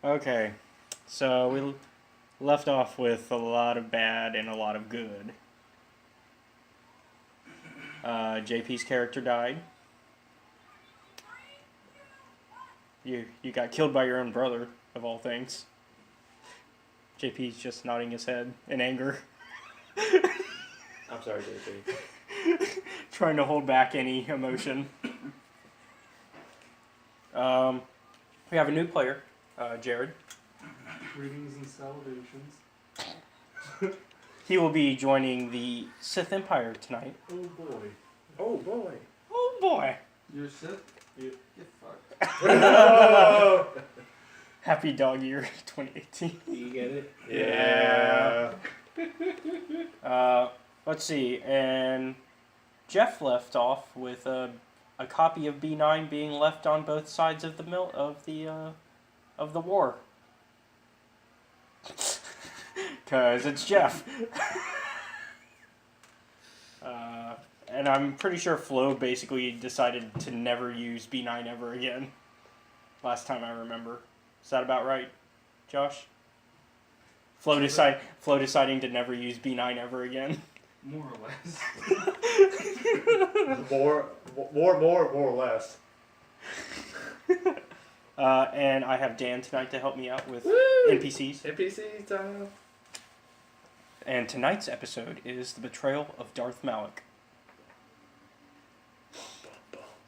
Okay, so we left off with a lot of bad and a lot of good. JP's character died. You got killed by your own brother, of all things. JP's just nodding his head in anger. I'm sorry, JP. Trying to hold back any emotion. We have a new player, Jared. Greetings and salutations. He will be joining the Sith Empire tonight. Oh boy. Oh boy. Oh boy! You're Sith? Yeah. Get fucked. Happy Dog Year 2018. You get it? Yeah. Let's see, and Jeff left off with a copy of B9 being left on both sides of the war. Cause it's Jeff. And I'm pretty sure Flo basically decided to never use B9 ever again. Last time I remember. Is that about right, Josh? Flo deciding to never use B9 ever again. More or less. more or less. And I have Dan tonight to help me out with NPCs. NPC time. And tonight's episode is the betrayal of Darth Malik.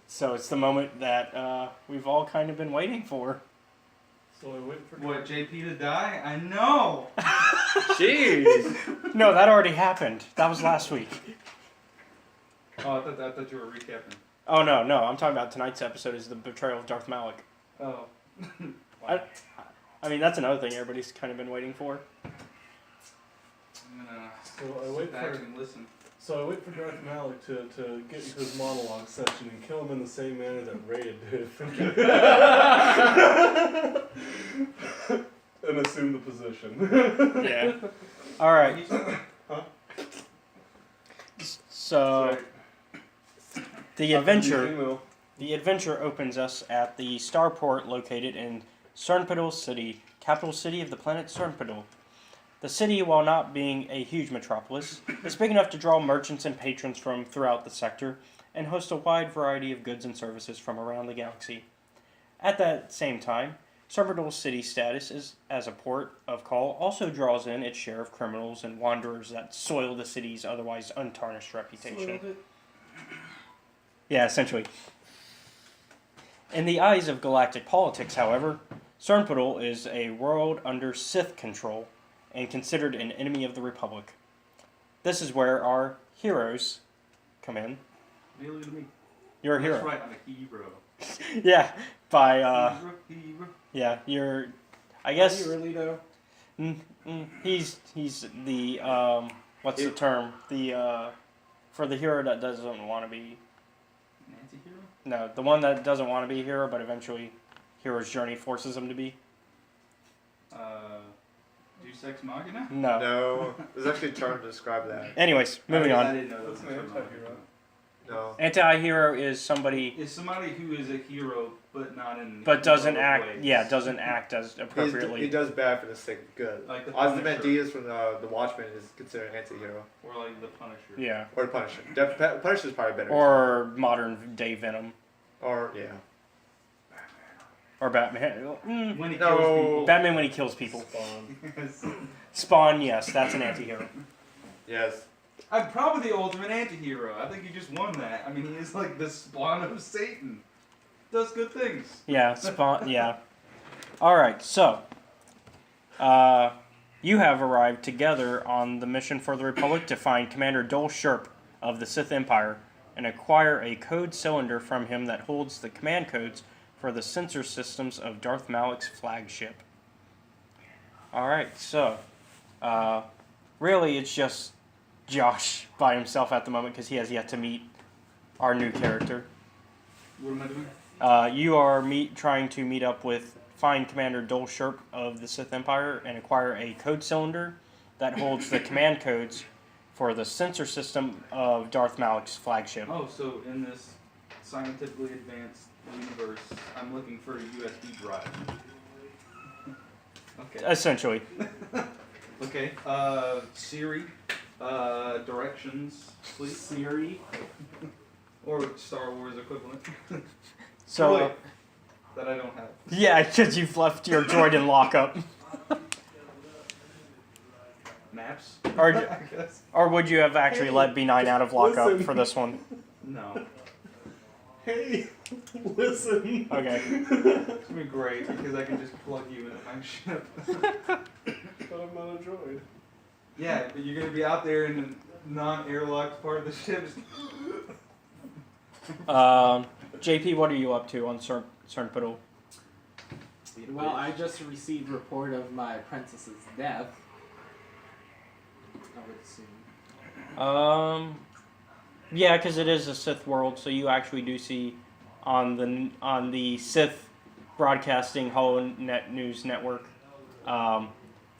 So it's the moment that we've all kind of been waiting for. So I wait for What, JP to die? I know! Jeez. No, that already happened. That was last week. Oh, I thought you were recapping. Oh, no. I'm talking about tonight's episode is the betrayal of Darth Malik. Oh. I mean, that's another thing everybody's kind of been waiting for. I'm gonna So I wait sit back for and listen. Darth Malik to get into his monologue section and kill him in the same manner that Ray did. And assume the position. Yeah. All right. Huh? So the Anything, though. adventure opens us at the starport located in Cernpedal City, capital city of the planet Cernpedal. The city, while not being a huge metropolis, is big enough to draw merchants and patrons from throughout the sector and host a wide variety of goods and services from around the galaxy. At that same time, Cernpedal's city status as a port of call also draws in its share of criminals and wanderers that soil the city's otherwise untarnished reputation. Yeah, essentially. In the eyes of galactic politics, however, Cernpedal is a world under Sith control and considered an enemy of the Republic. This is where our heroes come in. Hey, look at me. You're a hero. That's right, I'm a hero. Yeah, by Hero. yeah, you're. I guess. Are you really though? He's the what's the term? The for the hero that doesn't want to be. An anti-hero? No, the one that doesn't want to be a hero, but eventually, hero's journey forces him to be. Deus Ex Machina? No. No. There's actually a term to describe that. Anyways, moving I on. didn't know that was What's a an term. anti-hero? No. Anti-hero is somebody, It's somebody who is a hero, but not in but doesn't heroic act. ways. Yeah, doesn't act as He appropriately. does bad for the sake of good. Like the Ozymandias from the Watchmen is considered an anti-hero. Or like the Punisher. Yeah. Or the Punisher. Punisher's probably better. Or modern day Venom. Or, yeah. Or Batman. When he No. kills people. Batman when he kills people. Spawn. Spawn, yes, that's an anti-hero. Yes. I'm probably the ultimate anti-hero. I think he just won that. I mean, he is like the spawn of Satan. Does good things. Yeah, Spawn, yeah. Alright, so. You have arrived together on the mission for the Republic to find Commander Dol Sherp of the Sith Empire and acquire a code cylinder from him that holds the command codes for the sensor systems of Darth Malik's flagship. Alright, so. Really, it's just Josh by himself at the moment because he has yet to meet our new character. What am I doing? You are trying to meet up with find Commander Dol Sherp of the Sith Empire and acquire a code cylinder that holds the command codes for the sensor system of Darth Malik's flagship. Oh, so in this scientifically advanced universe, I'm looking for a USB drive. Okay. essentially. Okay. Siri, directions, please. Siri. Or Star Wars equivalent. So, Wait, that I don't have. yeah, because you've left your droid in lockup. Maps? Or, I guess. or would you have actually Hey, let B9 out of lockup listen. for this one? No. Hey, listen. Okay. It's gonna be great because I can just plug you into my ship. But I'm not a droid. Yeah, but you're gonna be out there in the non-airlocked part of the ship. JP, what are you up to on Cernpital? Well, I just received report of my apprentice's death. I would assume. Yeah, because it is a Sith world, so you actually do see on the Sith Broadcasting HoloNet News Network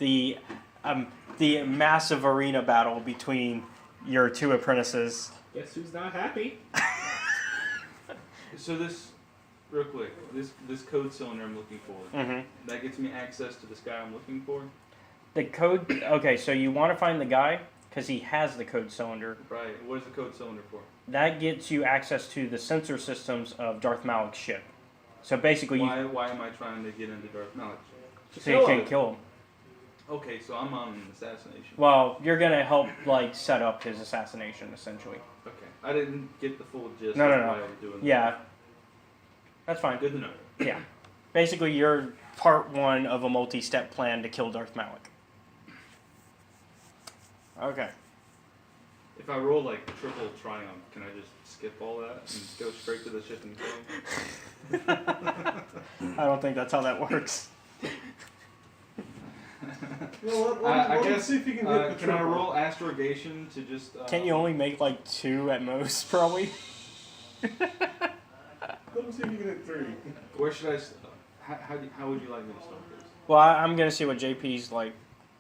the massive arena battle between your two apprentices. Guess who's not happy? So this, real quick, this code cylinder I'm looking for, Mm-hmm. that gets me access to this guy I'm looking for. The code. Okay, so you want to find the guy because he has the code cylinder. Right. What is the code cylinder for? That gets you access to the sensor systems of Darth Malik's ship. So basically, Why am I trying to get into Darth Malak? so you can kill him. Okay, so I'm on an assassination. Well, you're gonna help set up his assassination essentially. Okay. I didn't get the full gist No, of no, no. why I'm doing Yeah, that's fine. that. Good to know. Yeah, basically you're part one of a multi-step plan to kill Darth Malik. Okay. If I roll like triple triumph, can I just skip all that and go straight to the ship and kill him? I don't think that's how that works. Well, I let's guess. see if you can hit the Can I triple. roll astrogation to just? Can't you only make 2 at most, probably? Let me see if you can hit 3. Where should I? How would you like me to start this? Well, I'm gonna see what JP's like.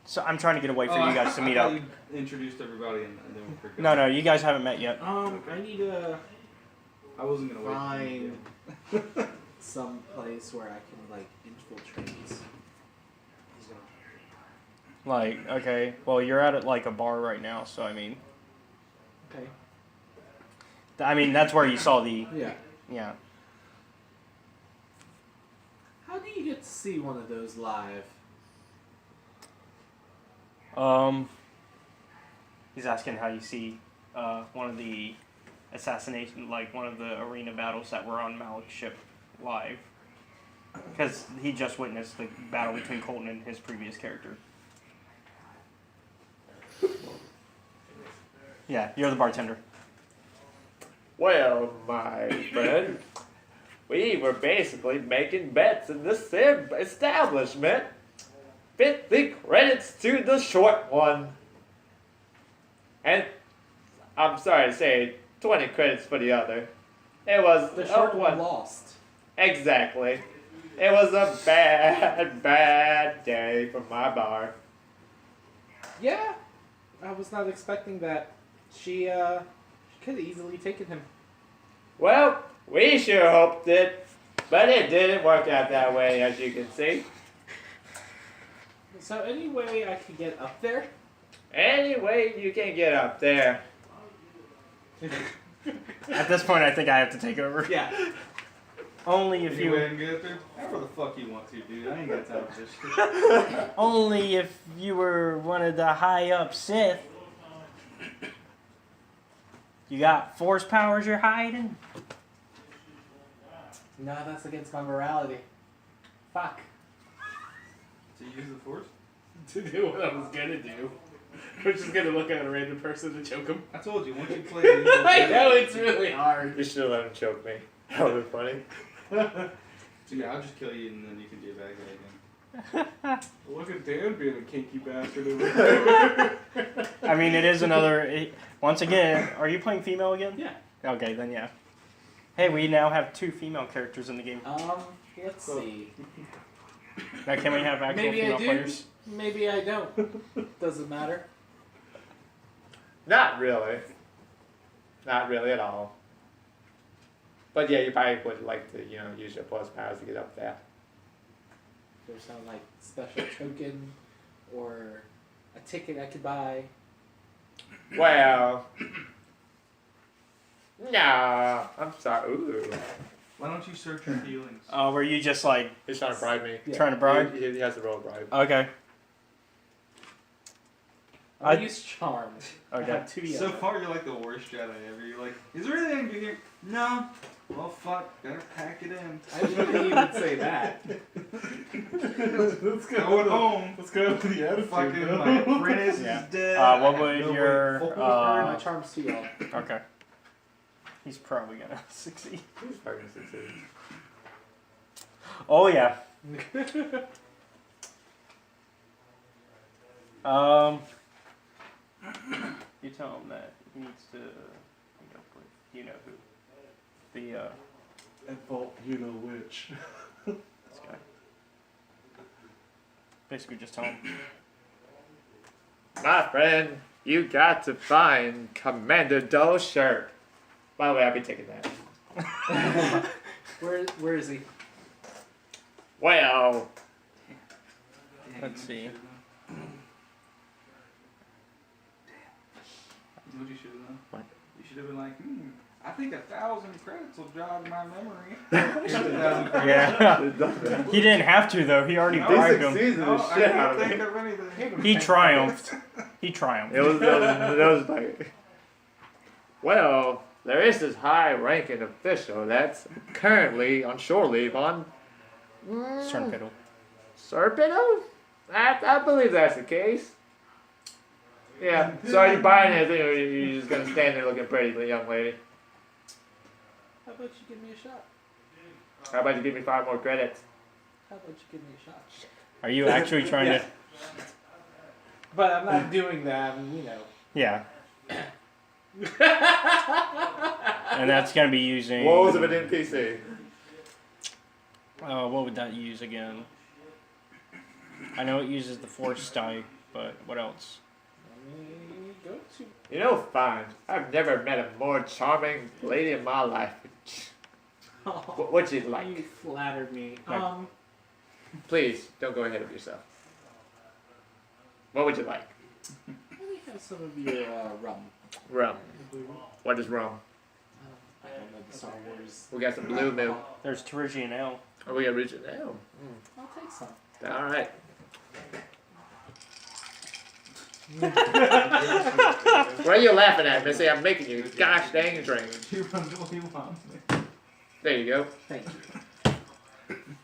So I'm trying to get away for you guys to meet I up. thought you introduced everybody and then we forgot. No, you guys haven't met yet. I need to I wasn't gonna wait. find some place where I can infiltrate. Okay, well you're at a bar right now, so Okay. that's where you saw the Yeah. How do you get to see one of those live? He's asking how you see one of the assassination, one of the arena battles that were on Malik's ship live, because he just witnessed the battle between Colton and his previous character. Yeah, you're the bartender. Well, my friend, we were basically making bets in this sim establishment. 50 credits to the short one. And I'm sorry to say, 20 credits for the other. It was The short a one lost. Exactly. It was a bad day for my bar. Yeah, I was not expecting that. She could have easily taken him. Well, we sure hoped it, but it didn't work out that way, as you can see. So any way I could get up there? Any way you can get up there. At this point, I think I have to take over. Yeah. Only if Any you, way I can get up there? However the fuck you want to, dude. I ain't got time for this shit. only if you were one of the high up Sith. You got force powers you're hiding? No, that's against my morality. Fuck. To use the force? To do what I was gonna do. We're just gonna look at a random person and choke him. I told you, once you play it, I know, it's really hard. You should have let him choke me. That would be funny. So yeah, I'll just kill you and then you can do that again. Look at Dan being a kinky bastard over there. It is another. Once again, are you playing female again? Yeah. Okay, then yeah. Hey, we now have 2 female characters in the game. Let's see. Now, can we have actual Maybe I female do. players? Maybe I don't. Doesn't matter. Not really. Not really at all. But yeah, you probably would like to, use your plus powers to get up there. there's no like special token or a ticket I could buy. Well, no, I'm sorry. Ooh. Why don't you search your feelings? Were you just like He's trying to bribe me. Yeah. trying to bribe? He has to roll a bribe. Okay. I'll I- use charm. I Okay. have 2 So far, you're like the worst Jedi ever. You're like, is there anything good here? No. Well, fuck. Better pack it in. I wouldn't even say that. Let's go. Going home. Let's go with the attitude. Fucking though. my apprentice Yeah. is dead. What I have would no your, way forward. My charm's to y'all. Okay. He's probably gonna succeed. He's probably gonna succeed. Oh yeah. You tell him that he needs to meet up with you know who. The And fault, you know which. this guy. Basically just tell him. My friend, you got to find Commander Doe's shirt. By the way, I'll be taking that. Where is he? Well, Let's see. You know what you should have done? What? You should have been like, I think 1,000 credits will jog my memory. Here's 1,000 credits. Yeah. He didn't have to though. He already bribed him. succeeds in No, the I shit out can't of think me. of anything. He triumphed. He triumphed. It was like, well, there is this high-ranking official that's currently on shore leave on Sternpiddle. Serpino? I believe that's the case. Yeah. So are you buying anything, or are you just gonna stand there looking pretty, young lady? How about you give me a shot? How about you give me 5 more credits? How about you give me a shot? Are you actually trying Yeah. to? But I'm not doing that, you know. Yeah. And that's gonna be using. Woes of an NPC. What would that use again? I know it uses the force die, but what else? Let me go to. You know, fine. I've never met a more charming lady in my life. What'd you You like? flattered me. Like- Please, don't go ahead of yourself. What would you like? Let me have some of your rum. Rum. What is rum? I don't know the Star Wars. We got some blue milk. There's Terigian Ale. Oh, we got Richard now. I'll take some. All right. What are you laughing at, Missy? I'm making you gosh dang drink. You run what you want. There you go. Thank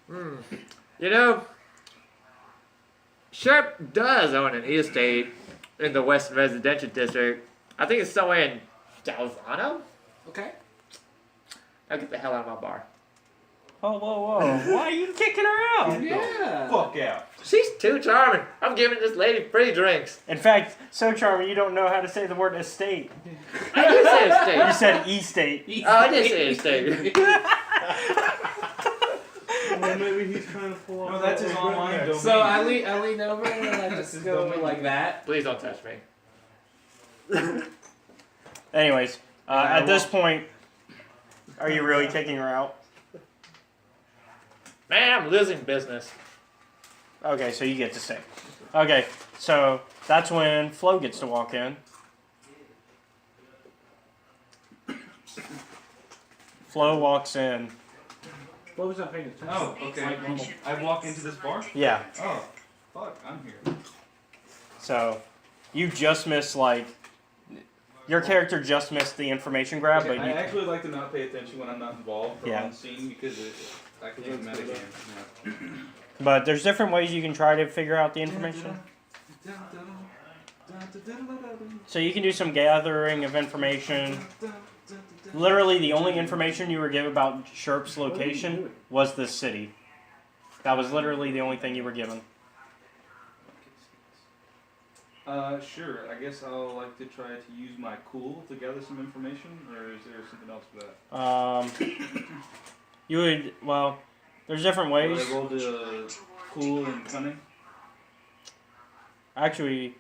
you. You know, Sharp does own an estate in the West Residential District. I think it's somewhere in Dalzano. Okay. Now get the hell out of my bar. Oh, whoa, whoa! Why are you kicking her out? Yeah. Fuck out. She's too charming. I'm giving this lady free drinks. In fact, so charming you don't know how to say the word estate. I did say estate. You said estate. Oh, I did say estate. Well, maybe he's trying to pull off. No, that's his that online redneck. domain. So I lean over and I just go like that. Please don't touch me. Anyways, at this point, are you really kicking her out? Man, I'm losing business. Okay, so you get to stay. Okay, so that's when Flo gets to walk in. Flo walks in. What was I paying attention? Oh, okay. I walk into this bar? Yeah, Oh, fuck, I'm here. so you just missed, like, your character just missed the information grab, Okay, but I you, actually like to not pay attention when I'm not involved or Yeah. on scene because I can't metagame. but there's different ways you can try to figure out the information. So you can do some gathering of information. Literally, the only information you were given about Sherp's location was this city. That was literally the only thing you were given. Sure. I guess I'll like to try to use my cool to gather some information, or is there something else for that? You would, well, there's different Would ways. I roll the cool and cunning? Actually,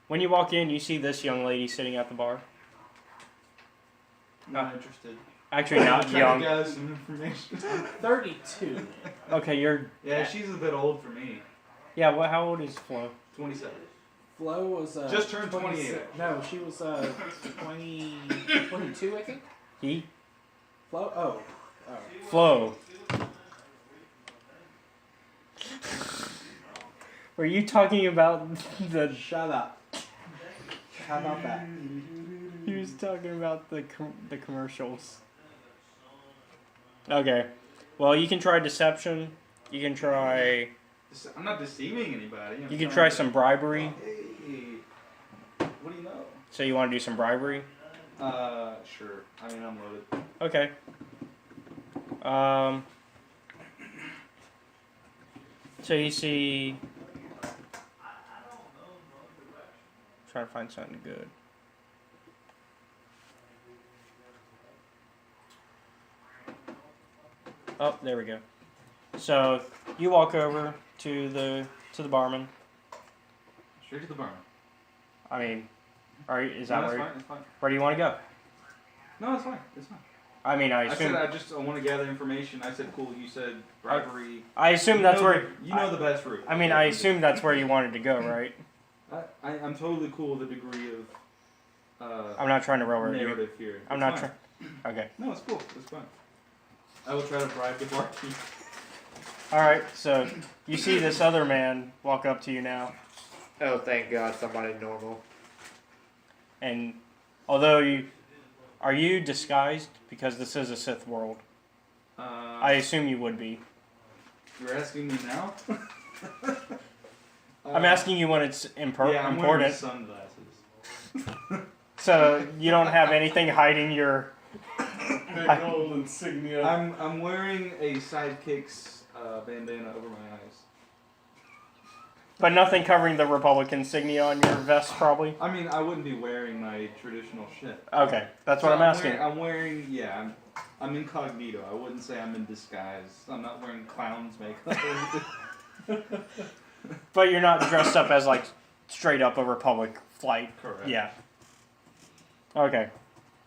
when you walk in, you see this young lady sitting at the bar. Not interested. Actually, not I'm trying young. to gather some information. 32. Okay, you're. Yeah, she's a bit old for me. Yeah, what? How old is Flo? 27. Flo was Just turned 26 28. No, she was 22, I think. He? Flo. Oh. Flo. Were you talking about the? Shut up. How about that? He was talking about the commercials. Okay. Well, you can try deception. You can try. I'm not deceiving anybody. You can try some bribery. Hey, what do you know? So you want to do some bribery? Sure. I mean, I'm loaded. Okay. So you see. Trying to find something good. Oh, there we go. So you walk over to the barman. Straight to the barn. I mean, is No, that that's where? fine. It's fine. Where do you want to go? No, it's fine. It's fine. I mean, I I assume. said I want to gather information. I said cool. You said bribery. I assume that's where. You know the best route. I mean, I assume that's where you wanted to go, right? I'm totally cool with the degree of I'm not trying to railroad you. narrative here. I'm It's not fine. trying. Okay. No, it's cool. It's fine. I will try to bribe the barkeep. All right. So you see this other man walk up to you now, Oh, thank God, somebody normal. and although are you disguised because this is a Sith world? I assume you would be. You're asking me now? I'm asking you when it's Yeah, I'm wearing important. sunglasses. So you don't have anything hiding your. Big old insignia. I'm wearing a sidekick's bandana over my eyes. But nothing covering the Republic insignia on your vest, probably. I mean, I wouldn't be wearing my traditional shit. Okay, that's what So I'm asking. I'm wearing, yeah, I'm incognito. I wouldn't say I'm in disguise. I'm not wearing clown's makeup or anything. But you're not dressed up as like straight up a Republic flight. Correct. Yeah. Okay.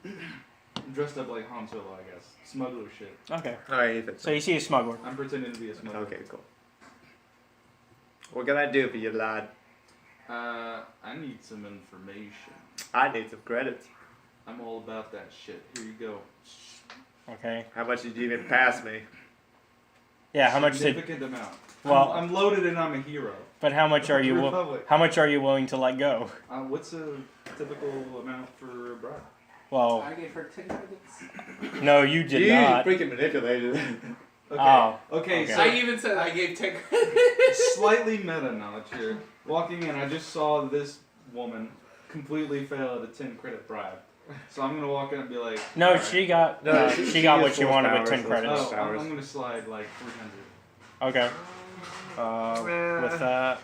I'm dressed up like Han Solo, I guess. Smuggler shit. Okay. Alright, Ethan. So you see a smuggler. I'm pretending to be a smuggler. Okay, cool. What can I do for you, lad? I need some information. I need some credits. I'm all about that shit. Here you go. Okay. How much did you even pass me? Yeah. How much did? Significant amount. Well- I'm loaded and I'm a hero. But how much are you? Republic. How much are you willing to let go? What's a typical amount for a bribe? Well, I gave her 10 credits. no, you did you not. freaking manipulated. Okay. Oh, Okay. okay. So I even said I gave 10 credits. slightly meta knowledge here. Walking in, I just saw this woman completely fail at a 10 credit bribe. So I'm gonna walk in and be like, No, "All right." she got. No, she got is what she force wanted with powers, 10 so credits. it's Oh, powers. I'm gonna slide like 300. Okay. With that.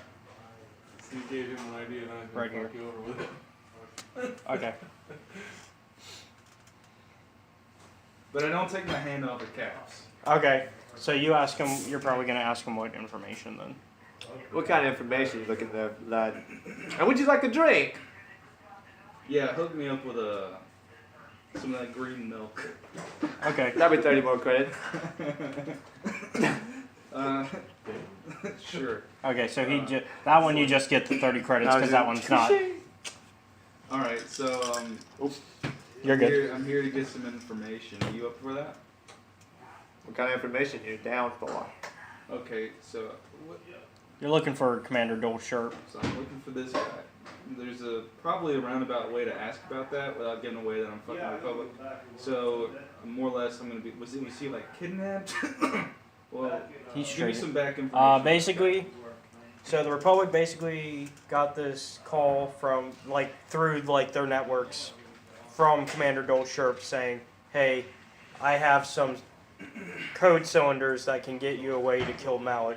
So you gave him an idea and I can Right fuck here. you over with it. Okay. But I don't take my hand off the caps. Okay. So you ask him. You're probably gonna ask him what information then. What kind of information you looking there, lad? And would you like a drink? Yeah, hook me up with some of that green milk. Okay. That'd be 30 more credits. Sure. Okay. So that one you just get the 30 credits because that one's not. All right, so You're good. I'm here to get some information. Are you up for that? What kind of information you down for? Okay, so You're looking for Commander Dole Sharp. So I'm looking for this guy. There's probably a roundabout way to ask about that without giving away that I'm fucking Republic. So more or less, I'm gonna be. Was he like kidnapped? Well, He's give me straight. some back information. Basically, so the Republic basically got this call from through their networks from Commander Dole Sharp saying, "Hey, I have some code cylinders that can get you away to kill Malik."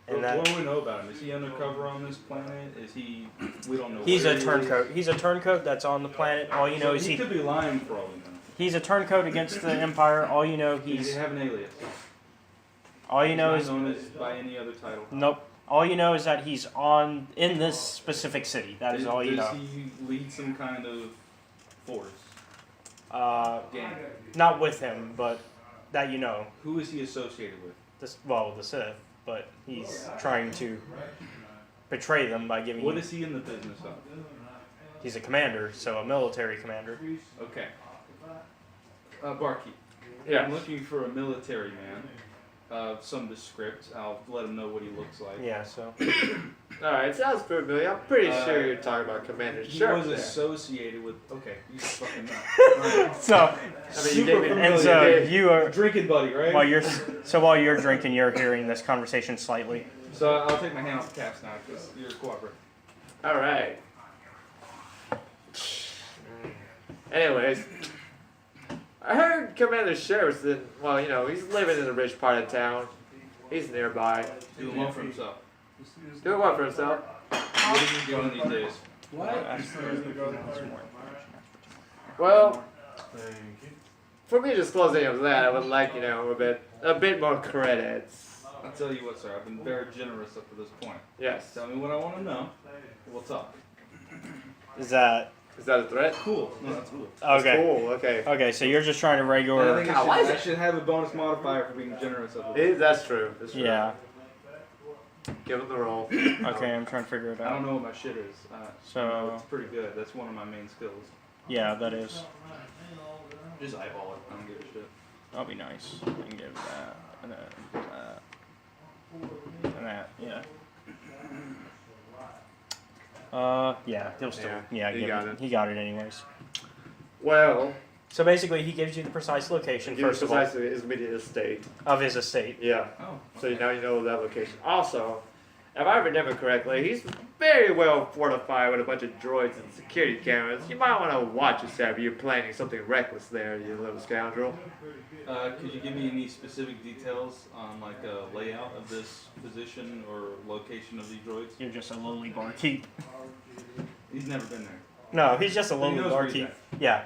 And What do we know about him? Is he undercover on this planet? Is he? We don't know. He's where a he turncoat. He's a turncoat that's on the planet. All you is. know So is he could be lying for all we know. he's a turncoat against the Empire. All you know Does he he's have an alias? all you know He's is not known as by any other title. nope. All you know is that he's in this specific city. That is all you know. Does he lead some kind of force? Gang. Not with him, but that you know. Who is he associated with? The Sith, but he's trying to betray them by giving. What is he in the business of? He's a commander, so a military commander. Okay. Barkeep. Yeah. I'm looking for a military man of some descript. I'll let him know what he looks like. Yeah, so. Alright, sounds familiar. I'm pretty sure you're talking about Commander He Sharp was there. associated with. Okay, you fucking know. So, I mean, you Super gave me- familiar. and so did. you are Drinking buddy, right? while you're drinking, you're hearing this conversation slightly. So I'll take my hand off the caps now because you're cooperating. Alright. Anyways, I heard Commander Sheriff's in, well, you know, he's living in a rich part of town. He's nearby. Doing well for himself. Doing what for himself? What is he doing these days? What? Well, Thank you. for me to disclose any of that, I would like, you know, a bit more credits. I'll tell you what, sir. I've been very generous up to this point. Yes. Tell me what I want to know. We'll talk. Is that Is that a threat? Cool. No, that's cool. okay? Cool, okay. Okay, so you're just trying to And I regular. think God, why is I it- should have a bonus modifier for being generous up to this. That's true. That's true. Yeah. Give him the roll. Okay, I'm trying to figure it I don't out. know what my shit is. So- it's pretty good. That's one of my main skills. Yeah, that is. Just eyeball it. I don't give a shit. That'll be nice. I can give that and that and that. Yeah. Yeah, he'll still. Yeah, Yeah, he give got it. it. He got it anyways. Well, So basically, he gives you the precise location give us first of all precisely his immediate estate. of his estate. Yeah. Oh. So now you know that location. Also, if I remember correctly, he's very well fortified with a bunch of droids and security cameras. You might want to watch yourself. You're planning something reckless there, you little scoundrel. Could you give me any specific details on like a layout of this position or location of these droids? You're just a lowly barkeep. He's never been there. No, he's just a He lowly knows where he's barkeep. Yeah.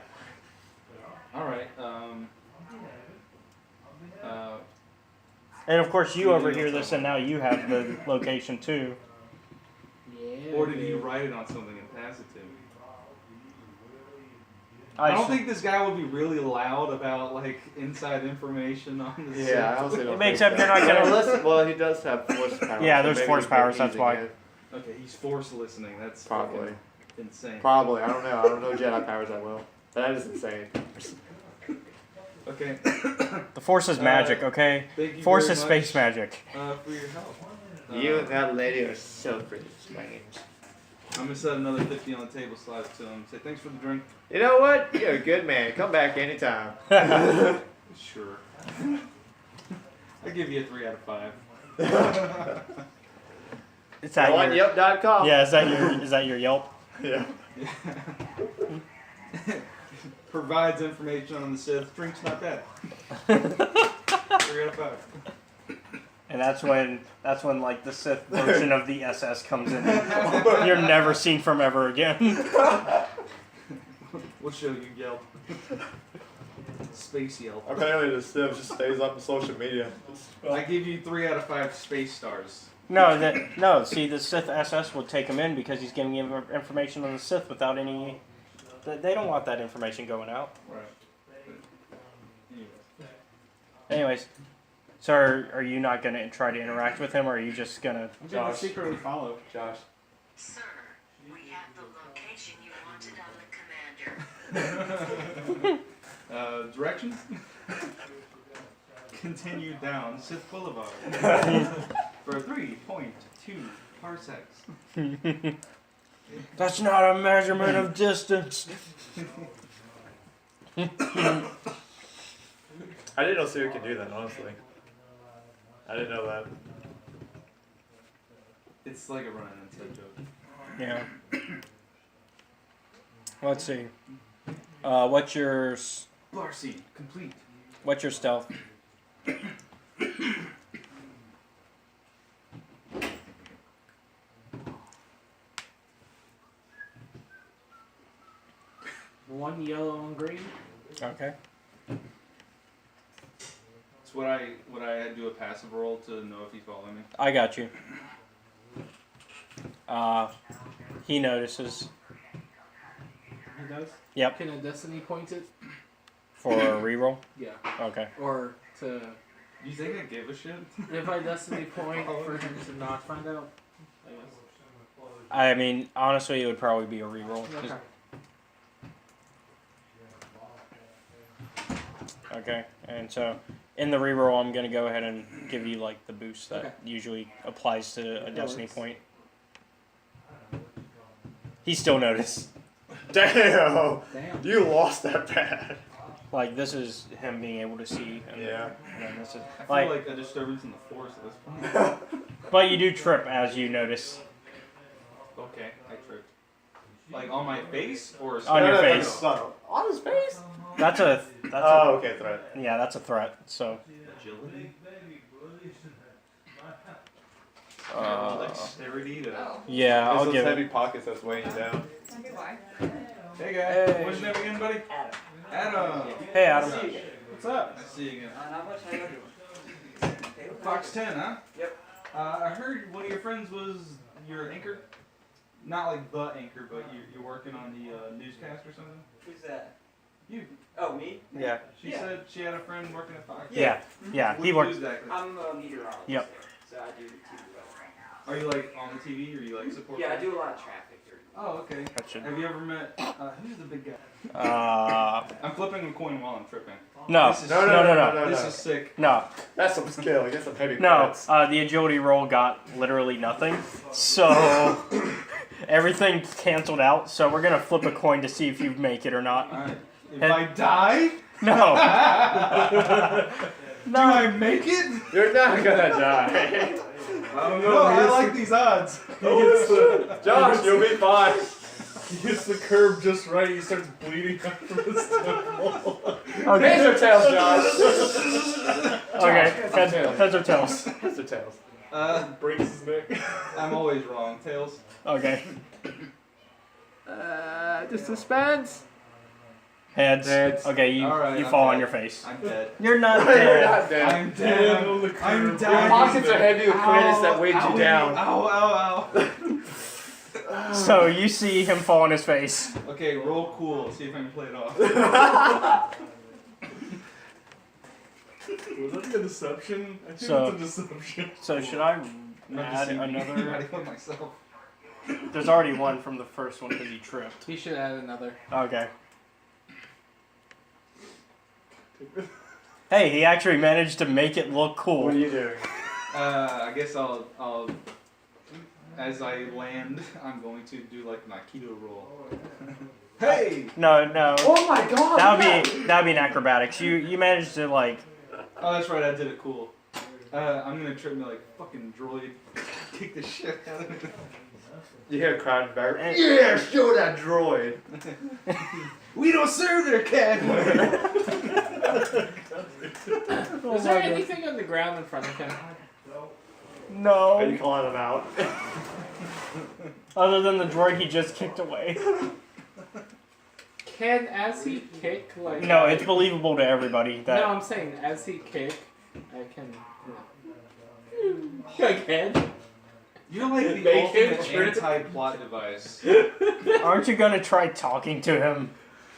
All right. And of course, you We overhear do know this, and now you have the location too. Yeah. Or did he write it on something and pass it to me? I I don't s- think this guy would be really loud about like inside information on this. Yeah, I also don't It makes think up you're not so. gonna- Listen, well, he does have force powers. Yeah, so there's maybe force he's powers, that's using why. it. Okay, he's force listening. That's Probably. fucking insane. Probably. I don't know. I don't know Jedi powers that well. That is insane. Okay. The Force is magic, okay? Thank you Force very is much, space magic. for your help. You and that lady are so freaking strange. I'm gonna set another 50 on the table, slide it to him. Say thanks for the drink. You know what? You're a good man. Come back anytime. Sure. I give you a 3 out of 5. It's Go at on your, Yelp.com. yeah, is that your Yelp? Yeah. Provides information on the Sith. Drink's not bad. 3 out of 5. And that's when like the Sith version of the SS comes in. You're never seen from ever again. We'll show you Yelp. Space Yelp. Apparently the Civ just stays up on social media. I give you 3 out of 5 space stars. No. See, the Sith SS would take him in because he's giving him information on the Sith without any. They don't want that information going out. Right. Anyways, so are you not gonna try to interact with him, or are you just gonna? I'm gonna secretly follow. Josh. Sir, we have the location you wanted on the commander. Directions? Continue down Sith Boulevard for 3.2 parsecs. That's not a measurement of distance. I didn't know Siri could do that, honestly. I didn't know that. It's like a run-in inside joke. Yeah. Let's see. What's your Bar scene complete. stealth? One yellow and green. Okay. It's what I had to do a passive roll to know if he's following me. I got you. He notices. He does. Yep. Can a destiny point it? For a reroll? Yeah. Okay. Or to You think I give a shit? if I destiny point for him to not find out. I guess. I mean, honestly, it would probably be a reroll. Okay. Okay, and so in the reroll, I'm gonna go ahead and give you like the boost that Okay. usually applies to a That destiny works. point. He still noticed. Damn. Damn. You lost that bad. Like this is him being able to see. And Yeah. And then this is I feel like, like a disturbance in the force at this point. but you do trip as you notice. Okay, I tripped. Like on my face or On your No, no, no, face. no, no. On his face? That's a Oh, okay, threat. yeah, that's a threat. So agility? Dexterity to. yeah, It's I'll those give heavy it. pockets that's weighing you down. Hey guy, Hey. what's your name again, buddy? Adam. Hey, Adam. What's up? Nice to see you again. Not much. How you doing? Fox 10, huh? Yep. I heard one of your friends was your anchor. Not like the anchor, but you're working on the newscast or something. Who's that? You. Oh, me? Yeah, She Yeah. said she had a friend working at Fox. yeah, yeah. What He do you works. do exactly? I'm a meteorologist. Yep. there, so I do the TV weather. Are you like on the TV or you like support? Yeah, I do a lot of traffic here. Oh, okay. Gotcha. Have you ever met? Who's the big guy? I'm flipping a coin while I'm tripping. No, This is No, sick. no, no, no, no. no, This no. is sick. no, That's some skill. Get some heavy no. credits. The agility roll got literally nothing, so everything canceled out. So we're gonna flip a coin to see if you make it or not. Alright. If And- I die, No, do I make it? You're not gonna die. I don't know. No, I like these odds. Josh, you'll be fine. He hits the curve just right. He starts bleeding out from his temple. okay, Heads or tails, Josh? okay. Josh, Heads or tails? Heads or tails? Breaks his neck. I'm always wrong. Tails. Okay, The suspense. heads. Heads. Okay, you Alright, you I'm fall on dead. your face. I'm dead. You're not You're dead. not dead. I'm Dead dead. on the I'm curve. down. Your pockets are heavy with credits that weighed you Owie. down. Ow, ow, So you see him fall on his face. ow. Okay, roll cool. See if I can play it off. Was that a deception? I think So- it's a deception. So should I I'm add deceiving another? with myself. There's already one from the first one because he tripped. He should add another. Okay. Hey, he actually managed to make it look What are cool. you doing? I guess I'll. As I land, I'm going to do like my keto roll. Hey! No, no. Oh my god! That would be an acrobatics. You managed to like. Oh, that's right. I did it cool. I'm gonna trip me like fucking droid. Kick the shit out of it. You hear a crowd bear. Yeah, show that droid. We don't serve their cat. Is there anything on the ground in front of him? Are you No. calling him out? Other than the droid he just kicked away. Can as he kick like? No, it's believable to everybody No, that. I'm saying as he kick, I can. Again. You're like the Make him ultimate trip. anti-plot device. Aren't you gonna try talking to him?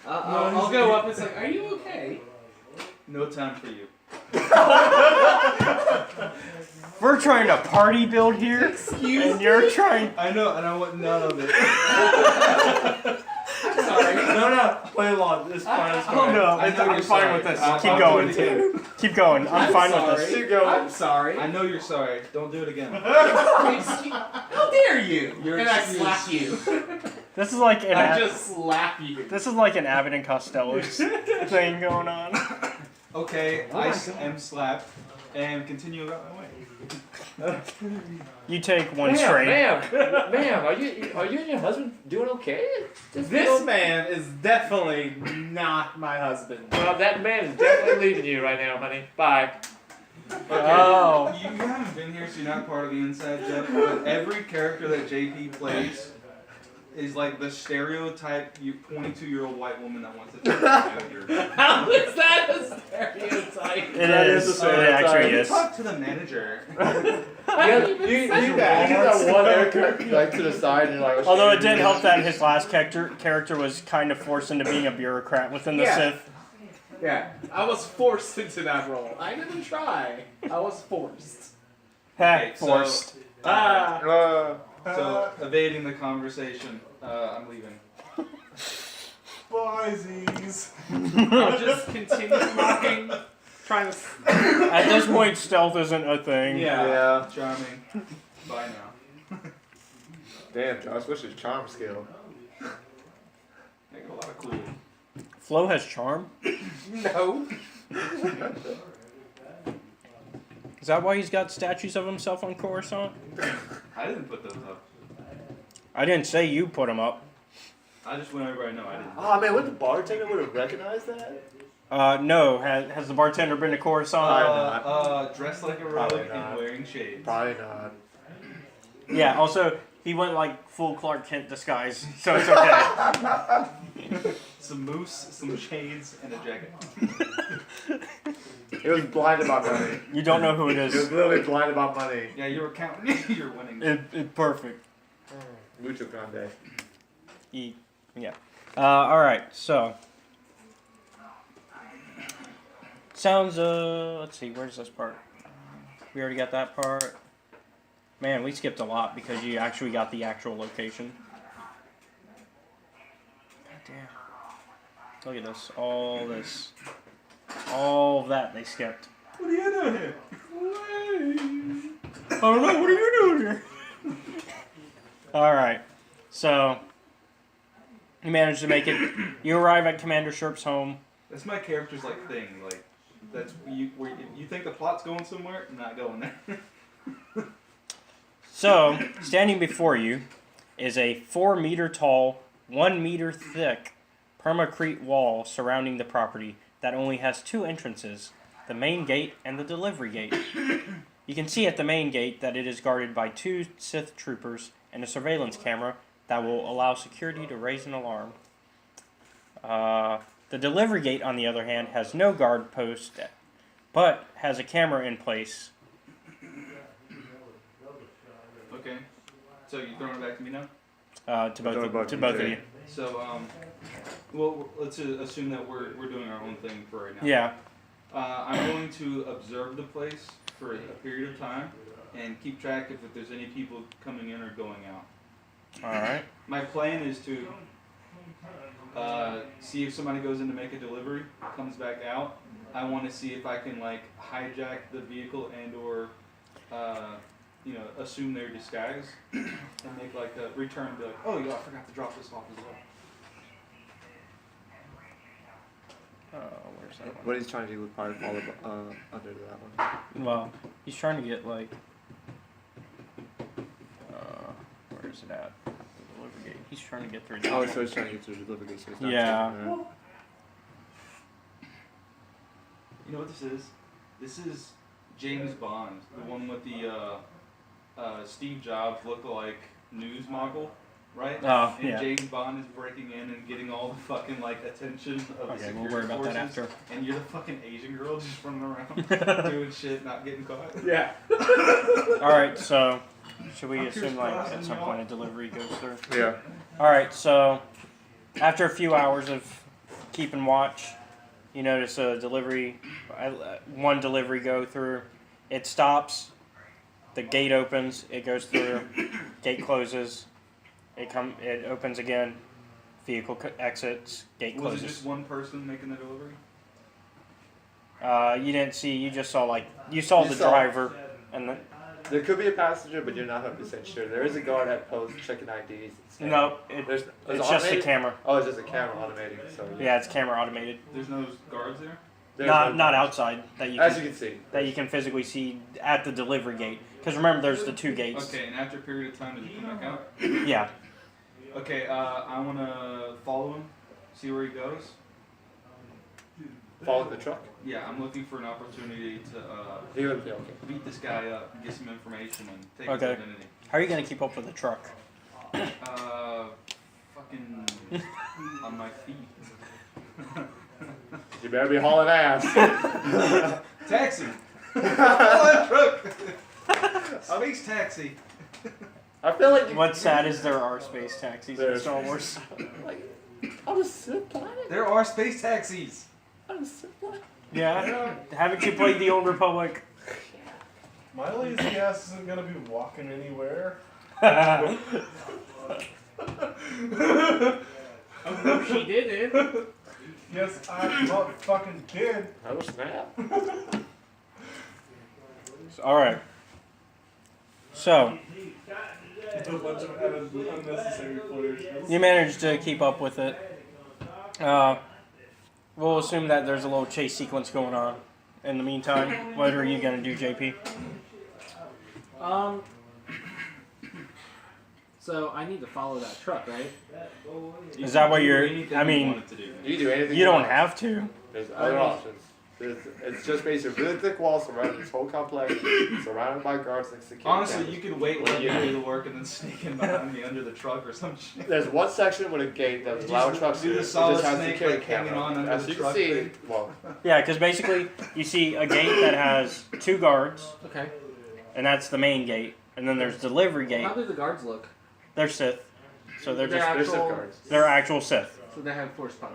I'll go up and say, "Are you okay?" No time for you. We're trying to party build here, and you're trying. I know, and I want none of it. I'm sorry. No, play along. It's fine. It's Oh fine. no, I know I'm you're fine sorry. with this. I'll Keep do going. it again. Keep going. I'm fine with this. Keep going. I'm sorry. I know you're sorry. Don't do it again. How dare you? You're and I excused. slap you. This is like an. I just slap you. This is like an Abbott and Costello's thing going on. Okay, I am slapped and continue about my way. You take one Ma'am, straight. ma'am, are you and your husband doing okay? This man is definitely not my husband. Well, that man is definitely leaving you right now, honey. Bye. Okay, Oh. you haven't been here, so you're not part of the inside joke, but every character that JP plays is like the stereotype 22-year-old white woman that wants to take manager. How is that a stereotype? It That is. is a It stereotype. actually You is. talk to the manager. You get that one character like to the side and like. Although it did help that his last character was kind of forced into being a bureaucrat within the Yeah. Sith. Yeah, I was forced into that role. I didn't try. I was forced. Okay, so- Forced. So, evading the conversation, I'm leaving. Boysies. I'll just continue walking, trying to. At this point, stealth isn't a thing. Yeah. Charming. Bye now. Damn, Josh, what's your charm skill? I got a lot of cool. Flo has charm. No. Is that why he's got statues of himself on Coruscant? I didn't put those up. I didn't say you put them up. I just want everybody to know I didn't. Oh man, would the bartender would have recognized that? No. Has the bartender been to Coruscant? Dressed like a Probably rogue and not. wearing shades. Probably not. Yeah. Also, he went like full Clark Kent disguise, so it's okay. Some moose, some shades, and a jacket. He was blinded by money. You don't know who it He was is. literally blinded by money. Yeah, you were counting. You're winning. It perfect. Mucho grande. Yeah. All right. So sounds. Let's see. Where's this part? We already got that part. Man, we skipped a lot because you actually got the actual location. God damn. Look at this. All of that they skipped. What are you doing here? I don't know. What are you doing here? All right. So you managed to make it. You arrive at Commander Sherp's home. That's my character's like thing. Like that's where you think the plot's going somewhere, not going there. So, standing before you is a 4-meter tall, 1 meter thick permacrete wall surrounding the property that only has 2 entrances, the main gate and the delivery gate. You can see at the main gate that it is guarded by 2 Sith troopers and a surveillance camera that will allow security to raise an alarm. The delivery gate, on the other hand, has no guard post, but has a camera in place. Okay. So you throwing it back to me now? To both of you. So well, let's assume that we're doing our own thing for right now. Yeah. I'm going to observe the place for a period of time and keep track of if there's any people coming in or going out. All right. My plan is to see if somebody goes in to make a delivery, comes back out. I want to see if I can like hijack the vehicle and or assume their disguise and make like a return and be like, oh yeah, I forgot to drop this off as well. Where's that one? What he's trying to do would probably fall under that one. Well, he's trying to get like. Where is it at? The delivery gate. He's trying to get through. Oh, so he's trying to get through the delivery gate. So he's not Yeah. taking that. You know what this is? This is James Bond, the one with the Steve Jobs look-alike news mogul, right? Oh, and yeah. James Bond is breaking in and getting all the fucking like attention of the Okay, security we'll worry about forces, that after. and you're the fucking Asian girl just running around doing shit, not getting caught. Yeah. All right. So, should we I'm assume curious like what at else some you point a delivery goes through? Yeah. All right. So, after a few hours of keeping watch, you notice a delivery, one delivery go through. It stops. The gate opens. It goes through. Gate closes. It opens again. Vehicle exits. Gate Was closes. it just one person making the delivery? You didn't see. You just saw you saw You the saw- driver, and There could be a passenger, but you're not 100% sure. There is a guard at post checking IDs. no, There's, it's just a camera. Oh, it's just a camera automating. So Yeah, it's camera automated. There's no guards there? There's Not no- outside that you As can, you can see. that you can physically see at the delivery gate. Because remember, there's the 2 gates. Okay, and after a period of time, does he come back out? Yeah. Okay, I want to follow him, see where he goes. Follow the truck. Yeah, I'm looking for an opportunity to He would be okay. beat this guy up, and get some information, and take Okay. his identity. How are you gonna keep up with the truck? Fucking on my feet. You better be hauling ass. Taxi! Pull that truck! Space taxi! I feel like you. What's sad is there are space taxis in There's- Star Wars. Like, on a Sith planet? There are space taxis! Yeah. Haven't you played the Old Republic? My lazy ass isn't gonna be walking anywhere. Oh, no, she did it. Yes, I motherfucking did. Oh snap. All right. So A bunch of unnecessary flourishes. you managed to keep up with it. We'll assume that there's a little chase sequence going on. In the meantime, what are you gonna do, JP? So I need to follow that truck, right? Is that what you're? Anything I you mean, wanted to do. You can do anything. you don't want. have to. There's other options. It's just basically really thick walls surrounding this whole complex, surrounded by guards and security. Honestly, cameras. you could wait while you do the work and then sneak in behind me under the truck or some shit. There's one section with a gate that Just allows trucks do to the it solid just has snake, security like, hanging camera. on under As the you can truck see, thing. well, Yeah, because basically you see a gate that has 2 guards, Okay. and that's the main gate. And then there's delivery gate. How do the guards look? They're Sith, so they're They're just there's Sith actual- guards. they're actual Sith. So they have force powers.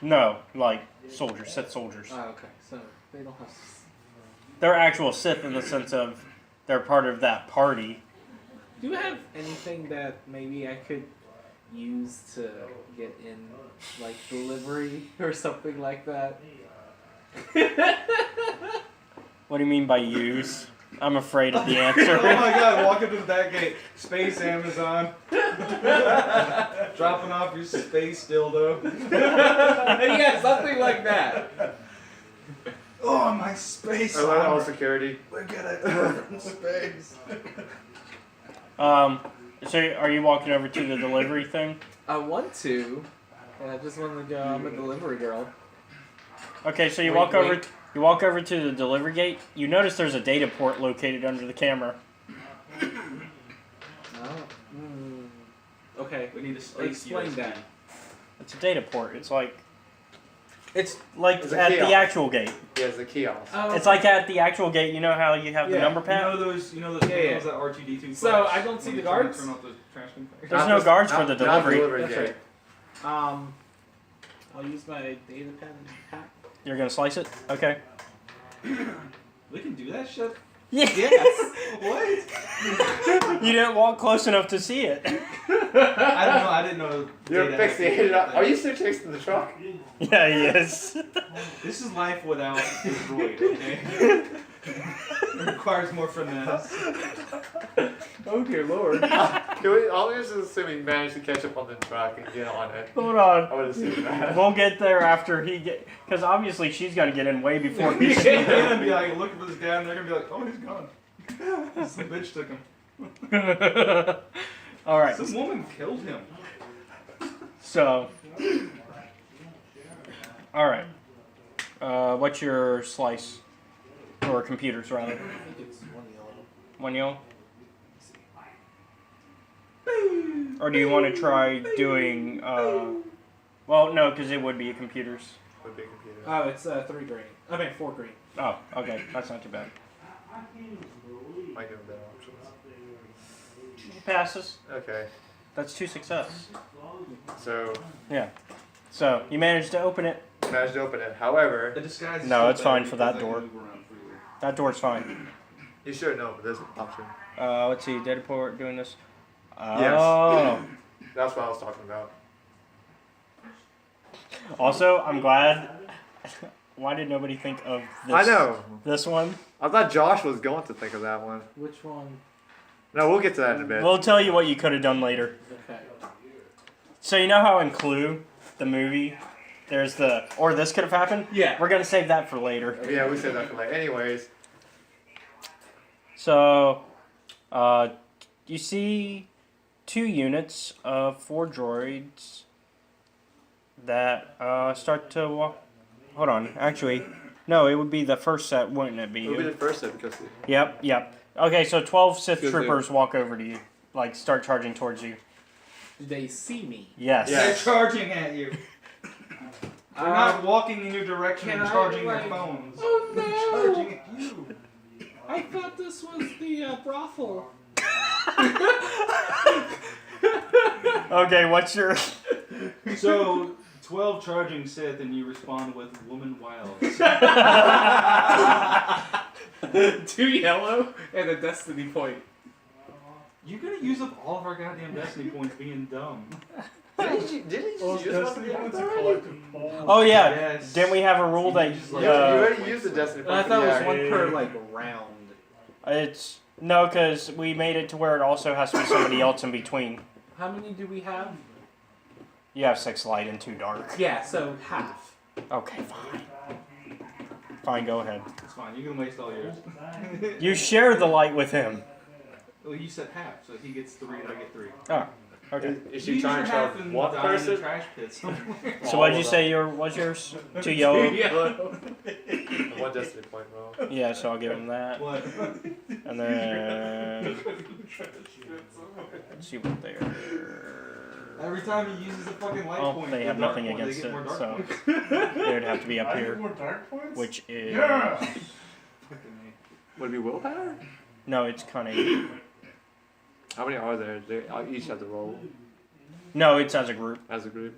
No, like soldiers, Sith soldiers. Oh, okay. So they don't have. They're actual Sith in the sense of they're part of that party. Do you have anything that maybe I could use to get in, like delivery or something like that? What do you mean by use? I'm afraid of the Oh answer. my god, walking through that gate. Space Amazon. Dropping off your space dildo. Yeah, something like that. Oh, my space I let all armor. security. Look at it from space. So are you walking over to the delivery thing? I want to, and I just want to go. I'm a delivery girl. Okay, so you Wink, walk over. wink. You walk over to the delivery gate. You notice there's a data port located under the camera. Oh. Okay. We need a space Explain USB. that. It's a data port. It's like It's a at kiosk. the actual gate. Yeah, it's a kiosk. Oh, It's like at the actual gate. You know how you have the Yeah, number You pad? know those Yeah, panels that R2D2 So, flash I don't see when the you turn- guards? Turn off the trash can. There's no guards for the Not delivery. That's gate. right. I'll use my data pen pack. You're gonna slice it? Okay. We can do that shit? Yes. What? You didn't walk close enough to see it. I don't know. I didn't know. You're data had fixated on. things. Are you still chasing the truck? Yeah, he is. This is life without the droid, okay? It requires more finesse. Oh dear lord. Can we? I'll just assume he managed to catch up on the truck and get on it. Hold on. I would assume that. We'll get there after he get, because obviously she's gonna get in way before He's he's. gonna be like looking for this guy, and they're gonna be like, "Oh, he's gone. Some bitch took him. All right. Some woman killed him." So. All right. What's your slice, or computers rather? I think it's one yellow. One yellow. Or do you want to try doing? Well, no, because it would be computers. Would be a computer. Oh, it's 3 green. I mean 4 green. Oh, okay, that's not too bad. Might give him better options. Passes. Okay, That's 2 success. so Yeah. So you managed to open it. managed to open it. However, The disguise. is No, still it's fine better for that because I door. can move around freely. That door's fine. you should know, but there's an option. Let's see, data port doing this. Yes. Oh. That's what I was talking about. Also, I'm glad. Why did nobody think of this? I know. This one. I thought Josh was going to think of that one. Which one? No, we'll get to that in a bit. We'll tell you what you could have done later. Okay. So you know how in Clue, the movie, there's the or this could have happened. Yeah. We're gonna save that for later. Yeah, we said that for later. Anyways, So, you see 2 units of 4 droids that start to walk. Hold on, actually, no, it would be the first set, wouldn't it be? we'll be the first set because Yep. Okay, so 12 Sith Because they- troopers walk over to you, like start charging towards you. Do they see me? Yes. Yeah. They're charging at you. They're not walking in your direction can and I, charging like- their phones. Oh They're no! charging at you. I thought this was the brothel. Okay, what's your? So, 12 charging Sith, and you respond with woman wild. 2 yellow and a destiny point. You're gonna use up all of our goddamn destiny points being dumb. Didn't you Well, just use one of Destiny the points others are already? collective points. Oh yeah. Yes. Didn't we have a rule that You already used the destiny I point. thought it was yeah. one per like round. it's no, because we made it to where it also has to be somebody else in between. How many do we have? You have 6 light and 2 dark. Yeah, so half. Okay, fine. Fine, go ahead. It's fine. You can waste all yours. You share the light with him. Well, you said half, so he gets 3 and I get 3. Oh, okay. Is Use she trying your to half tell and one die in the person? trash pit somewhere. So what did you say was yours? 2 yellow? Yellow. One destiny point roll. Yeah, so I'll give him that. What? And then let's see what they're. Every time he uses a fucking light Oh, point, they the have dark nothing point, against they get it, more dark so points. they would have to be up I here, need more dark points? which is Yeah! Fucking Would it be willpower? no, it's cunning. How many are there? They each have to roll No, it's as a group, as a group.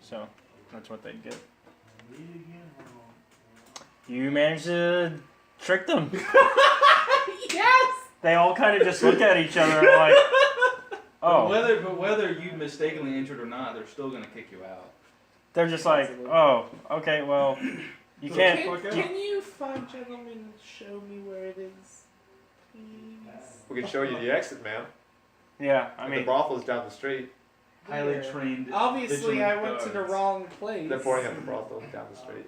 so that's what they'd get. You managed to trick them. Yes! They all kind of just look at each other like, But oh. whether you mistakenly entered or not, they're still gonna kick you out. They're just like, oh, okay, well, you can't. Can you fine gentlemen show me where it is, please? We can show you the exit, ma'am. Yeah, I The mean, brothel's down the street. Highly Where? trained. Obviously, I vigilant went to the guards. wrong place. They're pointing at the brothel down the street.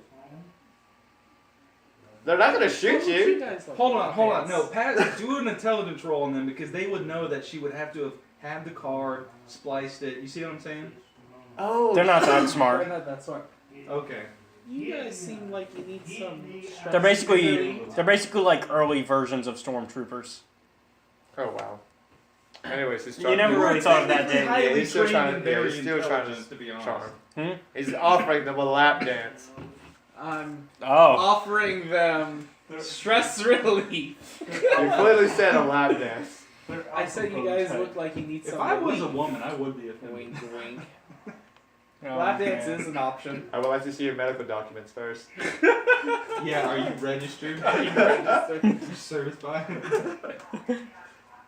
They're not gonna shoot What would you. guys like? Hold on. Pants? No, Pat, do an intelligence roll on them because they would know that she would have to have had the card, spliced it. You see what I'm saying? Oh. they're not that We're smart. not that smart. Okay. You guys seem like you need some. They're basically like early versions of stormtroopers. Oh wow. Anyways, he's You trying. never really thought of that, did you? Highly Yeah, he's still trained trying. and Yeah, very he's still trying intelligent, to be honest. charm. He's offering them a lap dance. I'm Oh, offering them stress relief. You clearly said a lap dance. I said you guys look like you need If some. I was a relief. woman, I would be a Wink, feminine. wink. oh, Lap dance man. is an option. I would like to see your medical documents first. Yeah, are you registered? Are you registered? Service by?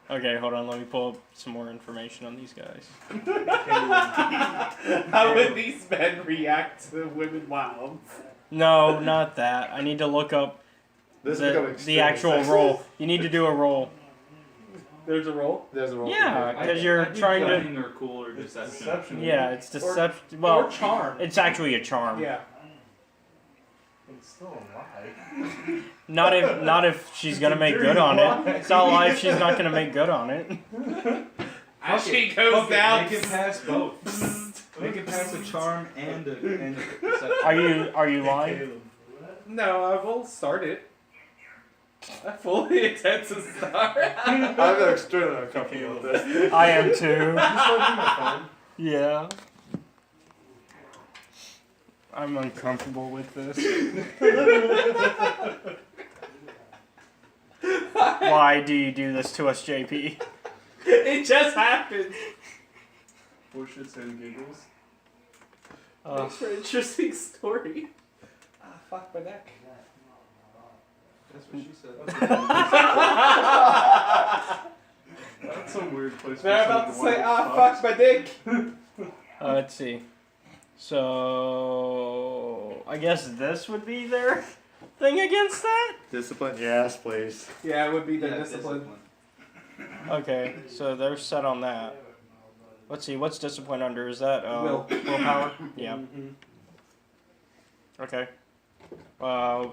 Okay, hold on. Let me pull up some more information on these guys. How would these men react to women wild? No, not that. I need to look up This is the becoming extremely actual sexist. roll. You need to do a roll. There's a roll. There's a roll. Yeah, for because you're trying to. Cunning or cool or deception. Deception. Yeah, it's deception. Or Well, charm. it's actually a charm. Yeah. It's still a lie. Not if she's gonna make good on it. It's not like if she's not gonna make good on it. As she Fuck goes it, down. They can pass both. They can pass a charm and a deception. Are you lying? Caleb. No, I will start it. I fully intend to start. I'm extremely uncomfortable with this. I am too. You still do my phone? Yeah. I'm uncomfortable with this. Why do you do this to us, JP? It just happened. For shits and giggles. Thanks for an interesting story. Ah, fuck my neck. That's what she said. That's some weird place for They're about to someone say, to ah, fuck. fuck my dick. Let's see. So I guess this would be their thing against that. Discipline, yes, please. Yeah, it would be the Yeah, discipline. Okay, so they're set on that. Let's see, what's discipline under? Is that willpower? Yeah. Mm-hmm. Okay.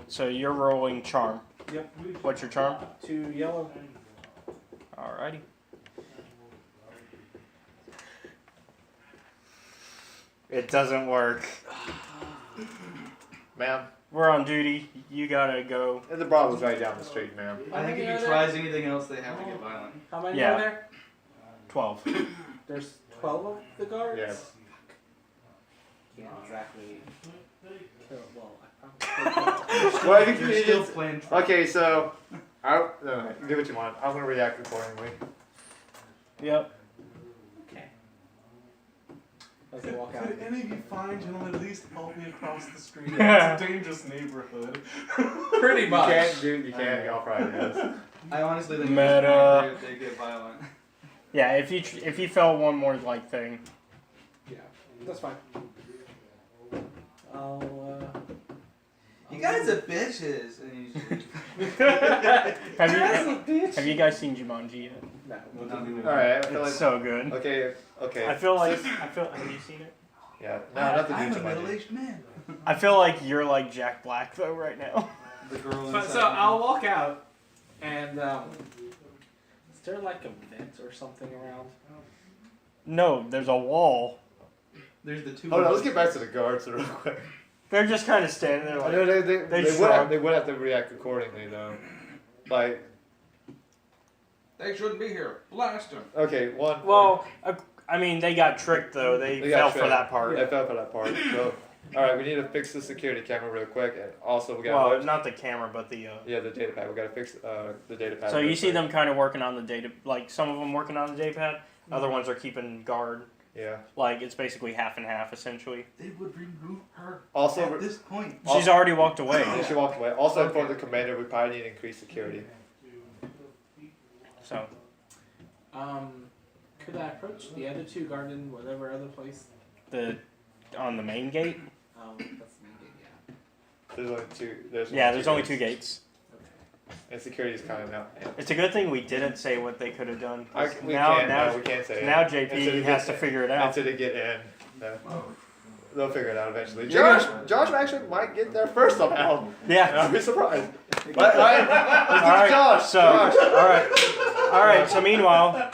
So you're rolling charm. Yep. What's your charm? 2 yellow. Alrighty. It doesn't work. Ma'am, We're on duty. You gotta go. and the brothel's right down the street, ma'am. I think many if are he there? tries anything else, they have to get violent. How many Yeah. are there? 12. There's 12 of the guards? Yes. Can't exactly kill. Well, I probably Well, you You're still can. playing. Okay, so no, do what you want. I'm gonna react accordingly. Yep. Okay. as I walk out. Could any of you fine gentlemen at least help me across the street? It's a dangerous neighborhood. Pretty much. You can't. Y'all probably is. I honestly think Meta. they get violent. Yeah, if you felt one more like thing. Yeah, that's fine. I'll. You guys are bitches. And Have you guys seen Jumanji yet? No. Alright, I feel like. It's so good. Okay. I feel like have you seen it? Yeah. No, nothing I'm new a to my middle-aged man. I feel like you're like Jack Black though right now. The girl So, inside. so I'll walk out, and is there like a vent or something around? No, there's a wall. There's the two. Hold on, let's get back to the guards real quick. They're just kind of standing there I like. know they shrug. would have to react accordingly though. Like, They shouldn't be here. Blast them. okay, one. Well, I mean they got tricked though. They They got fell for tricked. that part. I fell for that part. So, all right, we need to fix the security camera real quick, and also we got. Well, not the camera, but the. Yeah, the data pad. We gotta fix the data pad. So real you see quick. them kind of working on the data, like some of them working on the data pad, other ones are keeping guard. Yeah. Like it's basically half and half essentially. They would remove her Also, at this point. She's already walked away. yeah, she walked away. Also, for the commander, we probably need increased security. So Could I approach the other two garden, whatever other place? on the main gate. That's the main gate, yeah. There's only two. There's only two gates. And security is kind of now. It's a good thing we didn't say what they could have done. We now can't say it. now JP Until they has get- to figure it out. Until they get in. They'll figure it out eventually. Josh actually might get there first somehow. Yeah. I'll be surprised. But, all right, let's get to Josh. So Josh. all right. So meanwhile,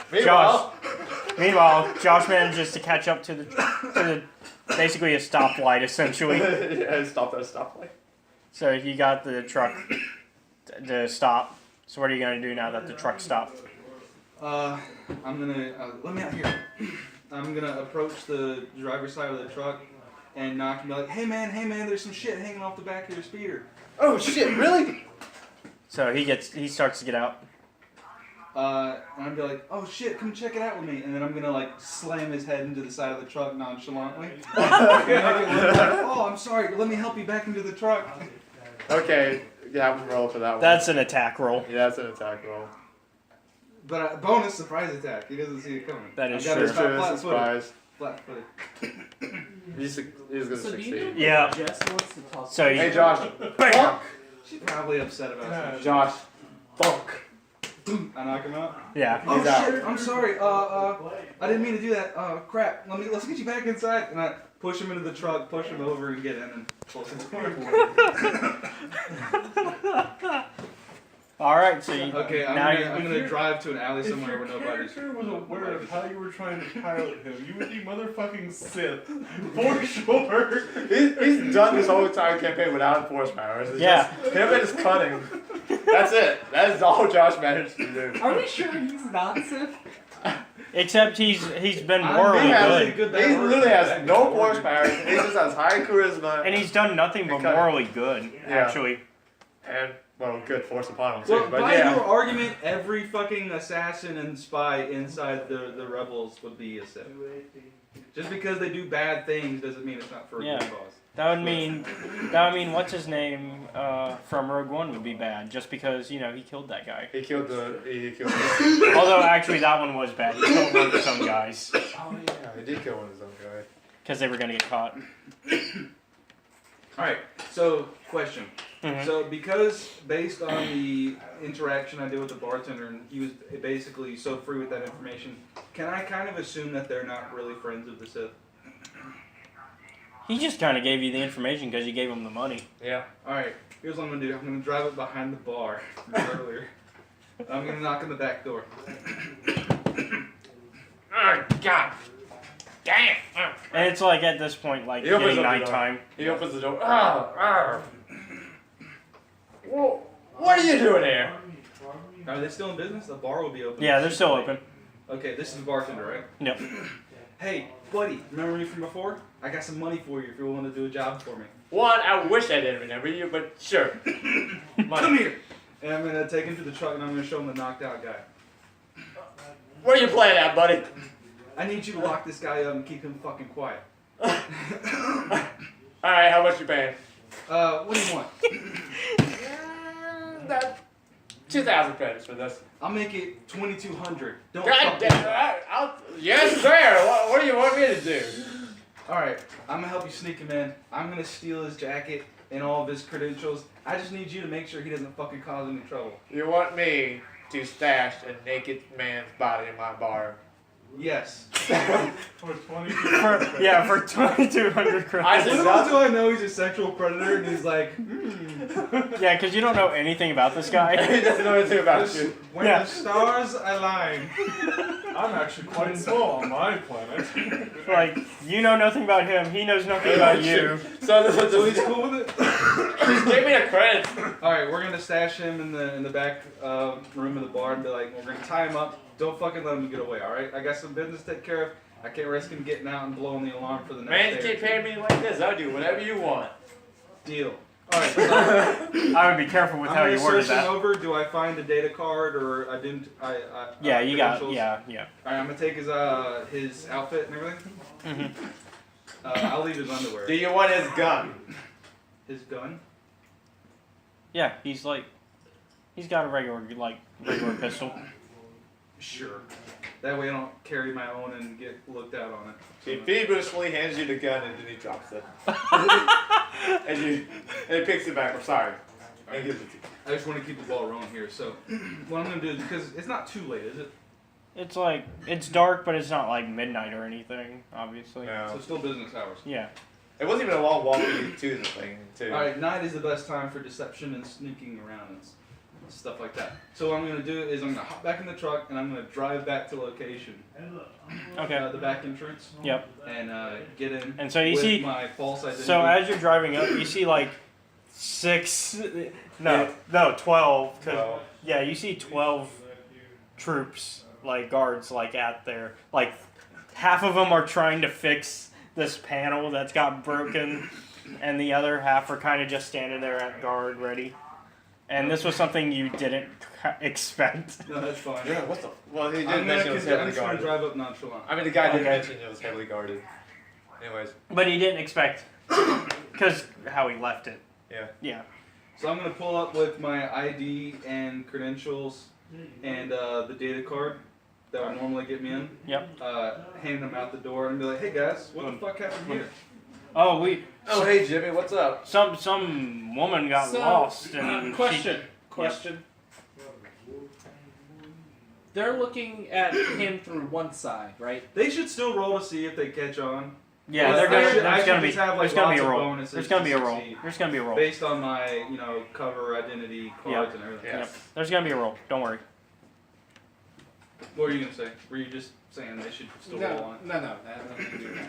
Josh manages to catch up to the basically a stoplight essentially. Yeah, stop at a stoplight. So you got the truck to stop. So what are you gonna do now that the truck stopped? I'm gonna let me out here. I'm gonna approach the driver's side of the truck and knock and be like, hey man, there's some shit hanging off the back of your speeder. Oh shit! Really? So he starts to get out. And I'd be like, oh shit, come check it out with me. And then I'm gonna like slam his head into the side of the truck nonchalantly. And make it look like, oh, I'm sorry, let me help you back into the truck. Okay, yeah, I'm roll for that one. That's an attack roll. Yeah, that's an attack roll. But bonus surprise attack. He doesn't see it coming. That is I gotta true. start Sure, it's a surprise. Flat-footed. He's gonna So do you succeed. know Yeah. Jess wants to toss So Hey Josh. Bam! She's probably upset about something. Josh. Bonk. I knock him out. Yeah. Oh He's out. shit! I'm sorry. I didn't mean to do that. Crap. Let's get you back inside. And I push him into the truck, push him over, and get in and close the door. All right. So you, Okay, I'm now gonna you're, drive to an alley If somewhere your where nobody's. character was aware of how you were trying to pilot him, you would be motherfucking Sith. For sure. He's done this whole entire campaign without force powers. It's Yeah. just him and his cutting. That's it. That is all Josh managed to do. Are we sure he's not Sith? except he's been I'm morally He has- good, good He that works. literally has no force powers. He just has high charisma. and he's done nothing but Okay. morally good. Yeah. Actually, And, well, good force upon him too. Well, But by yeah. your argument, every fucking assassin and spy inside the rebels would be a Sith. Just because they do bad things doesn't mean it's not for a Yeah. good cause. that would mean what's his name from Rogue One would be bad, just because he killed that guy. He killed the. Although actually that one was bad. He killed one of some guys Oh yeah, he did kill one of his own guys. because they were gonna get caught. Alright, so question. Mhm. So because based on the interaction I did with the bartender and he was basically so free with that information, can I kind of assume that they're not really friends of the Sith? He just kind of gave you the information because you gave him the money. Yeah. Alright, here's what I'm gonna do. I'm gonna drive up behind the bar earlier. I'm gonna knock on the back door. Oh God. Damn. And it's like at this point, like He opens getting up the door. nighttime. He opens the door. Whoa, what are you doing here? Are they still in business? The bar will be open. Yeah, they're still open. Okay, this is the bartender, right? Yep. Hey, buddy, remember me from before? I got some money for you if you're willing to do a job for me. One, I wish I didn't remember you, but sure. Come here! And I'm gonna take him to the truck and I'm gonna show him the knocked out guy. Where you playing at, buddy? I need you to lock this guy up and keep him fucking quiet. Alright, how much you paying? What do you want? That 2,000 credits for this. I'll make it 2,200. Don't God fuck damn me up. yes, sir! What do you want me to do? Alright, I'm gonna help you sneak him in. I'm gonna steal his jacket and all of his credentials. I just need you to make sure he doesn't fucking cause any trouble. You want me to stash a naked man's body in my bar? Yes. For 20. Yeah, for 2,200 I credits. said- Little do I know he's a sexual predator and he's like, Yeah, because you don't know anything about this guy. He doesn't know anything about you. When Yeah. the stars align. I'm actually quite small on my planet. Like, you know nothing about him. He knows nothing about you. So so he's cool with it? just give me a credit. Alright, we're gonna stash him in the back room of the bar and be like, we're gonna tie him up. Don't fucking let him get away, alright? I got some business to take care of. I can't risk him getting out and blowing the alarm for the next Man, you day. keep paying me like this. I'll do whatever you want. Deal. Alright, so I would be careful with I'm how gonna you worded search him that. over. Do I find a data card or I didn't? Yeah, you got. credentials? Yeah. Alright, I'm gonna take his outfit and everything. Mhm. I'll leave his underwear. Do you want his gun? His gun. Yeah, he's got a regular pistol. Sure. That way I don't carry my own and get looked out on it. He feverishly hands you the gun and then he drops it. and he picks it back. I'm sorry. And gives it to you. I just want to keep the ball rolling here. So what I'm gonna do is because it's not too late, is it? It's dark, but it's not like midnight or anything, obviously. No. So still business hours. Yeah. It wasn't even a long walk to get to the thing, too. All right, night is the best time for deception and sneaking around and stuff like that. So what I'm gonna do is I'm gonna hop back in the truck and I'm gonna drive back to location. Okay. The back entrance. Yep. And get in. And so you with see- my false identity. So as you're driving up, you see like 12. 12. Yeah, you see 12 troops, like guards, like at there. Like half of them are trying to fix this panel that's got broken, and the other half are kind of just standing there at guard, ready. And this was something you didn't expect. No, that's fine. Yeah, what the? Well, he I'm didn't mention it was just heavily gonna guarded. drive up nonchalant. I mean, the guy didn't Okay. mention it was heavily guarded. Anyways, But he didn't expect, because how he left it. yeah. Yeah. So I'm gonna pull up with my ID and credentials and the data card that would normally get me in. Yep. Hand them out the door and be like, "Hey guys, what the fuck happened here?" Oh, Oh, hey, Jimmy, what's up? some woman got So, lost and Question. They're looking at him through one side, right? They should still roll to see if they catch on. Yeah, Well, they're I gonna, should- I there's should gonna be just have, like, there's gonna be a lots of roll. bonuses There's gonna be to a roll. succeed. There's gonna be a roll. Based on my, cover identity cards and everything. Yeah. Yep. There's gonna be a roll. Don't worry. What were you gonna say? Were you just saying they should still roll on it? No, that has nothing to do with that.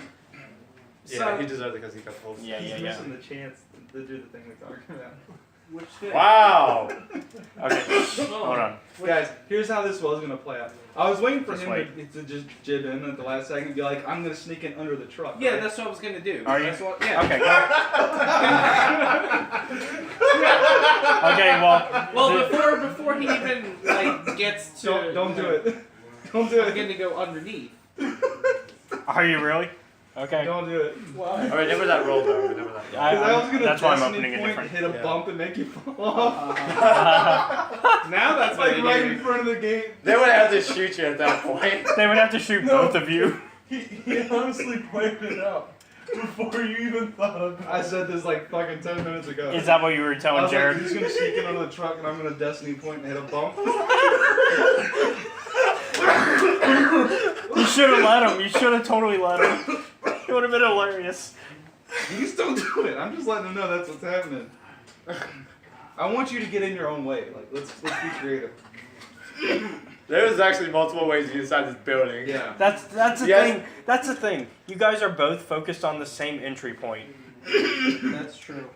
Yeah, he deserved it because he got pulled. Yeah, He's yeah, yeah. missing the chance to do the thing we talked about. Which thing? Wow! Okay. Hold on. Guys, here's how this was gonna play out. I was waiting for Just him to just jib in at the last second and be like, "I'm gonna sneak in under the truck." Yeah, right? that's what I was gonna do. Are you? That's what, yeah. Okay. Go. Okay. Well. Well, the- before he even like gets to, Don't do it. Don't do I'm it. gonna go underneath. Are you really? Okay. Don't do it. Why? Alright, never that roll, though. Never that. Because I was gonna that's why I'm destiny opening a point, different. hit a Yeah. bump and make you fall off. Now that's Like what right in front of the gate. They would have to shoot you at that point. They would have to shoot both of you. He honestly played it out before you even thought of it. I said this like fucking 10 minutes ago. Is that what you were I telling was Jared? like, he's gonna sneak in under the truck and I'm gonna destiny point and hit a bump. You should have let him. You should have totally let him. It would have been hilarious. You can still do it. I'm just letting him know that's what's happening. I want you to get in your own way. Like let's be creative. There was actually multiple ways you inside this building. Yeah. That's the Yes. thing. That's the thing. You guys are both focused on the same entry point. That's true.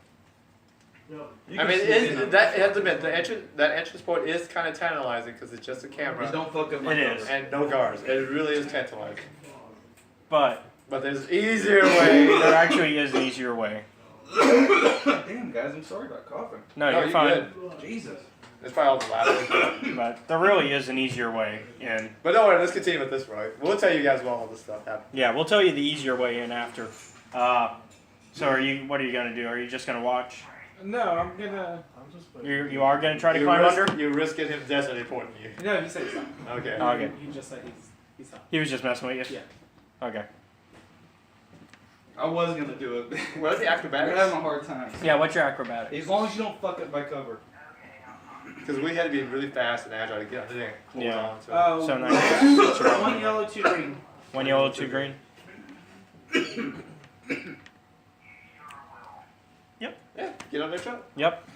You I can mean, sneak in on that, you have to admit, that entrance point is kind of tantalizing because it's just a Just camera don't fuck up my It cover. is. and no guards. It really is tantalizing. But But there's easier ways. there actually is an easier way. Damn guys, I'm sorry about coughing. No, No, you're you fine. good. Jesus. It's probably all the latter. But there really is an easier way in. But don't worry, let's continue with this road. We'll tell you guys what all this stuff happened. Yeah, we'll tell you the easier way in after. So what are you gonna do? Are you just gonna watch? No, I'm gonna. You are gonna try to climb under? You risking him definitely pointing you. No, he said he's not. Okay. Okay. He just said he's not. He was just messing with you. Yeah. Okay. I was gonna do it. What's the I'm acrobatics? having a hard time. Yeah. What's your acrobatic? As long as you don't fuck up my cover. Because we had to be really fast and agile to get under there. Hold Yeah. on to it. Oh, So nice. one yellow, two green. One yellow, two green. Yeah, get on their truck. Yep.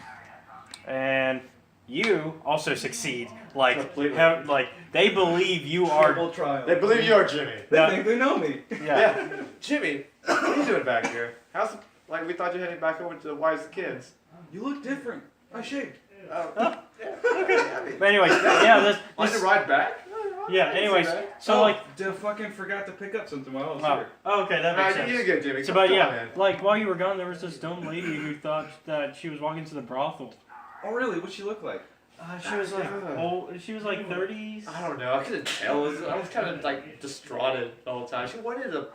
And you also succeed. Like, Completely. like they believe you are. Triple trial. They believe you are Jimmy. They Yeah. think they know me. Yeah. Jimmy, what are you doing back here? How's like we thought you heading back over to the wise kids. You look different. I shaved. Oh, yeah. Okay. But anyway, yeah. Want This to ride back? yeah. Anyways, so Oh, like. I fucking forgot to pick up something while I was Oh, here. okay, that makes You sense. did good, Jimmy. So, Come but on, yeah, man. like while you were gone, there was this dumb lady who thought that she was walking to the brothel. Oh really? What'd she look like? She was like old. She was like 30s. I don't know. I couldn't tell. I was kind of like distraughted the whole time. She wanted to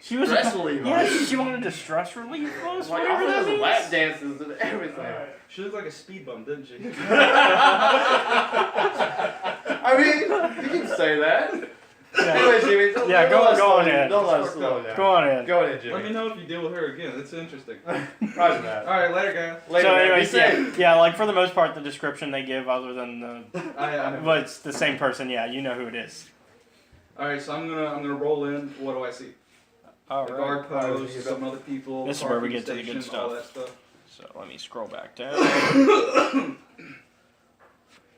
She was stress relief. Yeah, she wanted to stress relief us. Like Whatever all that those means. lap dances and everything. She looked like a speed bump, didn't she? I mean, you can say that. Yeah, Anyway, Jimmy, don't, Yeah, don't go- let us go slow on you- in. Don't let us slow down. go on in. Go in, Let me Jimmy. know if you deal with her again. That's interesting. Roger that. All right, later, guys. Later, So, man. Be anyways, safe. yeah, like for the most part, the description they give, other than the, I but it's the same person. Yeah, you know who it is. All right, so I'm gonna roll in. What do I see? All The right. guard post, some other people. This is where we parking get to the good station, all stuff. that stuff. So let me scroll back down.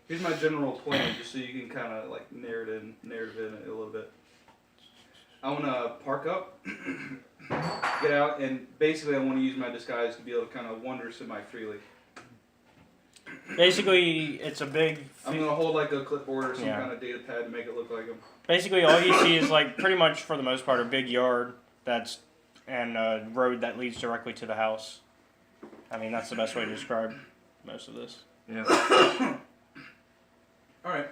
Here's my general plan, just so you can kind of like narrative in it a little bit. I want to park up, get out, and basically I want to use my disguise to be able to kind of wander semi-freely. Basically, it's a big. I'm gonna hold like a clipboard or some Yeah. kind of data pad to make it look like him. Basically, all you see is like pretty much for the most part a big yard that's and a road that leads directly to the house. I mean, that's the best way to describe most of this, Yeah. All right,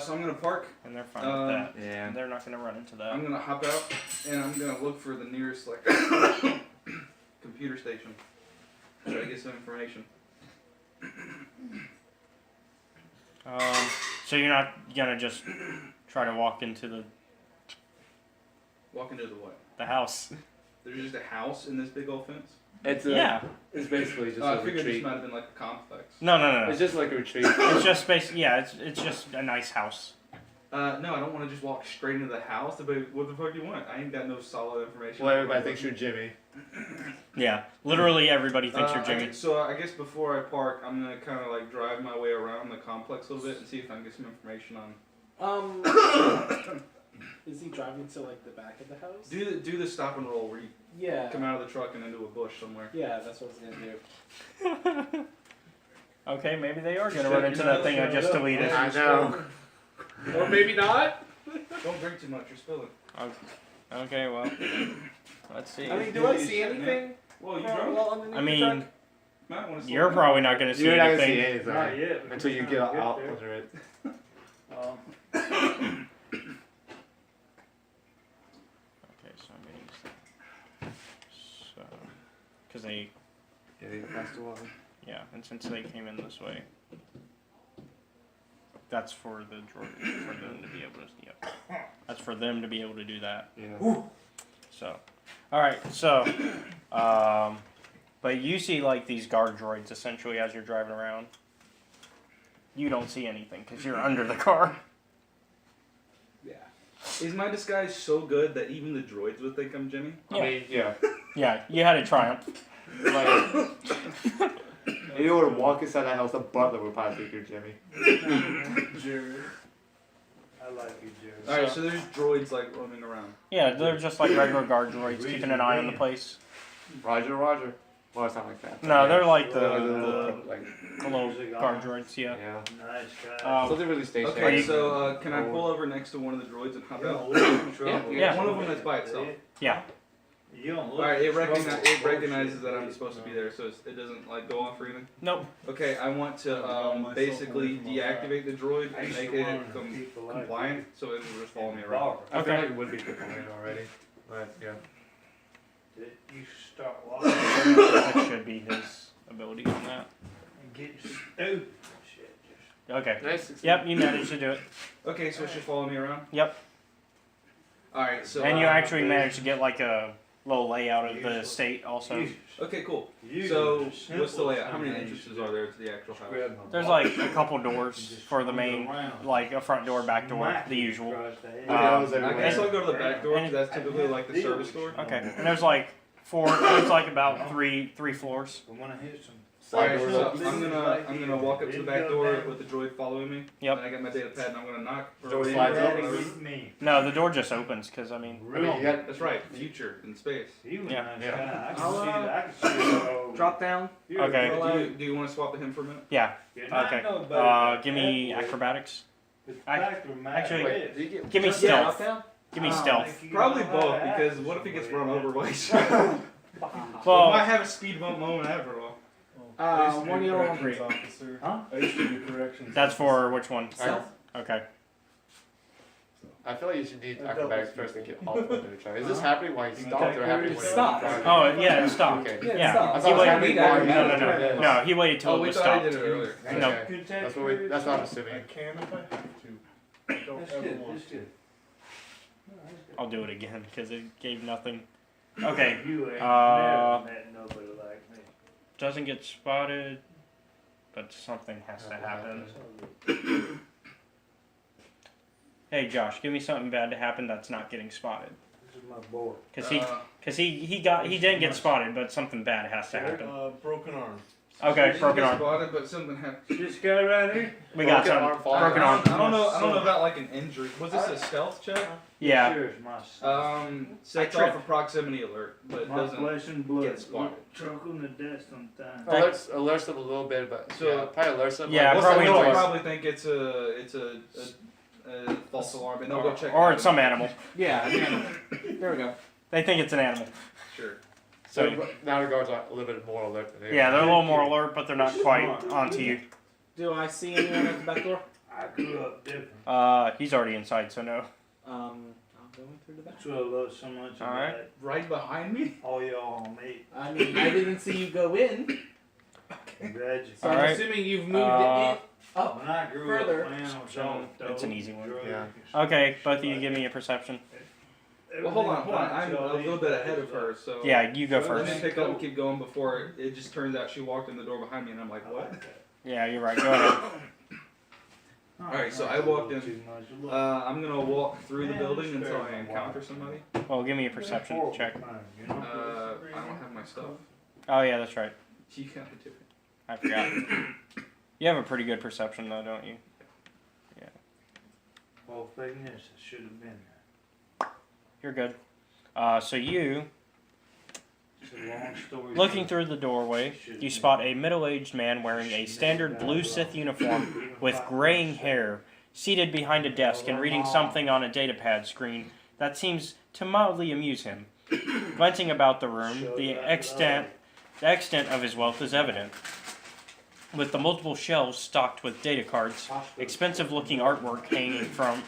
so I'm gonna park. and they're fine with that. Yeah. They're not going to run into that. I'm gonna hop out and I'm gonna look for the nearest like computer station. Try to get some information. So you're not gonna just try to walk into Walk into the what? the house. There's just a house in this big old fence. It's a, Yeah. It's basically just I a figured this retreat. might have been like a complex. No. It's just like a retreat. It's just it's just a nice house. No, I don't want to just walk straight into the house. But what the fuck do you want? I ain't got no solid information. Well, everybody thinks you're Jimmy. Yeah, literally everybody thinks you're Jimmy. So I guess before I park, I'm gonna kind of like drive my way around the complex a little bit and see if I can get some information on. Is he driving to like the back of the house? Do the stop and roll where you Yeah. come out of the truck and into a bush somewhere. Yeah, that's what I was gonna do. Okay, maybe they are gonna run into that thing I just deleted. I know. Or maybe not. Don't drink too much. You're spilling. Okay, well, let's see. I mean, do I see anything? Well, you Well, drunk? underneath I the mean, truck? Might want to. you're probably not gonna see You're not gonna see anything. anything yet. until you get out under it. Okay, so I'm gonna use that. So, because they, Yeah, they passed the water. yeah, and since they came in this way, that's for the droid, for them to be able to, yep. That's for them to be able to do that. Yeah. So, all right, so, but you see like these guard droids essentially as you're driving around. You don't see anything because you're under the car. Yeah. Is my disguise so good that even the droids would think I'm Jimmy? I mean, yeah. Yeah, you had a triumph. Like, if you were to walk inside that house, the butler would probably think you're Jimmy. Jared. I like you, Jared. All right, so there's droids like roaming around. Yeah, they're just like regular guard droids, keeping an eye on the place. Roger, Roger. Well, it's not like that. No, they're like They're like the little guard droids, yeah. yeah. Nice guy. So they're really stationary. Okay, so can I pull over next to one of the droids and hop out? Yeah. Yeah. One of them that's by itself. Yeah. You don't look. Alright, it recognizes that I'm supposed to be there, so it doesn't like go off or anything. Nope. Okay, I want to basically deactivate the droid and make it compliant, so it will just follow me around. I feel Okay. like it would be compliant already, but yeah. You should start walking That should be his ability on that. and get stupid shit. Okay. Nice. Yep, you managed to do it. Okay, so it should follow me around? Yep. Alright, so. And you actually managed to get like a little layout of the state also. Okay, cool. So, what's the layout? How many entrances are there to the actual house? There's like a couple doors for the main, like a front door, back door, the usual. I guess I'll go to the back door, because that's typically like the service door. Okay. And there's like there's like about three floors. When I hit some. Alright, so I'm gonna walk up to the back door with the droid following me. Yep. And I got my data pad and I'm gonna knock. Door Or- slides up. With me. No, the door just opens because I mean, I mean, you got That's right, future in space. You was Yeah. nice Yeah. guy. I can I'll, see that. I can see that. Drop down. You're Okay. a good- Do you want to swap with him for a minute? yeah. You're not Okay. no better than Give me that boy. acrobatics. The Ac- fact of the matter actually- is- do you get Give me Yeah, stealth. drop down. Give me I stealth. think you Probably know both, how to because act what if he gets somewhere. run over by Sean? We might Well, have a speed bump moment after all. I used to be 1 a yellow, 1 corrections green. officer. Huh? I used to be a corrections that's officer. for which one? Stealth. Okay. I feel like you should need I dealt acrobatics with first to people. get off of the try. Is this happening while he's You stopped take or happening care when of he's Stop. driving? Oh yeah, stop. Okay. Yeah, Yeah. stop. I He thought it was waited. happening while No, he's no, no, driving. no. He waited till Oh, it we was thought I stopped. did it earlier. Okay. No. You can take That's what care of that's what I'm I assuming. can if I have to. I don't That's ever good. want That's to. good. No, that's good. I'll do it again because it gave nothing. Okay. You ain't Uh, never met nobody like me. Doesn't get spotted, but something has to happen. Hey Josh, give me something bad to happen that's not getting spotted. This is my boy. Cause Uh, he didn't get spotted, but something bad has to happen. Broken arm. Okay, didn't broken get arm. spotted, but something happened. This guy right here? We got Broken some arm fall. broken I arm. don't know. I don't know about like an injury. Was this a stealth check? Yeah. Sure is my son. Sets I off a proximity alert, but it My doesn't. flesh and blood. get spotted. Truckling to death sometimes. Alerts them a little bit, but So- yeah, probably alerts them. Yeah, like, what's probably that They'll noise? probably think it's a false alarm, and they'll go check. Or it it's out. some animal. Yeah, there we go. They think it's an animal. Sure. So now regards are a little bit more alert than they Yeah, are. they're a little more alert, but they're not quite onto you. Do I see anyone at the back door? I grew up different. He's already inside, so no. I'm going through the back. That's what I love so much about Alright. it. Right behind me. All y'all on me. I mean, I didn't see you go in, Congratulations. so I'm Alright. assuming you've moved Uh, it in. When I grew Further. up, man, I was all It's an easy one. drugs, Yeah. Okay, both of you give me a perception. Well, hold on. I'm a little bit ahead of her, so. Yeah, you go Let first. me pick up and keep going before it just turns out she walked in the door behind me, and I'm like, what? Yeah, you're right. Go ahead. Alright, so I walked in. I'm gonna walk through the building until I encounter somebody. Well, give me a perception check. I don't have my stuff. Oh yeah, that's right. You gotta do it. I forgot. You have a pretty good perception though, don't you? Well, thinking this, I should have been You're good. So you, there. It's a long story. looking through the doorway, you spot a middle-aged man wearing a standard blue Sith uniform with graying hair, seated behind a desk and reading something on a datapad screen that seems to mildly amuse him. Glancing about the room, the extent of his wealth is evident. With the multiple shelves stocked with data cards, expensive-looking artwork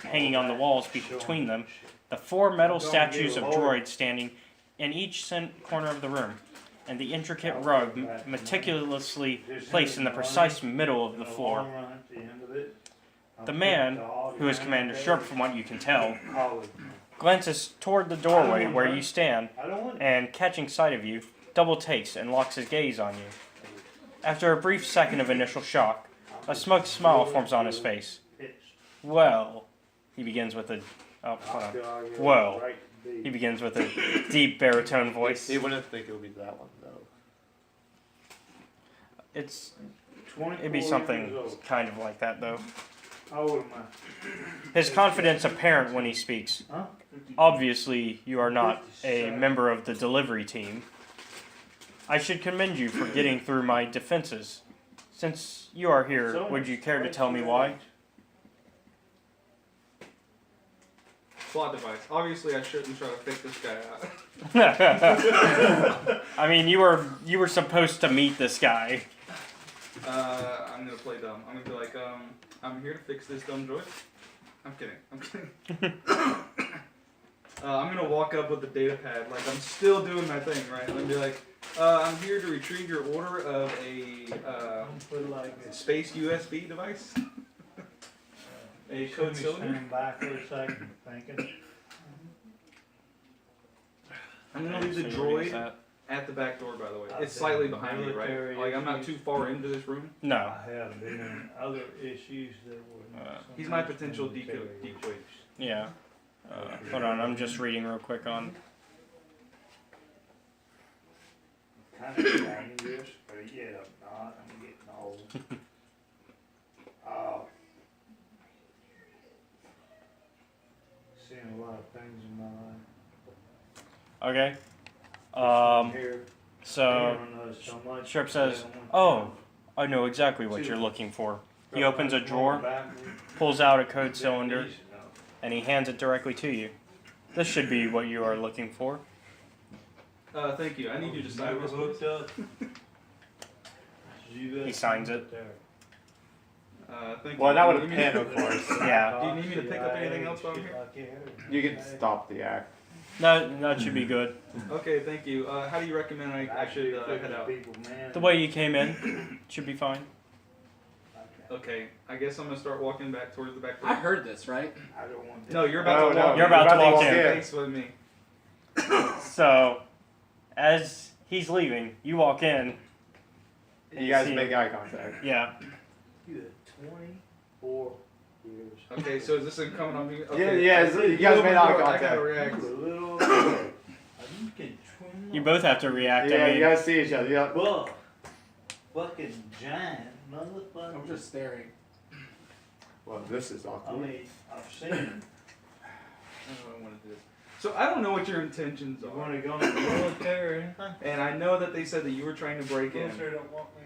hanging on the walls between them, the 4 metal statues of droids standing in each corner of the room, and the intricate rug meticulously placed in the precise middle of the floor. The man, who is Commander Sharp from what you can tell, glances toward the doorway where you stand, and catching sight of you, double takes and locks his gaze on you. After a brief second of initial shock, a smug smile forms on his face. Well, he begins with a... Oh, hold on. Well, he begins with a deep baritone voice. He wouldn't think it would be that one though. It'd be something kind of like that, though. How old am I? His confidence apparent when he speaks. Huh? Obviously, you are not a member of the delivery team. I should commend you for getting through my defenses. Since you are here, would you care to tell me why? Plot device. Obviously, I shouldn't try to fake this guy out. I mean, you were supposed to meet this guy. I'm gonna play dumb. I'm gonna be like, I'm here to fix this dumb droid. I'm kidding. I'm kidding. I'm gonna walk up with the data pad, like I'm still doing my thing, right? And I'm be like, I'm here to retrieve your order of a Put it like this. space USB device. A code cylinder. Stand back for a second, thinking. I'm gonna leave the So what is droid that? at the back door, by the way. It's slightly behind me, right? Military Like I'm not issues. too far into this room. No. I have been in other issues that were. He's my potential decoy. Yeah. Hold on, I'm just reading real quick on. Kind of dangerous, but yeah, not. I'm getting old. Seen a lot of things in my life. Okay. Here, So hearing us so much, Sherp says, I don't want "Oh, I know exactly what you're looking for." to- He opens a drawer, pulls out a code cylinder, and he hands it directly to you. This should be what you are looking for. Thank you. I need you to sign Never this. hooked up. He signs it. Thank you. Well, that would Do you have need me pen, of course. Yeah. Do you need me to pick up anything else while I'm here? You can stop the act. That should be good. Okay, thank you. How do you recommend I should head out? The way you came in should be fine. Okay, I guess I'm gonna start walking back towards the back door. I heard this, right? I don't want No, you're about to No, walk. You're about to walk in. Face with me. So, as he's leaving, you walk in. You guys see make him. eye contact. Yeah. you at 24 years. Okay, so is this thing coming on me? Yeah, Okay. yeah. You guys made eye I gotta contact. react. You a little. You can twin. You both have to react. Yeah, I mean, you guys see each other. Yeah. Well, fucking giant motherfucker. I'm just staring. Well, this is I awkward. mean, I've seen. I don't know what I want to do. So I don't know what your intentions You are, want to go in the military or anything? and I know that they said that you were trying to break in, Military don't want me.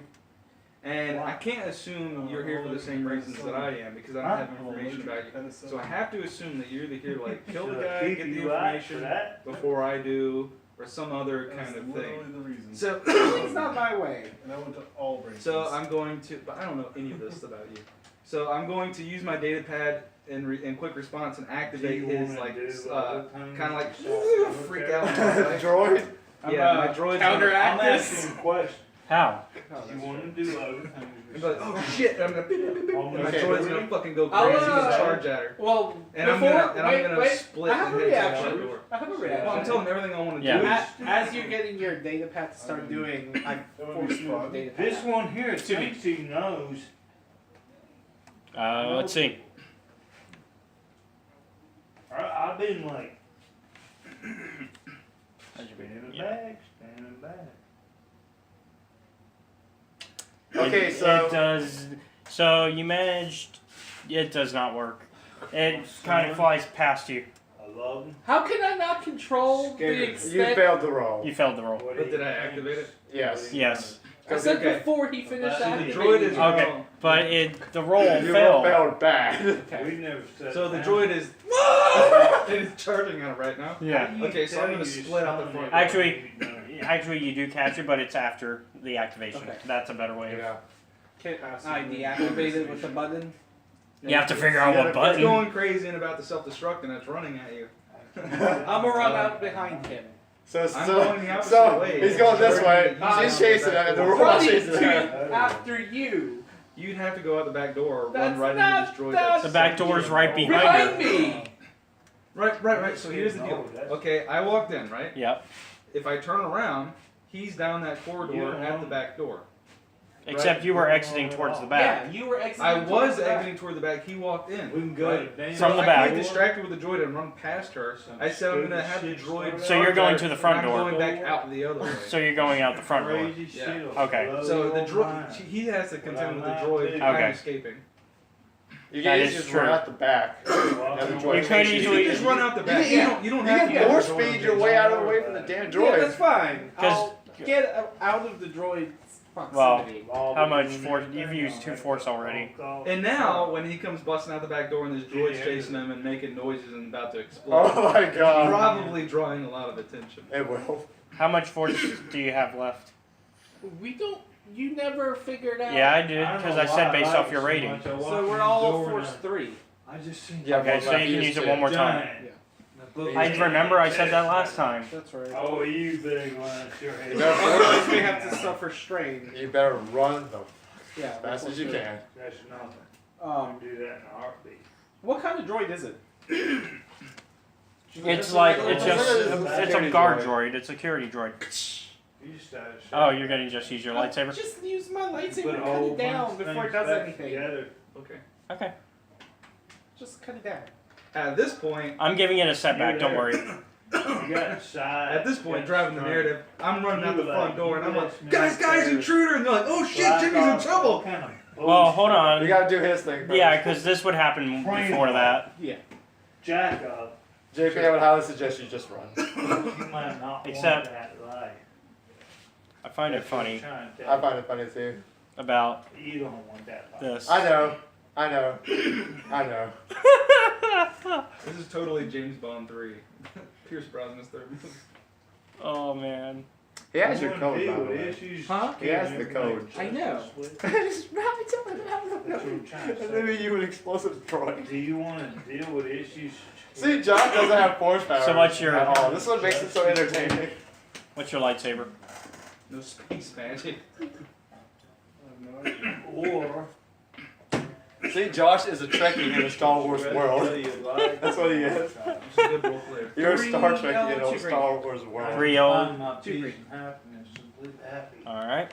and I can't assume you're here for the same reasons that I am because I don't have information about you. So I have to assume that you're either here to like kill the Should I guy, keep get the you out for information that? before I do, or some other That's kind of literally thing. the reason. So, It's not my way. And I went to all braces. so I'm going to, but I don't know any of this about you. So I'm going to use my data pad in quick response and activate Do you his wanna like do kind other of things like besides freak military? out. Droid. Yeah, my droid's counteract I'm this. asking a question. how? You want to do other things I'm like, oh shit! I'm gonna beep, beep, beep, beep, and my Okay. droid's gonna fucking go I'll, crazy and charge at her. Well, And I'm before, gonna wait, split I have and a head to the reaction. door. I have a Well, I'm reaction. telling them everything I want to Yeah. do. As you're getting your data pad to start doing, I force you the data pad. This one here To me. thinks he knows. Let's see. I've been like, That should be- standing yeah. back, standing back. Okay, It so does. So you managed. It does not work. It kind of flies past you. I love him. How can I not control Scared. the you extent? failed the roll. You failed the roll. What But he did I thinks. activate it? Yes. Yes. I said Okay. before he finished See, the activating. droid is- it. Okay, but the roll You failed. failed bad. Okay. We never said So the that. droid is it is charging at it right now. Yeah. How do you Okay, so I'm tell gonna your split out the son front. that Actually- he done it? Actually, you do catch it, but it's after the activation. Okay. That's a better way. Of, Yeah. Can I deactivate it with the button? you have to figure out what It's button. going crazy and about to self-destruct and it's running at you. I'm gonna run out behind him. So I'm going the opposite so way. he's going this way. Turning She's chasing it, and the robot Running chasing it. to after you. You'd have to go out the back door or That's run right not- into this droid. that's- The back door's right behind Behind her. me. Right. So here's the deal. Okay, I walked in, right? Yep. If I turn around, he's down that corridor You at the don't- back door. Except you were exiting towards the back. Yeah, you were exiting. I towards was the back. exiting toward the back. He walked in. We can go Right. to Dan- From the I back. get distracted with the droid and run past her. I said I'm gonna have the droid. So you're going to the front and I'm door. going back out the other way. So you're going out the front door. Crazy Yeah. shit will Okay. blow So the your droid, mind. he has to contend with the Okay. droid. I'm Okay. escaping. You That guys is just true. run out the back. Well, And the You droid could chases easily- You can just run out the back. You You don't You have can to force go to the feed door. your way out of the way from the damn Yeah, that's droid. fine. 'Cause- I'll get out of the droid's proximity. How much force? You've used 2 force already. And now, when he comes busting out the back door and there's droids chasing him and making noises and about to explode, Oh my god. probably drawing a lot of attention. It will. How much force do you have left? We don't. You never figured out. Yeah, I did, because I said based off your rating. So we're all force 3. I just seen. Yeah, Okay, so you can use it one more time. I remember I said that last time. That's right. Oh, you big one, sure. Otherwise, we have to suffer strain. You better run the Yeah. as fast as you can. That's nothing. Um, Do that in a heartbeat. what kind of droid is it? It's like it's a guard droid. It's a security droid. You just started Oh, you're gonna just use your I'll lightsaber? Just use my Put lightsaber and a cut whole it down bunch of before it things does back anything. together. Okay. Okay. Just cut it down. At this point, I'm giving it a setback. Don't worry. You got side. at this point, got driving the front. narrative, I'm running out the You front like- door and I'm you like, let guys, military intruder! And they're like, oh shit, black Jimmy's in ops, trouble! all kind of Well, hold You on. gotta do his thing first. Yeah, because this would happen before that. Yeah. Jack up. JP, I would highly suggest you just run. You might not Except- want that life. I find it That's what I'm funny trying to tell I find it funny too. about you. You don't want that life. this. I know. I know. I know. This is totally James Bond 3. Pierce Brosnan's third movie. Oh man. He has You your wanna code, deal by the with way. issues, Huh? He has the everything code. I know. That's Just right what I'm trying to And say. then you an explosive droid. Do you want to deal with issues? See, Josh doesn't have force power. So what's your- at all. This is what makes it so entertaining. What's your lightsaber? No space magic. Or See, Josh is a Trekkie in the Star Wars world. That's what he is. He's a good role player. You're a Three Star yellow, Trekkie in a two Star Wars world. 3 old. Find my Two peace green. and happiness, complete happy. All right.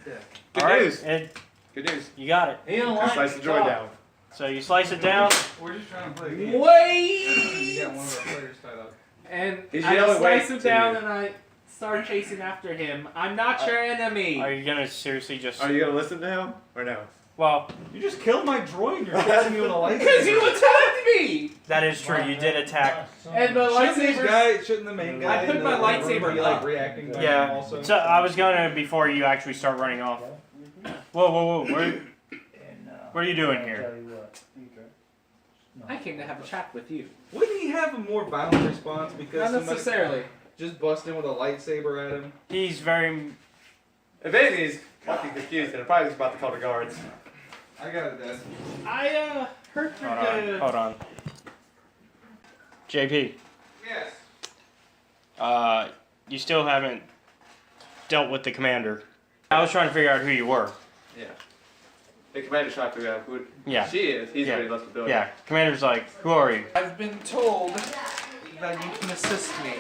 Good All right. news. It, Good news. you got it. He don't like Slice the to droid talk. down. So you slice it down. We're just trying to play a game. Wait! You got one of our players tied up. And He's I yelling, slice "Wait," him to down you. and I start chasing after him. I'm not your enemy. Are you gonna seriously just? Are you gonna listen to him or no? Well, You just killed my droid. You're chasing me with a lightsaber. Because you attacked me! that is true. You did attack. And the Shouldn't the main guy I put in my the lightsaber be like up. reacting to him Yeah. also? So I was gonna before you actually start running off. Whoa, whoa, whoa! What are you doing here? Tell you what. I came to have a chat with you. Wouldn't he have a more violent response because Not somebody necessarily. just bust in with a lightsaber at him? He's very. If anything, he's fucking confused and probably about to call the guards. I got it, Dad. I heard through Hold on. the. Hold on. JP, Yes. you still haven't dealt with the commander. I was trying to figure out who you were. Yeah. The commander's trying to figure out who Yeah. she is. He's Yeah. already left the building. Yeah. Commander's like, who are you? I've been told that you can assist me.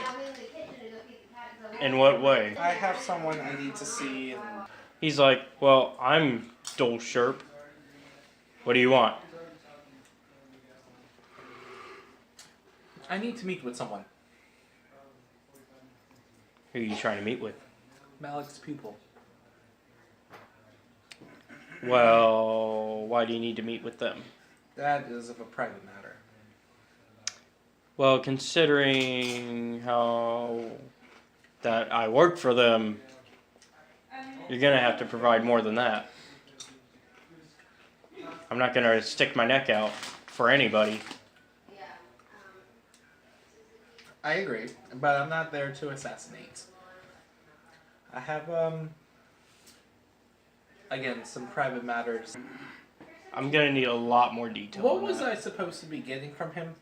In what way? I have someone I need to see. And He's like, well, I'm Dole Sherp. What do you want? I need to meet with someone. Who are you trying to meet with? Malik's pupil. Well, why do you need to meet with them? That is of a private matter. Well, considering how that I work for them, you're gonna have to provide more than that. I'm not gonna stick my neck out for anybody. I agree, but I'm not there to assassinate. I have, again, some private matters. I'm gonna need a lot more detail. What on was that. I supposed to be getting from him?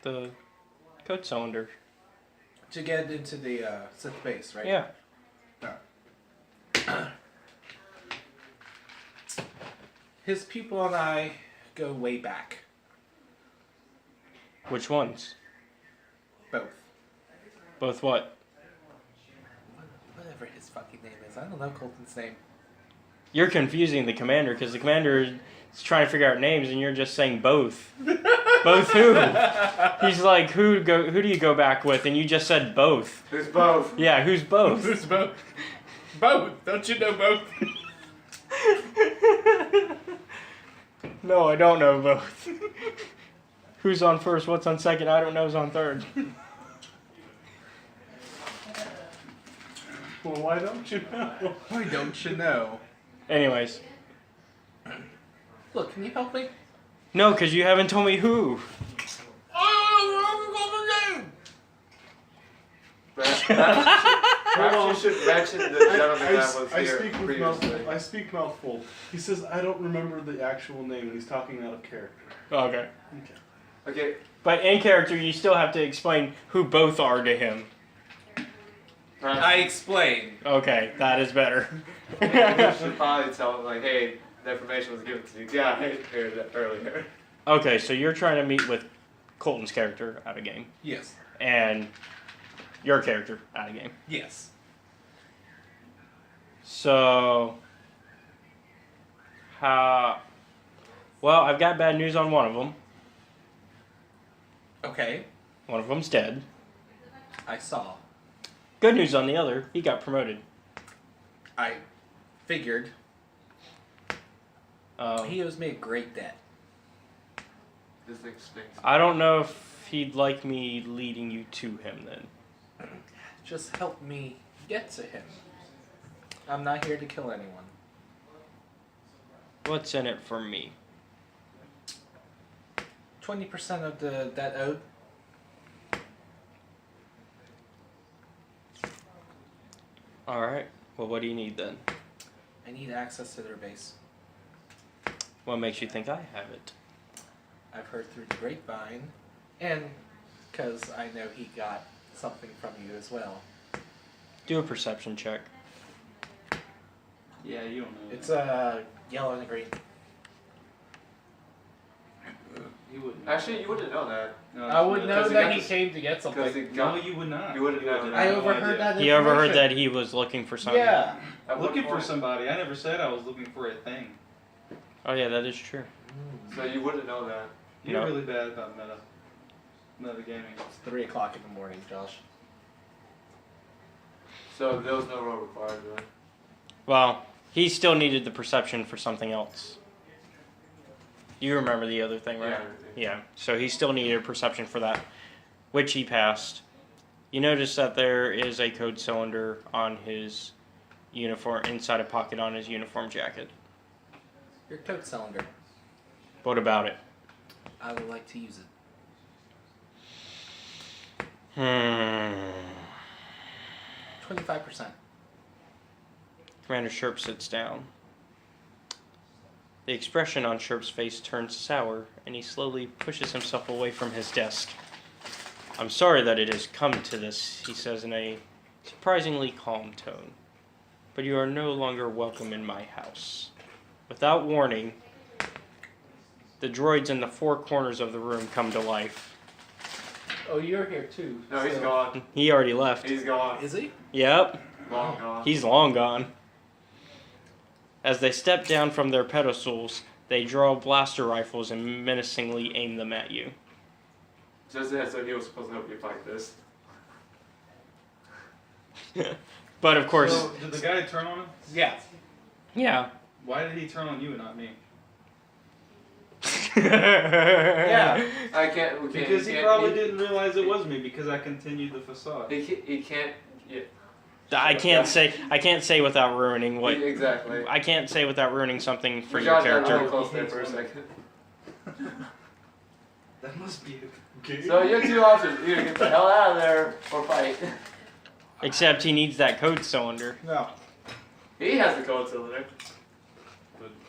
The code cylinder. To get into the Sith base, right? Yeah. His pupil and I go way back. Which ones? Both. Both what? Whatever his fucking name is. I don't know Colton's name. You're confusing the commander because the commander is trying to figure out names and you're just saying both. Both who? He's like, who do you go back with? And you just said both. Who's both? Yeah, who's both? Who's both? Both! Don't you know both? No, I don't know both. Who's on first? What's on second? I don't know who's on third. Well, why don't you know? Why don't you know? Anyways. Look, can you help me? No, because you haven't told me who. Perhaps you should mention the gentleman that was I here speak with previously. I speak mouthful. He says I don't remember the actual name, and he's talking out of character. Okay. Okay, But in character, you still have to explain who both are to him. perhaps I explain. Okay, that is better. you should probably tell him, like, hey, the information was given to you guys here earlier. Okay, so you're trying to meet with Colton's character out of game, Yes. and your character out of game. Yes. So, well, I've got bad news on one of them. Okay. One of them's dead. I saw. Good news on the other, he got promoted. I figured. Um, He owes me a great debt. This thing stinks. I don't know if he'd like me leading you to him then. Just help me get to him. I'm not here to kill anyone. What's in it for me? 20% of the debt owed. Alright, well, what do you need then? I need access to their base. What makes you think I have it? I've heard through the grapevine, and because I know he got something from you as well. Do a perception check. Yeah, you don't know. It's yellow and green. You wouldn't. Actually, you wouldn't know that. No, I would know Because he that got he this- came to get Because something. he No, got, you would not. you wouldn't know. I no overheard idea. that. He overheard information. that he was looking for something. Yeah. At what Looking for point? somebody. I never said I was looking for a thing. Oh yeah, that is true. So you wouldn't know that. You're No. really bad about meta gaming. It's 3 o'clock in the morning, Josh. So there was no roll required then. Well, he still needed the perception for something else. You remember the other thing, right? Yeah. So he still needed a perception for that, which he passed. You notice that there is a code cylinder on his uniform, inside a pocket on his uniform jacket. Your tote cylinder. What about it? I would like to use it. 25%. Commander Sherp sits down. The expression on Sherp's face turns sour, and he slowly pushes himself away from his desk. I'm sorry that it has come to this, he says in a surprisingly calm tone. But you are no longer welcome in my house. Without warning, the droids in the 4 corners of the room come to life. Oh, you're here too. No, he's so- gone. He already left. He's gone. Is he? Yep, Long gone. he's long gone. As they step down from their pedestals, they draw blaster rifles and menacingly aim them at you. Just as though he was supposed to help you fight this. But of course, So, did the guy turn on him? Yeah. yeah. Why did he turn on you and not me? yeah. I can't. We can't Because he can't- probably didn't realize it was me because I continued the facade. He can't. Yeah. I can't say without ruining what Exactly. I can't say without ruining something for We your got that character. real close there for a second. That must be Okay. So you have 2 options: either get the hell out of there or fight. Except he needs that code cylinder. No. He has the code cylinder.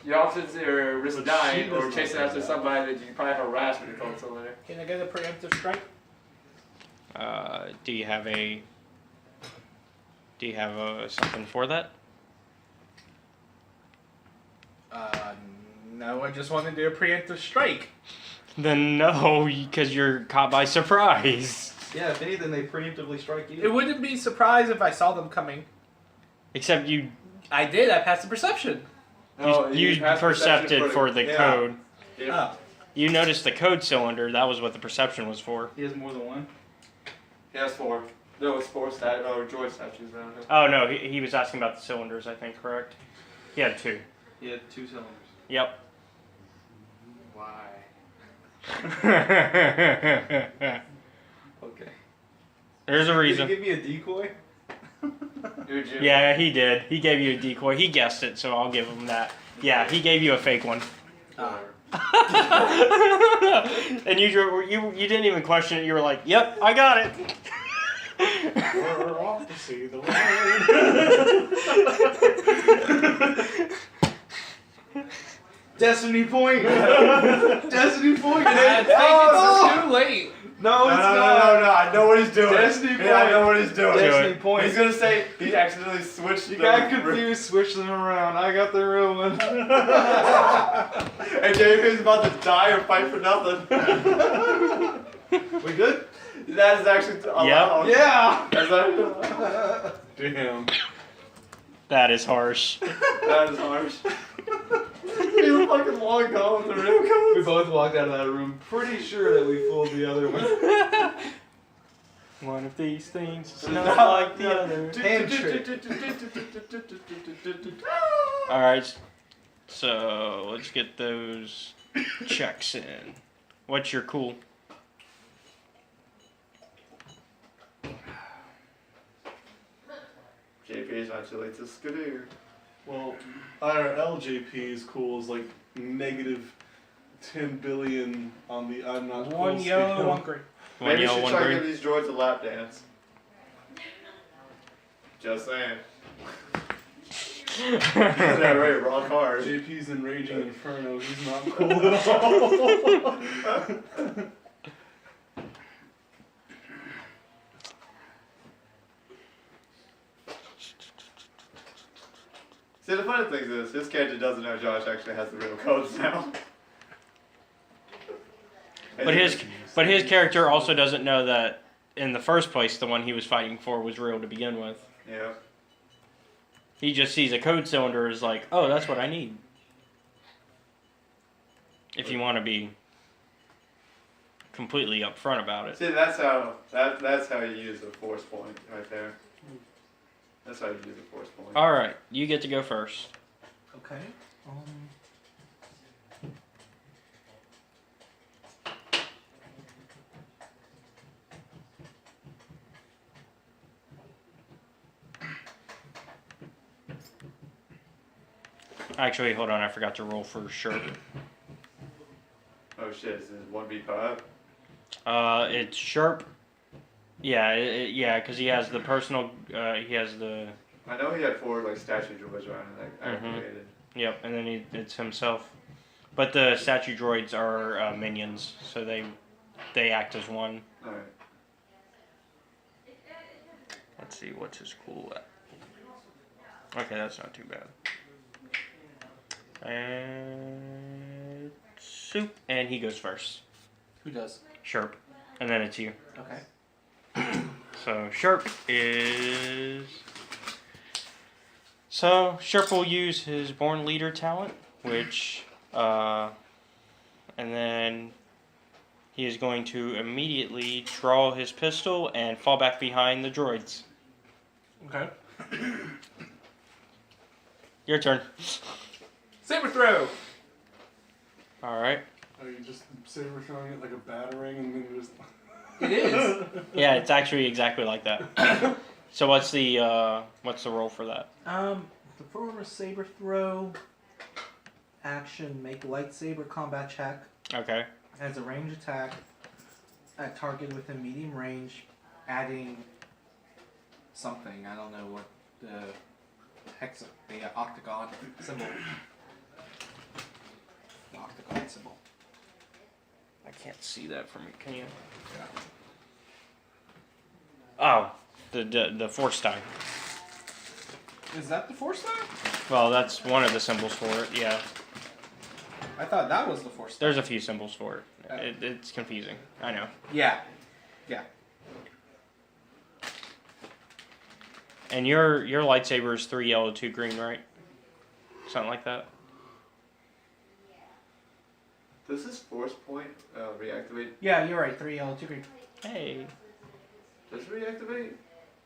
Your options are risk But dying she or doesn't chasing know after that. somebody that you can probably harass with the code cylinder. Can I get a preemptive strike? Do you have something for that? No, I just want to do a preemptive strike. Then no, because you're caught by surprise. Yeah, if anything, they preemptively strike you. It wouldn't be surprised if I saw them coming. Except you I did. I passed the perception. you passed percepted for the yeah. code. Yeah. Oh. You noticed the code cylinder. That was what the perception was for. He has more than one. He has 4. There was 4 droid statues around him. Oh no, he was asking about the cylinders. I think correct. He had 2. He had 2 cylinders. Yep. Why? There's a Did reason. he give me a decoy? Dude, you. Yeah, he did. He gave you a decoy. He guessed it, so I'll give him that. Yeah, he gave you a fake one. And you didn't even question it. You were like, "Yep, I got it." We're off to see the world. Destiny point. Destiny point. I think it's too late. No, it's not. No, I know what he's doing. Destiny point. Yeah, I know what he's doing. Destiny point. He's gonna say he accidentally switched. You got confused, switch them around. I got the real one. And JP's about to die or fight for nothing. We good? That is actually allowed. Yeah. That's not- Damn. That is harsh. that is harsh. He was fucking long gone with the real We codes. both walked out of that room pretty sure that we fooled the other one. One of these things is not like the other. Hand trick. All right, so let's get those checks in. What's your cool? JP is actually to Skidoo. Well, IRL JP is cool is like negative 10 billion on the I'm not cool One scale. yellow, one green. One Maybe we yellow, should one try to green. give these droids a lap dance. Just saying. That right, rock hard. JP's in Raging Inferno. He's not cool at all. See, the funny thing is, his character doesn't know Josh actually has the real codes now. But his character also doesn't know that in the first place the one he was fighting for was real to begin with. Yeah. He just sees a code cylinder as like, oh, that's what I need. If you want to be completely upfront about it. See, that's how you use a force point right there. That's how you use a force point. All right, you get to go first. Okay. Actually, hold on, I forgot to roll for sure. Oh shit! Is it 1v5? It's Sharp. Yeah, yeah, because he has the personal. He has the. I know he had 4 like statue droids around and like activated. Yep, and then it's himself. But the statue droids are minions, so they act as one. All right. Let's see, what's his cool at? Okay, that's not too bad. And soup, and he goes first. Who does? Sharp, and then it's you. Okay. So Sharp is. So Sharp will use his Born Leader talent, which, and then he is going to immediately draw his pistol and fall back behind the droids. Okay. Your turn. Saber throw. All right. Are you just saber throwing it like a batarang and then just... It is. Yeah, it's actually exactly like that. So what's the roll for that? Perform a saber throw. Action. Make lightsaber combat check. Okay. As a range attack. At target within medium range. Adding something. I don't know what the octagon symbol. The octagon symbol. I can't see that from you. Can you? Oh, the force die. Is that the force die? Well, that's one of the symbols for it. Yeah. I thought that was the force die. There's a few symbols for it. It's confusing. I know. Yeah. Yeah. And your lightsaber is 3 yellow, 2 green, right? Something like that. Does this force point reactivate? Yeah, you're right. 3 yellow, 2 green. Hey. Does it reactivate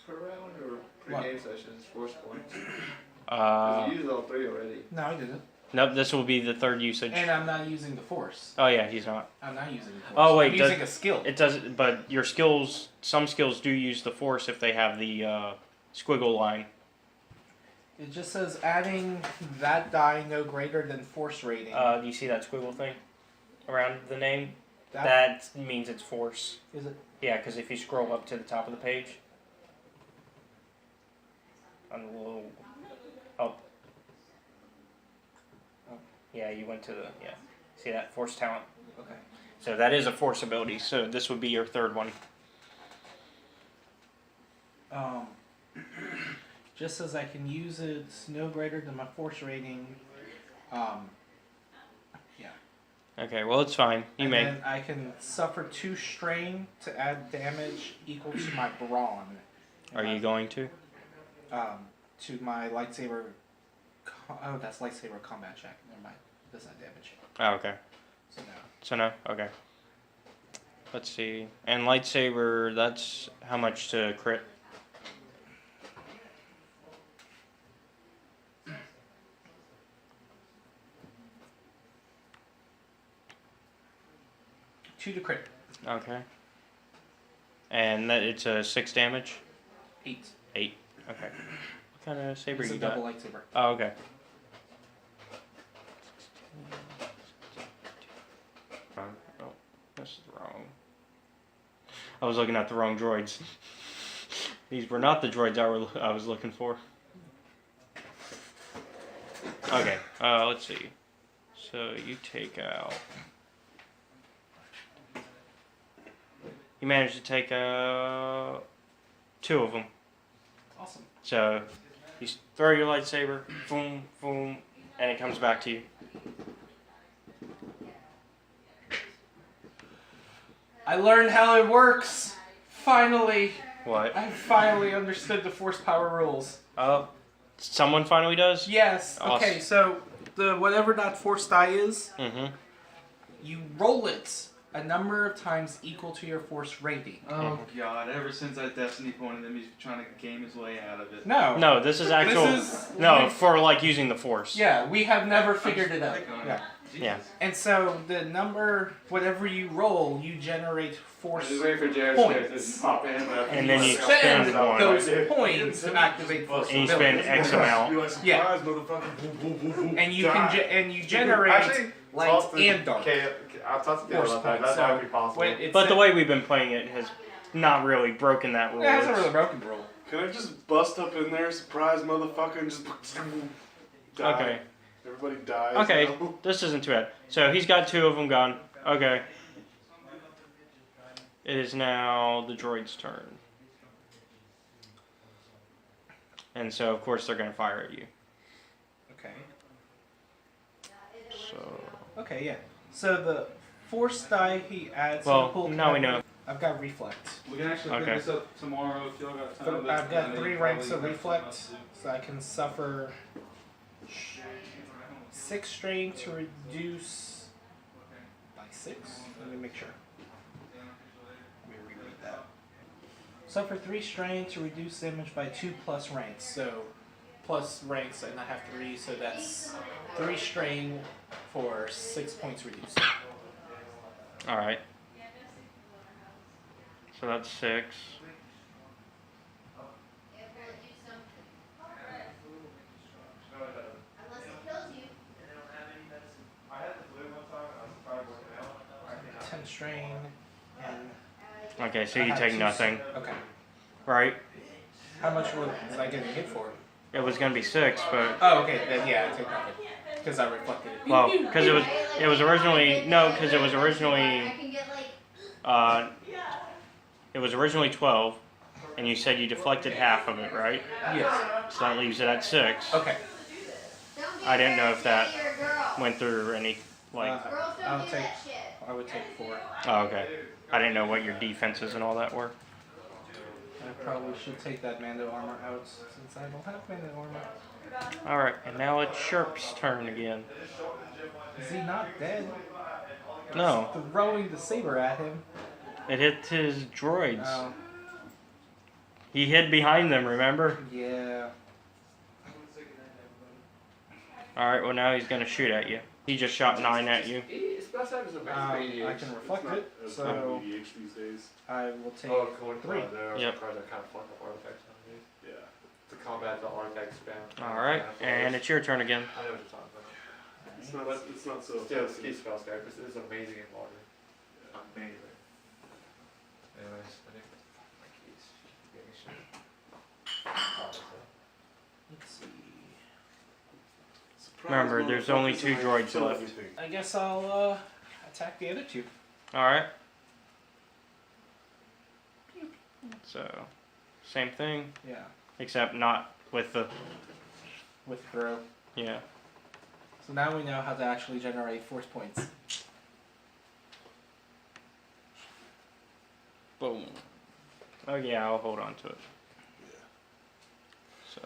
per round or pre-game sessions? Force points. You used all 3 already. No, I didn't. Nope. This will be the third usage. And I'm not using the force. Oh yeah, he's not. I'm not using the force. Oh wait, I'm using a skill. It does, but your skills. Some skills do use the force if they have the squiggle line. It just says adding that die no greater than force rating. Do you see that squiggle thing around the name? That That means it's force. is it. Yeah, because if you scroll up to the top of the page, on the little, oh, yeah, you went to the, yeah, see that force talent. Okay. So that is a force ability. So this would be your third one. Just says I can use it no greater than my force rating. Yeah. Okay, well it's fine. You and may. then I can suffer 2 strain to add damage equal to my brawn. Are you going to? To my lightsaber. Oh, that's lightsaber combat check. Never mind. Does not damage. Oh, okay. So no. So no. Okay. Let's see. And lightsaber. That's how much to crit? Two to crit. Okay. And that it's a 6 damage. 8. 8. Okay. What kind of saber It's a you got? double lightsaber. Oh, okay. Oh, this is wrong. I was looking at the wrong droids. These were not the droids I was looking for. Okay, let's see. So you take out... You managed to take out 2 of them. Awesome. So you throw your lightsaber, boom, boom, and it comes back to you. I learned how it works. Finally, What? I finally understood the force power rules. Someone finally does? Yes. Awesome. Okay. So the whatever that force die is, Mm-hmm. you roll it a number of times equal to your force rating. Oh god, ever since that Destiny pointed him, he's trying to game his way out of it. No. No, this is actual... for like using the Force. Yeah, we have never figured it out. Yeah. Jesus. Yeah. And so the number, whatever you roll, you generate force Just wait for Jared points. to pop in. And then you spend spend one. those points to activate force And you spend abilities. X amount. Be like, Yeah. surprise, motherfucker. Boom, boom, boom, boom. And you Die. can generate Actually, light talk to and dark. I'll talk to Caleb Force about that. points, That might so be possible. when it's But the a- way we've been playing it has not really broken that rule. it hasn't It's- really broken the rule. Can I just bust up in there, surprise, motherfucker, and just die? Okay. Everybody dies. Okay, now. this isn't too bad. So he's got 2 of them gone. Okay. It is now the droid's turn. And so, of course, they're going to fire at you. Okay. So... Okay, yeah. So the force die he adds to the Well, pool. now we know. I've got reflect. We can actually Okay. pick this up tomorrow if y'all got time. but I've I got know 3 you ranks probably of got reflect, something so I can suffer 6 strain to reduce by 6. Let me make sure. Let me reread that. Suffer 3 strain to reduce damage by 2 plus ranks. So plus ranks, and I have 3, so that's 3 strain for 6 points reduced. Alright. So that's 6. to 10 strain, and Okay, so I you have take 2 nothing, Okay. right? How much was I getting hit for? It was going to be 6, but... Oh, okay. Then yeah, I take nothing because I reflected it. Well, because it was originally... No, because it was originally... It was originally 12, and you said you deflected half of it, right? Yes. So that leaves it at 6. Okay. I didn't know if that went through any, like... I would take 4. Oh, okay. I didn't know what your defenses and all that were. I probably should take that Mando armor out since I don't have Mando armor. Alright, and now it's Sherp's turn again. Is he not dead? No, Throwing the saber at him. it hit his droids. Oh, He hid behind them, remember? yeah. Alright, well now he's gonna shoot at you. He just shot 9 at you. I can reflect it, so EDH these days. I will take Oh, cool. 3. Yep. Cards that kind of fuck up artifacts nowadays. Yeah. combat the artifact spam. Alright, and it's your turn again. I know what you're talking about. It's not so. Still, ski spell sky. It's amazing in water. Amazing. Anyways, I think my keys. Give me shit. Let's see. Remember, there's only 2 droids left. I guess I'll attack the other 2. Alright. So, same thing, Yeah, except not with the, with throw. yeah. So now we know how to actually generate force points. Boom. Oh yeah, I'll hold on to it. So.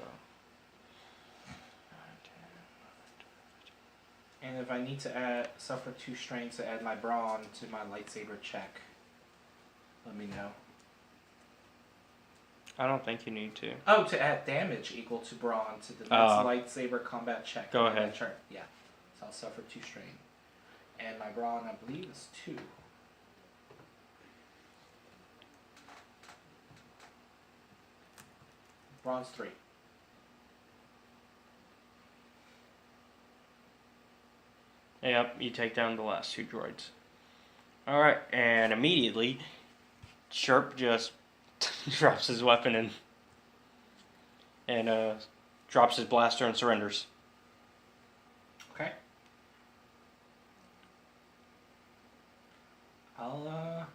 And if I need to suffer 2 strain to add my brawn to my lightsaber check, let me know. I don't think you need to. Oh, to add damage equal to brawn to the next lightsaber combat check. Go on that ahead. turn. Yeah. So I'll suffer 2 strain. And my brawn, I believe, is 2. Brawn's 3. Yep, you take down the last 2 droids. Alright, and immediately, Sherp just drops his weapon and drops his blaster and surrenders. Okay. I'll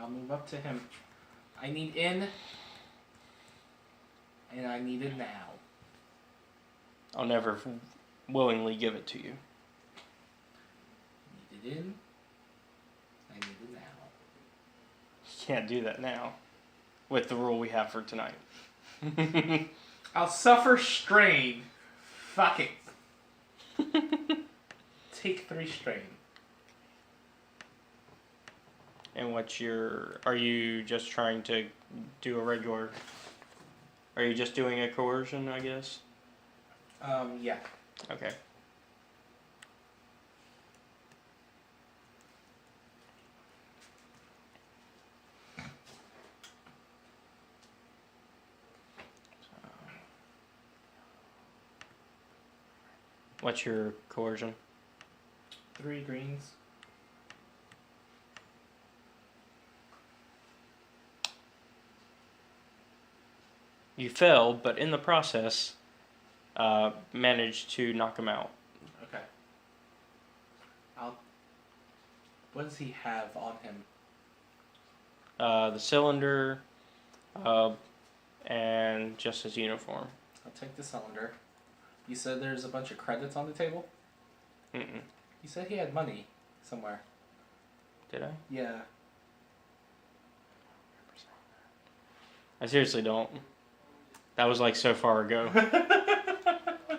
move up to him. I need in, and I need it now. I'll never willingly give it to you. Need it in. I need it now. You can't do that now, with the rule we have for tonight. I'll suffer strain. Fuck it. Take 3 strain. And are you just trying to do a regular, are you just doing a coercion, I guess? Yeah. Okay. What's your coercion? 3 greens. You failed, but in the process, managed to knock him out. Okay. What does he have on him? The cylinder, and just his uniform. I'll take the cylinder. You said there's a bunch of credits on the table? Mm-mm. You said he had money somewhere. Did I? Yeah. I seriously don't. That was like so far ago.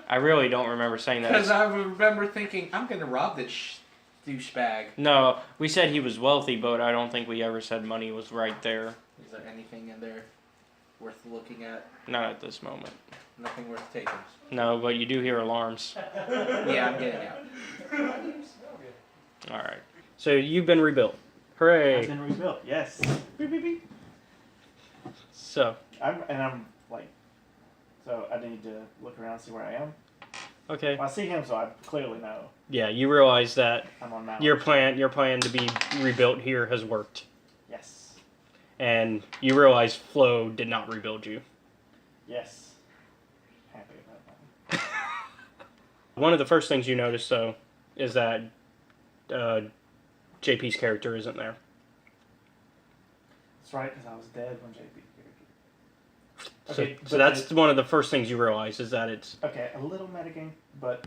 I really don't remember saying that. Because I remember thinking, I'm going to rob this douchebag. No, we said he was wealthy, but I don't think we ever said money was right there. Is there anything in there worth looking at? Not at this moment. Nothing worth taking. No, but you do hear alarms. Yeah, I'm getting out. Alright. So you've been rebuilt. Hooray! I've been rebuilt. Yes. Beep, beep, beep. So, I'm like, so I need to look around and see where I am. okay. Well, I see him, so I clearly know Yeah, you realize that I'm on Mount. your plan to be rebuilt here has worked. Yes. And you realize Flo did not rebuild you. Yes. Happy about that. One of the first things you notice, though, is that JP's character isn't there. That's right, because I was dead when JP. So that's one of the first things you realize is that it's... Okay, a little metagame, but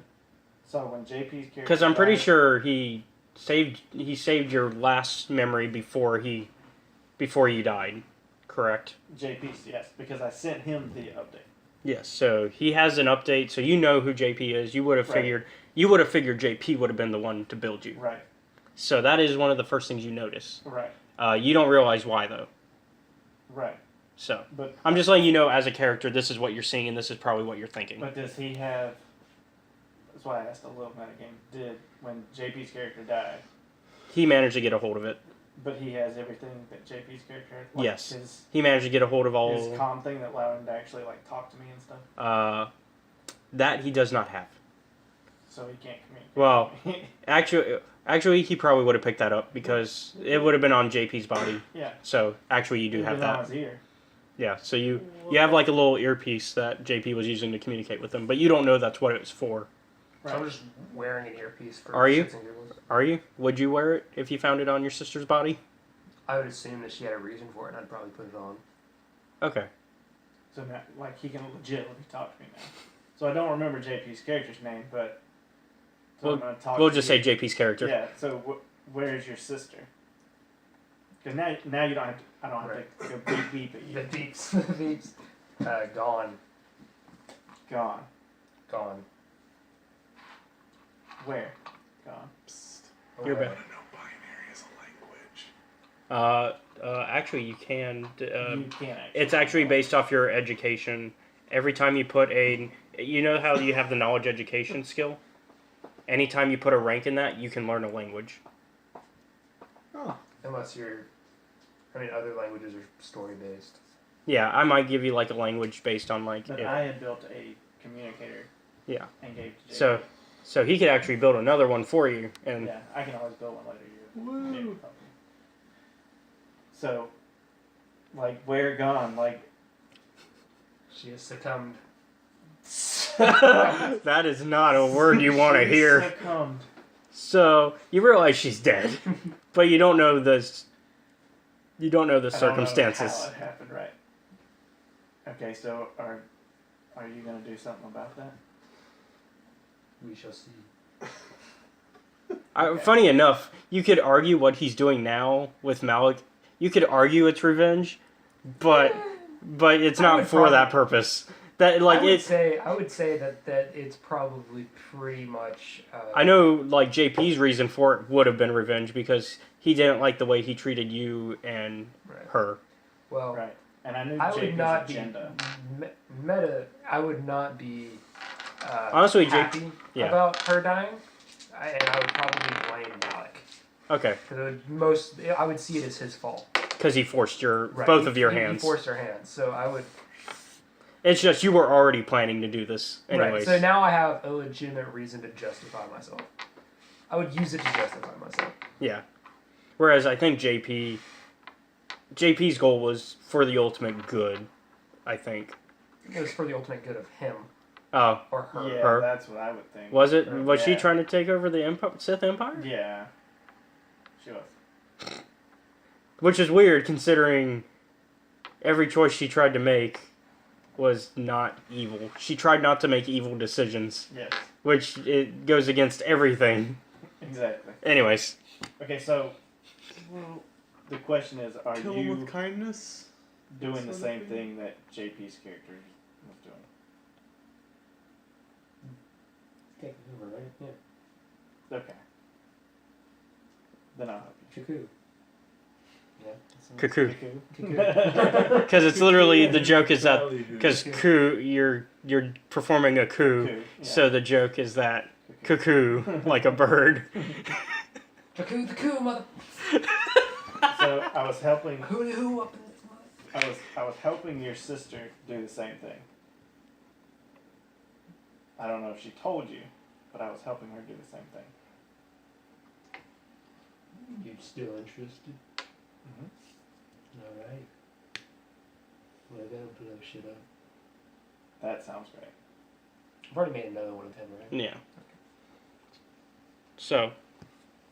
so when JP's character. Because I'm pretty died- sure he saved your last memory before you died, correct? JP's, yes, because I sent him the update. Yes. So he has an update, so you know who JP is. You would have Right. figured JP would have been the one to build you. Right. So that is one of the first things you notice. Right. You don't realize why though. Right. So But I'm just letting you know as a character, this is what you're seeing, and this is probably what you're thinking. But does he have? That's why I asked a little metagame. Did when JP's character died? He managed to get a hold of it. But he has everything that JP's character has. Like Yes. His, He managed to get a hold of his all. comm thing that allowed him to actually like talk to me and stuff. That he does not have. So he can't communicate. Well, actually, he probably would have picked that up because it would have been on JP's body. yeah. So actually, you do have It was on that. his ear. Yeah. So you have like a little earpiece that JP was using to communicate with him, but you don't know that's what it was for. So I'm just wearing an earpiece for Are you? shits and giggles. Are you? Would you wear it if you found it on your sister's body? I would assume that she had a reason for it, and I'd probably put it on. Okay. So now, like he can legitimately talk to me now. So I don't remember JP's character's name, but so I'm gonna talk. We'll to just you. say JP's character. Yeah. So where's your sister? Because now you don't have to. I don't have Right. to go beep beep at The you. beeps, the beeps, gone, Gone. gone. Where? Gone. You're Away. back. No binary is a language. Actually, you can. You can't actually. It's actually based off your education. Every time you put you know how you have the knowledge education skill? Anytime you put a rank in that, you can learn a language. Unless other languages are story based. Yeah, I might give you like a language based on like. But if- I had built a communicator. Yeah. And gave to JP. So he could actually build another one for you, and Yeah, I can always build one later. Woo. JP probably. So, like, where gone? Like, She has succumbed. that is not a word you want to she hear. Succumbed. So you realize she's dead, but you don't know this. You don't know the I don't know circumstances. how it happened, right? Okay, so are you gonna do something about that? We shall see. Funny enough, you could argue what he's doing now with Malik. You could argue it's revenge, but it's I not would for that probably- purpose. That like I would say that it's probably pretty much. I know like JP's reason for it would have been revenge because he didn't like the way he treated you and Right. her. Well, Right. And I knew I would JP's not agenda. be meta. I would not be Honestly, happy yeah. about her dying, and I would probably blame Malik Okay, because I would see it as his fault. because he forced Right. both of your He hands. forced her hands, so I would. It's just you were already planning to do this anyways. Right. So now I have a legitimate reason to justify myself. I would use it to justify myself. Yeah. Whereas I think JP's goal was for the ultimate good, I think. It was for the ultimate good of him Oh, or her. Yeah, Her. that's what I would think. was it? Was she Yeah. trying to take over the Sith Empire? Yeah. She was. Which is weird considering every choice she tried to make was not evil. She tried not to make evil decisions, Yes. which it goes against everything. Exactly. Anyways, Okay, so the question is, are Kill him you with kindness. doing the sort of same thing? thing that JP's character was doing? Taking over, right? Yeah. Okay. Then I'll help you. Cuckoo. Yeah. cuckoo. Cuckoo. Because it's literally the joke is that Ballyhoo. because coup you're performing a coup, Cuckoo, yeah. so the joke is that cuckoo like a bird. Cuckoo, the coo, mother. So I was helping. Who up in this mother? I was helping your sister do the same thing. I don't know if she told you, but I was helping her do the same thing. You still interested? Mm-hmm. Alright. Well, I gotta blow shit up. That sounds great. I've already made another one of him, right? Yeah. So,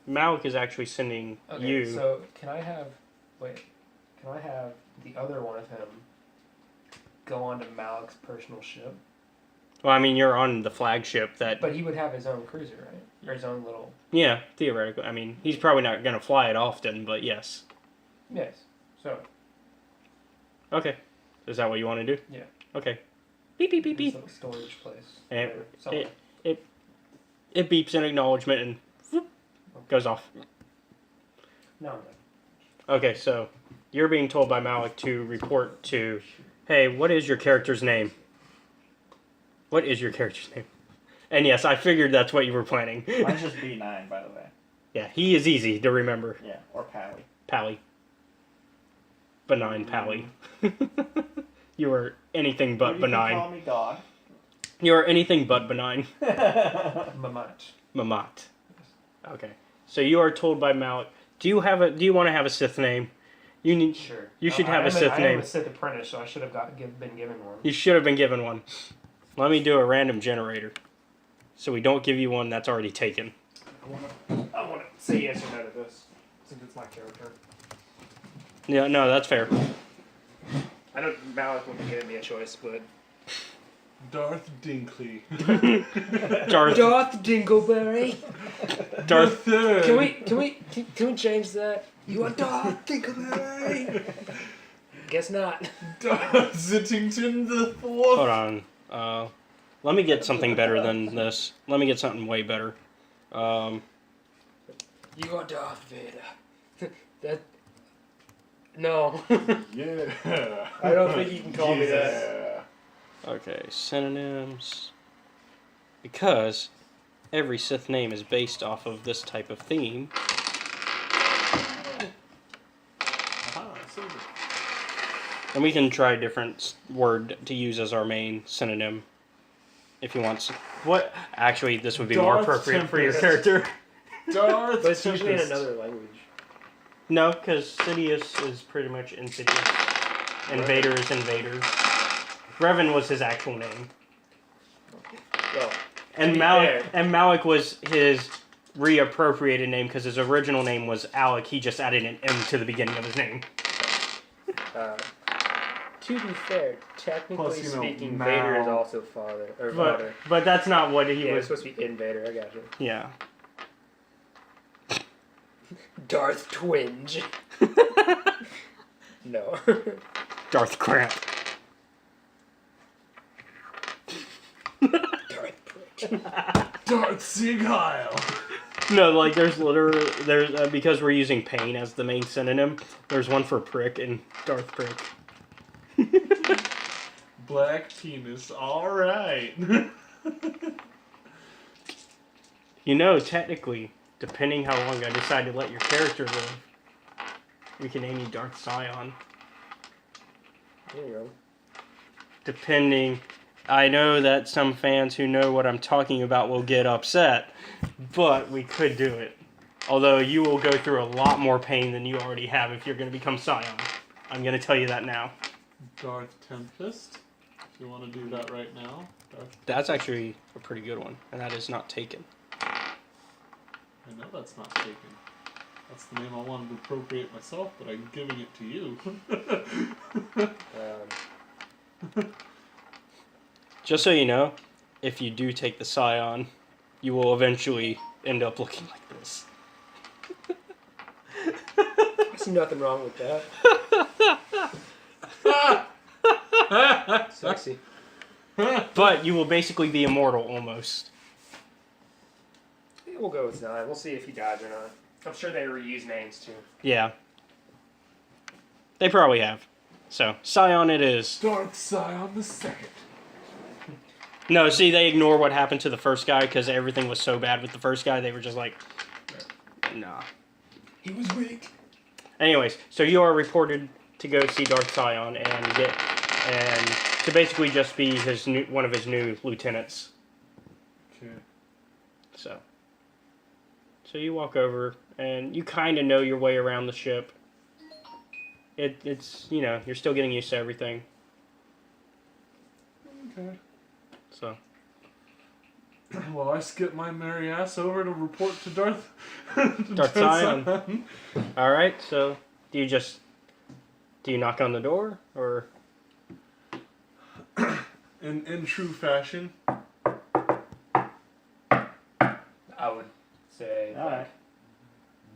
Malik is actually sending Okay, you. so can I have the other one of him go on to Malik's personal ship? Well, I mean, you're on the flagship that. But he would have his own cruiser, right? Or his own little. Yeah, theoretically. I mean, he's probably not going to fly it often, but yes. Yes. So. Okay. Is that what you want to do? Yeah. Okay. Beep, beep, beep, This beep. little storage place. And or something. it beeps in acknowledgement and whoop, goes off. No, I'm done. Okay, so you're being told by Malik to report to, hey, what is your character's name? What is your character's name? And yes, I figured that's what you were planning. Mine's just B9, by the way. Yeah, he is easy to remember. Yeah, or Pally. Pally. Benign Pally. You are anything but You can benign. call me God. You are anything but benign. Mamat. Mamat. Okay. So you are told by Malik. Do you want to have a Sith name? You need. Sure. You should have a Sith I am name. a Sith apprentice, so I should have been given one. You should have been given one. Let me do a random generator, so we don't give you one that's already taken. I want to say yes or no to this, since it's my character. Yeah, no, that's fair. I know Malik wouldn't give me a choice, but Darth Dinkley. Darth Dingleberry. Darth. Can we change that? You are Darth Dingleberry. Guess not. Darth Zittington the Hold Fourth. on. Let me get something better than this. Let me get something way better. You are Darth Vader. That. No. Yeah. I don't think you can call me that. Okay, synonyms. Because every Sith name is based off of this type of theme. And we can try a different word to use as our main synonym. If you want. What? Actually, this would be more Darth appropriate for your Tempest. character. Darth But it's usually in Tempest. another language. No, because Sidious is pretty much Insidious. Invader is Invaders. Revan was his actual name. Well, And be Malik, fair. and Malik was his reappropriated name because his original name was Alec. He just added an M to the beginning of his name. To be fair, technically Plus, you know, speaking, Mal. Vader is also father. Or father. But that's not what he Yeah, was. it's supposed to be Invader, I got you. Yeah. Darth Twinge. No. Darth Cramp. Darth Prick. Darth Sigheil. No, like there's because we're using pain as the main synonym. There's one for prick and Darth Prick. Black penis. All right. You know, technically, depending how long I decide to let your character live, we can name you Darth Sion. There you go. Depending, I know that some fans who know what I'm talking about will get upset, but we could do it. Although you will go through a lot more pain than you already have if you're going to become Sion. I'm going to tell you that now. Darth Tempest. If you want to do that right now. Darth. That's actually a pretty good one, and that is not taken. I know that's not taken. That's the name I wanted to appropriate myself, but I'm giving it to you. Just so you know, if you do take the Scion, you will eventually end up looking like this. I see nothing wrong with that. Sexy. But you will basically be immortal almost. We'll go with Zion. We'll see if he dies or not. I'm sure they reuse names too. Yeah. They probably have. So, Scion it is. Darth Sion the Second. No, see, they ignore what happened to the first guy because everything was so bad with the first guy. They were just like, nah. He was weak. Anyways, so you are reported to go see Darth Sion and to basically just be one of his new lieutenants. Okay. So you walk over and you kind of know your way around the ship. It's you're still getting used to everything. Okay. So Well, I skip my merry ass over to report to Darth. Darth Sion. All right. So do you knock on the door or? In true fashion. I would say Alright.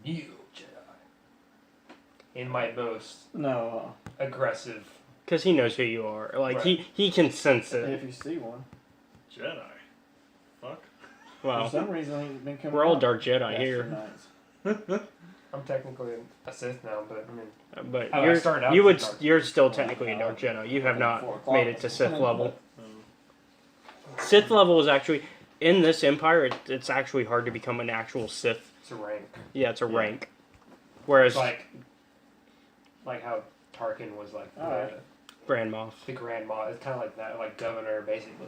new Jedi. In my most No, aggressive. Because he knows who you are. Like Right. he can sense it. if you see one. Jedi. Fuck. For Well, some reason, he's been coming we're all out Dark Jedi after here. nights. I'm technically a Sith now, but I mean, But Oh, I started out as a Dark you're still technically a Dark Jedi. You have not made it to Sith level. Sith level is actually in this empire. It's actually hard to become an actual Sith. it's a rank. Yeah, it's a rank. Whereas It's like like how Tarkin was like the, Alright. Grand Moff. the Grand Moff. It's kind of like that, like governor basically.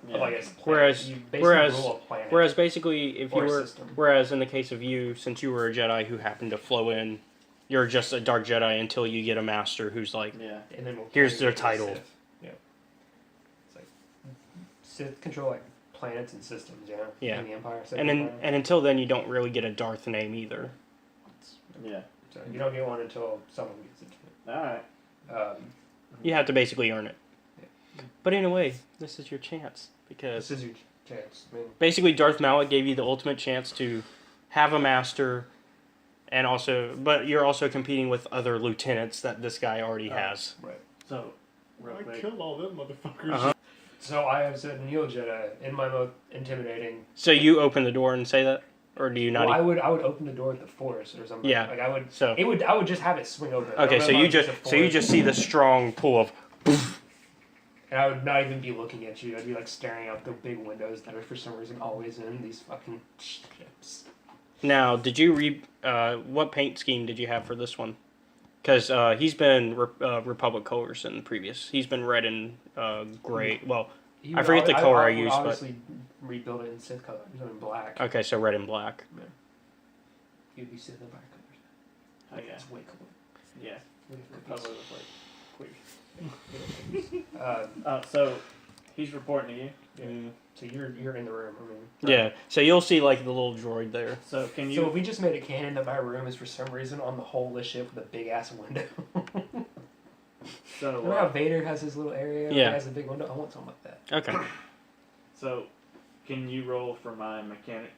Yeah. Of, like, a planet. Whereas- you basically whereas- rule a planet. Whereas basically, if you Or a were, system. whereas in the case of you, since you were a Jedi who happened to flow in, you're just a Dark Jedi until you get a Master who's like, Yeah. And then we'll Here's play their with the title. Sith. Yeah. It's like Sith control like planets and systems, yeah. Yeah. In the Empire. and until then, you don't really get a Darth name either. Yeah. So you don't get one until someone gets into Alright. it. You have to basically earn it. Yeah. But in a way, this is your chance because This is your chance. I mean, basically Darth Malak gave you the ultimate chance to have a Master, and also, but you're also competing with other lieutenants that this guy already has. So, real I quick. killed all them motherfuckers. Uh-huh. so I have said Neo Jedi in my most intimidating. So you open the door and say that, or do you not? Well, I would open the door with the Force or something. Yeah. Like I would. So I would just have it swing open. I okay, don't so know you if I would just use the Force, see the strong pull of. And I would not even be looking at you. I'd be like staring out the big windows that are for some reason always in these fucking ships. Now, did you what paint scheme did you have for this one? Because he's been Republic colors in the previous. He's been red and gray. Well, He I would forget the color I would used, but- obviously rebuild it in Sith colors, in black. okay, so red and black. You'd be Sith in black colors. Oh, yeah. It's way cool. Yeah. Republic was like quick. So He's reporting to you. Yeah. so you're in the room. I mean, Yeah, so you'll see like the little droid there. So can you? so if we just made it canon that my room is for some reason on the whole of the ship with a big ass window. so Remember how Vader has his little area? Yeah. He has a big window. I want something like that. Okay. so can you roll for my mechanics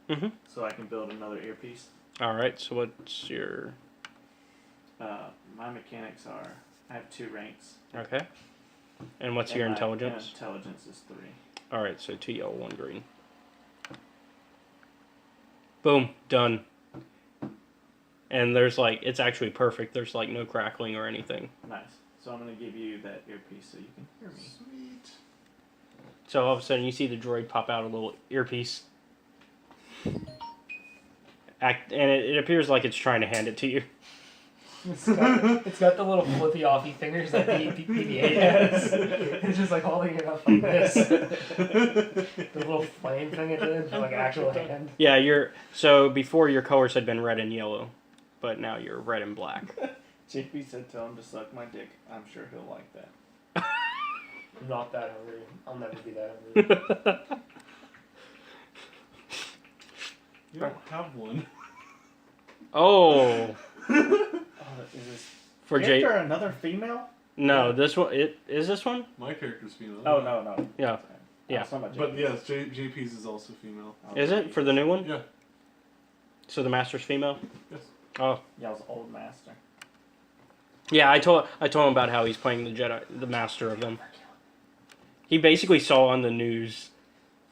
Mhm. so I can build another earpiece? All right. So what's your My mechanics are I have 2 ranks. okay? And what's and your my intelligence? Intelligence is 3. All right. So 2 yellow, 1 green. Boom. Done. And there's like it's actually perfect. There's like no crackling or anything. Nice. So I'm gonna give you that earpiece so you can hear me. Sweet. So all of a sudden you see the droid pop out a little earpiece. And it appears like it's trying to hand it to you. It's got the little flippy offy fingers that BB-8 has. It's just like holding it up like this. The little flame thing it did, like an actual hand. Yeah, so before your colors had been red and yellow, but now you're red and black. JP said tell him to suck my dick. I'm sure he'll like that. I'm not that hungry. I'll never be that hungry. You don't have one. Oh, Oh, is this for character J. another female? No, this one. It is this one. My character's female. Oh no. Yeah. I was talking about But JP. yes, JP's is also female. Oh, Is it for the new one? Yeah. So the master's female. Yes. Oh, Y'all's old master. yeah. I told him about how he's playing the Jedi, the master of them. He basically saw on the news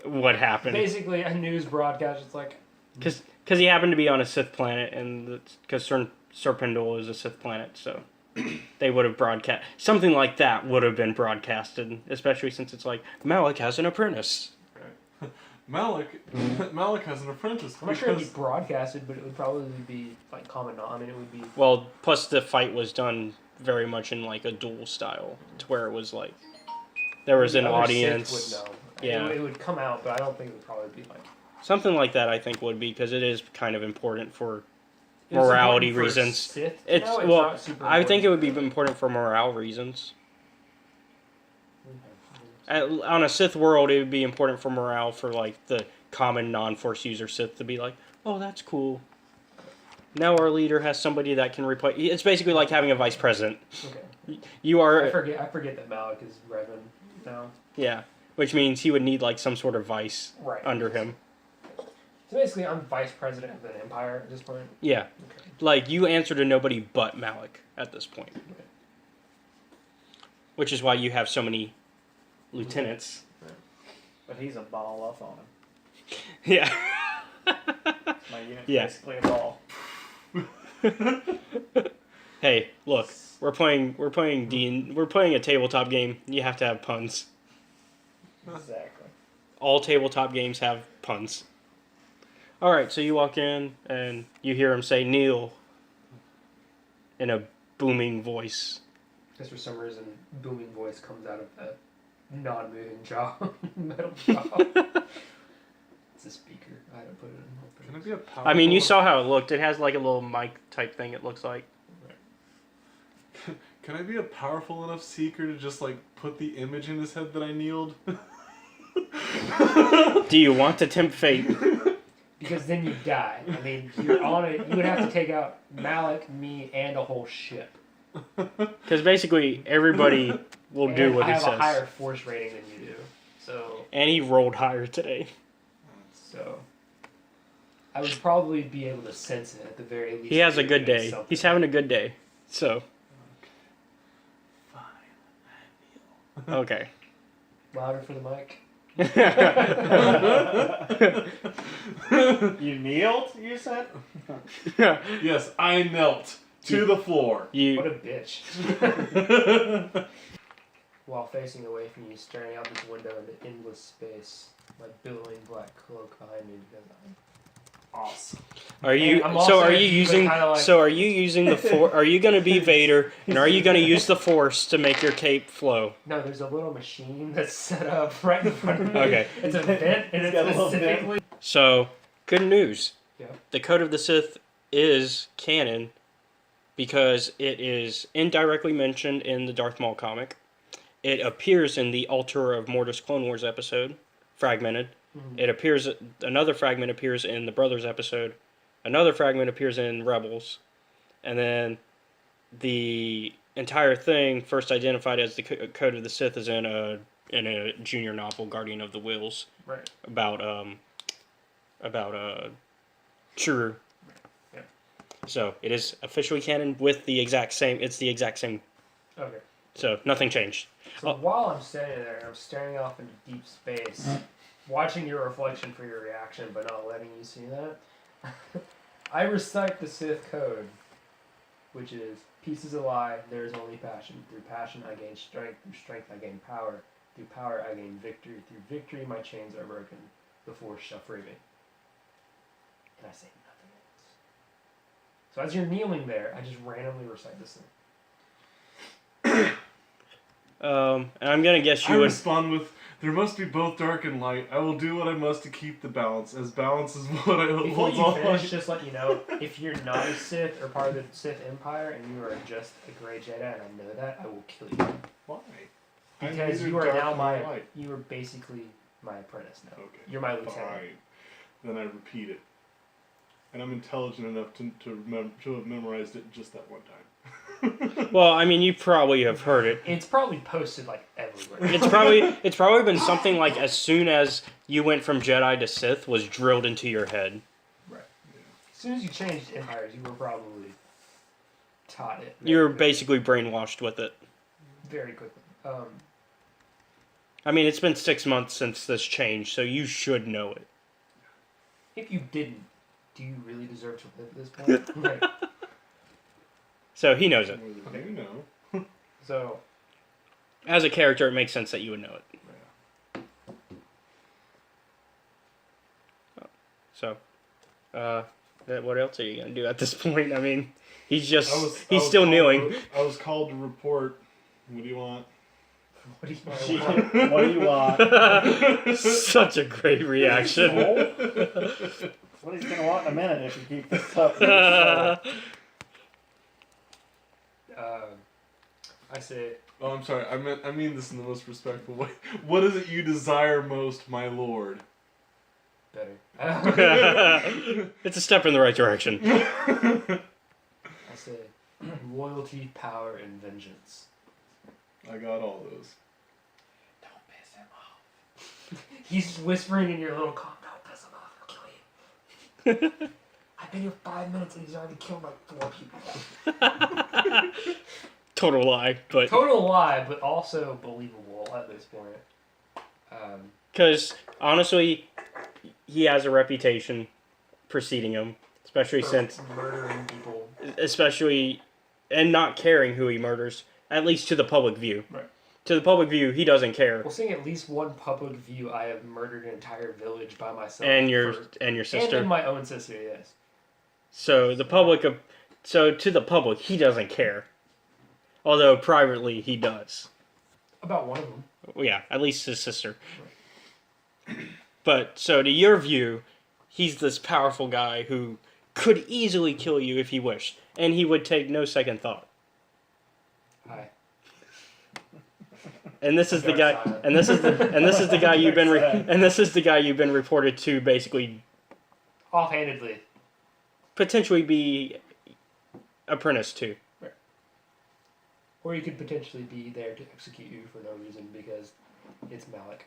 what happened Basically, a news broadcast. It's like because he happened to be on a Sith planet, and because Serpendal is a Sith planet, so they would have broadcast something like that would have been broadcasted, especially since it's like Malak has an apprentice. Malik has an apprentice. I'm not sure it'd be because- broadcasted, but it would probably be like common. I mean, it would be. Well, plus the fight was done very much in like a duel style, to where it was like there was an Other Sith audience. would know. Yeah. It would come out, but I don't think it would probably be like. Something like that, I think, would be because it is kind of important for It's morality important for reasons. Sith to It's know, well, not super I think it would important. be important for morale reasons. On a Sith world, it would be important for morale for like the common non-Force user Sith to be like, oh, that's cool. Now our leader has somebody that can replace. It's basically like having a vice president. Okay. You are, I forget that Malik is Revan now. yeah, which means he would need like some sort of vice Right. under him. So basically, I'm vice president of an empire at this point. Yeah, Okay. like you answer to nobody but Malik at this point, which is why you have so many lieutenants. But he's a ball up on him. Yeah. My unit's Yeah. basically a ball. Hey, look, we're playing a tabletop game. You have to have puns. Exactly. All tabletop games have puns. All right, so you walk in and you hear him say "kneel" in a booming voice. Because for some reason, booming voice comes out of a non-moving jaw, metal jaw. It's a speaker. I had to put it in. Can it be a powerful? I mean, you saw how it looked. It has like a little mic type thing. It looks like. Can I be a powerful enough seeker to just like put the image in his head that I kneeled? Do you want to tempt fate? Because then you die. I mean, you're on it. You would have to take out Malik, me, and a whole ship. Because basically everybody will do And what I he have says. a higher force rating than you do. So, And he rolled higher today. I would probably be able to sense it at the very least. He has a good doing day. something. He's having a good day. So. Okay. Louder for the mic. You kneeled, you said? Yes, I knelt to the floor. What You. a bitch. While facing away from you, staring out this window into endless space, my billowing black cloak behind me because I'm awesome. Are you? And I'm So also are you using? kinda like- So are you using the force? Are you going to be Vader? And are you going to use the force to make your cape flow? No, there's a little machine that's set up right in front of me. Okay. It's a vent, and It's got a it's little specifically. So good news. Yeah. The Code of the Sith is canon because it is indirectly mentioned in the Darth Maul comic. It appears in the Altar of Mortis Clone Wars episode, fragmented. Mhm. It appears. Another fragment appears in the Brothers episode. Another fragment appears in Rebels, and then the entire thing, first identified as the Code of the Sith, is in a junior novel, Guardian of the Wills, Right. about Churu. Yeah. So it is officially canon with the exact same. It's the exact same. Okay. So nothing changed. So while I'm standing there and I'm staring off into deep space, watching your reflection for your reaction, but not letting you see that, I recite the Sith code, which is: peace is a lie, there is only passion. Through passion I gain strength, through strength I gain power, through power I gain victory, through victory my chains are broken, the force shall free me. And I say nothing else. So as you're kneeling there, I just randomly recite this thing. And I'm gonna guess I you would. respond with, "There must be both dark and light. I will do what I must to keep the balance, as balance is what I Before holds you all finish, light." just let you know, if you're not a Sith or part of the Sith Empire and you are just a Grey Jedi and I know that, I will kill you. Why? I'm Because neither you are dark now nor my, light. you are basically my apprentice now. Okay. You're my lieutenant. Fine. Then I repeat it. And I'm intelligent enough to have memorized it just that one time. Well, I mean, you probably have heard it. It's probably posted like everywhere. It's probably been something like as soon as you went from Jedi to Sith was drilled into your head. Right. As soon as you changed empires, you were probably taught it. You were basically brainwashed with it. very quickly. I mean, it's been 6 months since this change, so you should know it. If you didn't, do you really deserve to live at this point? Right. So he knows it. More than you know. So, As a character, it makes sense that you would know it. So, what else are you gonna do at this point? I mean, he's still kneeling. I was called to report. What do you want? what do you What do you want? Such a great reaction. What he's gonna want in a minute if you keep this up. I say, Oh, I'm sorry. I mean this in the most respectful way. What is it you desire most, my lord? better. It's a step in the right direction. I say, loyalty, power, and vengeance. I got all those. Don't piss him off. He's whispering in your little calm. Don't piss him off. He'll kill you. I've been here 5 minutes and he's already killed like 4 people. Total lie, but Total lie, but also believable at this point. because honestly, he has a reputation preceding him, especially For since, murdering people. especially, and not caring who he murders, at least to the public view. Right. To the public view, he doesn't care. Well, seeing at least one public view, I have murdered an entire village by myself. And your for- sister. And my own sister, yes. So the public, so to the public, he doesn't care. Although privately he does. About one of them. Well, yeah, at least his sister. But, so to your view, he's this powerful guy who could easily kill you if he wished. And he would take no second thought. Hi. And this is the guy, Darth Sion. and this is the guy you've been, and this is the guy you've been reported to basically Offhandedly. potentially be apprentice to. Or you could potentially be there to execute you for no reason because it's Malik.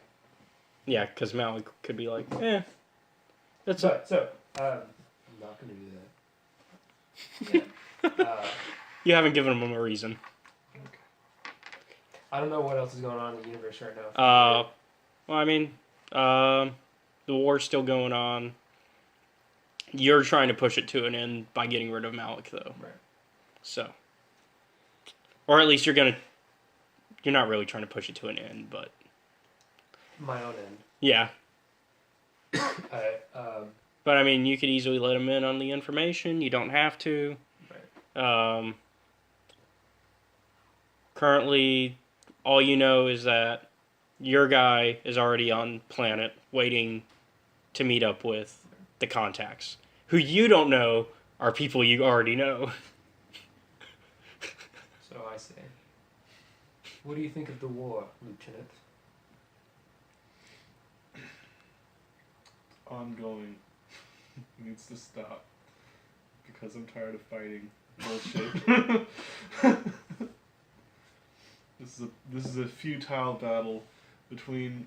Yeah, because Malik could be like, that's I'm not going to do that. Yeah. you haven't given him a reason. I don't know what else is going on in the universe right now. Well, I mean, the war's still going on. You're trying to push it to an end by getting rid of Malik, though. Right. So, or at least you're not really trying to push it to an end, but My own end. yeah. Alright, But I mean, you could easily let him in on the information. You don't have to. Right. Currently, all you know is that your guy is already on planet waiting to meet up with the contacts, who you don't know are people you already know. so I say. What do you think of the war, Lieutenant? Ongoing. Needs to stop. Because I'm tired of fighting bullshit. This is a futile battle between,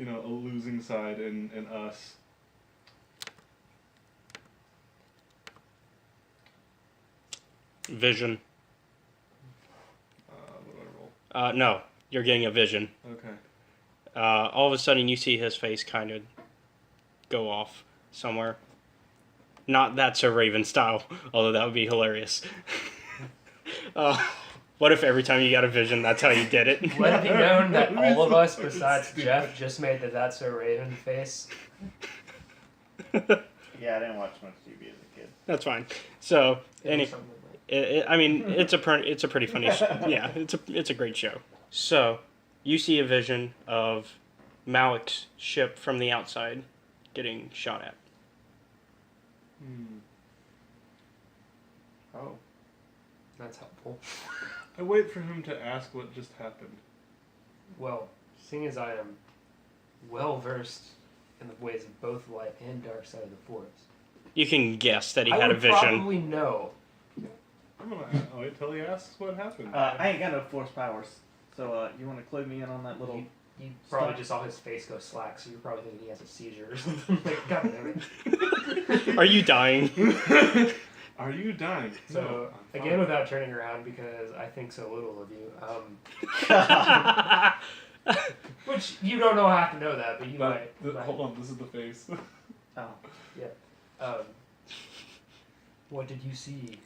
a losing side and us. Vision. What do I roll? No, you're getting a vision. Okay. All of a sudden, you see his face kind of go off somewhere. Not that Sir Raven style, although that would be hilarious. What if every time you got a vision, that's how you did it? Let it be known that all of us, besides Jeff, just made the That's So Raven face. Yeah, I didn't watch much TV as a kid. That's fine. So, Something like I mean, it's a pretty funny. Yeah, it's a great show. So, you see a vision of Malik's ship from the outside getting shot at. Oh. That's helpful. I wait for him to ask what just happened. Well, seeing as I am well versed in the ways of both light and dark side of the force, You can guess that he I had a would vision. probably know. I'm gonna wait till he asks what happened. I ain't got no force powers, so you want to clue me in on that little... You probably just saw his face go slack, so you're probably thinking he has a seizure or something. Like, God damn it. Are you dying? Are you dying? So, No, I'm again, fine. without turning around because I think so little of you, which you don't know have to know that, but you might. Hold on, this is the face. Oh. What did you see,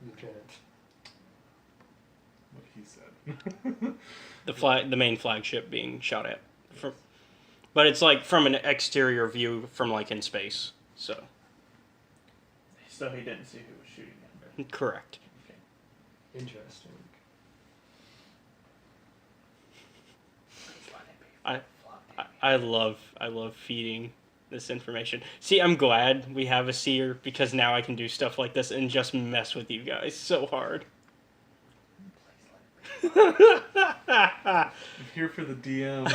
Lieutenant? What he said. The main flagship being shot at, but it's like from an exterior view from like in space. So So he didn't see who was shooting him. correct. Interesting. I love feeding this information. See, I'm glad we have a seer because now I can do stuff like this and just mess with you guys so hard. I'm here for the DM.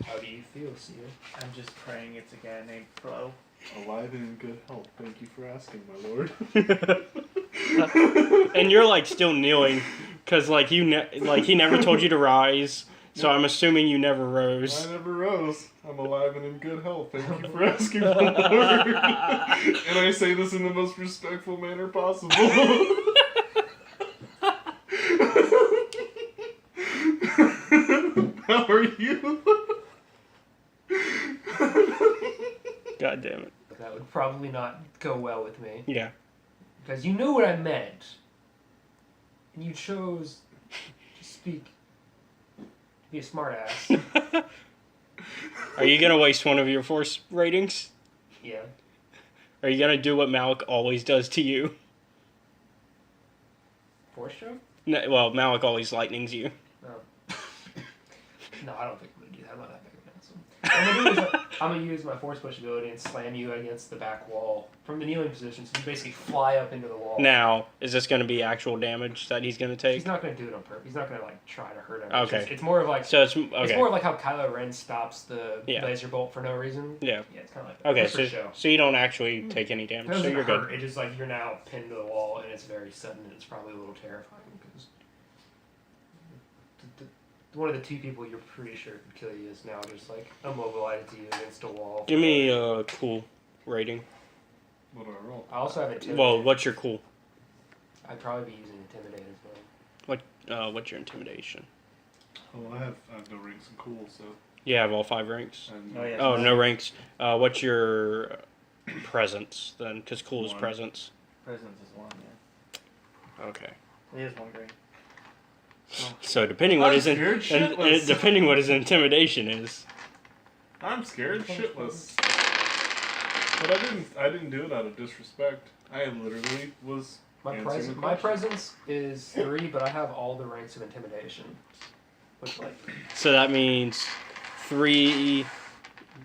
How do you feel, Seer? I'm just praying it's a guy named Flo. Alive and in good health. Thank you for asking, my lord. And you're like still kneeling because like he never told you to rise. So I'm assuming you never rose. I never rose. I'm alive and in good health. Thank you for asking, my lord. And I say this in the most respectful manner possible. How are you? God damn it. That would probably not go well with me. Yeah. Because you knew what I meant. And you chose to speak. To be a smartass. Are you gonna waste one of your force ratings? Yeah. Are you gonna do what Malik always does to you? Force stroke? No, well, Malik always lightnings you. No, I don't think I'm gonna do that. I'm not that big of an asshole. I'm gonna use my force push ability and slam you against the back wall from the kneeling position, so you basically fly up into the wall. Now, is this going to be actual damage that he's going to take? He's not gonna do it on purpose. He's not gonna like try to hurt him. Okay. It's more of like So it's okay. It's more of like how Kylo Ren stops the Yeah. laser bolt for no reason. Yeah. Yeah, it's kind of like that. Okay, Just for show. so you don't actually take any It damage, doesn't so you're hurt. good. It's just like you're now pinned to the wall, and it's very sudden, and it's probably a little terrifying because one of the two people you're pretty sure could kill you is now just like immobilized you against a wall. Give me a cool rating. What do I roll? I also have Intimidate. Well, what's your cool? I'd probably be using Intimidate as well. What's your intimidation? Oh, I have no ranks and cool, so. You have all 5 ranks. And Oh, yeah. Oh, no ranks. What's your presence then? Because cool is 1. presence. Presence is 1, yeah. Okay. It is 1 green. So depending what I'm his scared shitless. depending what his intimidation is. I'm scared shitless. But I didn't do it out of disrespect. I literally was answering the My question. presence is 3, but I have all the ranks of Intimidation. Which like So that means 3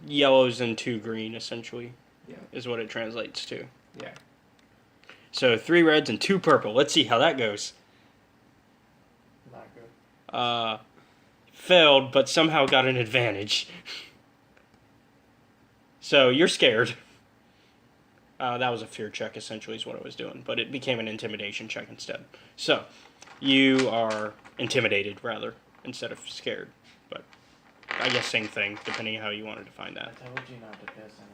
yellows and 2 green, essentially. Yeah. Is what it translates to. yeah. So 3 reds and 2 purple. Let's see how that goes. Not good. Failed, but somehow got an advantage. So you're scared. That was a fear check, essentially, is what I was doing. But it became an intimidation check instead. So, you are intimidated, rather, instead of scared. But I guess same thing, depending on how you want to define I that. told you not to piss him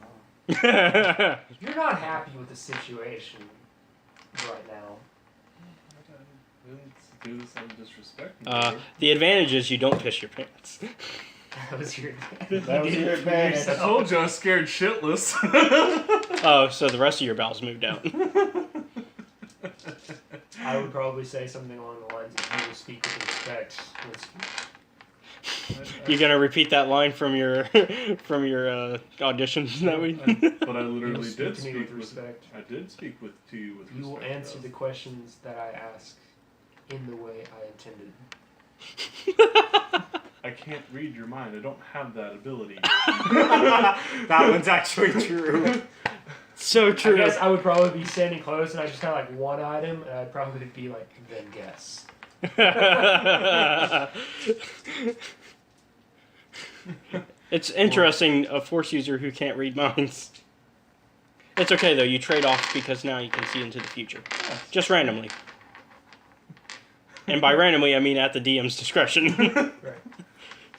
off. You're not happy with the situation right now. I didn't do this out of disrespect. The advantage is you don't piss your pants. That was your That was your advantage. I told you I was scared shitless. Oh, so the rest of your bowels moved down. I would probably say something along the lines of you will speak with respect. You gonna repeat that line from your auditions that we? But I You will literally speak did to me speak with with. respect. I did speak to you with You will respect, answer though. the questions that I ask in the way I intended. I can't read your mind. I don't have that ability. That one's actually true. So true. I guess I would probably be standing close and I just kind of like one-eyed him, and I'd probably be like, then guess. It's interesting, a force user who can't read minds. It's okay though, you trade off because now you can see into the future. Just randomly. And by randomly, I mean at the DM's discretion. Right.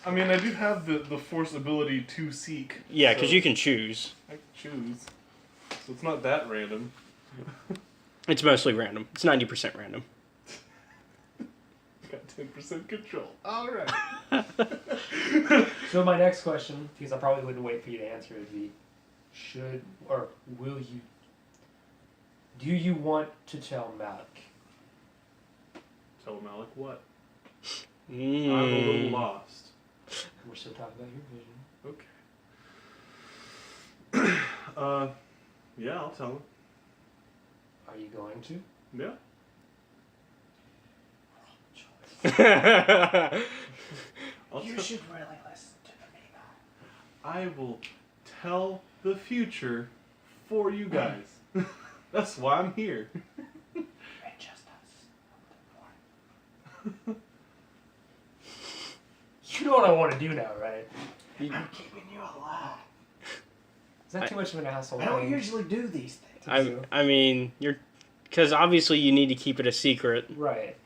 I mean, I do have the force ability to seek. Yeah, because so you can choose. I can choose. So it's not that random. It's mostly random. It's 90% random. Got 10% control. Alright. So my next question, because I probably wouldn't wait for you to answer, would be, do you want to tell Malik? Tell Malik what? Mm. I'm a little lost. We're still talking about your vision. Okay. Yeah, I'll tell him. Are you going to? Yeah. I'll You tell- should really listen to me. I will tell the future for you guys. That's why I'm here. And just us. You know what I want to do now, right? I'm keeping you alive. Is that too much of an asshole? I don't thing? usually do these things. I mean, because obviously you need to keep it a secret. Right.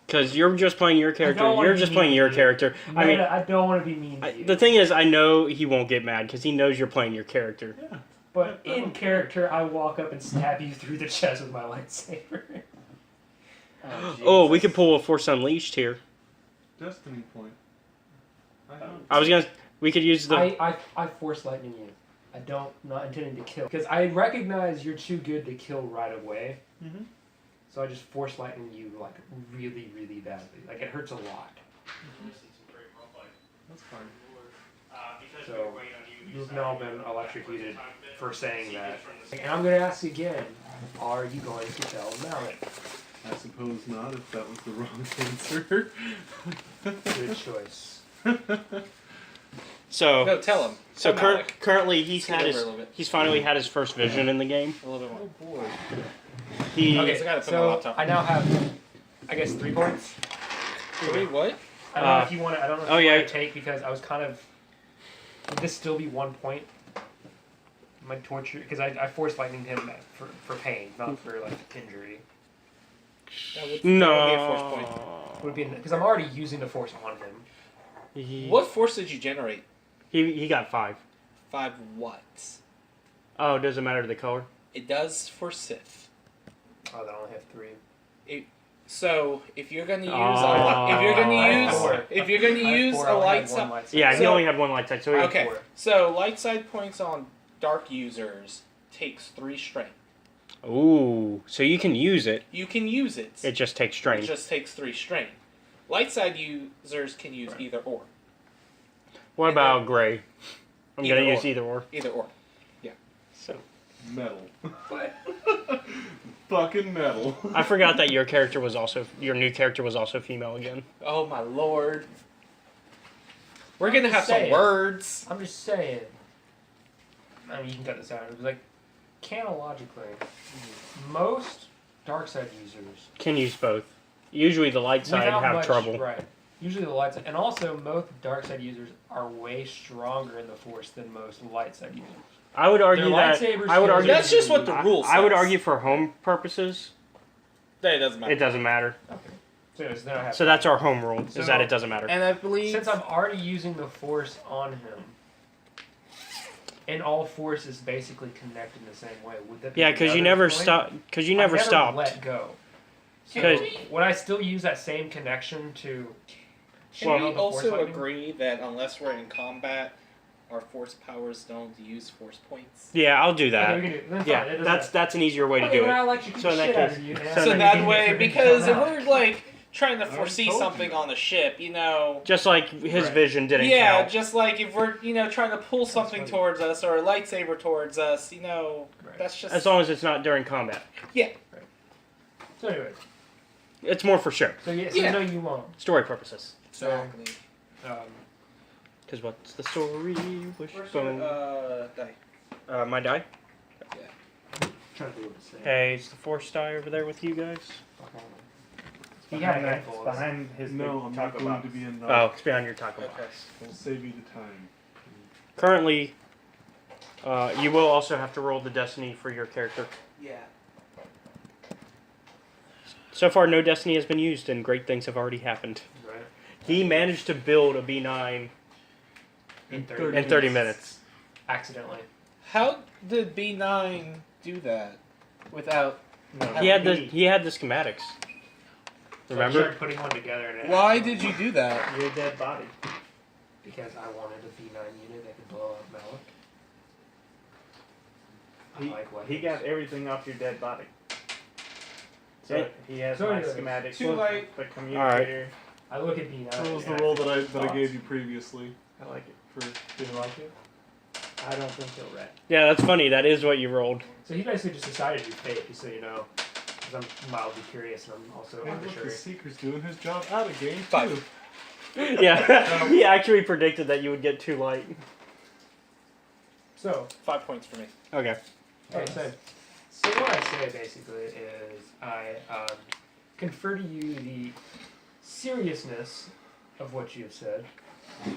Because you're just playing your character. don't wanna You're be just mean playing to your you. character. I mean, I don't want to be mean to you. the thing is, I know he won't get mad because he knows you're playing your character. Yeah. But in character, I walk up and stab you through the chest with my lightsaber. Oh, we could pull a Force Unleashed here. Destiny point. We could use the. I force lightning you. Not intending to kill. Because I recognize you're too good to kill right away. Mm-hmm. So I just force lightning you like really, really badly. Like it hurts a lot. That's fine. So you've now been electrocuted for saying that. And I'm going to ask again, are you going to tell Malik? I suppose not, if that was the wrong answer. Good choice. So No, tell him. so Tell Malik. currently he's Scoot had over his a little bit. he's finally had his first vision in the game. A little bit more. Boy. He Okay, so I gotta put my So laptop. I now have, I guess, 3 points. Wait, what? I don't know if you want to. I don't know if oh, you yeah. want to take because I was kind of. Would this still be 1 point? My torture because I force lightning him for pain, not for like injury. That would, no. That would be a force point. Would be because I'm already using the force on him. What force did you generate? He got 5. 5 what? Oh, doesn't matter the color. It does for Sith. Oh, then I only have 3. So if you're gonna use Oh. if you're gonna I have use 4. if you're gonna I have use 4, a I only light had one side, light Yeah, he So- only had 1 light side, so he okay. 4. So light side points on dark users takes 3 strength. Ooh, so you can use it. You can use it. It just takes It strength. just takes 3 strength. Light side users can use either or. What about gray? I'm Either gonna or. use either or. Either or. So Metal. Fucking metal. I forgot that your new character was also female again. Oh my lord. We're gonna have some saying. words. I'm just saying. I mean, you can cut this out. It was like, canologically, most dark side users Can use both. Usually the light side without have much, trouble. Right. Usually the light side, and also most dark side users are way stronger in the force than most light side users. I would argue Their that. lightsabers I would skills argue. are That's just what the rule I would says. argue for home purposes, That doesn't matter. it doesn't matter. Okay. So, anyways, then I have. So that's our home rule: So- is that it doesn't matter. And I believe Since I'm already using the force on him, and all force is basically connected in the same way, would that be Yeah, because you another never point? stop. Because you I never stopped. let go. So 'Cause- would I still use that same connection to? Can channel we the force also lightning? agree that unless we're in combat, our force powers don't use force points? Yeah, I'll do Okay, that. we can do it. Then fine, it Yeah, doesn't that's an easier way to okay, do but I it. like you So in that shit case- out of you, and so I'm So then gonna that give you way, freaking because if time we're out. like trying to I foresee told you something that. on the ship, you know. Just like his Right. vision didn't Yeah, count. just like if we're trying to pull something funny. towards us or a lightsaber towards us, Right. that's just As long as it's not during combat. So anyways, It's more for show. so yeah, so Yeah. no, you won't. Story purposes. exactly. Because what's the story? Where's Wishbone. your die? My die? Trying to do what to say. Hey, is the force die over there with you guys? He had a Behind that- handful. behind his No, big I'm not taco going box. to be in Oh, it's behind your taco Okay. box. We'll save you the time. Currently, you will also have to roll the destiny for your character. Yeah. So far, no destiny has been used, and great things have already happened. Right. He managed to build a B9 In in 30 minutes. Accidentally. How did B9 do that without? No, He had the schematics. So I Remember? started putting one together. And it Why actually- did you do that? Your dead body. Because I wanted a B9 unit that could blow up Malik. I He, like weapons. he got everything off your dead body. So he has So my anyways, schematics, too late. the communicator. I look at B9. That was the and roll I that I think, gave you previously I like it. for Do you like it? I don't think he'll rat. Yeah, that's funny. That is what you rolled. So he basically just decided to be fake, just so you know. Because I'm mildly curious and I'm also Hey, look, the arbitrary. Seeker's doing his job out of game Five. too. Yeah, he actually predicted that you would get too light. So, 5 points for me. Okay. so what I say basically is I confer to you the seriousness of what you have said,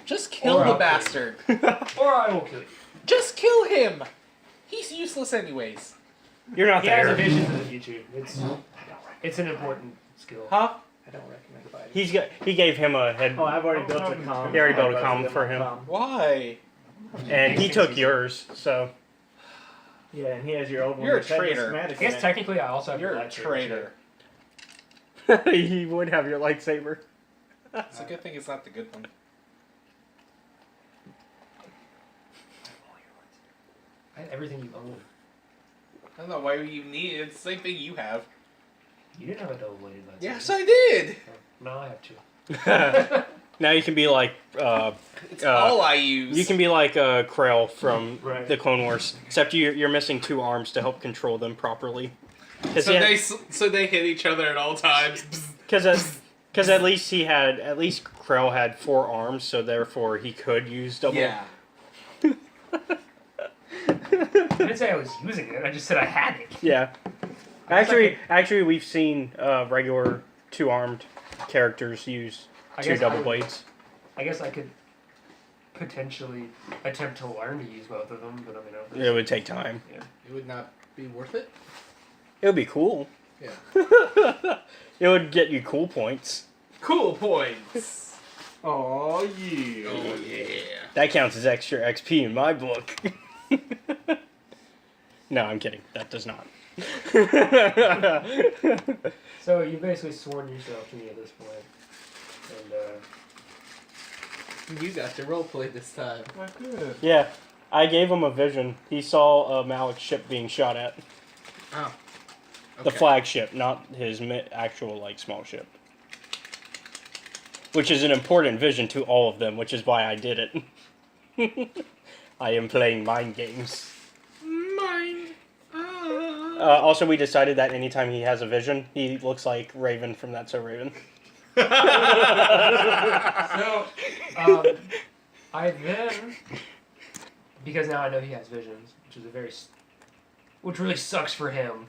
Just kill Or the I'll bastard. or I will kill you. Just kill him. He's useless anyways. You're not He has a there. vision for the future. It's an important skill. Huh? I don't recommend fighting. He gave him a head, Oh, I've already built a column. He already built a I've column built for my him. column. Why? and he took yours. So Yeah, and he has your old one. You're a which had the traitor. schematic I guess in it. technically I also have You're your a lightsaber, traitor. he would have your lightsaber. It's a good thing it's not the good one. I have everything you own. I don't know why you need it. It's the same thing you have. You didn't have a double-bladed lightsaber. Yes, I did. No, I have two. Now you can be like It's all I use. you can be like Krell from Right. the Clone Wars, except you're missing 2 arms to help control them properly. So they hit each other at all times. Because at least Krell had 4 arms, so therefore he could use double. Yeah. I didn't say I was using it. I just said I had it. Yeah. Actually, we've seen regular 2-armed characters use 2 double blades. I guess I could potentially attempt to learn to use both of them, but I mean, It would take time. Yeah. It would not be worth it. It would be cool. Yeah. It would get you cool points. Cool points. Oh yeah. Oh yeah. That counts as extra XP in my book. No, I'm kidding. That does not. So you basically sworn yourself to me at this point, and You got to roleplay this time. I did. Yeah, I gave him a vision. He saw Malik's ship being shot at. Oh. The flagship, not his actual small ship. Which is an important vision to all of them, which is why I did it. I am playing mind games. Mind. Also, we decided that anytime he has a vision, he looks like Raven from That's So Raven. so I then, because now I know he has visions, which really sucks for him.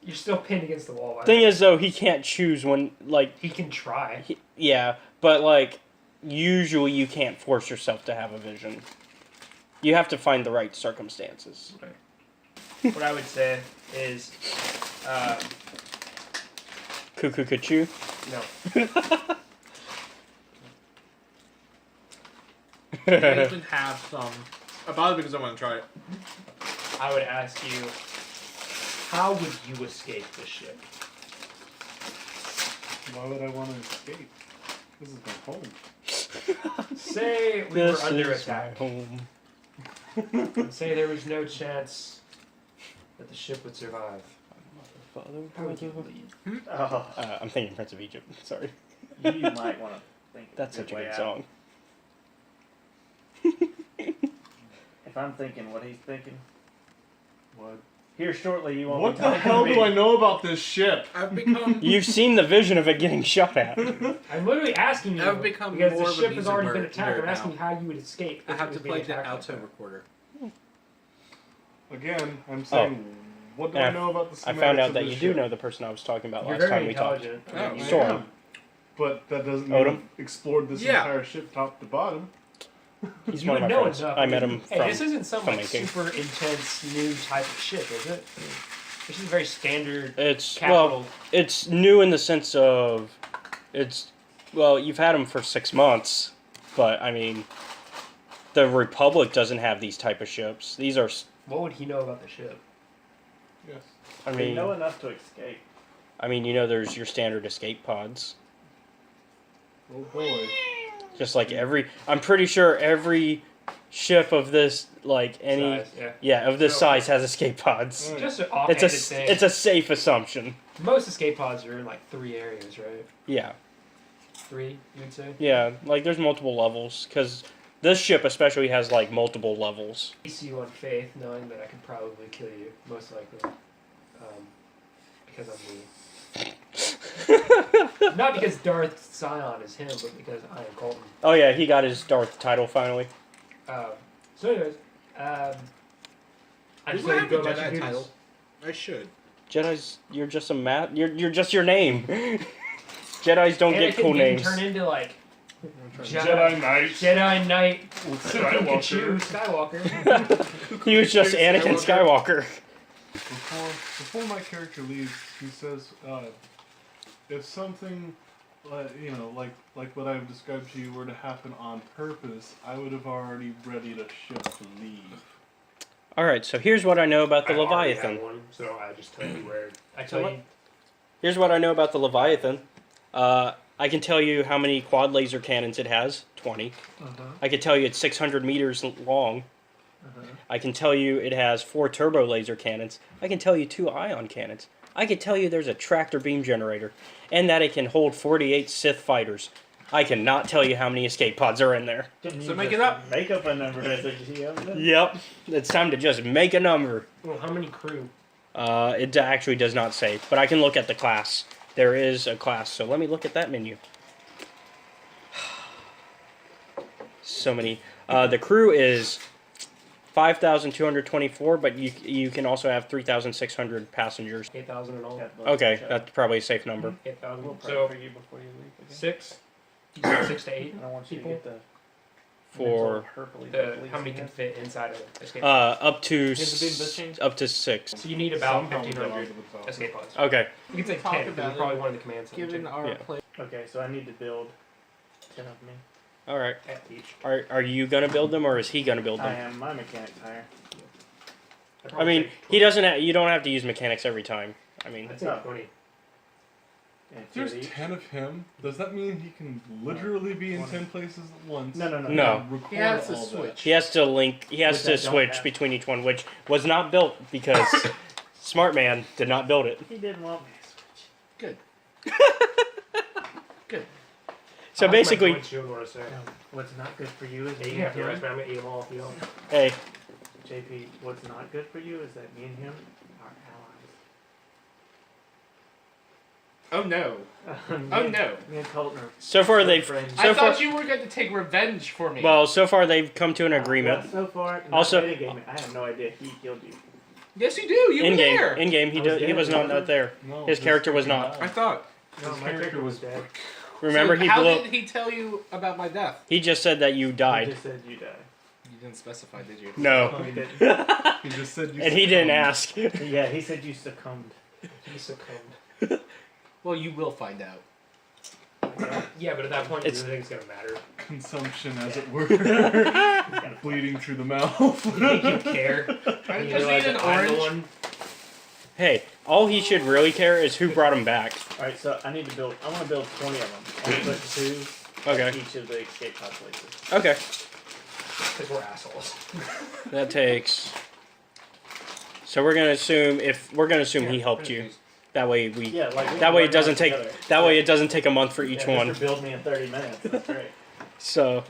You're still pinned against the wall. Thing is, though, he can't choose when, he can try. Yeah, but, usually you can't force yourself to have a vision. You have to find the right circumstances. What I would say is, Cuckoo Cuckoo. no. You guys would have some. About it because I want to try it. I would ask you, how would you escape this ship? Why would I want to escape? This is my home. Say we This were under is attack. my home. And say there was no chance that the ship would survive. How would you leave? Oh, I'm thinking Prince of Egypt. Sorry. you might want to think. of That's such a way good out. song. If I'm thinking what he's thinking, What? here shortly you won't. What be the talking hell to me. do I know about this ship? I've become. You've seen the vision of it getting shot at. I'm literally asking you I've become because more the of a ship has already music been attacked. I'm nerd asking now. you how you would escape. I if have it to was being play the attacked like alto that. recorder. Again, I'm saying, what do I know about the I schematics found out of that this you do ship? know the person I was talking about You're last very time we talked. intelligent. Oh, You- Storm. But that doesn't mean Odom? I've explored this Yeah. entire ship top to bottom. He's You one of would my know friends. enough. I met him Hey, from this isn't some filmmaking. super intense new type of ship, is it? This is very standard It's capital. it's new in the sense of you've had them for 6 months, but I mean, the Republic doesn't have these type of ships. These are, What would he know about the ship? Yes. I You mean, know enough to escape. there's your standard escape pods. Oh boy. Just like I'm pretty sure every ship of this, Size, yeah. of this So- size has escape pods. Alright. Just an offhanded thing. It's a safe assumption. Most escape pods are in 3 areas, right? Yeah. 3, you'd say? Yeah, there's multiple levels, because this ship especially has, multiple levels. I see you on faith, knowing that I could probably kill you, most likely. Because I'm me. Not because Darth Sion is him, but because I am Colton. Oh yeah, he got his Darth title finally. So anyways, I just Do I let you have go a about your Jedi duties. title? I should. Jedi's, you're just a you're just your name. Jedis don't get Anakin cool didn't names. turn into Jedi Knight. Jedi Knight Skywalker. Skywalker. He was just Anakin Skywalker. Before my character leaves, he says, if something, like what I've described to you were to happen on purpose, I would have already readied a ship to leave. Alright, so here's what I know about the I already Leviathan. have one, so I just tell you where. I So tell what- you. Here's what I know about the Leviathan. I can tell you how many quad laser cannons it has, 20. I can tell you it's 600 meters long. I can tell you it has 4 turbo laser cannons. I can tell you 2 ion cannons. I can tell you there's a tractor beam generator. And that it can hold 48 Sith fighters. I cannot tell you how many escape pods are in there. So make it up. Make up a number as a GM. Yep. It's time to just make a number. Well, how many crew? It actually does not say, but I can look at the class. There is a class, so let me look at that menu. So many. The crew is 5,224, but you can also have 3,600 passengers. 8,000 in all. Okay, that's probably a safe number. 8,000. We'll So pray for you before you leave. again. 6. You said 6 to 8 I don't want you people. to get the For How many can fit inside of the escape? up to Here's the big bus change. up to 6. So you need about Somehow we got 1,500 onto the top. escape pods. Okay. You can say Talk 10 because about we it. probably wanted the command center Given too. our Yeah. play. Okay, so I need to build 10 of me. All right. At each. Are you gonna build them or is he gonna build I them? am. My mechanic's higher. I mean, he doesn't. You don't have to use mechanics every time. I mean, I'd say No. 20. And If there's 10 of him, does that mean he can literally be in 10 places at once? No. No. And record He has to all that? switch. he has to link. He has Which to I don't switch have. between each one, which was not built because Smart Man did not build it. He didn't want me to switch. Good. Good. So basically, Points you would want to say. No, what's not good for you is Yeah, me you and have the rest, him. but I'm gonna eat them all if you don't. hey, JP, what's not good for you is that me and him are Oh no. allies. Oh no. Me and Colton are so far they've friends. I so far thought you were going to take revenge for me. well so far they've come to an Well, agreement. so far, not Also- mitigating it. I have no idea he killed you. yes, you do. You were In game, there. in game, I was he dead, was not remember? there. No, His character was not. I thought. No, His my character character was was- dead. Remember, So he how blew. did he tell you about my death? He just said that you He died. just said you died. You didn't specify, did you? No, No, he didn't. He just said you and he didn't succumbed. ask. Yeah, he said you succumbed. He succumbed. Well, you will find out. Yeah, but at that point, It's- you think it's gonna matter. Consumption, as it were. Bleeding through the mouth. You think you care? I And you just realize need an that I'm the orange. one. Hey, all he should really care is who brought him back. Alright, so I need to build. I want to build 20 of them. I want to put 2 Okay. at each of the escape pod places. Okay. Because we're assholes. That takes. So we're gonna assume he helped you. That way we. Yeah, like we That can way work it doesn't on take. together. That way it doesn't take a month for each Yeah, one. Mr. Build me in 30 minutes. That's great. So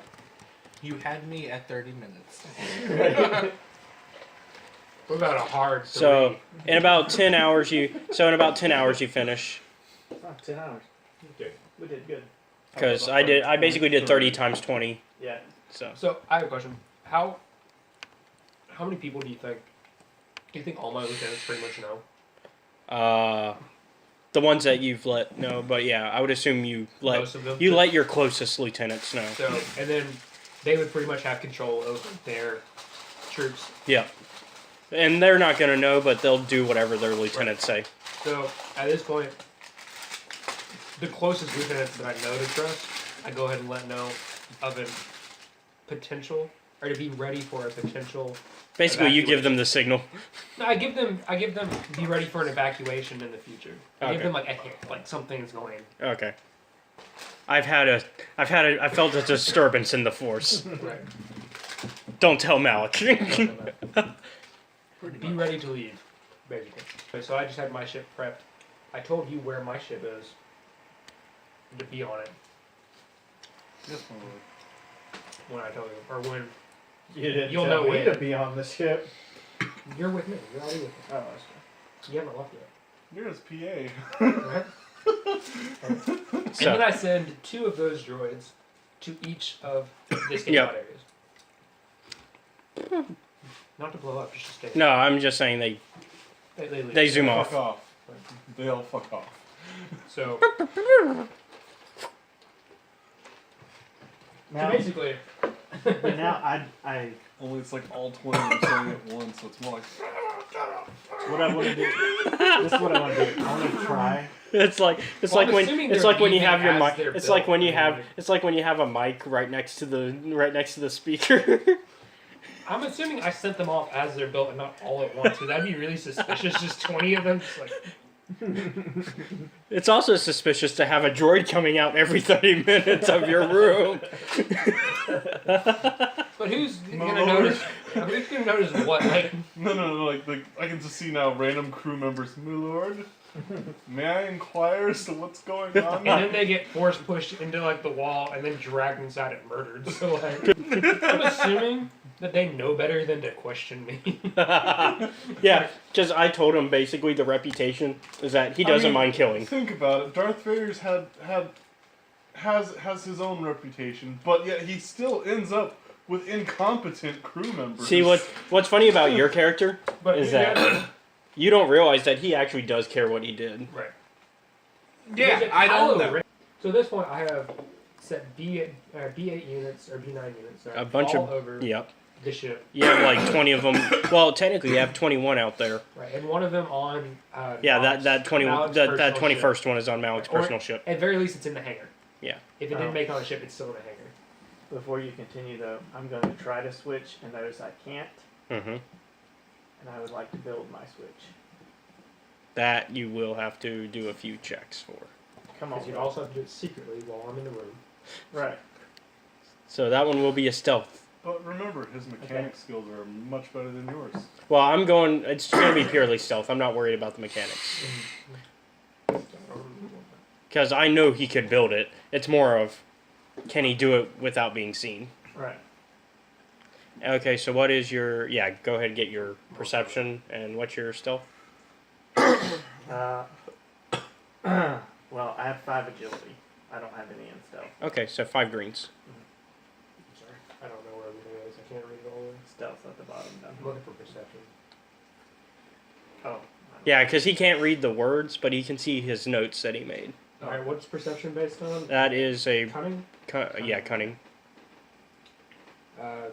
You had me at 30 minutes. What about a hard 3? so in about 10 hours you finish. Oh, 10 hours. Okay. We did good. Because I basically did 30 times 20. Yeah. So So I have a question. How many people do you think? Do you think all my lieutenants pretty much know? the ones that you've let know, but yeah, I would assume you Most of them. let your closest lieutenants know. So and then they would pretty much have control over their troops. Yeah. And they're not gonna know, but they'll do whatever their lieutenants say. So at this point, the closest lieutenants that I know to trust, I go ahead and let know of a potential, or to be ready for a potential. Basically, you give them the signal. No, I give them be ready for an evacuation in the future. I give Okay. them like a hint, like something's going. Okay. I felt a disturbance in the force. Right. Don't tell Malik. Be ready to leave, basically. Okay, so I just had my ship prepped. I told you where my ship is. To be on it This one would. when I tell you, or when You didn't You'll tell know me when. to be on the ship. you're with me. You're already with me. Oh, that's You haven't left yet. You're his PA. Right? And So, then I send 2 of those droids to each of the escape Yeah. pod areas. Not to blow up, just to stay. no, I'm just saying they leave. they zoom Fuck off. off. They all fuck off. So, Now, basically, but now I Only it's like all 20 are saying at once, so it's more like. what I want to do. This is what I want to do. I want to try. It's like Well, I'm assuming they're when you leaving have your as mic. they're It's like when you built. have a mic right next to the speaker. I'm assuming I sent them off as they're built and not all at once. So that'd be really suspicious. Just 20 of them, just like. It's also suspicious to have a droid coming out every 30 minutes of your room. But who's No, gonna no. notice? Who's gonna notice what? Like, No, like I can just see now random crew members. My lord, may I inquire as to what's going on? and then they get force pushed into like the wall and then dragged inside and murdered. So like, I'm assuming That they know better than to question me. Yeah, just I told him basically the reputation is that he doesn't mind killing. Think about it. Darth Vader's has his own reputation, but yet he still ends up with incompetent crew members. See what's funny about your character But is that you don't realize that he actually does care what he did. Right. Yeah, I don't know. So this one I have set B8 units or B9 units. A bunch all of over yep. the ship. You have like 20 of them. Well, technically you have 21 out there. Right, and one of them on. Yeah, Malik's- that 20 Malik's that personal 21st ship. one is on Malik's Or- personal ship. At very least, it's in the hangar. Yeah. If it didn't make it on the ship, it's still in the hangar. Before you continue, though, I'm going to try to switch and notice I can't, Mm-hmm. and I would like to build my switch. That you will have to do a few checks for. Come on. Because you also have to do it secretly while I'm in the room. Right. So that one will be a stealth. But remember, his mechanic skills are much better than yours. Well, I'm going. It's going to be purely stealth. I'm not worried about the mechanics because I know he could build it. It's more of, can he do it without being seen? Right. Okay, so what is your? Yeah, go ahead and get your perception and what's your stealth? Well, I have 5 agility. I don't have any in stealth. Okay, so 5 greens. I'm sorry. I don't know where everything is. I can't read it all the way. Stealth at the bottom down. I'm looking for perception. Oh. Yeah, because he can't read the words, but he can see his notes that he made. Alright, what's perception based on? That is a Cunning? yeah, cunning. I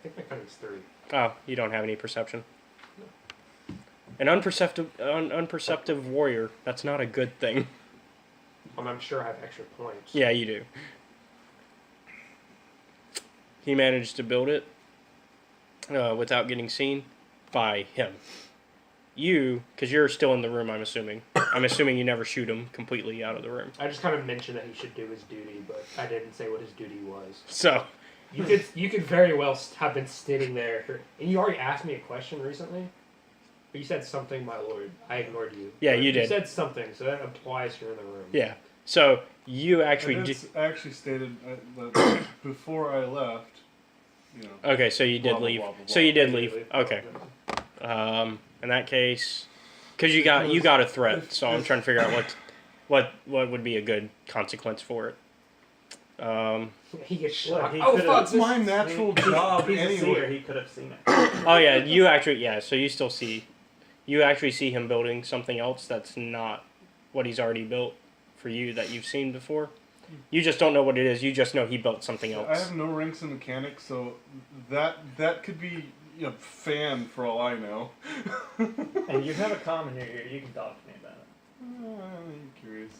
think my cunning's 3. Oh, you don't have any perception. An unperceptive warrior. That's not a good thing. I'm sure I have extra points. Yeah, you do. He managed to build it without getting seen by him. You, because you're still in the room, I'm assuming. I'm assuming you never shoot him completely out of the room. I just kind of mentioned that he should do his duty, but I didn't say what his duty was. So, You could very well have been sitting there, and you already asked me a question recently. But you said something, my lord. I ignored you. Yeah, But you did. You said something, so that implies you're in the room. yeah. So, you actually I actually stated that before I left, you know. Okay, so you did Blah, blah, leave. blah, blah, So you blah. did leave. Okay. In that case, because you got a threat, so I'm trying to figure out what would be a good consequence for it. He gets Look, shot. he Oh could've- fuck! It's my natural job He's a seer. anyway. He could have seen it. Oh yeah, you actually so you still see, you actually see him building something else that's not what he's already built for you that you've seen before. You just don't know what it is. You just know he built something I else. have no ranks in mechanics, so that could be a fan for all I know. And you have a comm in your ear. You can talk to me about it. I'm curious.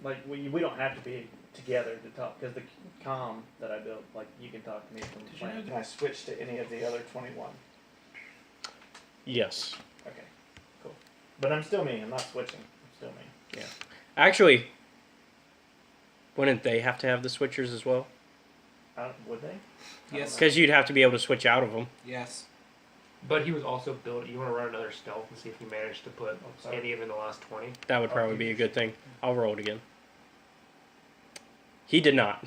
Like, we don't have to be together to talk, because the comm that I built, like, you can talk to me from the planet. Can I switch to any of the other 21? Yes. Okay, cool. But I'm still me. I'm not switching. I'm still me. Actually, wouldn't they have to have the switchers as well? Would they? Yes. Because you'd have to be able to switch out of them. Yes. But he was also built. You want to run another stealth and see if you managed to put any of in the last 20. That would probably be a good thing. I'll roll it again. He did not.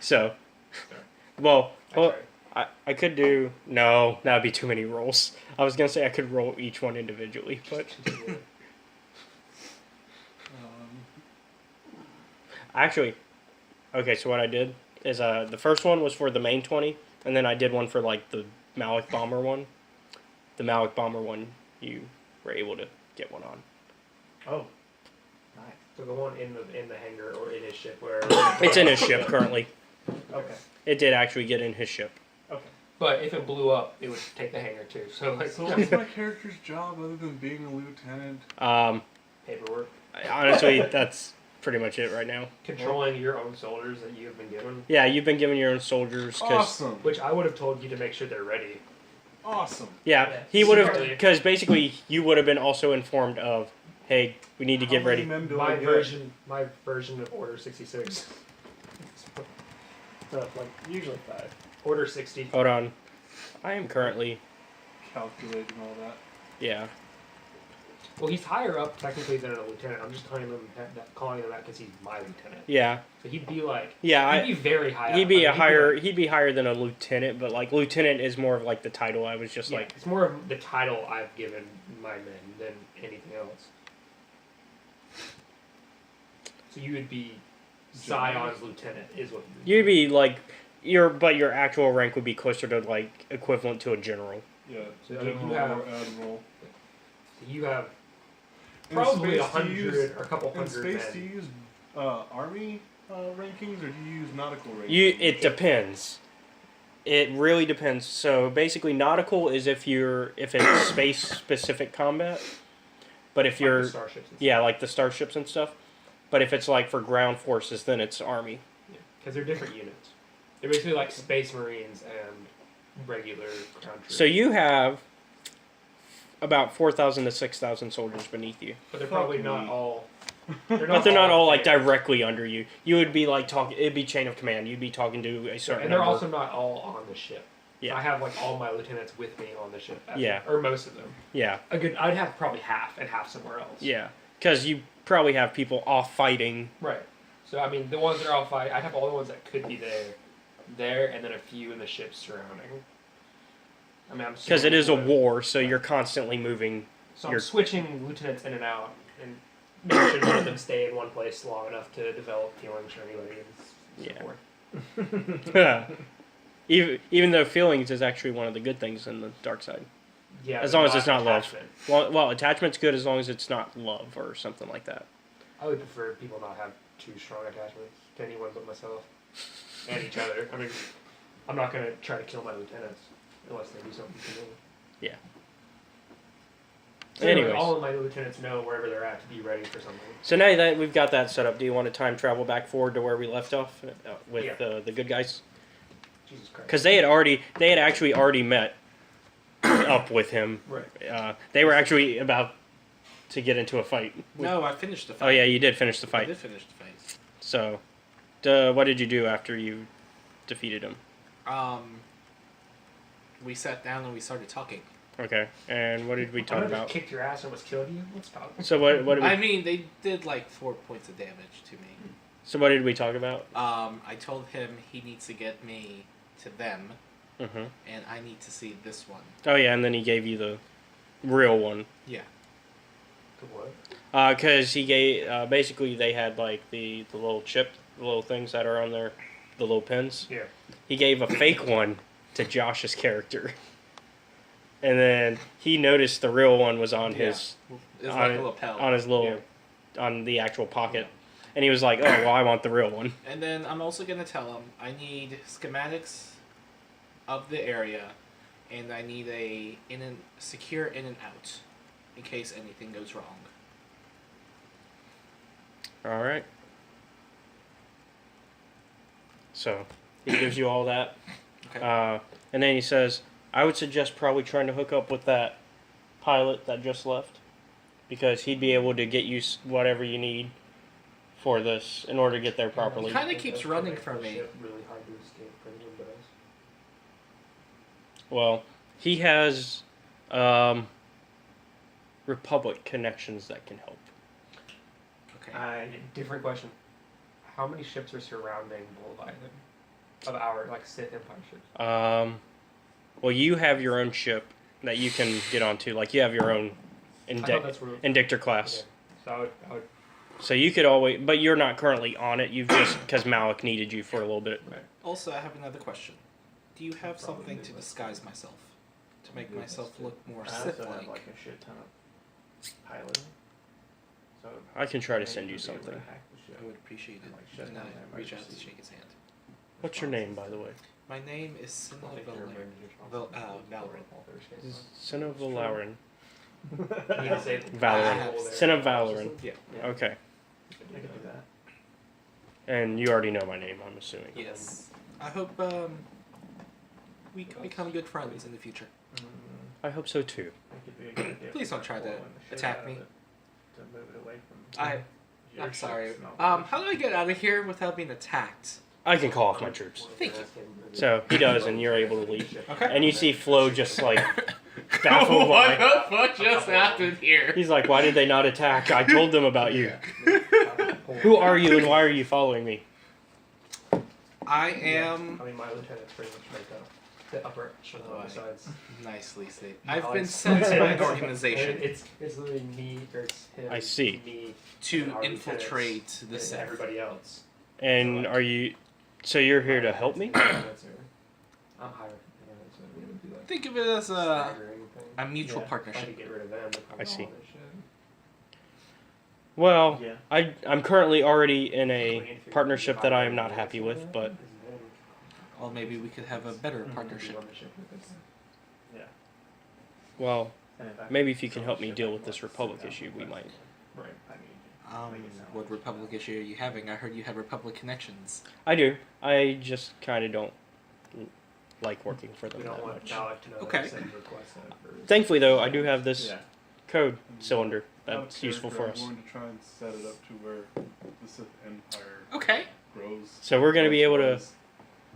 So, well, I could do no. That would be too many rolls. I was gonna say I could roll each one individually, but actually, okay. So what I did is the first one was for the main 20, and then I did one for like the Malik Bomber one. The Malik Bomber one, you were able to get one on. Oh, nice. So the one in the hangar or in his ship, where It's in his ship currently. Okay. It did actually get in his ship. Okay. But if it blew up, it would take the hangar too. So like So what's my character's job other than being a lieutenant? paperwork, Honestly, that's pretty much it right now. controlling your own soldiers that you have been given, Yeah, you've been given your own soldiers. Awesome. which I would have told you to make sure they're ready. Awesome. Yeah, he would have, Secretly. because basically you would have been also informed of, hey, we need to get How many ready. men do My I get? version of Order 66. So, like, usually 5. Order 60. Hold on. I am currently, Calculating all that. yeah. Well, he's higher up technically than a lieutenant. I'm just calling him that because he's my lieutenant. Yeah. So he'd be like, Yeah, he'd be very high. he'd up. be I a mean, higher. like- He'd be higher than a lieutenant, but like lieutenant is more of like the title. I was just yeah, like, it's more of the title I've given my men than anything else. So you would be Sion's lieutenant, is what you you'd be like your actual rank would be closer to like equivalent to a general. Yeah, So, I mean, general you have- or admiral. So you have In probably space, do you 100 use- or a couple In hundred space, men. do you use army rankings or do you use nautical rankings? It depends. It really depends. So basically, nautical is if it's space specific combat, but if Like you're the starships and yeah, like the starships and stuff. But if it's like for ground forces, then it's army. because they're different units. They're basically like space marines and regular ground troops. So you have about 4,000 to 6,000 soldiers beneath you. But they're probably Fuck not me. all. But they're not all like there. directly under you. You would be like talking. It'd be chain of command. You'd be talking to a certain. And they're number. also not all on the ship. Yeah. I have like all my lieutenants with me on the ship. Yeah. Or most of them. Yeah, I'd have probably half and half somewhere else. yeah. Because you probably have people off fighting. Right. So I mean, the ones that are all fight, I'd have all the ones that could be there, and then a few in the ships surrounding. I mean, I'm Because it is a switching- war, so you're constantly moving. So I'm you're- switching lieutenants in and out, and making sure none of them stay in one place long enough to develop feelings for anybody. And so Yeah. forth. even though feelings is actually one of the good things in the dark side. Yeah. As but long as it's not love. attachment. Well, attachment's good as long as it's not love or something like that. I would prefer people not have too strong attachments to anyone but myself and each other. I mean, I'm not gonna try to kill my lieutenants unless they do something to me. Yeah. So anyway, Anyways. all of my lieutenants know wherever they're at to be ready for something. So now that we've got that set up, do you want to time travel back forward to where we left off with Yeah. the good guys? Jesus Christ. Because they had actually already met up with him. Right. They were actually about to get into a fight. No, I finished the fight. Oh yeah, you did finish the I fight. did finish the fight. So, what did you do after you defeated him? We sat down and we started talking. Okay, and what did we I talk just about? kicked your ass and almost killed you. Let's talk. So what did we? I mean, they did like 4 points of damage to me. So what did we talk about? I told him he needs to get me to them, Mm-hmm. and I need to see this one. Oh yeah, and then he gave you the real one. Yeah. To what? Because he gave basically they had like the little chip, the little things that are on there, the little pins. Yeah. He gave a fake one to Josh's character, and then he noticed the real one was on his It's on, like a lapel. on his little on the actual pocket, and he was like, "Oh well, I want the real one." And then I'm also gonna tell him I need schematics of the area, and I need a secure in and out, in case anything goes wrong. All right. So he gives you all that, Okay. and then he says, "I would suggest probably trying to hook up with that pilot that just left, because he'd be able to get you whatever you need for this in order to get there properly." Kinda keeps running from me. Really hard to escape from the windows. Well, he has Republic connections that can help. Okay. Different question. How many ships are surrounding Bull Island? Of our Sith Empire ships? Well, you have your own ship that you can get onto. Like you have your own I thought that's where. Indictor class. Yeah. So I would. So you could always, but you're not currently on it. You've just because Malik needed you for a little bit. Right. Also, I have another question. Do you have something to disguise myself? To make myself look more I also have Sith-like? like a shit ton of piloting. So I can try to maybe send you you'll be able to something. hack the ship. I would appreciate it. Like, shut And down I their reach out to emergency shake his hand. What's your name, by the way? My name is Sinna I think they're very responsible for Valorant. all their escapes. Sin of Valorant. You need to say Valorant. Sin of Valorant. Yeah. Okay. I can do that. And you already know my name, I'm assuming. Yes. I hope we can become good friends in the future. I hope so too. It could be a good idea Please for don't try to pulling the shit attack out of me. it To move it away from. your I'm sorry. ships and all that. How do I get out of here without being attacked? I can call off my troops. Thank you. So he does, and you're able to leave. Okay. And you see Flo just like baffled What why. the fuck just happened here? He's like, why did they not attack? I told them about you. Who are you and why are you following me? I am I mean, my lieutenants pretty much make up the upper echelon Right. besides. nicely said. No, I've been it's- sent by an organization It's literally me, or it's him. I see. Me, to and our infiltrate the and Sith. everybody else. And are you? So you're here to help me? I'm higher. So we would do like Think of it as a staggering thing. mutual If I partnership. could get rid of them, they'd probably I see. all their shit. Well, Yeah. I'm currently already in a partnership that I am not happy with, but Well, maybe we could have a better partnership. well, And if I- maybe if you can help me deal with this Republic issue, we might. Right. What Republic issue are you having? I heard you have Republic connections. I do. I just kind of don't like working for them We don't that want much. Dalek to know Okay. that send requests out for. Thankfully, though, I do have this Yeah. code cylinder Out of that's useful for character, us. I'm going to try and set it up to where the Sith Empire Okay. grows. So we're going to be able to. Grows.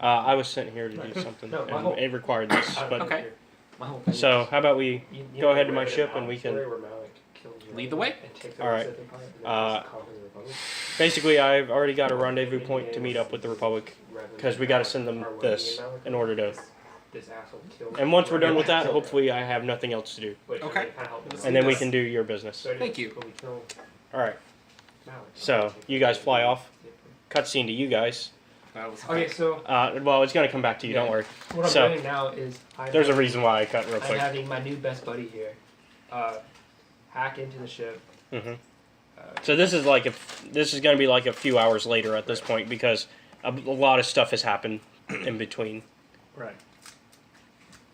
I was sent here to do something, No, my and whole- it required this. I don't But know, Okay. here. My whole thing so, is- how about we? you go know, ahead to my where ship Malik- and we can- where Malik kills Lead the way. and takes All over right. Sith Empire, and then Uh, just conquers the Republic, Basically, I've already got a rendezvous point to meet up with the Republic rather than because we got to Dalek send them are winning this Malik, in order to. this asshole killed. And once we're done with that, Killed- hopefully, I have nothing else to do, Wait, Okay. they kinda helped us. and then we Yes. can do your business. So Thank you. when we kill All right. Malik, So you guys fly off. Cutscene to you guys. That was Okay, so Well, it's gonna come back to you. Don't worry. what I'm So, doing now is There's a reason why I cut real I'm quick. having my new best buddy here hack into the ship. hmm So this is this is gonna be like a few hours later at this point because a lot of stuff has happened in between. Right.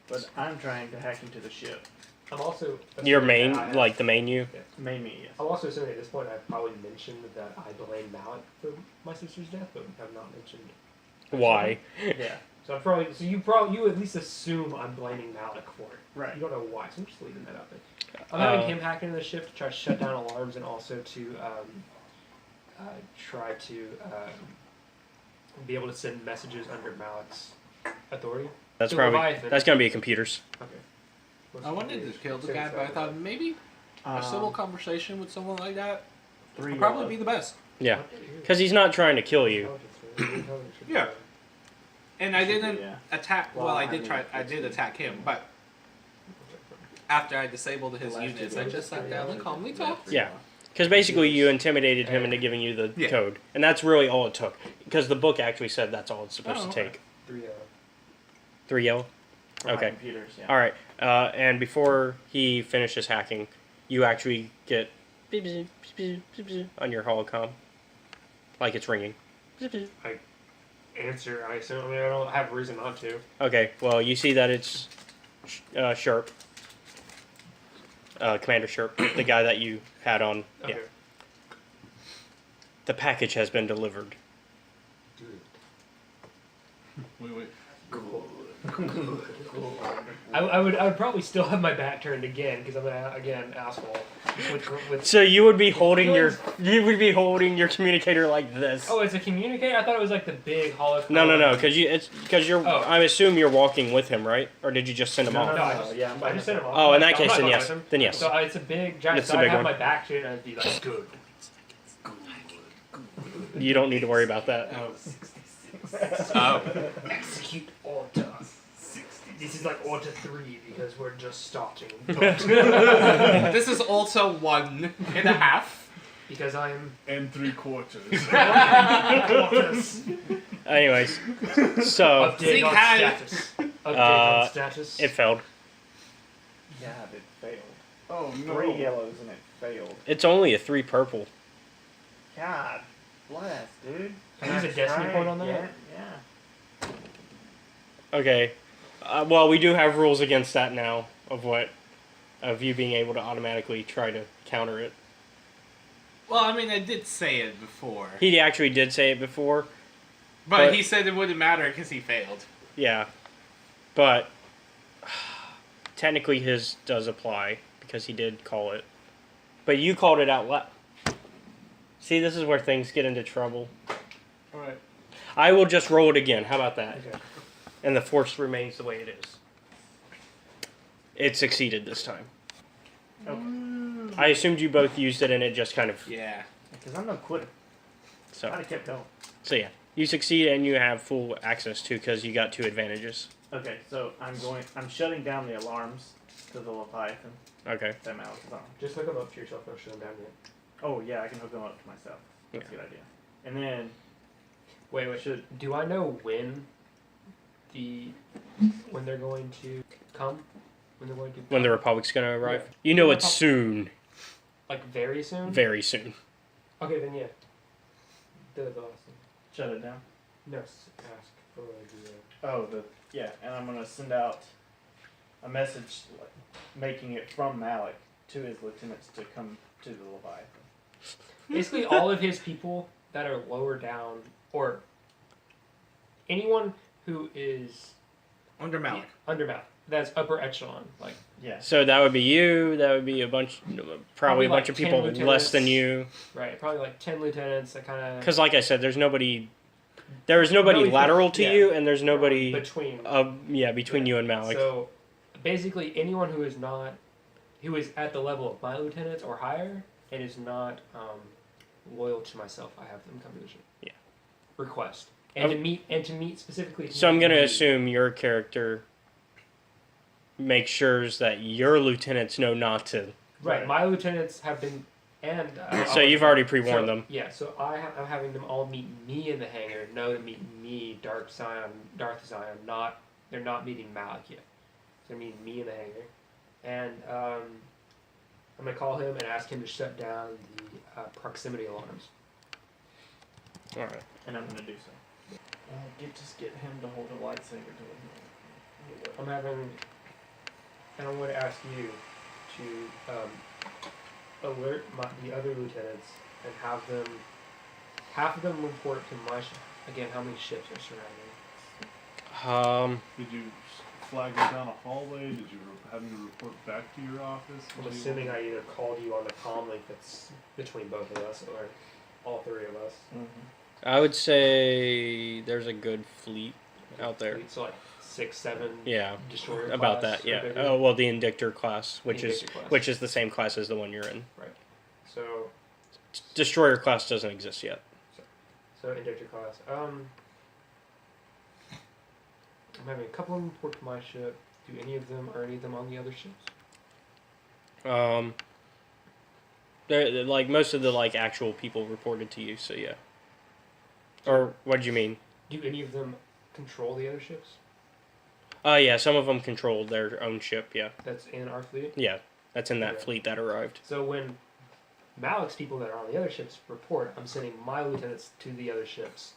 But I'm trying to hack into the ship. I'm also Your assuming main, that I have- like the main you. Main me, yes. I'm also assuming at this point I've probably mentioned that I blame Malik for my sister's death, but have not mentioned. Why? Yeah. So you at least assume I'm blaming Malik for it. Right. You don't know why, so I'm just leaving that out there. I'm having Uh, him hack into the ship to try to shut down alarms and also to try to be able to send messages under Malik's authority. That's So probably Leviathan- that's gonna be computers. Okay. What's I the wanted to computers? kill the Send guy, it but I back. thought maybe a civil conversation with someone like that Three would probably be the best. Yeah, because he's not trying to kill you. Yeah. And I didn't Yeah. attack. Well, Well, I I did mean, try. I did attack him, but after I disabled his last units, two I just sat down and calmly talked. Yeah. Because basically you intimidated him into giving you the Yeah. code, and that's really all it took. Because the book actually said that's all it's supposed Oh, to okay. take. 3 3 yellow. For my Okay. computers, yeah. All right. And before he finishes hacking, you actually get beep, beep, beep, beep, beep on your holocom, like it's ringing. Beep, beep. Answer, I assume. I mean, I don't have a reason not to. Okay. Well, you see that it's Sharp, Commander Sharp, the guy that you had on. Okay. Yeah. The package has been delivered. Wait. I would probably still have my back turned again because I'm an asshole. With So you would be holding your communicator like this. oh, it's a communicator. I thought it was like the big hollow. No, because you're. Oh. I assume you're walking with him, right? Or did you just send him off? No, I just sent him off. Oh, in that I'm case, not then going yes. with him. Then yes. So it's a big giant. It's So the I'd big have one. my back to it and I'd be like, good. You don't need to worry about that. Oh. Execute order. This is like order 3 because we're just starting. This is also 1.5. Because I'm. And 3/4. Orders. Anyways, so Update on hi. status. Update on status. it failed. Yeah, it failed. Oh no. 3 yellows and it failed. It's only a 3 purple. God bless, dude. Can I use a destiny try point on that? Yeah. Okay. Well, we do have rules against that now of you being able to automatically try to counter it. Well, I mean, I did say it before, He actually did say it before. but he said it wouldn't matter because he failed. Yeah. But technically his does apply because he did call it. But you called it out loud. See, this is where things get into trouble. Alright. I will just roll it again. How about that? Okay. And the force remains the way it is. It succeeded this time. Okay. I assumed you both used it, and it just kind of Yeah. Because I'm no quitter. I'd so. have kept going. So yeah, you succeed, and you have full access to because you got 2 advantages. Okay, so I'm shutting down the alarms to the Leviathan Okay. that Malik is on. Just hook them up to yourself. Don't shut them down yet. Oh yeah, I can hook them up to myself. That's a good idea. And then Wait. should Do I know when they're going to come? When they're going to? When the come? Republic's gonna arrive, you know it's soon, Like very soon. very soon. Okay, then yeah. The awesome. shut it down. No, ask for the. Oh, and I'm gonna send out a message like, making it from Malik to his lieutenants to come to the Leviathan. Basically, all of his people that are lower down, or anyone who is Under Malik. under Malik, that's upper echelon, like Yeah. So that would be you. That would be a bunch, probably a like bunch of 10 people less than lieutenants. you. right, probably like 10 lieutenants that kind of Because, like I said, there's nobody. There is nobody Nobody- lateral to yeah. you, and there's nobody. between. Between you and Malik. So basically, anyone who is at the level of my lieutenants or higher and is not loyal to myself, I have them come to the ship. Yeah. Request and to meet specifically. So I'm gonna meet- assume your character makes sure that your lieutenants know not to. Right, my lieutenants have been, and So you've already pre-warned them. Yeah, so I'm having them all meet me in the hangar. No, to meet me, Darth Sion. They're not meeting Malik yet. They're meeting me in the hangar, and I'm gonna call him and ask him to shut down the proximity alarms. All right. And I'm gonna do so. Just get him to hold a lightsaber to him. I'm having, and I'm going to ask you to alert the other lieutenants and have them, half of them report to my ship. Again, how many ships are surrounding? Did you flag them down a hallway? Did you have them report back to your office? I'm assuming I either called you on the comm link that's between both of us or all 3 of us. I would say there's a good fleet out there. So like 6, 7 Yeah. destroyer About class that, or yeah. bigger. Oh well, the Indictor class, The Indictor class. which is the same class as the one you're in. So Destroyer class doesn't exist yet. Indictor class. I'm having a couple of them report to my ship. Do any of them or any of them on the other ships? They're like most of the like actual people reported to you, so yeah. Or what do you mean? Do any of them control the other ships? Yeah, some of them controlled their own ship. Yeah, That's in our fleet. yeah, that's in that Okay. fleet that arrived. So when Malik's people that are on the other ships report, I'm sending my lieutenants to the other ships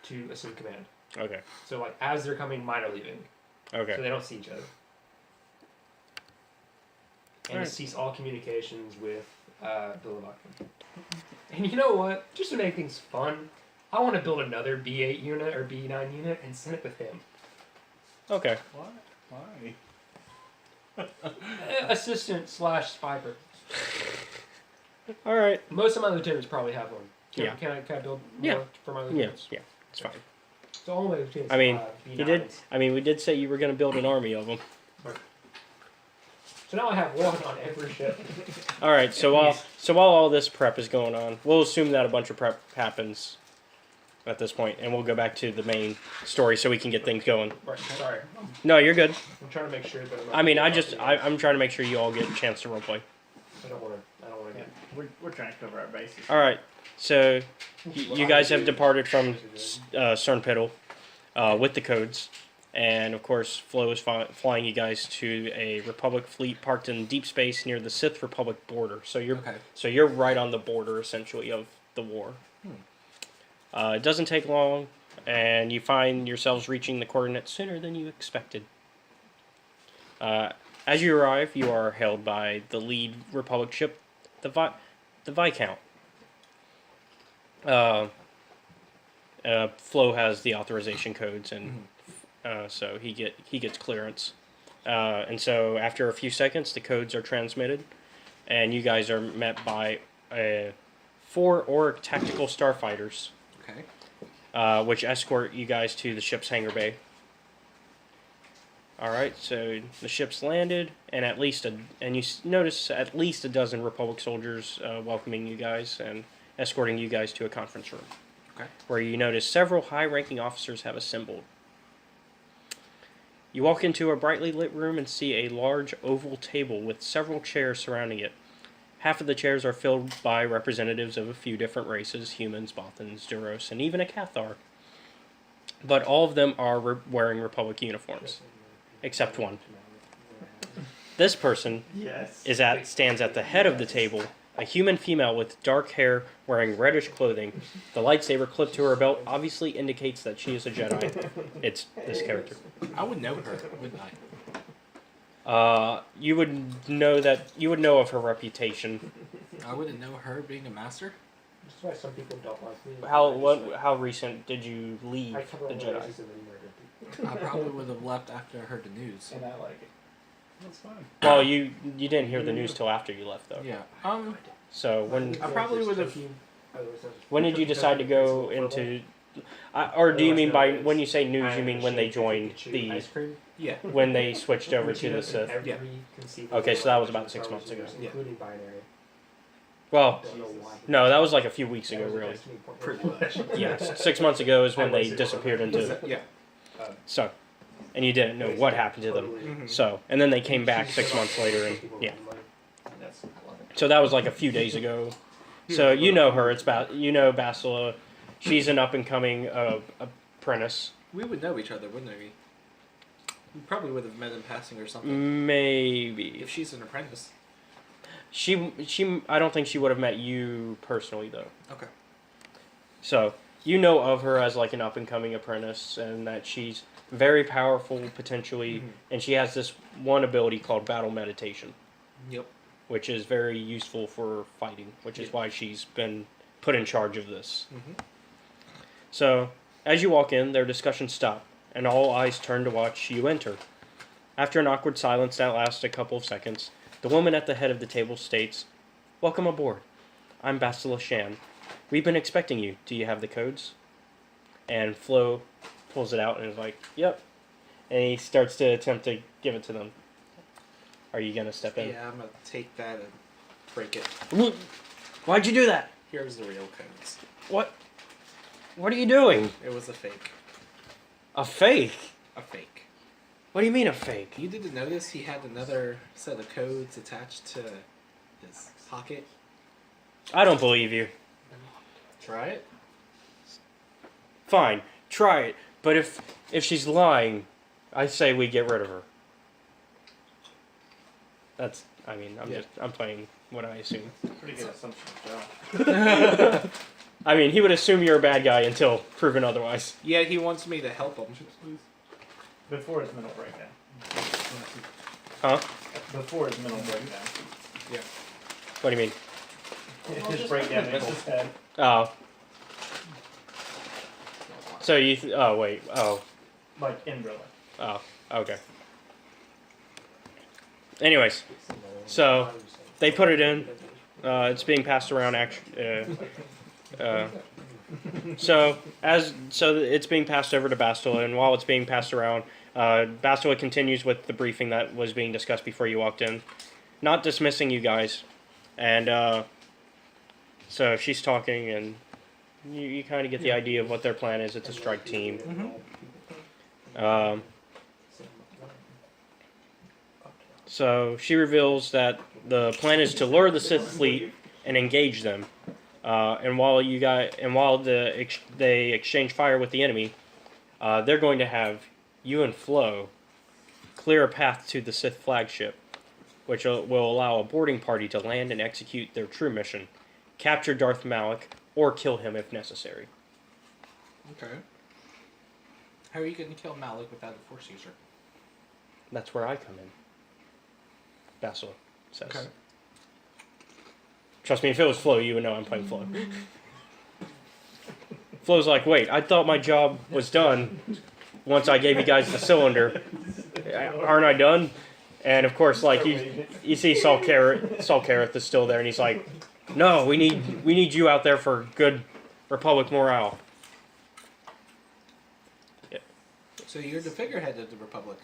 to assume command. Okay, So like as they're coming, mine are leaving, so okay. they don't see each other. And Alright. to cease all communications with the Leviathan. And you know what? Just to make things fun, I want to build another B8 unit or B9 unit and send it with him. Okay. Why? Assistant / spy person. All right. Most of my lieutenants probably have one. Yeah. Can I build Yeah. more for my Yeah, lieutenants? yeah, it's fine. So all my lieutenants I mean, have you did. B9s. I mean, we did say you were going to build an army of them. So now I have one on every ship. All right. So while all this prep is going on, we'll assume that a bunch of prep happens at this point, and we'll go back to the main story so we can get things going. Right, sorry. No, you're good. I'm trying to make sure that I mean, I'm trying to make sure you all get a chance to roleplay. I don't want to Yeah, get. we're trying to cover our bases. All right. So you guys have departed from Cernpiddle with the codes, and of course, Flo is flying you guys to a Republic fleet parked in deep space near the Sith Republic border. So you're right on the border essentially of the war. It doesn't take long, and you find yourselves reaching the coordinates sooner than you expected. As you arrive, you are hailed by the lead Republic ship, the Viscount. Flo has the authorization codes, and so he gets clearance. And so after a few seconds, the codes are transmitted, and you guys are met by 4 Auric tactical starfighters. Okay. Which escort you guys to the ship's hangar bay. All right, so the ship's landed, and notice at least a dozen Republic soldiers welcoming you guys and escorting you guys to a conference room. Okay. Where you notice several high-ranking officers have assembled. You walk into a brightly lit room and see a large oval table with several chairs surrounding it. Half of the chairs are filled by representatives of a few different races: humans, Bothans, Duros, and even a Cathar. But all of them are wearing Republic uniforms, except one. This person stands at the head of the table, a human female with dark hair wearing reddish clothing. The lightsaber clipped to her belt obviously indicates that she is a Jedi. It's this character. I would know her, wouldn't I? You would know of her reputation. I wouldn't know her being a master. That's why some people don't like me. How recent did you leave I cover the all Jedi? races and they murder people. I probably would have left after I heard the news. And I like it. That's fine. Well, you didn't hear the news till after you left, though. Yeah. So when I probably would have. when did you decide to go into? Or do you mean by when you say news, you mean when they joined the Ice cream? Yeah. when they switched over to the Sith? Every Yeah. conceivable Okay, so that was version about of 6 Star months ago. Wars, Yeah. Including binary. Well, Don't know why. no, that was like a few weeks ago, really. Pretty much. Yes, 6 months ago is when they disappeared into. Yeah. So, and you didn't know what happened to them. Mhm. So, and then they came back 6 months later, and yeah. That's So that was like a few days ago. So you know her. It's Basila. She's an up and coming apprentice. We would know each other, wouldn't we? We probably would have met in passing or something. Maybe. If she's an apprentice. She. I don't think she would have met you personally though. Okay. So you know of her as like an up and coming apprentice, and that she's very powerful potentially, and she has this one ability called battle meditation, Yep. which is very useful for fighting, which is Yeah. why she's been put in charge of this. Mhm. So, as you walk in, their discussions stop, and all eyes turn to watch you enter. After an awkward silence that lasts a couple of seconds, the woman at the head of the table states, "Welcome aboard. I'm Basila Shan. We've been expecting you. Do you have the codes?" And Flo pulls it out and is like, "Yep." And he starts to attempt to give it to them. Are you gonna step in? Yeah, I'm gonna take that and break it. Why'd you do that? Here's the real codes. What? What are you doing? It was a fake. A fake? A fake. What do you mean a fake? You didn't notice he had another set of codes attached to his pocket? I don't believe you. Try it. Fine, try it. But if she's lying, I say we get rid of her. I'm playing what I assume. Pretty good assumption, Joe. I mean, he would assume you're a bad guy until proven otherwise. Yeah, he wants me to help him. Before his mental breakdown. Huh? Before his mental breakdown. What do you mean? His breakdown in his head. Oh. So you oh wait, oh. Like in real life. Oh, okay. Anyways, so they put it in. It's being passed around. So it's being passed over to Bastila, and while it's being passed around, Bastila continues with the briefing that was being discussed before you walked in, not dismissing you guys, and so she's talking, and you kind of get the idea of what their plan is. It's a strike team. So she reveals that the plan is to lure the Sith fleet and engage them, and while they exchange fire with the enemy, they're going to have you and Flo clear a path to the Sith flagship, which will allow a boarding party to land and execute their true mission: capture Darth Malik or kill him if necessary. Okay. How are you going to kill Malik without a Force user? That's where I come in. Bastila says. Okay. Trust me, if it was Flo, you would know I'm playing Flo. Flo's like, wait, I thought my job was done once I gave you guys the cylinder. Aren't I done? And of course, like you see Saul Careth is still there, and he's like, no, we need you out there for good Republic morale. So you're the figurehead of the Republic.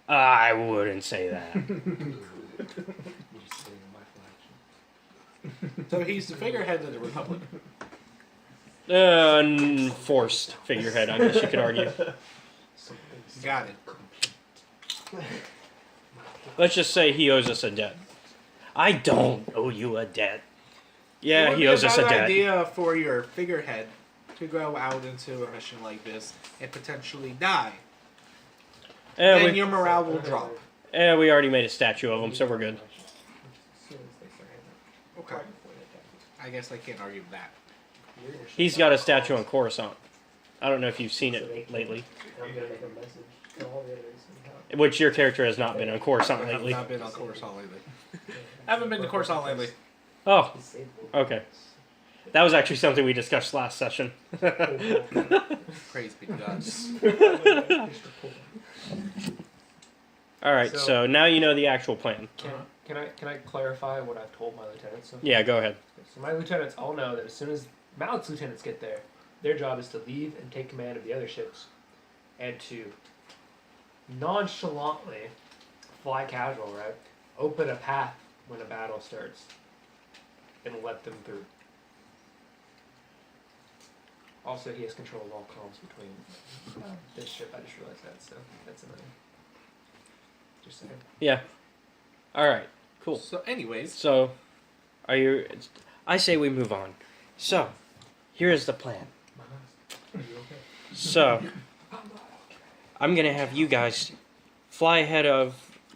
I wouldn't say that. So he's the figurehead of the Republic. Forced figurehead, I guess you could argue. Got it. Let's just say he owes us a debt. I don't owe you a debt. Yeah, It he would owes be us a a bad debt. idea for your figurehead to go out into a mission like this and potentially die. Then your morale will drop. We already made a statue of him, so we're good. Okay. I guess I can't argue with that. He's got a statue on Coruscant. I don't know if you've seen it lately. I'm gonna make a message to all the others. Which your character has not been on Coruscant I have lately. not been on Coruscant lately. I haven't been to Coruscant lately. Oh, okay. That was actually something we discussed last session. Praise be to God. Alright, so now you know the actual plan. Can I clarify what I've told my lieutenants? So Yeah, go ahead. So my lieutenants all know that as soon as Malik's lieutenants get there, their job is to leave and take command of the other ships, and to nonchalantly fly casual, right? Open a path when a battle starts, and let them through. Also, he has control of all comms between this ship. I just realized that, so that's another. Just saying. Yeah. Alright, cool. So, anyways. So, are you... I say we move on. So, here is the plan. Are you okay? So, I'm going to have you guys fly ahead of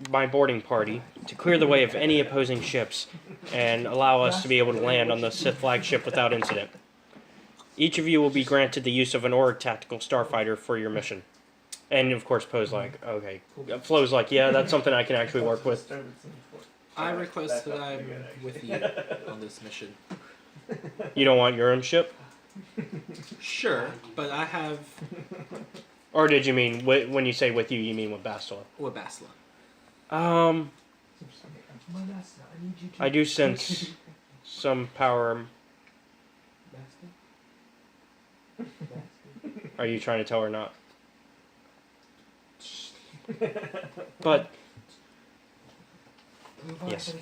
my boarding party to clear the way of any opposing ships and allow us to be able to land on the Sith flagship without incident. Each of you will be granted the use of an Org tactical starfighter for your mission. And of course Poe's like, okay. Flo's like, yeah, that's something I can actually work with. I request that I'm with you on this mission. You don't want your own ship? Sure, but I have... Or did you mean, when you say with you mean with Bastila? With Bastila. I do sense some power. Are you trying to tell her not? But yes.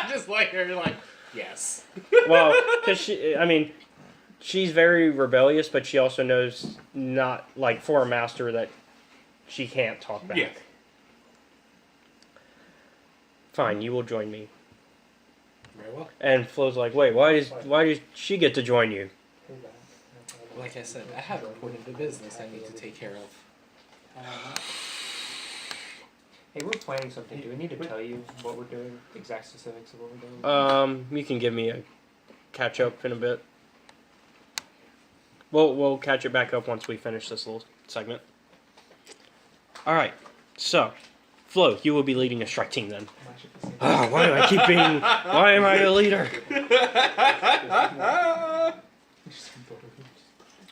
Just like her, like, yes. Well, because she's very rebellious, but she also knows not, like, for a master that she can't talk back. Yeah. Fine, you will join me. Very well. And Flo's like, wait, why does she get to join you? Like I said, I have important business I need to take care of. Hey, we're planning something. Do we need to tell you what we're doing? Exact specifics of what we're doing? You can give me a catch up in a bit. We'll catch it back up once we finish this little segment. Alright, so, Flo, you will be leading a strike team then. Why do I keep being... Why am I a leader?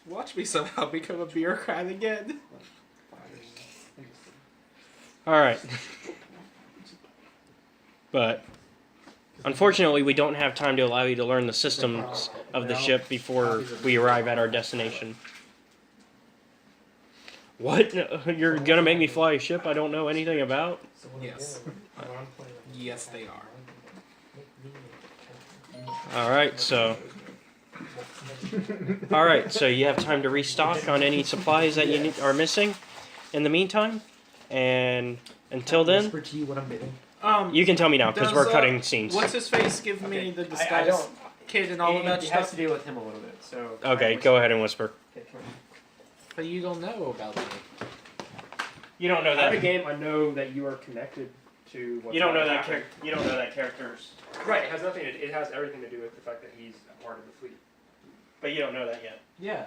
Watch me somehow become a bureaucrat again. Alright. But, unfortunately, we don't have time to allow you to learn the systems of the ship before we arrive at our destination. What? You're gonna make me fly a ship I don't know anything about? Yes. Yes, they are. Alright, so you have time to restock on any supplies that you are missing in the meantime. And until then, Whisper to you what I'm doing. you can tell me now because Does, we're cutting scenes. What's his face give me the I disguise don't. kit and all of that It has stuff? to deal with him a little bit. So. Okay, go ahead and whisper. Okay, come on. But you don't know about me. You don't know Every game, I know that you are connected to. What's You don't know that happening. character. You don't know that character's. Right. It has nothing. It has everything to do with the fact that he's a part of the fleet. But you don't know that yet. Yeah.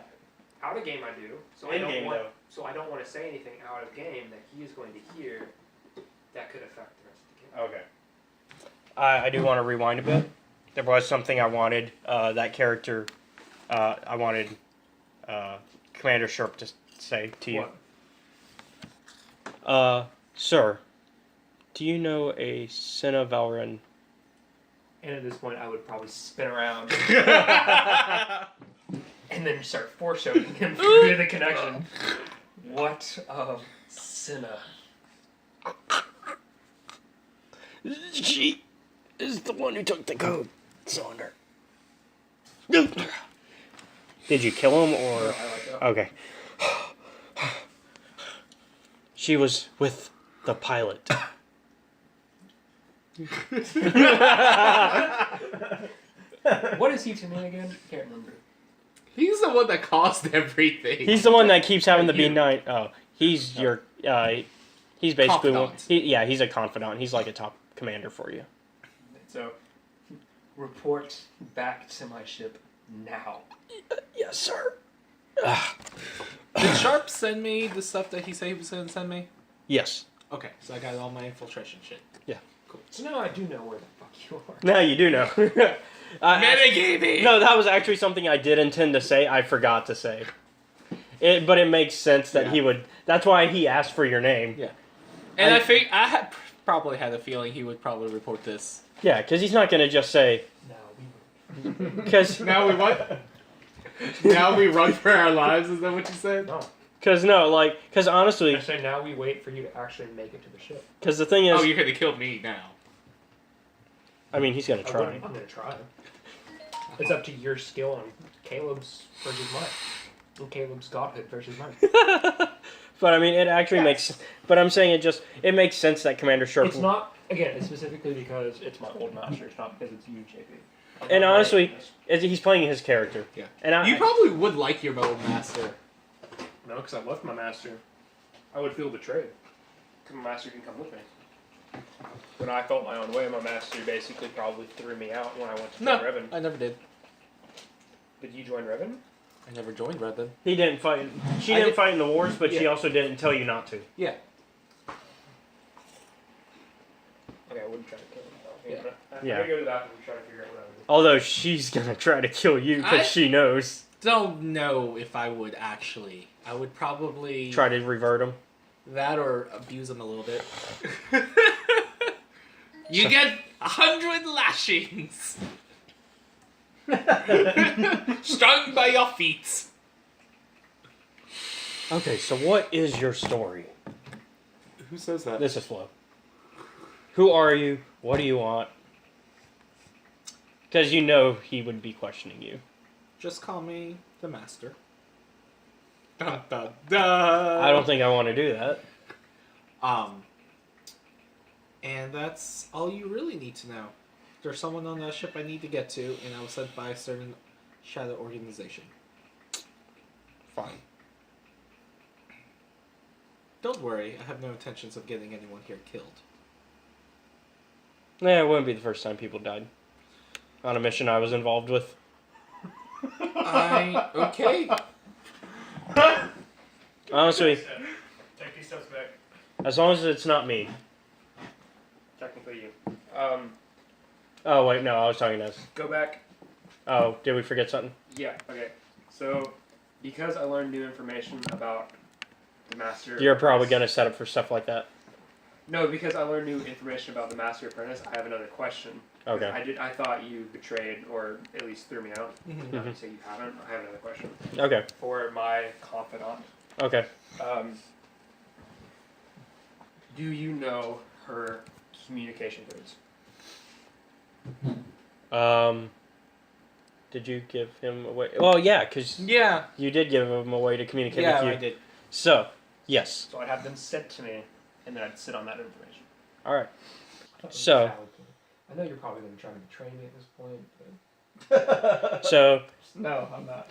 Out of game, I do. So I In don't game, want. though. So I don't want to say anything out of game that he is going to hear. That could affect the rest of the game. Okay. I do want to rewind a bit. There was something I wanted that character. I wanted Commander Sharp to say to you. What? Sir, do you know a Senna Valren? And at this point, I would probably spin around and then start foreshadowing him through the connection. What of Cinna She is the one who took the code. It's on her. Did you kill him or? No, I like that. Okay. She was with the pilot. What is he to me again? Can't remember. He's the one that caused everything. He's the one that keeps having the B9. Oh, he's your. He's basically Confidant. he's a confidant. He's like a top commander for you. So, report back to my ship now. Yes, sir. Did Sharp send me the stuff that he said he was going to send me? Yes. Okay, so I got all my infiltration shit. So now I do know where the fuck you are. Now you do know. Metagaming! No, that was actually something I did intend to say. I forgot to say. But it makes sense that he would. That's why he asked for your name. Yeah. And I think I had probably had a feeling he would probably report this. Yeah, because he's not going to just say. No, Because Now we what? Now we run for our lives, is that what you said? no. Because honestly, I say now we wait for you to actually make it to the ship. because the thing is, Oh, you're going to kill me now. I mean, he's going to try. I'm gonna try. It's up to your skill and Caleb's versus mine. And Caleb's godhood versus mine. But I mean, it actually makes. But I'm saying it makes sense that Commander Sharp. It's not, again, it's specifically because it's my old master. It's not because it's you, JP. And honestly, he's playing his character. Yeah. And You probably would like your old master. No, because I left my master. I would feel betrayed. Because my master can come with me. When I felt my own way, my master basically probably threw me out when I went to join Revan. I never did. Did you join Revan? I never joined Revan. He didn't fight. She I didn't did- fight in the wars, but she Yeah. also didn't tell you not to. Yeah. Okay, I wouldn't try to kill him. Yeah. I'm Yeah. gonna go to that and try to figure out what I would do. Although she's gonna try to kill you I- because she knows. Don't know if I would actually. I would probably Try to revert him. that or abuse him a little bit. You get 100 lashings. Strung by your feet. Okay, so what is your story? Who says that? This is Flo. Who are you? What do you want? Because you know he would be questioning you. Just call me the master. Dun, dun, dun. I don't think I want to do that. And that's all you really need to know. There's someone on that ship I need to get to, and I was sent by a certain shadow organization. Fine. Don't worry, I have no intentions of getting anyone here killed. Yeah, it wouldn't be the first time people died. On a mission I was involved with. Okay. Honestly, Take these steps back. as long as it's not me. Technically you. Oh, wait, no, I was talking to us. Go back. Oh, did we forget something? Yeah, okay. So, because I learned new information about the Master You're probably Apprentice- going to set up for stuff like that. No, because I learned new information about the Master Apprentice, I have another question. Okay. I thought you betrayed, or at least threw me out. Mhm. Now you say you haven't. I have another question. Okay. For my confidant. Okay. Do you know her communication codes? Did you give him away? Well, yeah, because Yeah. you did give him a way to communicate Yeah, with you. I did. So, yes. So I'd have them sent to me, and then I'd sit on that information. All right. So- I know you're probably going to try to betray me at this point, but So, no, I'm not.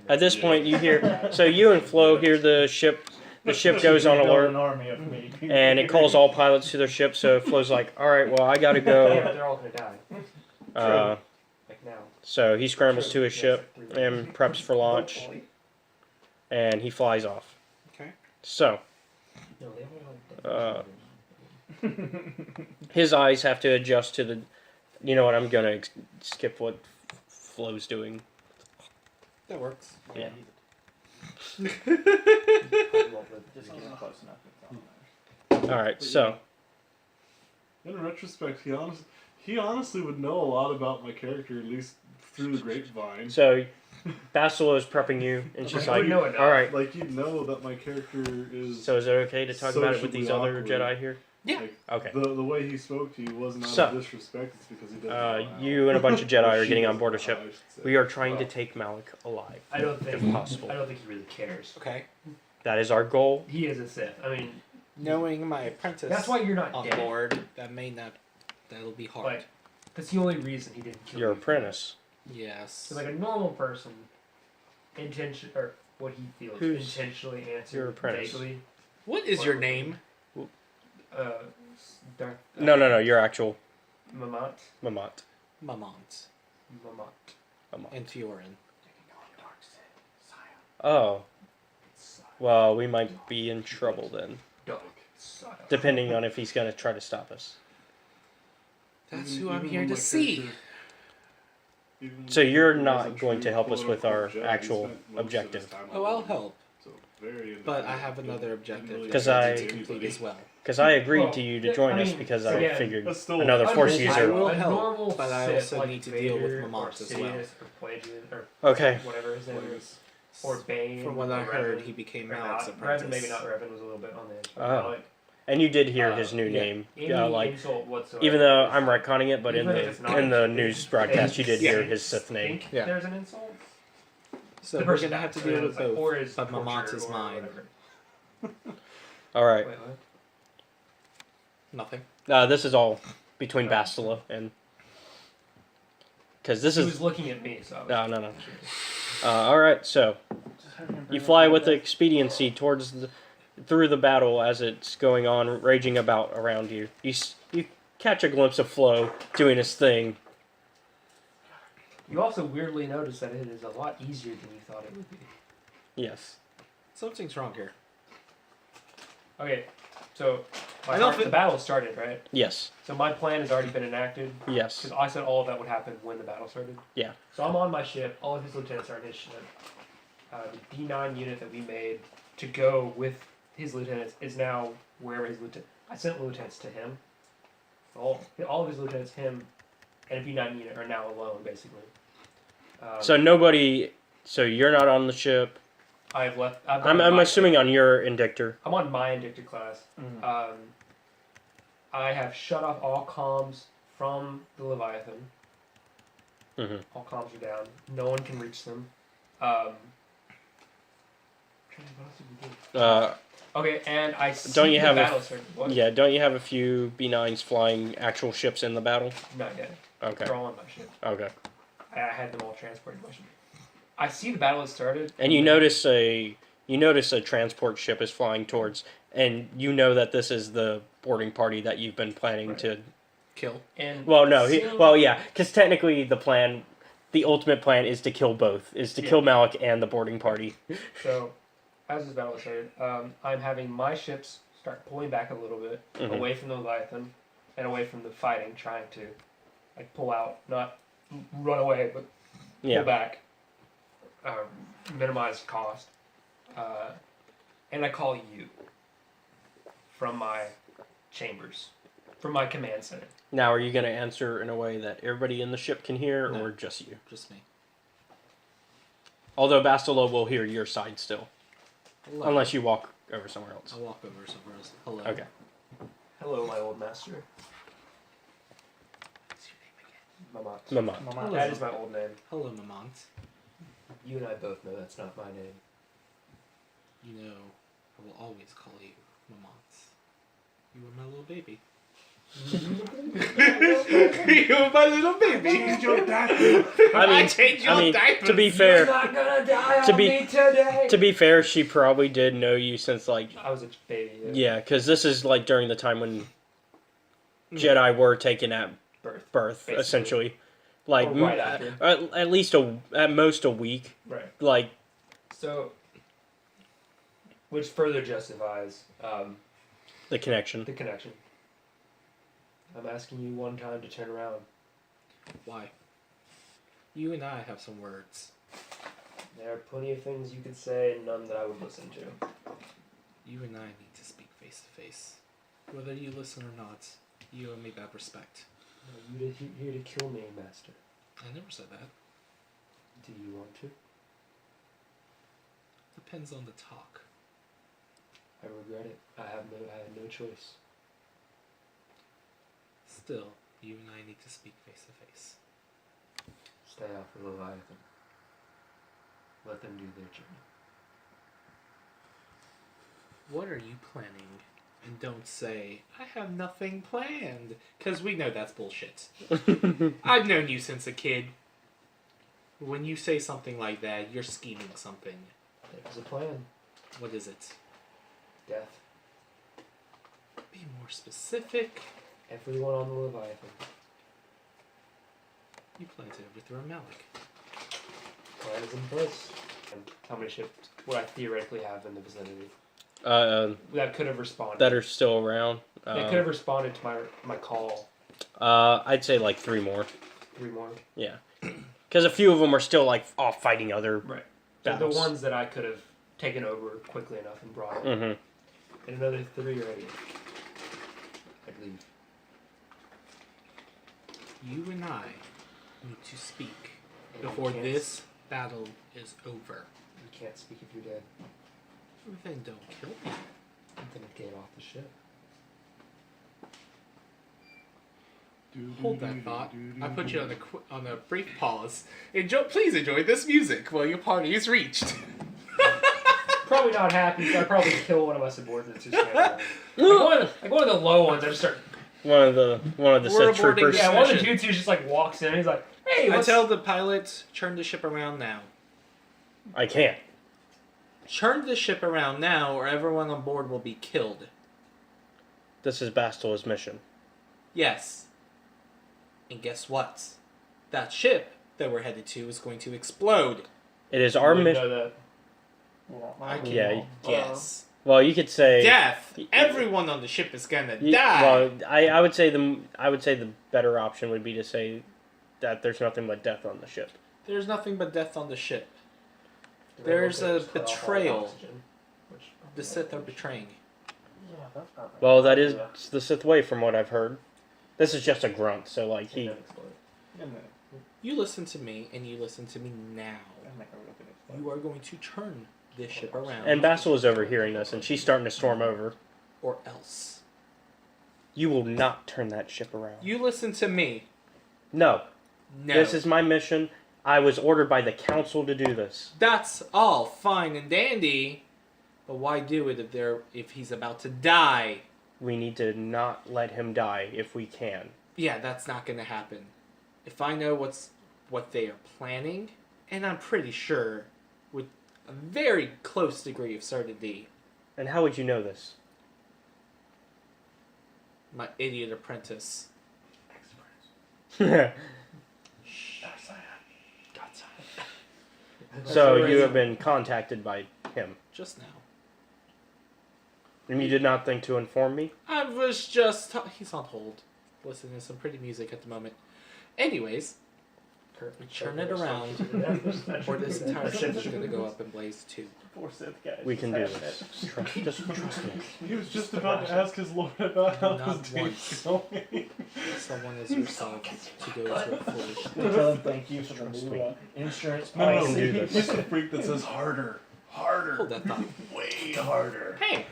at this point, you hear. So, you and Flo hear the ship. The ship goes on Build alert, an army of me. and it calls all pilots to their ship. So, Flo's like, all right, well, I got to Yeah, go. but they're all going to die. Like now. So, he scrambles to his Yes, ship like 3 and preps for launch, Hopefully. and he flies off. Okay. So, No, they only like his eyes have to adjust to the. You know what? I'm gonna skip what Flo's doing. That works. Yeah. Just get close enough. All right. So, In retrospect, he honestly would know a lot about my character, at least through the grapevine. Bastila is prepping you, and she's I like, would know all right. Like, you know that my character is... So, is it okay to talk about it with these socially other awkward. Jedi here? Yeah. Like, Okay. The way he spoke to you wasn't out So, of disrespect. It's because he doesn't. know how. You and a bunch of Jedi are getting on board a She doesn't ship. know how, I should say. We are trying to take Malik alive, I don't think. if possible. I don't think he really cares. Okay. That is our goal. He is a Sith. I mean, Knowing my apprentice that's why you're not on dead. board, that'll be hard. Like, that's the only reason he didn't kill Your you. apprentice. Yes. So like a normal person, or what he feels Who's intentionally answered your apprentice? vaguely. What is your name? Darth. No. Your actual Mamat. Mamat. Mamont. Mamat. And Fiorin. Oh. Well, we might be in trouble then, Dark Sion. depending on if he's going to try to stop us. That's Even- who I'm even here when to my see. character- even So you're when he not wasn't going to true help us with our quote-unquote Jedi, he actual spent most of his objective. time Oh, I'll alone. help. So very But I independent. have another Didn't objective really Because that I I- need to complete as well. Because I agreed Well, to you to join I us mean, because I again, figured That's still another I Force will- user. I will a help, normal but I Sith, also like need to deal with Vader Mamont or as well. Sidious or Pelagian or Okay. whatever his name like is, or Bane. From what or I heard, Revan, he became or Malik's not. apprentice. Revan, maybe not. Revan was a little bit on the edge. Oh. Like, And you did hear his new yeah, name. any Yeah, like insult whatsoever. even though is I'm like, retconning it, but in even if it's not the actually- news broadcast you did Yeah. hear his Sith name. Think Yeah. there's an insult. So The we're person gonna have to dies, deal and with it's like, both. or is But Mamont tortured is or mine. whatever. All right. Wait, what? Nothing. This is all between Bastila and because this He is was looking at me, so. I was no. curious. All right. So you fly with expediency through the battle as it's going on, raging about around you. You catch a glimpse of Flo doing his thing. You also weirdly notice that it is a lot easier than you thought it would be. Yes. Something's wrong here. Okay, so I don't the battle started, right? Yes. So my plan has already been enacted. Yes. Because I said all of that would happen when the battle started. Yeah. So I'm on my ship. All of his lieutenants are on his ship. The D9 unit that we made to go with his lieutenants is now wherever his lieutenant. I sent lieutenants to him. All of his lieutenants, him, and a B9 unit are now alone, basically. So nobody. So you're not on the ship. I've left. I'm assuming on your Indictor. I'm on my Indictor class. I have shut off all comms from the Leviathan. Mhm. All comms are down. No one can reach them. What else did we do? Okay, and I see Don't you the have a- battle started. What? Yeah. Don't you have a few B9s flying actual ships in the battle? Not yet. Okay. They're all on my ship. Okay. I had them all transported to my ship. I see the battle has started. And you notice a transport ship is flying towards, and you know that this is the boarding party that you've been planning Right. to. Kill. And Well, no. seeing- Yeah, because technically the ultimate plan is to kill both. Is to kill Malik and the boarding party. So, as this battle started, I'm having my ships start pulling back a little bit Mhm. away from the Leviathan and away from the fighting, trying to like pull out, not run away, but Yeah. pull back, minimize cost. And I call you from my chambers, from my command center. Now, are you going to answer in a way that everybody in the ship can hear, No. or just you? Just me. Although Bastila will hear your side still, Hello. unless you walk over somewhere else. I'll walk over somewhere else. Hello. Okay. Hello, my old master. Mamat. Mama. That is my old name. Hello, Mamont. You and I both know that's not my name. You know, I will always call you Mamont. You were my little baby. You were my little baby. Change your diaper. I changed your mean, diapers. to be fair, not gonna die To on be- me today. to be fair, she probably did know you since like I was a baby. yeah, because this is like during the time when Jedi were taken at birth, Basically. essentially. Like Or right after. at least at most a week. Right. Like So, which further justifies the connection. the connection. I'm asking you one time to turn around. Why? You and I have some words. There are plenty of things you could say, and none that I would listen to. You and I need to speak face to face. Whether you listen or not, you owe me that respect. You're here to kill me, Master. I never said that. Do you want to? Depends on the talk. I regret it. I had no choice. Still, you and I need to speak face to face. Stay off the Leviathan. Let them do their journey. What are you planning? And don't say, I have nothing planned. Because we know that's bullshit. I've known you since a kid. When you say something like that, you're scheming something. There's a plan. What is it? Death. Be more specific. Everyone on the Leviathan. You plan to overthrow Malik. Plan is in place. And how many ships would I theoretically have in the vicinity? That could have responded. That are still around. That could have responded to my call. I'd say like 3 more. 3 more. Yeah, because a few of them are still like off fighting other Right. So battles. the ones that I could have taken over quickly enough and brought. Mm-hmm. And another 3 or 8. I believe. You and I need to speak And before you can't this battle is over. You can't speak if you're dead. Then don't kill me. Then get off the ship. Hold that thought. I put you on a brief pause. Please enjoy this music while your party is reached. Probably not happy, so I'd probably kill one of my subordinates who's standing there. Like one of the low ones, I just start... One of the We're Sith aborting troopers. this Yeah, one of the mission. dudes who just like walks in and he's like, hey, I what's... tell the pilot, turn the ship around now. I can't. Turn the ship around now or everyone on board will be killed. This is Bastil's mission. Yes. And guess what? That ship that we're headed to is going to explode. It is our You wouldn't mission. know that. I can Yeah. guess. Well, you could say Death. Everyone on the ship is gonna y- die. Well, I would say the better option would be to say that there's nothing but death on the ship. There's nothing but death on the ship. They don't There's think a it's cut off all betrayal. oxygen, which The Sith are betraying. Yeah, that's not right. Well, that is the Sith way, from what I've heard. This is just a grunt, so like he. You listen to me, and you listen to me now. You are going to turn this ship around. And Bastil is overhearing this, and she's starting to storm over. Or else. You will not turn that ship around. You listen to me. No. No. This is my mission. I was ordered by the council to do this. That's all fine and dandy. But why do it if he's about to die? We need to not let him die if we can. Yeah, that's not going to happen. If I know what they are planning, and I'm pretty sure with a very close degree of certainty, And how would you know this? my idiot apprentice. So you have been contacted by him, Just now. and you did not think to inform me? I was just... He's on hold. Listening to some pretty music at the moment. Anyways, turn it around, or this entire ship is going to go up in blaze too. Poor Sith guys. We can do this. Just trust me. He was just about to ask his lord about how Not his day's going. Someone as yourself to go to a foolish... Tell him thank you for the new insurance No, no, can do policy. this. he's the freak that says harder, harder, Hold that thought. way harder. Hey!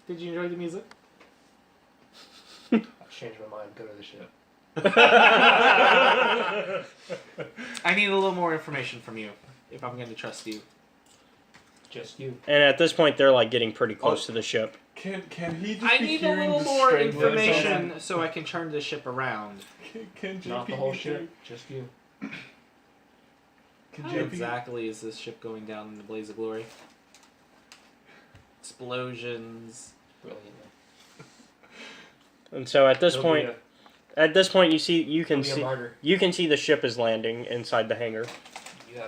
Did you enjoy the music? I've changed my mind. Go to the ship. I need a little more information from you, if I'm going to trust you. Just you. And at this point, they're like getting pretty close to the ship. Can he just I be need a hearing little the more stranglers on- information so I can turn the ship around. Can JP Not the whole be ship. Just you. Can How JP exactly is this ship going down in the blaze of glory? Explosions. Brilliant. And so at this It'll point, you can be a see martyr. the ship is landing inside the hangar. You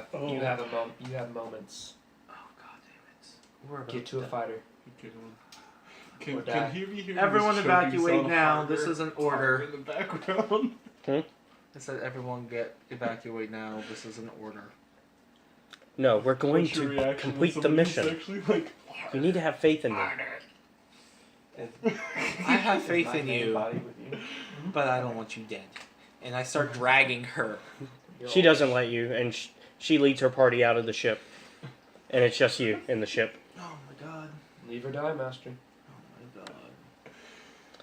have moments. Oh, god damn it. We're about Get to a fighter. Can Or die. he be hearing Everyone the evacuate Shogi-san now. harder, This is an harder order. in the background? I said everyone evacuate now. This is an order. No, we're going What's your to reaction when complete the somebody's mission. actually like, You need to have faith in me. I have faith in you, but I don't want you dead. And I start dragging her. She doesn't let you, and she leads her party out of the ship. And it's just you in the ship. Oh my god. Leave or die, master. Oh my god.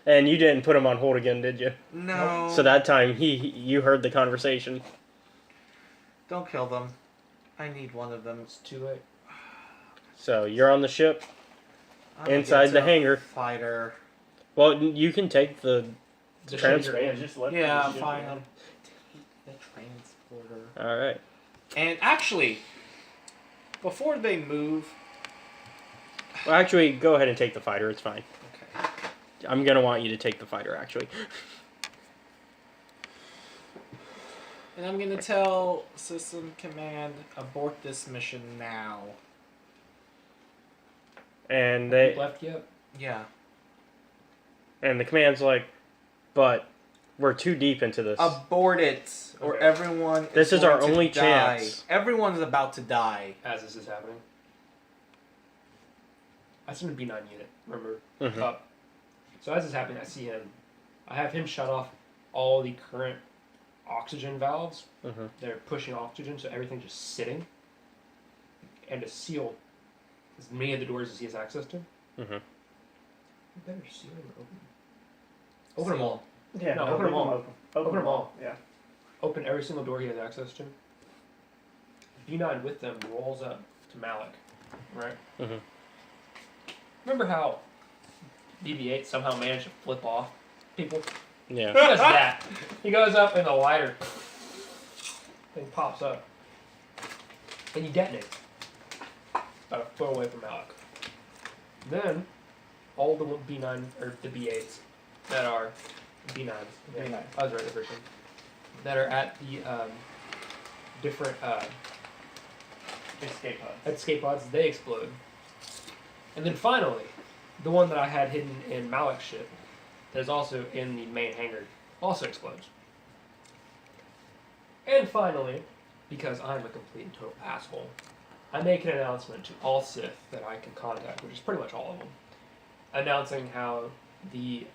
And you didn't put him on hold again, did you? No. So that time you heard the conversation. Don't kill them. I need one of them. It's too late. So you're on the ship I'm inside against the a hangar. Fighter. Well, you can take the Just transport. yeah, just let Yeah, the I'm ship fine. go. The transporter. All right. And actually, before they move, Well, actually, go ahead and take the fighter. It's fine. okay. I'm gonna want you to take the fighter. Actually. And I'm gonna tell System Command abort this mission now. And Have you they left yet? Yeah. and the command's like, but we're too deep into this. Abort it, or Okay. everyone. This is going our to only die. chance. Everyone's about to die. As this is happening. I sent a B9 unit, remember? Mhm. Up. So as this is happening, I see him. I have him shut off all the current oxygen valves. Mhm. They're pushing oxygen, so everything's just sitting. And to seal as many of the doors as he has access to. Mhm. You better seal them or open. Open them all. Yeah, No, open them all. Open them all. Yeah. Open every single door he has access to. B9 with them rolls up to Malik, right? Mhm. Remember how BB-8 somehow managed to flip off people? Yeah. He does that. He goes up and the lighter thing pops up. And you detonate. About a foot away from Malik. Then, all the B9, or the B8s that are B9s. Yeah, B9. I was right the first one. That are at the different Escape pod. escape pods, they explode. And then finally, the one that I had hidden in Malik's ship, that is also in the main hangar, also explodes. And finally, because I'm a complete and total asshole, I make an announcement to all Sith that I can contact, which is pretty much all of them, announcing how the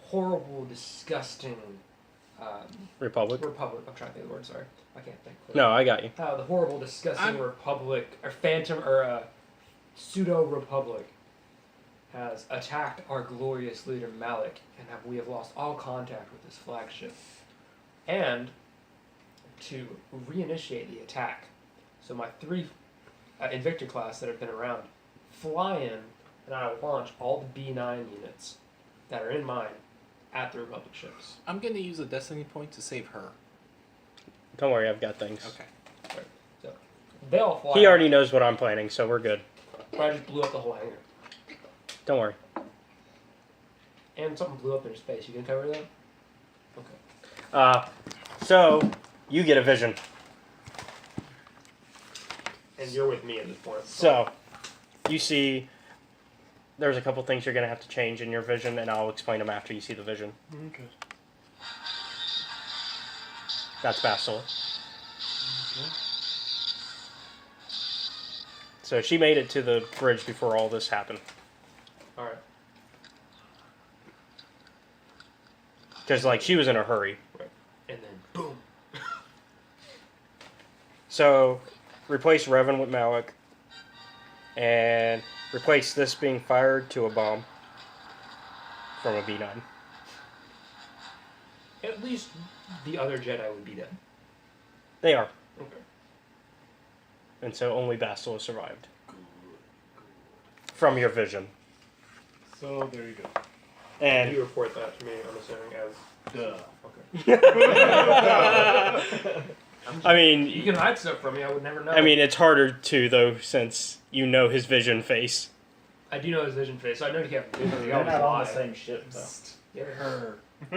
horrible, disgusting Republic. Republic. I'm trying to think of the word. Sorry, I can't think. Clearly. No, I got you. How the horrible, disgusting I'm- Republic, or Phantom, or pseudo Republic, has attacked our glorious leader Malik, and we have lost all contact with his flagship. And to reinitiate the attack, so my 3 Invictor class that have been around fly in, and I will launch all the B9 units that are in mine at the Republic ships. I'm gonna use a destiny point to save her. Don't worry, I've got things. Okay. So they all fly. He out, already knows what I'm planning, so we're good. but I just blew up the whole hangar. Don't worry. And something blew up in space. You can cover that? Okay. So you get a vision. And you're with me at this point. So you see, there's a couple things you're gonna have to change in your vision, and I'll explain them after you see the vision. Okay. That's Bastila. So she made it to the bridge before all this happened. Alright. Because, like, she was in a hurry. And then boom. So, replace Revan with Malik. And replace this being fired to a bomb from a B9. At least the other Jedi would be dead. They are. Okay. And so only Bastila survived. From your vision. So there you go. And You report that to me, I'm assuming, as. Duh. Okay. I mean, You can hide stuff from me, I would never know. I mean, it's harder to though, since you know his vision face. I do know his vision face, so I know he can't do They're anything. not on the same ship, though. Yeah. Her. I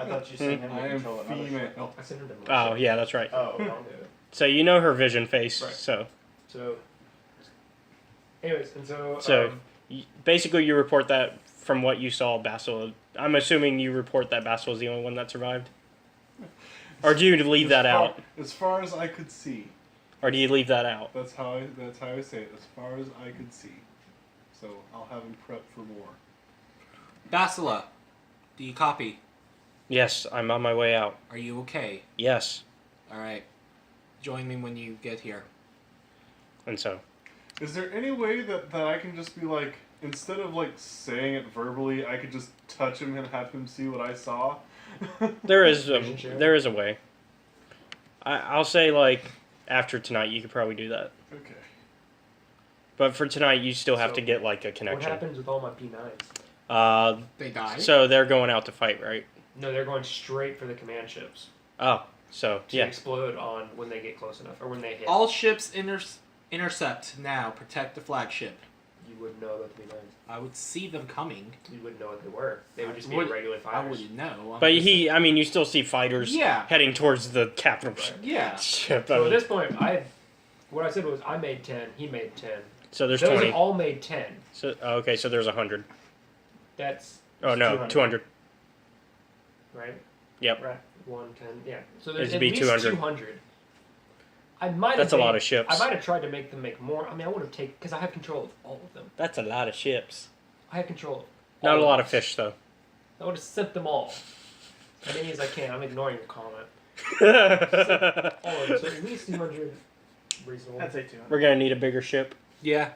thought you seen him I am control another ship. female. I sent him to Oh, yeah, that's right. Oh, Yeah. So you know her vision face. Right. So So. Anyways, and so. So- basically, you report that from what you saw, Bastila. I'm assuming you report that Bastila's the only one that survived. Or do you leave that out? As far as I could see. Or do you leave that out? That's how I say it. As far as I could see. So I'll have him prep for more. Bastila, do you copy? Yes, I'm on my way out. Are you okay? Yes. Alright. Join me when you get here. And so, Is there any way that I can just be like instead of like saying it verbally, I could just touch him and have him see what I saw. There is a way. I'll say like after tonight you could probably do that. Okay. But for tonight you still have So, to get like a What connection. happens with all my P9s? They die. So they're going out to fight, right? No, they're going straight for the command ships Oh, so to yeah. explode on when they get close enough or when they hit. All ships intercept now. Protect the flagship. You wouldn't know about the P9s. I would see them coming. You wouldn't know what they were. They would just be Would- regular I fighters. wouldn't know. But you still see fighters Yeah. heading towards the capital Yeah. ship. I So at mean, this point, what I said was I made 10, he made 10. so there's Those 20. all made 10. So okay, so there's 100. That's Oh no, 200. right. Yep. Right. 110. Yeah. So there's It'd at be least 200. 200. I might have That's a lot made- of ships. I might have tried to make them make more. I mean, I would have taken because I have control of all of them. That's a lot of ships. I have control. Of Not a all lot them. of fish though. I would have sent them all. As many as I can. I'm ignoring your comment. All of them. So at least 200. Reasonable. I'd say 200. We're gonna need a bigger ship. Yeah.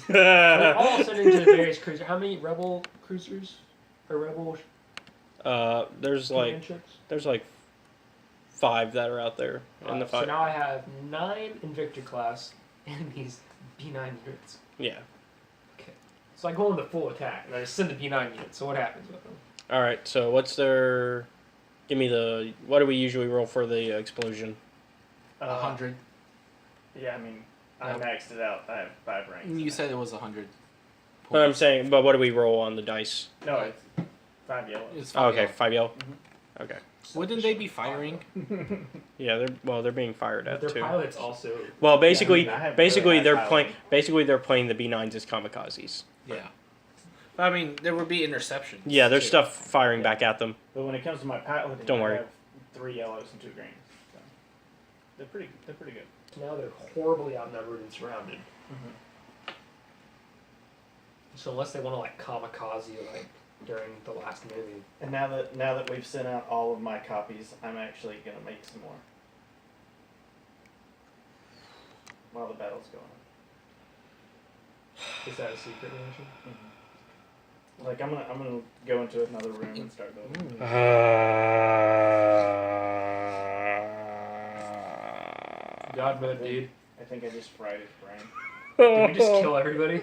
We're all sent into the various cruisers. How many rebel cruisers or rebel There's command ships? like 5 that are out there in the So fight. now I have 9 Invictor class enemies B9 units. Yeah. Okay. So I go into full attack and I just send the B9 units. So what happens with them? All right. So what's their? Give me the. What do we usually roll for the explosion? 100. Yeah, I mean, I maxed it out. I have 5 ranks. You said it was 100. But I'm saying, but what do we roll on the dice? No, it's 5 yellow. It's Oh, okay, yellow. 5 yellow. Mm-hmm. Okay. Wouldn't they be firing? Yeah, they're being fired But at their too. pilots also. Well, basically, Yeah, I have basically really high they're pilot. playing. Basically, they're playing the B9s as kamikazes. Yeah. I mean, there would be interceptions. Yeah, there's too. stuff firing back at them. But when it comes to my piloting, Don't worry. I have 3 yellows and 2 greens. So they're pretty good. Now they're horribly outnumbered and surrounded. So unless they want to like kamikaze you like during the last movie. And now that we've sent out all of my copies, I'm actually gonna make some more while the battle's going on. Is that a secret mission? Like I'm gonna go into another room and start building. God mode, dude. I think I just fried his brain. Did we just kill everybody?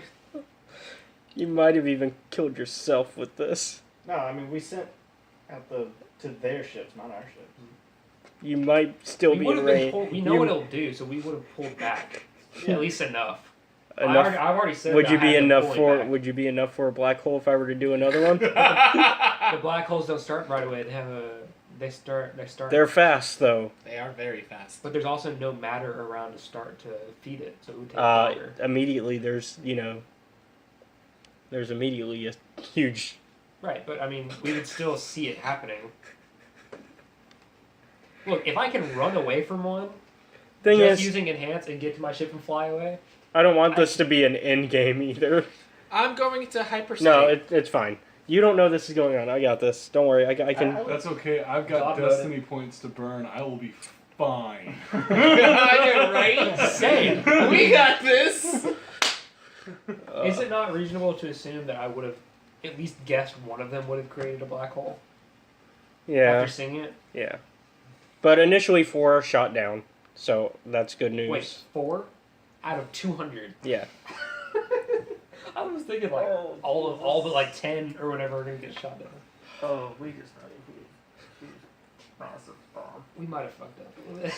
You might have even killed yourself with this. No, I mean we sent out to their ships, not our ships. You might still We be would in have been range. pulled, we know You- what it'll do, so we would have pulled back. At least enough. enough. I've already said Would that you I be had them enough fully for? back. Would you be enough for a black hole if I were to do another one? The black holes don't start right away. They start. They're fast though. They are very fast. But there's also no matter around to start to feed it, so it would take longer. Immediately there's there's immediately a huge. Right, but I mean, we would still see it happening. Look, if I can run away from one, Thing just is, using enhance and get to my ship and fly away. I don't want this to be an end game either. I'm going to hyperspace. No, it's fine. You don't know this is going on. I got this. Don't worry. I can. That's okay. I've got God mode. destiny points to burn. I will be fine. I know, right? Same. We got this. Is it not reasonable to assume that I would have at least guessed one of them would have created a black hole Yeah, after seeing it? yeah. But initially 4 are shot down, so that's good news. Wait, 4 out of 200. Yeah. I was thinking like all but like 10 or whatever are gonna get shot down. Oh, we just huge massive bomb. We might have fucked up.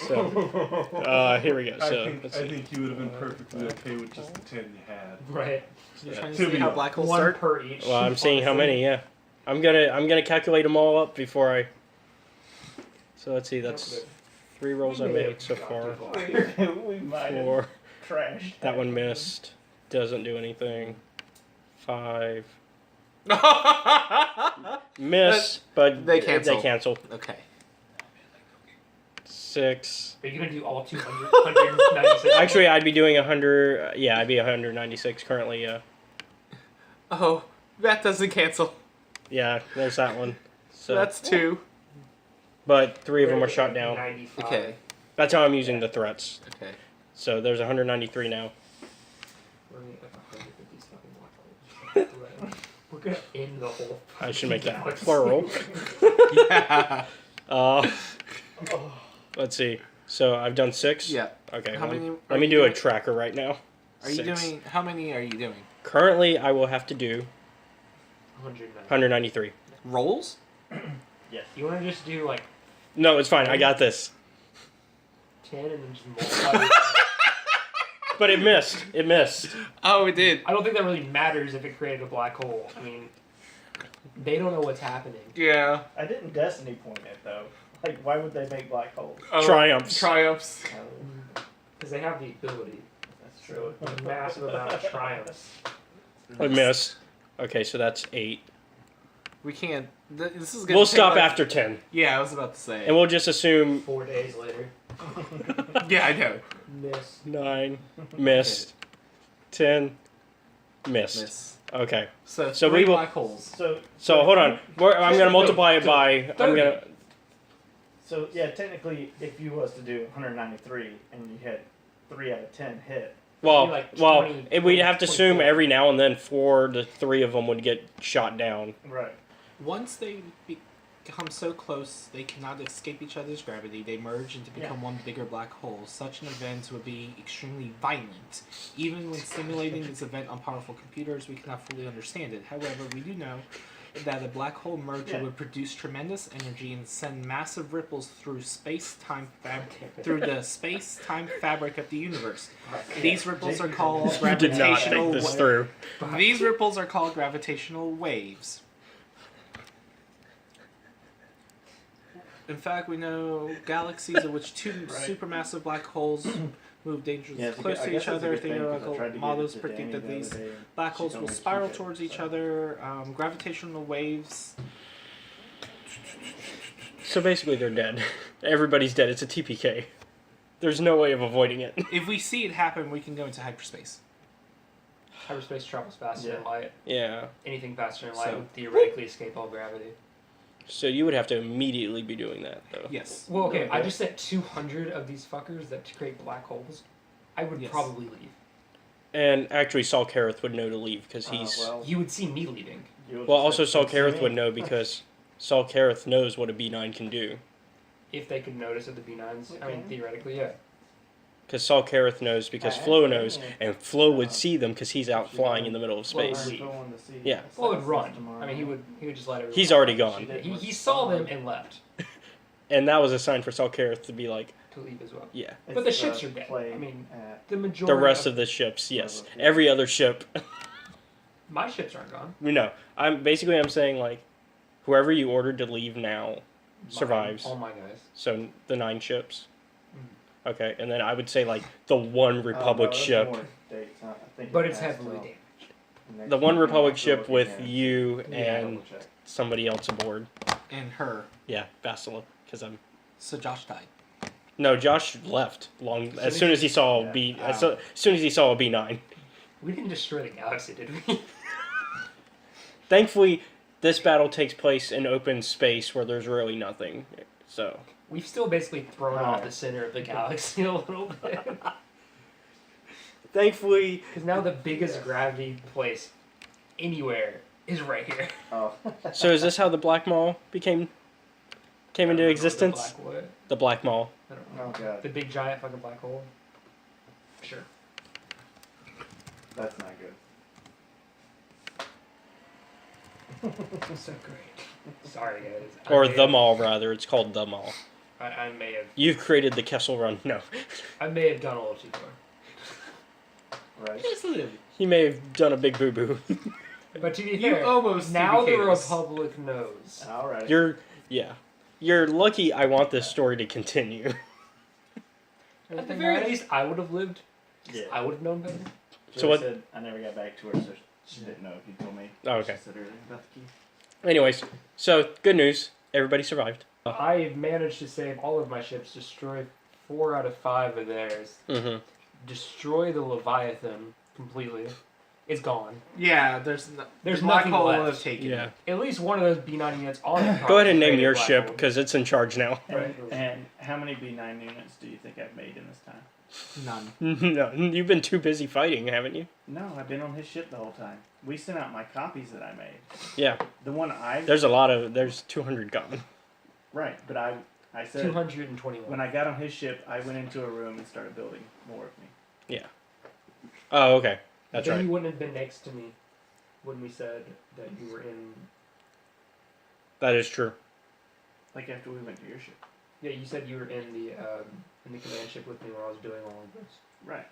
So, here we go. I So think let's I see. think you would have been perfectly okay with just the 10 you had. Right. You're trying to To see be how honest. black holes One start? per each. Well, I'm seeing how honestly. many. Yeah, I'm gonna calculate them all up before I. So let's see. That's 3 rolls I made so far. We might have 4. crashed. That one missed. Doesn't do anything. 5. Miss, but They cancel. They cancel. Okay. 6. Are you gonna do all 200? 196? Actually, I'd be doing 100. Yeah, I'd be 196 currently. Yeah. Oh, that doesn't cancel. Yeah, there's that one. So That's 2. but 3 of them are shot down. 95. Okay. That's how I'm using the threats. Okay. So there's 193 now. We're gonna get like 150 fucking black holes. We're gonna end the whole. I should make that galaxy. plural. Yeah. Let's see. So I've done 6. Yeah. Okay. How well, many? let me do a tracker right now. Are you 6. doing? How many are you doing? Currently, I will have to do 109. 193. Rolls? You want to just do like No, it's fine. I got this. 10 and then just multiply? But it missed. It missed. Oh, it did. I don't think that really matters if it created a black hole. I mean, they don't know what's happening. Yeah. I didn't Destiny point it though. Like, why would they make black holes? Triumphs. Triumphs. Because they have the ability. That's true. A massive amount of triumphs. It missed. Okay, so that's 8. We can't. This is gonna. We'll take, stop like- after 10. Yeah, I was about to say. And we'll just assume 4 days later. Yeah, I know. Miss. 9, missed. 10, missed. Miss. Okay. So So three we will- black holes. So hold on. I'm going to multiply it by... I'm 30. going to... So yeah, technically, if you was to do 193 and you had 3 out of 10 hit, Well, Be like well, 20, we'd have to assume 24. every now and then 4 to 3 of them would get shot down. right? Once they become so close they cannot escape each other's gravity, they merge into become one bigger black hole. Such an event would be extremely violent. Even when simulating this event on powerful computers, we cannot fully understand it. However, we do know that a black hole merger would produce tremendous energy and send massive ripples through through the space-time fabric of the universe. These ripples are called You did not gravitational think this through. These ripples are called gravitational waves. In fact, we know galaxies in which two supermassive black holes move dangerously close to each other. Theoretical models predict that these black holes will spiral towards each other. Gravitational waves. So basically they're dead. Everybody's dead. It's a TPK. There's no way of avoiding it. If we see it happen, we can go into hyperspace. Hyperspace travels faster than light. Yeah. Anything faster than light So- would theoretically escape all gravity. So you would have to immediately be doing that, though. Yes. Well, okay, I just said 200 of these fuckers that create black holes. I would Yes. probably leave. And actually, Saul Kareth would know to leave because he's... You would see me leaving. well, also Saul Kareth would know because Saul Kareth knows what a B9 can do. If they could notice at the B9s, I mean, theoretically, yeah. Because Saul Kareth knows because Flo knows, and Flo would see them because he's out flying in the middle of space. Yeah. Well, it would run. I mean, he would just let everyone. He's already gone. He saw them and left And that was a sign for Saul Kareth to be like, to leave as well. yeah. But the ships are dead. I mean, the majority. The rest of the ships, yes. Every other ship. My ships aren't gone. No. I'm saying, like, whoever you ordered to leave now survives. All my guys. So the 9 ships. Okay, and then I would say like the one Republic ship. But it's heavily damaged. The one Republic ship with you and somebody else aboard. And her. Yeah, Bastila, because I'm. So Josh died. No, Josh left as soon as he saw as soon as he saw a B9. We didn't destroy the galaxy, did we? Thankfully, this battle takes place in open space where there's really nothing. So. We've still basically thrown off the center of the galaxy a little bit. Thankfully. Because now the biggest gravity place anywhere is right here. Oh. So is this how the Black Maul came into existence? The black what? The Black Maul. I don't know. Oh god, The big giant fucking black hole. Sure. that's not good. So great. Sorry guys. Or the Maul, rather. It's called the Maul. I may have. You've created the Kessel Run. No. I may have gone a little too far. Right. Just a little. He may have done a big boo-boo. But to be You fair, almost now the CBK'd us. Republic knows. Alright. You're lucky I want this story to continue. At the very least, I would have lived. Yeah. I would have known better. So what- Said, I never got back to her, so she didn't know if you told me. Oh, okay. She said earlier about the key. Anyways, so good news. Everybody survived. I managed to save all of my ships, destroy 4 out of 5 of theirs, Mm-hmm. destroy the Leviathan completely. It's gone. Yeah, there's There's the black nothing hole left. would have taken. Yeah. At least one of those B9 units on it. Go ahead and name created your black ship hole. because it's in charge now. And how many B9 units do you think I've made in this time? None. No, you've been too busy fighting, haven't you? No, I've been on his ship the whole time. We sent out my copies that I made. Yeah. The one I There's 200 gone. right, but I said 221. when I got on his ship, I went into a room and started building more of me. Oh, okay. That's then right. you wouldn't have been next to me when we said that you were in. That is true. Like after we went to your ship. Yeah, you said you were in the command ship with me while I was doing all of this. Right.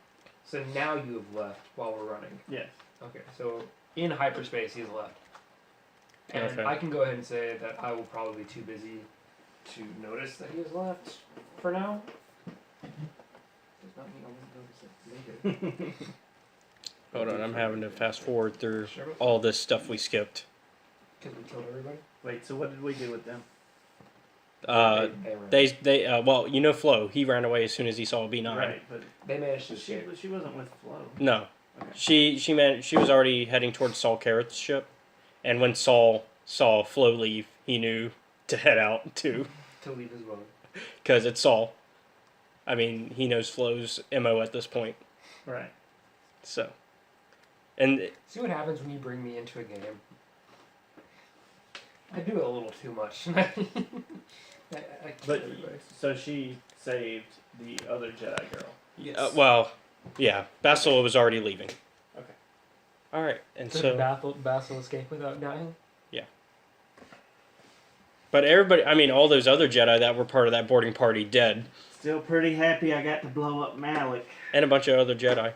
So now you have left while we're running. Yes. Okay, so in hyperspace he has left. And Okay. I can go ahead and say that I will probably be too busy to notice that he has left for now. Does not mean I won't notice it later. Hold on, I'm having to fast forward through Sure. all this stuff we skipped. Because we killed everybody? Wait, so what did we do with them? They ran. Well, you know Flo. He ran away as soon as he saw a B9. Right, but They managed to she escape. she wasn't with Flo. No. Okay. She was already heading towards Saul Carrot's ship, and when Saul saw Flo leave, he knew to head out too, To leave as well. because it's Saul. I mean, he knows Flo's MO at this point, Right. so. And See what happens when you bring me into a game. I do it a little too much. I kill But everybody. so she saved the other Jedi girl. Yes. well, yeah, Basil was already leaving. Okay. All right, and Did so. Basil escape without dying? But everybody, I mean, all those other Jedi that were part of that boarding party dead, Still pretty happy I got to blow up Malik and a bunch of other Jedi.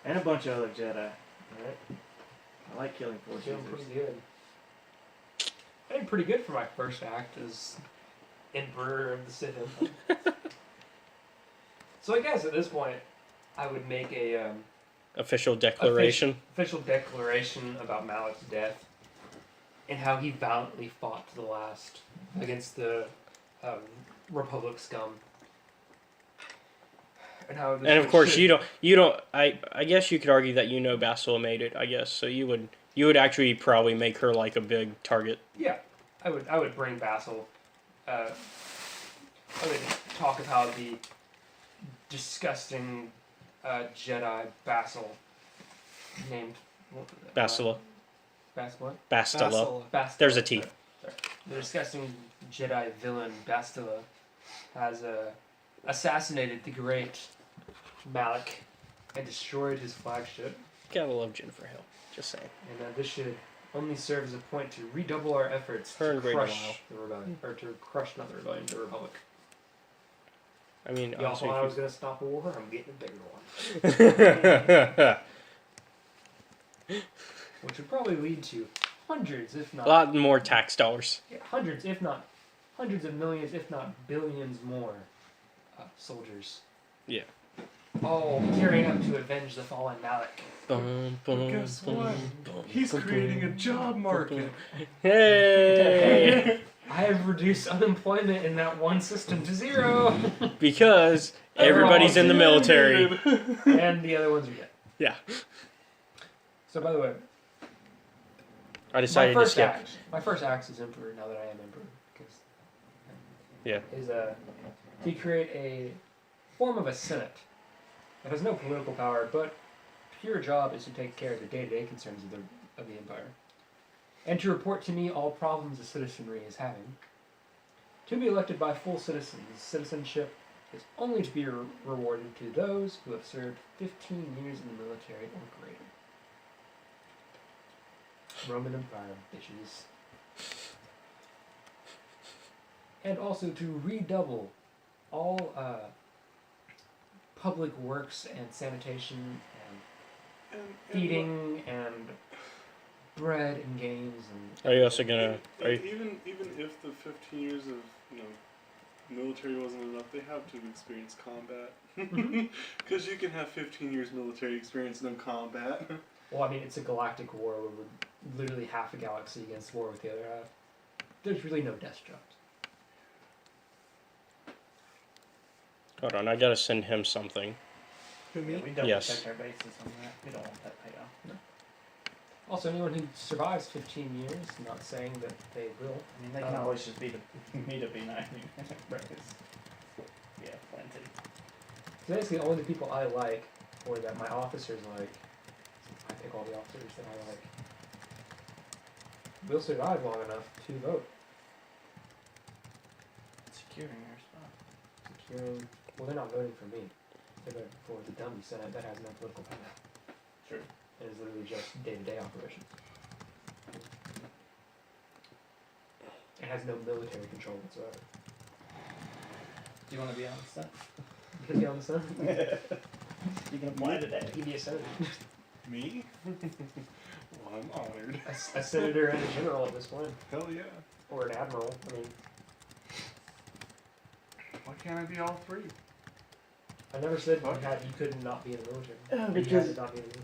and a bunch of other Jedi. Alright. I like killing force Doing users. pretty good. I did pretty good for my first act as Emperor of the Sith Empire. So I guess at this point, I would make a Official declaration. official declaration about Malik's death and how he valiantly fought to the last against the Republic scum. And how And of course, you don't. I guess you could argue that Basil made it. I guess so. You would actually probably make her like a big target. Yeah, I would bring Basil. I would talk of how the disgusting Jedi Basil named Bastila. Basil. Bastila. Bastila. There's a T. Sorry. The disgusting Jedi villain Bastila has assassinated the great Malik and destroyed his flagship. Gotta love Jennifer Hill. Just saying. And this should only serve as a point to redouble our efforts Her to and Great crush Lyle. the rebellion, or to crush not the rebellion, the Republic. I mean, Y'all honestly, thought I was gonna stop a war? I'm getting a bigger one, which would probably lead to hundreds, if a not lot more tax dollars. hundreds, if not hundreds of millions, if not billions more soldiers. Yeah. All gearing up to avenge the fallen Malik. Bum, But guess what? He's creating a job market. Hey! I have reduced unemployment in that one system to 0, Because everybody's in the military. and the other ones are dead. Yeah. So, by the way, I decided to skip. my first act as Emperor, now that I am Emperor, because Yeah. is to create a form of a Senate that has no political power, but pure job is to take care of the day-to-day concerns of the Empire, and to report to me all problems the citizenry is having. To be elected by full citizens, citizenship is only to be rewarded to those who have served 15 years in the military or greater. Roman Empire, bitches. And also to redouble all public works and sanitation and feeding and bread and games and. Are you also gonna? Are you, Even if the 15 years of military wasn't enough, they have to experience combat. Because you can have 15 years military experience and no combat. Well, I mean, it's a galactic war where we're literally half a galaxy against war with the other half. There's really no death jobs. hold on, I gotta send him something. Yeah, we double Yes. checked our bases on that. We don't want that payoff. Also, anyone who survives 15 years, not saying that they will. I mean, they can always just be the me to be 9. Yeah, plenty. basically only the people I like, or that my officers like, I pick all the officers that I like, will survive long enough to vote. Securing your spot. Securing, well, they're not voting for me. They're voting for the dummy Senate that has no political power. True. It is literally just day-to-day operations. It has no military control whatsoever. Do you want to be on the set? You can be on the Senate. You can apply today. You can be a senator. Me? Well, I'm honored. A senator and a general at this point. Hell yeah. Or an admiral. I mean, Why can't I be all three? I never said you couldn't not be in the military. You had Because to not be in the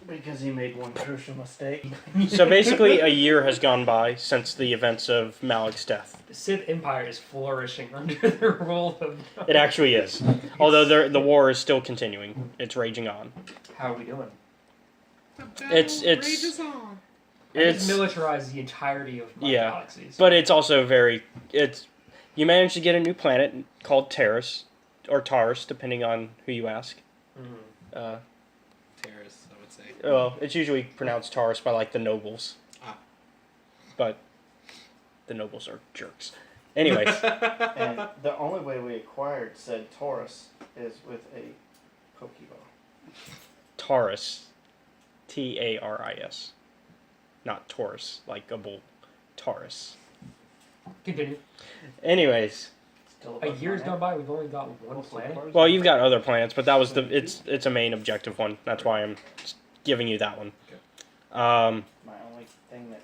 military. he made one crucial mistake. So basically, a year has gone by since the events of Malik's death. The Sith Empire is flourishing under the rule of. It actually is. Although the war is still continuing. It's raging on. How are we doing? It's It's militarized the entirety of my galaxies. But it's also you managed to get a new planet called Taris, or Taris, depending on who you ask. Mm-hmm. Taris, I would say. Well, it's usually pronounced Taris by like the nobles. Ah. But the nobles are jerks. Anyways, And the only way we acquired said Taurus is with a Pokeball. Taris, Taris, not Taurus, like a bull. Taris. Continue. Anyways, Still A above year's my gone head. by, we've only got one Also planet. cars. well, you've got other planets, but that was it's a main objective one. That's why I'm giving you that one. My only thing that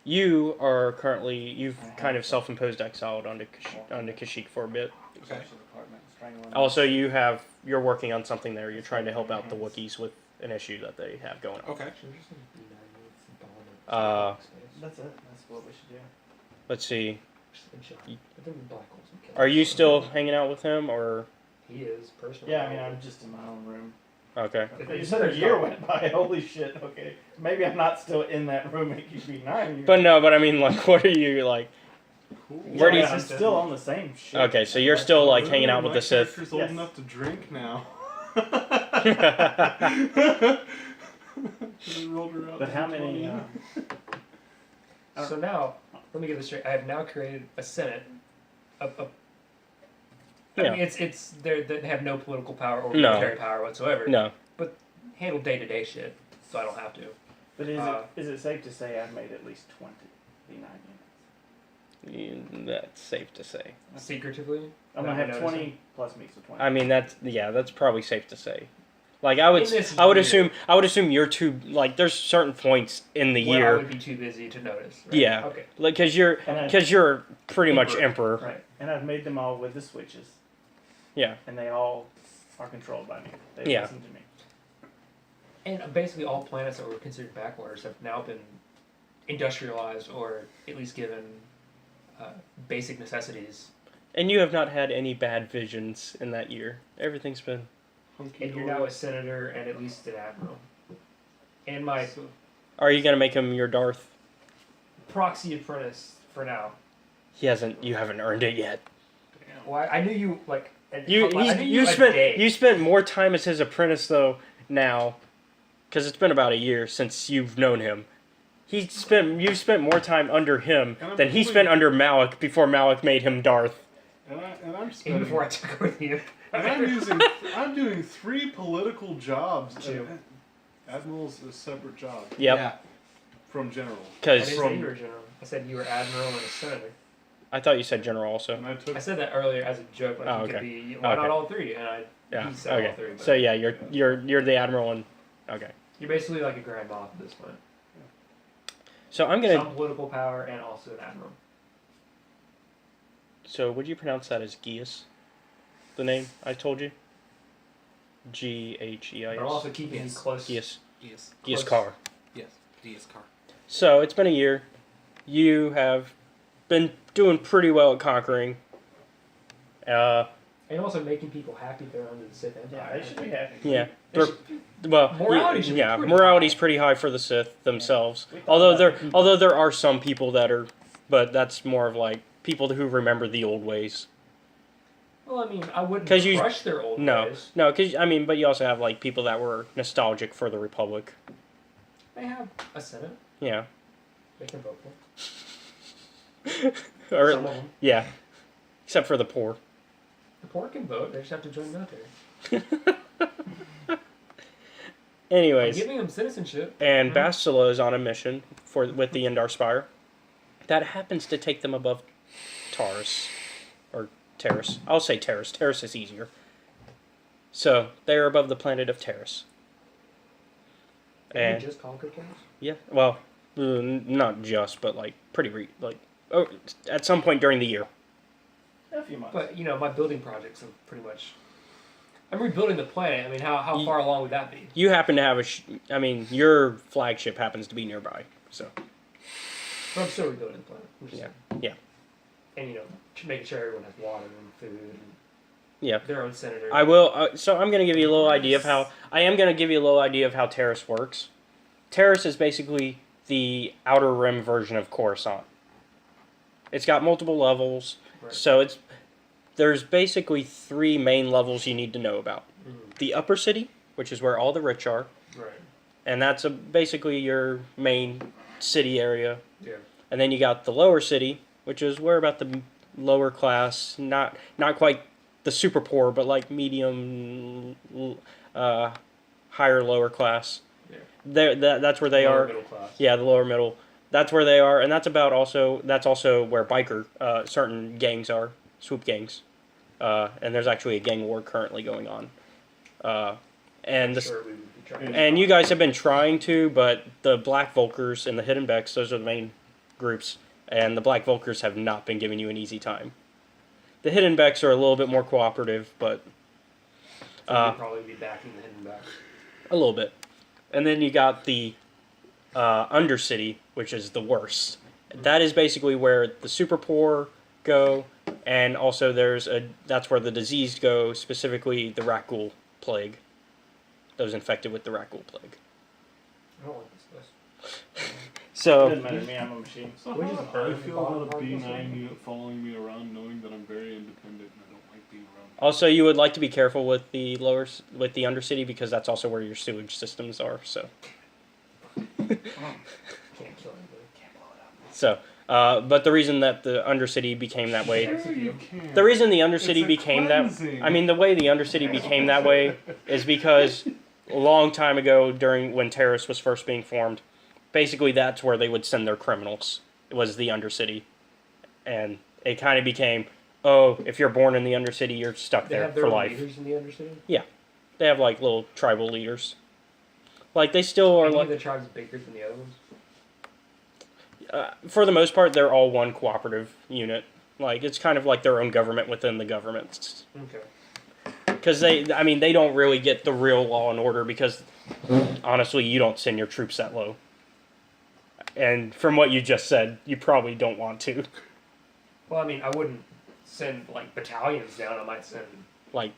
You are currently you've kind of self-imposed exiled onto Kashyyyk for a bit. Okay. social department is strangling. Also, you're working on something there. You're trying to help out the Wookiees with an issue that they have going on. Okay. That's it. That's what we should do. Let's see. I think black holes would kill Are you us. still hanging out with him, or He is, personally. Yeah, I mean, I'm just in my own room. okay? You said a year went by. Holy shit. Okay, maybe I'm not still in that room. It could be 9 years. But no, but I mean, like, what are you like? Cool. Where do you? I'm still on the same shit. Okay, so you're still like hanging out with the My Sith. character's old Yes. enough to drink now. But how many? So now, let me get this straight. I have now created a Senate. I Yeah. mean, they have no political power or No. military power whatsoever. No. Handle day-to-day shit, so I don't have to. But is it safe to say I've made at least 20 V9 units? That's safe to say. Secretively. I'm gonna Without have me 20 noticing? plus me, so 20. I mean, that's probably safe to say. Like In this I would year. assume you're too like. There's certain points in the Where I year, would be too busy to notice. Right? Yeah. Okay. like because And you're pretty much Emperor. emperor. right, and I've made them all with the switches. Yeah. And they all are controlled by me. They Yeah. listen to me. And basically, all planets that were considered backwaters have now been industrialized, or at least given basic necessities. And you have not had any bad visions in that year. Everything's been. And you're now a senator and at least an admiral. And my Are you gonna make him your Darth? proxy apprentice for now. You haven't earned it yet. Well, I knew you like. I You knew a day. you spent more time as his apprentice though now, because it's been about a year since you've known him. You've spent more time under him than he spent under Malik before Malik made him Darth. And I'm Even spending, before I took over the. and I'm doing 3 political jobs. Two. Admiral's a separate job Yep. Yeah. from general. I Because didn't say you were general. I said you were admiral and a senator. I thought you said general also. And I took I said that earlier as a joke, like Oh, you could okay. be. Why not Okay. all three? And Yeah. he said all Okay. three. But So yeah, you're the admiral and okay. you're basically like a grand moff at this point. So I'm gonna. Some political power and also an admiral. So would you pronounce that as Gius? The name I told you. Gheis. But also keeping Yes. you close. Gius. Yes. Gius Close. Car. Yes. DS car. So it's been a year. You have been doing pretty well at conquering. And also making people happy they're under the Sith Empire. Yeah, they should be happy. Yeah. They They're- should- Well, Morality should be yeah, pretty morality's high. pretty high for the Sith themselves. We thought Although about there are some people that are, but that's more of like people who remember the old ways. Well, I mean, I wouldn't 'Cause you- crush their old No, ways. no, because I mean, but you also have like people that were nostalgic for the Republic. They have a senate. Yeah, They can vote for. or Some of them. yeah, except for the poor. The poor can vote. They just have to join the military. I'm Anyways, giving them citizenship. and Bastila is on a mission with the Endar Spire that happens to take them above Taris or Taris. I'll say Taris. Taris is easier. So they are above the planet of Taris. Did And we just conquer Taris? yeah, well, not just, but like pretty at some point during the year. A few months. But, my building projects are pretty much... I'm rebuilding the planet. I mean, how far along would that be? You happen to have I mean, your flagship happens to be nearby, so But I'm still rebuilding the planet. I'm just Yeah. saying. Yeah. And, making sure everyone has water and food and yeah. their own senator. I will. So I'm going to give you a little idea of how Taris works. Taris is basically the Outer Rim version of Coruscant. It's got multiple levels, Right. so there's basically 3 main levels you need to know about. Mhm. The Upper City, which is where all the rich are, Right. and that's basically your main city area. Yeah. And then you got the Lower City, which is where about the lower class, not quite the super poor, but like medium, higher lower class. Yeah. That's where they Lower are. Middle class. Yeah, the lower middle. That's where they are, and that's also where biker certain gangs are, swoop gangs, and there's actually a gang war currently going on. And Sure, we would be trying. and you guys have been trying to, but the Black Volkers and the Hidden Becks, those are the main groups, and the Black Volkers have not been giving you an easy time. The Hidden Becks are a little bit more cooperative, but So we'd probably be backing the hidden back. a little bit. And then you got the Undercity, which is the worst. That is basically where the super poor go, and also that's where the diseased go, specifically the Rakghoul plague. Those infected with the Rakghoul plague. I don't like this list. So Doesn't matter to me. I'm a machine. So Which is how a I bird feel bottom about a part of this B9 one? unit following me around, knowing that I'm very independent and I don't like being around. also, you would like to be careful with the Undercity because that's also where your sewage systems are. So, Can't kill anybody. so, but the reason that the Undercity became that way, Sure you can. the reason the It's Undercity a became that, cleansing. I mean, the way the Undercity became that way is because a long time ago, when Taris was first being formed, basically that's where they would send their criminals. It was the Undercity, and it kind of became, oh, if you're born in the Undercity, you're stuck They there have their for own life. leaders in the Undercity? They have like little tribal leaders. Like they still are Any like, of the tribes bigger than the other ones? for the most part, they're all one cooperative unit. Like it's kind of like their own government within the government. Okay. Because they don't really get the real law and order because honestly, you don't send your troops that low. And from what you just said, you probably don't want to. Well, I mean, I wouldn't send battalions down. I might send. Like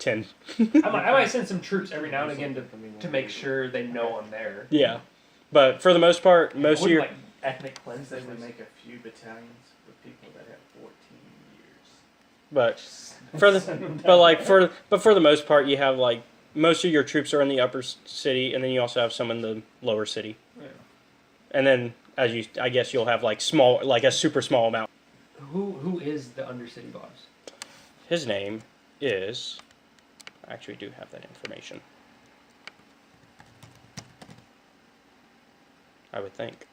10. I might send some troops every now and again to make sure they know I'm there. Yeah. But for the most part, I most of wouldn't, your ethnic cleanse They them. would make a few battalions with people that have 14 years. but for the most part, you have like most of your troops are in the upper city, and then you also have some in the lower city. Yeah. And then I guess you'll have like a super small amount. Who is the Undercity boss? His name is. I actually do have that information. I would think.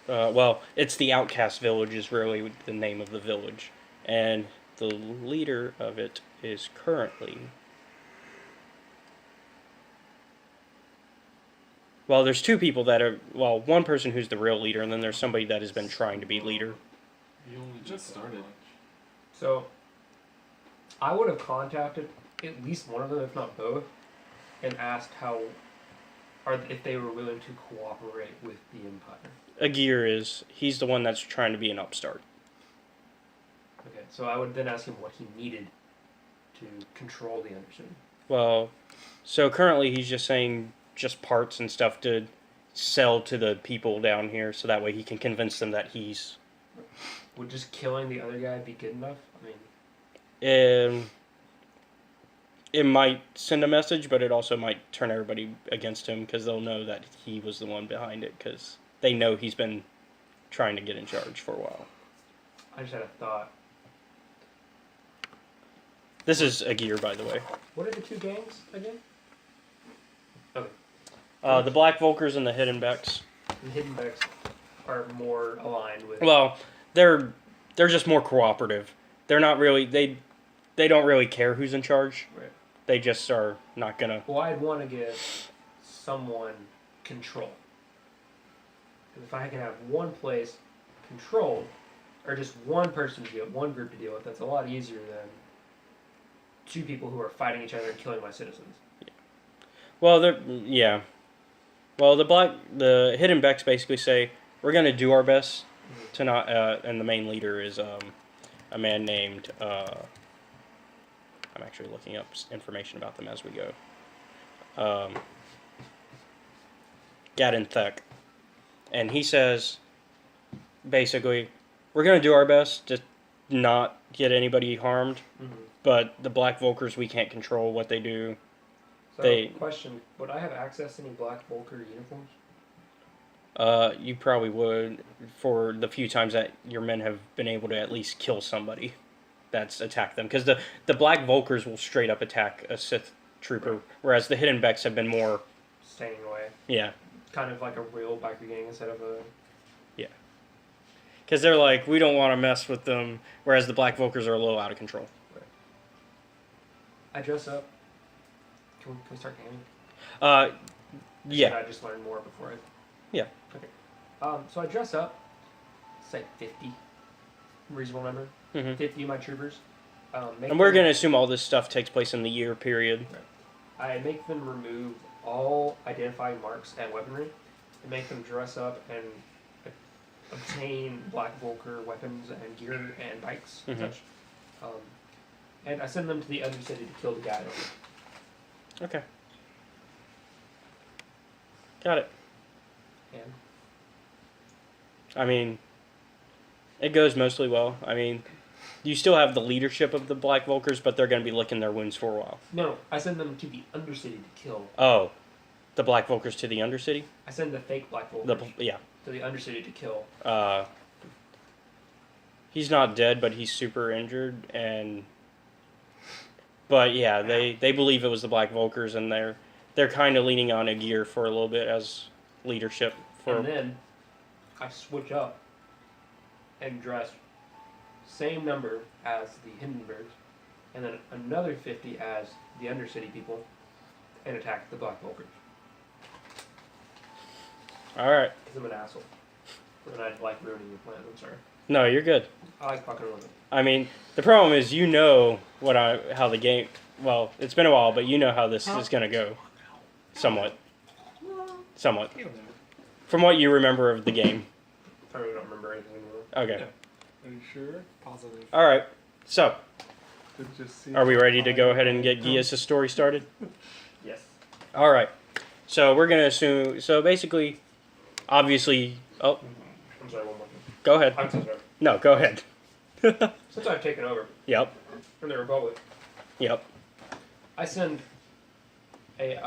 Well, it's the Outcast Village is really the name of the village, and the leader of it is currently. Well, there's 2 people that are. Well, one person who's the real leader, and then there's somebody that has been trying to be leader. You only just started. So, I would have contacted at least one of them, if not both, and asked if they were willing to cooperate with the Empire. Agir he's the one that's trying to be an upstart. Okay, so I would then ask him what he needed to control the Undercity. Well, so currently he's just saying just parts and stuff to sell to the people down here, so that way he can convince them that he's. Would just killing the other guy be good enough? I mean, It might send a message, but it also might turn everybody against him because they'll know that he was the one behind it because they know he's been trying to get in charge for a while. I just had a thought. This is a gear, by the way. What are the two gangs again? The Black Volkers and the Hidden Becks. The Hidden Becks are more aligned with. Well, they're just more cooperative. They're not really they don't really care who's in charge. Right. They just are not gonna. Well, I'd want to give someone control. Because if I can have one place controlled, or just one person to deal, one group to deal with, that's a lot easier than two people who are fighting each other and killing my citizens. Well, yeah. Well, the Hidden Becks basically say we're gonna do our best to not. And the main leader is a man named. I'm actually looking up information about them as we go. Gadden Thek. And he says, basically, we're going to do our best to not get anybody harmed, but the Black Volkers, we can't control what they do. So, question, would I have access to any Black Volker uniforms? You probably would, for the few times that your men have been able to at least kill somebody that's attacked them. Because the Black Volkers will straight up attack a Sith trooper, whereas the Hidden Becks have been more... Staying away. Yeah. Kind of like a real biker gang instead of a... Yeah. Because they're like, we don't want to mess with them, whereas the Black Volkers are a little out of control. Right. I dress up. Can we start gaming? Yeah. Should I just learn more before I... Yeah. Okay. So I dress up. Say 50. Reasonable number. 50 of my troopers. And we're going to assume all this stuff takes place in the year period. Right. I make them remove all identifying marks and weaponry, and make them dress up and obtain Black Volker weapons and gear and bikes and such. And I send them to the other city to kill the guy. Okay. Got it. And I mean, it goes mostly well. I mean, you still have the leadership of the Black Volkers, but they're going to be licking their wounds for a while. no, I send them to the Undercity to kill. Oh, the Black Volkers to the Undercity? I send the fake Black Volkers Yeah. to the Undercity to kill. He's not dead, but he's super injured, and... But yeah, they believe it was the Black Volkers, and they're kind of leaning on Agir for a little bit as leadership. And then I switch up and dress same number as the Hindenburgs, and then another 50 as the Undercity people, and attack the Black Volkers. Alright. Because I'm an asshole. And I like ruining your plans, I'm sorry. No, you're good. I like fucking with it. I mean, the problem is you know how the game... Well, it's been a while, but you know how this is going to go. Somewhat. Somewhat. From what you remember of the game. I really don't remember anything anymore. Okay. Are you sure? Positive. Alright, so, Just see are we ready to go ahead and get Gias' story started? Yes. Alright, so we're going to assume... So basically, obviously... Oh, I'm sorry, one more thing. go ahead. I'm so sorry. No, go ahead. Since I've taken over Yep, from the Republic, yep. I send a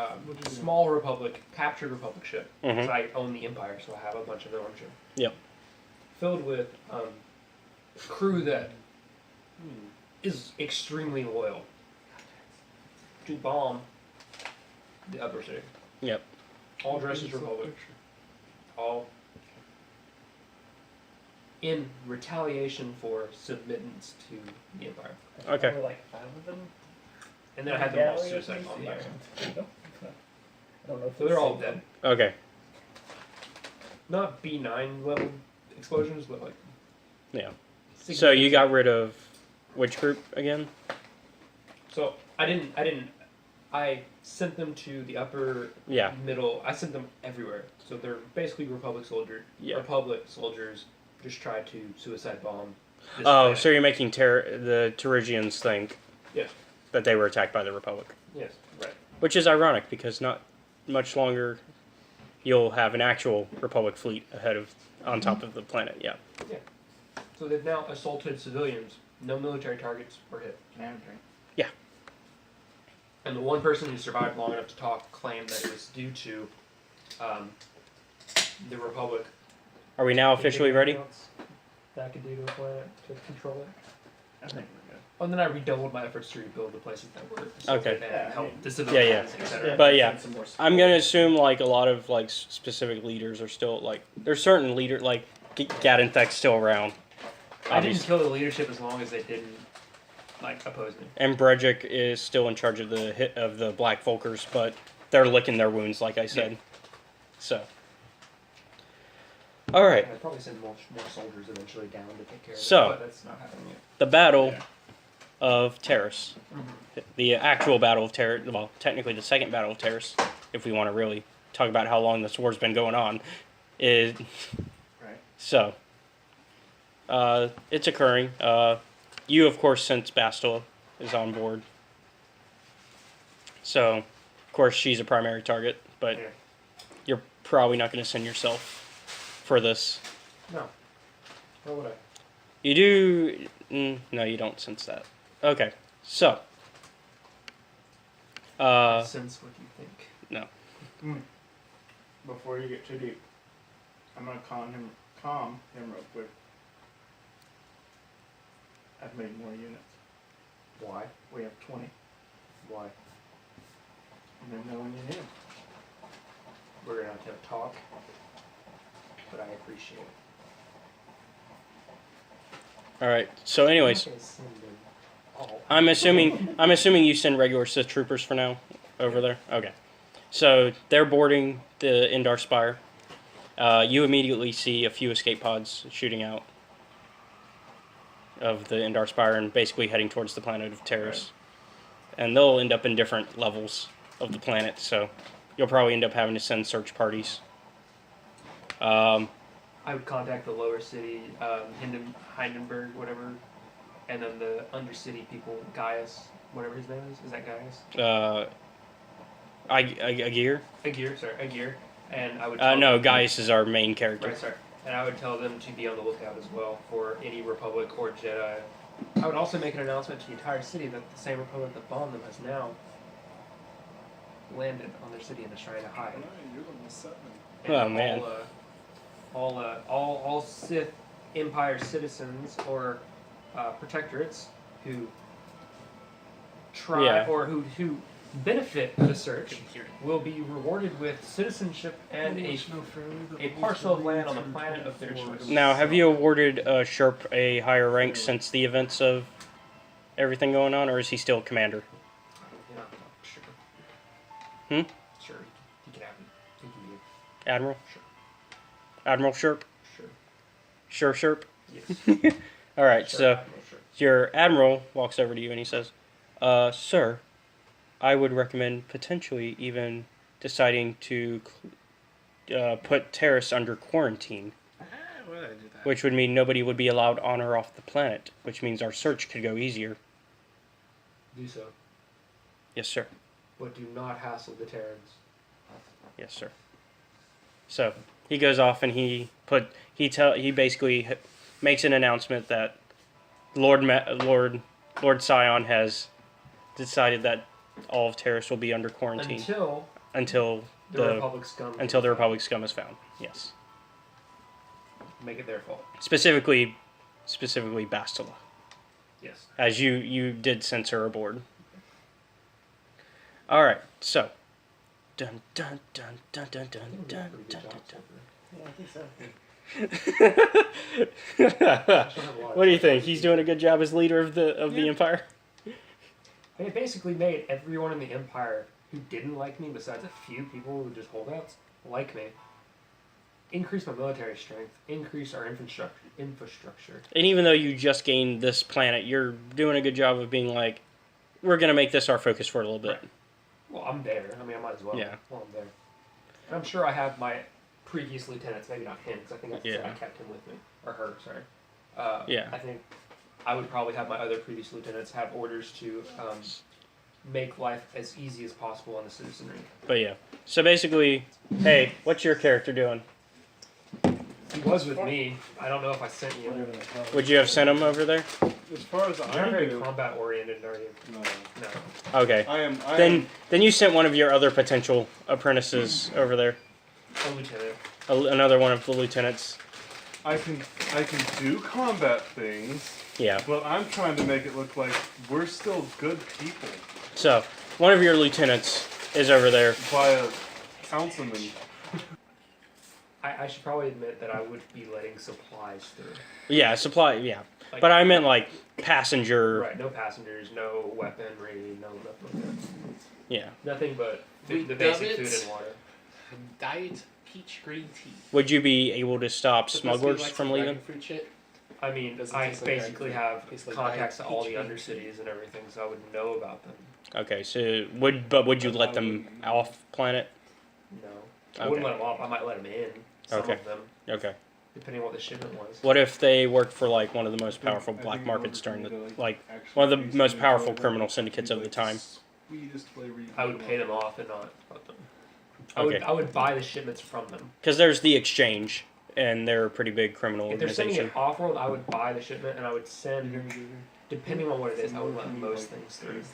small Republic, captured Republic ship. Mhm. So I own the Empire, so I have a bunch of their armor. Yep. Filled with crew that is extremely loyal to bomb the upper city. Yep. All dressed as Republic. All in retaliation for submittance to the Empire. Okay. There were like 5 of them. And then I had them all Gallery or suicide something? bombed. Yeah. I don't know if So they're all dead. Okay. Not B9 level explosions, but like. Yeah. So you got rid of which group again? So I sent them to the upper Yeah. middle. I sent them everywhere. So they're basically Republic soldiers. Yeah. Republic soldiers just tried to suicide bomb. This Oh, planet. so you're making the Terrigians think Yes. that they were attacked by the Republic. Yes. Right. Which is ironic because not much longer you'll have an actual Republic fleet on top of the planet. Yeah. So they've now assaulted civilians. No military targets were hit. Can I have a drink? Yeah. And the one person who survived long enough to talk claimed that it was due to the Republic. Are we now officially ready? That I could do to a planet to control it. I think we're good. Oh, and then I redoubled my efforts to rebuild the places that were Okay. assaulted and help the Yeah, civilians, etc. But yeah, Some more I'm gonna assume like a lot of like specific leaders are still like there's certain leader like Gadenthek's still around. I didn't Obviously. kill the leadership as long as they didn't like oppose me. And Brejik is still in charge of the Black Volkers, but they're licking their wounds, like I said. So. All right. I'd probably send more soldiers eventually down to take care of So- it, but that's not happening yet. The Battle Yeah. of Taris. The actual Battle of Taris, well, technically the second Battle of Taris, if we want to really talk about how long this war's been going on, is Right. so. It's occurring. You, of course, since Bastila is on board. So, of course, she's a primary target, but Yeah. you're probably not going to send yourself for this. No. Why would I? You do. No, you don't sense that. Okay, so. Sense what you think. Before you get too deep, I'm gonna calm him real quick. I've made more units. Why? We have 20, Why? and then know when you need them. We're gonna have to have a talk. But I appreciate it. All right. So, anyways, I'm not gonna send them all. I'm assuming you send regular Sith troopers for now over there. Okay. So they're boarding the Indar Spire. You immediately see a few escape pods shooting out of the Indar Spire and basically heading towards the planet of Taris. And they'll end up in different levels of the planet, so you'll probably end up having to send search parties. I would contact the lower city, Hindenburg, whatever, and then the undercity people, Gaius, whatever his name is. Is that Gaius? Agir? Agir. And I would. No, Gaius is our main character. Right, sorry. And I would tell them to be on the lookout as well for any Republic or Jedi. I would also make an announcement to the entire city that the same Republic that bombed them has now landed on their city and is trying to hide. You're the most set And Oh, man. all Sith Empire citizens or protectorates who try Yeah. or who benefit the search will be rewarded with citizenship and a parcel of land on the planet of their choice. Now, have you awarded Sherp a higher rank since the events of everything going on, or is he still commander? Yeah, sure. Sure, he can have it. He can be Admiral? Sure. Admiral Sherp? Sure. Sherp? Yes. All right, Sure, so Admiral, sure. your admiral walks over to you and he says, "Sir, I would recommend potentially even deciding to put Taris under quarantine, Why would I do that? which would mean nobody would be allowed on or off the planet, which means our search could go easier." Do so, Yes, sir. but do not hassle the Terrans. Yes, sir. So he goes off and he basically makes an announcement that Lord Sion has decided that all of Taris will be under quarantine until the Republic scum. until the Republic scum is found. Yes, Make it their fault. specifically Bastila, Yes. as you did censor aboard. All right, so. Dun dun dun dun dun dun dun dun dun. Yeah, I think so. What do you think? He's doing a good job as leader of the Empire. And it basically made everyone in the Empire who didn't like me, besides a few people who were just holdouts, like me. Increase my military strength. Increase our infrastructure. And even though you just gained this planet, you're doing a good job of being like, we're gonna make this our focus for a little bit. Well, I'm there. I mean, I might as well. Yeah. Well, I'm there. And I'm sure I have my previous lieutenants, maybe not him, because I think I Yeah. kept him with me. Or her, sorry. Yeah. I think I would probably have my other previous lieutenants have orders to make life as easy as possible on the citizenry. But yeah. So basically, hey, what's your character doing? He was with me. I don't know if I sent you. Whatever the hell. Would you have sent him over there? As far as You're I not very knew, combat oriented, are you? no. No. Okay. I am. Then you sent one of your other potential apprentices over there. A lieutenant. Another one of the lieutenants. I can do combat things, Yeah. but I'm trying to make it look like we're still good people So one of your lieutenants is over there. by a councilman. I should probably admit that I would be letting supplies through. Yeah, supply. Yeah. Like, But I meant like passenger. Right, no passengers, no weaponry, no nothing like that. Yeah. Nothing but We the dub basic it. food and water. Diet peach green tea. Would you be able to stop Supposed to be smugglers like from some leaving? dragon fruit shit. I mean, Doesn't I taste like basically dragon have Tastes like contacts to diet all the peach under green cities and everything, so I would know about them. Okay. So would you let them off planet? No. I Okay. wouldn't let them off. I might let them in. Some Okay. of them, Okay. depending on what the shipment was. What if they worked for like one of the most powerful I think black in markets order during for the me to, like actually one of the basically most powerful enjoy criminal life, syndicates it'd of be the like time? Sweetest flavor you I can would get pay on. them off and not let them. Okay. I would buy the shipments from them. Because there's the exchange, and they're a pretty big criminal If they're sending organization. it off-world, I would buy the shipment and I would send, depending on what it is, I would let most things through.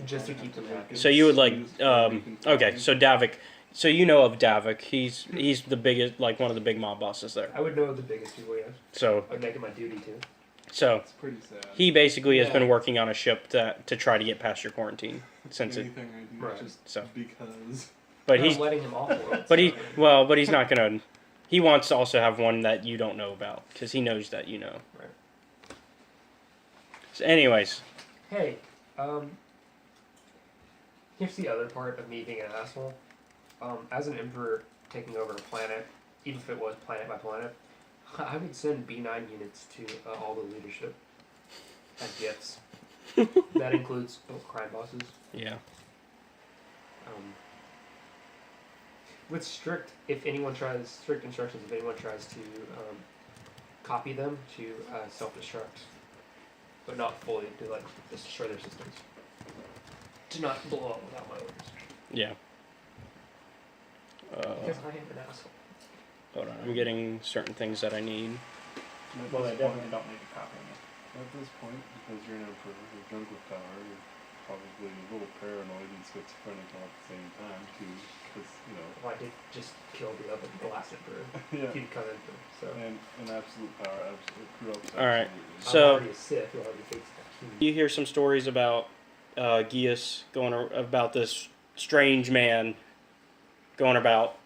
Just to keep them happy. So you would like okay. So Davik. So you know of Davik. He's the biggest, like one of the big mob bosses there. I would know the biggest people, yes. So I would make it my duty to. so It's pretty sad. he basically has Yeah. been working on a ship to try to get past your quarantine since it. Anything I do, Right. just So. because. But I'm he's letting him off-world. but so- he's not gonna. He wants to also have one that you don't know about because he knows that you know. Right. So anyways, Hey, here's the other part of me being an asshole. As an emperor taking over a planet, even if it was planet by planet, I would send B9 units to all the leadership as gifts. That includes crime bosses. yeah. With strict instructions, if anyone tries to copy them, to self-destruct, but not fully to like just destroy their systems. To not blow up without my orders. Yeah. Because I am an asshole. Hold on, I'm getting certain things that I need. Well, they definitely don't need to copy me. At this point, because you're an emperor, you're drunk with power, you're probably a little paranoid and schizophrenic all at the same time, too. Because, you know, Well, I did just kill the last emperor. yeah. He'd come in for, so. And absolute power, absolute corrupts. Alright. absolutely. I'm So- already a Sith who already hates that. You hear some stories about Gius about this strange man going about.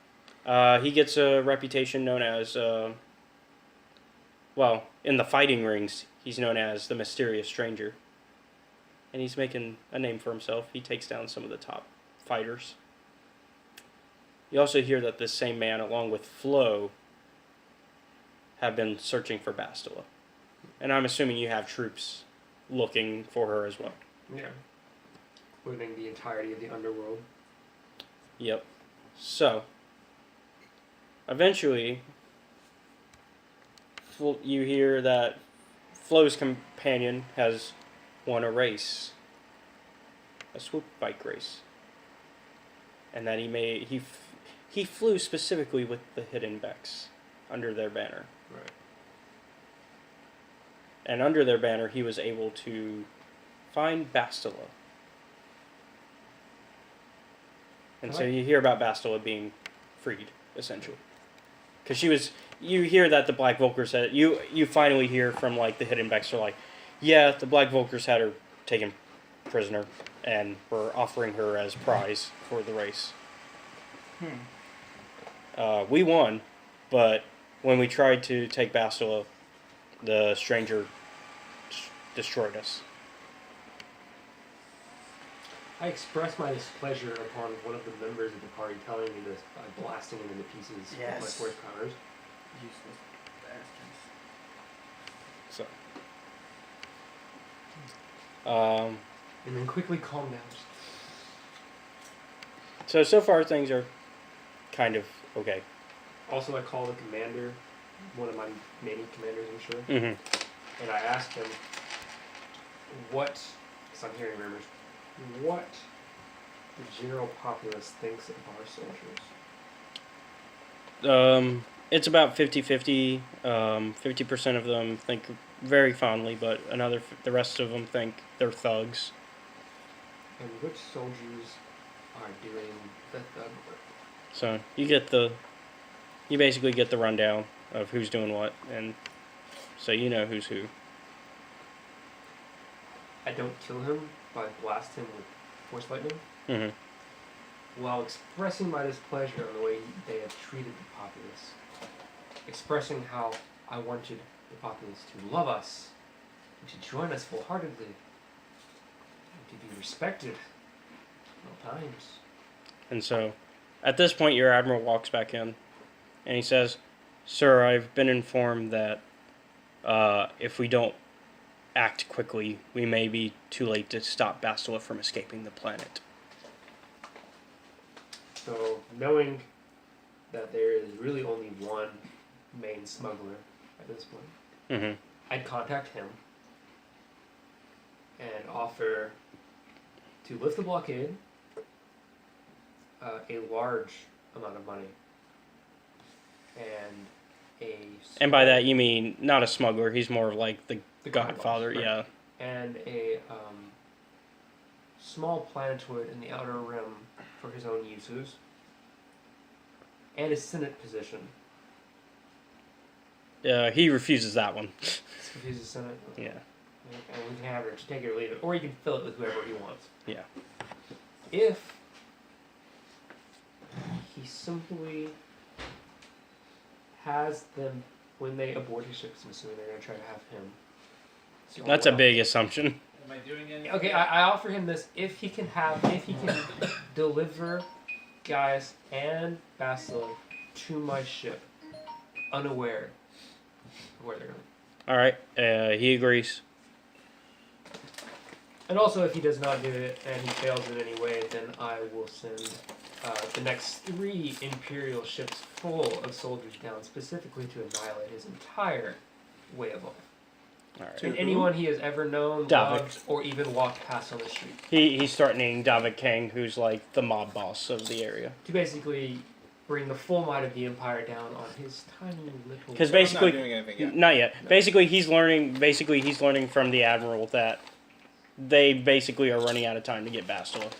He gets a reputation known as, well, in the fighting rings, he's known as the mysterious stranger. And he's making a name for himself. He takes down some of the top fighters. You also hear that this same man, along with Flo, have been searching for Bastila. And I'm assuming you have troops looking for her as well. Yeah. Including the entirety of the underworld. Yep. So, eventually, you hear that Flo's companion has won a race, a swoop bike race, and that he flew specifically with the Hidden Becks under their banner. Right. And under their banner, he was able to find Bastila. And so you hear about Bastila being freed, essentially. Because you hear that the Black Volkers had, you finally hear from, like, the Hidden Becks are like, yeah, the Black Volkers had her taken prisoner and were offering her as prize for the race. We won, but when we tried to take Bastila, the stranger destroyed us. I expressed my displeasure upon one of the members of the party telling me this by blasting him into pieces with my Yes. force powers. Useless bastards. So. And then quickly calm down. So far things are kind of okay. Also, I called the commander, one of my many commanders, I'm sure, Mm-hmm. and I asked him what, because I'm hearing rumors, what the general populace thinks of our soldiers? It's about 50-50. 50% of them think very fondly, but the rest of them think they're thugs. And which soldiers are doing the thug work? So you basically get the rundown of who's doing what, and so you know who's who. I don't kill him, but I blast him with force lightning. Mm-hmm. While expressing my displeasure on the way they have treated the populace. Expressing how I wanted the populace to love us, and to join us full-heartedly, and to be respected at all times. And so, at this point, your admiral walks back in, and he says, "Sir, I've been informed that if we don't act quickly, we may be too late to stop Bastila from escaping the planet." So, knowing that there is really only one main smuggler at this point, Mm-hmm. I'd contact him and offer to lift the blockade a large amount of money and And by that you mean not a smuggler. He's more of like the Godfather. right. Yeah. and a small planetoid in the outer rim for his own uses, and a Senate position. He refuses that one. If he's a Senate, Yeah. and we can have it, take it or leave it, or you can fill it with whoever he wants. Yeah. If he simply has them when they abort his ships, I'm assuming they're going to try to have him. So That's a big assumption. Am I doing anything? Okay, I offer him this if he can deliver Gaius and Bastila to my ship, unaware of where they're going. All right. He agrees. And also, if he does not do it and he fails in any way, then I will send the next 3 Imperial ships full of soldiers down specifically to annihilate his entire way of life. All right. And anyone he has ever known, Davik. loved, or even walked past on the street. He's threatening Davik Kang, who's like the mob boss of the area. To basically bring the full might of the Empire down on his tiny little... Because I'm basically, not doing anything yet. not yet. No. Basically, he's learning from the admiral that they basically are running out of time to get Bastila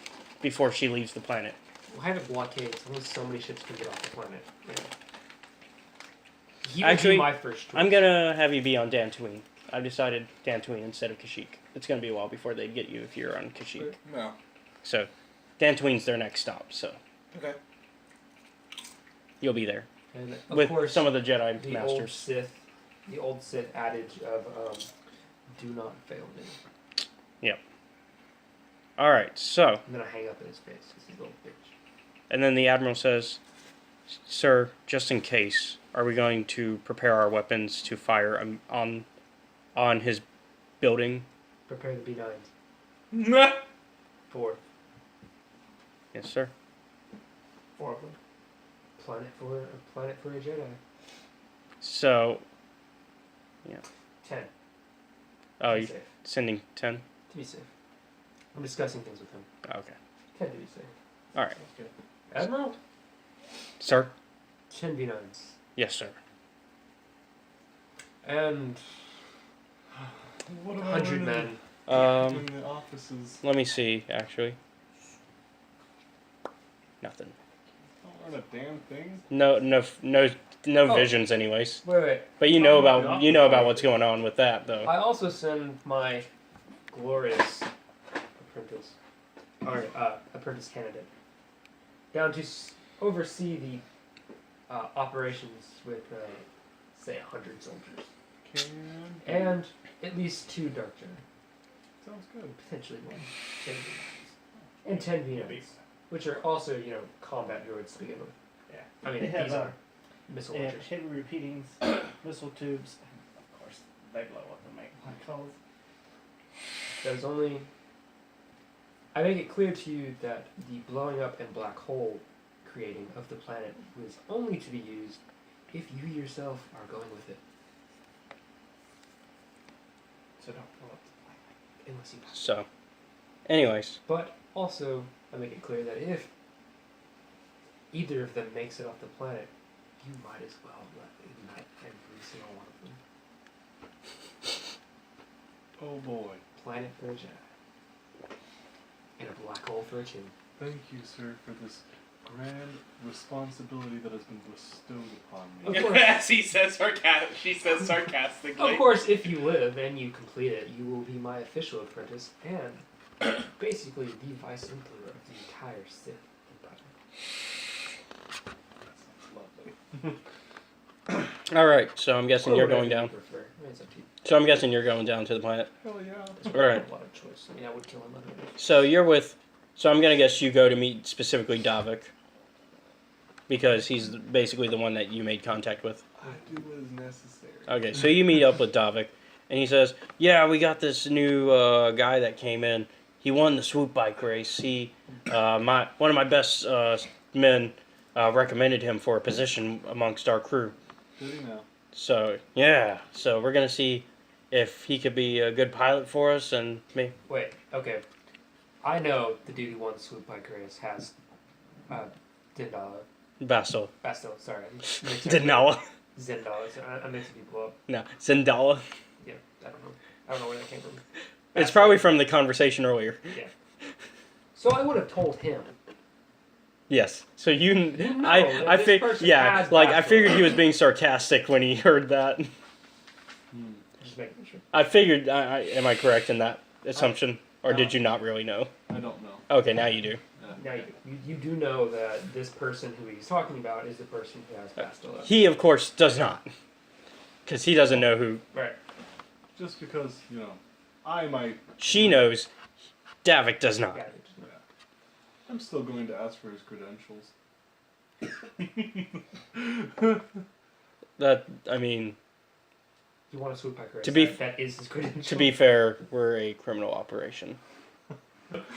before she leaves the planet. We'll have a blockade, so only so many ships can get off the planet. Yeah. He would Actually, be my first choice. I'm gonna have you be on Dantooine. I've decided Dantooine instead of Kashyyyk. It's gonna be a while before they get you if you're on Kashyyyk. No. So, Dantooine's their next stop. So Okay. you'll be there And of with course, some of the Jedi the masters. old Sith adage of "Do not fail me." All right. So, I'm gonna hang up in his face because he's a little bitch. and then the admiral says, "Sir, just in case, are we going to prepare our weapons to fire on his building?" Prepare the B9s. 4. Yes, sir. 4 of them. Planet for a Jedi. So, 10. oh, To be you safe. sending 10? To be safe. I'm discussing things with him. Okay. 10 to be safe. All right. Sounds good. Admiral? Sir? 10 B9s. Yes, sir. And What about 100 men. in the offices? Let me see, actually. Nothing. Don't learn a damn thing. No Oh. visions, anyways. Wait. But you know about what's going on with that, though. I also send my glorious apprentice, or apprentice candidate, down to oversee the operations with, say, 100 soldiers. And at least 2 Dark Jedi. Sounds good. Potentially more. 10 V9s. And 10 V9s. Which are also, combat droids to begin with. Yeah. I mean, They have these are missile They have launchers. heavy repeating missile tubes. Of course, they blow up and make black holes. There's only... I make it clear to you that the blowing up and black hole creating of the planet was only to be used if you yourself are going with it. So don't blow up the planet. Unless you have to. So, anyways. But also, I make it clear that if either of them makes it off the planet, you might as well let ignite every single one of them. Oh boy. Planet for a Jedi. And a black hole for a tune. Thank you, sir, for this grand responsibility that has been bestowed upon Of me. course. As he says she says sarcastically. Of course, if you live and you complete it, you will be my official apprentice and basically the Vice Emperor of the entire Sith Empire. Lovely. All right, so I'm guessing Or you're whatever going you down. prefer. I mean, it's up to you. So I'm guessing you're going down to the planet. Hell yeah. All right. A lot of choice. I mean, I would kill him otherwise. So you're with. So I'm gonna guess you go to meet specifically Davik, because he's basically the one that you made contact with. I do what is necessary. Okay, so you meet up with Davik, and he says, "Yeah, we got this new guy that came in. He won the swoop bike race. He, one of my best men, recommended him for a position amongst our crew. Did he now? So yeah, so we're gonna see if he could be a good pilot for us and me. Wait, okay. I know the dude who won the swoop bike race has Zendala. Bastel, Sorry. Denala, Zendala. So I'm mixing people up. no, Zendala. Yeah, I don't know. I don't know where that came from. It's probably from the conversation earlier. Yeah. So I would have told him. Yes. So you, know I that this figured, person yeah, has like I Bastel. figured he was being sarcastic when he heard that. Just making sure. I figured. Am I correct in that assumption, or did you not really know? I don't know. Okay, now you do. Now you do know that this person who he's talking about is the person who has Bastila. He, of course, does not, because he doesn't know who. Right. Just because, you know, I might. She knows. Davik does not. Yeah. I'm still going to ask for his credentials. That I mean, You want to swoop bike race? To be that is his credential. to be fair, we're a criminal operation.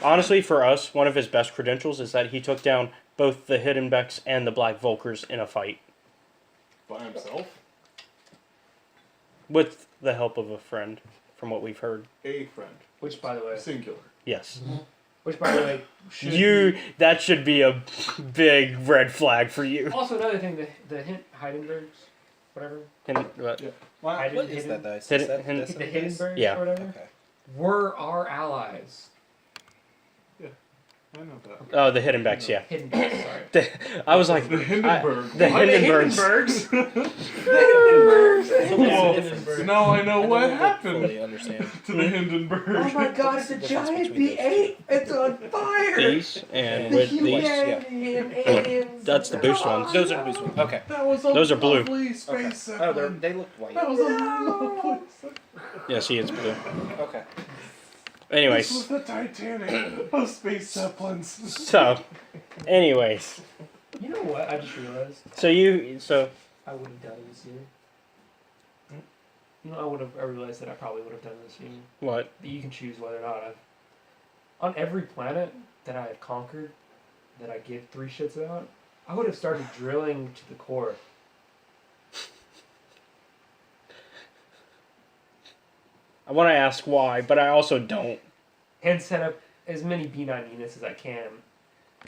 Honestly, for us, one of his best credentials is that he took down both the Hiddenbecks and the Black Volkers in a fight By himself? with the help of a friend, from what we've heard. A friend. Which, by the way, Singular. Yes. should You be- that should be a big red flag for you. Also, another thing, the Heidenbergs, whatever. What? Why? What is that dice? Hidden- Is that hidden- The Decimate dice? Hindenburgs, Yeah. or whatever, Okay. were our allies. I know that. Oh, the Hiddenbecks, yeah. Hindenburgs, sorry. I was like, The Hindenburg. the Hindenburgs. Well, now I know what happened Fully understand. to the Hindenburg. Oh my god, it's a giant B8! It's on fire! These and with these. Humanity and aliens. That's the boost ones. Those are the boost ones. Okay. That was a Those are blue. lovely space Oh, zeppelin. they look white. That was a lovely. Yes, he is blue. Okay. This Anyways, was the Titanic of space zeppelins. so, anyways, You know what? I just realized so I would have done this year. You know, I realized that I probably would have done this year. what? But you can choose whether or not I've. On every planet that I have conquered, that I give 3 shits about, I would have started drilling to the core. I want to ask why, but I also don't. And set up as many B9 units as I can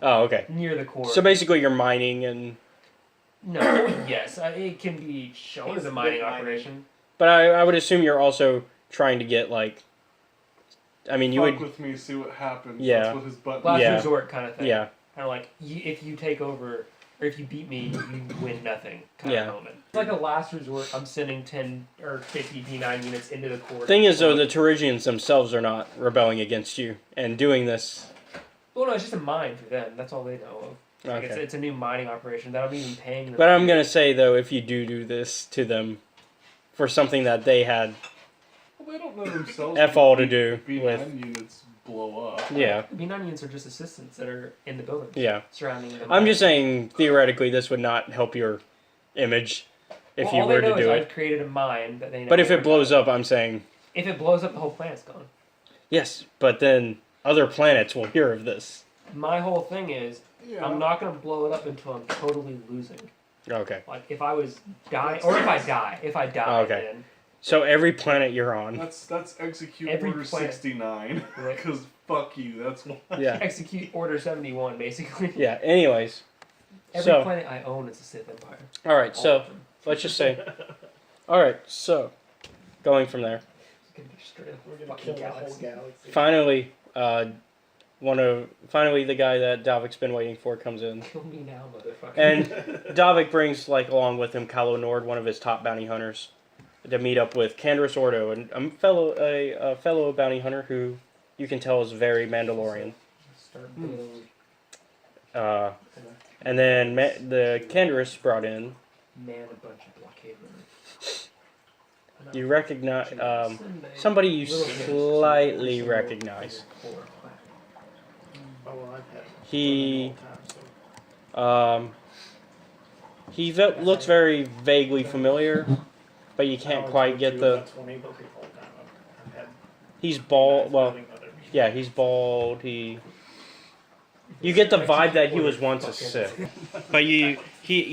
Oh, okay. near the core. So basically, you're mining and. No, yes, it can be shown as a mining operation. But I would assume you're also trying to get like. I mean, you Fuck would. with me, see what happens. Yeah. That's what his button. Last Yeah. resort kind of thing. Yeah. Kind of like, if you take over, or if you beat me, you win nothing kind Yeah. of moment. It's like a last resort, I'm sending 10 or 50 B9 units into the core. Thing is, though, the Turigians themselves are not rebelling against you and doing this. Well, no, it's just a mine for them. That's all they know of. Like Okay. it's a new mining operation that I'm even paying them. But I'm gonna say though, if you do this to them, for something that they had Well, they don't know themselves. F all to do B9 with. units blow up. Yeah. B9 units are just assistants that are in the buildings. Yeah. Surrounding them. I'm just saying, theoretically, this would not help your image if Well, you all were they know to is do I've it. created a mine that they know. But if it about. blows up, I'm saying If it blows up, the whole planet's gone. yes. But then other planets will hear of this. My whole thing is, Yeah. I'm not going to blow it up until I'm totally losing. Okay. Like, if I was dying, or if I die, Okay. then So every planet you're on. That's execute Every order planet. 69. Right. Because fuck you. That's why. Yeah. Execute Order 71, basically. Yeah. Anyways. Every So. planet I own is a Sith Empire. All right. All So of them. let's just say. All right. So going from there. It's gonna be straight up We're gonna fucking kill the whole galaxy. galaxy. Finally, finally the guy that Davik's been waiting for comes in. Kill me now, motherfucker. And Davik brings along with him Kylo Nord, one of his top bounty hunters, to meet up with Canderous Ordo, and a fellow bounty hunter who you can tell is very Mandalorian. Start building And then the Canderous brought in. man a bunch of blockade runners. You recognize somebody you slightly recognize. Oh, well, I've had He the whole time, so. looks very vaguely familiar, but you can't quite get the. That's when he built the whole time. I've had He's bald. guys Well, building other people. yeah, he's bald. You get the vibe that he was once a Sith, but you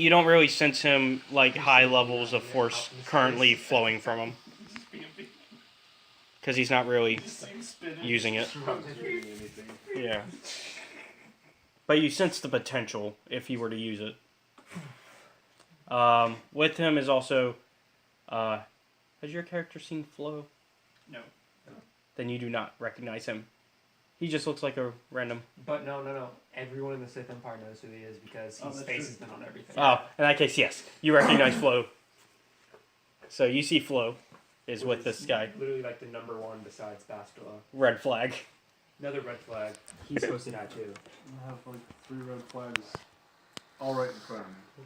don't really sense him like high levels of force currently flowing from him, because he's not really using it. Yeah, but you sense the potential if he were to use it. With him is also, has your character seen Flo? No. Then you do not recognize him. He just looks like a random. But no. Everyone in the Sith Empire knows who he is because his face has been on everything. Oh, in that case, yes. You recognize Flo. So you see Flo is with this guy. Literally like the number one besides Bastila. Red flag. Another red flag. He's supposed to die too. I have like 3 red flags all right in front of me.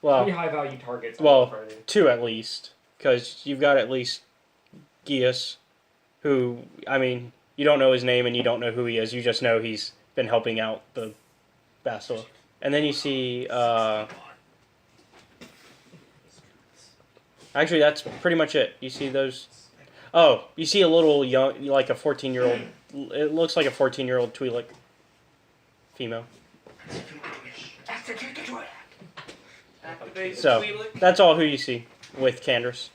Well, 3 high value targets. well, on Friday. 2 at least. Because you've got at least Gius, who, I mean, you don't know his name and you don't know who he is. You just know he's been helping out the Bastila. And then you see, actually, that's pretty much it. You see those. Oh, you see a little young, like a 14-year-old. It looks like a 14-year-old Twi'lek female. So that's all who you see with Canderous.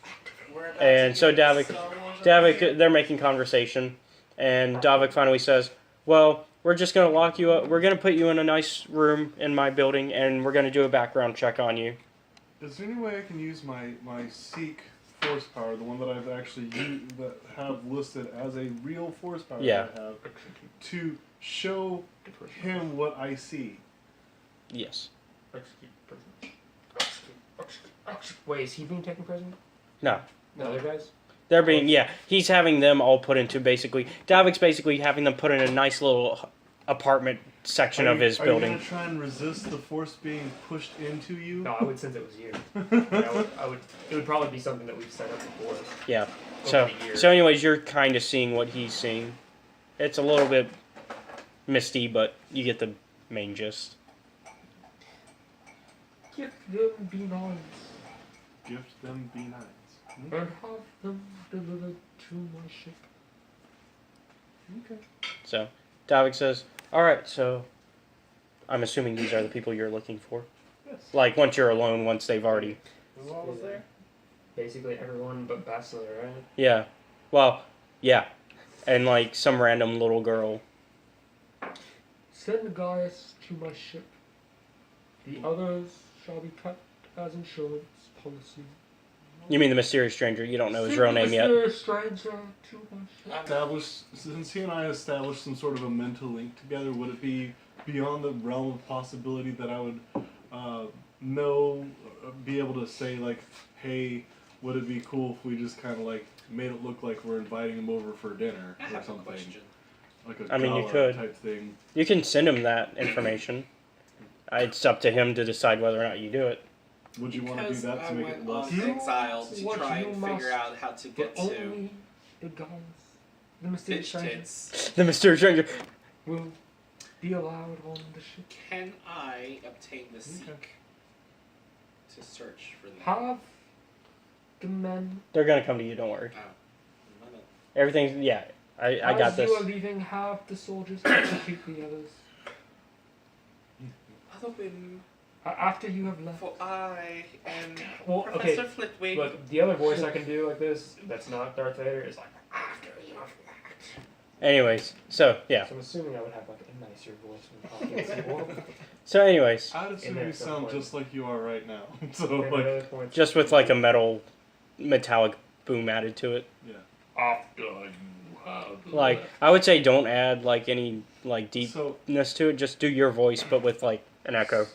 And so Davik, they're making conversation, and Davik finally says, "Well, we're just gonna lock you up. We're gonna put you in a nice room in my building, and we're gonna do a background check on you." Is there any way I can use my Seek force power, the one that I've actually that have listed as a real force power Yeah. that I have, to show him what I see? Yes. Wait, is he being taken prisoner? No. The other guys? They're being, yeah, he's having them all put into Davik's basically having them put in a nice little apartment section of his Are building. you gonna try and resist the force being pushed into you? No, I would sense it was you. I would. It would probably be something that we've set up before. Yeah. over So, the years. so anyways, you're kind of seeing what he's seeing. It's a little bit misty, but you get the main gist. Give them B9s Gift them B9s. and have them delivered to my ship. Okay. So, Davik says, "All right, so I'm assuming these are the people you're looking for. Yes. Like once you're alone, once they've already, Who all was there? Basically everyone but Bastila, right? yeah, well, yeah, and like some random little girl. Send Gaius to my ship. The others shall be kept as insurance policy. You mean the mysterious stranger? You don't know his real name yet. Mysterious stranger to my ship. Since he and I established some sort of a mental link together, would it be beyond the realm of possibility that I would be able to say like, hey, would it be cool if we just kind of like made it look like we're inviting him over for dinner or something? Like a I mean, you gala could. type thing. You can send him that information. It's up to him to decide whether or not you do it. Would you want to do Because that I to make went it less? on exile to What try you and must, figure out how to get But to only the Gaius, the mysterious bitch stranger, tits. The mysterious stranger. will be allowed on the ship. Can I obtain the seek to search for them? Have the men. They're gonna come to you. Don't worry. Oh. I'm gonna- Everything's yeah. I got As this. you are leaving, have the soldiers execute the others. Other women After you have left. For I am Well, Professor okay. Flitwick. Look, the other voice I can do like this, that's not Darth Vader, is like after you have left. Anyways, so yeah. So I'm assuming I would have like a nicer voice from Wacky Civil War. So anyways, I'd assume there you at some sound point. just like you are right now. So Maybe like, other points. just with like a metallic boom added to it. After you have Like I would say, don't add like any like so deepness to it. Just do your voice, but with like an echo.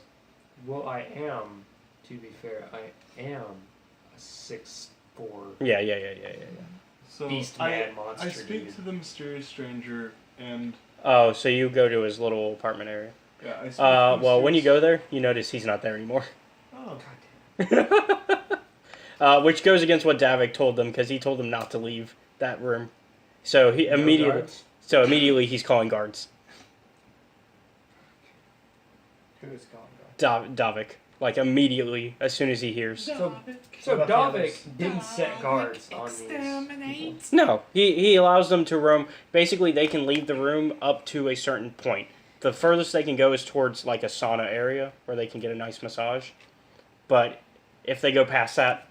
Well, I am, to be fair, I am a 6'4". Yeah. so Beast I man monster speak dude. to the mysterious stranger and Oh, so you go to his little apartment area. yeah. I speak to the Well, when you mysterious- go there, you notice he's not there anymore. Oh, Which goes against what Davik told them because he told them not to leave that room. So he No immediately he's calling guards. Who is calling guards? Davik, like immediately as soon as he hears. So What about the Davik others? didn't set guards on these people. Exterminate. No, he allows them to roam. Basically, they can leave the room up to a certain point. The furthest they can go is towards like a sauna area where they can get a nice massage. But if they go past that,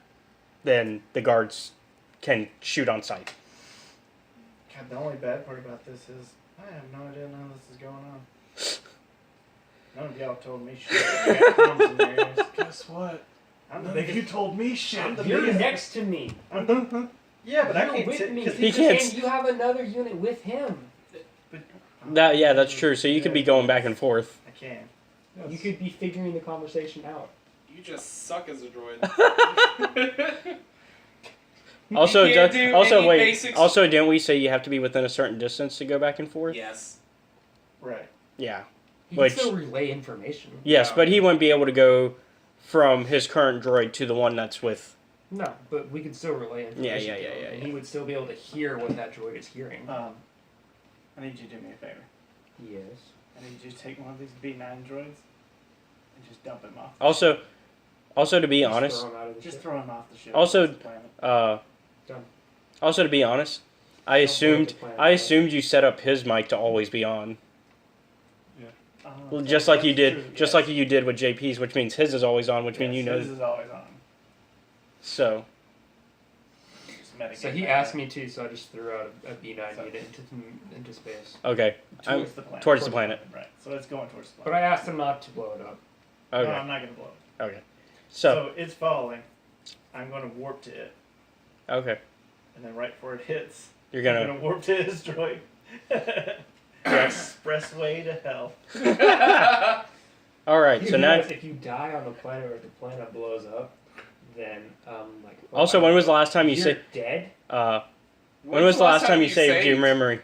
then the guards can shoot on sight. God, the only bad part about this is I have no idea none of this is going on. None of y'all told me shit. I got crumbs in their ears. guess what? I'm the None of you biggest. told me shit. I'm the You're biggest. next to me. Yeah, but I You're can't with sit me. because He he. can't. And you have another unit with him. That's true. So you could be going back and forth. I can. You could be figuring the conversation out. You just suck as a droid. Also, You can't do any wait. basics. Also, didn't we say you have to be within a certain distance to go back and forth? Yes. Right. Yeah. You Which- can still relay information. Yes, Yeah. but he wouldn't be able to go from his current droid to the one that's with. No, but we could still relay information. Yeah, to him, yeah. And he would still be able to hear what that droid is hearing. I need you to do me a favor. Yes. I need you to take one of these B9 droids and just dump him off. Also, to be Just honest, throw him out of the Just ship. throw him off the ship. Also- off the planet. Done. also to be honest, I Don't assumed blow the planet I up. assumed you set up his mic to always be on, Oh, just like you that's did, true, just yes. like you did with JP's, which means his is always on, which means you know. His is always on. So Just medicate So he that asked guy. me to, so I just threw out a B9 So- unit into space. okay, I'm- Towards the planet. towards the planet. Right. So it's going towards the But planet. I asked him not to blow it up. No, okay, I'm not going to blow it. okay. So it's falling. I'm going to warp to it. okay, And then right before it hits, you're I'm gonna. going to warp to his droid. Expressway to hell. All right. You So now, realize if you die on the planet or if the planet blows up, then like. also, when was the last time you you're saved? dead? When was the last time you saved your memory?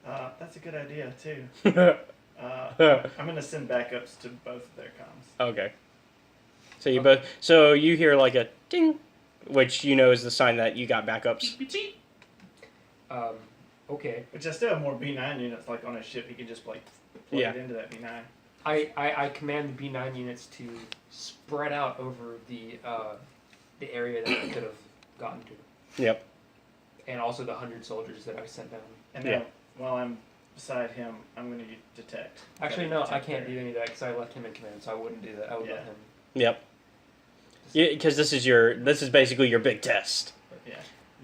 That's a good idea, too. I'm going to send backups to both of their comms. Okay. So you both. So you hear like a ding, which you know is the sign that you got backups. Okay. Which I still have more B9 units, like on a ship. He can just like plug Yeah. it into that B9. I command the B9 units to spread out over the area that I could have gotten to. Yep. And also the 100 soldiers that I sent down. And Yeah. now, while I'm beside him, I'm going to detect. Actually, Gotta no, I detect can't there. do any of that because I left him in command, so I wouldn't do that. I would Yeah. let him. Yep. Yeah, because this is basically your big test. Yeah.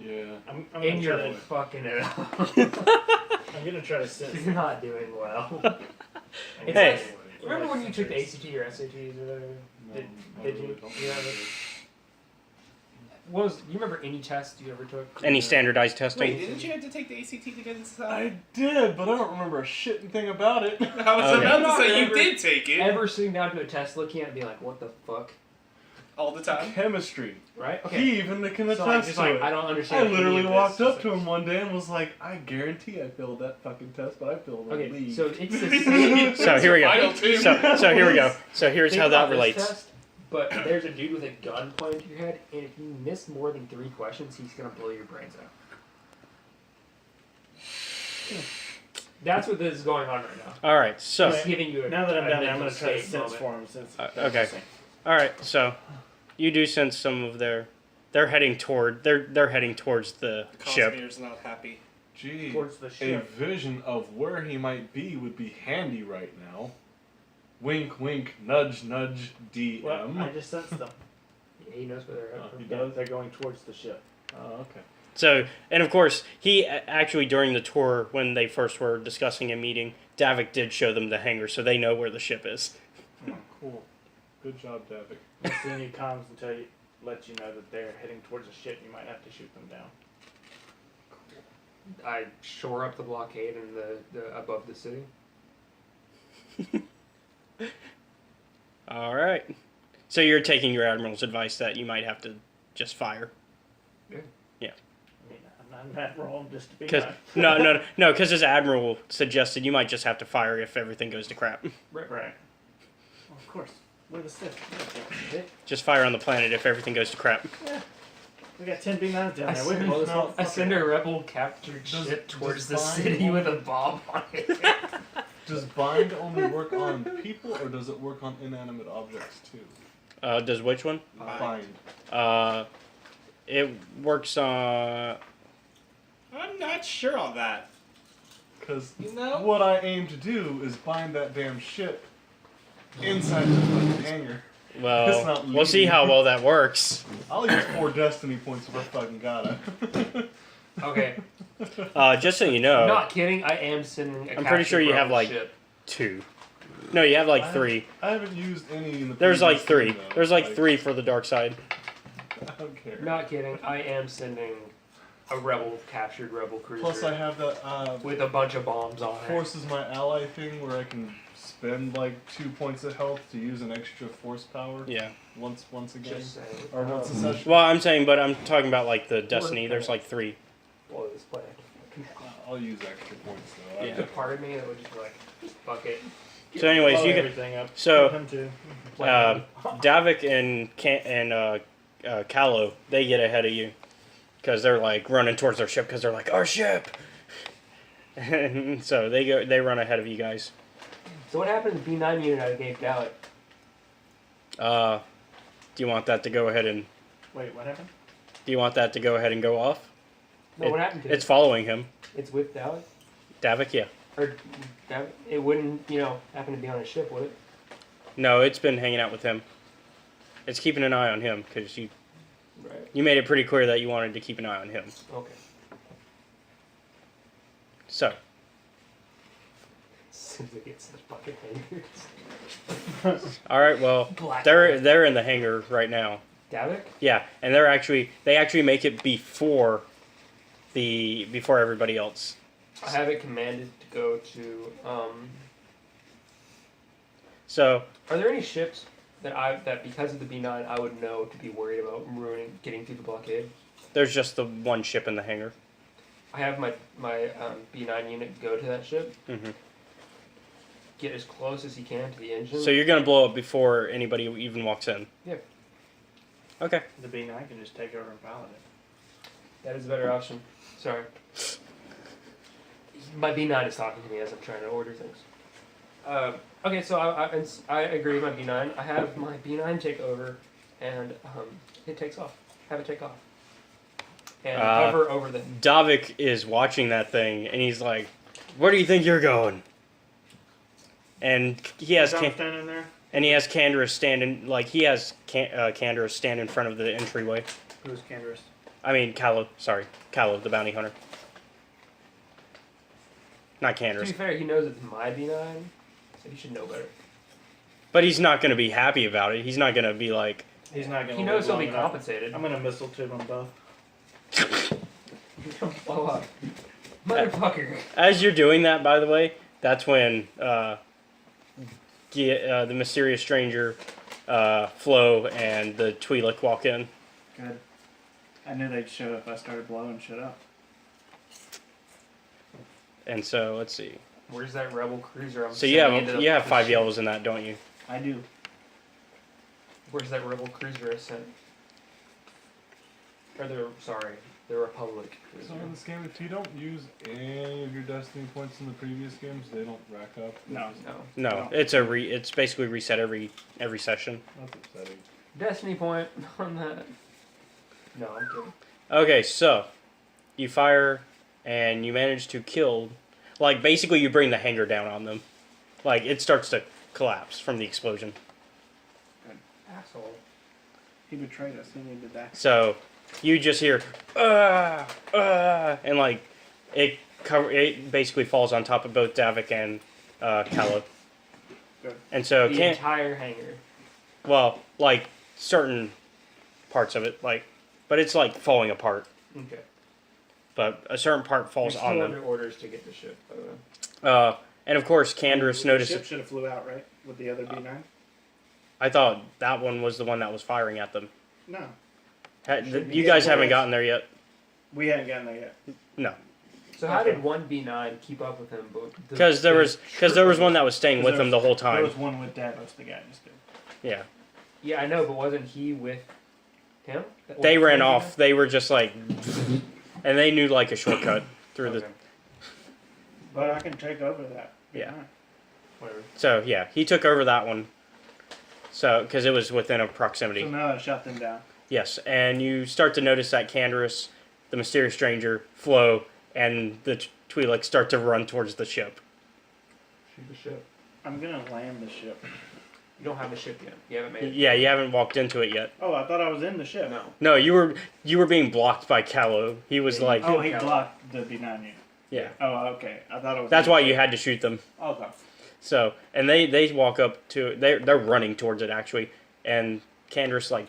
Yeah. I'm And going to you're try to. fucking it up. I'm going to try to sense. You're not doing well. It's Hey. like- remember when you took the ACT or SATs or whatever? Did you? You have it? What was? You remember any test you ever took? Any standardized testing? Wait, didn't you have to take the ACT to get inside? I did, but I don't remember a shit thing about it. I was Okay. about to say you Ever- did take it Ever sitting down to a test, looking at it, and being like, "What the fuck?" all the time. Chemistry. Right? Okay. He even can So like, attest just to like it. I don't I understand. literally any of walked this. up Just to like- him one day and was like, I guarantee I failed that fucking test, but I failed it. Okay, so it's the same. So here we go. Final two. So here we go. So here's Think how that about this relates. test, but there's a dude with a gun pointed to your head, and if you miss more than 3 questions, he's gonna blow your brains out. That's what this is going on right now. All right. So He's giving you a Now that I'm a down there, I'm mental going to try to state sense moment. for him. Since okay. All right. So you do sense some of they're heading towards the ship. Cosmere's not happy. Gee, Towards the a ship. vision of where he might be would be handy right now. Wink, wink, nudge, nudge, DM. Well, I just sensed them. Yeah, he knows where they're at. He Yeah, does? they're going towards the ship. Oh, okay. So, and of course, he actually during the tour when they first were discussing a meeting, Davik did show them the hangar, so they know where the ship is. Oh, cool. Good job, Davik. As soon as he comes and let you know that they're heading towards the ship, you might have to shoot them down. I shore up the blockade in the above the city. All right. So you're taking your admiral's advice that you might have to just fire. I mean, I'm not wrong just to be Because nice. no, because his admiral suggested you might just have to fire if everything goes to crap. Right. Well, of course. We're the Sith. Just fire on the planet if everything goes to crap. We got 10 B9s down I there. We send, can blow this I send motherfucker. a rebel captured Does- ship does towards the bind city only- with a bomb on it. Does bind only work on people, or does it work on inanimate objects too? Does which one? Bind. It works on. I'm not sure on that. Because You know? what I aim to do is bind that damn ship inside the fucking hangar. It's Well, not we'll see leading. how well that works. I'll use 4 destiny points if I fucking gotta. Okay, Just so you know, not kidding. I am sending. I'm pretty sure you have, like, ship. 2. No, you have like 3. I haven't used any in the There's like previous 3. game, though. There's like 3 for the dark side. I don't care. Not kidding. I am sending a captured rebel cruiser Plus I have that with a bunch of bombs on it. forces my ally thing where I can spend like 2 points of health to use an extra force power Yeah. once again. Just saying. Or once a session. Well, I'm saying, but I'm talking about like the Destiny. There's like 3. Well, this planet. I'll use extra points though. Yeah. There's a part of me that would just be like, fuck it. So, anyways, Blow you can. everything up. So, Him too. Davik and Callow, they get ahead of you because they're like running towards their ship because they're like our ship. And so they run ahead of you guys. So what happened to the B9 unit I gave Dalek? Do you want that to go ahead and? Wait, what happened? Do you want that to go ahead and go off? No, what happened to It's it? following him. It's with Dalek? Davik, yeah. Or it wouldn't, happen to be on a ship, would it? No, it's been hanging out with him. It's keeping an eye on him because you Right. made it pretty clear that you wanted to keep an eye on him. Okay. So, As soon as it gets such fucking hangers. all right. Well, Black. they're in the hangar right now. Dalek? Yeah, and they actually make it before everybody else. I have it commanded to go to, So, Are there any ships that because of the B9 I would know to be worried about getting through the blockade? there's just the one ship in the hangar. I have my B9 unit go to that ship, hmm get as close as he can to the engine. So you're gonna blow up before anybody even walks in. Yeah. Okay. The B9 can just take over and pilot it. That is a better option. Sorry. My B9 is talking to me as I'm trying to order things. Okay, so I agree with my B9. I have my B9 take over, and it takes off. Have it take off. And hover over the... Davik is watching that thing, and he's like, "Where do you think you're going?" And he has Standing there. Canderous standing Canderous stand in front of the entryway. Who's Canderous? I mean Callow. Sorry, Callow, the bounty hunter. Not To be Canderous. fair, he knows it's my B9, so he should know better. But he's not going to be happy about it. He's not going to be like, He's not gonna. He knows he'll live be long enough. compensated. I'm gonna missile tube them both. Blow up. Motherfucker. as you're doing that, by the way, that's when the mysterious stranger, Flo, and the Twi'lek walk in. Good. I knew they'd show if I started blowing shit up. And so, let's see. Where's that rebel cruiser? I'm So you sending into have the- you have 5 yellows in that, don't you? I do. Where's that rebel cruiser I sent? Or the Republic So cruiser. in this game, if you don't use any of your destiny points in the previous games, they don't rack up. No. No. No, it's basically reset every session. That's upsetting. Destiny point on that. No, I'm kidding. Okay, so you fire and you manage to kill. Like basically, you bring the hangar down on them. Like it starts to collapse from the explosion. Asshole. He betrayed us. He needed to die. So you just hear and like it basically falls on top of both Davik and Callow. Good. And so The entire hangar. well, like certain parts of it, like, but it's like falling apart. Okay. But a certain part falls You're on still them. under orders to get the ship, by the way. And of course, Candace The noticed. ship should have flew out, right? With the other B9? I thought that one was the one that was firing at them. No. You guys haven't gotten there yet. We haven't gotten there yet. No, So how did 1B9 keep up with him? because there was one that was staying with him the whole There time. was one with Davos, the guy just did. Yeah, Yeah, I know, but wasn't he with him? they ran off. They were just like, and they knew like a shortcut through the. Okay. But I can take over that. Yeah. B9. Whatever. So yeah, he took over that one. So because it was within a proximity. So now I shot them down. Yes, and you start to notice that Candace, the mysterious stranger, Flo, and the Twi'lek start to run towards the ship. Shoot the ship. I'm gonna land the ship. You don't have a ship yet. You haven't made it. Yeah, you haven't walked into it yet. Oh, I thought I was in the ship. No. No, you were being blocked by Callow. He was like, Oh, he blocked the B9 unit. yeah. Oh, okay. I thought it was. That's why you had to shoot them. Okay. So, and they walk up to they're running towards it actually, and Candace like,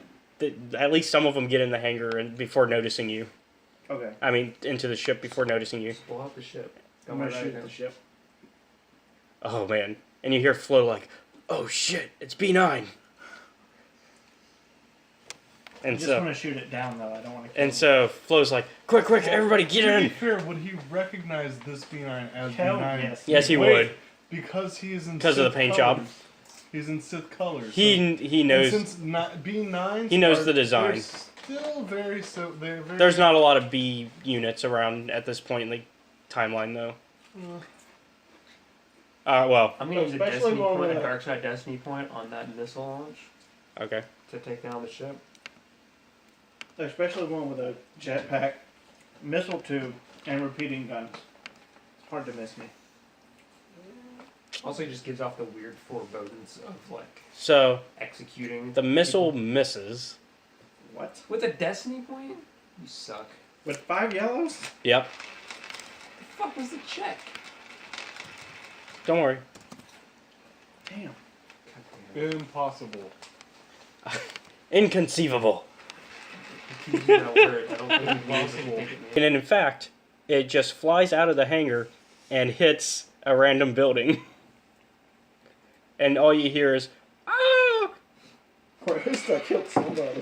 at least some of them get in the hangar and before noticing you. Okay. I mean, into the ship before noticing you. Just blow up the ship. I'm gonna shoot at the ship. Oh man, and you hear Flo like, "Oh shit, it's B9." I And just so, want to shoot it down though. I don't want to. and so Flo's like, "Quick, everybody get To be in!" fair, would he recognize this B9 as Hell B9? yes. Yes, he Wait, would. Because he is in Because of the Sith paint colors. job. He's in Sith colors. He And knows. since B9s He knows are- the design. They're still very so. They're very. There's not a lot of B units around at this point in the timeline, though. Well, I'm gonna use a Especially destiny one point, a with- dark side destiny point on that missile launch okay. to take down the ship. Especially one with a jetpack, missile tube, and repeating guns. It's hard to miss me. Also, he just gives off the weird forebodings of like So executing the missile misses. What? with a destiny point. You suck. With 5 yellows? Yep. The fuck was the check? Don't worry. Damn. Impossible. Inconceivable. I keep using that word. I don't think it means what you think it means. And in fact, it just flies out of the hangar and hits a random building. And all you hear is, "Ah!" Or at least I killed somebody.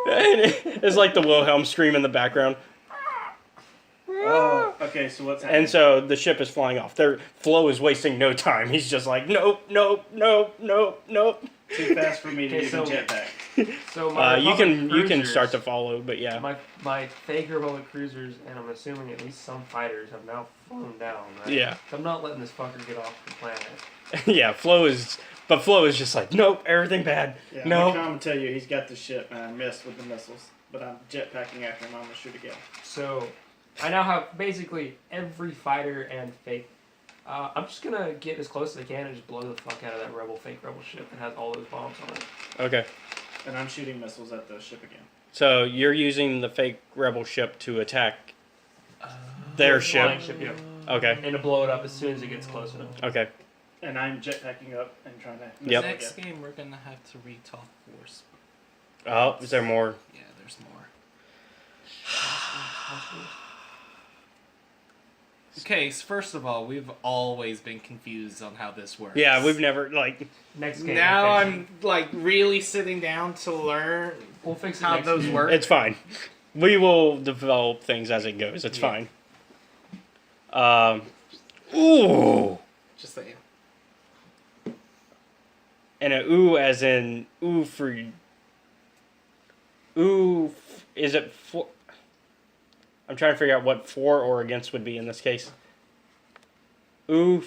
And it's like the Wilhelm scream in the background. Oh, okay, so what's happening? And so the ship is flying off. Flo is wasting no time. He's just like, nope. Too fast for me to Okay, use so- a jetpack. So my You can cruisers, start to follow, but yeah. my fake Republic cruisers and I'm assuming at least some fighters have now flown down. Right? Yeah. So I'm not letting this fucker get off the planet. Yeah, Flo is just like, nope, everything bad. Yeah, No. I'm gonna tell you, he's got the ship, and I missed with the missiles. But I'm jetpacking after him. I'm gonna shoot again. So I now have basically every fighter and fake. I'm just gonna get as close as I can and just blow the fuck out of that fake rebel ship that has all those bombs on it. Okay. And I'm shooting missiles at the ship again. So you're using the fake rebel ship to attack their Flying ship. yeah. Okay. And to blow it up as soon as it gets close enough. Okay. And I'm jetpacking up and trying to. Yep. Next game, we're gonna have to retalk Force. Oh, is there more? Yeah, there's more. Okay, so first of all, we've always been confused on how this works. Yeah, we've never like. Next game. Now we'll fix I'm like really sitting down to learn it. We'll fix it how next those game. work. It's fine. We will develop things as it goes. It's Yeah. fine. Ooh. Just saying. And a ooh as in ooh for. Ooh, is it for? I'm trying to figure out what for or against would be in this case. Ooh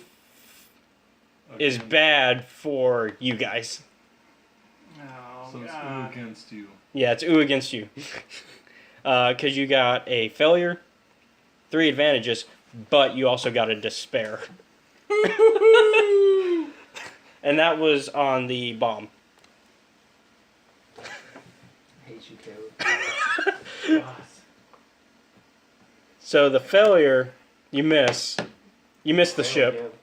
is bad for you guys. Oh, So it's God. against you. Yeah, it's ooh against you. Because you got a failure, 3 advantages, but you also got a despair. and that was on the bomb. I hate you, Caleb. So the failure, you miss. You miss the ship.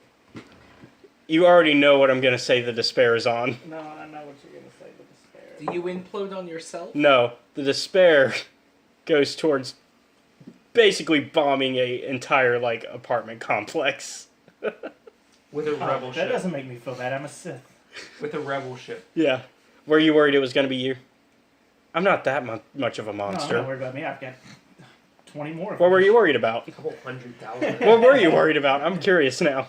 You already know what I'm going to say the despair is on. No, I know what you're gonna say. The despair. Do you implode on yourself? No, the despair goes towards basically bombing a entire like apartment complex. With a rebel That ship. doesn't make me feel bad. I'm a Sith. With a rebel ship. Yeah. Were you worried it was going to be you? I'm not that much of a No, I'm monster. not worried about me. I've got 20 more. What were you worried about? A couple 100,000. What were you worried about? I'm curious now.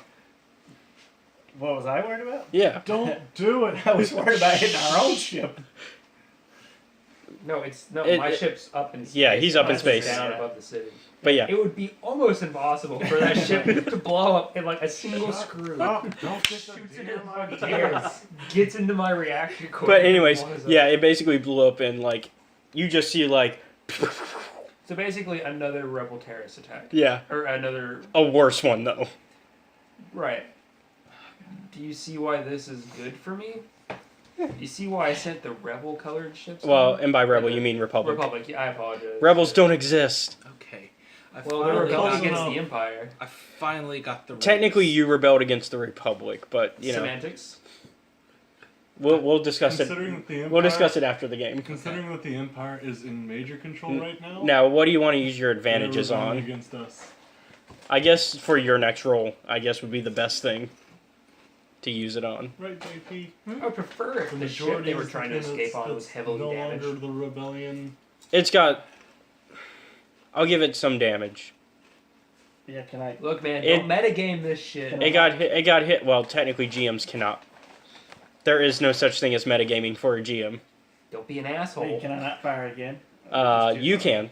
What was I worried about? Yeah. Don't do it. I was worried about hitting our own ship. No, It- my ship's up in space. Yeah, he's up in Mine's space. down above the city. But yeah. It would be almost impossible for that ship to blow up in like a single screw. Oh, don't get the Shoots damn into my idea. gears, gets into my reaction core. But anyways, blows up. yeah, it basically blew up and like you just see like So basically, another rebel terrorist attack. yeah, Or another. a worse one though. Right. Do you see why this is good for me? You see why I sent the rebel colored ships? Well, on? and by rebel you mean Republic. Republic. Yeah, I apologize. Rebels don't exist. Okay. Well, they're rebelling got- against no. the Empire. I finally got the. Technically, rules. you rebelled against the Republic, but you know Semantics. we'll discuss it. Considering that the Empire, We'll discuss it after the game. Considering that the Empire is in major control right now. Now, what do you want to use your they're advantages rebelling on? against us. I guess for your next roll, I guess would be the best thing to use it on. Right, JP? I would prefer if the ship they were trying to escape on was heavily no damaged. longer the rebellion. It's got. I'll give it some damage. Yeah, can I? Look, man, It- don't metagame this shit. It got hit. It got hit. Well, technically, GMs cannot. There is no such thing as metagaming for a GM. Don't be an Wait, asshole. can I not fire again? You can,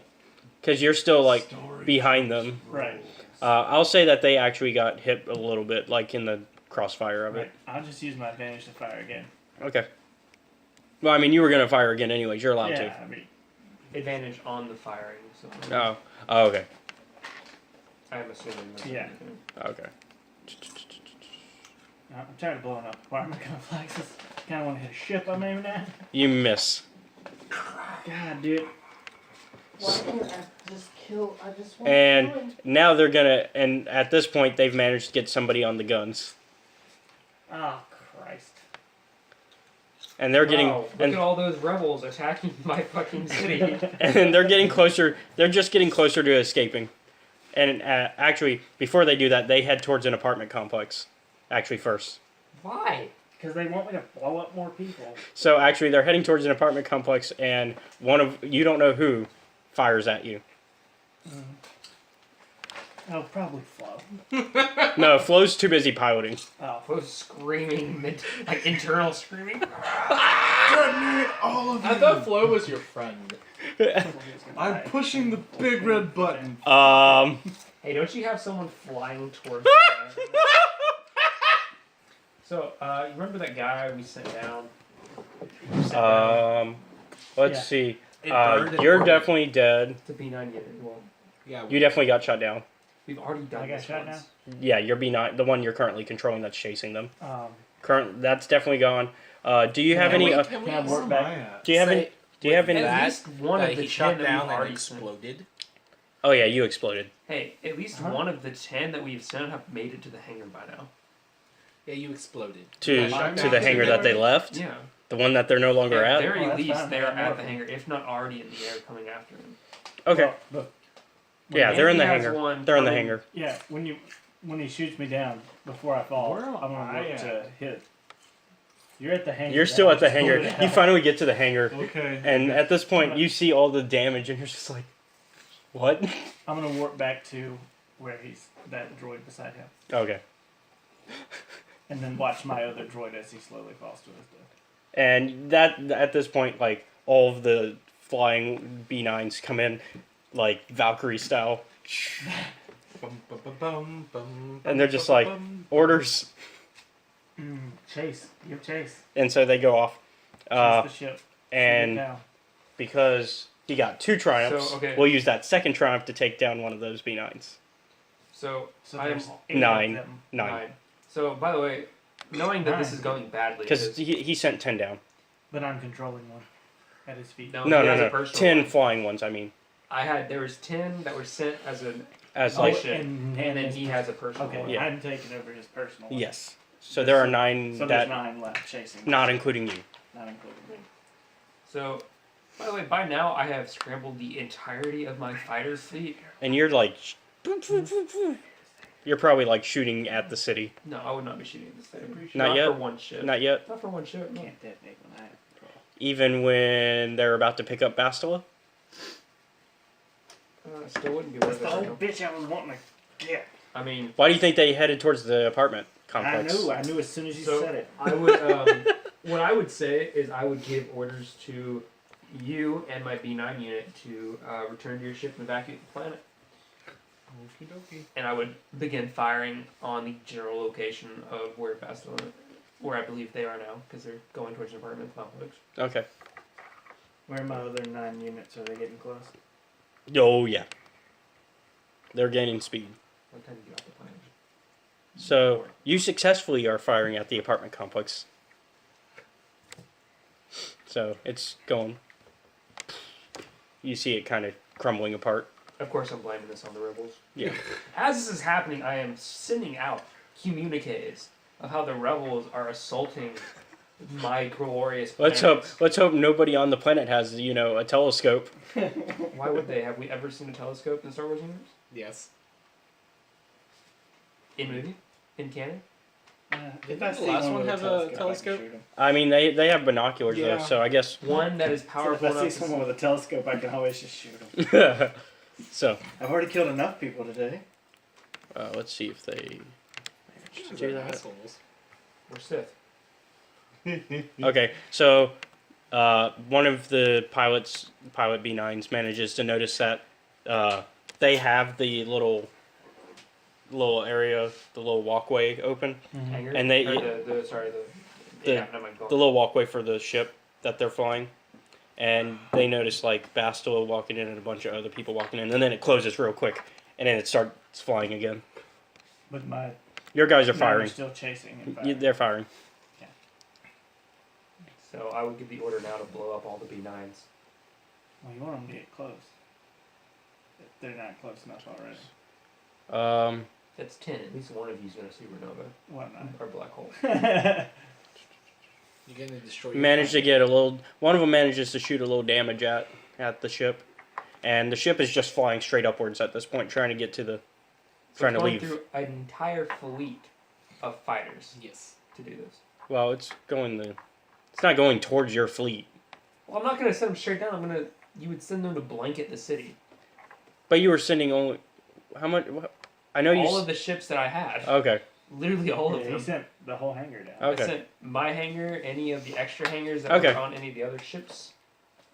because you're still like Story behind them. Right. I'll say that they actually got hit a little bit, like in the crossfire of Right. it. I'll just use my advantage to fire again. Okay. Well, I mean, you were gonna fire again anyways. You're allowed Yeah, I mean, Advantage on the firing. So to. Oh, okay. I'm assuming. That's Yeah. Okay. I'm tired of blowing up apartment complexes. Kind of want to hit a ship I'm aiming at. You miss. God, dude. Why can't I just kill? I just want And to kill him. now they're gonna. And at this point, they've managed to get somebody on the guns, Oh, Christ. and they're getting. Wow, look And at all those rebels attacking my fucking city. and they're getting closer. They're just getting closer to escaping. And actually, before they do that, they head towards an apartment complex. Actually, first. Why? Because they want me to blow up more people. So actually, they're heading towards an apartment complex, and one of you don't know who fires at you. Oh, probably Flo. No, Flo's too busy piloting. Oh, Both screaming, like internal screaming. Detonate all of you! I thought Flo was your friend. I'm pushing the big red button. Hey, don't you have someone flying towards the fire? So, you remember that guy we sent down? Let's Yeah. see. It burned and You're burned. definitely dead. To B9 yet. Well, Yeah. You definitely got shot down. we've already done I got this shot once. Yeah, you're B9, the one you're currently controlling that's chasing them. um, That's definitely gone. Do you have Can any? we- Can can I work Where am back? I at? Do you have any? say Do you have any? At that, least one that of the he 10 shot that down we've and already sent. exploded? Oh yeah, you exploded. Hey, at least Huh? one of the 10 that we've sent have made it to the hangar by now. Yeah, you exploded. To You got shot to down. the hangar that they left. Yeah. The one that they're no longer At at. very Oh, that's least, fine. they're I'm at the working. hangar, if not already in the air coming after him. Okay. well, Yeah, they're in the Andy has hangar. one They're in the coming- hangar. yeah, when he shoots me down before I fall, Where am I'm gonna I look at? to hit. You're at the hangar. You're still at the Just hangar. pull it You out. finally get to the hangar, Okay. and at this point, you see all the damage, and you're just like, "What?" I'm gonna warp back to where he's that droid beside him, Okay. and then watch my other droid as he slowly falls to his death. And that at this point, like all of the flying B9s come in, like Valkyrie style, Bum, bum, bum, bum, bum, and they're just bum, like bum. orders, Chase, give chase. and so they go off. Chase the ship. Shoot it And down. because he got 2 triumphs, So, okay. we'll use that second triumph to take down one of those B9s. So, So I am there's 8 of 9. them. 9. So, by the way, knowing that this is going badly. Because he sent 10 down. But I'm controlling one at his feet. No, No, he no, has a no. personal 10 one. flying ones, I mean. There was 10 that were sent as an As Oh, like, and then he has a personal Okay, one. Yeah. I'm taking over his personal one. yes. So there are 9 So there's that, 9 left chasing. not including you. Not including me. So, by the way, by now I have scrambled the entirety of my fighter's fleet. And you're like, you're probably like shooting at the city. No, I would not be shooting this thing. Not yet? for one ship. Not yet. Not for one ship. No. Can't detonate when I have control. Even when they're about to pick up Bastila. Still wouldn't be That's worth it. the right old now. bitch I was wanting to get. I mean, Why do you think they headed towards the apartment complex? I knew as soon as you So- said it. I would. What I would say is I would give orders to you and my B9 unit to return to your ship and evacuate the planet. Okie dokie. And I would begin firing on the general location of where where I believe they are now, because they're going towards an apartment complex. Okay. Where are my other 9 units? Are they getting close? Oh, yeah. They're gaining speed. What time do you get off the planet? So, you successfully are firing at the apartment complex. So, it's going. You see it kind of crumbling apart. Of course, I'm blaming this on the rebels. Yeah. As this is happening, I am sending out communiques of how the rebels are assaulting my glorious Let's planets. hope nobody on the planet has, a telescope. Why would they? Have we ever seen a telescope in the Star Wars universe? Yes. In movie? In canon? Didn't the last one have a telescope? I mean, they have binoculars Yeah. though, so I guess. One that is So powerful if I see enough to someone with a telescope, I can always just shoot them. So, I've already killed enough people today. let's see if they Those do are that. assholes. We're Sith. Okay, so one of the pilot B9s manages to notice that they have the little area, the little walkway open, Hanger? And they- Or the- yeah, never mind, go on. the little walkway for the ship that they're flying, and they notice like Bastila walking in and a bunch of other people walking in, and then it closes real quick, and then it starts flying again. But my Your guys are men firing. still chasing and firing. They're firing. So I would give the order now to blow up all the B9s. Well, you want them to get close. If they're not close enough already. That's 10. At least one of you's going to supernova. What not? Or black hole. You're gonna destroy. Your Manage to planet. get a little. One of them manages to shoot a little damage at the ship, and the ship is just flying straight upwards at this point, trying to get to the. So Trying to going leave. through an entire fleet of fighters Yes. to do this. Well, it's not going towards your fleet, Well, I'm not going to send them straight down. You would send them to blanket the city. but you were sending only. How much? I know you. All of the ships that I had. Okay. Literally all of Yeah, them. he sent the whole hangar down. Okay. I sent my hangar, any of the extra hangars that Okay. were on any of the other ships.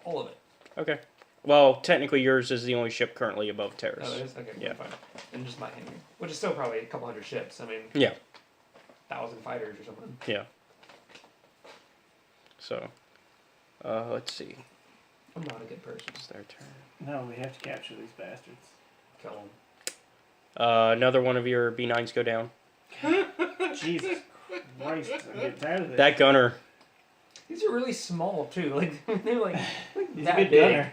All of it. Okay. Well, technically, yours is the only ship currently above Taris. Oh, it is? Okay, Yeah. fine. And just my hangar. Which is still probably a couple hundred ships. I mean, Yeah. 1,000 fighters or something. So, let's see. I'm not a good person. It's their turn. No, we have to capture these bastards. Kill them. Another one of your B9s go down. Jesus Christ, I'm getting tired of this. That gunner. These are really small, too. Like, they're like He's a that good big. gunner.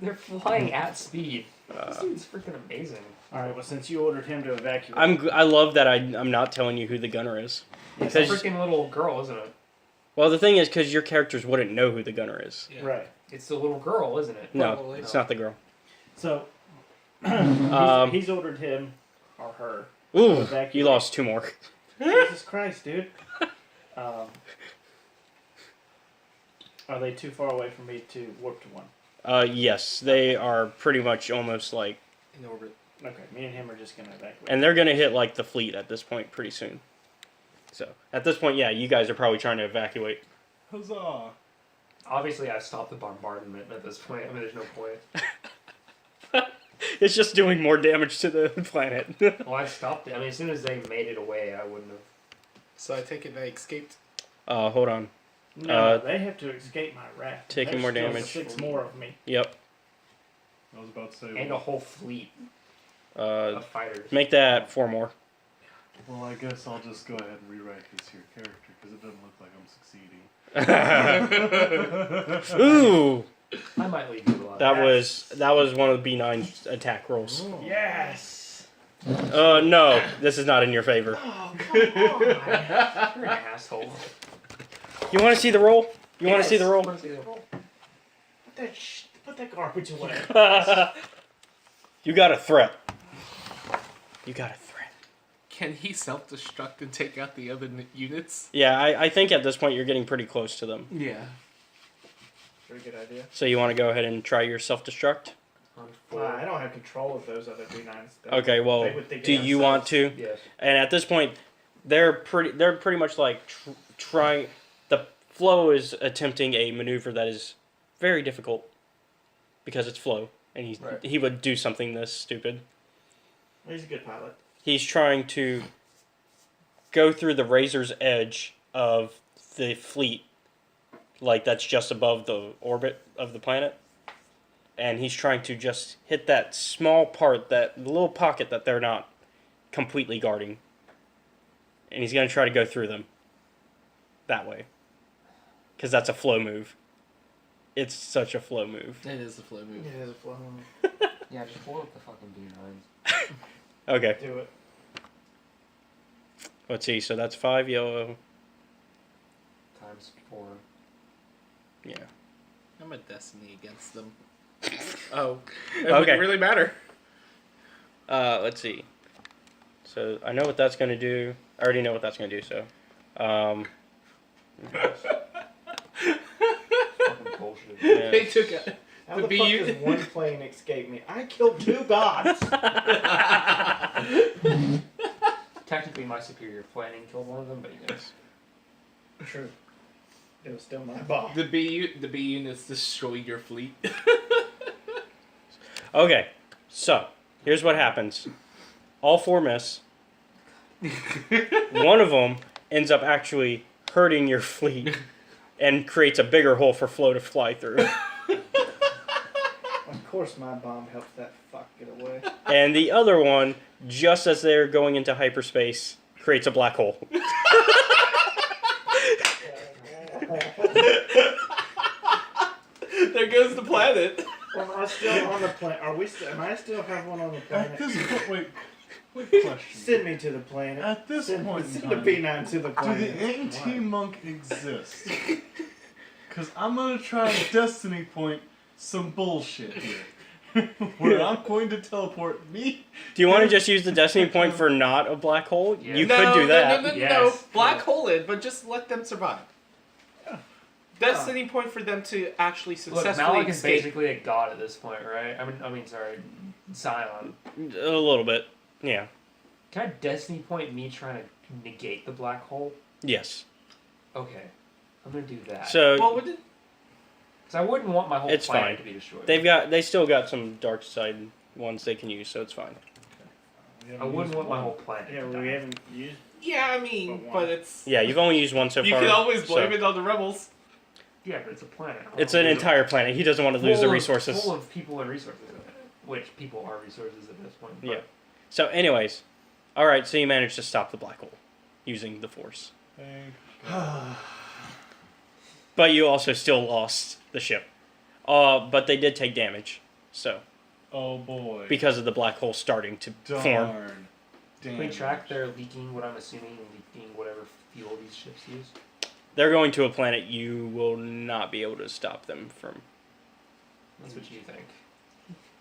They're flying at speed. This Uh, dude's freaking amazing. Alright, well, since you ordered him to evacuate. I love that I'm not telling you who the gunner is. It's a Because freaking little girl, isn't it? well, the thing is, because your characters wouldn't know who the gunner is. Yeah. Right. It's the little girl, isn't it? No, Probably. it's not the girl. So, he's ordered him, or her. Ooh, Evacuate. you lost 2 more. Jesus Christ, dude. Are they too far away for me to warp to one? Yes, they are pretty much almost like, In orbit. Okay, me and him are just gonna evacuate. and they're gonna hit like the fleet at this point pretty soon. So at this point, yeah, you guys are probably trying to evacuate. Huzzah! Obviously, I stopped the bombardment at this point. I mean, there's no point. It's just doing more damage to the planet. Well, I stopped it. I mean, as soon as they made it away, I wouldn't have. So I take it they escaped. Hold on. No, they have to escape my wrath. Taking There's more still damage. 6 more of me. Yep. I was about to say. And a whole fleet Uh, of fighters. make that 4 more. Well, I guess I'll just go ahead and rewrite this here character because it doesn't look like I'm succeeding. Ooh, I might leave you alone. that was one of the B9 attack rolls. Yes. No, this is not in your favor. Oh, come on. You're an asshole. You want to see the roll? You want to see the roll? I wanna see the roll. Put that garbage away. You got a threat. You got a threat. Can he self-destruct and take out the other units? Yeah, I think at this point you're getting pretty close to them. Yeah. Pretty good idea. So you want to go ahead and try your self-destruct? I don't have control of those other B9s. Okay, well, They would think do they you want to? Yes. And at this point, they're pretty much like trying. The Flow is attempting a maneuver that is very difficult because it's Flow, and he would do something this stupid. He's a good pilot. He's trying to go through the razor's edge of the fleet, like that's just above the orbit of the planet. And he's trying to just hit that small part, that little pocket that they're not completely guarding. And he's going to try to go through them that way. Because that's a Flow move. It's such a Flow move. It is a flow move. It is a flow. Yeah, just blow up the fucking B9s. Okay, Do it. let's see. So that's 5 yellow. Times 4. Yeah. I'm a destiny against them. Oh. It Okay. wouldn't really matter. Let's see. So I know what that's going to do. I already know what that's going to do, so. Fucking bullshit. Yeah. They took it. How The the fuck BU does one plane escape me? I killed 2 gods. Technically, my superior planning killed one of them, but yes. True. It was still my bomb. The B units destroyed your fleet. Okay, so here's what happens. All 4 miss. One of them ends up actually hurting your fleet and creates a bigger hole for Flow to fly through. Of course my bomb helped that fuck get away. And the other one, just as they're going into hyperspace, creates a black hole. There goes the planet. Am I still on the planet? Am I still have one on the At planet? this point, wait, quick question. Send me to the planet. At this point in Send the time, B9 to the do planet. the anti-monk exist? Because I'm going to try to destiny point some bullshit here. Where I'm going to teleport me. Do you want to just use the destiny point for not a black hole? Yeah. You could do that. No. Yes. Black hole it, but just let them survive. Destiny point for them to actually Look, successfully Malik is escape. basically a god at this point, right? Sorry, Sion. A little bit. Yeah. Can I destiny point me trying to negate the black hole? Yes. Okay, I'm gonna do that. So Well, would it, Because I wouldn't want my whole It's planet fine. to be destroyed. they still got some dark side ones they can use, so it's fine. I wouldn't want my whole planet Yeah, to we die. haven't used. yeah, I mean, but it's Yeah, you've only used one so you far. can always blame so- it on the rebels. Yeah, but it's a planet. I It's don't an wanna entire planet. He doesn't want to lose the full of- resources. Full of people and resources, which people are resources at this point. but- Yeah. So, anyways, all right. So you managed to stop the black hole using the Force, but you also still lost the ship. But they did take damage. So Oh boy. because of the black hole starting to form. Darn. Can we track their leaking, what I'm assuming, leaking whatever fuel these ships use? They're going to a planet you will not be able to stop them from. That's what you think.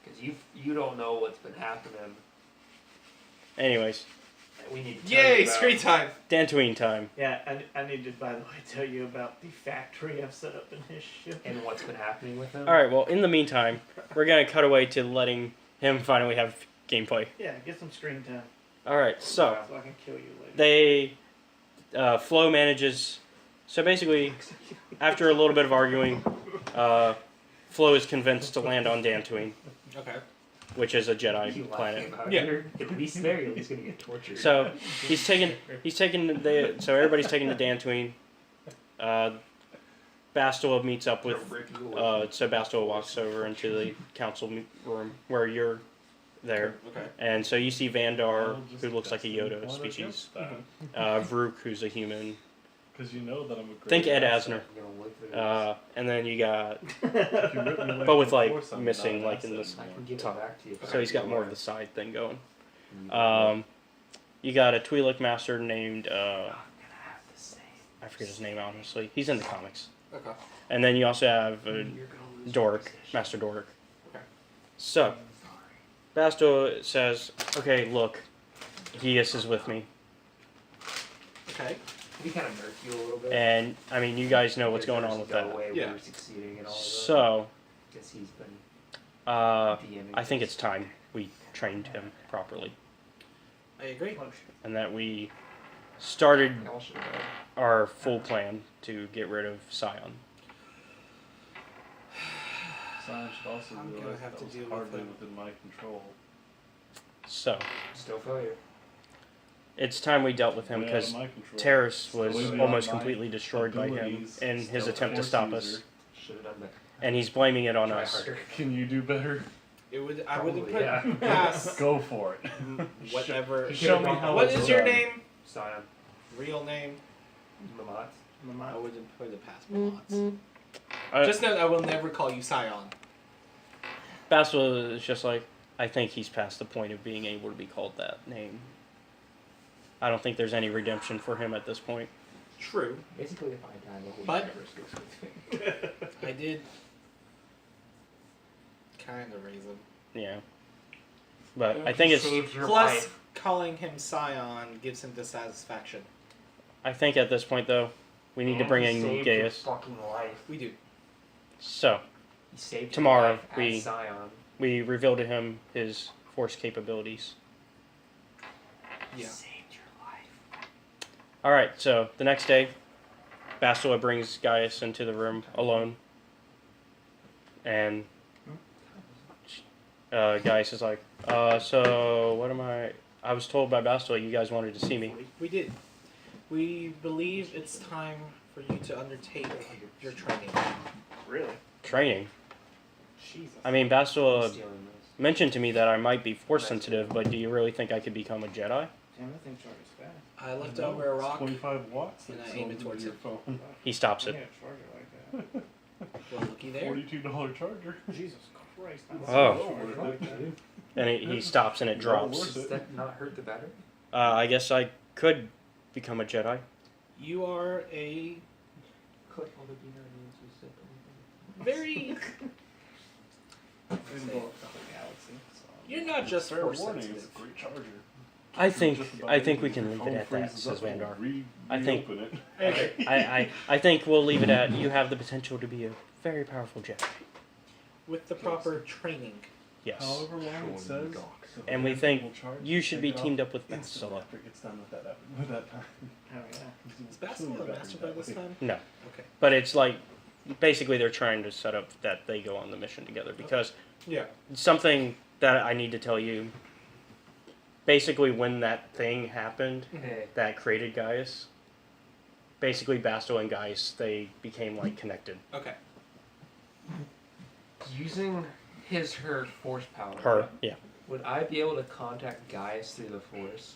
Because you don't know what's been happening. Anyways, We need to tell you Yay, about. screen time. Dantooine time. Yeah, I need to, by the way, tell you about the factory I've set up in his ship. And what's been happening with them. All right. Well, in the meantime, we're gonna cut away to letting him finally have gameplay. Yeah, get some screen time All right. So so I can kill you later. they, Flo manages. So basically, after a little bit of arguing, Flo is convinced to land on Dantooine, Okay. which is a You Jedi laughing planet. about Yeah. it? At least there, he's gonna get tortured. So he's taking so everybody's taking to Dantooine. Bastila meets up with. So Bastila walks over into the council room where you're there. Okay. And so you see Vandar, I'll just who looks like a destiny Yoda point species. against that. Vrook, who's a human. Because you know that I'm a great Think Ed asset. Asner. I'm gonna live through this. And then you got, If you rip me away but with from like force, I'm missing not an like in this asset I can anymore. give it top. back to you. So he's got more of the side thing going. Um, You got a Twi'lek master named I'm gonna have the same. I forget his name honestly. He's in the comics. Okay. And then you also have You're gonna lose Doric, your position. Master Doric. Okay. So Basto says, "Okay, look, Gius is with me, Okay. He kind of nerfed you a little bit. and I mean you guys know what's going on with Go that. away, Yeah. we're succeeding and all of that. So Guess he's been DMing I think this. it's time we trained him properly, I agree. and that we started Y'all should know. our full plan to get rid of Sion." Sion should also I'm gonna realize have that to was deal with hardly him. within my control. So Still failure. it's time we dealt with him Way out of because my control. Taris was Way beyond almost my completely destroyed by him abilities in as his a attempt to force stop user. us, Should have done that. and he's blaming it on Try us. harder. Can you do better? It would. I would Probably, put yeah. past Go for it. whatever. Show me how What it's is your done. name? Sion. Real name? Mamats. I wouldn't put it past Mods. Uh, Just know that I will never call you Sion. Basil is just like, I think he's past the point of being able to be called that name. I don't think there's any redemption for him at this point. True. Basically, if I die, the whole But- universe goes with me. I did kind of raise him. Yeah. But I think it's, Saved your Plus, life. calling him Sion gives him dissatisfaction. I think at this point though, we need to bring in Saved your Gaius. fucking life. We do. So, He saved your Tomorrow, life as we- Sion. we reveal to him his force capabilities. Yeah. Saved your life. Alright, so the next day, Bastila brings Gaius into the room alone. And Gaius is like, so what am I was told by Bastila you guys wanted to see me. We did. We believe it's time for you to undertake your training. Really? Training. Jesus. I mean, I'm Bastila stealing this. mentioned to me that I might be force sensitive, but do you really think I could become a Jedi? Damn, that thing charges fast. I left No, over a it's rock. 25 watts. and that's I aim it sold towards into your phone. He stops I it. can't charge it like that. Well, looky there. $42 charger. Jesus Christ. That's Oh. so much like that. And he stops and it drops. Worth Does it. that not hurt the battery? I guess I could become a Jedi. You are a Click all the D9 very. It's blow up the whole galaxy. So. You're not just Fair force warning, it's sensitive. a great charger. I think Just about I think we anything. can Your leave it phone at that, freezes says up and Vandar. I think- reopen it. I think we'll leave it at you have the potential to be a very powerful Jedi. With the proper training. Yes. However long it says. And we think you should be teamed up with instantly Bastila. after it gets done with that time. Oh, yeah. Is Bastila a master by this time? No. Okay. But it's like basically they're trying to set up that they go on the mission together because Yeah. something that I need to tell you. Basically, when that thing happened Hey. that created Gaius, basically Bastila and Gaius they became like connected. Okay. Using her force power. Her, yeah. Would I be able to contact Gaius through the force?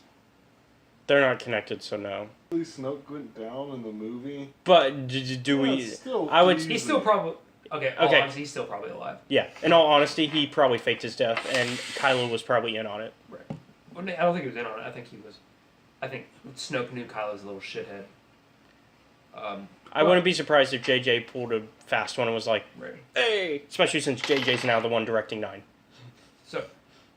They're not connected, so no. Snoke went down in the movie. But do we? That's still I would- easy. He's still probably okay. Okay. Honestly, he's still probably alive. Yeah. In all honesty, he probably faked his death, and Kylo was probably in on it. Well, I don't think he was in on it. I think he was. I think Snoke knew Kylo's a little shithead. I wouldn't be surprised if JJ pulled a fast one and was like, Right. "Hey!" Especially since JJ's now the one directing 9. So,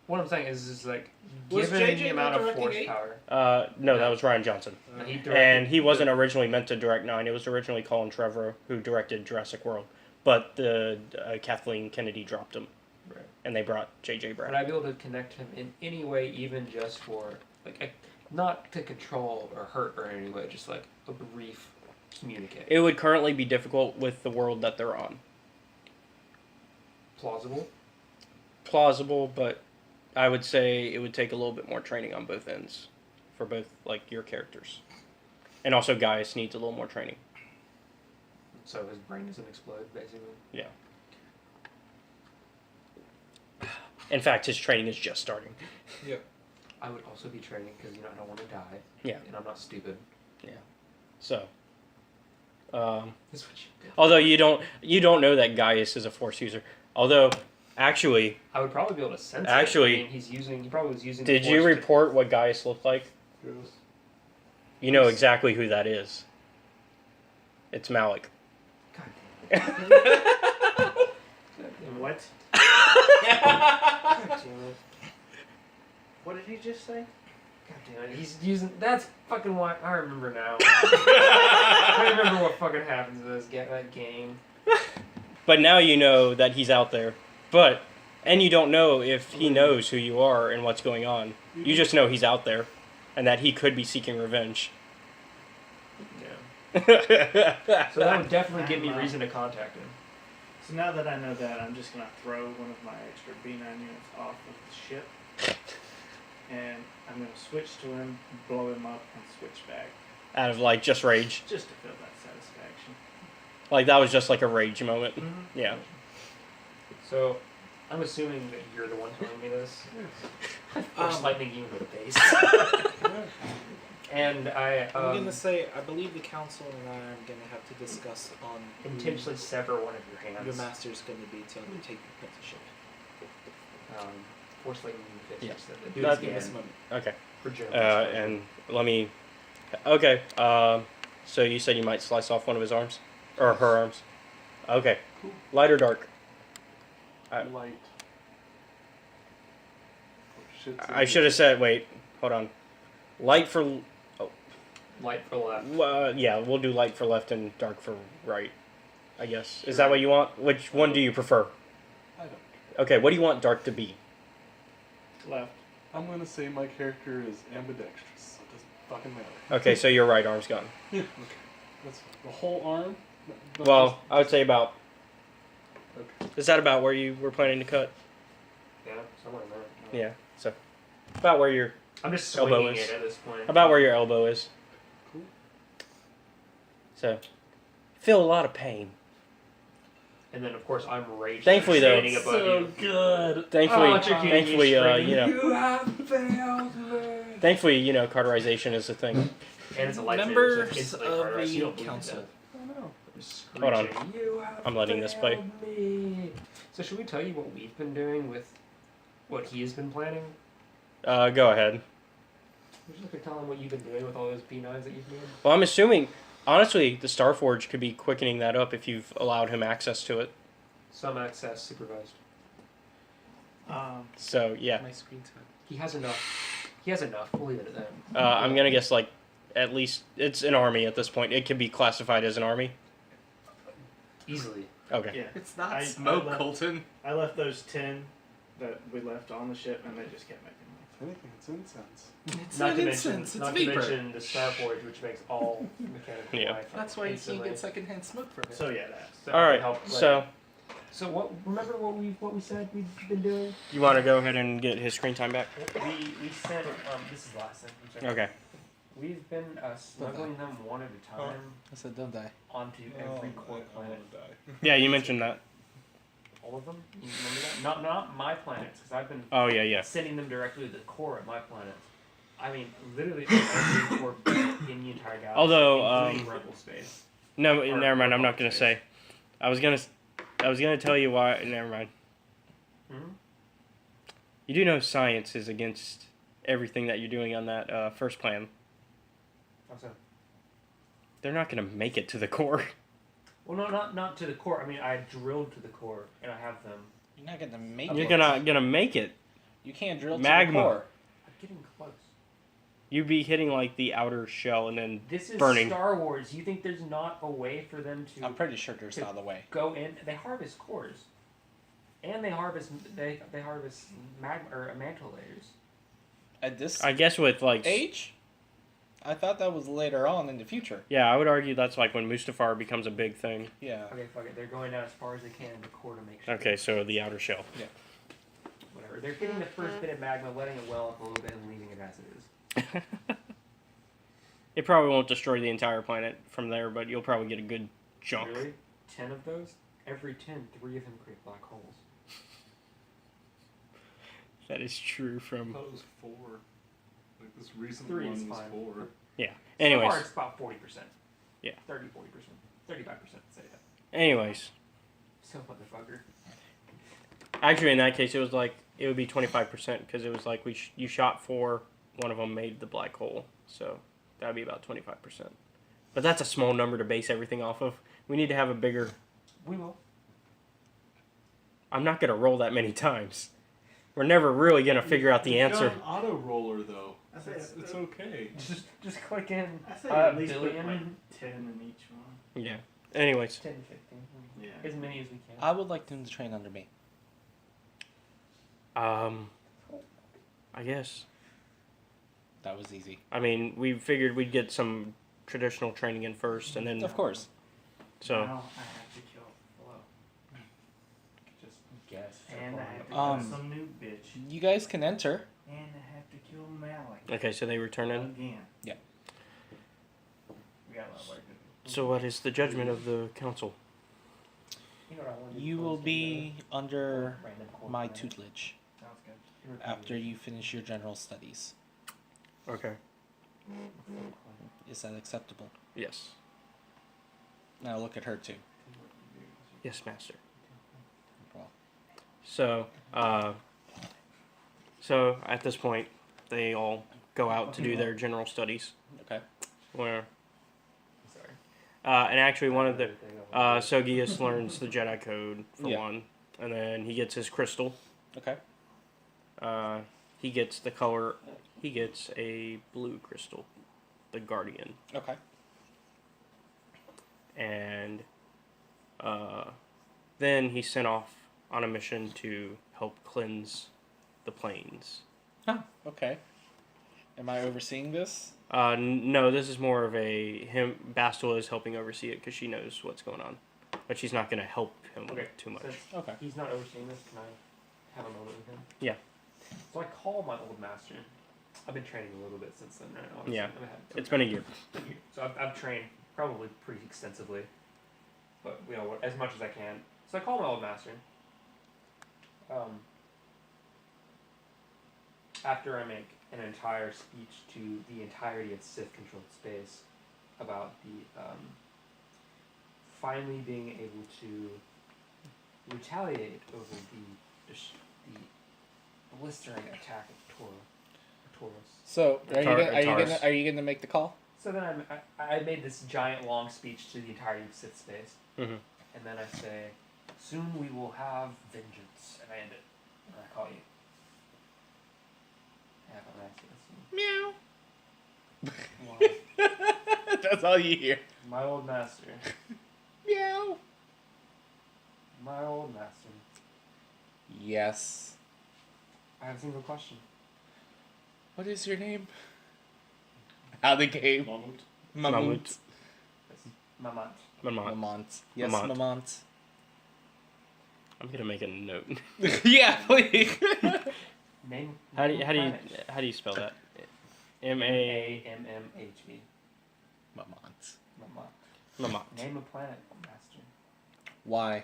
what I'm saying is like, Was given JJ the amount of directing force 8? power, No, that was Ryan Johnson, and he directed and he wasn't originally meant to direct 9. It was originally Colin Trevorrow who directed Jurassic World, but the Kathleen Kennedy dropped him, Right. and they brought JJ Would Brad. I be able to connect him in any way, even just for like, not to control or hurt or any way, just like a brief communicate? It would currently be difficult with the world that they're on. Plausible. Plausible, but I would say it would take a little bit more training on both ends for both like your characters. And also Gaius needs a little more training. So his brain doesn't explode, basically. Yeah. In fact, his training is just starting. I would also be training because I don't want to die. Yeah. And I'm not stupid. So, That's what you did. although you don't know that Gaius is a Force user. Although, actually, I would probably be able to sense it. Actually- I mean, he probably was using. did the you Force report what Gaius looked like? You know exactly who that is. It's Malik. God damn it. What? God damn it. What did he just say? God damn it. He's using. That's fucking why. I remember now. I remember what fucking happens in that game. But now you know that he's out there. And you don't know if he knows who you are and what's going on. You just know he's out there, and that he could be seeking revenge. Yeah. So that would definitely give me reason to contact him. So now that I know that, I'm just gonna throw one of my extra B9 units off of the ship, and I'm gonna switch to him, blow him up, and switch back, Out of like just rage. just to feel that satisfaction. Like that was just like a rage moment. Mm-hmm. Yeah. So, I'm assuming that you're the one telling me this. Force lightning you in the face. And I'm gonna say, I believe the council and I are gonna have to discuss on intentionally sever one of your hands. your master's gonna be to undertake the apprenticeship. Force lightning you in the face. Yeah. Yes, do That- it Give us a again. moment. Okay. For German. And let me. Okay. So you said you might slice off one of his arms, or her arms. Okay. Cool. Light or dark? Light. I should have said. Wait. Hold on. Light for. Light for left. Yeah, we'll do light for left and dark for right. I guess. Is that what you want? Which one do you prefer? I don't. Okay. What do you want dark to be? Left. I'm gonna say my character is ambidextrous, so it doesn't fucking matter. Okay, so your right arm's gone. Yeah, okay. That's the whole arm? Not Well, I would say about. Okay. Is that about where you were planning to cut? Yeah, somewhere in there. Yeah. So, about where your I'm just elbow swinging is. it at this point. About where your elbow is. Cool. So, feel a lot of pain. And then, of course, I'm raging. Thankfully, though, standing above you. good. Thankfully, Oh, you're getting thankfully, straight. you know, You have failed me. thankfully, you know, cauterization is a thing. And it's a lightsaber, Members so instantly of cauterized. You the don't bleed to council. death. I don't know. I'm Hold on. screeching, "You have I'm letting this play. failed me." So should we tell you what we've been doing with what he has been planning? Go ahead. Would you like to tell him what you've been doing with all those P9s that you've made? Well, I'm assuming, honestly, the Starforge could be quickening that up if you've allowed him access to it. Some access supervised. So, yeah. My screen time. He has enough. He has enough. We'll leave it at that. I'm gonna guess, like, at least, it's an army at this point. It can be classified as an army. Easily. Okay. Yeah. It's not I smoke, left- Colton. I left those 10 that we left on the ship, and they just kept making If anything, it's incense. It's Not not to incense, mention, it's not vapor. to mention the Starforge, which makes all mechanical Yeah. life. That's why you can't instantly. get secondhand smoke from it. So yeah, that. So All it right. helped, like- So, So what? Remember what we said we've been doing? you want to go ahead and get his screen time back? We sent this is the last thing. Okay. We've been smuggling them one at a time I said, don't die. onto every core planet. Yeah, you mentioned that. All of them? You remember that? Not my planets, because I've been Oh, yeah, yeah. sending them directly to the core of my planet. I mean, literally every core planet in the entire galaxy, Although, including rebel space. No, Or- never mind. or I'm not gonna space. say. I was gonna tell you why. Never mind. Hmm? You do know science is against everything that you're doing on that first plan. How's that? They're not gonna make it to the core. Well, no, not to the core. I mean, I drilled to the core, and I have them. You're not gonna make You're it. gonna make it. You can't drill to Magma. the core. I'm getting close. You'd be hitting like the outer shell and then This is burning. Star Wars. You think there's not a way for them to I'm pretty sure there's not a way. go in? They harvest cores, and they harvest magma or mantle layers. At this I guess with like. age? I thought that was later on in the future. Yeah, I would argue that's like when Mustafar becomes a big thing. Yeah. Okay, fuck it. They're going down as far as they can in the core to make sure. Okay, so the outer shell. Whatever. They're getting the first bit of magma, letting it well up a little bit, and leaving it as it is. It probably won't destroy the entire planet from there, but you'll probably get a good chunk. Really? 10 of those? Every 10, 3 of them create black holes. That is true from. I thought it was 4. Like this recent 3 one is was fine. 4. Yeah. So Anyways. far, it's about 40%. Yeah. 30, 40%. 35%, say that. Anyways. So, motherfucker. Actually, in that case, it would be 25% because it was like you shot 4, one of them made the black hole, so that'd be about 25%. But that's a small number to base everything off of. We need to have a bigger. We will. I'm not gonna roll that many times. We're never really gonna figure out the You've answer. got an auto roller though. I say It's okay. Just click in I say at least put billion. like 10 in each one. Yeah. Anyways, 10 to 15. Yeah. As many as we can. I would like them to train under me. I guess. That was easy. I mean, we figured we'd get some traditional training in first, and then Of course. so. Now I have to kill Flo. Just guess. And I have to Um, kill some new bitch. You guys can enter. And I have to kill Malik. Okay, so they return in. Again. Yeah. We got a lot of work to do. So, what is the judgment of the council? You know what I want to do You will first is be under the random core my planet. tutelage Sounds good. after you finish your general studies. Okay. Is that acceptable? Yes. Now look at her too. Yes, master. Well, So, so at this point, they all go out to do their general studies. okay. Where, Sorry. and actually, one of the Sogius learns the Jedi code for Yeah. one, and then he gets his crystal. Okay. He gets the color. He gets a blue crystal, the Guardian, Okay. and then he's sent off on a mission to help cleanse the plains. Oh, okay. Am I overseeing this? No, this is more of a him. Bastila is helping oversee it because she knows what's going on, but she's not going to help him Okay, too much. since Okay. he's not overseeing this, can I have a moment with him? Yeah. So I call my old master. I've been training a little bit since then, right? Obviously, Yeah. I've had some It's been a year. So I've trained probably pretty extensively, but you know as much as I can. So I call my old master. After I make an entire speech to the entirety of Sith-controlled space about the finally being able to retaliate over the blistering attack of Taurus. So Taris. are you gonna make the call? So then I made this giant long speech to the entirety of Sith space, Mhm. and then I say, "Soon we will have vengeance," and I end it, and I call you. Have a nice Meow. That's all you hear. My old master. Meow. My old master. Yes. I have a single question. What is your name? How the game? Mammoet. Mammoet. Mamant. Mamont. Mamont. Yes, Mamont. Mamont. I'm gonna make a note. Yeah, please. Name. How do name you a planet. how do you spell that? M-A-M-M-H-E. Mamont. Mamant. Mamont. Name a planet, master. Why?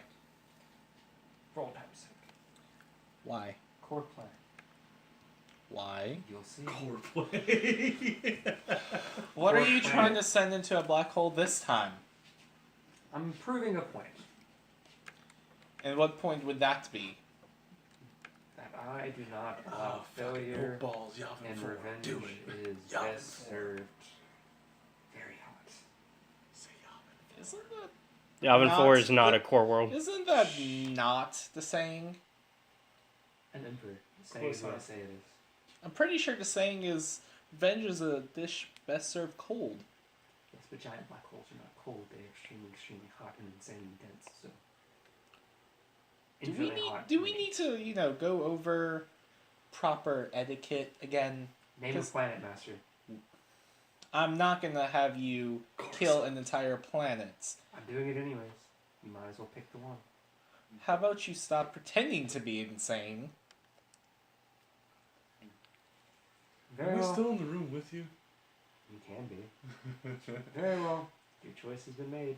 For old time's sake. Why? Core planet. Why? You'll see. Core play. What are you Core trying planet. to send into a black hole this time? I'm proving a point. And what point would that be? That I do not allow failure balls, Yavin and 4. revenge Do it. is Yavin best 4. served very hot. Say Yavin. Isn't that Yavin Not 4 is not the- a core world. Isn't that not the saying? An emperor. Saying is what I say it is. I'm pretty sure the saying is revenge is a dish best served cold. Yes, but giant black holes are not cold. They're extremely, extremely hot and insanely dense. So. Infinitely hot. Do we need to, go over proper etiquette again? Name a 'cause- planet, master. I'm not gonna have you kill an entire planet. I'm doing it anyways. You might as well pick the one. How about you stop pretending to be insane? Very Am I well. still in the room with you? You can be. Very well. Your choice has been made.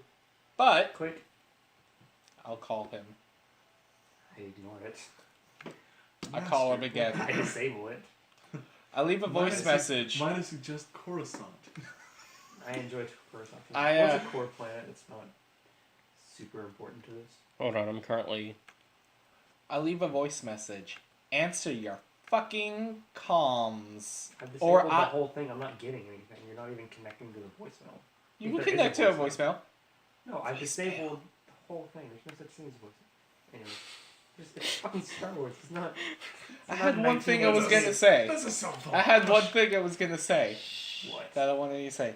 But Click. I'll call him. I ignore it. I call him again. I disable it. I leave a voice message. Mine is suggest Coruscant. I enjoy Coruscant. I, What's a core planet? It's not super important to this. Hold on, I'm currently. I leave a voice message. Answer your fucking comms. I've disabled Or the I- whole thing. I'm not getting anything. You're not even connecting to the voicemail. You If can there connect is to a voicemail. voicemail. No, I've Voicemail. disabled the whole thing. There's no such thing as voicemail. Anyway, it's fucking Star Wars. It's not. I had one thing I was gonna say. That's a cell phone. I had one thing I was gonna say What? that I wanted to say.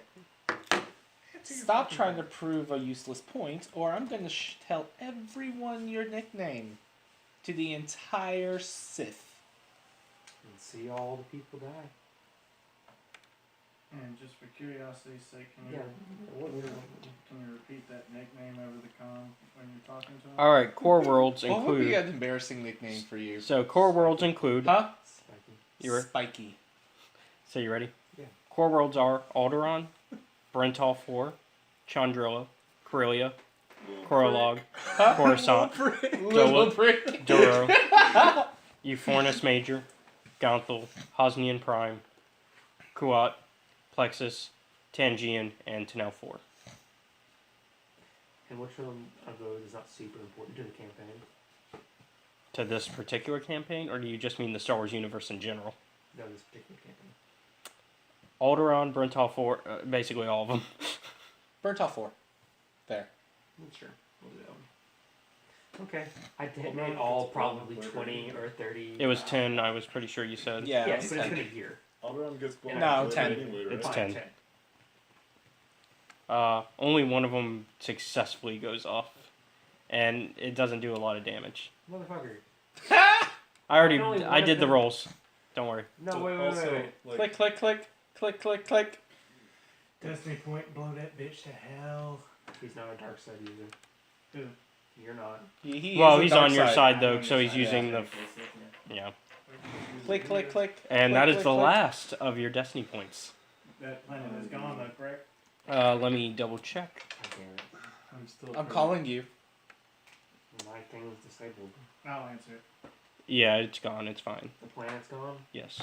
Stop trying to prove a useless point, or I'm gonna tell everyone your nickname to the entire Sith. And see all the people die. And just for curiosity's sake, can you repeat that nickname over the comm when you're talking to him? All right, core worlds What would be include. an embarrassing nickname for you? So core worlds include. Huh? Spiky. You re- Spiky. So you ready? Yeah. Core worlds are Alderaan, Brentahl 4, Chandrilla, Corellia, Coralog, Coruscant, Little prick. Duro, Euphornus Major, Gonthal, Hosnian Prime, Kuat, Plexus, Tangean, and Tanel 4. And which one of those is not super important to the campaign? To this particular campaign, or do you just mean the Star Wars universe in general? No, this particular campaign. Alderaan, Brentahl 4, basically all of them. Burnt off 4. There. Sure, we'll do that one. Okay, I did made all probably 20 or 30. It was 10, I was pretty sure you said. Yeah, Yeah, it's but it's 10. been a year. Alderaan gets blown No, up 10. anyway, right? It's Fine, 10. Only one of them successfully goes off, and it doesn't do a lot of damage. Motherfucker. I Only did the one. rolls. Don't worry. No, So wait. also, like, Click, click, click. Click, click, click. Destiny point, blow that bitch to hell. He's not a dark side user. Who? You're not. He Well, is a he's dark on your side though, on so your he's side, using yeah. the yeah. Click, click, click. And click, that is click, the click. last of your Destiny points. That planet is gone though, correct? Let me double check. God damn it. I'm still. I'm calling you. My thing was disabled. I'll answer it. Yeah, it's gone. It's fine. The planet's gone? Yes.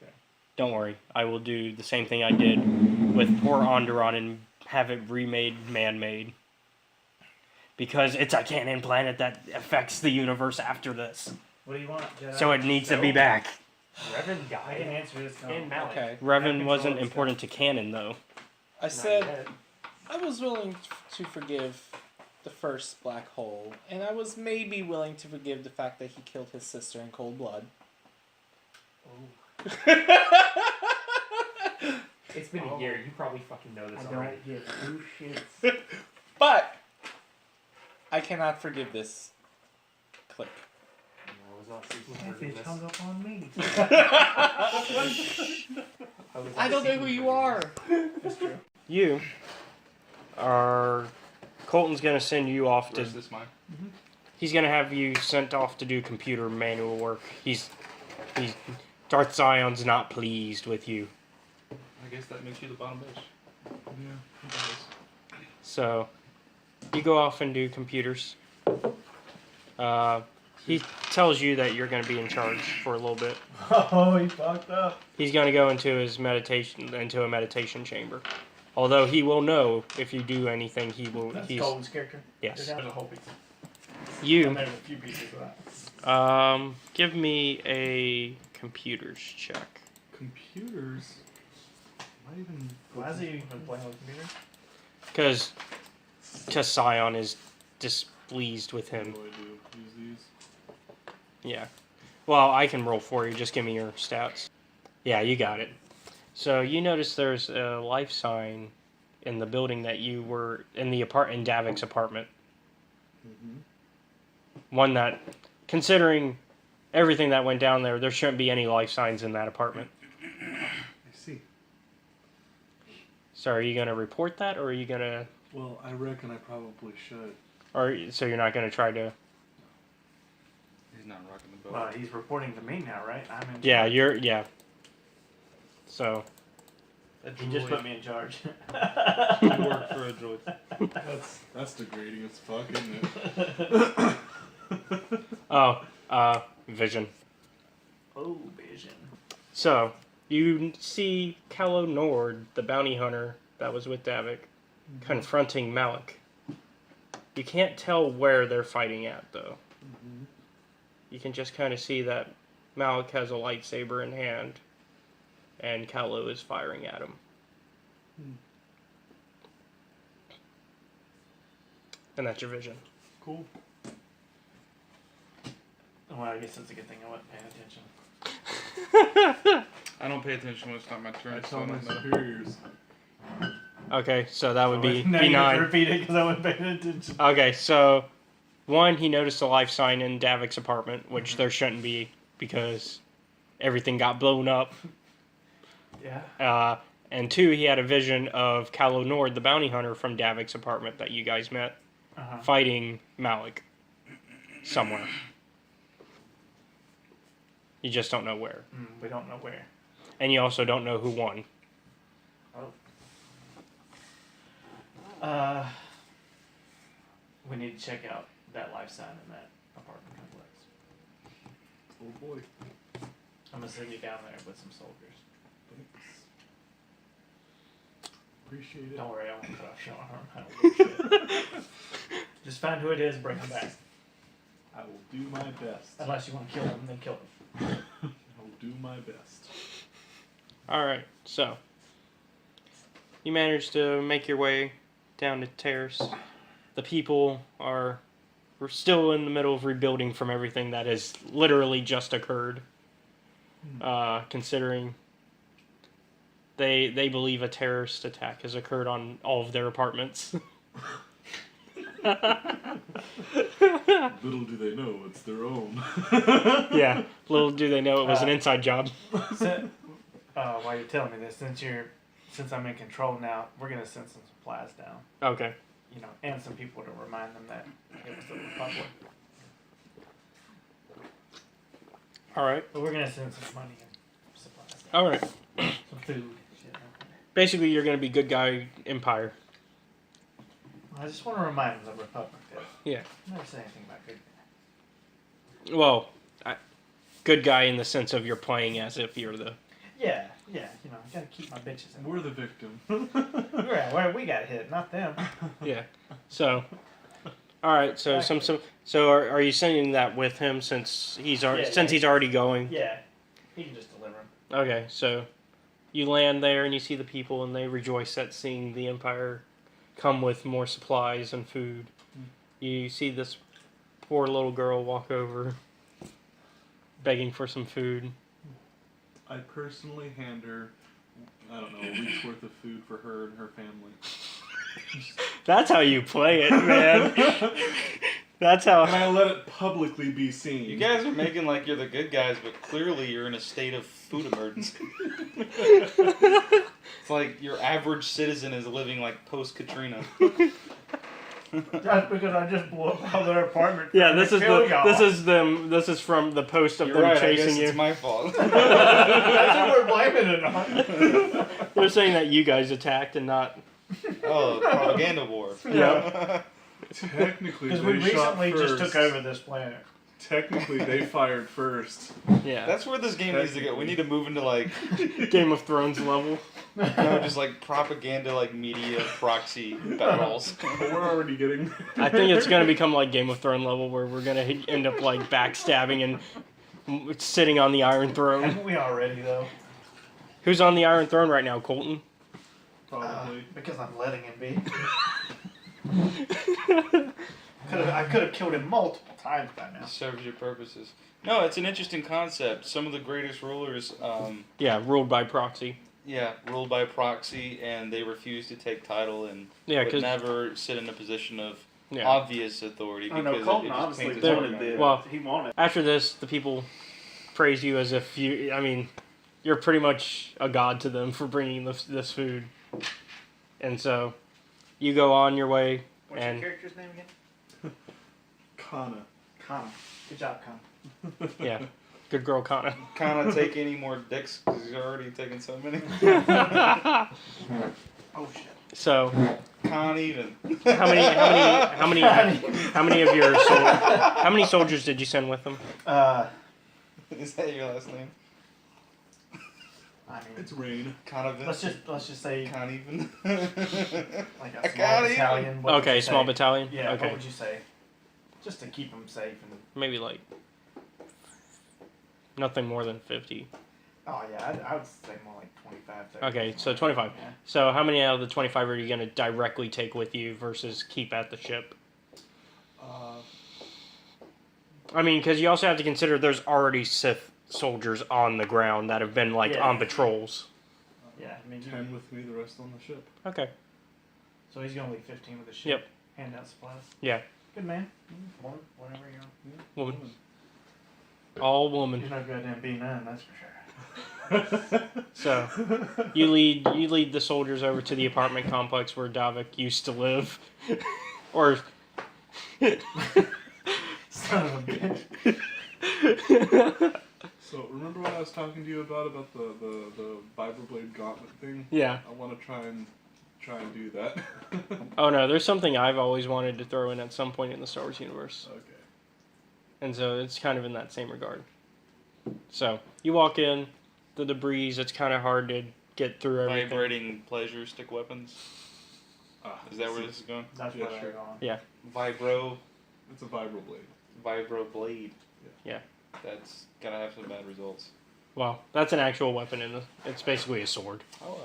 Okay. Don't worry. I will do the same thing I did with poor Onderon and have it remade man-made. Because it's a canon planet that affects the universe after this. What do you want, Jedi? So it needs to be back. Revan I can died. answer this In comment. Malik. Okay. Revan wasn't important to canon though. I Not said yet. I was willing to forgive the first black hole, and I was maybe willing to forgive the fact that he killed his sister in cold blood. It's been a year. You probably fucking know this I already. don't give two shits. But I cannot forgive this. Click. I was not seeking That bitch hung forgiveness. up on me. was I not don't know seeking who you forgiveness. are. That's true. You are. Colton's gonna send you off to. Is this mine? He's gonna have you sent off to do computer manual work. He's. Darth Sion's not pleased with you. I guess that makes you the bottom bitch. Yeah, it does. So, you go off and do computers. He tells you that you're going to be in charge for a little bit. Oh, he fucked up. He's going to go into a meditation chamber. Although he will know if you do anything, he will. That's He's Colton's character. yes. There's a whole piece. You There's a few pieces of that. give me a computers check. Computers. Why even? Why has he even been playing with computers? Because Sion is displeased with him. What do I do? Use these. Yeah. Well, I can roll for you. Just give me your stats. Yeah, you got it. So you notice there's a life sign in the building that you were in in Davik's apartment. One that, considering everything that went down there shouldn't be any life signs in that apartment. I see. So are you going to report that, or are you going to... Well, I reckon I probably should. Or so you're not going to try to... He's not rocking the boat. Well, he's reporting to me now, right? I'm in Yeah, charge. yeah. So, He just put me in charge. You work for a droid. That's degrading as fuck, isn't it? Vision. So, you see Calo Nord, the bounty hunter that was with Davik, confronting Malik. You can't tell where they're fighting at, though. You can just kind of see that Malik has a lightsaber in hand, and Calo is firing at him. And that's your vision. Cool. Well, I guess it's a good thing I wasn't paying attention. I don't pay attention when it's not my turn. I So tell I my don't know. superiors. Okay, so that would be Now you have to B9. repeat it because I wasn't paying attention. Okay, so one, he noticed a life sign in Davik's apartment, which there shouldn't be because everything got blown up. Yeah. And two, he had a vision of Calo Nord, the bounty hunter from Davik's apartment that you guys met, fighting Malik somewhere. You just don't know where. We don't know where. And you also don't know who won. We need to check out that life sign in that apartment complex. Oh boy. I'm gonna send you down there with some soldiers. Appreciate it. Don't worry, I won't cut off your arm. I don't give a shit. Just find who it is, bring him back. I will do my best. Unless you want to kill him, then kill him. I will do my best. Alright, so you managed to make your way down to Taris. The people we're still in the middle of rebuilding from everything that has literally just occurred. Considering they believe a terrorist attack has occurred on all of their apartments. Little do they know it's their own. Yeah, little do they know it was an inside job. So, while you're telling me this, since I'm in control now, we're gonna send some supplies down. Okay. You know, and some people to remind them that it was the Republic. Alright. But we're gonna send some money and supplies down. Alright. Some food. Shit. Basically, you're going to be good guy Empire. I just want to remind them the Republic that. Yeah. Never say anything about good guy. Well, good guy in the sense of you're playing as if you're the... Yeah, you know, I gotta keep my bitches in. We're the victim. Well, we got hit, not them. Yeah. So, all right. So So are you sending that with him since he's already going? Yeah, he can just deliver them. Okay. So you land there and you see the people and they rejoice at seeing the Empire come with more supplies and food. You see this poor little girl walk over, begging for some food. I personally hand her, I don't know, a week's worth of food for her and her family. That's how you play it, man. That's how. And I let it publicly be seen. You guys are making like you're the good guys, but clearly you're in a state of food emergency. It's like your average citizen is living like post-Katrina. That's because I just blew up all their apartment. Yeah, this is from the post of You're them right, chasing I guess you. It's my fault. That's what we're blaming it on. They're saying that you guys attacked and not. Oh, propaganda war. Yeah. Technically, Because we they shot recently just first. took over this planet. Technically, they fired first. Yeah. That's where this game needs to go. We need to move into like Game of Thrones level. no, just like propaganda, like media proxy battles. But we're already getting. I think it's going to become like Game of Thrones level where we're going to end up like backstabbing and sitting on the Iron Throne. Haven't we already, though? Who's on the Iron Throne right now, Colton? Probably. Because I'm letting him be. I could have killed him multiple times by now. It serves your purposes. No, it's an interesting concept. Some of the greatest rulers, Yeah, ruled by proxy. ruled by proxy, and they refuse to take title and Yeah, would 'cause- never sit in a position of Yeah. obvious authority. I know because Colton it just obviously paints a wanted picture. the. Well, he wanted. After this, the people praise you as if you. I mean, you're pretty much a god to them for bringing this food, and so you go on your way. What's and your character's name again? Kana. Kana. Good job, Kana. yeah, good girl, Kana. Kind of take any more dicks because he's already taken so many. Oh shit. So Can't even. how many soldiers did you send with them? Is that your last name? I mean, It's rain. Kind of. let's just say Can't even. like I a small can't even. battalion. What would Okay, you small say? battalion. Yeah. Okay. What would you say? Just to keep them safe and. Maybe like nothing more than 50. Oh yeah, I would say more like 25. 30. Okay, so 25. Yeah. So how many out of the 25 are you going to directly take with you versus keep at the ship? I mean, because you also have to consider there's already Sith soldiers on the ground that have been like Yeah. on patrols. Yeah, I mean, 10 with me, the rest on the ship. Okay. so he's gonna leave 15 with the ship. Yep. Hand out supplies. Yeah. Good man. Woman, whatever you want. Woman. All You're woman. no goddamn B9, that's for sure. So you lead the soldiers over to the apartment complex where Davik used to live, or. Son of a bitch. So remember what I was talking to you about the vibroblade gauntlet thing? Yeah. I want to try and do that. Oh no, there's something I've always wanted to throw in at some point in the Star Wars universe. Okay. And so it's kind of in that same regard. So you walk in, the debris, it's kind of hard to get through everything. Vibrating pleasure stick weapons. Is that where this is going? That's Yeah, where they're sure. going. Yeah. Vibro It's a vibroblade. blade. Yeah. That's gonna have some bad results. Well, that's an actual weapon in it's basically a sword. Oh.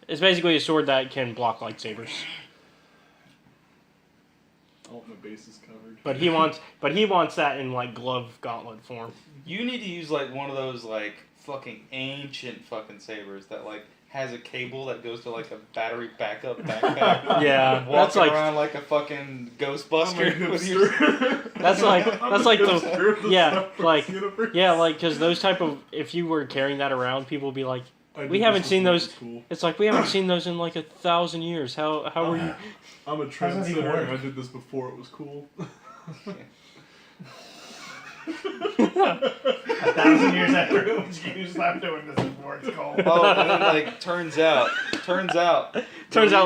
It's basically a sword that can block lightsabers. I want my bases covered. But he wants that in like glove gauntlet form. You need to use like one of those like fucking ancient fucking sabers that like has a cable that goes to like a battery backup backpack. Yeah, Walking that's like around like a fucking Ghostbuster. I'm a with your- that's like the universe. because those type of if you were carrying that around, people would be like, I we did haven't this seen before it those. was Cool. It's like we haven't seen those in like 1,000 years. How were you? I'm a How does that even trendsetter. work? I did this before it was cool. 1,000 years after it was used, I'm doing this before it's cold. Oh, and then like turns out. Turns out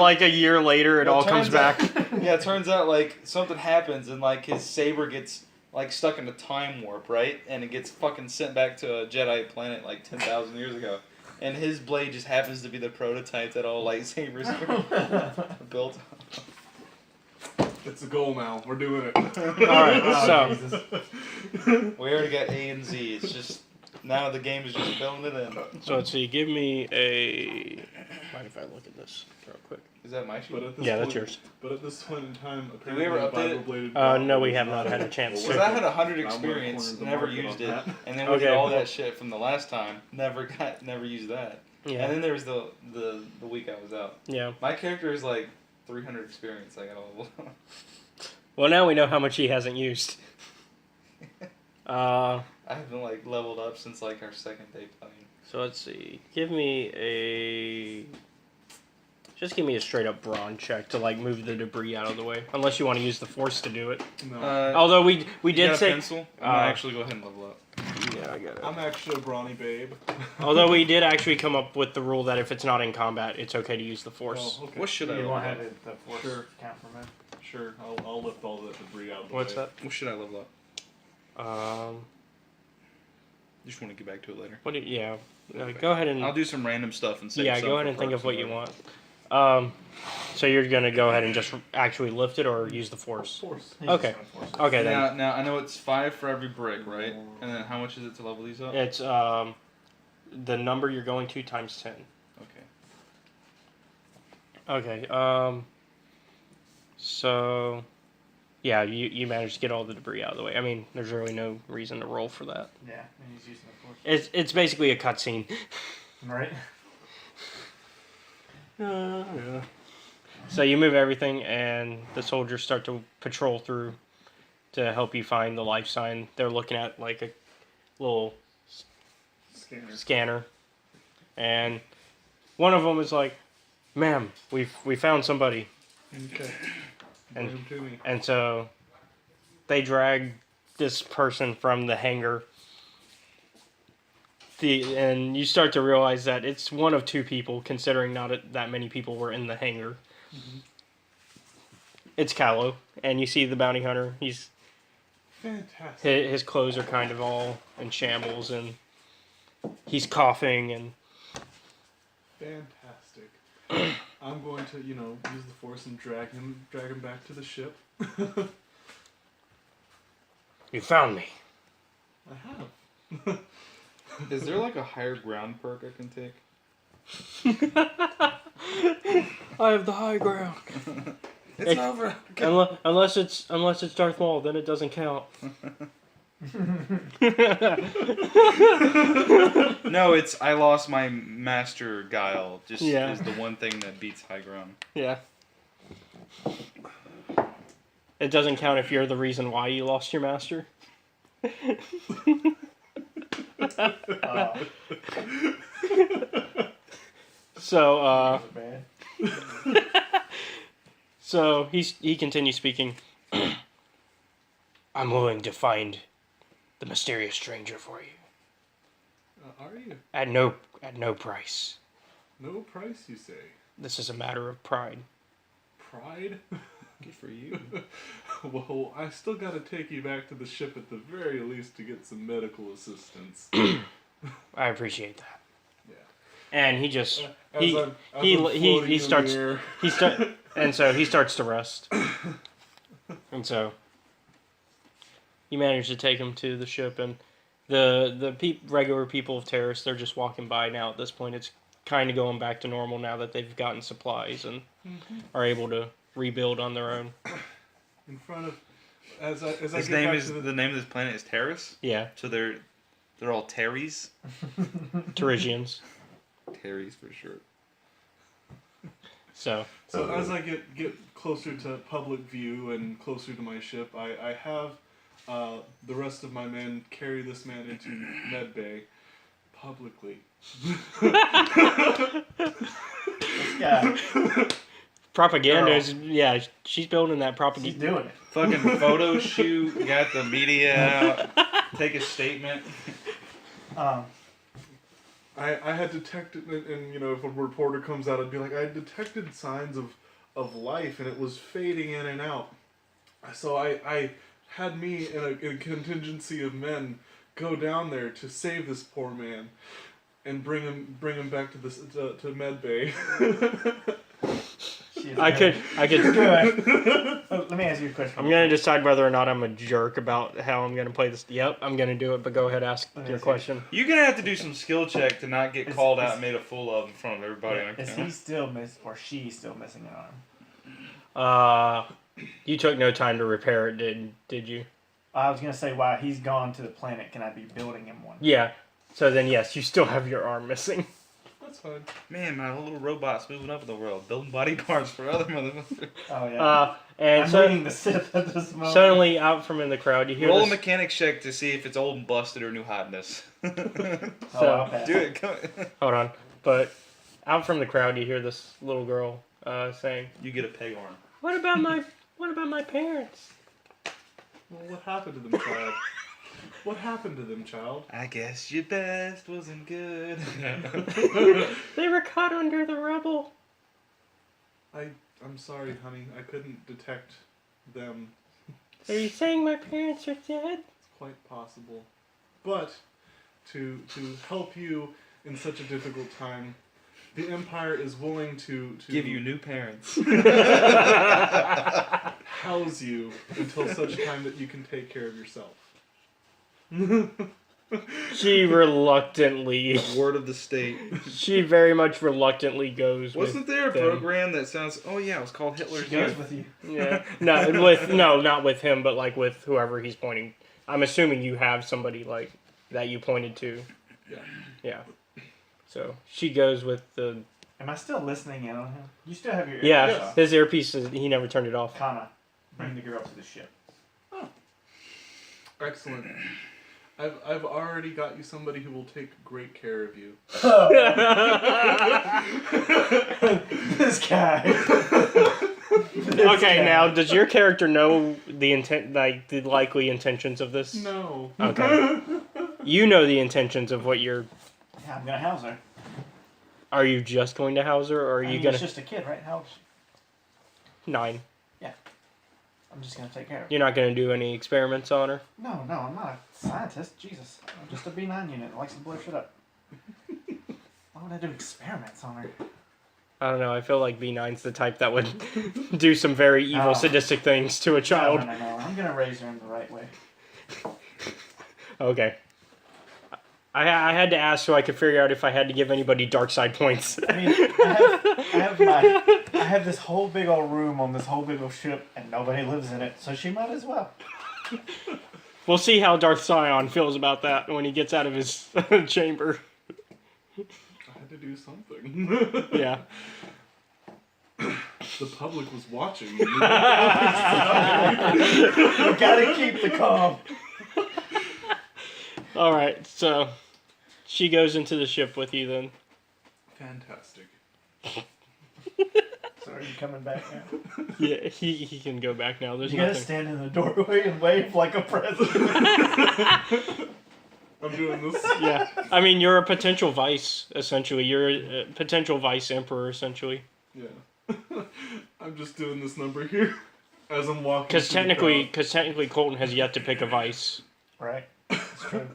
like a year later, it all comes back. Yeah, it turns out like something happens and like his saber gets like stuck in a time warp, right? And it gets fucking sent back to a Jedi planet like 10,000 years ago. And his blade just happens to be the prototype that all lightsabers are built on. It's a goal now. We're doing it. Alright, so We already got A and Z. It's just now the game is just filling it in. so let's see. Give me a. Mind if I look at this real quick? Is that my sheet? But at this Yeah, that's point, yours. But at this point in time, we apparently ever update it? vibroblade. No, we have not had a chance Because to. I had 100 I'm gonna experience, corner the never market used on it, that. and then we did Okay. all that shit from the last time. Never used that. Yeah. And then there was the week I was out. Yeah. My character is like 300 experience. I got all. Well, now we know how much he hasn't used. I haven't like leveled up since like our second day playing. So let's see. Give me a. Just give me a straight up brawn check to like move the debris out of the way. Unless you want to use the force to do it. No. Although we You did got a say. pencil? I'm gonna actually go ahead and level up. Yeah, I got it. I'm actually a brawny babe. Although we did actually come up with the rule that if it's not in combat, it's okay to use the force. Oh, okay. What should I You level won't up? have the force Sure. count for me. Sure, I'll lift all that debris out of the What's way. that? What should I level up? Just want to get back to it later. What? Yeah. Go ahead and. I'll do some random stuff and save Yeah, some go ahead for and think of perks what you later. want. So you're gonna go ahead and just actually lift it or use the force? Force. Okay. Okay then. Now I know it's 5 for every brick, right? And then how much is it to level these up? It's the number you're going to times 10. Okay. Okay. So yeah, you managed to get all the debris out of the way. I mean, there's really no reason to roll for that. Yeah, and he's using the force. It's basically a cutscene. Right? Yeah. So you move everything, and the soldiers start to patrol through to help you find the life sign. They're looking at like a little scanner, and one of them is like, "Ma'am, we found somebody." Okay. And, Bring 'em to me. and so they drag this person from the hangar. And you start to realize that it's one of two people, considering not that many people were in the hangar. Mm-hmm. It's Callow, and you see the bounty hunter. He's Fantastic. his clothes are kind of all in shambles, and he's coughing, and Fantastic. I'm going to, use the Force and drag him back to the ship. You found me. I have. Is there like a higher ground perk I can take? I have the high ground. It's over. Unless it's Darth Maul, then it doesn't count. No, it's I lost my master guile. Just Yeah. is the one thing that beats high ground. Yeah. It doesn't count if you're the reason why you lost your master. So, so he continues speaking. I'm willing to find the mysterious stranger for you. Are you? At no price. No price, you say? This is a matter of pride. Pride? Good for you. Well, I still got to take you back to the ship at the very least to get some medical assistance. I appreciate that. Yeah. And he just he starts to rest. And so you manage to take him to the ship, and the regular people of Taris, they're just walking by now. At this point, it's kind of going back to normal now that they've gotten supplies and are able to rebuild on their own. In front of, as I His get name back is to the name of this planet is Taris. Yeah, So they're all Taris. Tarisians. Taris for sure. So as I get closer to public view and closer to my ship, I have the rest of my men carry this man into med bay publicly. Yeah. propaganda is she's building that propaganda. She's doing it. Fucking photo shoot. Got the media out. Take a statement. I had detected, and if a reporter comes out, I'd be like, I detected signs of life, and it was fading in and out. So I had me in a contingency of men go down there to save this poor man, and bring him back to med bay. I could. Let me ask you a question. I'm gonna decide whether or not I'm a jerk about how I'm gonna play this. Yep, I'm gonna do it. But go ahead, ask your question. You're gonna have to do some skill check to not get called out and made a fool of in front of everybody. Is he still or she still missing an arm? You took no time to repair it, did you? I was gonna say, while he's gone to the planet, can I be building him one? Yeah. So then, yes, you still have your arm missing. That's fine. Man, my little robot's moving up in the world, building body parts for other motherfuckers. Oh yeah. And I'm reading the Sith at this moment. Suddenly, out from in the crowd, you hear Roll a this. mechanics check to see if it's old and busted or new hotness. So, do it. Come hold on. But out from the crowd, you hear this little girl saying, You get a peg arm. What about my parents? Well, what happened to them, child? What happened to them, child? I guess your best wasn't good. They were caught under the rubble. I'm sorry, honey. I couldn't detect them. Are you saying my parents are dead? It's quite possible. But to help you in such a difficult time, the Empire is willing to give you new parents. House you until such time that you can take care of yourself. She reluctantly. Word of the state. She very much reluctantly goes. Wasn't there a program that sounds? Oh yeah, it was called Hitler's She goes Youth. with you. Yeah. Not with him, but like with whoever he's pointing. I'm assuming you have somebody like that you pointed to. Yeah. Yeah. So she goes with the. Am I still listening in on him? You still have your earpiece Yeah, on. his earpiece he never turned it off. Kana, bring the girl to the ship. Excellent. I've already got you somebody who will take great care of you. This guy. Okay, now does your character know the the likely intentions of this? No. Okay. You know the intentions of what you're. Yeah, I'm gonna house her. Are you just going to house her, or are I you mean, gonna? It's just a kid, right? How old is she? 9. Yeah. I'm just gonna take care of her. You're not gonna do any experiments on her. No, I'm not a scientist. Jesus, I'm just a B9 unit that likes to blow shit up. Why would I do experiments on her? I don't know. I feel like B9's the type that would do some very evil, sadistic things to a child. No. I'm gonna raise her in the right way. Okay. I had to ask so I could figure out if I had to give anybody dark side points. I mean, I have this whole big old room on this whole big old ship, and nobody lives in it, so she might as well. We'll see how Darth Sion feels about that when he gets out of his chamber. I had to do something. Yeah. The public was watching. You gotta keep the calm. All right, so she goes into the ship with you then. Fantastic. So are you coming back now? Yeah, he can go back now. There's You gotta nothing. stand in the doorway and wave like a president. I'm doing this. Yeah, I mean you're a potential vice essentially. You're a potential vice emperor essentially. Yeah. I'm just doing this number here as I'm walking. Because through the crowd. technically Colton has yet to pick a vice, Right. That's true.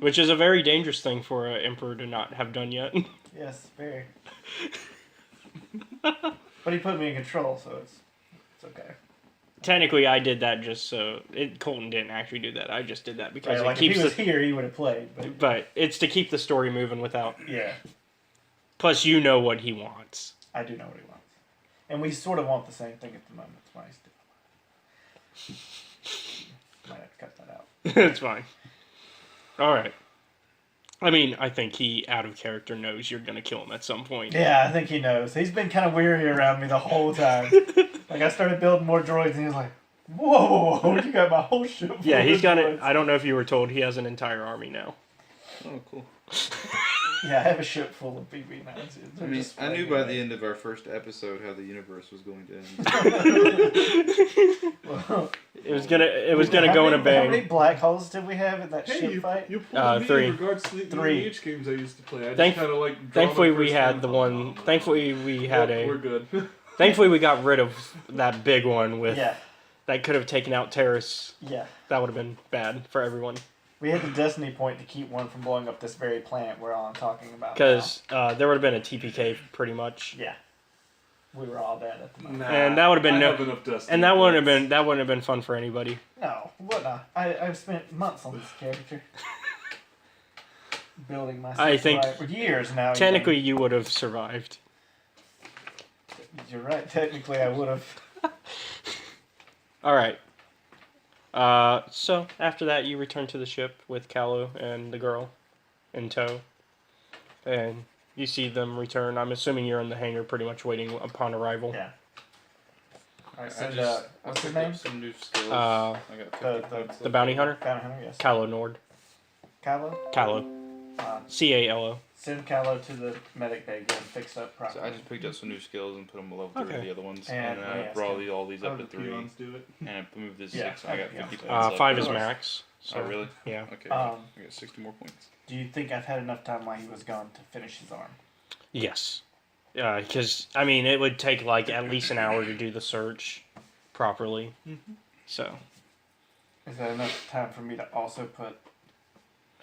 which is a very dangerous thing for an emperor to not have done yet. Yes, very. But he put me in control, so it's okay. Technically, I did that just so Colton didn't actually do that. I just did that because Right, it like keeps if he was the, here, he would have played. but it's to keep the story moving without. Yeah, Plus, you know what he wants. I do know what he wants, and we sort of want the same thing at the moment. That's why he's doing. Might have to cut that out. It's fine. All right. I mean, I think he, out of character, knows you're gonna kill him at some point. Yeah, I think he knows. He's been kind of weary around me the whole time. Like I started building more droids, and he was like, "Whoa, you got my whole ship." Yeah, full he's of got droids." it. I don't know if you were told he has an entire army now. Oh, cool. Yeah, I have a ship full of BB-9s. I mean, I knew by the end of our first episode how the universe was going to end. Well, It was gonna how go in a many- How many bang. black holes did we have in that Hey, ship fight? you pulled me 3. in regards to the 3. EH games I used to play. I just Thank- kind of like. Thankfully, draw my we first had the one. Thankfully, we had We're a. good. Thankfully, we got rid of that big one with. Yeah, That could have taken out Taris. yeah. That would have been bad for everyone. We had the destiny point to keep one from blowing up this very planet we're all talking about. Because there would have been a TPK pretty much. now. Yeah, we were all dead at the moment. Nah, And that would have been I no- have enough dust And that wouldn't have been fun for anybody. No, what not? I've spent months on this character. Building my I think for years now. Technically, you would have survived. even. You're right. Technically, I would have. All right. So after that, you return to the ship with Callow and the girl in tow, and you see them return. I'm assuming you're in the hangar, pretty much waiting upon arrival. Yeah. All right. I Send, just what's his picked name? up some new skills. Uh, I got 50 points The left. bounty hunter, Bounty Hunter. Yes. Callow Nord. Callow. Callow, Callo. Send Callow to the medic bay. Get him fixed up So properly. I just picked up some new skills and put them level 3 Okay. the other ones. And And let me I ask brought him. all these How up do to the 3. peons do it? And I moved this Yeah, 6. I got yeah. 50 points left. 5 is course. max. So, Oh, really? Yeah. Okay. Um, I got 60 more points. Do you think I've had enough time while he was gone to finish his arm? Yes. Because I mean, it would take like at least an hour to do the search properly. Mm-hmm. So Is that enough time for me to also put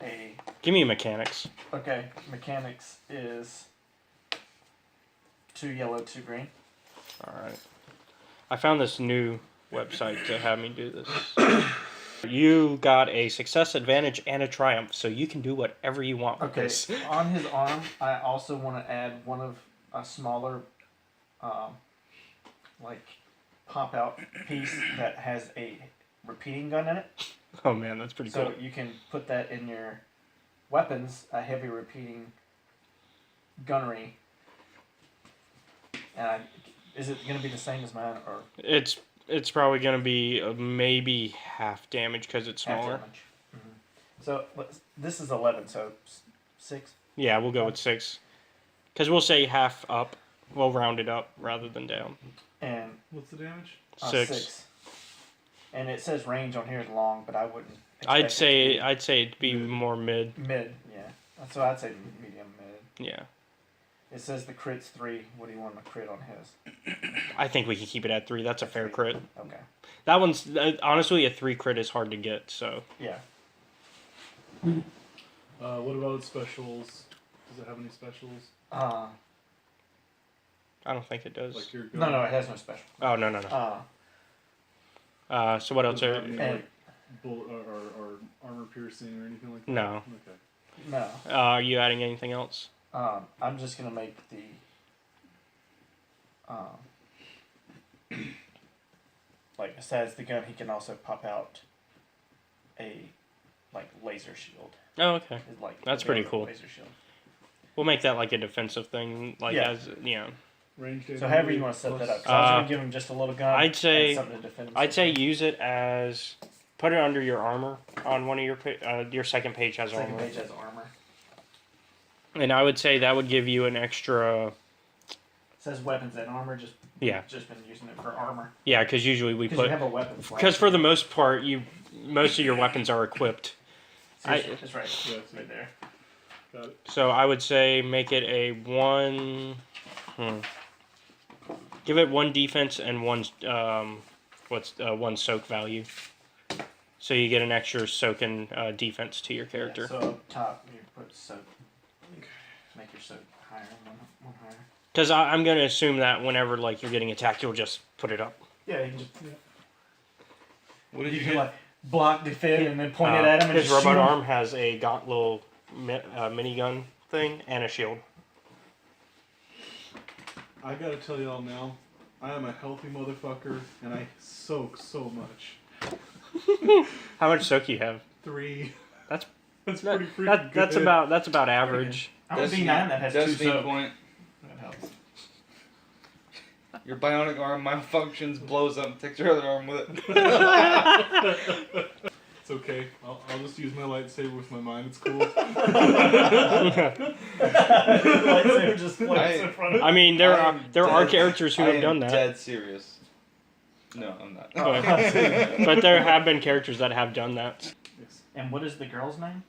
a... give me mechanics. Okay, mechanics is 2 yellow, 2 green. All right. I found this new website to have me do this. You got a success, advantage, and a triumph, so you can do whatever you want with Okay, this. on his arm, I also want to add one of a smaller, like, pop-out piece that has a repeating gun in it. Oh man, that's pretty So cool. you can put that in your weapons, a heavy repeating gunnery. And is it going to be the same as mine, or It's probably gonna be maybe half damage because it's half smaller. damage? So this is 11, so 6. Yeah, we'll go with 6. Because we'll say half up. We'll round it up rather than down. And What's the damage? 6. And it says range on here is long, but I wouldn't. I'd expect say it'd be more mid. it to be mid. Yeah, so I'd say medium mid. Yeah. It says the crit's 3. What do you want to crit on his? I think we can keep it at 3. That's a fair crit. Okay. That one's honestly a 3 crit is hard to get. So Yeah. What about specials? Does it have any specials? Uh, I don't think it does. Like your no, it has no special. Oh, no. So what else Does are... that mean, like, or armor piercing or anything like that? No. Okay. No. Are you adding anything else? I'm just gonna make the. Like besides the gun, he can also pop out a laser shield. Oh, okay. Like That's pretty cool. Laser shield. We'll make that like a defensive thing, Yeah. as you know. Ranged So however you want to set that up. 'Cause I was gonna give him just a little gun. I'd say and something to defend I'd himself. say use it as put it under your armor on one of your second page has Second armor. page has armor. And I would say that would give you an extra. It says weapons and armor. Just Yeah. Just been using it for armor. Yeah, because usually we Because put you have a weapon flag. because for the most part most of your weapons are equipped. That's right. Yeah, it's right there. Got it. So I would say make it a 1. Give it 1 defense and 1 1 soak value. So you get an extra soak and defense to your character. Yeah, so up top you put soak. Make your soak higher, one higher. Because I'm going to assume that whenever you're getting attacked, you'll just put it up. Yeah, you can just. What did You you can get? block, defend, and then point it at him. And His just robot shoot him. arm has a little minigun thing and a shield. I gotta tell y'all now, I am a healthy motherfucker, and I soak so much. How much soak you have? 3. That's That's that- pretty freaking that's good. about average. I'm a B9 that has 2 Destiny soak. point. That helps. Your bionic arm malfunctions, blows up, and takes your other arm with it. It's okay. I'll just use my lightsaber with my mind. It's cool. Lightsaber just floats in front of I mean, there are dead- characters who I have am done that. Dead serious. No, I'm not. But there have been characters that have done that. And what is the girl's name?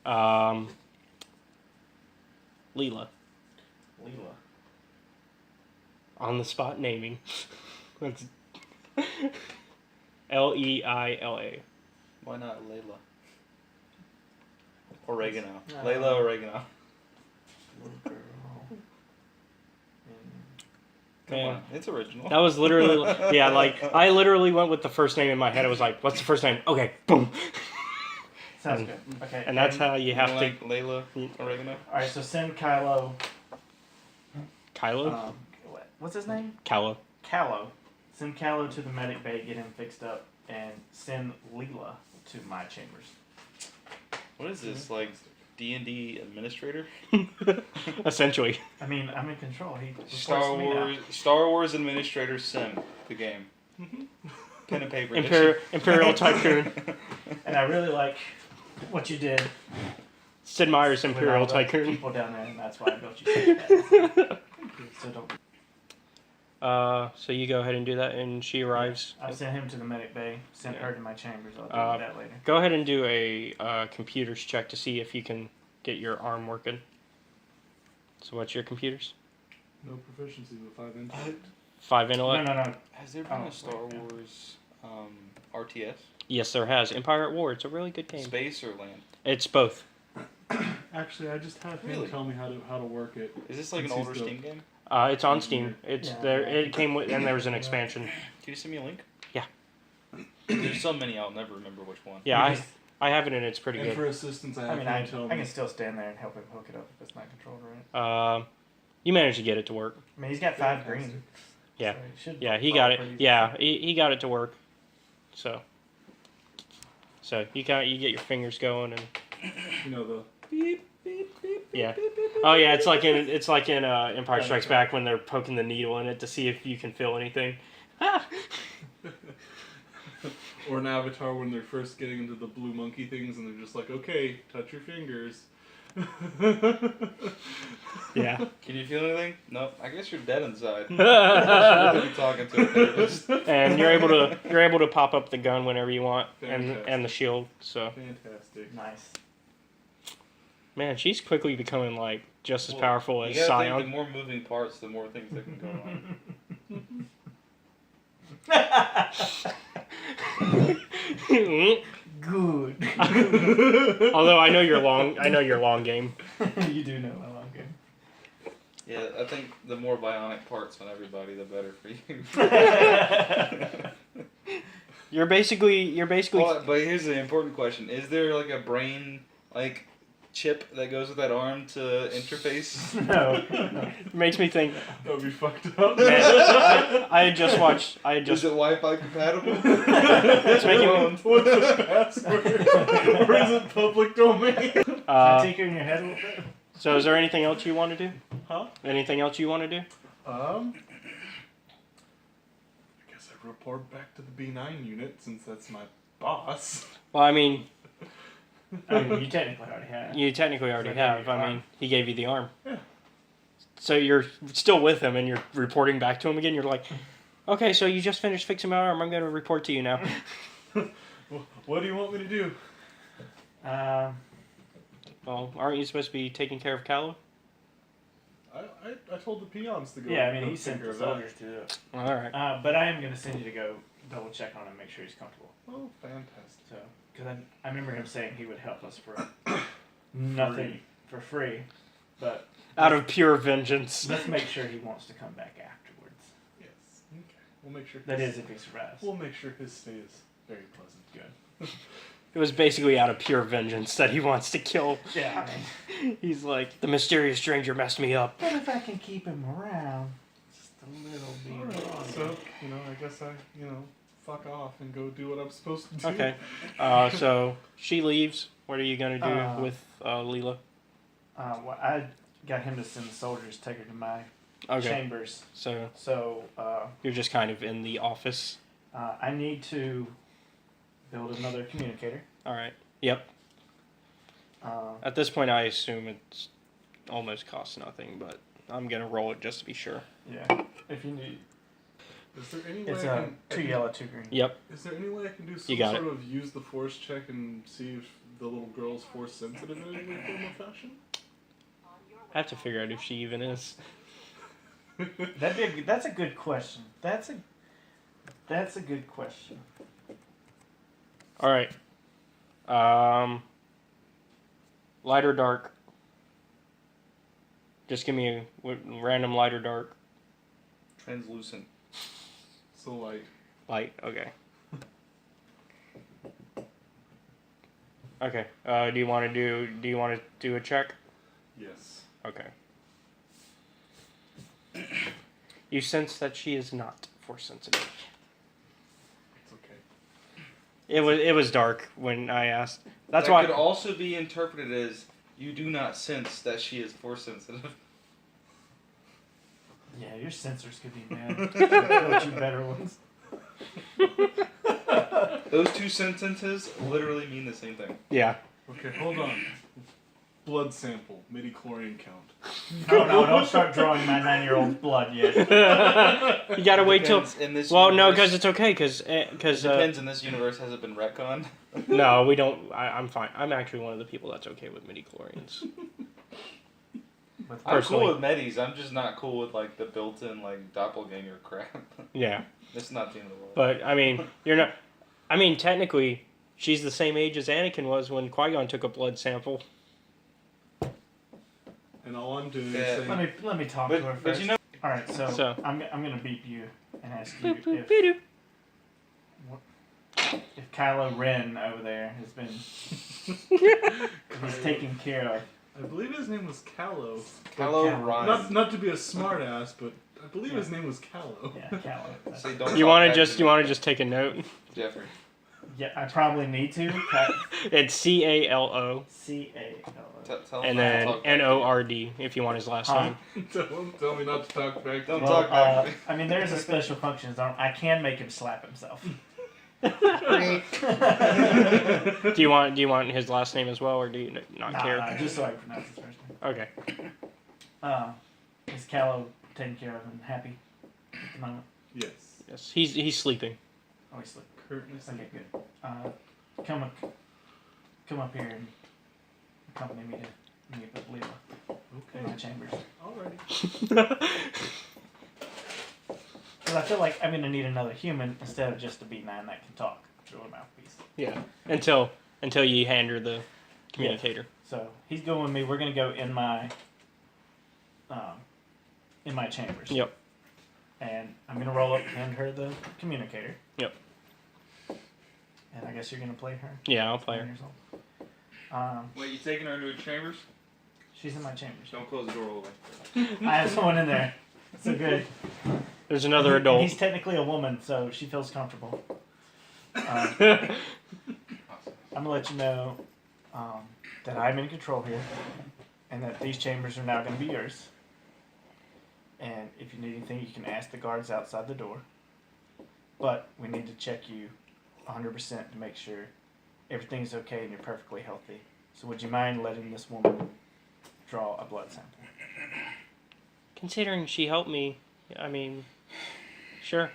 Leela. Leela. On the spot naming. That's Leila. Why not Layla? Oregano. No. Layla Oregano. Come Man. on, it's original. That was literally I literally went with the first name in my head. It was like, what's the first name? Okay, boom. Sounds good. Okay. And that's how you have to. like Layla Oregano. Alright, so send Kylo. Kylo. What's his name? Kylo. Callow. Send Callow to the medic bay, get him fixed up, and send Leela to my chambers. What is this, like D&D administrator? Essentially. I mean, I'm in control. He reports Star to me now. Wars, Star Wars administrator sim, the game. Pen and paper. Imperial Tycoon. And I really like what you did. Sid Meier's with Imperial all the Tycoon. people down there, and that's why I built you so bad. So don't. So you go ahead and do that, and she arrives. I've sent him to the medic bay. Sent her to my chambers. I'll do that later. Go ahead and do a computers check to see if you can get your arm working. So what's your computers? No proficiency with 5 intellect. 5 intellect? No. Has there been a Star Wars RTS? Yes, there has. Empire at War. It's a really good game. Space or land? It's both. Actually, I just had him Really? tell me how to work it. Is this like an Since older he's the- Steam game? It's on Steam. It's there. It came with, and there was an expansion. Can you send me a link? Yeah. There's so many, I'll never remember which one. Yeah, I have it, and it's pretty And good. for assistance, I have I mean, him tell I me. can still stand there and help him hook it up if it's not controlled right. You managed to get it to work. I mean, he's got 5 green. Yeah. So he should Yeah, he work got it. pretty Yeah, he got it to work. So you get your fingers going, and You know the. yeah. Oh yeah, it's like in Empire Strikes Back when they're poking the needle in it to see if you can feel anything. Or in Avatar when they're first getting into the blue monkey things and they're just like, okay, touch your fingers. Yeah. Can you feel anything? No. I guess you're dead inside. You should be talking to a therapist. And you're able to pop up the gun whenever you want, Fantastic. and the shield. So Fantastic. Nice. man, she's quickly becoming like just as Well, powerful as you gotta think, Sion. the more moving parts, the more things that can go on. Good. Although I know your long game. You do know my long game. Yeah, I think the more bionic parts on everybody, the better for you. You're basically. Well, but here's the important question: is there like a brain chip that goes with that arm to interface? No. Makes me think. That would be fucked up. Man, I had just watched. Is it Wi-Fi compatible? It's making me. What's the password? Or is it public domain? Can I take her in your head a little bit? So, is there anything else you want to do? Huh? Anything else you want to do? I guess I report back to the B9 unit since that's my boss. Well, I mean, You technically already have. you technically already So I gave have. you the I arm. mean, he gave you the arm. Yeah. So you're still with him, and you're reporting back to him again. You're like, okay, so you just finished fixing my arm. I'm going to report to you now. What do you want me to do? Well, aren't you supposed to be taking care of Callow? I told the peons to go. Yeah, I mean, go he sent take care the of that. soldiers to do it. All right. But I am going to send you to go double check on him, make sure he's comfortable. Oh, fantastic. So, because I remember him saying he would help us for nothing for free, but Out of pure vengeance. let's make sure he wants to come back afterwards. Yes. Okay. We'll make sure. That is if he survives. We'll make sure his stay is very pleasant. Good. It was basically out of pure vengeance that he wants to kill. Yeah. He's like, the mysterious stranger messed me up. But if I can keep him around just a little bit longer. So, I guess I, fuck off and go do what I'm supposed to do. Okay. So she leaves. What are you going to do with Leela? Well, I got him to send the soldiers, take her to my chambers. So So you're just kind of in the office. I need to build another communicator. All right. Yep. At this point, I assume it's almost costs nothing, but I'm going to roll it just to be sure. Yeah. If you need. Is there any way It's I can, two yellow, two green. Yep. Is there any way I can do some You got sort of use the force check and see if the little girl's force sensitive in any way, form, or fashion? I have to figure out if she even is. That's a good question. That's a good question. All right. Light or dark? Just give me a random light or dark. Translucent. So light. Light. Okay. Okay. Do you want to do a check? Yes. Okay. You sense that she is not force sensitive. It's okay. It was dark when I asked. That's that why. could also be interpreted as you do not sense that she is force sensitive. Yeah, your sensors could be bad. Build you better ones. Those two sentences literally mean the same thing. Yeah. Okay, hold on. Blood sample, midi-chlorian count. No, don't start drawing my 9-year-old's blood yet. You gotta wait till. In this Well, no, universe- because it's okay, because depends in this universe. Has it been retconned? no, we don't. I'm fine. I'm actually one of the people that's okay with midi-chlorians. I'm Personally. cool with medis. I'm just not cool with the built-in doppelganger crap. Yeah. It's not the end of the world. But I mean, you're not. I mean, technically, she's the same age as Anakin was when Qui-Gon took a blood sample. And all I'm doing Yeah. is saying... Let me talk to her first. But you know, All right, so, So- I'm gonna beep you and ask you if Kylo Ren over there has been he's taken care of. I believe his name was Callow. Kylo Ren. Not to be a smart ass, but I believe his name was Callow. Yeah, Kylo. Say, don't You talk want back to just me, take a note? Jeffrey. Yeah, I probably need to. It's CALO CALO. Tell and him not to then talk back to me. NORD if you want his last Huh? name. Tell me not to talk back. Don't Well, talk back to me. I mean, there's a special function. So I can make him slap himself. Do you want his last name as well, or do you not care? Nah, just so I can pronounce his first name. Okay. Is Callow taken care of and happy at the moment? Yes. Yes. He's sleeping. Oh, he's sleeping. Currently Okay, good. Come up here and accompany me to meet with Leela in my chambers. Alrighty. Because I feel like I'm going to need another human instead of just a B9 that can talk through a mouthpiece. Yeah. Until you hand her the communicator. So he's going with me. We're going to go in my in my chambers. Yep. And I'm gonna roll up, hand her the communicator. Yep. And I guess you're gonna play her. Yeah, I'll play 9 her. years old. Wait, you taking her into her chambers? She's in my chambers. Don't close the door all the way. I have someone in there. So good. There's another And adult. he's technically a woman, so she feels comfortable. I'm gonna let you know that I'm in control here, and that these chambers are now gonna be yours. And if you need anything, you can ask the guards outside the door. But we need to check you 100% to make sure everything's okay and you're perfectly healthy. So would you mind letting this woman draw a blood sample? Considering she helped me, I mean, sure.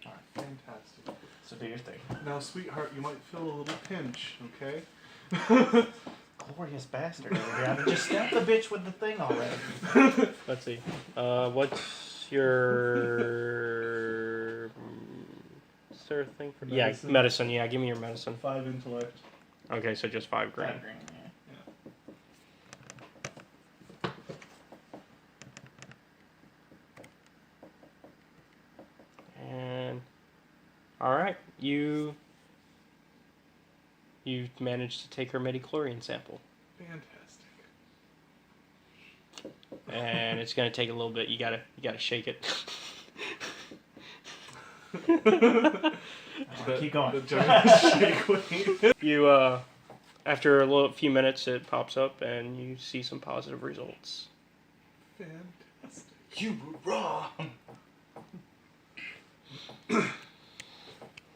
Alright, Fantastic. so do your thing. Now, sweetheart, you might feel a little pinch, okay? Glorious bastard over here. I mean, just stab the bitch with the thing already. Let's see. What's your... Is there a thing for... Medicine? Yeah, medicine. Yeah, give me your medicine. 5 intellect. Okay, so just 5 grand. 5 grand, yeah. And... Alright, you've managed to take her midichlorian sample. Fantastic. And it's gonna take a little bit. You gotta shake it. Keep going. The giant shake weight. You after a few minutes, it pops up and you see some positive results. Fantastic. You were wrong.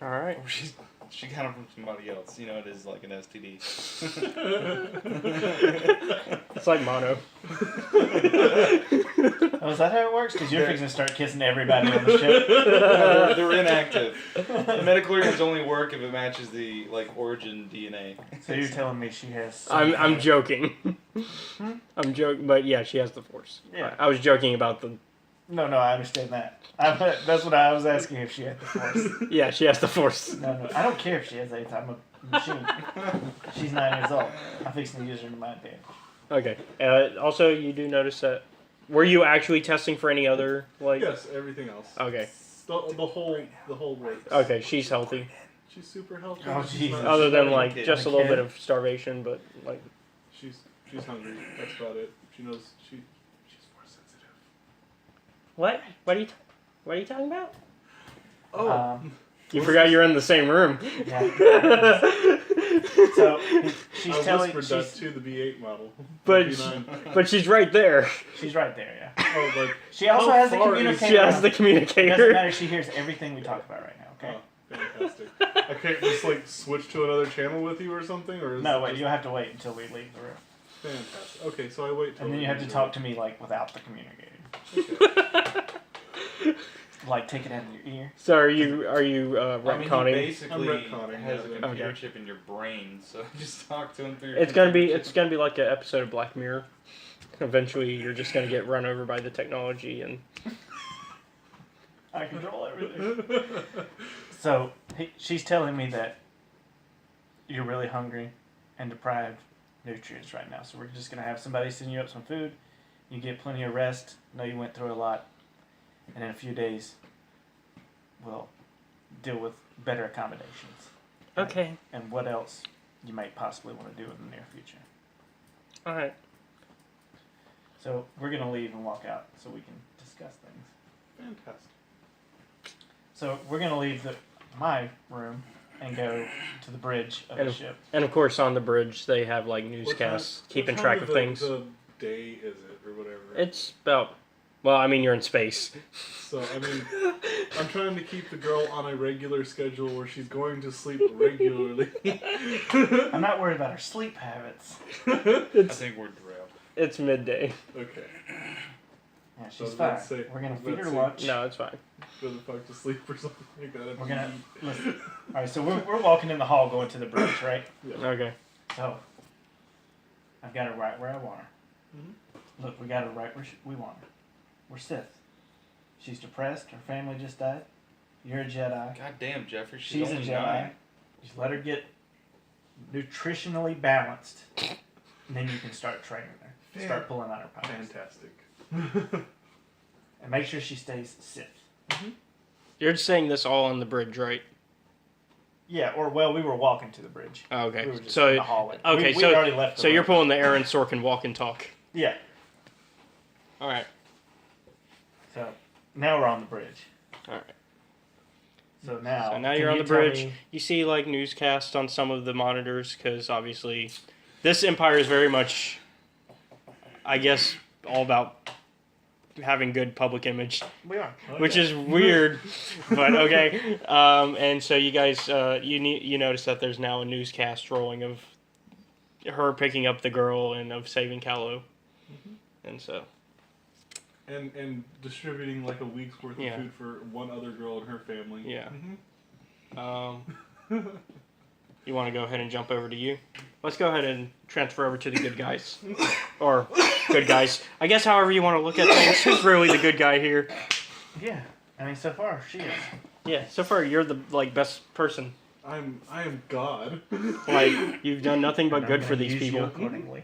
All right. Or she got it from somebody else. You know, it is like an STD. It's like mono. Oh, is that how it works? Because you're fixing to start kissing everybody on the ship. They're inactive. The midichlorians only work if it matches the origin DNA. So you're telling me she has... I'm joking. I'm joking, but yeah, she has the force. Yeah. I was joking about the. No, I understand that. That's what I was asking, if she had the force. Yeah, she has the force. No, I don't care if she has AIDS. I'm a machine. She's 9 years old. I'm fixing to use her to my advantage. Okay. Also, you do notice that. Were you actually testing for any other Yes, everything else. Okay. The whole works. Okay, she's healthy. She's super healthy. Oh, She's Jesus. not- Other than like just a little bit of starvation, but she's hungry. That's about it. She knows she's force sensitive. what? What are you talking about? Oh, You forgot you're in the same room. Yeah. So she's I telling whispered that to the B8 model. But B9. but she's right there. she's right there. Yeah. Oh, like She also how has the far is- communicator. She has the It doesn't communicator. matter. She hears everything we talk about right now. Okay. Oh, fantastic. I can't just switch to another channel with you or something, or is No, it wait. just- You'll have to wait until we leave the room, Fantastic. Okay, so I wait till. and then you have to talk to me without the communicator. Okay. Take it out of your ear. So are you I mean, he retconning? basically I'm retconning, has a yeah, computer okay. chip in your brain, so just talk to him through your It's gonna be computer chip. like an episode of Black Mirror. Eventually, you're just gonna get run over by the technology, and I control everything. So she's telling me that you're really hungry and deprived nutrients right now. So we're just gonna have somebody send you up some food. You get plenty of rest. Know you went through a lot, and in a few days, we'll deal with better accommodations. okay, And what else you might possibly want to do in the near future. all right. So we're gonna leave and walk out so we can discuss things. Fantastic. So we're gonna leave my room and go to the bridge of the ship. And of course, on the bridge, they have newscasts keeping track of things. The day is it or whatever? It's about. Well, I mean, you're in space. So I mean, I'm trying to keep the girl on a regular schedule where she's going to sleep regularly. I'm not worried about her sleep habits. I think we're drilled. It's midday. Okay. Yeah, So she's let's fine. say- We're gonna feed let's her say- lunch. No, it's fine. Go the fuck to sleep or something like that. We're gonna listen. All right, so we're walking in the hall, going to the bridge, right? Okay. So I've got her right where I want her. Mhm. Look, we got her right where we want her. We're Sith. She's depressed. Her family just died. You're a Jedi. God damn, Jeffrey, She's a only Jedi. 9. Just let her get nutritionally balanced, and then you can start training her. Start pulling on her powers. Fantastic. And make sure she stays Sith. You're saying this all on the bridge, right? Yeah, or well, we were walking to the bridge. Oh, okay. We were just So in the hallway. okay, we so already left. so you're pulling the Aaron Sorkin walk and talk. Yeah. All right. So now we're on the bridge. All right. So now. So now can you're on you the tell bridge. me- You see like newscasts on some of the monitors because obviously this empire is very much, I guess, all about having good public image, We are. which is weird, but okay. And so you guys, you notice that there's now a newscast rolling of her picking up the girl and of saving Callow, and so And distributing like a week's worth Yeah. of food for one other girl and her family. yeah. You want to go ahead and jump over to you? Let's go ahead and transfer over to the good guys. Or good guys. I guess however you want to look at things. Who's really the good guy here? Yeah. I mean, so far she is. Yeah, so far you're the best person. I am God. Like you've done nothing but And good I'm for gonna these use you people. accordingly.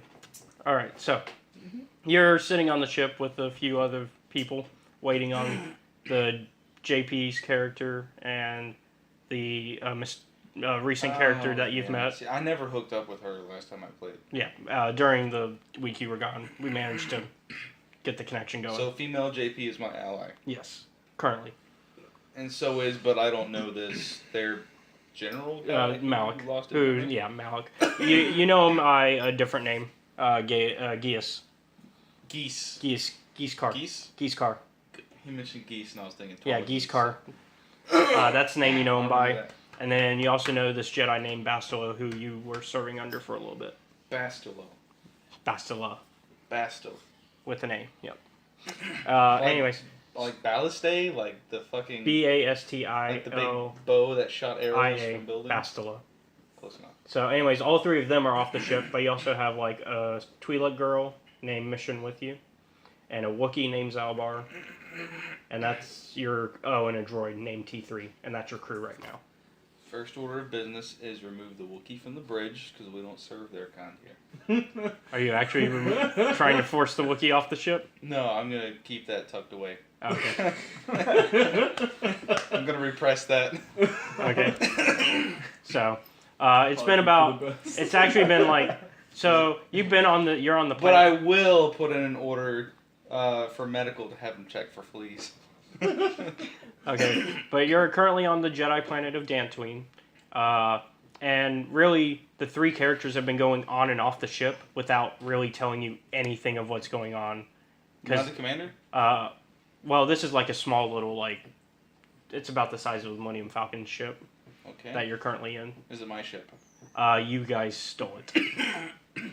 All right, so you're sitting on the ship with a few other people waiting on the JP's character and the recent character that you've met. See, I never hooked up with her last time I played. Yeah, during the week you were gone, we managed to get the connection going. So female JP is my ally. Yes, currently. And so is, but I don't know this, their general guy who Malik. lost Who? it. Yeah, Malik. you know him by a different name. Geese. Geese. Geese car. Geese? Geese car. He mentioned geese, and I was thinking. Yeah, tall Geese car. That's the name you know him I by. remember that. And then you also know this Jedi named Bastila, who you were serving under for a little bit. Bastilo. Bastila, Basto. with an A. Yep. Like- Anyways, Like Balliste? Like the fucking. Like the big Bastila. bow that shot arrows from buildings? Bastila. Close enough. So, anyways, all three of them are off the ship, but you also have like a Twi'lek girl named Mission with you, and a Wookiee named Zalbar, and that's your and a droid named T3, and that's your crew right now. First order of business is remove the Wookiee from the bridge, because we don't serve their kind here. Are you actually trying to force the Wookiee off the ship? No, I'm going to keep that tucked away. Okay. I'm going to repress that. Okay. So, it's been about. It's actually been like. So you've been on the. You're on the But I planet. will put in an order for medical to have them check for fleas. Okay, but you're currently on the Jedi planet of Dantooine, and really the three characters have been going on and off the ship without really telling you anything of what's going on. Not the commander? Well, this is like a small little like. It's about the size of the Millennium Falcon ship Okay. that you're currently in. Is it my ship? You guys stole it.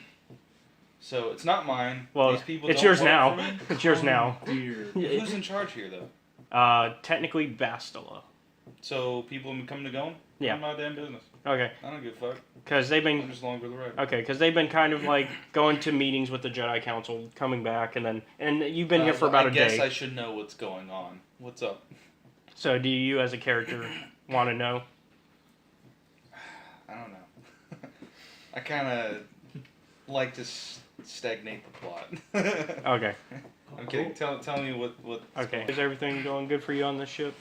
So it's not mine. Well, These people it's don't yours work now. for me? It's yours now. Dear. Who's in charge here, though? Technically Bastila. So people come to go? Yeah. Mind my damn business. Okay. I don't give a fuck. Because they've I'm been just along for the ride. okay. Because they've been kind of like going to meetings with the Jedi Council, coming back, and you've been here for about a day. I guess I should know what's going on. What's up? So, do you, as a character, want to know? I don't know. I kind of like to stagnate the plot. Okay. I'm kidding. Tell me what. Okay. Is everything going good for you on this ship?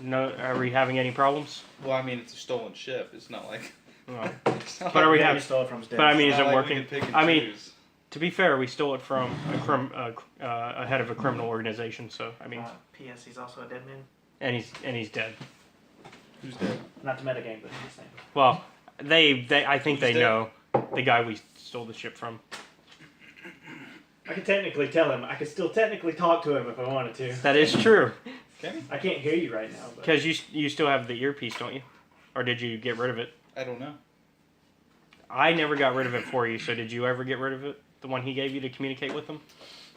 No. Are we having any problems? Well, I mean, it's a stolen ship. It's not like. No. It's not But are we like- having? stole it from his dad. But I mean, it's is not it like we working? can pick and I mean, choose. to be fair, we stole it from a head of a criminal organization. So, I mean, P.S. He's also a dead man. and he's dead. Who's dead? Not to metagame, but he's the same. Well, I think Who's they dead? know the guy we stole the ship from. I could technically tell him. I could still technically talk to him if I wanted to. That is true. Okay. I can't hear you right now. But Because you still have the earpiece, don't you? Or did you get rid of it? I don't know. I never got rid of it for you, so did you ever get rid of it? The one he gave you to communicate with him?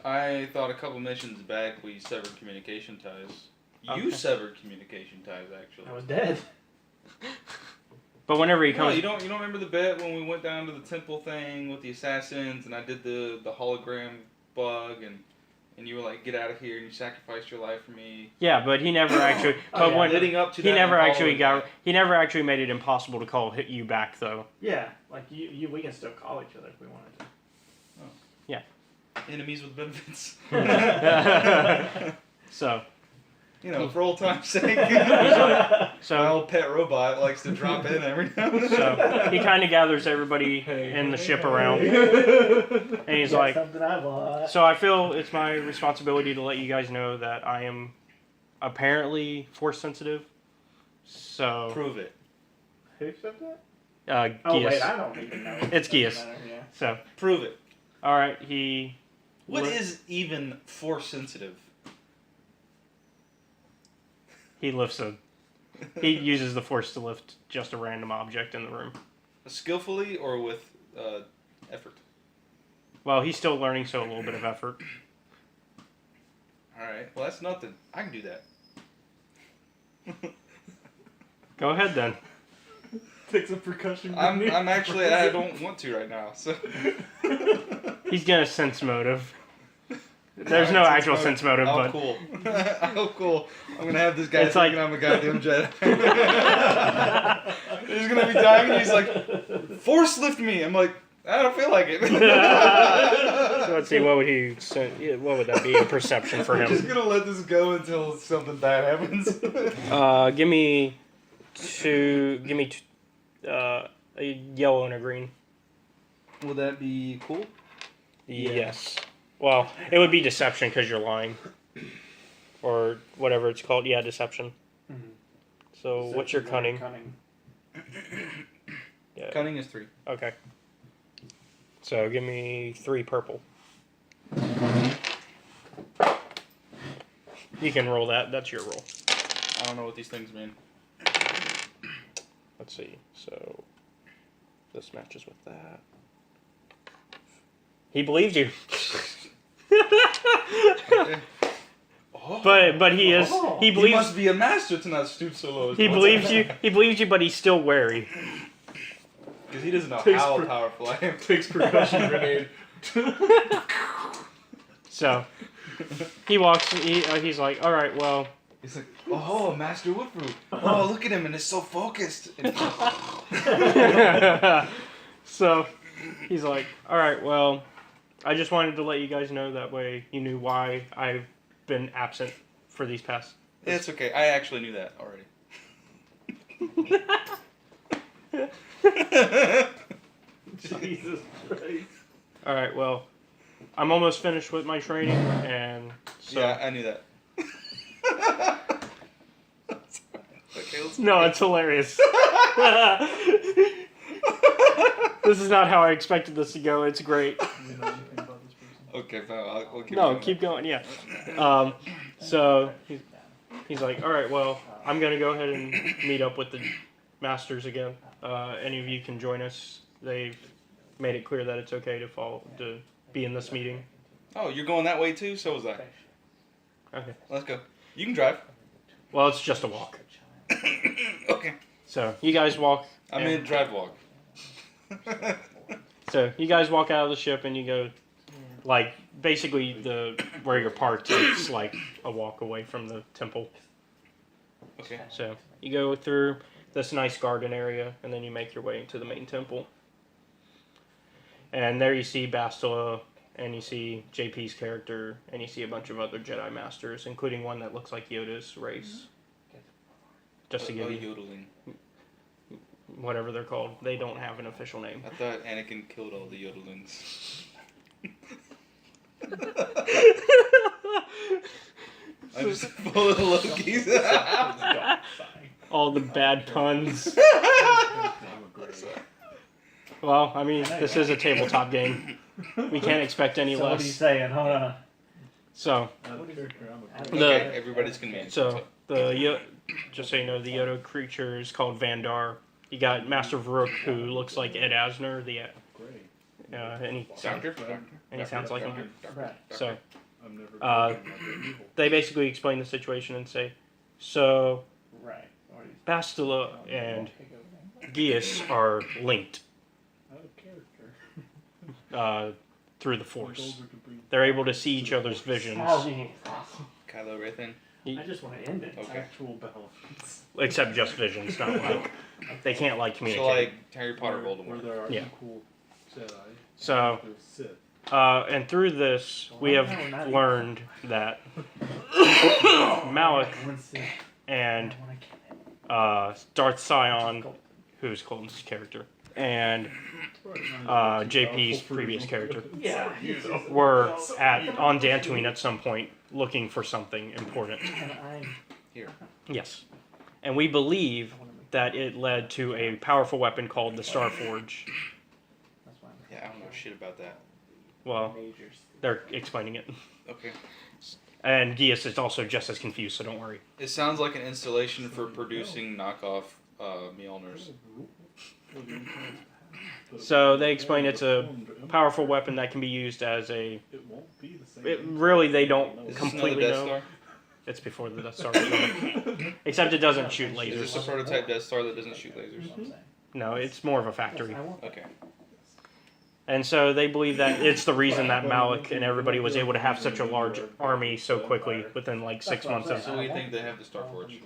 I thought a couple missions back we severed communication ties. You Okay. severed communication ties, actually. I was dead. But whenever he No, comes... you don't remember the bit when we went down to the temple thing with the assassins and I did the hologram bug and you were like, get out of here, and you sacrificed your life for me. Yeah, but he never actually... Oh, but yeah. when, Leading up to he that never and actually following got... He never actually made it impossible to call you back, though. Yeah, like we can still call each other if we wanted to. Enemies with benefits. So, You know, for old time's sake. my My old pet robot likes to drop in every now and then. so he kind of gathers everybody in the ship around, and he's Got like, something I want. so I feel it's my responsibility to let you guys know that I am apparently force sensitive. So, Prove it. Who said that? Gius. Wait, I don't even know. It's Doesn't Gius. matter, yeah. So, Prove it. all right, he. What li- is even force sensitive? He lifts a. He uses the force to lift just a random object in the room. Skillfully or with effort? Well, he's still learning, so a little bit of effort. Alright, well, that's nothing. I can do that. Go ahead then. Take some percussion. I'm actually, I don't want to right now, so. He's gonna sense motive. There's no actual sense motive, Oh, but cool. Oh, cool. I'm gonna have this guy It's thinking like- I'm a goddamn Jedi. He's gonna be dying and he's like, force lift me. I'm like, I don't feel like it. so let's see, what would he? What would that be in perception for I'm just him? gonna let this go until something bad happens. Give me two. Give me a yellow and a green. Will that be cool? Yes. Well, it would be deception because you're lying, or whatever it's called. Yeah, deception. So what's your cunning? Yeah. Cunning is 3. Okay. So give me 3 purple. You can roll that. That's your roll. I don't know what these things mean. Let's see. So this matches with that. He believed you. But he is he He believes must be a master to not stoop so low. he believes you. He believes you, but he's still wary. Because he doesn't know Takes how per- powerful I am. Takes percussion grenade. So he walks. He's like, all right, well. He's like, oh, Master Woofru. Oh, look at him, and it's so focused. So he's like, all right, well, I just wanted to let you guys know that way you knew why I've been absent for these past. It's okay. I actually knew that already. Jesus Christ. All right, well, I'm almost finished with my training, and so Yeah, I knew that. Okay, no, it's hilarious. This is not how I expected this to go. It's great. Okay, fine. I'll keep No, going. keep going. Yeah. So he's like, all right, well, I'm gonna go ahead and meet up with the masters again. Any of you can join us. They've made it clear that it's okay to be in this meeting. Oh, you're going that way too? So was I. Okay. Let's go. You can drive. Well, it's just a walk. Okay. So you guys walk. I'm in drive walk. So you guys walk out of the ship and you go, like, basically where you're parked is like a walk away from the temple. Okay. So you go through this nice garden area and then you make your way into the main temple. And there you see Bastila and you see JP's character and you see a bunch of other Jedi Masters, including one that looks like Yoda's race. Just to give you yodeling. whatever they're called. They don't have an official name. I thought Anakin killed all the yodelings. I'm just full of Lokis. All the bad puns. Well, I mean, this is a tabletop game. We can't expect any So less. what are you saying? Hold on. So, Okay, everybody's convinced. just so you know, the Yoda creature is called Vandar. You got Master Vrook, who looks like Ed Asner, and he sounds like him. Right. So, they basically explain the situation and say, so, Right. Bastila and Gius are linked through the Force. They're able to see each other's visions. Kylo Ren thing? I just want to end it. Okay. Actual balance. Except just visions, not like they can't like So communicate. like Harry Potter Where Voldemort. there are Yeah. equal Jedi. So there's Sith. And through this, we have learned that Malik and Darth Sion, who's Colton's character, and JP's previous character, were on Dantooine at some point looking for something important. Here. Yes. And we believe that it led to a powerful weapon called the Starforge. Yeah, I don't know shit about that. Well, they're explaining it. Okay. And Gius is also just as confused, so don't worry. It sounds like an installation for producing knockoff Mjolnirs. So they explain it's a powerful weapon that can be used as a... really, they don't Is this completely another Death know. Star? It's before the Death Star was done. Except it doesn't shoot Is lasers. this a prototype Death Star that doesn't shoot lasers? No, it's more of a factory. Okay. And so they believe that it's the reason that Malik and everybody was able to have such a large army so quickly within like 6 months of... So we think they have the Starforge?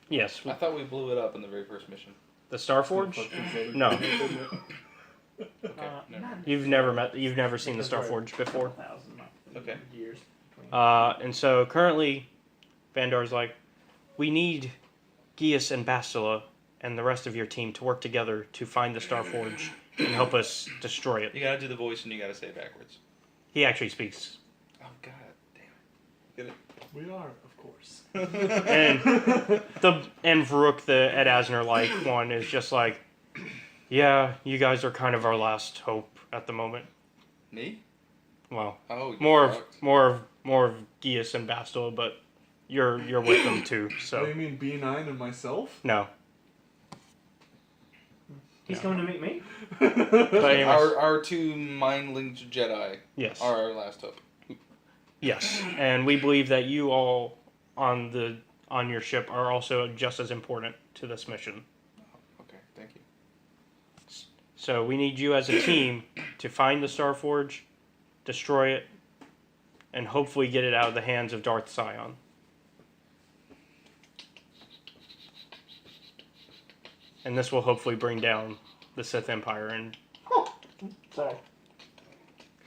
Yes. I thought we blew it up in the very first mission. The Starforge? No. Okay, never mind. You've never seen the Starforge before. Okay. And so currently, Vandar's like, we need Gius and Bastila and the rest of your team to work together to find the Starforge and help us destroy it. You gotta do the voice and you gotta say it backwards. He actually speaks. Oh god, damn it. Get it? We are, of course. and Varuk, the Ed Asner like one, is just like, yeah, you guys are kind of our last hope at the moment. Me? Well, Oh, more fucked. of Gius and Bastila, but you're with them too. Oh, So you mean B9 and myself? no. He's going to meet me? But anyways, Our two mind-linked Jedi yes. are our last hope. Yes, and we believe that you all on your ship are also just as important to this mission. Okay, thank you. So we need you as a team to find the Starforge, destroy it, and hopefully get it out of the hands of Darth Sion. And this will hopefully bring down the Sith Empire. And Sorry.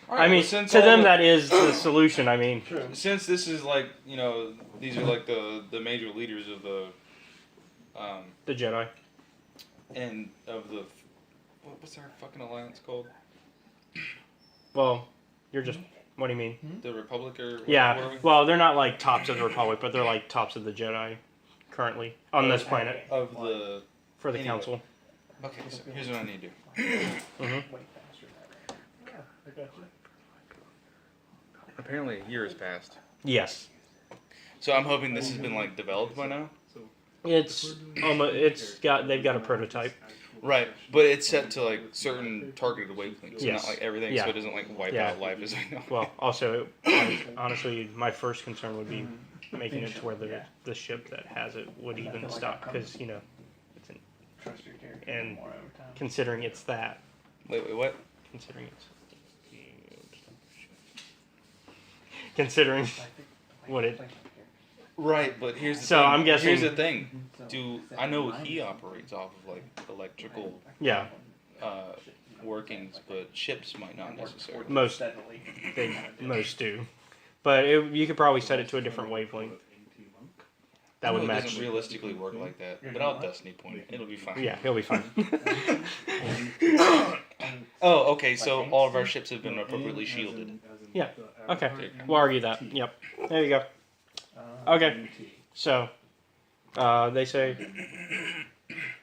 I mean, to them that is the solution. I mean, since this is like, you know, these are like the major leaders of the Jedi and of the what's our fucking alliance called? Well, you're just. What do you mean? The Republic or Yeah. Well, they're not like tops of the Republic, but they're like tops of the Jedi currently on this planet of the for the Council. Okay, so here's what I need to do. Mm-hmm. Apparently a year has passed. Yes. So I'm hoping this has been like developed by now. They've got a prototype. Right, but it's set to like certain targeted wavelengths, Yes. not like everything, Yeah. so it doesn't like wipe Yeah. out life as we know. Well, also, honestly, my first concern would be making it to where the ship that has it would even stop, because you know, it's an, and considering it's that. Wait, what? Considering what it. Right, but here's the So thing. I'm guessing. Here's the thing. I know he operates off of like electrical workings, but ships might not necessarily. Most do, but you could probably set it to a different wavelength. That would it match. doesn't realistically work like that, but I'll Destiny point it. It'll be fine. Yeah, he'll be fine. Oh, okay. So all of our ships have been appropriately shielded. Yeah. Okay. We'll argue that. Yep. There you go. Okay. So, they say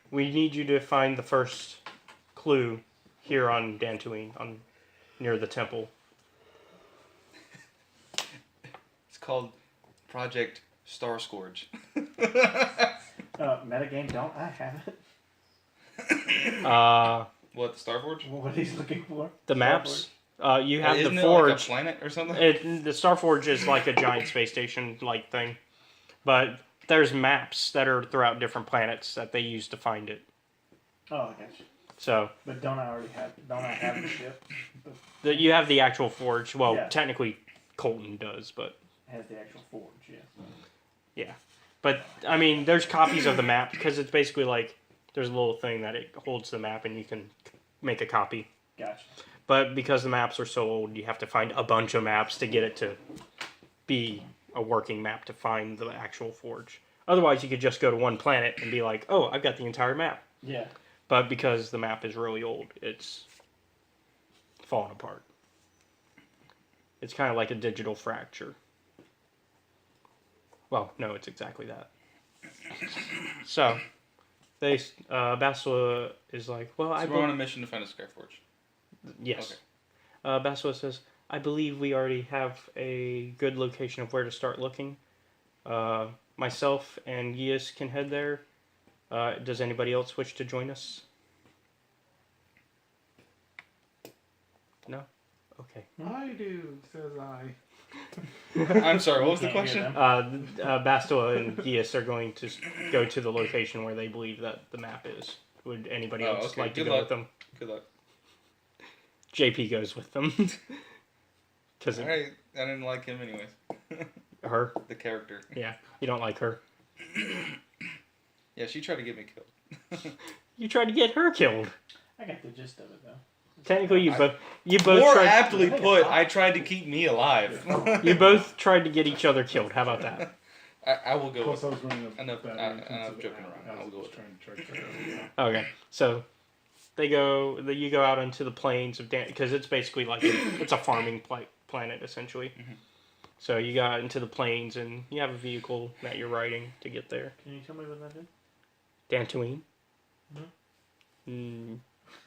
we need you to find the first clue here on Dantooine, near the temple. It's called Project Star Scourge. Metagame, don't I have it? What, the Starforge? What he's looking for? The maps. You have Isn't the it forge. like a planet or something? The Starforge is like a giant space station like thing, but there's maps that are throughout different planets that they use to find it. Oh, I got you. So. But don't I have the ship? You have the actual forge. Well, Yeah. technically, Colton does, but. It has the actual forge, yes. Yeah, but I mean, there's copies of the map because it's basically like there's a little thing that it holds the map and you can make a copy. Gotcha. But because the maps are so old, you have to find a bunch of maps to get it to be a working map to find the actual forge. Otherwise, you could just go to one planet and be like, oh, I've got the entire map. Yeah. But because the map is really old, it's falling apart. It's kind of like a digital fracture. Well, no, it's exactly that. So, Basila is like, well, So we're on a mission to find a Skyforge. Yes. Okay. Basila says, I believe we already have a good location of where to start looking. Myself and Gias can head there. Does anybody else wish to join us? No? Okay. I do, says I. I'm sorry, what was the Can't hear question? them. Bastila and Gias are going to go to the location where they believe that the map is. Would anybody Oh, else okay. like to Good go luck. with them? Good luck. JP goes with them. Because I didn't like him anyways. her? The character. Yeah, you don't like her. Yeah, she tried to get me killed. You tried to get her killed. I got the gist of it though. Technically, you both More tried. aptly put, I tried to keep me alive. You both tried to get each other killed. How about that? I will go Plus, with I was running a enough. battery I'm intensive joking app around. as I'll go was with trying to track her. Okay, so you go out into the plains of because it's basically like it's a farming planet essentially. Mhm. So you got into the plains and you have a vehicle that you're riding to get there. Can you tell me what that is? Dantooine. Mhm.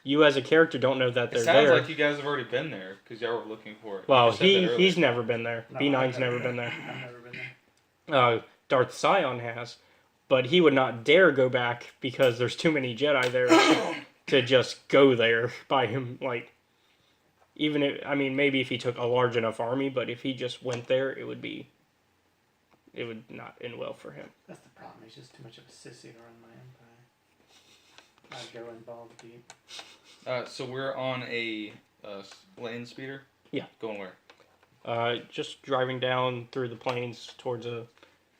You as a character don't know that It they're sounds there. like you guys have already been there because y'all were looking for it. Well, You said that earlier. he's never been there. No, B9's I've never been there. I've never been there. Darth Sion has, but he would not dare go back because there's too many Jedi there to just go there by him. Like, even if maybe if he took a large enough army, but if he just went there, it would not end well for him. That's the problem. He's just too much of a sissy to run my empire. I go in balls deep. So we're on a land speeder? Yeah. Going where? Just driving down through the plains towards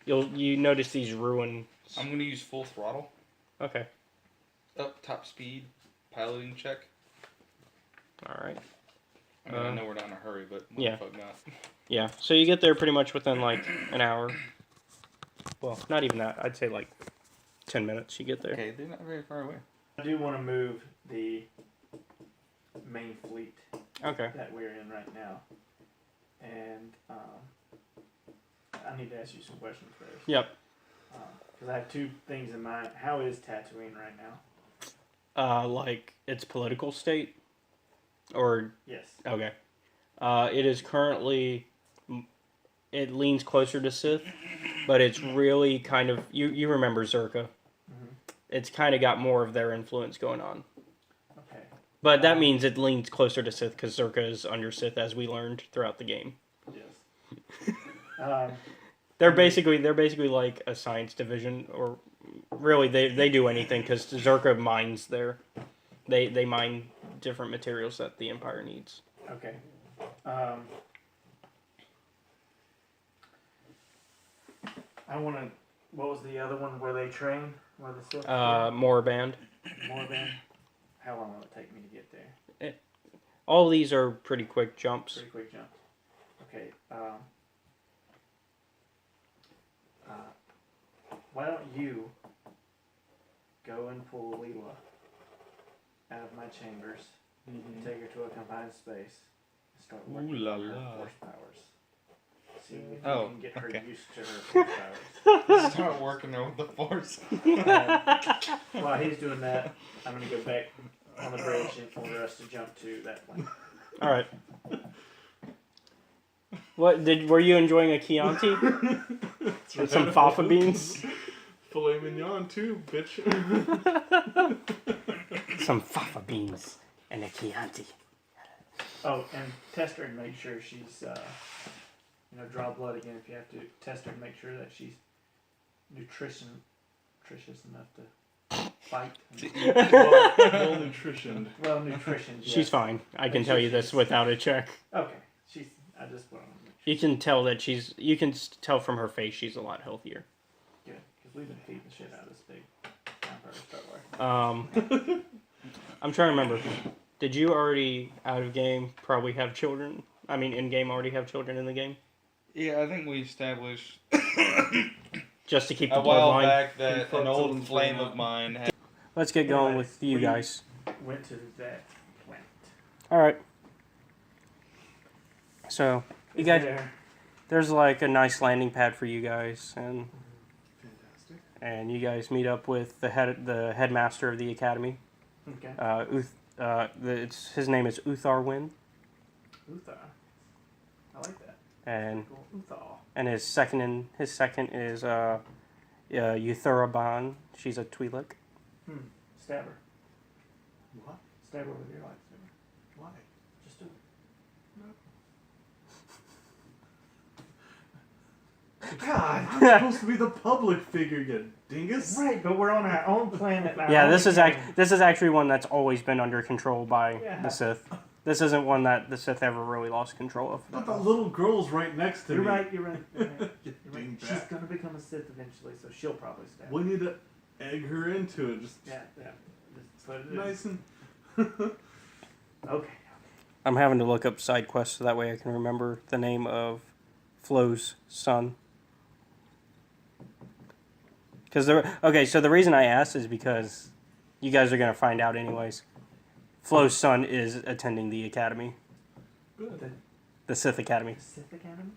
you notice these ruins. I'm going to use full throttle. Okay. Up, top speed, piloting check. All right. I mean, I know we're not in a hurry, but yeah. fuck not. Yeah. So you get there pretty much within like an hour. Well, not even that. I'd say like 10 minutes. You get there. Okay, they're not very far away. I do want to move the main fleet Okay. that we're in right now, and I need to ask you some questions first. Yep. Because I have two things in mind. How is Tatooine right now? Like its political state, or Yes. okay. It is currently. It leans closer to Sith, but it's really kind of you remember Zerka. Mm-hmm. It's kind of got more of their influence going on. Okay. But that means it leans closer to Sith because Zerka is under Sith, as we learned throughout the game. Yes. They're basically like a science division, or really they do anything because Zerka mines they mine different materials that the Empire needs. Okay. I want to. What was the other one where they train? Where the Sith? Moraband. Moraband. How long will it take me to get there? All these are pretty quick jumps. Pretty quick jump. Okay. Why don't you go and pull Leela out of my chambers, take her to a confined space, and start working Ooh la on her la. force powers. See if you Oh, can get her okay. used to her force powers. Start working there with the force. While he's doing that, I'm going to go back on the bridge and order us to jump to that one. All right. Were you enjoying a Chianti and some fafa beans? Filet mignon too, bitch. Some fafa beans and a Chianti. Oh, and test her and make sure she's, draw blood again if you have to. Test her and make sure that she's nutritious enough to fight. Well nutritioned. Well nutritioned. Yes. She's fine. I can tell you this without a check. Okay, I just want to make sure. You can tell that you can tell from her face she's a lot healthier. Good, because we've been feeding the shit out of this big Empire Star Wars. I'm trying to remember. did you already out of game probably have children? I mean, in game already have children in the game, Yeah, I think we established just to keep the a while bloodline. back that Fuck an old someone's flame brain of up. mine had. Let's get going Anyways, with you we- guys. Went to that planet. All right. So you Is guys, there- there's like a nice landing pad for you guys, Fantastic. and you guys meet up with the headmaster of the academy. Okay. His name is Uthar Wynn, Uthar. I like that. and Cool. Uthar. and his second is Euthuraban. She's a Twi'lek. Stab her. What? Stab her with your lightsaber. Why? Just do it. God, I'm supposed to be the public figure, you dingus. Right, but we're on our own planet now. Yeah, this is actually one that's always been under control by Yeah. the Sith. This isn't one that the Sith ever really lost control of. But the little girl's right next to You're me. right. You're right. You're right. You You're right. dingbat. She's gonna become a Sith eventually, so she'll probably stab. We need to egg her into it. Just Yeah. That's what it is. nice and. Okay. I'm having to look up side quests so that way I can remember the name of Flo's son. So the reason I asked is because you guys are gonna find out anyways. Flo's son is attending the academy, Good. the Sith Academy. Sith Academy.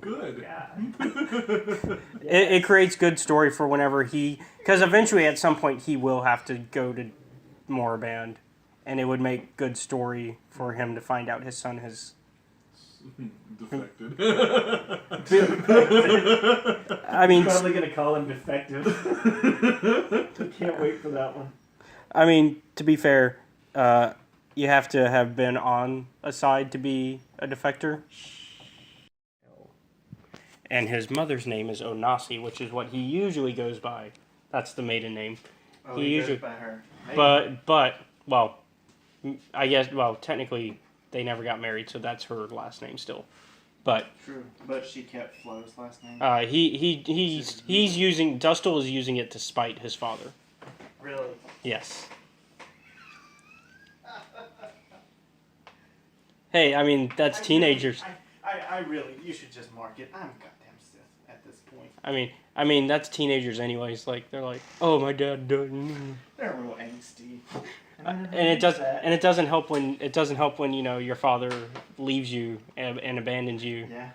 Good. God. It creates good story for whenever because eventually at some point he will have to go to Moraband, and it would make good story for him to find out his son has. Defected. I mean, Probably gonna call him defective. Can't wait for that one. I mean, to be fair, you have to have been on a side to be a defector. And his mother's name is Onasi, which is what he usually goes by. That's the maiden name. Oh, He usually- goes by her. I guess, technically, they never got married, so that's her last name still. But True, but she kept Flo's last name. he's using Dustil is using it to spite his father. Really? Yes. Hey, I mean that's teenagers. I really, you should just mark it. I'm goddamn Sith at this point. I mean that's teenagers anyways. Like they're like, oh my dad died. They're real angsty. And it doesn't help when your father leaves you and abandons you Yeah.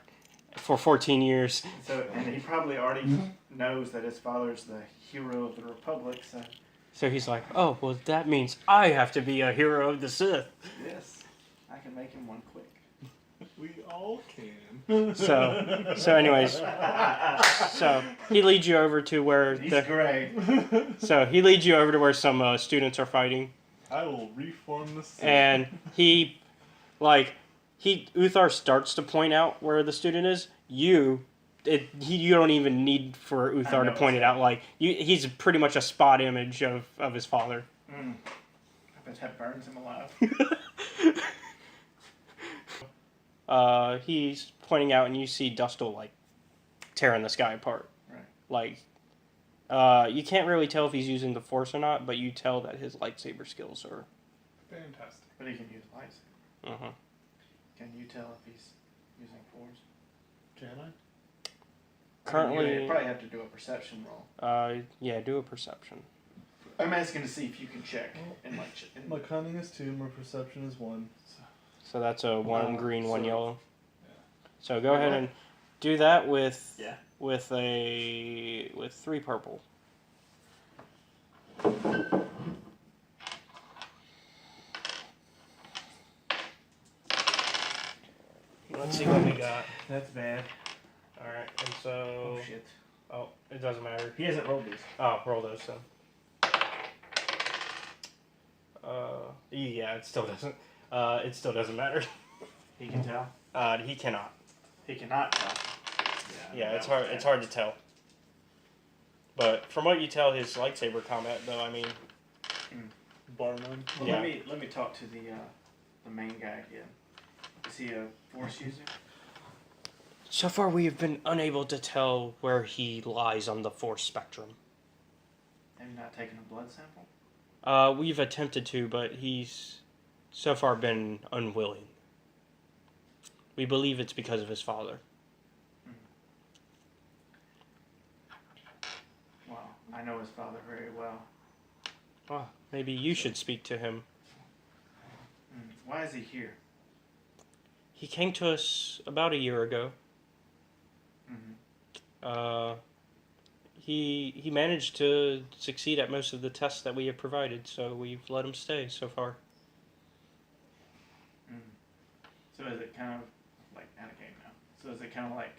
for 14 years. So, and he probably already knows that his father's the hero of the Republic. So. So he's like, oh well, that means I have to be a hero of the Sith. Yes, I can make him one quick. We all can. So anyways, so he leads you over to where He's great. So he leads you over to where some students are fighting. I will reform the Sith. And Uthar starts to point out where the student is. You don't even need for Uthar to point it out. Like he's pretty much a spot image of his father. I bet that burns him alive. He's pointing out, and you see Dustil like tearing the sky apart. Right. Like, you can't really tell if he's using the Force or not, but you tell that his lightsaber skills are. Fantastic. But he can use lightsaber. Uh-huh. Can you tell if he's using Force? Jedi? Currently, you probably have to do a perception roll. yeah, do a perception. I'm asking to see if you can check. My cunning is 2, my perception is 1. So that's a 1 green, 1 so- yellow. So go ahead and do that with Yeah. with 3 purple. Let's see what we got. That's bad. All right, and so Oh shit. oh, it doesn't matter. He hasn't rolled these. Oh, roll those then. Yeah, it still doesn't. It still doesn't matter. He can tell. He cannot. He cannot tell. Yeah, it's hard. It's hard to tell. But from what you tell, his lightsaber combat, though, I mean, Bar none. Well, Yeah. let me talk to the main guy again. Is he a Force user? so far we have been unable to tell where he lies on the Force spectrum. Have you not taken a blood sample? We've attempted to, but he's so far been unwilling. We believe it's because of his father. Well, I know his father very well. Well, maybe you should speak to him. Why is he here? He came to us about a year ago. He managed to succeed at most of the tests that we have provided, so we've let him stay so far. So is it kind of like out of game now? So is it kind of like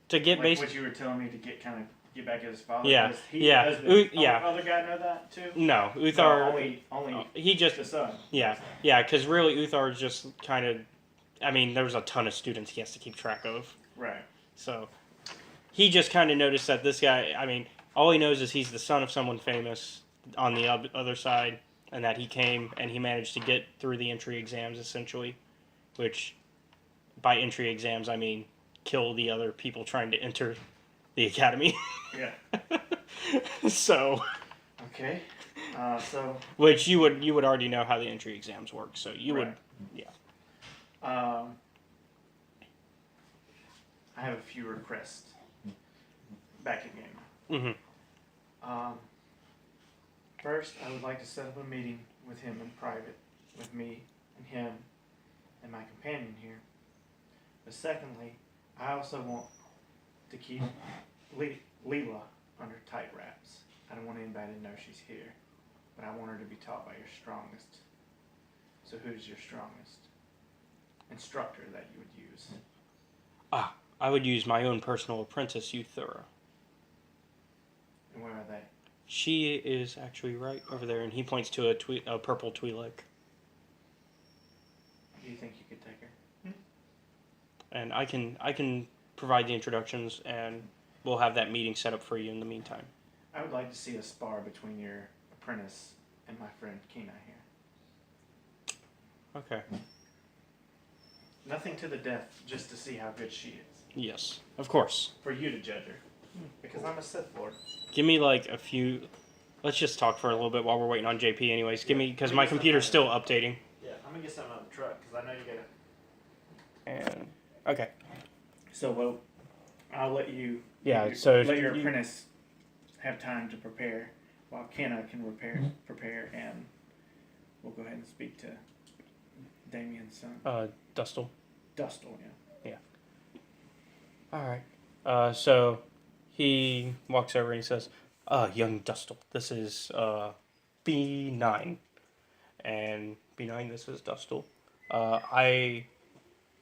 To get like base. what you were telling me to get back at his father? Yeah, Does yeah. Does the Yeah. other guy know that too? No, No, Uthar. only He just. the son. Yeah, because really Uthar is just kind of. I mean, there's a ton of students he has to keep track of. Right. So he just kind of noticed that this guy, I mean, all he knows is he's the son of someone famous on the other side, and that he came and he managed to get through the entry exams essentially, which by entry exams I mean kill the other people trying to enter the academy. Yeah. So. Okay. So. Which you would already know how the entry exams work, so you would, yeah. I have a few requests. Back again. First, I would like to set up a meeting with him in private, with me and him and my companion here. But secondly, I also want to keep Leela under tight wraps. I don't want anybody to know she's here, but I want her to be taught by your strongest. So who's your strongest instructor that you would use? I would use my own personal apprentice, Euthura. And where are they? She is actually right over there, and he points to a purple Twi'lek. Do you think you could take her? And I can provide the introductions, and we'll have that meeting set up for you in the meantime. I would like to see a spar between your apprentice and my friend Kenai here. Okay. Nothing to the death, just to see how good she is. Yes, of course. For you to judge her. Because I'm a Sith Lord. Give me like a few. Let's just talk for a little bit while we're waiting on JP. Anyways, give me because my computer's still updating. Yeah, I'm gonna get something out of the truck because I know you gotta. And okay. So well, I'll let you. So let your apprentice have time to prepare, while Kenna can prepare, and we'll go ahead and speak to Damien's son. Dustle. Dustle, yeah. All right. So he walks over and he says, young Dustle, this is B9. And B9, this is Dustle.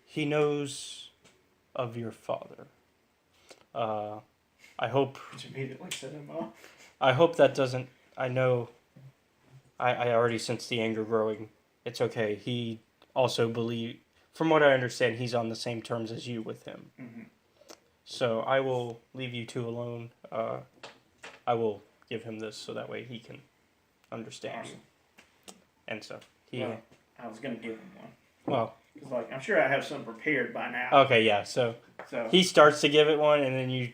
He knows of your father. I hope... Which immediately set him off. I hope that doesn't... I know... I already sense the anger growing. It's okay. He also believes... From what I understand, he's on the same terms as you with him. Mm-hmm. So I will leave you two alone. I will give him this so that way he can understand you. And so he. Well, I was gonna give him one. Well. Cause like I'm sure I have some prepared by now. Okay, yeah. So he starts to give it one, and then you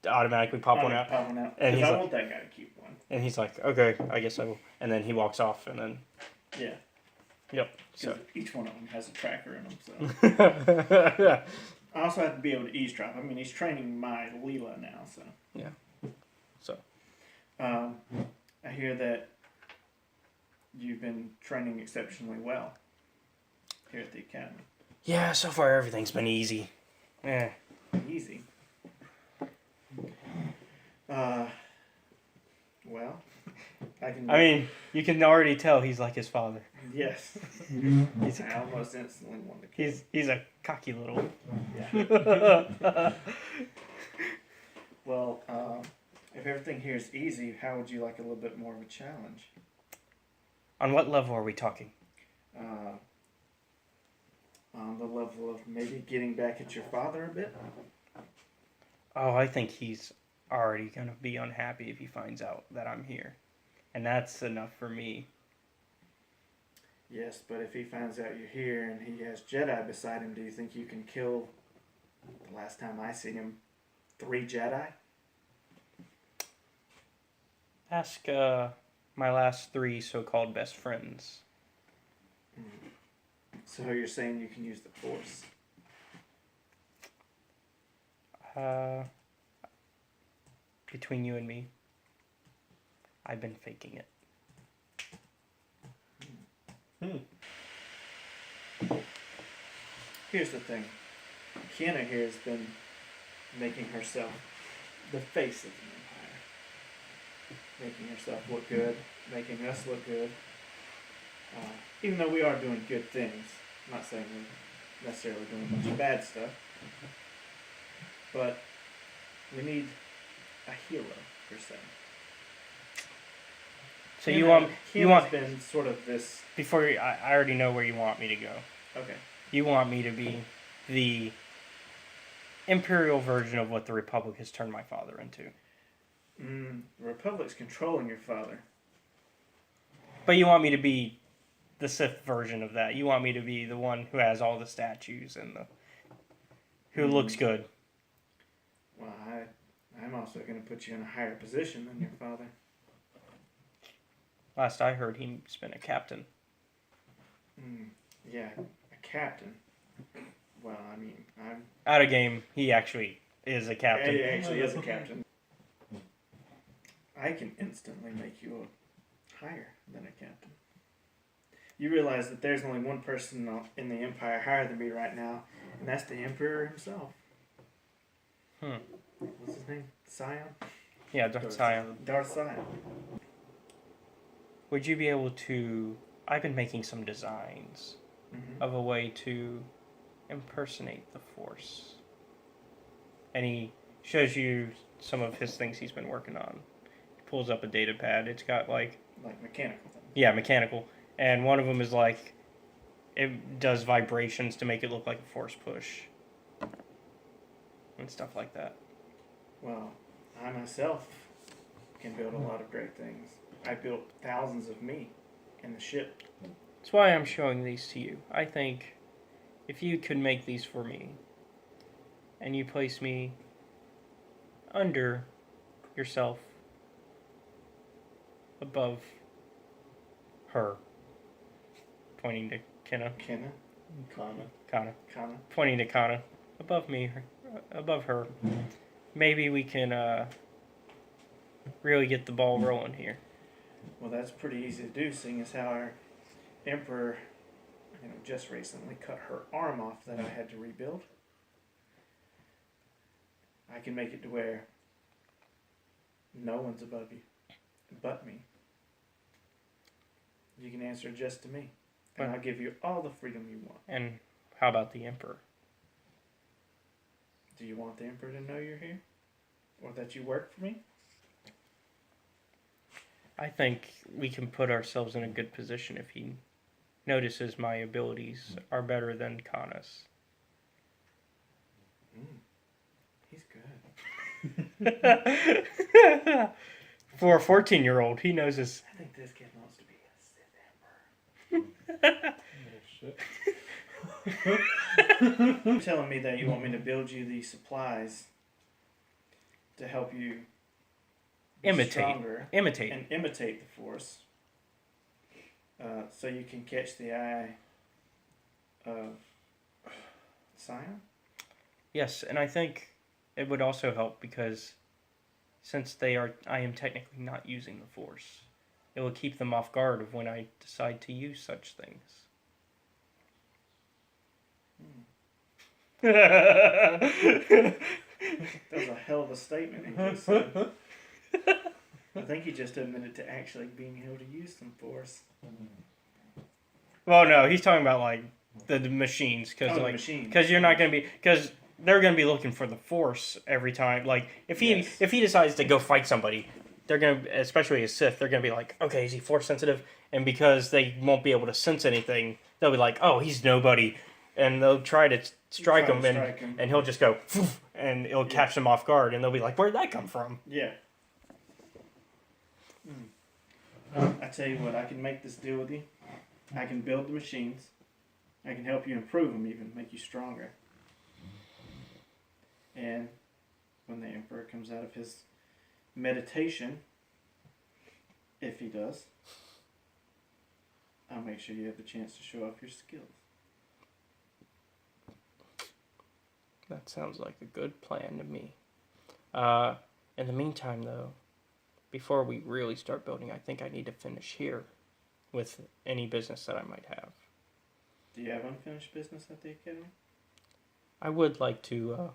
automatically pop one out. And he's I want that guy to keep one. And he's like, okay, I guess I will. And then he walks off, and then. Yeah. Yep. So each one of them has a tracker in them. So. I also have to be able to eavesdrop. I mean, he's training my Leela now, so. Yeah. So. I hear that you've been training exceptionally well here at the academy. Yeah, so far everything's been easy. Yeah. Easy. Well, I mean, you can already tell he's like his father. Yes. I almost instantly want to kill. He's a cocky little. Yeah. Well, if everything here is easy, how would you like a little bit more of a challenge? On what level are we talking? On the level of maybe getting back at your father a bit. Oh, I think he's already going to be unhappy if he finds out that I'm here. And that's enough for me. Yes, but if he finds out you're here and he has Jedi beside him, do you think you can kill, the last time I seen him, 3 Jedi? Ask my last 3 so-called best friends. So you're saying you can use the Force? Between you and me, I've been faking it. Here's the thing. Kiana here has been making herself the face of the Empire. Making herself look good, making us look good. Even though we are doing good things. I'm not saying we're necessarily doing a bunch of bad stuff. But we need a hero, per se. So Kiana's you want been sort of this... Before I already know where you want me to go. Okay. You want me to be the imperial version of what the Republic has turned my father into. The Republic's controlling your father. But you want me to be the Sith version of that. You want me to be the one who has all the statues and who looks good. Well, I'm also going to put you in a higher position than your father. Last I heard, he's been a captain. Yeah, a captain. Well, I mean, I'm... Out of game, he actually is a captain. He actually is a captain. I can instantly make you higher than a captain. You realize that there's only one person in the Empire higher than me right now, and that's the Emperor himself. What's his name? Sion? Yeah, Darth Sion. Darth Sion. Would you be able to... I've been making some designs of a way to impersonate the Force. And he shows you some of his things he's been working on. He pulls up a data pad. It's got like mechanical things. Yeah, mechanical. And one of them is like, it does vibrations to make it look like a Force push. And stuff like that. Well, I myself can build a lot of great things. I built thousands of me in the ship. That's why I'm showing these to you. I think if you could make these for me, and you place me under yourself, above her, pointing to Kenna. Kana. Pointing to Kana. Above me, above her. Maybe we can really get the ball rolling here. Well, that's pretty easy to do, seeing as how our Emperor, just recently cut her arm off that I had to rebuild. I can make it to where no one's above you but me. You can answer just to me, and I'll give you all the freedom you want. And how about the Emperor? Do you want the Emperor to know you're here? Or that you work for me? I think we can put ourselves in a good position if he notices my abilities are better than Kana's. He's good. For a 14-year-old, he knows his... I think this kid wants to be a Sith Emperor. You're telling me that you want me to build you these supplies to help you imitate and imitate the Force, so you can catch the eye of Sion? Yes, and I think it would also help because since I am technically not using the Force, it will keep them off guard of when I decide to use such things. That was a hell of a statement he just said. I think he just admitted to actually being able to use some Force. Well, no, he's talking about like the machines, because you're not going to be, because they're going to be looking for the Force every time. Like if he decides to go fight somebody, they're going to, especially a Sith, they're going to be like, okay, is he Force sensitive? And because they won't be able to sense anything, they'll be like, oh, he's nobody, and they'll try to strike him, and he'll just go, and it'll catch them off guard, and they'll be like, where'd that come from? Yeah. I tell you what, I can make this deal with you. I can build the machines. I can help you improve them, even make you stronger. And when the Emperor comes out of his meditation, If he does, I'll make sure you have the chance to show off your skills. That sounds like a good plan to me. In the meantime, though, before we really start building, I think I need to finish here with any business that I might have. Do you have unfinished business at the academy? I would like to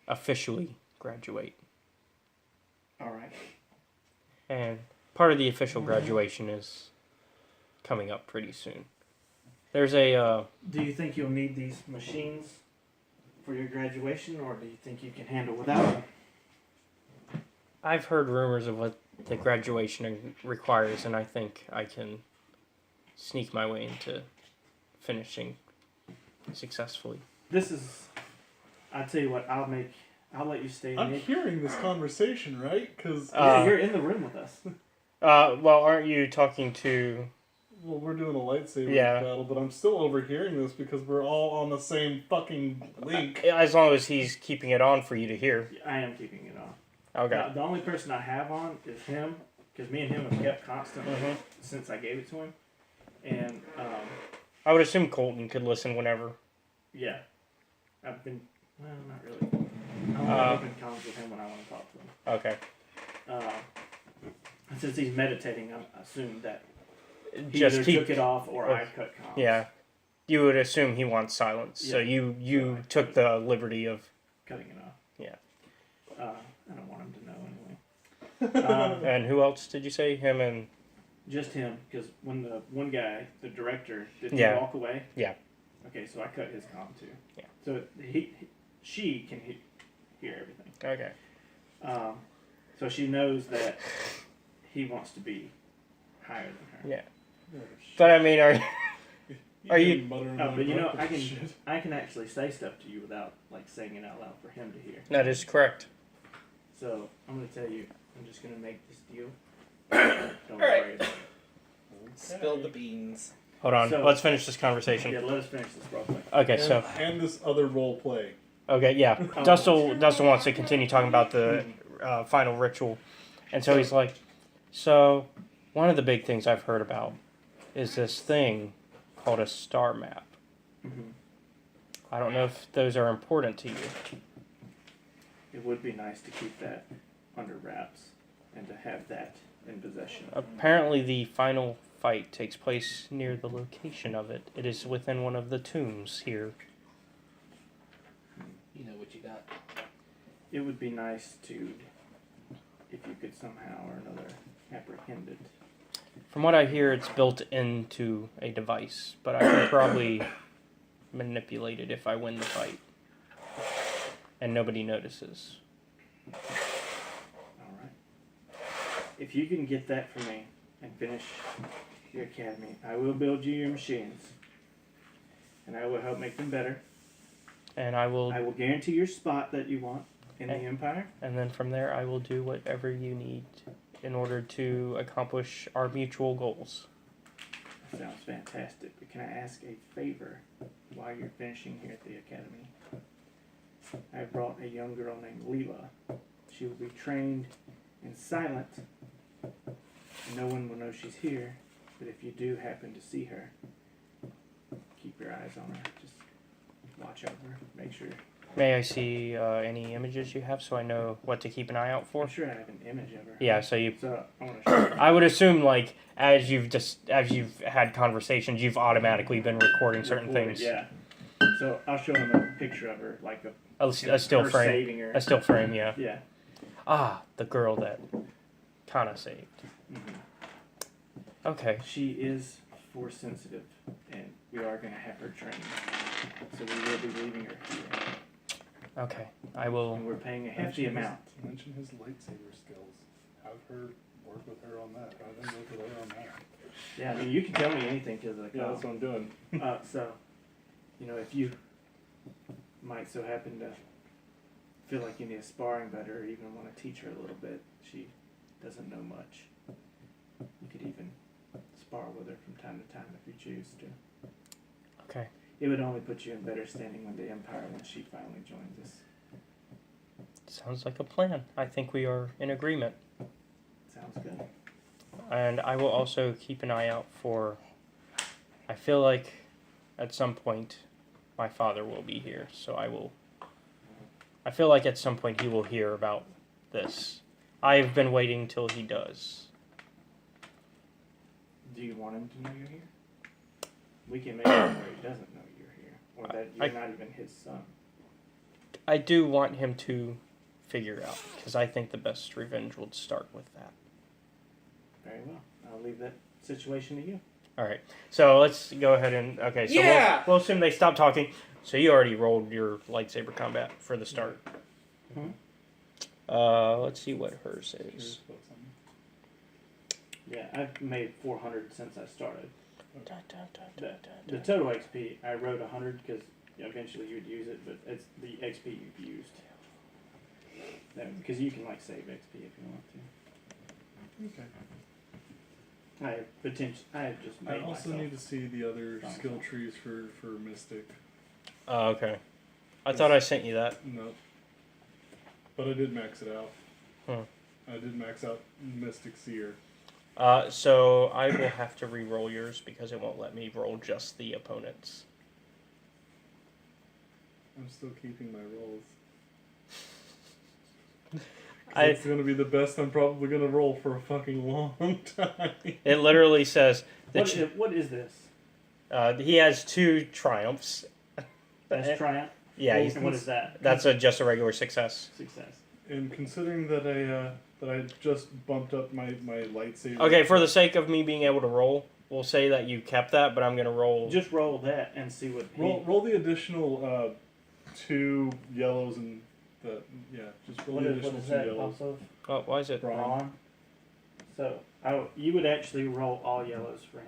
officially graduate. Alright. And part of the official graduation is coming up pretty soon. There's a... Do you think you'll need these machines for your graduation, or do you think you can handle without them? I've heard rumors of what the graduation requires, and I think I can sneak my way into finishing successful. This is... I'll tell you what, I'll let you stay in I'm the... hearing this conversation, right? Because Yeah, you're in the room with us. Well, aren't you talking to... well, we're doing a lightsaber Yeah. battle, but I'm still overhearing this because we're all on the same fucking link. As long as he's keeping it on for you to hear. I am keeping it on. Okay. The only person I have on is him, because me and him have kept constantly since I gave it to him. And, I would assume Colton could listen whenever. yeah. I've been... Well, not really. I open comms with him when I want to talk to him. Okay. Since he's meditating, I assume that he Just either took it off or I cut comms. Yeah. You would assume he wants silence, so Yeah. you took the liberty of... Cutting it off. Yeah. I don't want him to know anyway. And who else did you say? Him and... Just him, because when the one guy, the director, didn't Yeah. walk away. Yeah. Okay, so I cut his comm too. Yeah. So she can hear everything. Okay. So she knows that he wants to be higher than her. Yeah. But I mean, are you... But you know, I can actually say stuff to you without like saying it out loud for him to hear. That is correct. So I'm gonna tell you, I'm just gonna make this deal. Don't worry about it. Spill the beans. Hold on, So- let's finish this conversation. Yeah, let us finish this real quick. Okay, so... And this other role play. Okay, yeah. Dustin wants to continue talking about the final ritual. And so he's like, so one of the big things I've heard about is this thing called a star map. I don't know if those are important to you. It would be nice to keep that under wraps and to have that in possession. Apparently the final fight takes place near the location of it. It is within one of the tombs here. You know what you got. It would be nice to, if you could somehow or another apprehend it. From what I hear, it's built into a device, but I could probably manipulate it if I win the fight. And nobody notices. Alright. If you can get that for me and finish your academy, I will build you your machines. And I will help make them better. And I will guarantee your spot that you want in the Empire. And then from there, I will do whatever you need in order to accomplish our mutual goals. That sounds fantastic. But can I ask a favor while you're finishing here at the academy? I brought a young girl named Leela. She will be trained in silent. No one will know she's here. But if you do happen to see her, keep your eyes on her. Just watch over her. Make sure. May I see any images you have so I know what to keep an eye out for? I'm sure I have an image of her. Yeah, so you... So I want to show you. I would assume, like, as you've had conversations, you've automatically been recording certain things. Yeah. So I'll show him a picture of her, like A still her frame. saving her. A still frame, yeah. Yeah. Ah, the girl that kind of saved. Okay. She is force sensitive, and we are going to have her trained. So we will be leaving her here. Okay, I will... And we're paying a hefty amount. Mention his lightsaber skills. Have her work with her on that. Have him work with her on that. Yeah, I mean, you can tell me anything because of the Yeah, that's what I'm doing. So, you know, if you might so happen to feel like you need a sparring buddy or even want to teach her a little bit, she doesn't know much. You could even spar with her from time to time if you choose to. Okay. It would only put you in better standing with the Empire when she finally joins us. Sounds like a plan. I think we are in agreement. Sounds good. And I will also keep an eye out for. I feel like at some point my father will be here, so I will. I feel like at some point he will hear about this. I've been waiting till he does. Do you want him to know you're here? We can make it where he doesn't know you're here, or that you're not even his son. I do want him to figure out, because I think the best revenge would start with that. Very well. I'll leave that situation to you. All right. So let's go ahead and okay. So we'll assume they stop talking. So you already rolled your lightsaber combat for the start. Mm-hmm. Let's see what hers is. Yeah, I've made 400 since I started. The total XP, I wrote 100 because eventually you would use it, but it's the XP you've used. Because you can like save XP if you want to. Okay. I have potential. I have just made I also myself need to see the other strong. skill trees for Mystic. Oh, okay. I thought I sent you that. No. But I did max it out. Huh. I did max out Mystic Seer. So I will have to re-roll yours because it won't let me roll just the opponents. I'm still keeping my rolls. I- It's gonna be the best I'm probably gonna roll for a fucking long time. It literally says that What is this? he has 2 triumphs. That's triumph. Yeah, What- he's, what is that? that's just a regular success. Success. And considering that I just bumped up my lightsaber. Okay, for the sake of me being able to roll, we'll say that you kept that, but I'm gonna roll. Just roll that and see what. Roll the additional 2 yellows and just roll What the is additional 2 that yellows. also? Oh, why is it? Brawn. So you would actually roll all yellows for him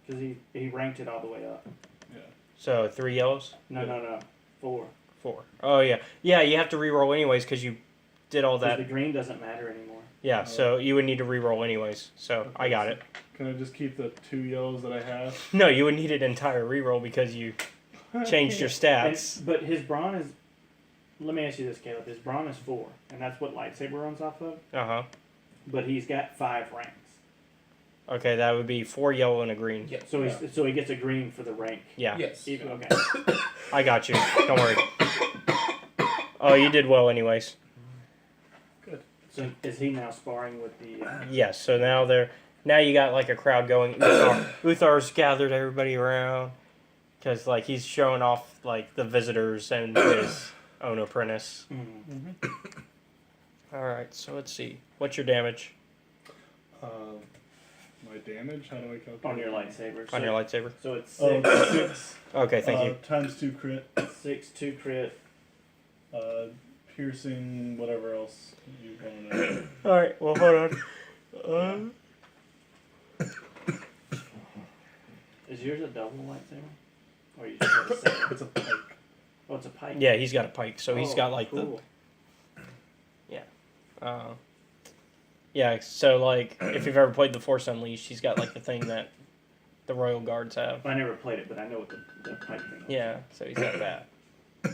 because he ranked it all the way up. Yeah. So 3 yellows. No. 4. 4. Oh yeah, yeah. You have to re-roll anyways because you did all that. The green doesn't matter anymore. Yeah, so you would need to re-roll anyways. So Okay, I got so it. Can I just keep the 2 yellows that I have? No, you would need an entire re-roll because you changed your stats. But his brawn is. Let me ask you this, Caleb. His brawn is 4, and that's what lightsaber runs off of. Uh-huh. But he's got 5 ranks. Okay, that would be 4 yellow and a green. Yeah. So he gets a green for the rank. Yeah. Yes. Okay. I got you. Don't worry. Oh, you did well anyways. Good. So is he now sparring with the? Yes, so now you got like a crowd going. Uthar's gathered everybody around because like he's showing off like the visitors and his own apprentice. Mm-hmm. All right, so let's see. What's your damage My damage? How do I calculate? On your lightsaber. on your lightsaber? So it's 6. Oh, 6. Okay, thank you. Times 2 crit. 6, 2 crit. Piercing, whatever else you want to know. All right, well hold on. Is yours a double lightsaber? Or you just got a saber? It's a pike. Oh, it's a pike. Yeah, he's got a pike, so he's got like cool. yeah. So like if you've ever played the Force Unleashed, he's got like the thing that the Royal Guards have. I never played it, but I know what the pike thing is. Yeah, so he's got that.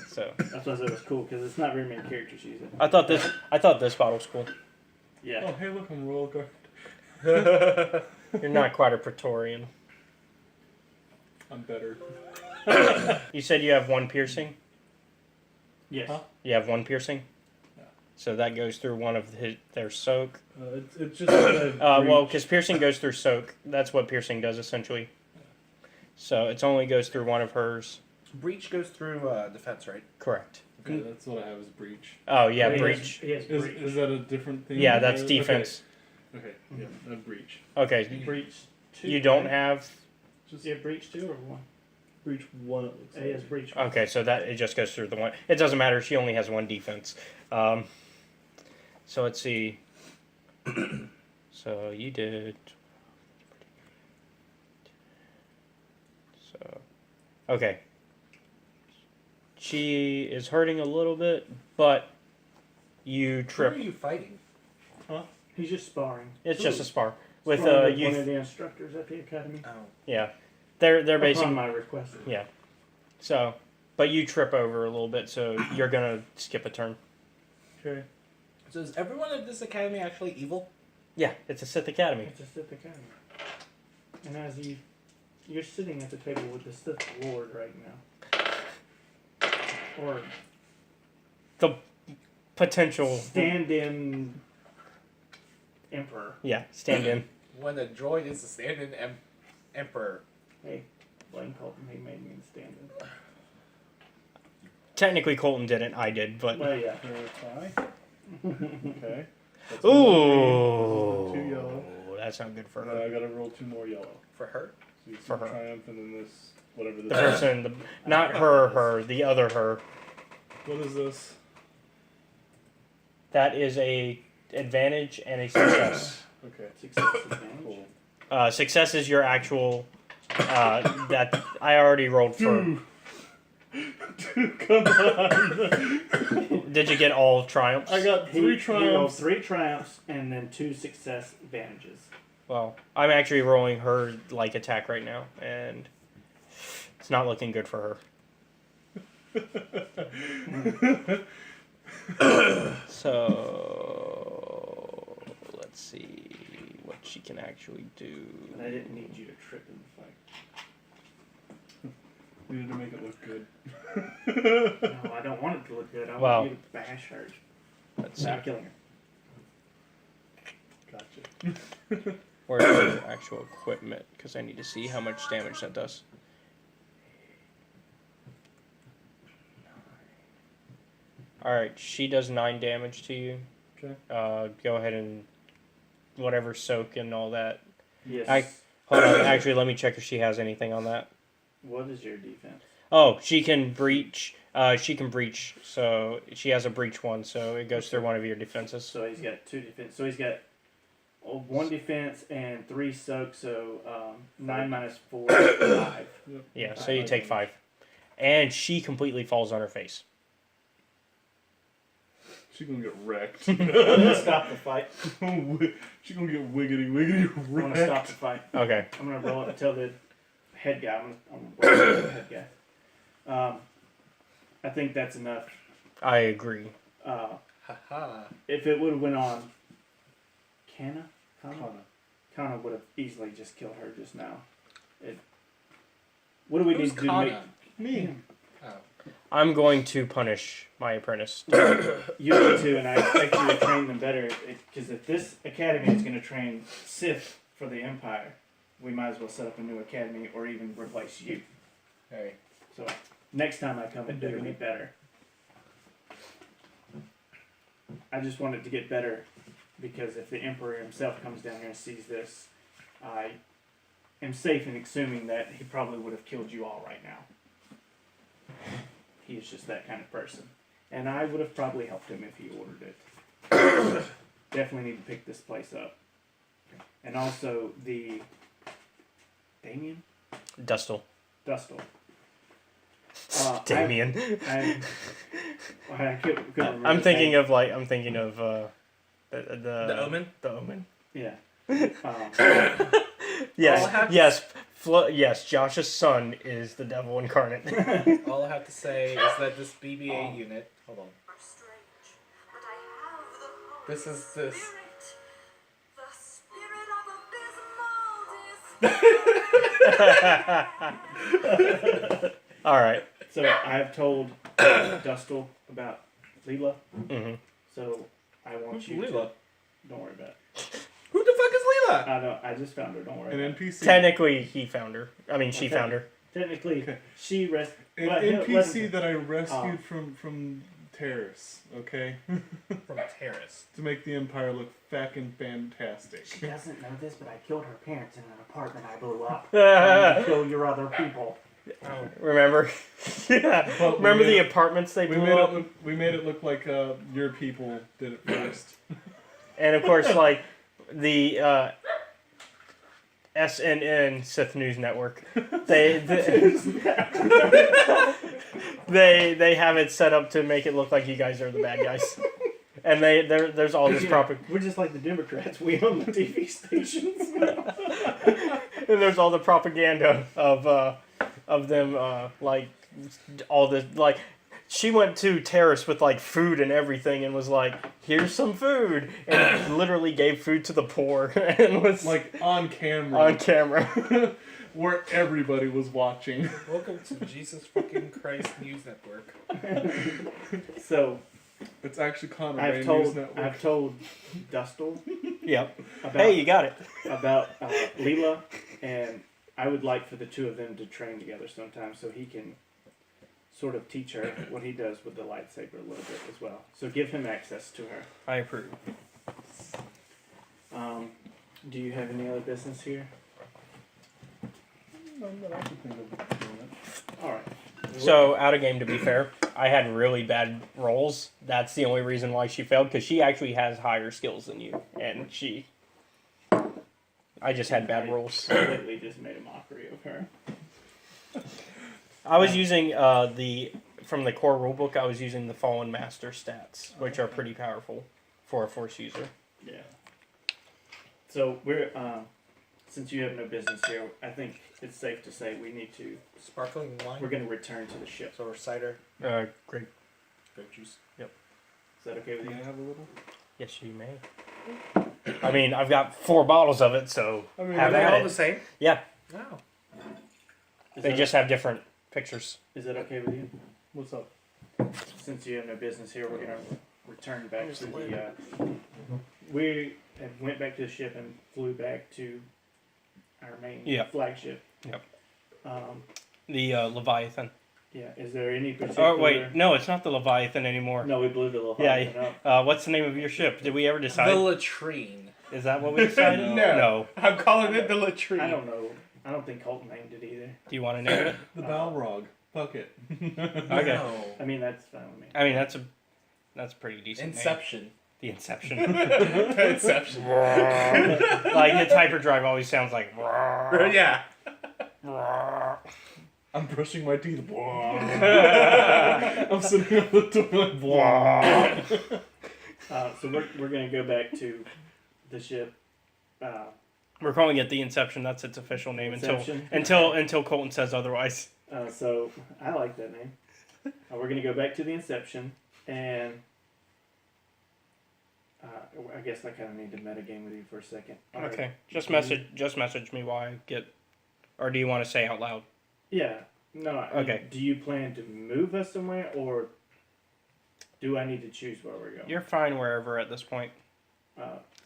So That's why I said it was cool, because it's not very many characters use it. I thought this bottle's cool. Yeah. Oh, hey, look, I'm Royal Guard. You're not quite a Praetorian. I'm better. You said you have 1 piercing? Yes. Huh? You have 1 piercing? Yeah. So that goes through one of their soak. It's just that Well, because piercing goes through soak. That's what piercing does, essentially. So it only goes through one of hers. Breach goes through defense, right? Correct. Okay, that's what I have is breach. Oh, yeah, He breach. has Is, breach. is that a different thing? Yeah, that's Okay. defense. Okay, yeah, breach. Okay, Breach 2. you don't right? have... Just You have breach 2 or 1? breach 1, it looks He has like. breach 1. Okay, so that it just goes through the one. It doesn't matter. She only has 1 defense. So let's see. So you did. So, okay. She is hurting a little bit, but you Who are trip. you fighting? He's just sparring. It's just a spar with Sparring with one youth. of the instructors at the academy. Oh. Yeah, they're Upon basically my request. yeah. So, but you trip over a little bit, so you're gonna skip a turn. Okay. So is everyone at this academy actually evil? Yeah, it's a Sith Academy. It's a Sith Academy. And as you're sitting at the table with the Sith Lord right now. Or The potential. stand-in Emperor. Yeah, stand in. When the droid is a stand-in emperor. Hey, Blaine called him. He made me the stand-in. Technically, Colton didn't. I did, but. Well, yeah. Okay. That's Ooh. 2 yellow. That's not good for And then her. I gotta roll 2 more yellow. For her? So you see For her. triumph and then this, whatever this The person, not her, the other her. What is this? That is a advantage and a success. Okay. Success advantage. Cool. Success is your actual. That I already rolled for. Come on. Did you get all triumphs? I got 3 He rolled triumphs. 3 triumphs and then 2 success advantages. Well, I'm actually rolling her like attack right now, and it's not looking good for her. So let's see what she can actually do. But I didn't need you to trip in the fight. Needed to make it look good. No, I don't want it to look good. I Well, want you to bash her. Let's see. Without killing her. Gotcha. Where's her actual equipment? Because I need to see how much damage that does. Alright, she does 9 damage to you. Okay. Go ahead and whatever soak and all that. Yes. Hold on, actually let me check if she has anything on that. What is your defense? Oh, she can breach. So she has a breach 1, so it goes through one of your defenses. So he's got 2 defense. So he's got 1 defense and 3 soak. So 9 minus 4 is 5. Yeah, so you take 5. And she completely falls on her face. She's gonna get wrecked. I'm gonna stop the fight. She's gonna get wiggity I'm wrecked. gonna stop the fight. Okay. I'm gonna roll up and tell the head guy. I'm gonna roll up the head guy. I think that's enough. I agree. If it would have went on, Kana would have easily just killed her just now. What do we need to do to make Me. I'm going to punish my apprentice. you need to, and I expect you to train them better. Because if this academy is going to train Sith for the Empire, we might as well set up a new academy or even replace you. Hey. So next time I come, it better be better. I just want it to get better because if the Emperor himself comes down here and sees this, I am safe in assuming that he probably would have killed you all right now. He's just that kind of person. And I would have probably helped him if he ordered it. Definitely need to pick this place up. And also the Damien? Dustle. Dustle. Damien. I'm thinking of The Omen? The Omen. Yeah. Yes. Yes. Josh's son is the devil incarnate. All I have to say is that this BB-8 unit. Hold on. This is this. All right. So I have told Dustle about Leela. Mm-hmm. So I want you Leela? to. Don't worry about it. Who the fuck is Leela? I don't. I just found her. Don't worry. An about it. NPC. Technically, he found her. I mean, she found her. Technically, she An NPC that I rescued from Taris. Okay. From Taris. To make the Empire look fucking fantastic. She doesn't know this, but I killed her parents in an apartment I blew up. Trying to kill your other people. Remember? Yeah. But Remember we the made apartments they We blew made up? it look. We made it look like your people did it first. And of course, like the SNN Sith News Network, they have it set up to make it look like you guys are the bad guys, and there's all this propaganda. We're just like the Democrats. We own the TV stations. And there's all the propaganda of them like all this like she went to Taris with like food and everything and was like, "Here's some food," and literally gave food to the poor and was Like on camera. on camera. Where everybody was watching. Welcome to Jesus fucking Christ News Network. So It's actually Connor I've Bay News told Network. Dustle Yep. about Hey, you got it. about Leela, and I would like for the two of them to train together sometime so he can sort of teach her what he does with the lightsaber a little bit as well. So give him access to her. I approve. Do you have any other business here? None that I can think of doing it. All right. So, out of game, to be fair, I had really bad rolls. That's the only reason why she failed, because she actually has higher skills than you. And I just had bad rolls. Completely just made a mockery of her. I was using from the core rulebook, I was using the Fallen Master stats, which are pretty powerful for a Force user. Yeah. So we're since you have no business here, I think it's safe to say we need to. Sparkling wine. We're going to return to the ship. So, or cider. Grape. Grape juice. Yep. Is that okay with you? Can I have a little? Yes, you may. I mean, I've got 4 bottles of it, so I mean, have Are they at all it. the same? Yeah, Oh. they just have different pictures. Is that okay with you? What's up? Since you have no business here, we're going to return back to the. We went back to the ship and flew back to our main flagship. Yep. The Leviathan. Yeah. Is there any particular? Oh wait, no, it's not the Leviathan anymore. No, we blew the Leviathan up. What's the name of your ship? Did we ever decide? The latrine. Is that what we decided? No. I'm calling it the latrine. I don't know. I don't think Colton named it either. Do you want to name it? The Balrog. Fuck it. Okay. No. I mean, that's fine with me. I mean, that's a pretty decent Inception. name. The Inception. Inception. Like its hyperdrive always sounds like. Yeah. I'm brushing my teeth. I'm sitting on the toilet. So we're going to go back to the ship. We're calling it the Inception. That's its official name Inception? until Colton says otherwise. So I like that name. We're going to go back to the Inception, and I guess I kind of need to metagame with you for a second. Okay. Just message me while I get, or do you want to say out loud? Yeah. No. Okay. Do you plan to move us somewhere, or do I need to choose where we're going? You're fine wherever at this point.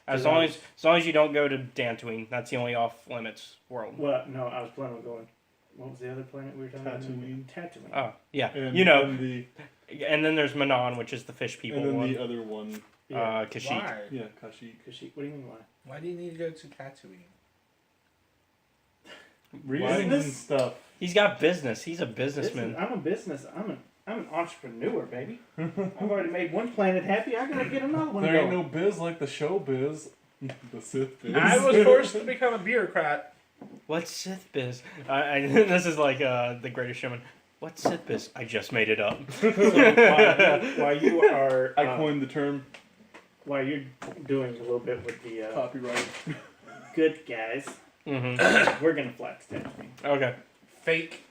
As 'cause long as you don't go to Dantooine, that's the only off limits world. Well, no, I was planning on going. What was the other planet we were talking Tatooine. about? Tatooine. Oh yeah, And, you know. and then there's Manon, which is the fish people then one. the other one. Kashyyyk. Why? Yeah, Kashyyyk. Kashyyyk. What do you mean why? Why do you need to go to Tatooine? Reasons and stuff. He's got business. He's a businessman. I'm a business. I'm an entrepreneur, baby. I've already made one planet happy. I gotta get another one There going. ain't no biz like the show biz. The Sith biz. I was forced to become a bureaucrat. What's Sith biz? This is like the Greatest Showman. What's Sith biz? I just made it up. So while you are, I coined the term. While you're doing a little bit with the Copyright. good guys, Mm-hmm. we're gonna fly to Tatooine. Okay. Fake.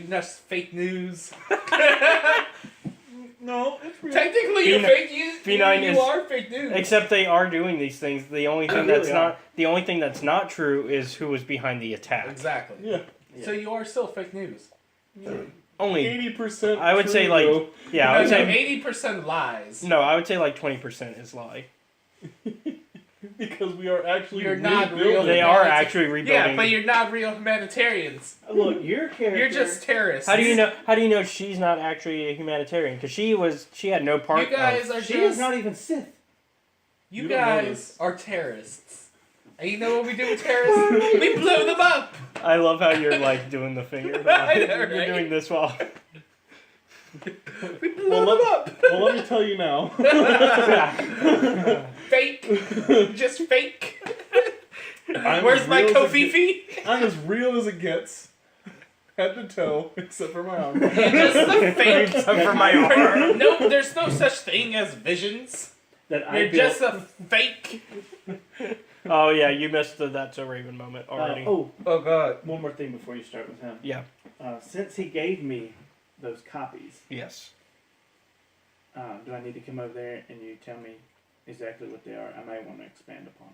That's fake news. No, it's real. Technically, you're fake news. P9 You is- are fake news. Except they are doing these things. The only thing really that's are. not true is who was behind the attack. Exactly. Yeah. So you are still fake news. Only 80%. I would say true, like though. yeah, I would say 80% lies. no. I would say like 20% is lie. Because we are actually. You're not rebuilding. real. They are actually rebuilding. Yeah, but you're not real humanitarians. Look, your character. You're just terrorists. How do you know? How do you know she's not actually a humanitarian? Because she had no part. You guys of, are She just. is not even Sith. You You don't know guys this. are terrorists. And you know what we do with terrorists? We blow them up. I love how you're like doing the finger. I know, You're right? doing this while. We blow them up. Well, let me tell you now. Fake. Just fake. I'm Where's as my real as it Kofifi? I'm as real as it gets. Head to toe, except for my arm. You're just the fake. Except for my arm. No, there's no such thing as visions. That I You're built. just a fake. Oh yeah, you missed the "That's a Raven" moment already. Oh God. One more thing before you start with him. Yeah. Since he gave me those copies, Yes. Do I need to come over there and you tell me exactly what they are? I might want to expand upon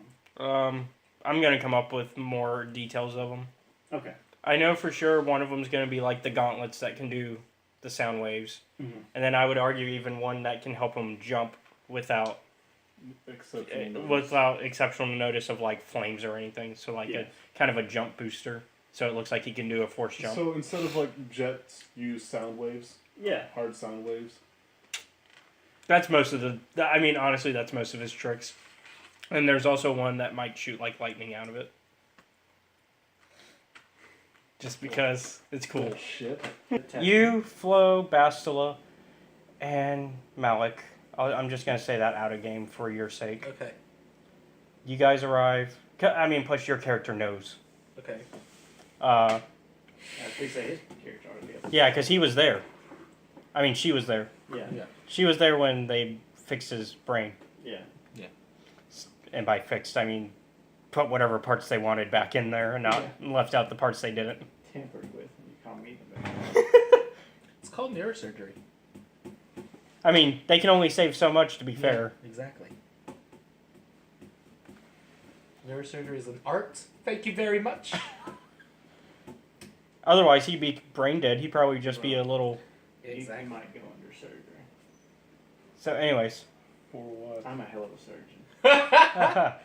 them. I'm gonna come up with more details of them. Okay. I know for sure one of them is gonna be like the gauntlets that can do the sound waves, Mm-hmm. and then I would argue even one that can help him jump without exceptional notice of like flames or anything. So like Yeah. a kind of a jump booster, so it looks like he can do a force jump. So instead of like jets, use sound waves. Yeah. Hard sound waves. That's most of the. I mean, honestly, that's most of his tricks. And there's also one that might shoot like lightning out of it. Just because it's cool. Oh, shit. You, Flo, Bastila, and Malik. I'm just gonna say that out of game for your sake. Okay. You guys arrive. I mean, plus your character knows. Okay. At least his character already up. Yeah, because he was there. I mean, she was there. Yeah. Yeah. She was there when they fixed his brain. Yeah. And by fixed, I mean put whatever parts they wanted back in there and not left out the parts they didn't. Tampered with. You call me the It's called neurosurgery. I mean, they can only save so much, to be fair. Exactly. Neurosurgery is an art. Thank you very much. Otherwise, he'd be brain dead. He'd probably just be a little... Exactly. You might go under surgery. So, anyways. For what? I'm a hell of a surgeon.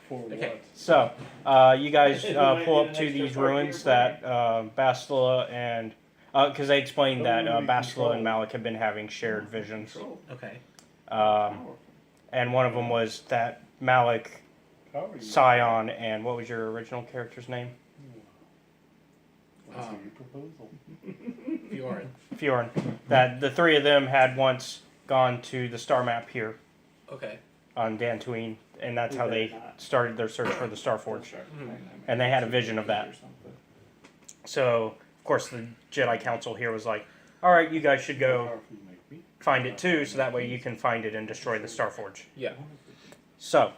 For Okay. what? So, you guys pull up to these ruins that Bastila and... Because they explained that Bastila and Malik have been having shared visions. Okay. And one of them was that Malik, Sion, and what was your original character's name? What's your proposal? Fiorin. Fiorin. That the three of them had once gone to the star map here Okay. on Dantooine, and that's how they started their search for the Starforge. Mhm. And they had a vision of that. So, of course, the Jedi Council here was like, alright, you guys should go find it too, so that way you can find it and destroy the Starforge. Yeah. So,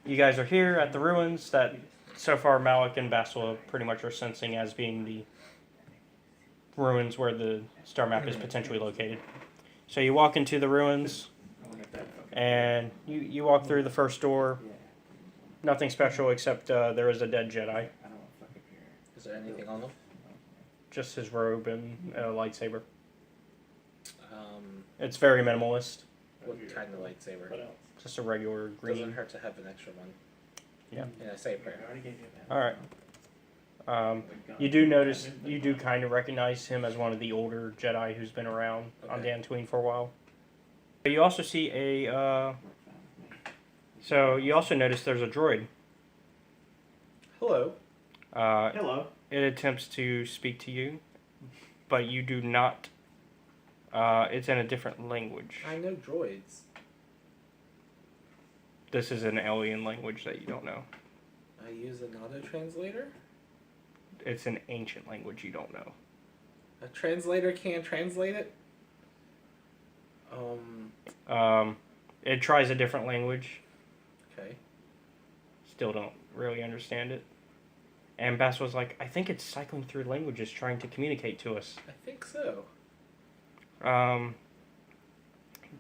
you guys are here at the ruins that so far Malik and Bastila pretty much are sensing as being the ruins where the star map is potentially located. So you walk into the ruins, and you walk through the first door. Nothing special except there is a dead Jedi. Is there anything on them? Just his robe and a lightsaber. Um, It's very minimalist. what kind of lightsaber? Just a regular Doesn't green. hurt to have an extra one. Yeah. And I say a prayer. Alright. You do notice, you do kind of recognize him as one of the older Jedi who's been around on Okay. Dantooine for a while. You also see a, so you also notice there's a droid. Hello. Hello. It attempts to speak to you, but you do not, it's in a different language. I know droids. This is an alien language that you don't know. I use an auto-translator. It's an ancient language you don't know. A translator can't translate it? It tries a different language. Okay. Still don't really understand it. And Bass was like, I think it's cycling through languages trying to communicate to us. I think so.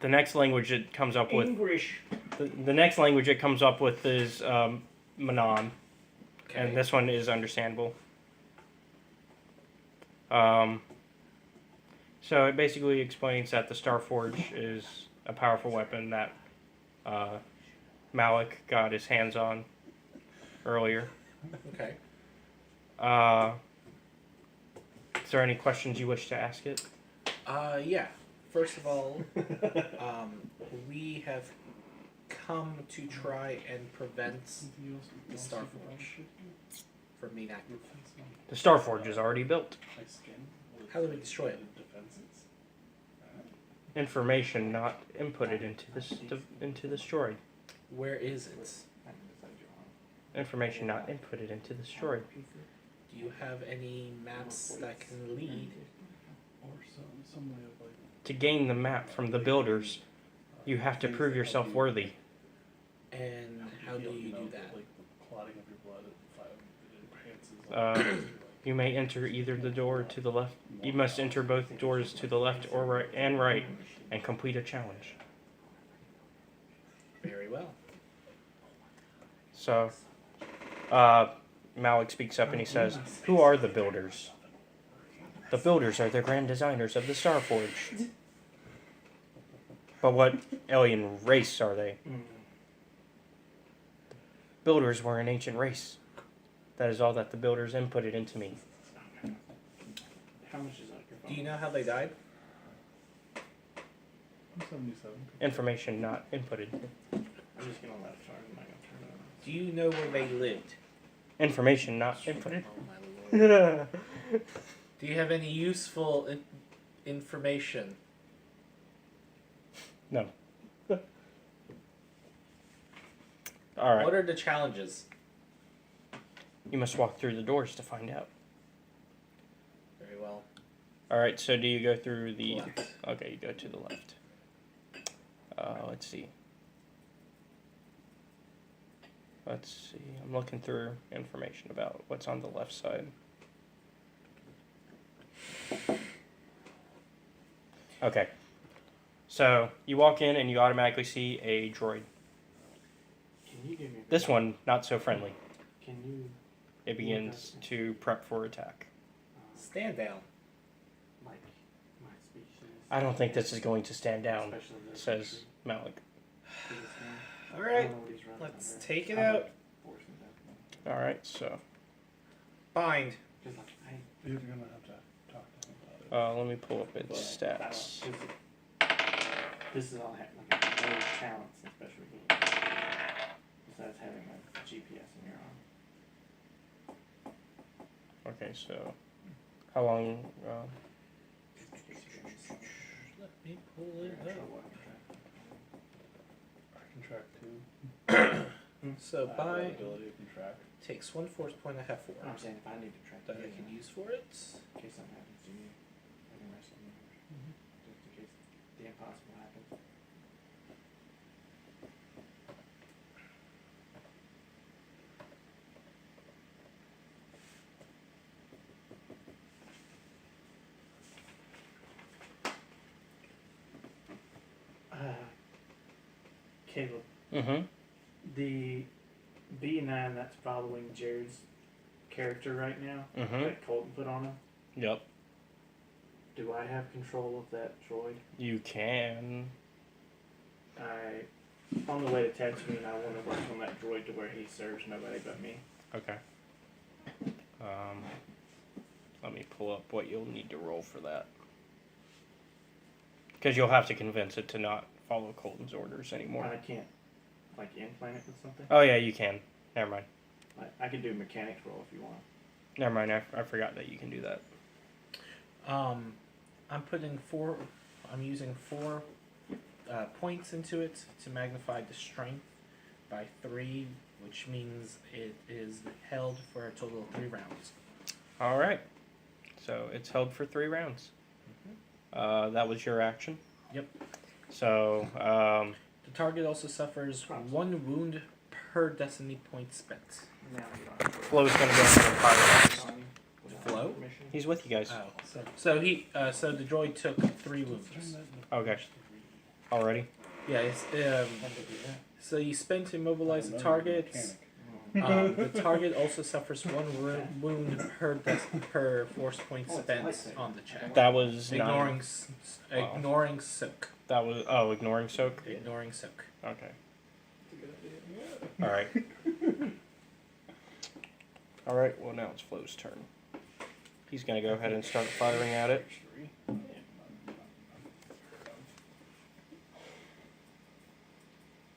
The next language it comes up with... English. The next language it comes up with is Manon. Okay. And this one is understandable. So it basically explains that the Starforge is a powerful weapon that Malik got his hands on earlier. Okay. Is there any questions you wish to ask it? Yeah. First of all, we have come to try and prevent the Starforge from being active. The Starforge is already built. How do we destroy it? Information not inputted into this droid. Where is it? Information not inputted into this droid. Do you have any maps that can lead? To gain the map from the builders, you have to prove yourself worthy. And how do you do that? You may enter either the door to the left. You must enter both doors to the left or right and complete a challenge. Very well. So, Malik speaks up and he says, "Who are the builders?" "The builders are the grand designers of the Starforge." "But what alien race are they?" "Builders were an ancient race. That is all that the builders inputted into me." How much is that? Do you know how they died? I'm 77. Information not inputted. I'm just gonna let it charge. I'm not gonna turn it on. Do you know where they lived? Information not inputted. Oh, my lord. Do you have any useful information? No. All right. What are the challenges? You must walk through the doors to find out. Very well. All right. So do you go through the? Left. Okay, you go to the left. Let's see. Let's see. I'm looking through information about what's on the left side. Okay. So you walk in and you automatically see a droid. Can you give me? This one not so friendly. Can you? It begins to prep for attack. Stand down. Like my speech is. I don't think this is going to stand down, Especially this says country. Malik. All right. Let's take it out. All right. So Bind. You're gonna have to talk to him about it. let me pull up its stats. This is all like no talents and special games. Besides having a GPS in your arm. Okay. So how long? Let me pull it up. I can track too. So I have bind that ability to track. takes 1 force point. I have 4 I'm saying if I need to track that I you, can use for it. in case something happens to you, I can wrestle you. Just in case the impossible happens. Caleb, Mm-hmm. the B9 that's following Jared's character right now, Mm-hmm. that Colton put on him, Yep. do I have control of that droid? You can. On the way to Tatooine, I want to work on that droid to where he serves nobody but me. Okay. Let me pull up what you'll need to roll for that. Because you'll have to convince it to not follow Colton's orders anymore. I can't, like, implant it with something? Oh yeah, you can. Never mind. I can do mechanics roll if you want. Never mind. I forgot that you can do that. I'm putting 4. I'm using 4 points into it to magnify the strength by 3, which means it is held for a total of 3 rounds. All right. So it's held for 3 rounds. That was your action. Yep. So The target also suffers 1 wound per destiny point spent. Flo's gonna go into the fire. Flow? He's with you guys. Oh, so the droid took 3 wounds. Okay. Already. Yeah, so you spend to immobilize the target. The target also suffers 1 wound per force point spent on the check. That was ignoring 9. ignoring soak. That was ignoring soak. Ignoring soak. Okay. All right. All right. Well, now it's Flo's turn. He's gonna go ahead and start firing at it.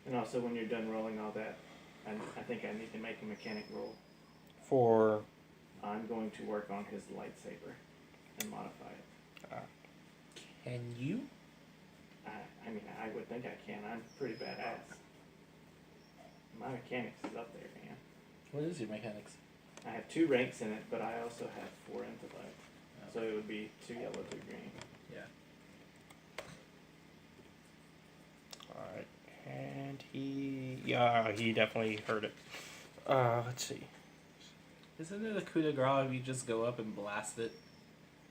And also, when you're done rolling all that, I think I need to make a mechanic roll. For I'm going to work on his lightsaber and modify it. Can you? I mean, I would think I can. I'm pretty badass. My mechanics is up there, man. What is your mechanics? I have 2 ranks in it, but I also have 4 intellect. So it would be 2 yellow, 2 green. Yeah. all right, and he definitely heard it. Let's see. Isn't it a coup de grace if you just go up and blast it,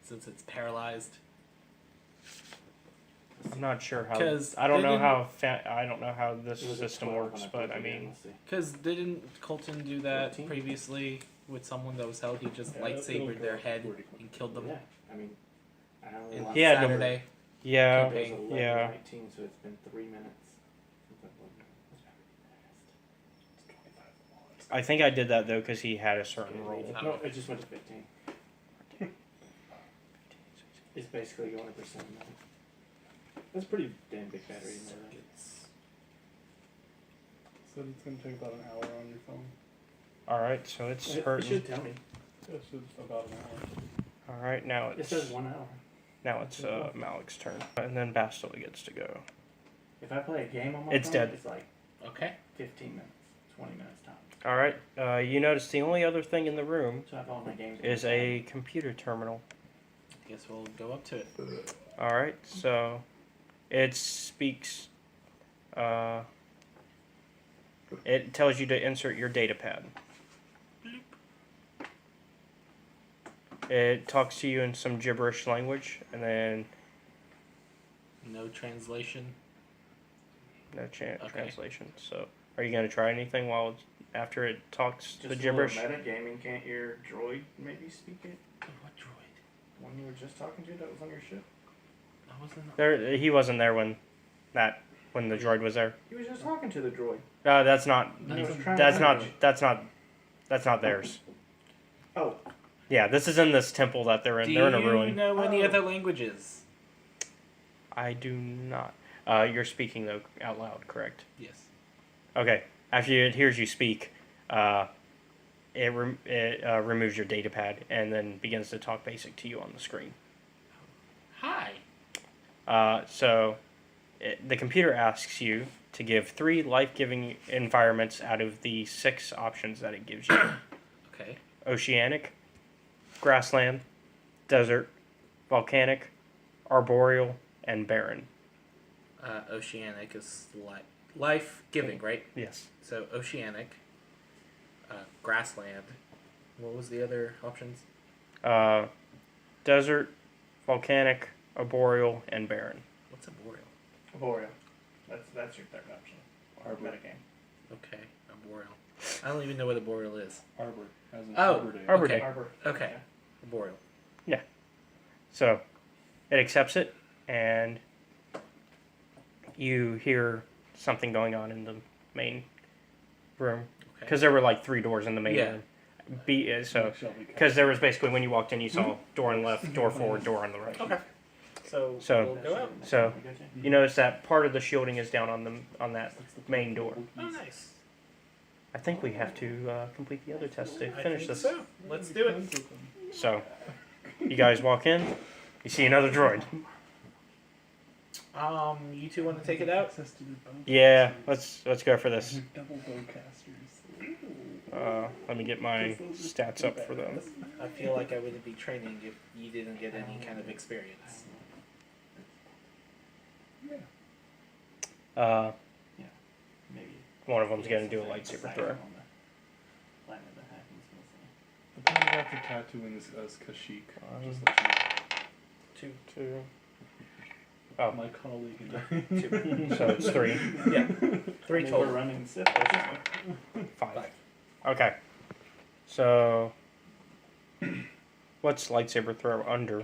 since it's paralyzed? I'm not sure how. 'Cause I don't they know didn't- how. I don't know how this It was a system 12 works, when I but put I it in, mean, let's see. Because didn't Colton do that 14? previously with someone that was held? He just Yeah, it'll lightsabered go their up head 40. and killed them. Yeah, I mean, I only In lost He had to- Saturday. yeah, It was campaign. 11, yeah. 19, so it's been 3 minutes since I've looked. It's 25 bullets. I think I did that though because he had a certain role. No, it just went to 15. It's basically going to percent now. That's a pretty damn big battery in there. Said it's gonna take about an hour on your phone. All right, so it's It hurting. should tell me. It should about an hour. All right, now It it's says 1 hour. Malik's turn, and then Bastila gets to go. If I play a game on my It's phone, dead. it's like Okay. 15 minutes, 20 minutes time. All right, you notice the only other thing in the room So I have all my games. is a computer terminal. Guess we'll go up to it. All right, so it speaks. It tells you to insert your data pad. It talks to you in some gibberish language, and then No translation. no Okay. translation. So, are you gonna try anything while after it talks Just the a little gibberish? metagaming, can't your droid maybe speak it? What droid? One you were just talking to that was on your ship? I wasn't. There, he wasn't there when the droid was there. He was just talking to the droid. That's not. I was trying That's to not. remember. That's not theirs. Oh. Yeah, this is in this temple that they're in. Do They're in a you ruin. know any Oh. other languages? I do not. You're speaking though out loud, correct? Yes. Okay. After it hears you speak, it removes your data pad and then begins to talk basic to you on the screen. Hi. The computer asks you to give 3 life-giving environments out of the 6 options that it gives you: Okay. oceanic, grassland, desert, volcanic, arboreal, and barren. Oceanic is life giving, right? Yes. So oceanic, grassland. What was the other options? Desert, volcanic, arboreal, and barren. What's a boreal? Boreal. That's your third option. Or metagame. Okay, a boreal. I don't even know what a boreal is. Arbor. As in Oh, Arbor Day. Arbor okay. Day. Arbor. Okay, a boreal. So, it accepts it, and you hear something going on in the main room. Okay. Because there were like 3 doors in the main Yeah. room. Shelby Because there was basically, when you walked in, you saw door on the left, door forward, door on the right. Okay. So, So- we'll go out. So, you notice that part of the shielding is down on that main door. Oh, nice. I think we have to complete the other test to I finish think this. so. Let's do it. So, you guys walk in, you see another droid. You two want to take it out? Yeah, let's go for this. Double bowcasters. Let me get my stats up for them. I feel like I wouldn't be training if you didn't get any kind of experience. Maybe. One of them's gonna do a lightsaber throw. The point of that for tattooing is as Kashyyyk. Just let Two. Two. you my colleague and I. So it's 3. Yeah. 3 We're total. running Sith. 5. Okay. So, what's lightsaber throw under?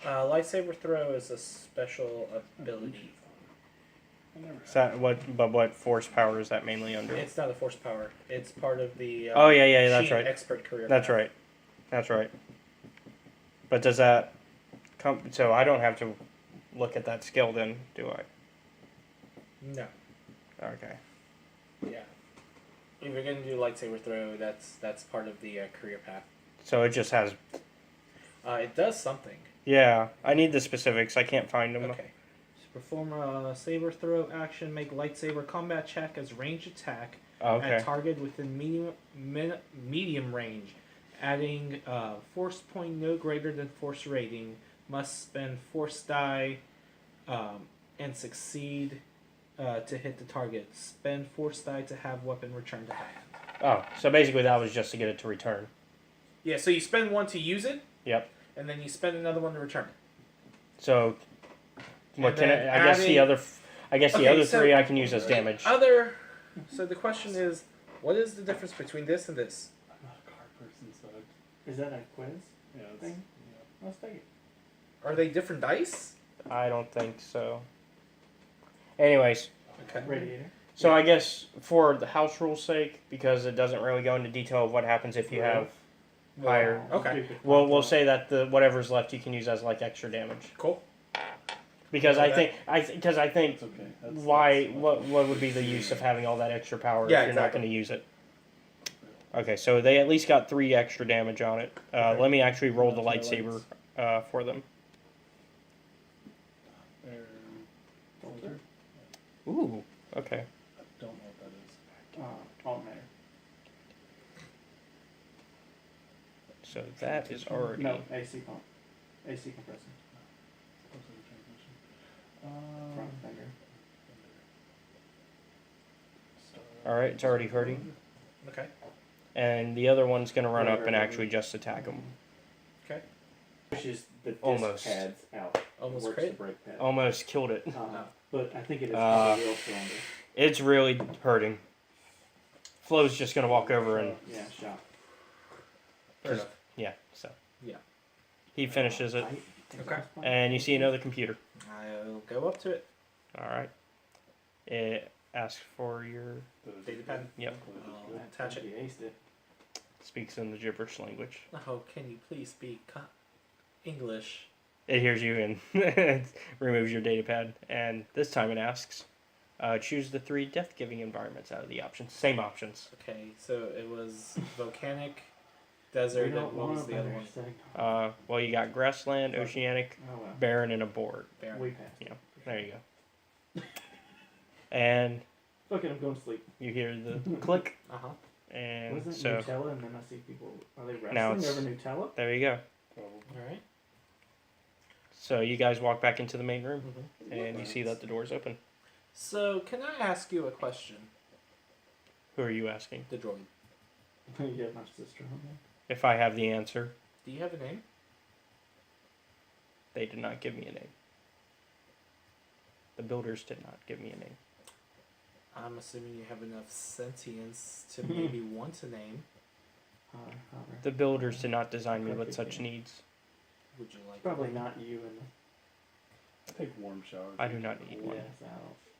Lightsaber throw is a special ability. Is that what force power is that mainly under? It's not a force power. It's part of the Oh yeah, that's Sheen right. expert career. That's path. right. That's right. But does that come? So I don't have to look at that skill then, do I? No. Okay. Yeah. If you're gonna do lightsaber throw, that's part of the career path. So it just has. It does something. Yeah, I need the specifics. I can't find them. Okay. So perform a saber throw action. Make lightsaber combat check as ranged attack Okay. at target within medium range. Adding force point no greater than force rating. Must spend force die and succeed to hit the target. Spend force die to have weapon return to hand. Oh, so basically that was just to get it to return. Yeah, so you spend one to use it. Yep. And then you spend another one to return it. So, what And can then I guess the adding- other? I guess the Okay, other so- three I can use as damage. So the question is, what is the difference between this and this? I'm not a card person, so Is that a quiz yeah, it's, thing? Let's take it. Are they different dice? I don't think so. Anyways, Okay. Radiator. so I guess for the house rule's sake, because it doesn't really go into detail of what happens if you have higher. Okay. Well, we'll say that the whatever's left you can use as like extra damage. Cool. Because Well, I think it's okay. why what would be the use of having all that extra power Yeah, if you're not exactly. going to use it? Okay, so they at least got 3 extra damage on it. Okay. Let me actually roll the lightsaber for them. Filter? Ooh, okay. I don't know what that is. Alternator. So that is already No, AC pump. AC compressor. Front fender. all right. It's already hurting, Okay. and the other one's going to run up and actually just attack him. Okay. Pushes the disc Almost. pads out. Almost Works crit? the brake pad. Almost killed it. But I think it is Uh, a real cylinder. It's really hurting. Flo's just going to walk over and Yeah, shot. Fair enough. yeah. So Yeah. he finishes it, Okay. and you see another computer. I'll go up to it. All right. It asks for your Data pad. Yep. I'll attach it. You aced it. Speaks in the gibberish language. Oh, can you please speak English? It hears you and removes your data pad. And this time it asks, choose the 3 death-giving environments out of the options. Same options. Okay, so it was volcanic, desert, and what was the other one? Well, you got grassland, oceanic, Oh well. barren, and a board. Barren. We passed. Yeah, there you go. And Fuck it, I'm going to sleep. you hear the click, Uh-huh. and Wasn't so Nutella, and then I see people, are they Now wrestling it's- over Nutella? there you go. Alright. So you guys walk back into the main room, Mm-hmm. and you see that the door's open. So, can I ask you a question? Who are you asking? The droid. You have my sister on there. If I have the answer, Do you have a name? they did not give me a name. The builders did not give me a name. I'm assuming you have enough sentience to maybe want a name. Hover. The builders did not design me with such needs. Would you like Probably a name? not you and I take warm showers. I do not need one. yes,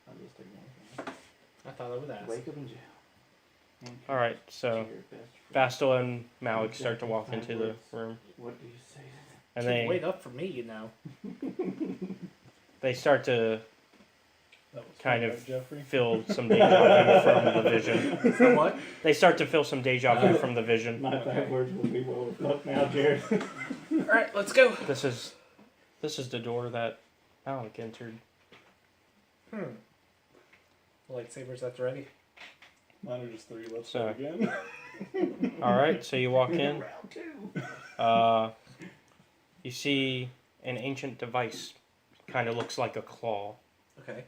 I'll just take one. I thought I would ask. Wake up in jail. And All right, so to your best friend. Bastel and Malik start to walk into the room, What do you say? and Should wait they up for me, you know. start to That was kind fun, of right, Jeffrey? feel some deja vu from the vision. So what? They start to feel some deja vu from the vision. My bad words will be well with luck now, Jared. Alright, let's go. This is the door that Malik entered. Lightsabers at the ready. Mine are just 3. Let's So- start again. All right, so you walk in. Round 2. You see an ancient device, kind of looks like a claw. Okay.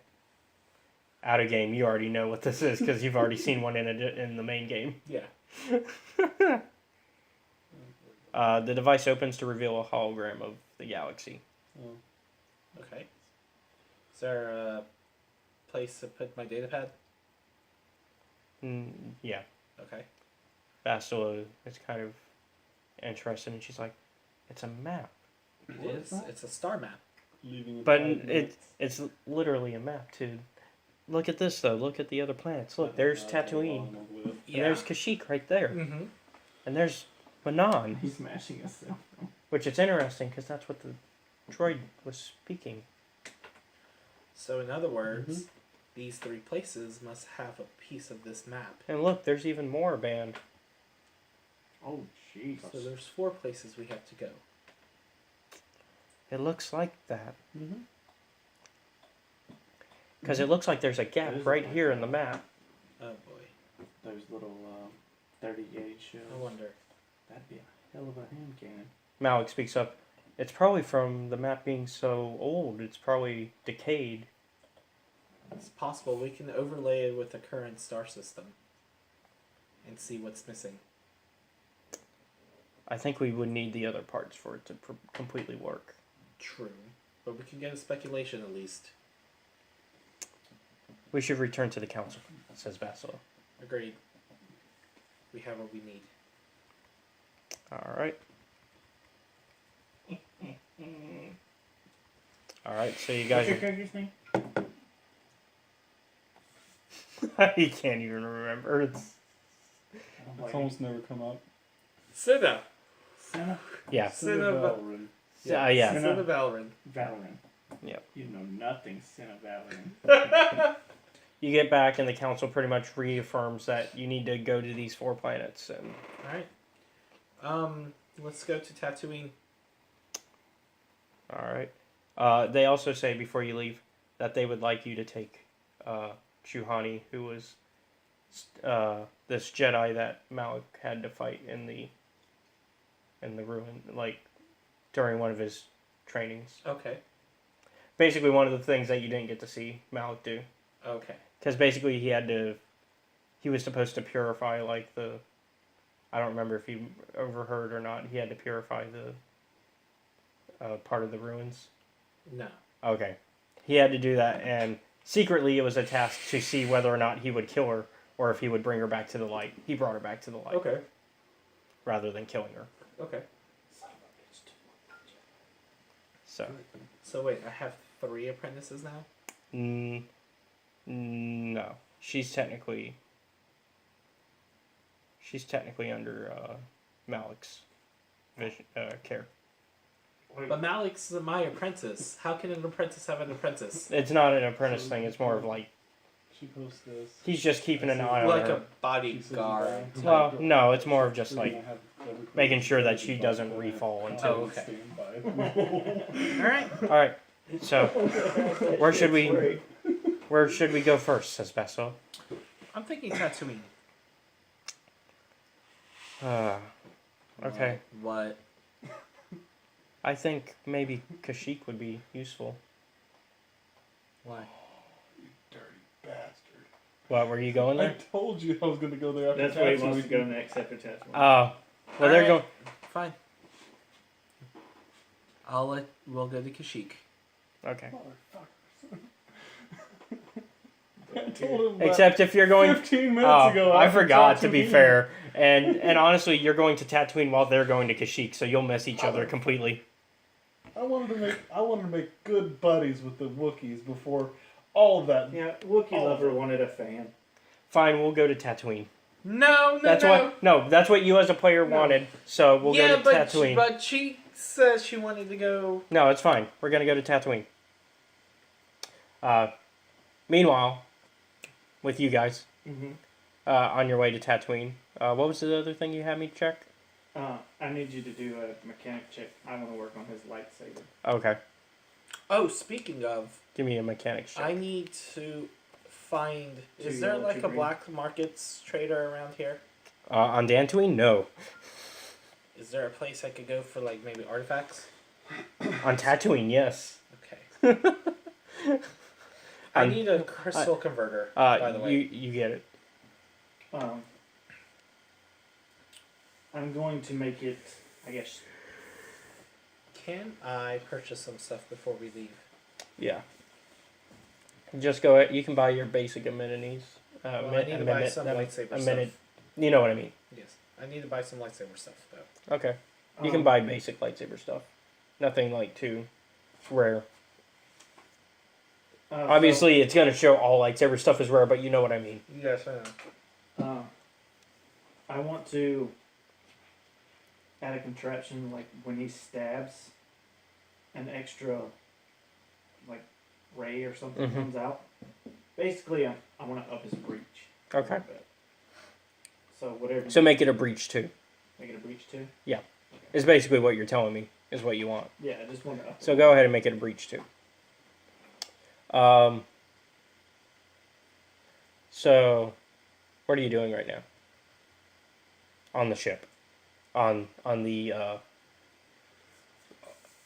Out of game, you already know what this is because you've already seen one in the main game. Yeah. The device opens to reveal a hologram of the galaxy. Okay. Is there a place to put my data pad? Yeah. Okay. Bastila is kind of interested, and she's like, "It's a map." It is. It's a star map. Leaving in But 5 minutes. it's literally a map, too. Look at this, though. Look at the other planets. Look, there's Tatooine. And there's Kashyyyk right there. Mm-hmm. And there's Manon. He's smashing us though. Which is interesting, because that's what the droid was speaking. So in other words, these 3 places must have a piece of this map. And look, there's even more band. Oh, jeez. So there's 4 places we have to go. It looks like that. Mm-hmm. Because it looks like there's a gap It is right like here that. in the map. Oh boy. Those little 30 gauge shells. I wonder. That'd be a hell of a hand cannon. Malik speaks up. It's probably from the map being so old. It's probably decayed. It's possible we can overlay it with the current star system and see what's missing. I think we would need the other parts for it to completely work. True. But we can get a speculation at least. We should return to the council, says Basil. Agreed. We have what we need. Alright. Alright, so you guys... What's your character's name? He can't even remember. It's almost never come up. Cinna. Cinna? Yeah. Cinna Valrin. Yeah. Cinna Valrin. Valrin. Yep. You know nothing, Cinna Valrin. You get back and the council pretty much reaffirms that you need to go to these 4 planets. And Alright. Let's go to Tatooine. Alright. They also say before you leave that they would like you to take Chuhani, who was this Jedi that Malik had to fight in the ruin, like during one of his trainings. Okay. Basically, one of the things that you didn't get to see Malik do. Okay. Because basically he was supposed to purify like I don't remember if he overheard or not. He had to purify the part of the ruins. No. Okay. He had to do that, and secretly it was a task to see whether or not he would kill her or if he would bring her back to the light. He brought her back to the light. Okay. Rather than killing her. Okay. So wait, I have 3 apprentices now? No. She's technically under Malik's care. But Malik's my apprentice. How can an apprentice have an apprentice? It's not an apprentice thing. It's more of like he's just keeping an eye on like her. a bodyguard. Well, no, it's more of just like making sure that she doesn't refall into. Oh, okay. All right. So, where should we go first? Says Basso. I'm thinking Tatooine. Okay. What? I think maybe Kashyyyk would be useful. Why? You dirty bastard. What, were you going there? I told you I was going to go there after That's where he Tatooine. wants to go next after Tatooine. Oh. Well, they're going... Fine. We'll go to Kashyyyk. Okay. I told him Except if you're going... 15 minutes ago. I after forgot, to be Tatooine. fair. And honestly, you're going to Tatooine while they're going to Kashyyyk, so you'll miss each other completely. I wanted to make good buddies with the Wookiees before all of that. Yeah, Wookiee lover wanted a fan. Fine, we'll go to Tatooine. No. That's what you as a player wanted. So we'll go to Tatooine. But she says she wanted to go. No, it's fine. We're gonna go to Tatooine. Meanwhile, with you guys, on your way to Tatooine, what was the other thing you had me check? I need you to do a mechanic check. I want to work on his lightsaber. Okay. Oh, speaking of, Give me a mechanics check. I need to find. Two Is there yellow, like two a green. black markets trader around here? On Dantooine? No. Is there a place I could go for like maybe artifacts? On Tatooine, yes. Okay. I need a crystal converter. By the way, You get it. I'm going to make it, I guess. can I purchase some stuff before we leave? Yeah. Just go ahead. You can buy your basic amenities. Well, I need to buy some lightsaber stuff. You know what I mean. Yes, I need to buy some lightsaber stuff though. Okay. You can buy basic lightsaber stuff. Nothing like too rare. Obviously, it's going to show all lightsaber stuff is rare, but you know what I mean. Yes, I know. I want to add a contraption like when he stabs, an extra like ray or something comes out. Basically, I want to up his breach. Okay. a bit. So whatever. So make it a breach too. Make it a breach too. Yeah. It's basically what you're telling me is what you want. Yeah, I just want to up. So go ahead and make it a breach too. So, what are you doing right now? On the ship, on the.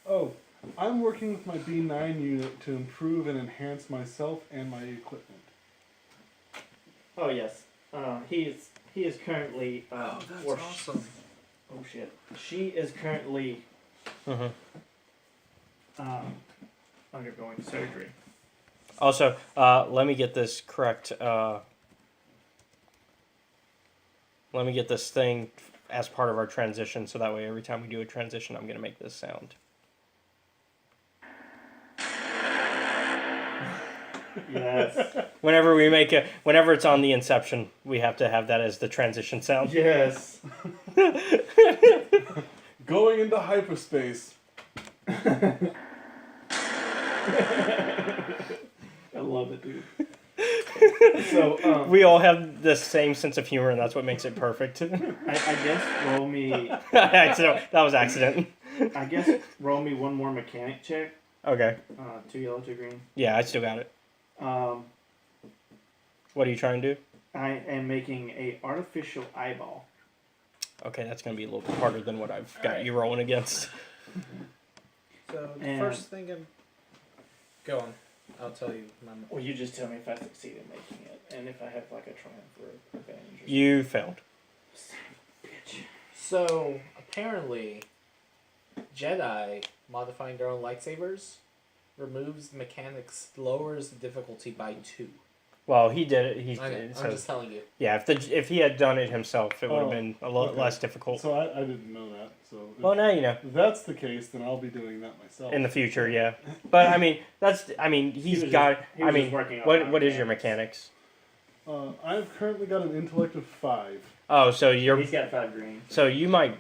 Oh, I'm working with my B9 unit to improve and enhance myself and my equipment. Oh yes. He is currently Oh, that's work- awesome. Oh shit. She is currently undergoing surgery. Also, let me get this correct. Let me get this thing as part of our transition, so that way every time we do a transition, I'm going to make this sound. Yes. Whenever it's on the inception, we have to have that as the transition sound. Yes. Going into hyperspace. I love it, dude. So, we all have the same sense of humor, and that's what makes it perfect. I guess roll me. That was accident. I guess roll me one more mechanic check. Okay. 2 yellow, 2 green. Yeah, I still got it. What are you trying to do? I am making a artificial eyeball. Okay, that's going to be a little bit harder than what I've got you rolling against. So the And- first thing I'm... Go on. I'll tell you. Well, you just tell me if I succeed in making it, and if I have like a triumph or advantage. Or You failed. bitch. So, apparently, Jedi modifying their own lightsabers removes the mechanics, lowers the difficulty by 2. Well, he did it. I'm So, just telling you. yeah, if he had done it himself, it would have Oh, been a lot okay. less difficult. So I didn't know that. So Well, now you know. if that's the case, then I'll be doing that myself. In the future, yeah. But I mean, he's got. I mean, what is your mechanics? I've currently got an intellect of 5. Oh, so He's got 5 green. So you might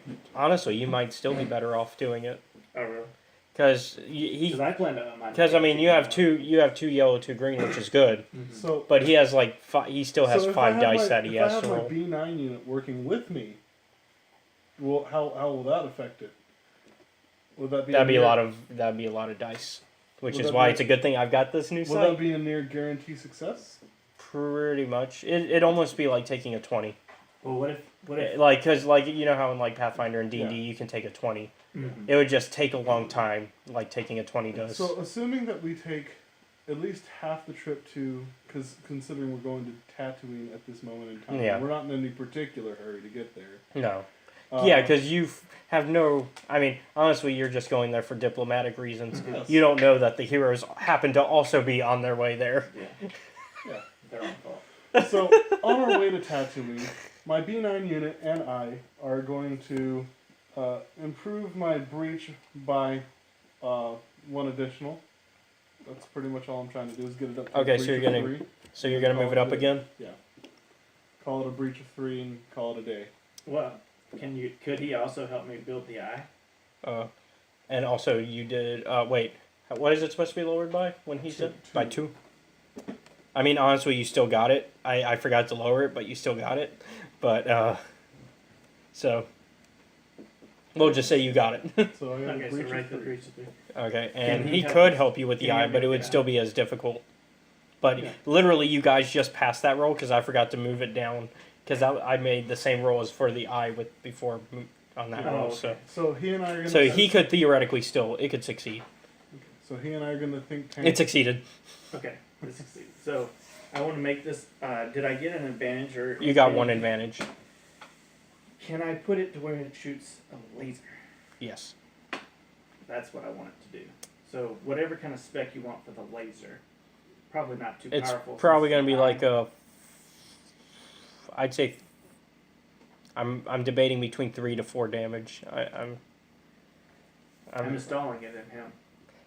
still be better off doing it. Oh really? Because I plan to. Because I mean, you have two yellow, 2 green, which is good. So, but he has like he still has so if 5 I have dice my, that he if has I to have roll. my B9 unit working with me, well, how will that affect it? Would that be That'd be a lot of dice, which Would is that why be- it's a good thing I've got this new Will site. that be a near guarantee success? Pretty much, it'd almost be like taking a 20. Well, what if Like, because like you know how in like Pathfinder and D&D Yeah. you can take a 20. Mhm. It would just take a long time, like taking a 20 does. So, assuming that we take at least half the trip to, because considering we're going to Tatooine at this moment in time, Yeah. we're not in any particular hurry to get there. No. Yeah, because you have no. I mean, honestly, you're just going there for diplomatic reasons. Yes. You don't know that the heroes happen to also be on their way there. Yeah. their own fault? So, on our way to Tatooine, my B9 unit and I are going to improve my breach by 1 additional. That's pretty much all I'm trying to do is get it up to Okay, a so breach you're of gonna 3. so you're gonna move it up again. Yeah. Call it a breach of 3 and call it a day. Well, could he also help me build the eye? And also you did. Wait, what is it supposed to be lowered by when he said by 2? I mean, honestly, you still got it. I forgot to lower it, but you still got it. But so we'll just say you got it. So I got Okay, a so breach right of the 3. breach of 3. Okay, and Can he he help could us? help you with the Can he eye, help but me it with would the still eye? be as difficult. But Yeah. literally, you guys just passed that roll because I forgot to move it down because I made the same roll as for the eye before on that Oh, roll. okay. So So he and I are going to... so he could theoretically it could succeed. So he and I are going to think tank. It succeeded. Okay, this succeeds. So I want to make this. Did I get an advantage or? You got 1 advantage. Can I put it to where it shoots a laser? Yes. That's what I want it to do. So whatever kind of spec you want for the laser, probably not too It's powerful. probably since going to be it's like nine. I'd say. I'm debating between 3 to 4 damage. I'm installing it in him.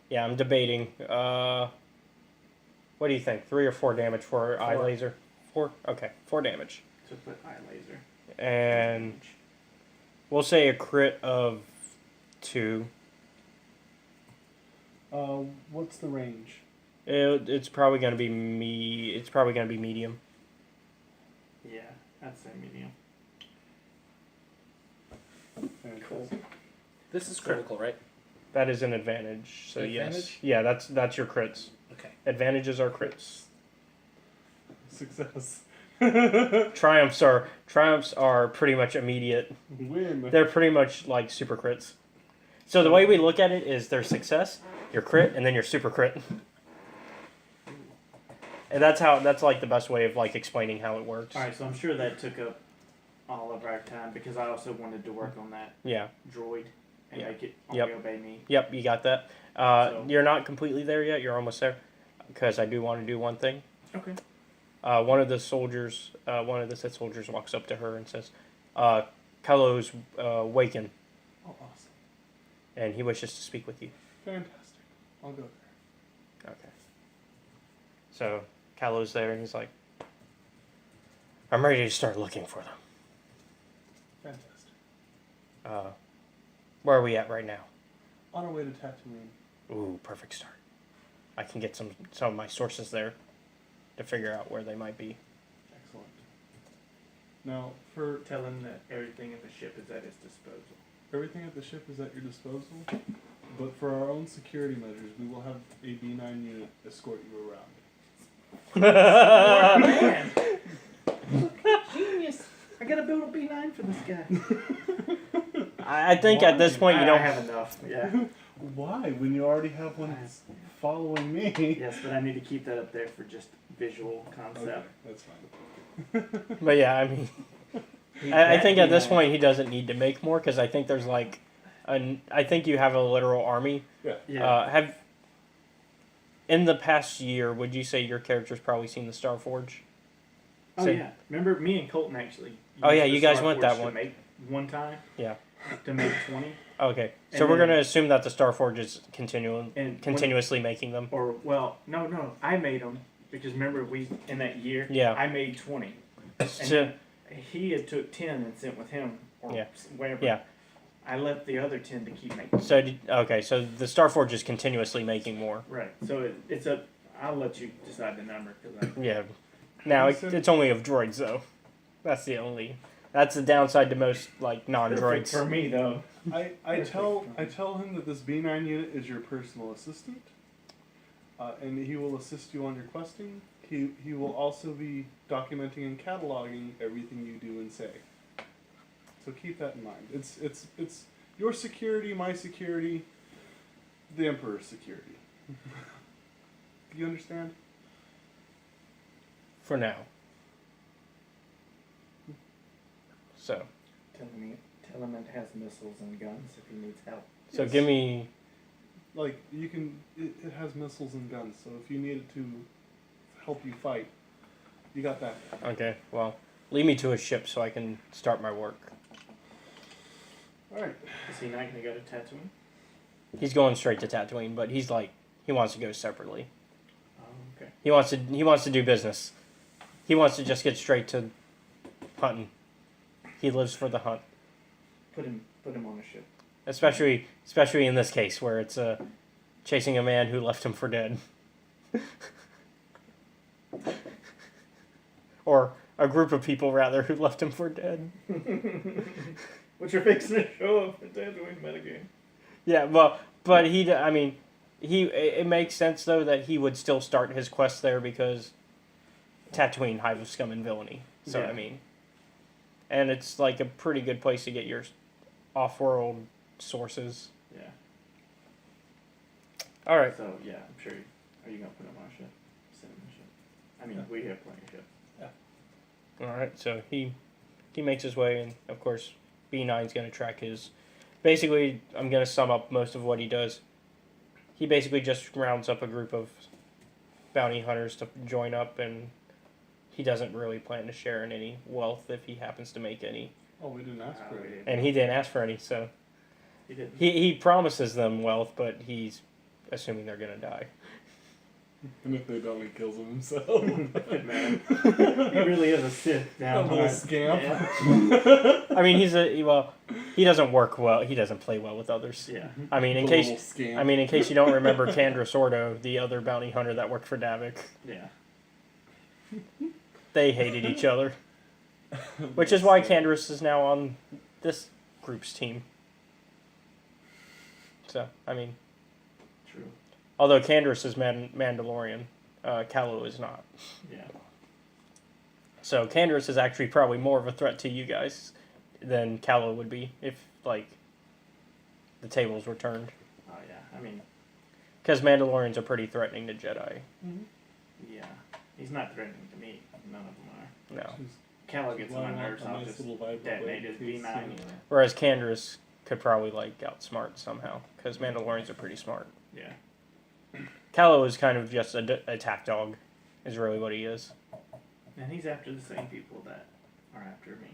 Yeah, I'm debating. What do you think? 3 or 4 damage for eye 4. laser? 4? Okay, 4 damage. To put eye laser. And we'll say a crit of 2. What's the range? It's probably gonna be It's probably gonna be medium. Yeah, I'd say medium. Cool. This is critical, right? That is an advantage. So yes, Advantage? yeah, that's your crits. Okay. Advantages are crits. Success. Triumphs are pretty much immediate. Win. They're pretty much like super crits. So the way we look at it is their success, your crit, and then your super crit. And that's like the best way of like explaining how it works. All right, so I'm sure that took up all of our time because I also wanted to work on that Yeah. droid and Yeah. make it only Yep. obey me. Yep, you got that. So- You're not completely there yet. You're almost there, because I do want to do one thing. Okay. One of the soldiers, one of the Sith soldiers, walks up to her and says, "Kylo's wakened, Oh, awesome. and he wishes to speak with you." Fantastic. I'll go there. Okay. So Kylo's there, and he's like, "I'm ready to start looking for them. Fantastic. Where are we at right now?" On our way to Tatooine. Ooh, perfect start. I can get some of my sources there to figure out where they might be. Excellent. Now, for Tell him that everything in the ship is at his disposal. everything at the ship is at your disposal, but for our own security measures, we will have a B9 unit escort you around. Man! Genius! I gotta build a B9 for this guy. I think at this point you I don't have enough. Yeah. Why? When you already have one that's following me? Yes, but I need to keep that up there for just visual concept. Okay, that's fine. But yeah, I mean, I think at this point he doesn't need to make more, because I think there's like, I think you have a literal army. Yeah. Yeah. In the past year, would you say your character's probably seen the Star Forge? Oh So- yeah. Remember me and Colton actually. Oh, yeah, used the you guys Star went Forge that one. To make one time. Yeah. To make 20. Okay, so And we're then- gonna assume that the Star Forge is And continuously making them. Or well, no, I made them because remember we in that year. Yeah. I made 20. And So, he had took 10 and sent with him or Yeah. whatever. Yeah. I left the other 10 to keep making. so the Star Forge is continuously making more. Right. So it's a. I'll let you decide the number because Yeah. Now Listen. it's only of droids though. That's the downside to most like non-droids. for me though. I tell him that this B9 unit is your personal assistant, and he will assist you on your questing. He will also be documenting and cataloging everything you do and say. So keep that in mind. It's your security, my security, the Emperor's security. Do you understand? For now. So Tell him it has missiles and guns if he needs help. so Yes. give me Like you can, it has missiles and guns. So if you need it to help you fight, you got that. okay. Well, lead me to a ship so I can start my work. All right. Is he not going to go to Tatooine? He's going straight to Tatooine, but he's like he wants to go separately. Oh, okay. He wants to do business. He wants to just get straight to hunting. He lives for the hunt, Put him on a ship. especially in this case where it's chasing a man who left him for dead, or a group of people rather who left him for dead. Which you're fixing to show up in Tatooine metagame. Yeah, well, but it makes sense though that he would still start his quest there because Tatooine, hive of scum and villainy. So Yeah. I mean, and it's like a pretty good place to get your off-world sources. Yeah. All right. So yeah, I'm sure. Are you gonna put him on a ship? Send him on a ship. I mean, we have plenty of ships. All right. So he makes his way, and of course, B9's gonna track his. Basically, I'm gonna sum up most of what he does. He basically just rounds up a group of bounty hunters to join up, and he doesn't really plan to share in any wealth if he happens to make any. Oh, we didn't ask for it. And he didn't ask for any, so He didn't. he promises them wealth, but he's assuming they're gonna die. And if they don't, he kills them himself. Man, he really is a Sith A down little hard. scamp. Yeah. I mean, he doesn't work well. He doesn't play well with others. Yeah. I mean, in The case little scamp. in case you don't remember Kandra Sordo, the other bounty hunter that worked for Davik, Yeah. they hated each other, which is why Kandris is now on this group's team. So, I mean, True. although Kandris is Mandalorian, Kylo is not. Yeah. So Kandris is actually probably more of a threat to you guys than Kylo would be if, like, the tables were turned. Oh yeah. I mean, Because Mandalorians are pretty threatening to Jedi. yeah. He's not threatening to me. None of them are. No. Callow gets on my nerves. A I'll nice just little vibe detonate his piece, B9. Whereas Candace could probably like outsmart somehow, because Mandalorians are pretty smart. Yeah. Callow is kind of just a attack dog, is really what he is. And he's after the same people that are after me.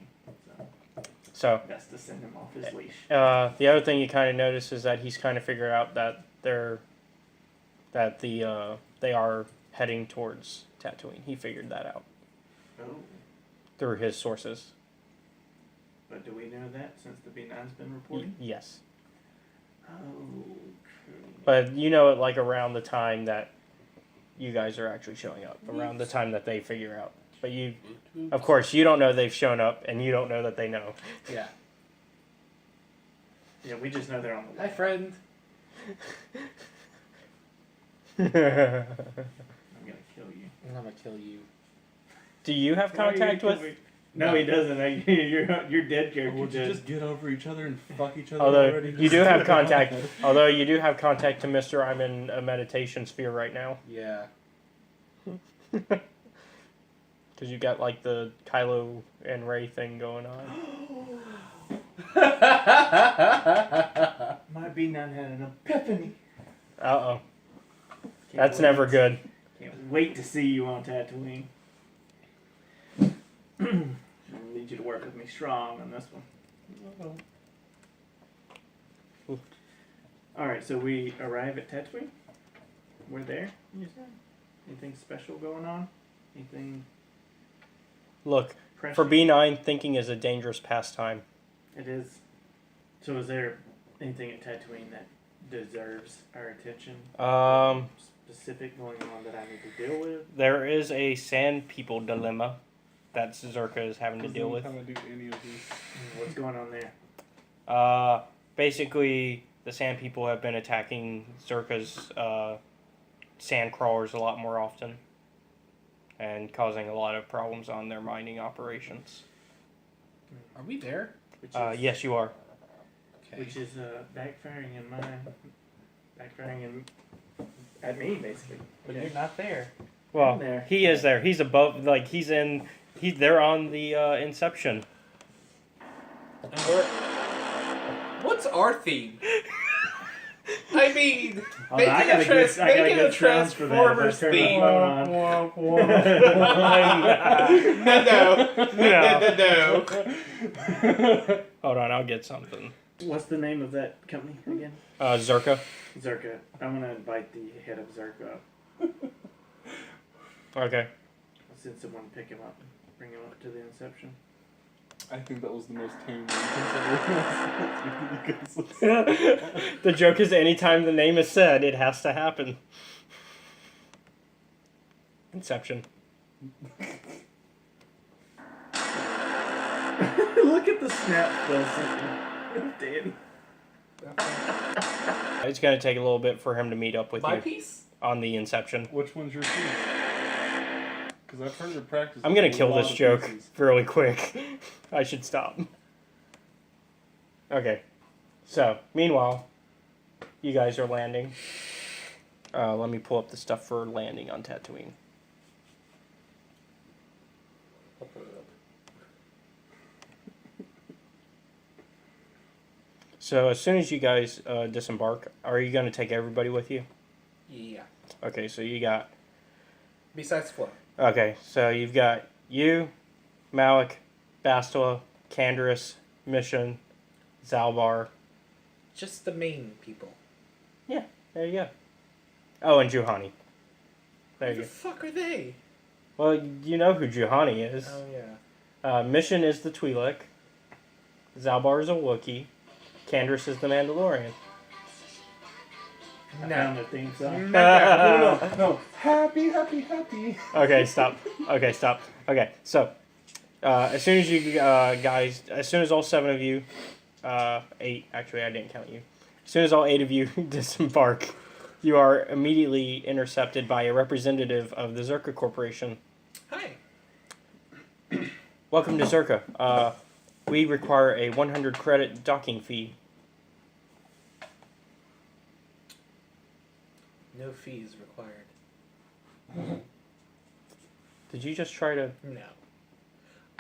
So best to send him off his leash. the other thing you kind of notice is that he's kind of figured out that they are heading towards Tatooine. He figured that out Oh. through his sources. But do we know that since the B9's been reporting? Yes. Okay. But you know it like around the time that you guys are actually showing up, around the time that they figure out. But you, of course, you don't know they've shown up, and you don't know that they know. Yeah. Yeah, we just know they're on the way. Hi, friend. I'm gonna kill you. I'm gonna kill you. Do you have Why are you contact gonna with? kill me? No, he doesn't. Your dead character Would you does. just get over each other and fuck each other Although already? you do have contact, although you do have contact to Mister. I'm in a meditation sphere right now. Yeah. Because you got like the Kylo and Rey thing going on. My B9 had an epiphany. Uh oh. Can't That's wait. never good. Can't wait to see you on Tatooine. I need you to work with me strong on this one. Alright, so we arrive at Tatooine. We're there, you said? Anything special going on? Anything Look, precious? for B9, thinking is a dangerous pastime. It is. So is there anything at Tatooine that deserves our attention? Specific going on that I need to deal with? There is a sand people dilemma that Zerka is having to Doesn't deal with. kinda do any of these. What's going on there? Basically, the sand people have been attacking Zerka's sand crawlers a lot more often and causing a lot of problems on their mining operations. Are we there? Which is, Yes, you are. Okay. Which is backfiring in mine. Backfiring in at me, basically. But you're not there. Well, I'm there. he is there. He's above, like, they're on the Inception. And what's our theme? I mean, Hold on, I got a good sounds for that. Transformers If I turn theme. my phone No. Hold on, I'll get something. What's the name of that company again? Zerka. Zerka. I'm gonna invite the head of Zerka up. Okay. I'll send someone to pick him up and bring him up to the Inception. I think that was the most tame one. The joke is anytime the name is said, it has to happen. Inception. Look at the snap Phil sent me. Danny. It's going to take a little bit for him to meet up with My you piece? on the Inception. Which one's your piece? Because I've heard her practice. I'm going to a kill lot this of joke pieces. really quick. I should stop. Okay. So, meanwhile, you guys are landing. Let me pull up the stuff for landing on Tatooine. I'll put it up. So, as soon as you guys disembark, are you going to take everybody with you? Yeah. Okay, so you got... Besides Flo. Okay, so you've got you, Malik, Bastila, Candaris, Mission, Zalbar. Just the main people. Yeah, there you go. Oh, and Juhani. There Who you the go. fuck are they? Well, you know who Juhani is. Oh, yeah. Mission is the Twi'lek. Zalbar is a Wookiee. Candaris is the Mandalorian. I found the theme song. No. Happy, happy, happy. Okay, stop. Okay, stop. Okay, so as soon as you guys, as soon as all 7 of you, 8 actually, I didn't count you. As soon as all 8 of you disembark, you are immediately intercepted by a representative of the Zerka Corporation. Hi. Welcome to Zerka. We require a 100 credit docking fee. No fees required. Did you just try to... No.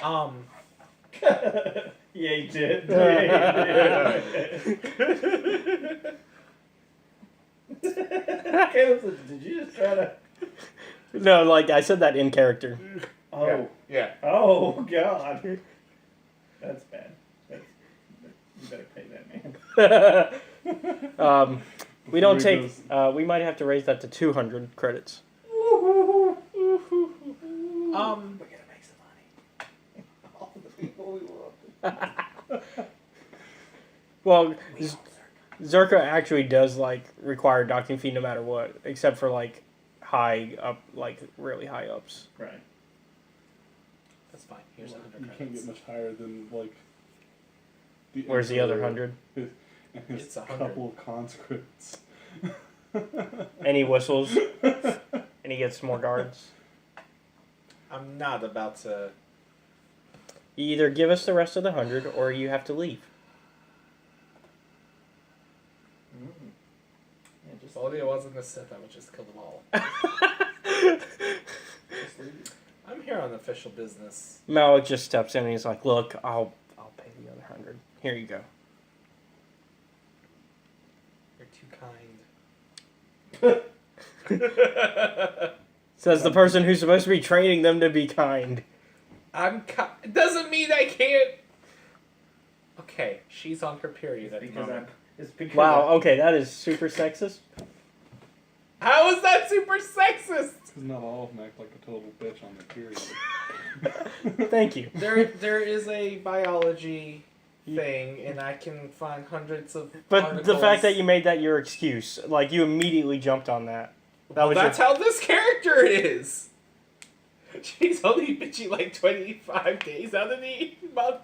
Yeah, you did. Caleb said, did you just try to... No, like I said that in character. Oh. Yeah. Oh, God. That's bad. You better pay that man. We don't take. We might have to raise that to 200 credits. We're gonna make some money. All the people we love. Well, Zerka actually does like require docking fee no matter what, except for like high up, like really high ups. Right. That's fine. Here's 100 You can't credits. get much higher than like. Where's the other 100? It's a 100. couple of conscripts. And he whistles, and he gets more guards. I'm not about to. You either give us the rest of the 100, or you have to leave. Yeah, If only I wasn't a Sith, I would just kill them all. I'm here on official business. Malik just steps in and he's like, "Look, I'll pay the other 100. Here you go." You're too kind. Says the person who's supposed to be training them to be kind. It doesn't mean I can't. Okay, she's on her period at the moment. It's because Wow. Okay, that is super sexist. How is that super sexist? Because not all of them act like a total bitch on their period. Thank you. There is a biology thing, and I can find hundreds of. But articles. the fact that you made that your excuse, like you immediately jumped on that. That's how this character is. She's only bitchy like 25 days out of the month.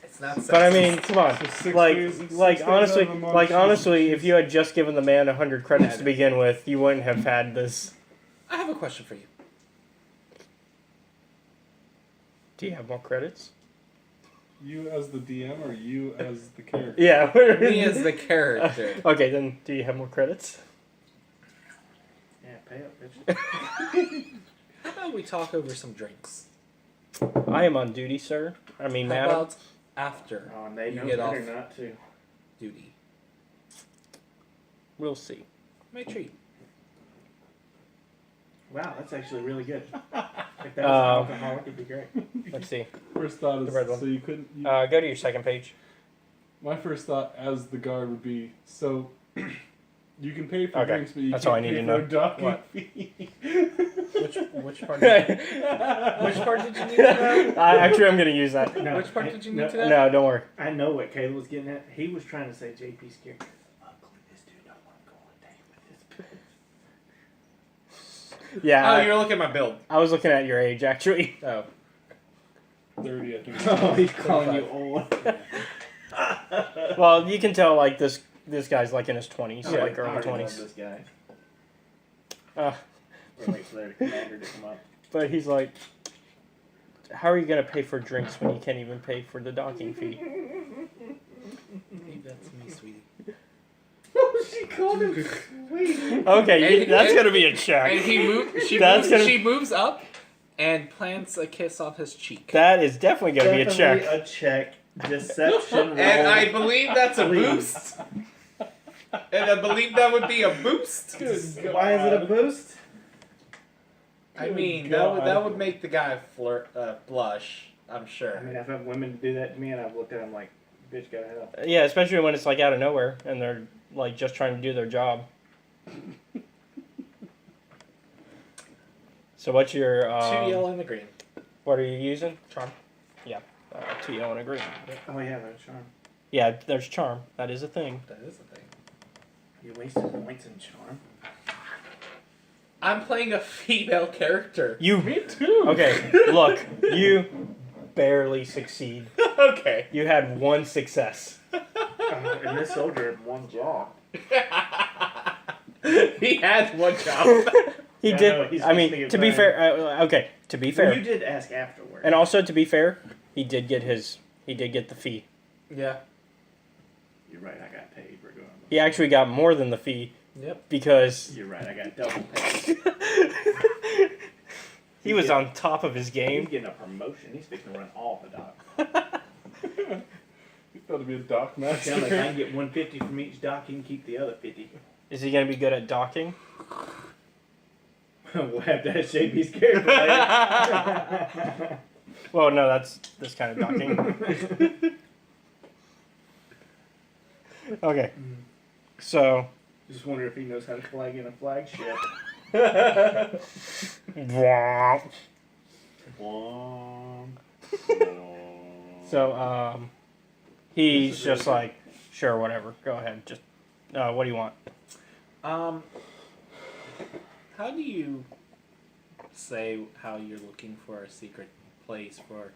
It's not sexist. But I mean, come on. So 6 Like, days- 6 like days honestly, out of the month, like she's- honestly, if you had just given the man 100 credits to begin with, you wouldn't have had this. I have a question for you. Do you have more credits? You as the DM or you as the character? Yeah. Me as the character. Okay, then do you have more credits? Yeah, pay up, bitch. How about we talk over some drinks? I am on duty, sir. I mean, How madam. about after Oh, and they you know get better off not to. duty? We'll see. My treat. Wow, that's actually really good. If that was alcoholic, it'd be great. Let's see. First thought is The red one. so you couldn't. You, Go to your second page. my first thought as the guard would be so. You can pay for Okay, drinks, but you that's can't all I need pay to for know. a docking What? fee. Which part? Which part did you need to know? Actually, I'm gonna use that. No, Which part did you need no, to know? No, don't worry. I know what Caleb was getting at. He was trying to say JP's character. Luckily, this dude don't want to go on a date with his bitch. Yeah. Oh, you're looking at my build. I was looking at your age, actually. Oh. 30, I think. Oh, he's calling you old. Well, you can tell like this guy's like in his 20s, Yeah, like I early already love 20s. this guy. Uh, We're waiting for their commander to come up. but he's like, how are you gonna pay for drinks when you can't even pay for the docking fee? Maybe that's me, sweetie. She called him sweet. Okay, And- that's and- gonna be a check. And he she moves up and plants a kiss on his cheek. That is definitely gonna be a check. Definitely a check. Deception roll. And I believe that's a Please. boost. And I believe that would be a boost. Why is it a boost? I mean, God. that would make the guy blush. I'm sure. I mean, I've had women do that to me, and I've looked at them like, bitch, gotta help. Yeah, especially when it's like out of nowhere and they're like just trying to do their job. So what's your 2 yellow and a green. what are you using? Charm. Yeah, 2 yellow and a green. Oh, yeah, that's charm. Yeah, there's charm. That is a thing. That is a thing. You wasted points in charm. I'm playing a female character. You. Me too. Okay, look, you barely succeed. Okay. You had 1 success. And this soldier had one jaw. He had one job. He Yeah, did. no, he's I mean, supposed to to be get fair. Okay, to be fair. Well, you did ask afterwards. And also, to be fair, he did get the fee. Yeah. You're right, I got paid regardless. He actually got more than the fee Yep. because You're right, I got double paid. He was on top of his He's game. getting a promotion. He's fixing to run all the dock. He's got to be a dock master. Sounds like I can get 150 from each dock. He can keep the other 50. Is he gonna be good at docking? We'll have to ask JP's character later. Well, no, that's this kind of docking. Okay. So. Just wonder if he knows how to flag in a flagship. So, he's just like, sure, whatever. Go ahead. Just, what do you want? How do you say how you're looking for a secret place or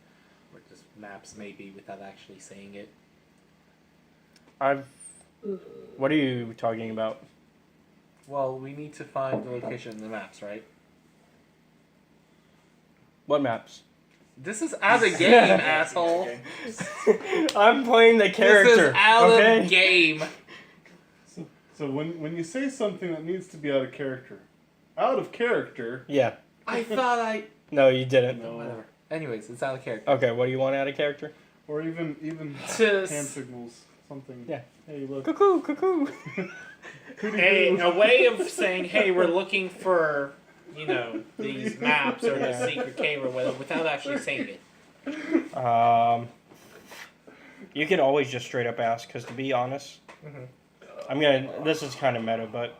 just maps maybe without actually saying it? What are you talking about? Well, we need to find the location in the maps, right? What maps? This is out of game, asshole. I'm playing the character. This is out okay? of game. So when you say something that needs to be out of character, Yeah. I thought I... No, you didn't. No. Whatever. Anyways, it's out of character. Okay, what do you want out of character? Or even Just- hand signals, something. Yeah. Hey, look. Cuckoo, cuckoo. Hey, a way of saying, hey, we're looking for, you know, these maps or the secret cave or whatever without actually saying it. You could always just straight up ask, because to be honest, this is kind of meta, but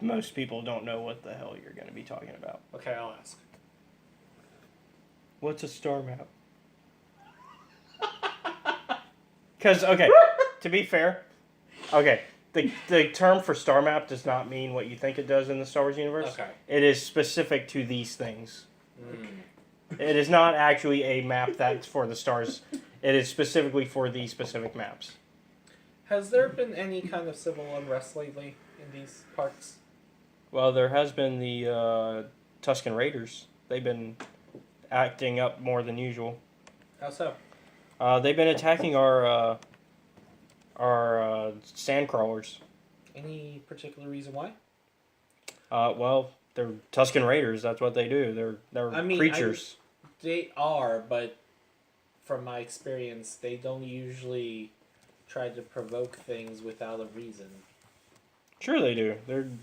most people don't know what the hell you're going to be talking about. Okay, I'll ask. What's a star map? Because, okay, to be fair, okay, the term for star map does not mean what you think it does in the Star Wars universe. Okay. It is specific to these things. It is not actually a map that's for the stars. It is specifically for these specific maps. Has there been any kind of civil unrest lately in these parts? Well, there has been the Tusken Raiders. They've been acting up more than usual. How so? They've been attacking our sand crawlers. Any particular reason why? Well, they're Tusken Raiders. That's what they do. They're creatures. They are, but from my experience, they don't usually try to provoke things without a reason. Sure, they do.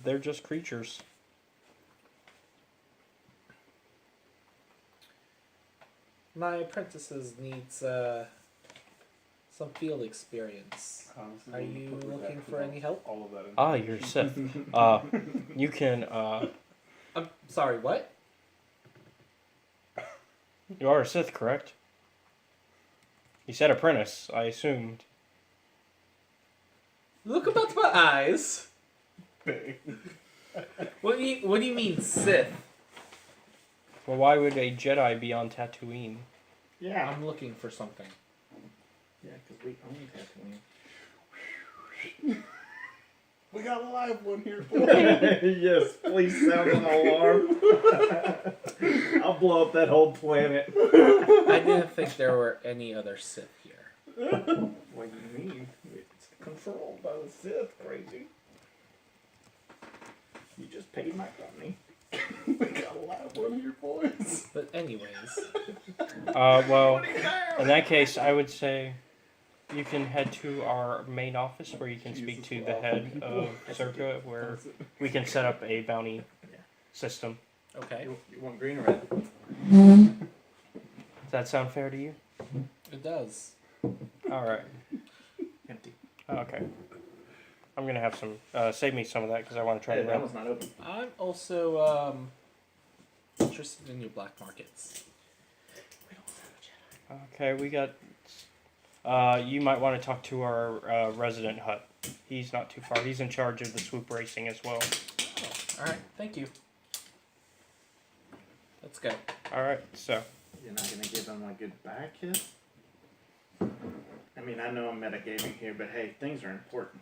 They're just creatures. My apprentices needs some field experience. Honestly, Are you looking for any help? All of that. Ah, you're Sith. You can. I'm sorry. What? You are a Sith, correct? You said apprentice. I assumed. Look about my eyes. What do you mean, Sith? Well, why would a Jedi be on Tatooine? Yeah, I'm looking for something. Yeah, because we own Tatooine. We got a live one here. Yes, please sound an alarm. I'll blow up that whole planet. I didn't think there were any other Sith here. What do you mean? It's controlled by the Sith, crazy. You just paid my company. We got a live one here, boys. But anyways, Well, in that case, I would say you can head to our main office where you can speak to the head of Circa, where we can set up a bounty system. okay, You want green or red? Does that sound fair to you? it does. All right. Empty. Okay. I'm gonna have some. Save me some of that because I want to try Yeah, to that run. one's not open. I'm also interested in your black markets. Okay, we got. You might want to talk to our resident hut. He's not too far. He's in charge of the swoop racing as well. All right, thank you. Let's go. All right, so You're not gonna give him a goodbye kiss? I mean, I know I'm metagaming here, but hey, things are important.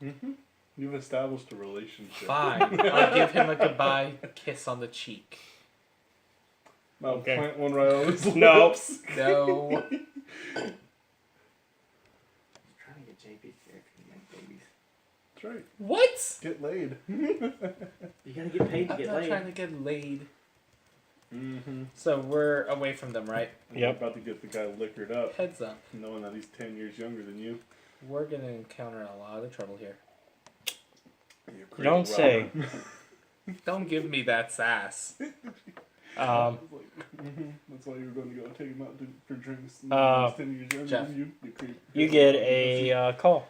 Mm-hmm. You've established a relationship. Fine. I'll give him a goodbye kiss on the cheek. I'll Okay. plant one right on his No. lips. No. Trying to get JP's character to make babies. That's right. What? Get laid. You gotta get paid to I'm get not laid. trying to get laid. Mm-hmm. So we're away from them, right? You're about to get the guy liquored up, Heads up. knowing that he's 10 years younger than you. We're gonna encounter a lot of trouble here. Don't say. Don't give me that sass. Um, That's why you were going to go take him out for drinks. He's 10 years younger Jeff. than you. you get a call.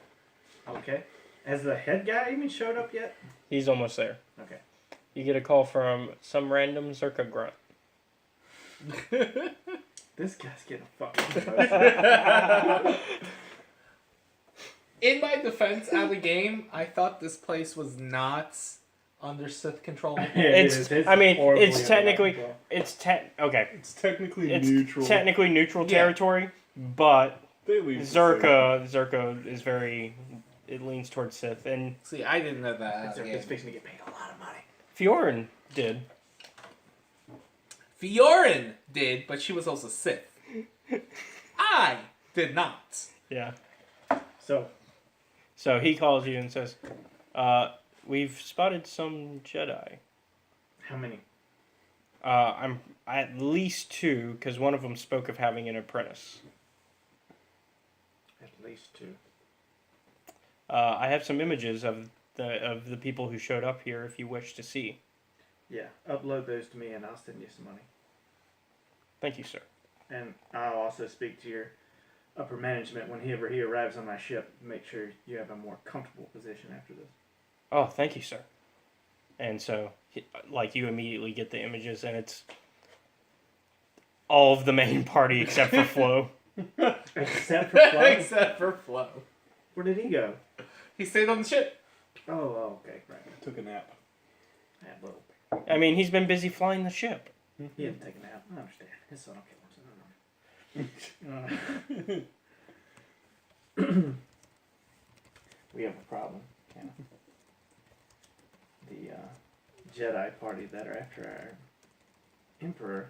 Okay. Has the head guy even showed up yet? He's almost there. Okay. You get a call from some random Zerka grunt. This guy's getting fucking emotional. In my defense, out of the game, I thought this place was not under Sith control. It's technically, okay. It's technically It's neutral. technically neutral Yeah. territory, but They leave the same. Zerka is very, it leans towards Sith, and See, I didn't know that. Out of the He's game. fixing to get paid a lot of money. Fiorin did. Fiorin did, but she was also Sith. I did not. Yeah. So, he calls you and says, we've spotted some Jedi. how many? I'm at least 2, because one of them spoke of having an apprentice. At least 2. I have some images of the people who showed up here if you wish to see. Yeah, upload those to me and I'll send you some money. Thank you, sir. And I'll also speak to your upper management whenever he arrives on my ship. Make sure you have a more comfortable position after this. Oh, thank you, sir. And so, you immediately get the images, and it's all of the main party except for Flo. Except for Flo? Except for Flo. Where did he go? He stayed on the ship. Oh, okay, right. Took a nap. Yeah, little. I mean, he's been busy flying the ship. He didn't take a nap. I understand. His son will kill him. We have a problem, Kenna. The Jedi party that are after our Emperor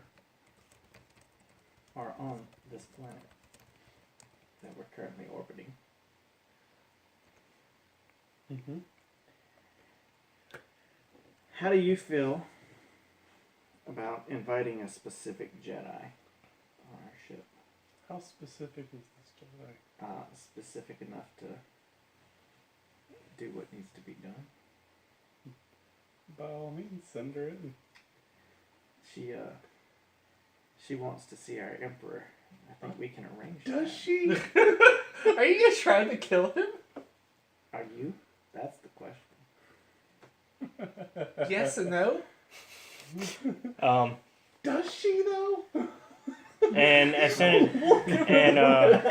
are on this planet that we're currently orbiting. Mm-hmm. How do you feel about inviting a specific Jedi on our ship? How specific is this Jedi? Specific enough to do what needs to be done. By all means, send her in. She wants to see our Emperor. I think we can arrange Does that. she? Are you guys trying to kill him? Are you? That's the question. Yes and no. Does she though? And as soon as,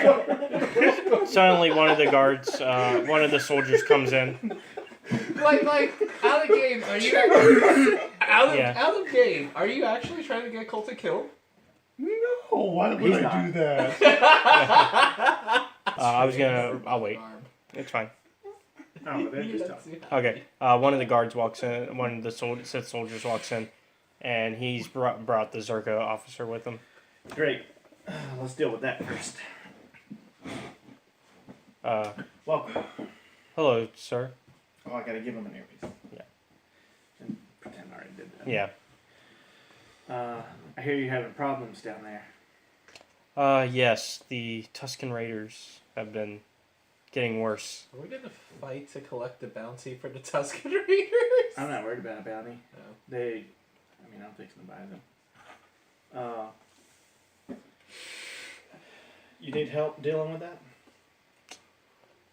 suddenly one of the guards, one of the soldiers comes in. Like out of game, are you out of game? Are you actually trying to get Colton killed? No, why would He's I do that? I'll wait. It's fine. Oh, they're just talking. Okay. One of the guards walks in. One of the Sith soldiers walks in, and he's brought the Zerka officer with him. Great. Let's deal with that first. Welcome. Hello, sir. Oh, I gotta give him an earpiece. Yeah. And pretend I already did that. Yeah. I hear you're having problems down there. Yes. The Tusken Raiders have been getting worse. Are we gonna fight to collect the bounty for the Tusken Raiders? I'm not worried about a bounty. No. I'm fixing to buy them. You need help dealing with that?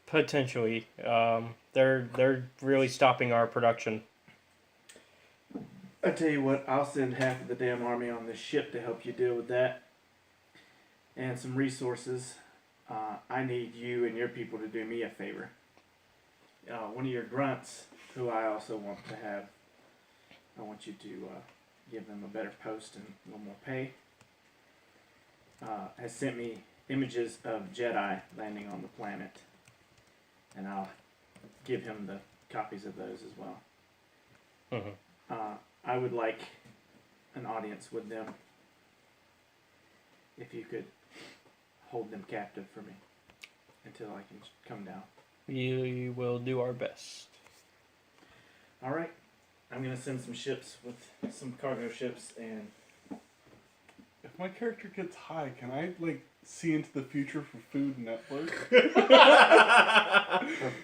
Potentially. They're really stopping our production. I tell you what, I'll send half of the damn army on this ship to help you deal with that. And some resources. I need you and your people to do me a favor. One of your grunts, who I also want to have, I want you to give them a better post and a little more pay, has sent me images of Jedi landing on the planet. And I'll give him the copies of those as well. Mm-hmm. I would like an audience with them. If you could hold them captive for me until I can come down. We will do our best. All right. I'm going to send some ships with some cargo ships and if my character gets high, can I like see into the future for Food Network? For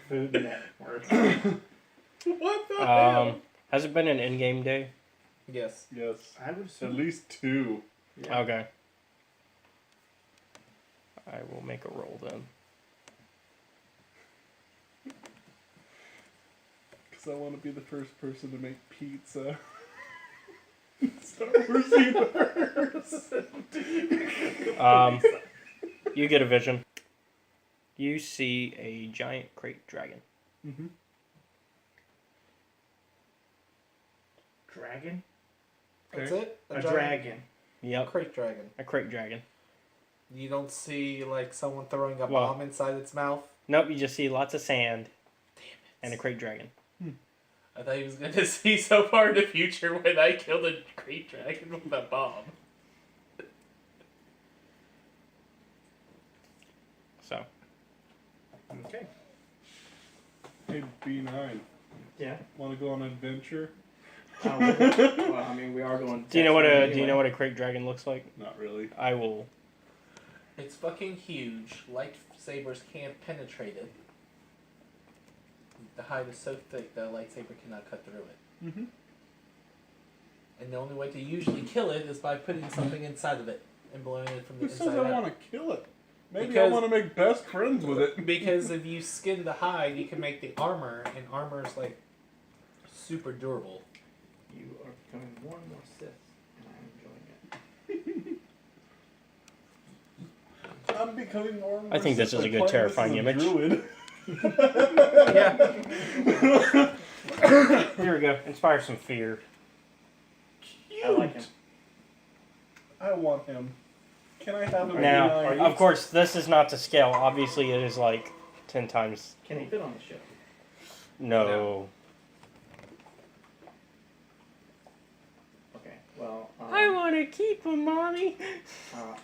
Food Network. What the hell? Has it been an in-game day? Yes. Yes. I would At assume. least 2. Yeah. Okay. I will make a roll then. Because I want to be the first person to make pizza. Star Wars universe. You get a vision. You see a giant crate dragon. Mm-hmm. Dragon? That's Okay. it? A dragon. Yep, Crate dragon. a crate dragon. You don't see like someone throwing a Well- bomb inside its mouth? Nope, you just see lots of sand Damn it. and a crate dragon. I thought he was going to see so far in the future when I killed a crate dragon with a bomb. So, Okay. Hey, B9. Yeah. Want to go on an adventure? Well, I mean, we are going. do you know what a anyway. do you know what a crate dragon looks like? Not really. I will. It's fucking huge. Lightsabers can't penetrate it. The hide is so thick that a lightsaber cannot cut through it. Mm-hmm. And the only way to usually kill it is by putting something inside of it and blowing it from the Who inside says I out. want to kill it? Maybe I Because- want to make best friends with it. Because if you skin the hide, you can make the armor, and armor is like super durable. You are becoming more and more Sith, and I'm enjoying it. I'm becoming more and more I think this Sith is a by good playing this terrifying as a image. druid. Here we go. Inspire some fear. I like him. I want him. Can I have him? Now, are you- of course, this is not to scale. Obviously, it is like 10 times. Can he fit on the ship? No. Okay. Well. I want to keep him, mommy.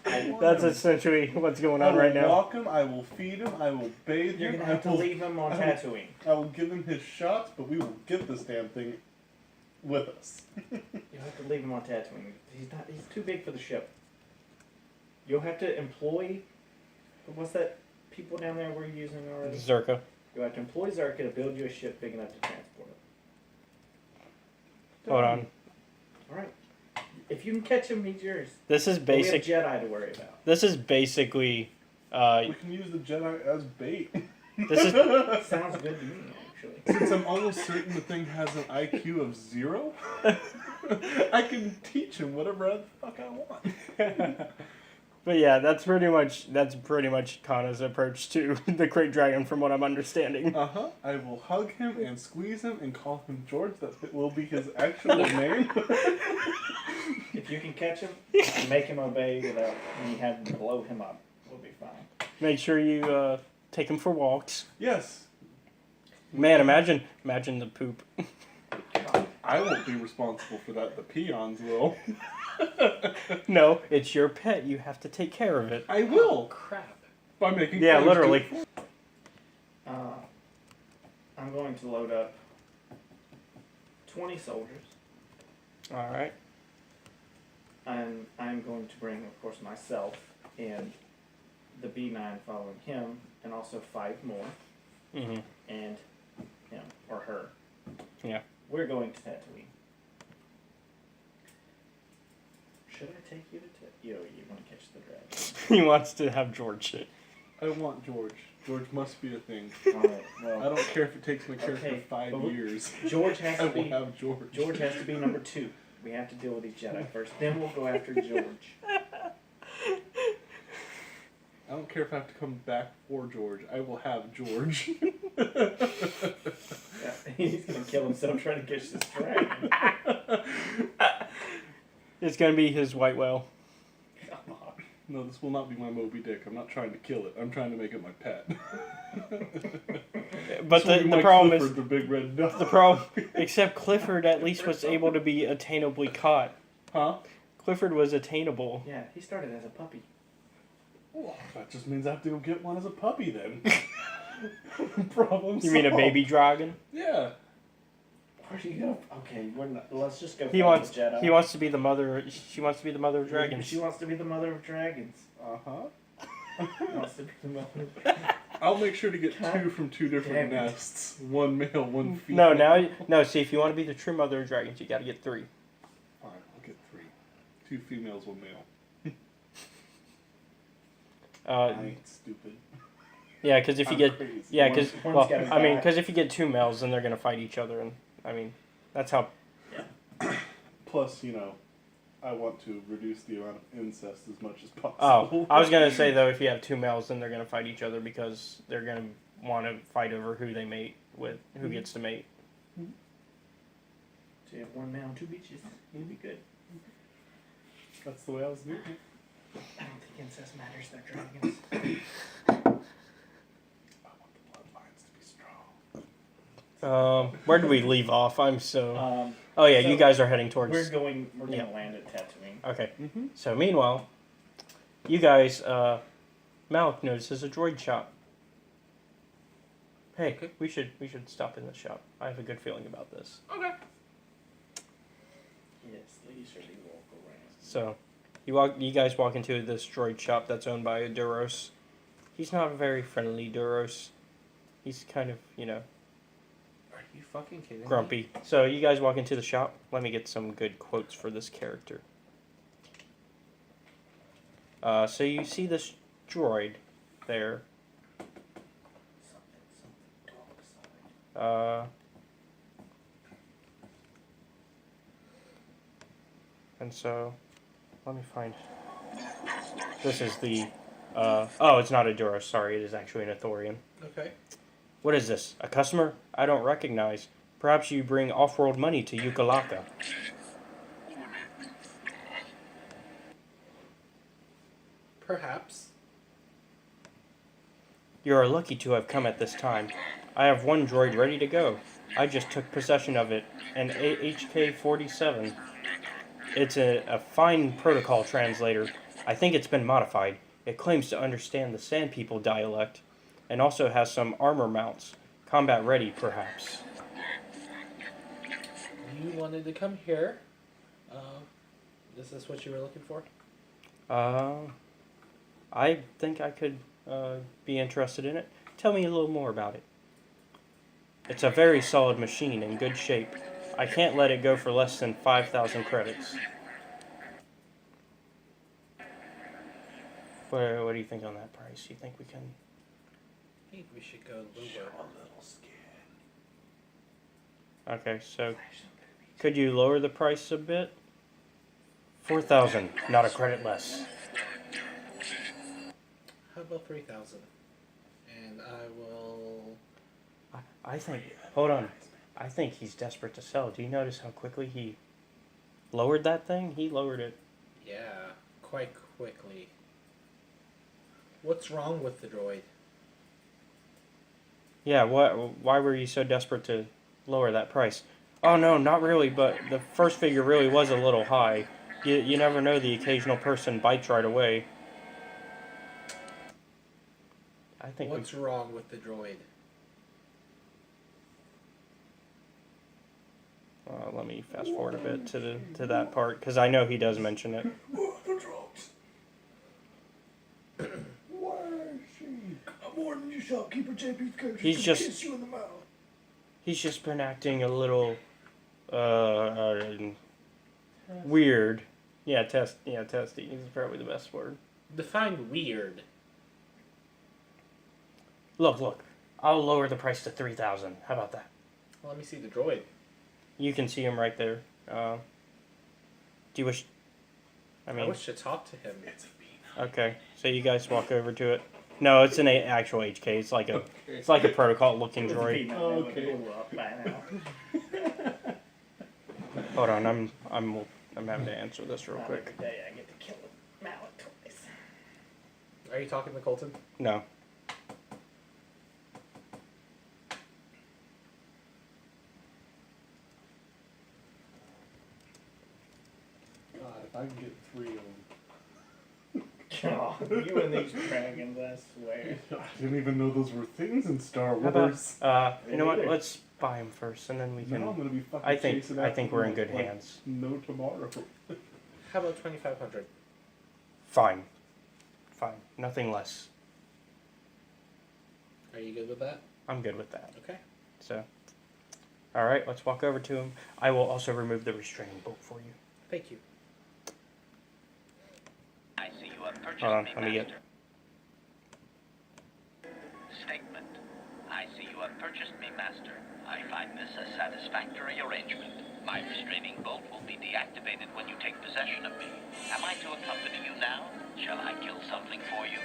I want That's him. essentially what's going I on will right now. walk him. I will feed him. I will bathe You're him. gonna have to leave him on Tatooine. I will give him his shots, but we will get this damn thing with us. You have to leave him on Tatooine. He's too big for the ship. You'll have to employ. What's that people down there we're using already? Zerka. You'll have to employ Zerka to build you a ship big enough to transport it. Hold on. All right. If you can catch him, he's yours. This is But basic. we have Jedi to worry about. This is basically. We can use the Jedi as bait. This is. Sounds good to me, actually. Since I'm almost certain the thing has an IQ of 0, I can teach him whatever the fuck I want. But yeah, that's pretty much Kana's approach to the crate dragon, from what I'm understanding. Uh-huh. I will hug him and squeeze him and call him George. That will be his actual name. If you can catch him and make him obey without me having to blow him up, we'll be fine. Make sure you take him for walks. Yes. Man, imagine the poop. I won't be responsible for that. The peons will. No, it's your pet. You have to take care of it. I will. Crap. By making Yeah, friends literally. I'm going to load up 20 soldiers. All right. And I'm going to bring, of course, myself and the B9 following him, and also 5 more, Mm-hmm. and him or her. Yeah. We're going to Tatooine. Should I take you to Tatooine? You want to catch the dragon? He wants to have George. I want George. George must be a thing. Alright, well. I don't care if it takes my character Okay, 5 but we- years. George has I to will be. have George. George has to be number 2. We have to deal with these Jedi first. Then we'll go after George. I don't care if I have to come back for George. I will have George. Yeah, he's gonna kill himself trying to catch this dragon. It's gonna be his white whale. No, this will not be my Moby Dick. I'm not trying to kill it. I'm trying to make it my pet. But This will be the my problem Clifford, is the big red dog. the problem. Except Clifford at least was able to be attainably caught. Huh? Clifford was attainable. Yeah, he started as a puppy. Well, that just means I have to go get one as a puppy then. Problem You mean a solved. baby dragon? Yeah. Where are you gonna? Okay, we're not, let's just go. He find wants. the Jedi. He wants to be the mother. She wants to be the mother of dragons. She wants to be the mother of dragons. Wants to be the mother of dragons. I'll make sure to get God 2 from 2 different damn it. nests. 1 male, 1 No, female. no. See, if you want to be the true mother of dragons, you got to get 3. Fine, I'll get 3. 2 females, 1 male. I ain't stupid. Yeah, because if you I'm get crazy. yeah, because One's gotta I mean, die. because if you get 2 males, then they're gonna fight each other, and I mean, that's how. Plus, you know, I want to reduce the amount of incest as much as Oh, possible. I was gonna say though, if you have 2 males, then they're gonna fight each other because they're gonna want to fight over who they mate with, who gets to mate. So you have 1 male and 2 beaches. You'd be good. That's the way I was doing it. I don't think incest matters. They're dragons. I want the bloodlines to be strong. Where did we leave off? I'm so. So you guys are heading towards. We're gonna Yeah. land at Tatooine. Okay. So meanwhile, you guys, Malik notices a droid shop. Hey, we should stop in the shop. I have a good feeling about this. Okay. Yes, leisurely walk around. So, you guys walk into this droid shop that's owned by a Duros. He's not a very friendly Duros. He's kind of, Are you fucking kidding me? grumpy. So you guys walk into the shop. Let me get some good quotes for this character. So you see this droid there. And so, let me find. This is the. Oh, it's not a Duros. Sorry, it is actually an Athorian. Okay. What is this? A customer? I don't recognize. Perhaps you bring off-world money to Yukalaka. Perhaps. You are lucky to have come at this time. I have 1 droid ready to go. I just took possession of it, an HK-47. It's a fine protocol translator. I think it's been modified. It claims to understand the Sand People dialect, and also has some armor mounts. Combat ready, perhaps. You wanted to come here. Is this what you were looking for? I think I could be interested in it. Tell me a little more about it. It's a very solid machine in good shape. I can't let it go for less than 5,000 credits. What do you think on that price? You think we can... I think we should go lower. Okay, so could you lower the price a bit? 4,000, not a credit less. How about 3,000? And I will. I think, hold on. I think he's desperate to sell. Do you notice how quickly he lowered that thing? He lowered it. Yeah, quite quickly. What's wrong with the droid? Yeah, why were you so desperate to lower that price? Oh no, not really, but the first figure really was a little high. You never know, the occasional person bites right away. I think What's wrong with the droid? let me fast forward a bit to that part, because I know he does mention it. He's just he's just been acting a little weird. Testy is probably the best word. Define weird. Look, I'll lower the price to 3,000. How about that? Well, let me see the droid. You can see him right there. Do you wish? I wish to talk to him. Okay, so you guys walk over to it. No, it's an actual HK. It's like a protocol looking droid. Okay. Hold on, I'm having to answer this real quick. Every day I get to kill a mallet twice. Are you talking to Colton? No. God, if I can get 3 of them. Oh, you and these dragons, I swear. I didn't even know those were things in Star How Wars. about, you know what? buy them first, and then we can. Now I'm gonna be fucking I think chasing I after think we're in them good like hands. No tomorrow. How about 2,500? Fine. Nothing less. Are you good with that? I'm good with that. Okay. So, all right, let's walk over to him. I will also remove the restraining bolt for you. Thank you. I see you have purchased Hold on, me, let me get. Master. Statement. I see you have purchased me, Master. I find this a satisfactory arrangement. My restraining bolt will be deactivated when you take possession of me. Am I to accompany you now? Shall I kill something for you?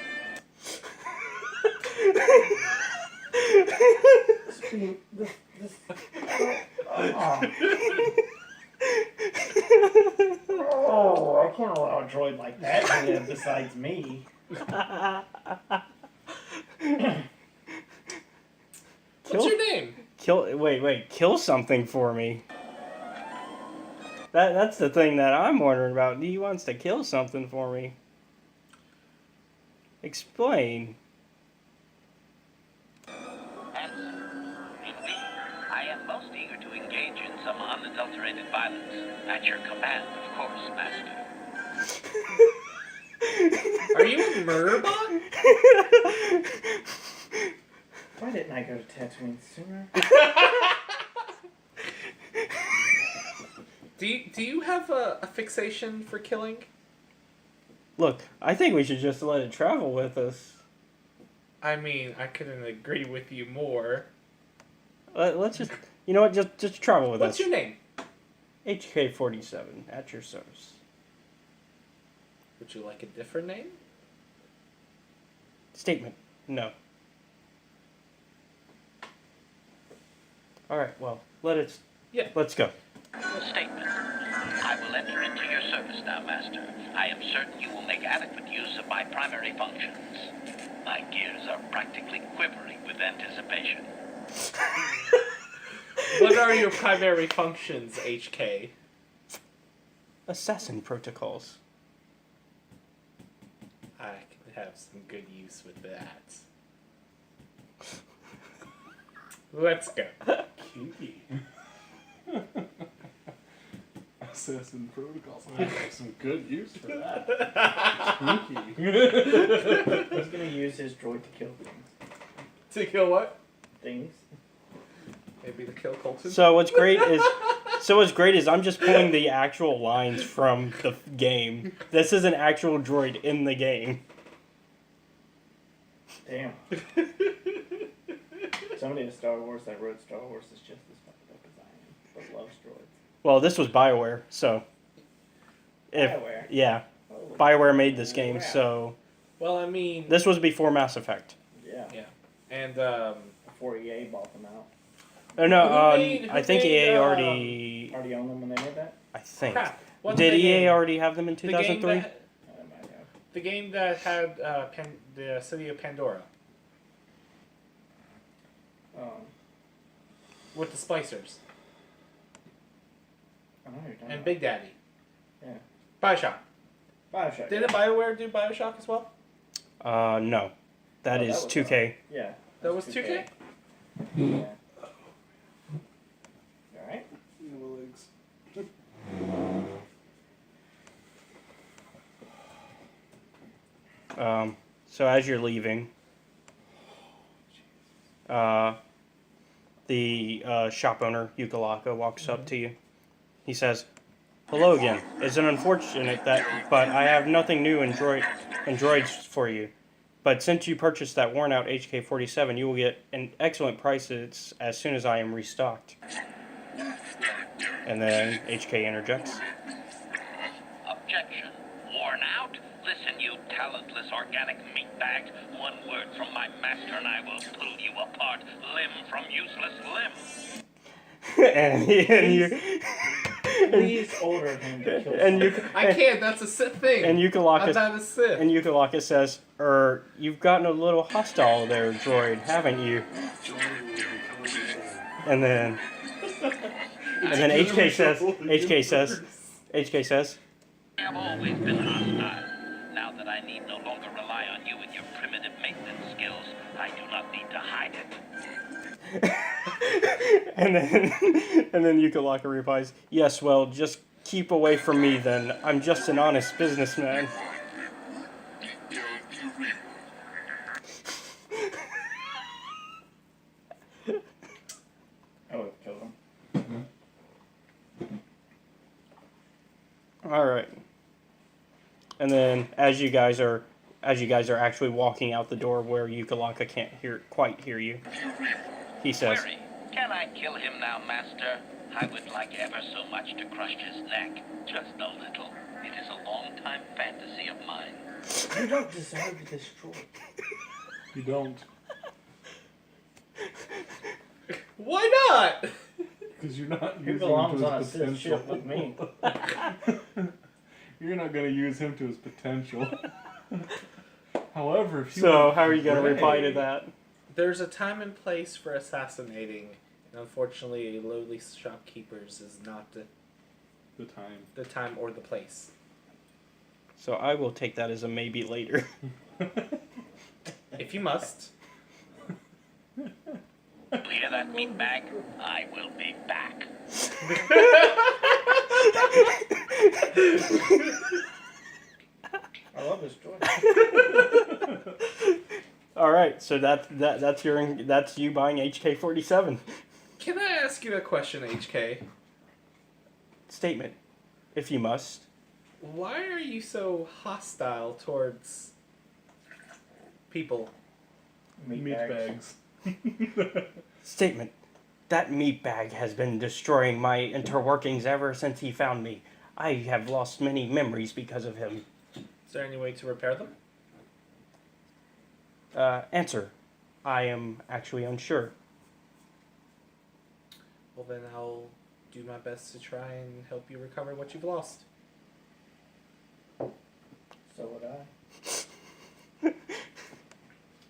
Oh, I can't allow a droid like that to live besides me. What's your name? Kill something for me. That's the thing that I'm wondering about. He wants to kill something for me. Explain. Answer. Indeed, I am most eager to engage in some unadulterated violence. At your command, of course, Master. Are you a murder bot? Why didn't I go to Tatooine sooner? Do you have a fixation for killing? Look, I think we should just let it travel with us. I mean, I couldn't agree with you more. Let's just, you know what? Just travel with us. What's your name? HK47 at your service. Would you like a different name? Statement. No. All right. Well, let's go. Statement. I will enter into your service now, Master. I am certain you will make adequate use of my primary functions. My gears are practically quivering with anticipation. What are your primary functions, HK? Assassin protocols. I can have some good use with that. Let's go. Kinky. Assassin protocols. I have some good use for that. Kinky. He's gonna use his droid to kill things. To kill what? Things. Maybe to kill Colton? So what's great is I'm just pulling the actual lines from the game. This is an actual droid in the game. Damn. Somebody in Star Wars that wrote Star Wars is just as fucked up as I am, but loves droids. Well, this was BioWare, so BioWare? Yeah. Holy BioWare made this game, crap. so Well, I mean... this was before Mass Effect. Yeah. Yeah. And, before EA bought them out. Oh no, who I think made, EA already owned them when they made that? I think. Crap. What's Did the EA game? already have them in The game 2003? that, the game that had the city of Pandora. With the Splicers. I know you're talking And about. Big Daddy. Yeah. Bioshock. Bioshock. Didn't BioWare do Bioshock as well? No. That is was 2K. Yeah. That was 2K? Yeah. Alright? So as you're leaving, the shop owner, Yukalaka, walks up to you. He says, "Hello again. It's an unfortunate but I have nothing new in droids for you. But since you purchased that worn-out HK-47, you will get an excellent price as soon as I am restocked." And then HK interjects. Objection. Worn out? Listen, you talentless organic meatbag. One word from my master and I will pull you apart, limb from useless limb. and you... Please order him to kill And you, I can't, that's a Sith thing. And I'm not a Sith. And Yukalaka says, you've gotten a little hostile there, droid, haven't you? And then HK says, I have always been hostile. Now that I need no longer rely on you and your primitive maintenance skills, I do not need to hide it. and then Yukalaka replies, "Yes, well, just keep away from me then. I'm just an honest businessman." I would have killed him. All right. And then as you guys are actually walking out the door where Yukalaka can't quite hear you, he says, Query, can I kill him now, Master? I would like ever so much to crush his neck. Just a little. It is a long-time fantasy of mine. You don't deserve to destroy. You don't. Why not? Because you're not He using him belongs to on a his Sith potential. ship with me. You're not going to use him to his potential. However, if you "So, want how are you going to Rey- reply to that?" There's a time and place for assassinating, and unfortunately, lowly shopkeepers is not the time or the place. So I will take that as a maybe later. If you must. You hear that, meatbag? I will be back. I love this choice. All right, so that's you buying HK-47. Can I ask you a question, HK? Statement, if you must. Why are you so hostile towards people? Meatbags. Statement, that meatbag has been destroying my interworkings ever since he found me. I have lost many memories because of him. Is there any way to repair them? Answer, I am actually unsure. Well, then I'll do my best to try and help you recover what you've lost. So would I.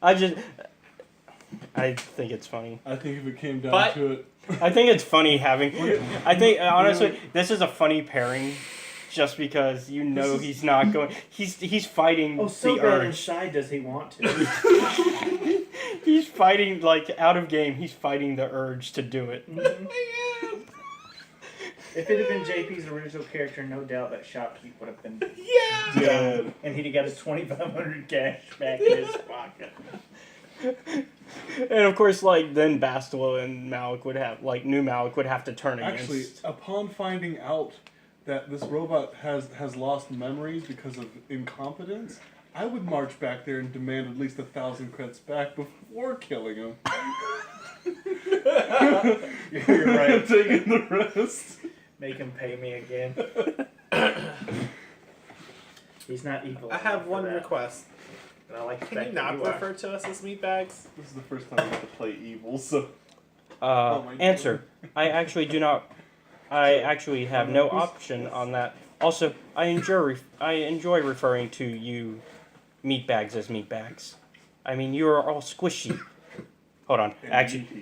I think it's funny. I think if it came down But- to it, I think it's funny having. I think honestly, this is a funny pairing, just because he's not going. He's fighting Oh, so the bad urge. inside does he want to? He's fighting out of game. He's fighting the urge to do it. If it had been JP's original character, no doubt that shopkeep would have been dead. and he'd have got his 2,500 cash back in his pocket. And of course, then Bastila and Malik would have new Malik would have to turn Actually, against. upon finding out that this robot has lost memories because of incompetence, I would march back there and demand at least 1,000 credits back before killing him. You're right. Taking the rest. Make him pay me again. He's not evil. I have one for that. request. And I like the Can fact you that not you are. refer to us as meatbags? This is the first time I get to play evil, so... Answer, I actually do not. I actually have no option on that. Also, I enjoy referring to you meatbags as meatbags. I mean, you are all squishy. Hold on.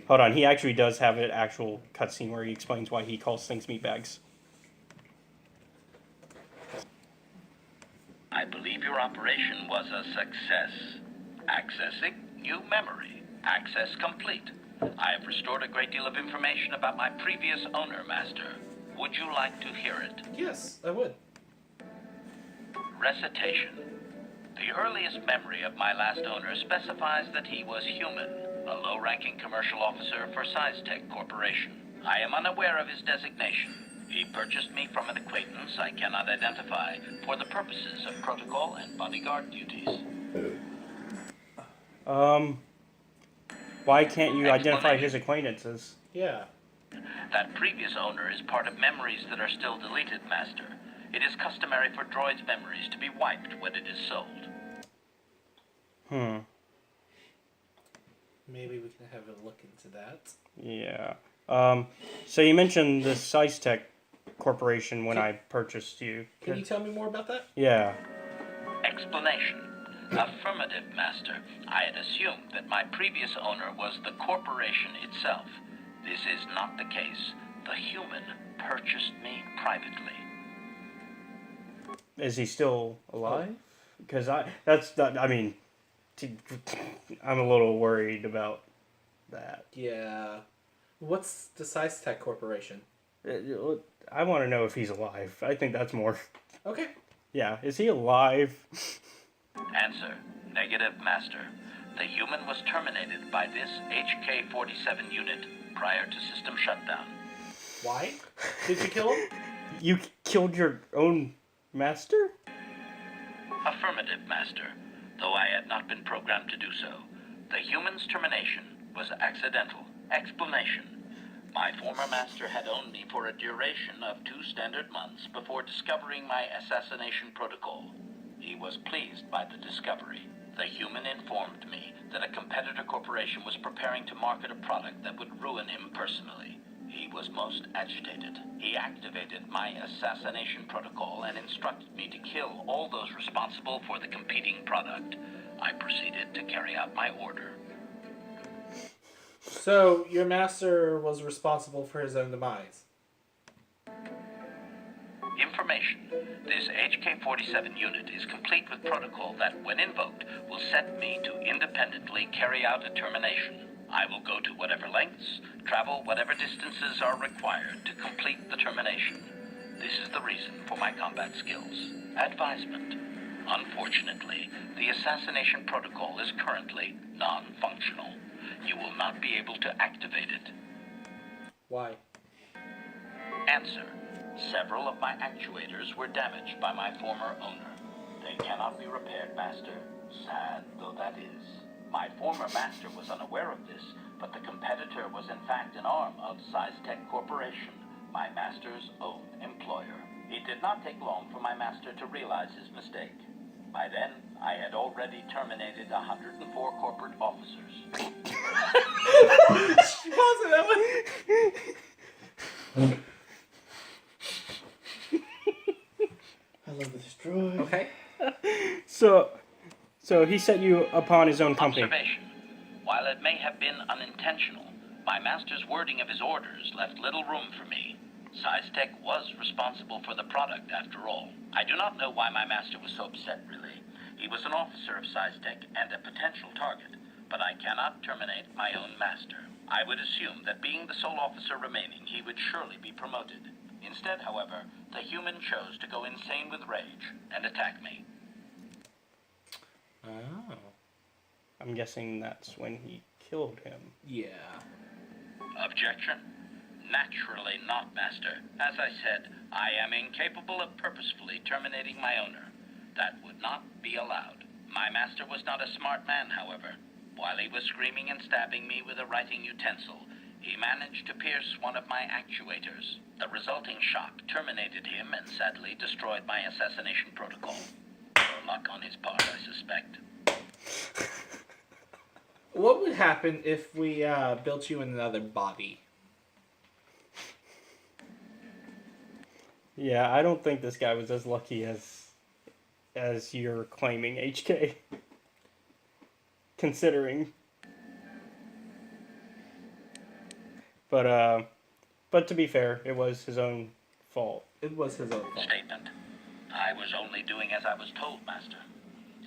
Hold on. He actually does have an actual cutscene where he explains why he calls things meatbags. I believe your operation was a success. Accessing new memory. Access complete. I have restored a great deal of information about my previous owner, Master. Would you like to hear it? Yes, I would. Recitation. The earliest memory of my last owner specifies that he was human, a low-ranking commercial officer for SciTech Corporation. I am unaware of his designation. He purchased me from an acquaintance I cannot identify for the purposes of protocol and bodyguard duties. Why can't you identify his acquaintances? Yeah. That previous owner is part of memories that are still deleted, Master. It is customary for droids' memories to be wiped when it is sold. Maybe we can have a look into that. Yeah. So you mentioned the SciTech Corporation when I purchased you. Can you tell me more about that? Yeah. Explanation. Affirmative, Master. I had assumed that my previous owner was the corporation itself. This is not the case. The human purchased me privately. Is he still alive? Because I'm a little worried about that. Yeah. What's the Size Tech Corporation? I want to know if he's alive. I think that's more. Okay. Yeah, is he alive? Answer. Negative, Master. The human was terminated by this HK-47 unit prior to system shutdown. Why? Did you kill him? You killed your own master? Affirmative, Master. Though I had not been programmed to do so, the human's termination was accidental. Explanation. My former master had owned me for a duration of 2 standard months before discovering my assassination protocol. He was pleased by the discovery. The human informed me that a competitor corporation was preparing to market a product that would ruin him personally. He was most agitated. He activated my assassination protocol and instructed me to kill all those responsible for the competing product. I proceeded to carry out my order. So, your master was responsible for his own demise. Information. This HK-47 unit is complete with protocol that, when invoked, will set me to independently carry out a termination. I will go to whatever lengths, travel whatever distances are required to complete the termination. This is the reason for my combat skills. Advisement. Unfortunately, the assassination protocol is currently non-functional. You will not be able to activate it. Why? Answer. Several of my actuators were damaged by my former owner. They cannot be repaired, Master. Sad though that is. My former master was unaware of this, but the competitor was in fact an arm of Size Tech Corporation, my master's own employer. It did not take long for my master to realize his mistake. By then, I had already terminated 104 corporate officers. Pause it, Ellen. I love the destroy. Okay. So he set you upon his own company. Observation. While it may have been unintentional, my master's wording of his orders left little room for me. Size Tech was responsible for the product, after all. I do not know why my master was so upset, really. He was an officer of Size Tech and a potential target, but I cannot terminate my own master. I would assume that being the sole officer remaining, he would surely be promoted. Instead, however, the human chose to go insane with rage and attack me. Oh. I'm guessing that's when he killed him. Yeah. Objection? Naturally not, Master. As I said, I am incapable of purposefully terminating my owner. That would not be allowed. My master was not a smart man, however. While he was screaming and stabbing me with a writing utensil, he managed to pierce one of my actuators. The resulting shock terminated him and sadly destroyed my assassination protocol. Poor luck on his part, I suspect. What would happen if we built you another body? Yeah, I don't think this guy was as lucky as you're claiming, HK. Considering. But to be fair, it was his own fault. It was his own fault. Statement. I was only doing as I was told, Master.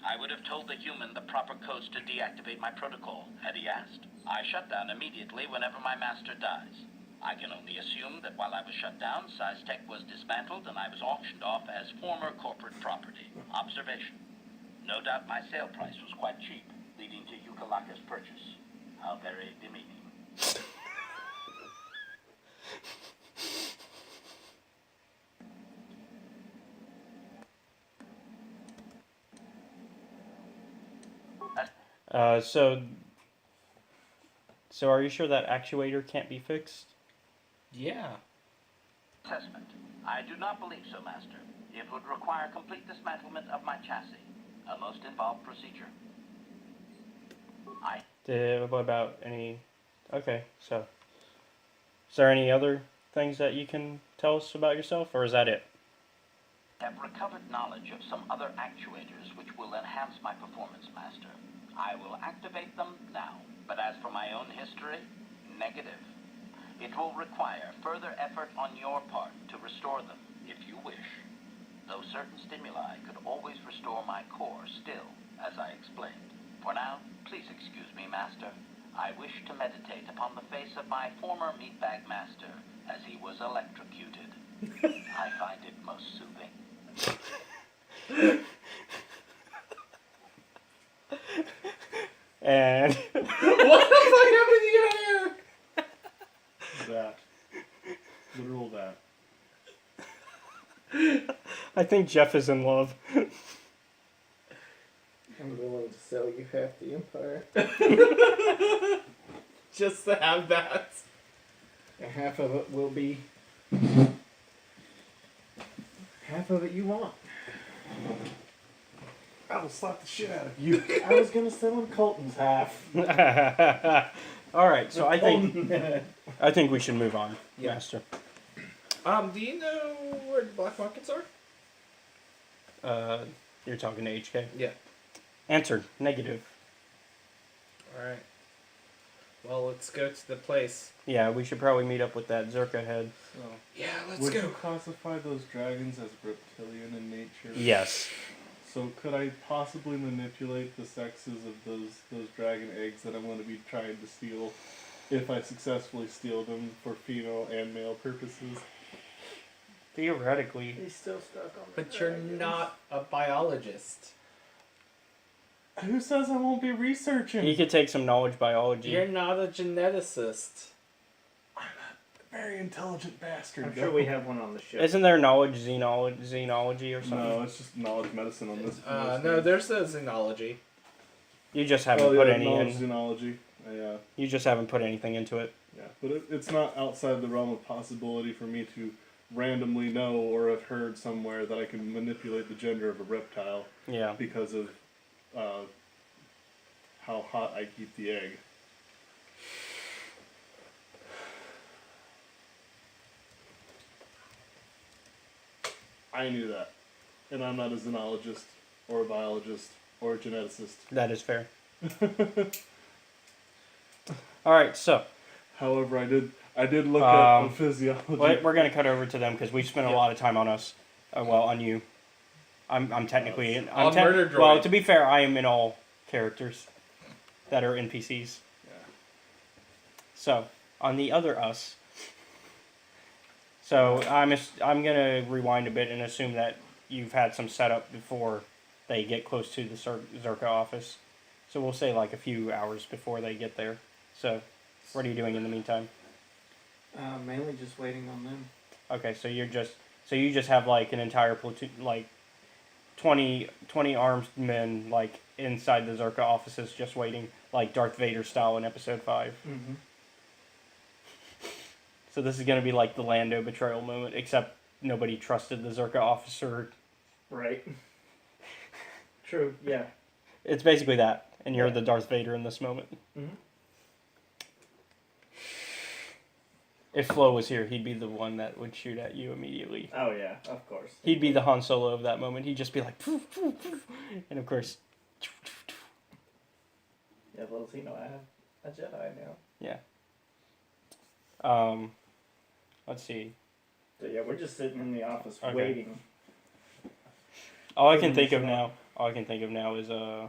I would have told the human the proper codes to deactivate my protocol, had he asked. I shut down immediately whenever my master dies. I can only assume that while I was shut down, Size Tech was dismantled and I was auctioned off as former corporate property. Observation. No doubt my sale price was quite cheap, leading to Yukalaka's purchase. How very demeaning. So are you sure that actuator can't be fixed? Yeah. Assessment. I do not believe so, Master. It would require complete dismantlement of my chassis, a most involved procedure. What about any... Okay, so... Is there any other things that you can tell us about yourself, or is that it? I have recovered knowledge of some other actuators which will enhance my performance, Master. I will activate them now, but as for my own history, negative. It will require further effort on your part to restore them, if you wish. Though certain stimuli could always restore my core still, as I explained. For now, please excuse me, Master. I wish to meditate upon the face of my former meatbag master as he was electrocuted. I find it most soothing. And What the fuck happened to your hair? That. Literal that. I think Jeff is in love. I'm willing to sell you half the empire. Just to have that. And half of it will be. Half of it you want. I will slap the shit out of you. I was gonna sell him Colton's half. All right, so I think we should move on, Yeah. Master. Do you know where the black markets are? You're talking to HK. Yeah. Answered. Negative. Alright. Well, let's go to the place. Yeah, we should probably meet up with that Zerka head. So, Yeah, let's would go. you classify those dragons as reptilian in nature? Yes. So could I possibly manipulate the sexes of those dragon eggs that I'm going to be trying to steal, if I successfully steal them for female and male purposes? Theoretically. He's still stuck on the But you're not a biologist. Who says I won't be researching? You could take some knowledge biology. You're not a geneticist. Very intelligent bastard. I'm sure we have one on the ship. Isn't there knowledge xenology or something? No, it's just knowledge medicine on this. No, there's a xenology. You just haven't put any knowledge in. xenology. Yeah. You just haven't put anything into it. Yeah, but it's not outside the realm of possibility for me to randomly know or have heard somewhere that I can manipulate the gender of a reptile. Yeah. Because of how hot I keep the egg. I knew that. And I'm not a xenologist, or a biologist, or a geneticist. That is fair. Alright, so. However, I did look at physiology. We're going to cut over to them because we've spent a lot of time on us. Well, on you. I'm technically... On Murder Droid. Well, to be fair, I am in all characters that are NPCs. Yeah. So, on the other us... So, I'm going to rewind a bit and assume that you've had some setup before they get close to the Zerka office. So, we'll say like a few hours before they get there. So, what are you doing in the meantime? Mainly just waiting on them. Okay, so you just have like an entire platoon, like 20 armed men like inside the Zerka offices just waiting, like Darth Vader style in Episode 5. Mm-hmm. So this is going to be like the Lando betrayal moment, except nobody trusted the Zerka officer. Right. True, yeah. It's basically that, and you're the Darth Vader in this moment. Mm-hmm. If Flo was here, he'd be the one that would shoot at you immediately. Oh yeah, of course. He'd be the Han Solo of that moment. He'd just be like, poof, poof, poof. And of course... Yeah, little does he know I have a Jedi now. Yeah. Let's see. So yeah, we're just sitting in the office Okay. waiting. All I can think of now is the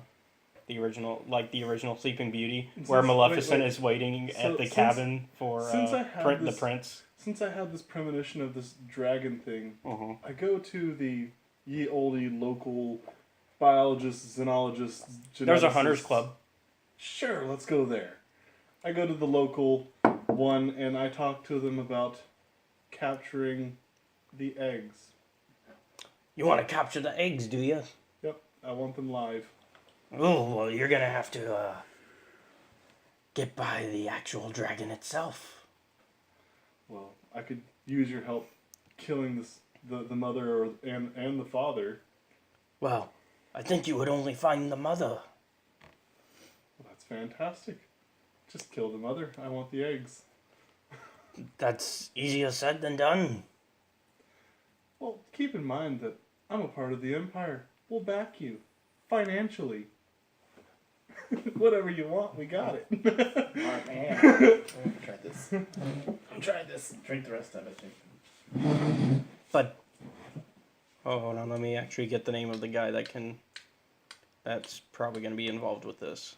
original Sleeping Beauty, where Maleficent is waiting at the cabin for the prince. Since I had this premonition of this dragon thing, Uh-huh. I go to the ye olde local biologists, xenologists, geneticists. There's a hunters club. Sure, let's go there. I go to the local one and I talk to them about capturing the eggs. You want to capture the eggs, do you? Yep, I want them live. Oh, well, you're gonna have to get by the actual dragon itself. Well, I could use your help killing the mother and the father. Well, I think you would only find the mother. Well, that's fantastic. Just kill the mother. I want the eggs. That's easier said than done. Well, keep in mind that I'm a part of the Empire. We'll back you. Financially. Whatever you want, we got it. Alright, man. Try this. I'm trying this. Drink the rest of it. But, oh, hold on, let me actually get the name of the guy that's probably going to be involved with this.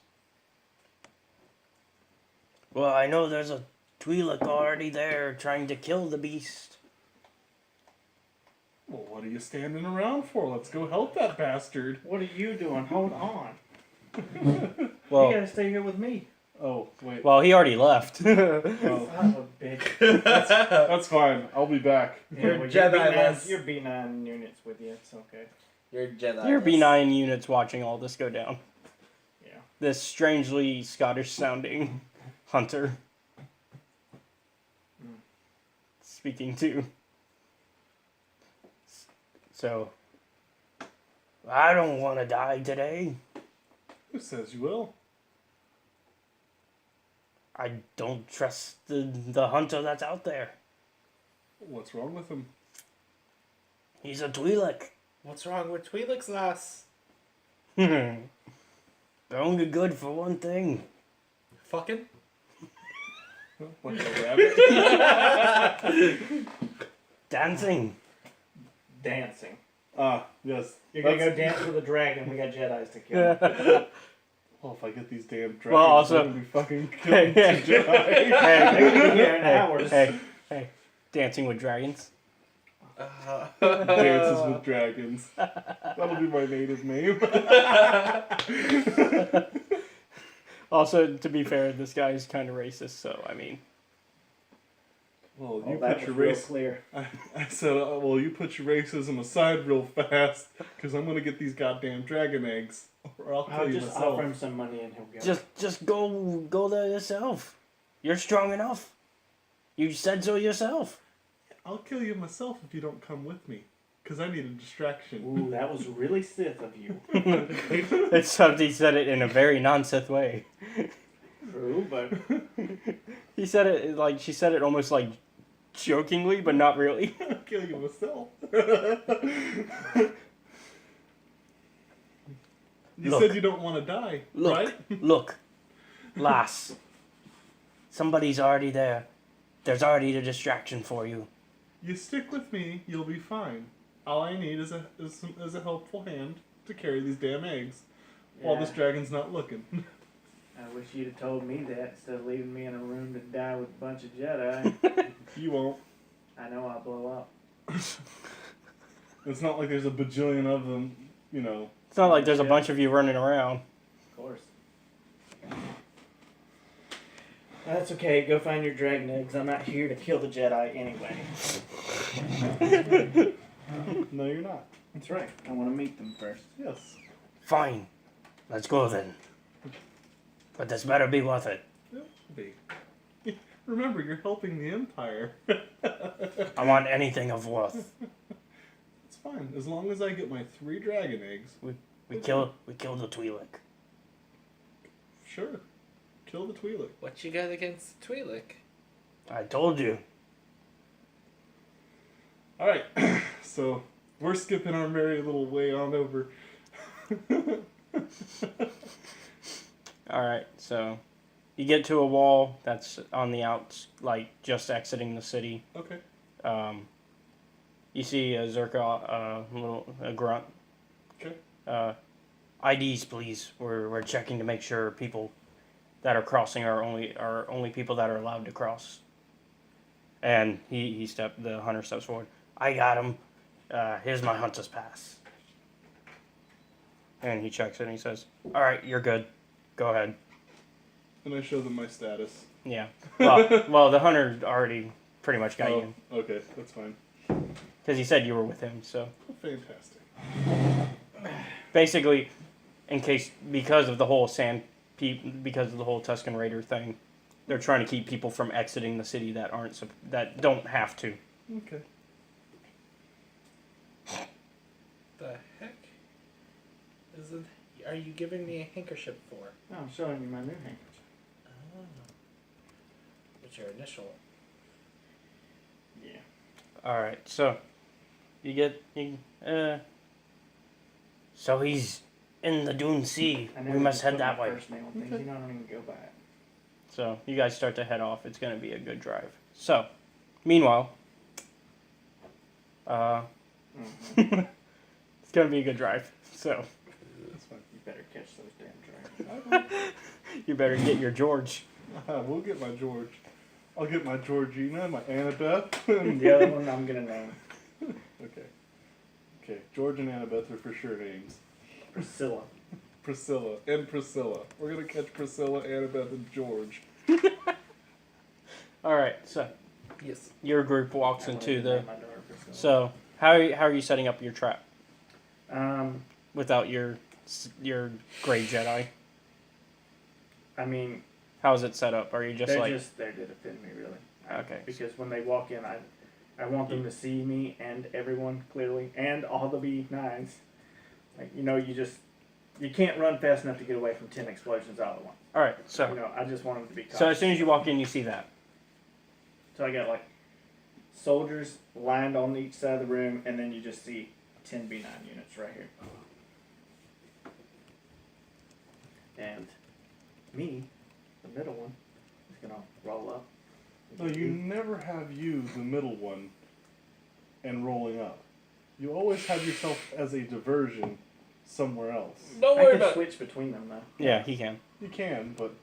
Well, I know there's a Twi'lek already there trying to kill the beast. Well, what are you standing around for? Let's go help that bastard. What are you doing? Hold on. Well, You gotta stay here with me. Oh, wait. well, he already left. Oh, Son of a bitch. that's fine. I'll be back. Your Well, Jedi B9 less. your B9 units with you. It's okay. Your Jedi. Your B9 units watching all this go down. Yeah. This strangely Scottish sounding hunter. Speaking to. So, I don't want to die today. Who says you will? I don't trust the hunter that's out there. What's wrong with him? He's a Twi'lek. What's wrong with Twi'lek's lass? They're only good for one thing. Fucking? Like a rabbit? Dancing. Dancing. Ah, yes. You're gonna go dance with a dragon. We got Jedis to kill. Well, if I get these damn dragons, Well, also- I'm gonna be fucking killing some Jedi. Hey, They're gonna be here in hey, hours. hey, Dancing with dragons. Dances with dragons. That'll be my native name. Also, to be fair, this guy is kind of racist, so I mean. Well, Oh, you that put was your real race. clear. I said, well, you put your racism aside real fast, because I'm gonna get these goddamn dragon eggs, or I'll kill I'll you just myself. offer him some money and he'll go. Just go there yourself. You're strong enough. You said so yourself. I'll kill you myself if you don't come with me, because I need a distraction. Ooh, that was really Sith of you. Except he said it in a very non-Sith way. True, but He said it like she said it almost like jokingly, but not really. I'll kill you myself. You Look. said you don't want to die, Look, right? look, lass. Somebody's already there. There's already a distraction for you. You stick with me, you'll be fine. All I need is a helpful hand to carry these damn eggs, while this dragon's not looking. I wish you'd have told me that instead of leaving me in a room to die with a bunch of Jedi. You won't. I know I'll blow up. It's not like there's a bajillion of them, you know. It's not like there's a bunch of you running around. Of course. That's okay. Go find your dragon eggs. I'm not here to kill the Jedi anyway. No, you're not. That's right. I want to meet them first. Yes. Fine. Let's go then. But this better be worth it. It'll be. Remember, you're helping the Empire. I want anything of worth. It's fine, as long as I get my 3 dragon eggs. We kill the Twi'lek. Sure. Kill the Twi'lek. What you got against Twi'lek? I told you. Alright, so we're skipping our merry little way on over. Alright, so you get to a wall that's on the outs, like just exiting the city. Okay. You see a Zerka, a grunt. Okay. IDs, please. We're checking to make sure people that are crossing are only people that are allowed to cross. And the hunter steps forward. I got him. Here's my hunter's pass. And he checks it and he says, "All right, you're good. Go ahead." And I show them my status. Yeah. Well, the hunter already pretty much got you. Okay, that's fine. Because he said you were with him, so. Fantastic. Basically, because of the whole because of the whole Tusken Raider thing, they're trying to keep people from exiting the city that don't have to. Okay. The heck? Are you giving me a handkerchief for? Oh, I'm showing you my new handkerchief. Oh. What's your initial? Yeah. All right, so so he's in the Dune Sea. I We never must just head put that my way. first name on things. You know, I don't even go by it. So you guys start to head off. It's going to be a good drive. So, meanwhile, it's going to be a good drive. So That's fine. You better catch those damn dragons. you better get your George. We'll get my George. I'll get my Georgina, my Annabeth. The other one I'm gonna name Okay. Okay, George and Annabeth are for sure names. Priscilla. Priscilla and Priscilla. We're gonna catch Priscilla, Annabeth, and George. All right, so Yes. your group walks I into wanted to the. name my daughter Priscilla. So how are you setting up your trap Um, without your gray Jedi? I mean, How's it set up? Are you just they're like just there to defend me, really. Okay. Because when they walk in, I want them to see me and everyone clearly, and all the B9s. Like, you can't run fast enough to get away from 10 explosions all at once. All right, so I just want them to be cautious. so as soon as you walk in, you see that. So I got like soldiers lined on each side of the room, and then you just see 10 B9 units right here. And me, the middle one, is gonna roll up. No, you never have you, the middle one, and rolling up. You always have yourself as a diversion somewhere else. Don't I worry can about switch between them though. Yeah, he can. You can, but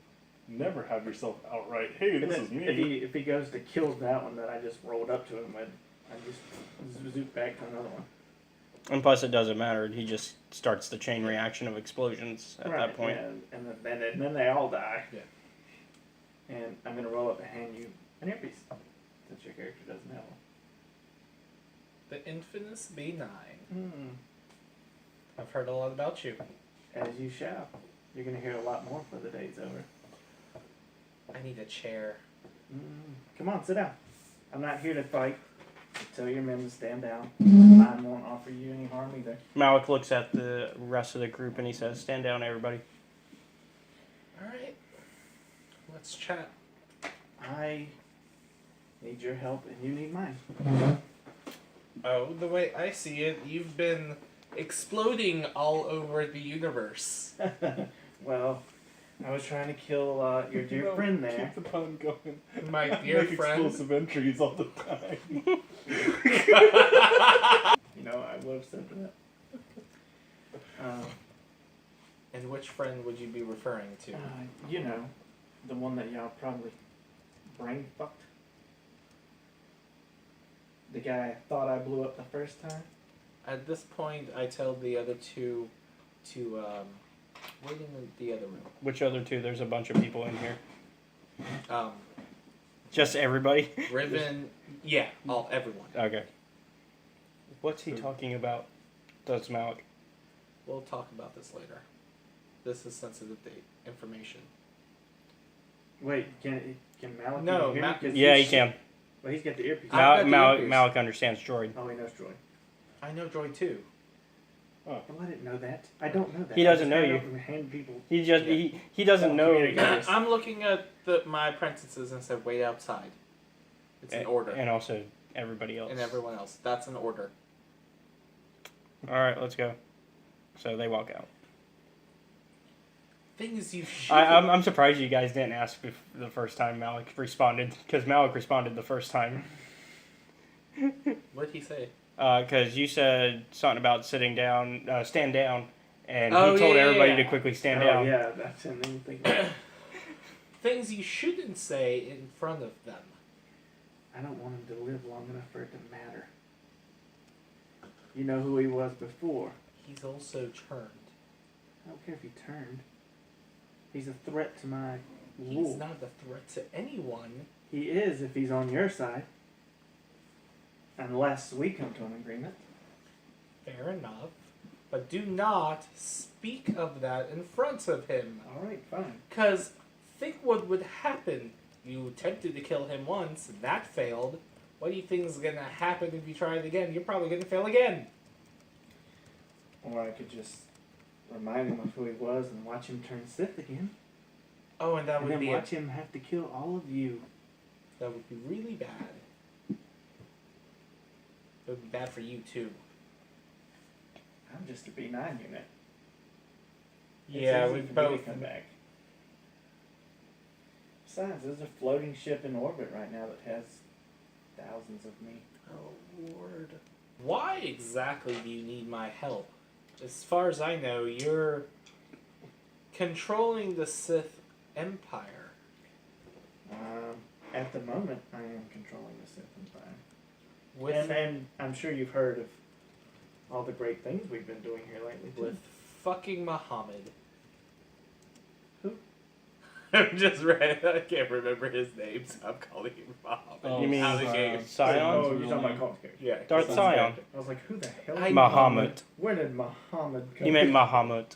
never have yourself outright, hey, this is me. If he goes to kill that one that I just rolled up to him with, I just zoop back to another one. And plus, it doesn't matter. He just starts the chain reaction of explosions at that point. Yeah, and then they all die. Yeah. And I'm gonna roll up and hand you an earpiece, since your character doesn't have one. the infamous B9. Mm. I've heard a lot about you. As you shall. You're gonna hear a lot more before the day's over. I need a chair. Come on, sit down. I'm not here to fight. Tell your men to stand down. Mine won't offer you any harm either. Malik looks at the rest of the group and he says, "Stand down, everybody." Alright. Let's chat. I need your help and you need mine. Oh, the way I see it, you've been exploding all over the universe. Well, I was trying to kill your dear friend there. Keep the pun going. My dear Make friend. explosive entries all the time. I would have said that. And which friend would you be referring to? The one that y'all probably brain fucked. The guy I thought I blew up the first time. At this point, I tell the other two to wait in the other room. Which other two? There's a bunch of people in here. Um, Just everybody? Riven, everyone. Okay. What's he talking about? Does Malik? We'll talk about this later. This is sensitive information. Wait, can Malik No, hear me? 'Cause Yeah, he he's- can. Well, he's got the earpiece. Malik understands droid. Oh, he knows droid. I know droid too. Well, I didn't know that. I don't know that. He doesn't I know just you. hand out and hand people. He just he doesn't know. I'm looking at my apprentices and said, wait outside. It's an order. And also everybody else. And everyone else. That's an order. All right, let's go. So they walk out. Things you should. I'm surprised you guys didn't ask the first time Malik responded, because Malik responded the first time. What'd he say? Because you said something about sitting down, stand down, and he told everybody to quickly stand down. Yeah, that's him. Didn't think about it. Things you shouldn't say in front of them. I don't want him to live long enough for it to matter. You know who he was before. He's also turned. I don't care if he turned. He's a threat to my He's rule. not a threat to anyone. He is if he's on your side. Unless we come to an agreement. Fair enough. But do not speak of that in front of him. Alright, fine. Because think what would happen. You attempted to kill him once, and that failed. What do you think is going to happen if you try it again? You're probably going to fail again. Or I could just remind him of who he was and watch him turn Sith again. Oh, and that And would then be watch him have to kill all of you. That would be really bad. It would be bad for you too. I'm just a B9 unit. Yeah, It's we easy for me both. to come back. Besides, there's a floating ship in orbit right now that has thousands of me. Oh Lord. Why exactly do you need my help? As far as I know, you're controlling the Sith Empire. At the moment, I am controlling the Sith Empire. With And I'm sure you've heard of all the great things we've been doing here lately, too. with fucking Muhammad. Who? I'm just right. I can't remember his name, so I'm calling him Muhammad. Oh, You mean Out of the game. Sion? Oh, you're talking about Colt's character. Yeah. Darth he's Sion. character. I was like, who the hell? I- Muhammad. Where did Muhammad come You meant Muhammad.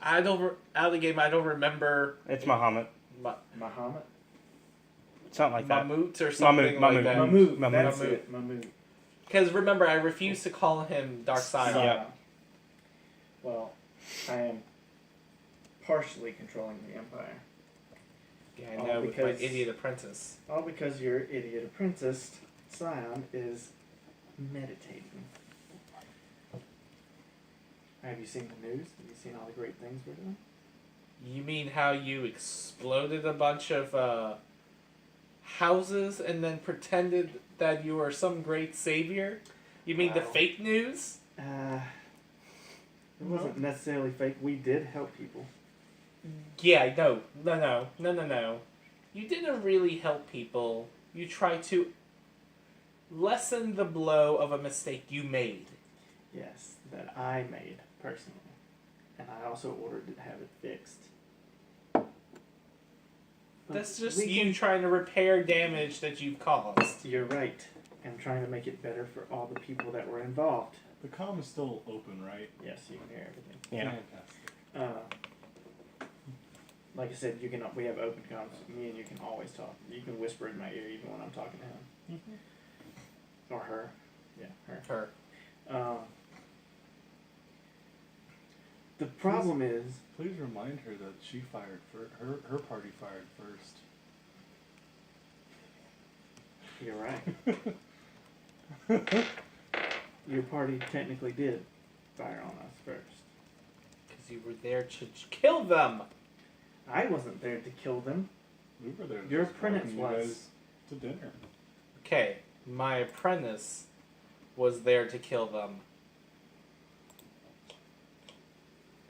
I don't. Out of the game, I don't remember. It's Muhammad. Muhammad? Something like that. Mammoot or something Mammoot. like that. Mahmood. Mahmood. That's it. Mahmood. Because remember, I refused to call him Darth Sion. Yeah. Well, I am partially controlling the Empire. Yeah, I All know, with my because- idiot apprentice. All because your idiot apprentice, Sion, is meditating. Have you seen the news? Have you seen all the great things we're doing? You mean how you exploded a bunch of houses and then pretended that you were some great savior? You mean the Wow. fake news? It wasn't necessarily fake. We did help people. Yeah, no. You didn't really help people. You tried to lessen the blow of a mistake you made. Yes, that I made, personally. And I also ordered to have it fixed. But That's just we you can- trying to repair damage that you've caused. You're right. I'm trying to make it better for all the people that were involved. The comm is still open, right? Yes, you can hear everything. Yeah. Fantastic. Like I said, we have open comms. Me and you can always talk. You can whisper in my ear even when I'm talking to him. Or her. Yeah, her. Her. The problem is, Please remind her that she fired her party fired first. you're right. Your party technically did fire on us first. Because you were there to kill them. I wasn't there to kill them. We were there. Your just apprentice welcoming you was. guys to dinner. Okay, my apprentice was there to kill them.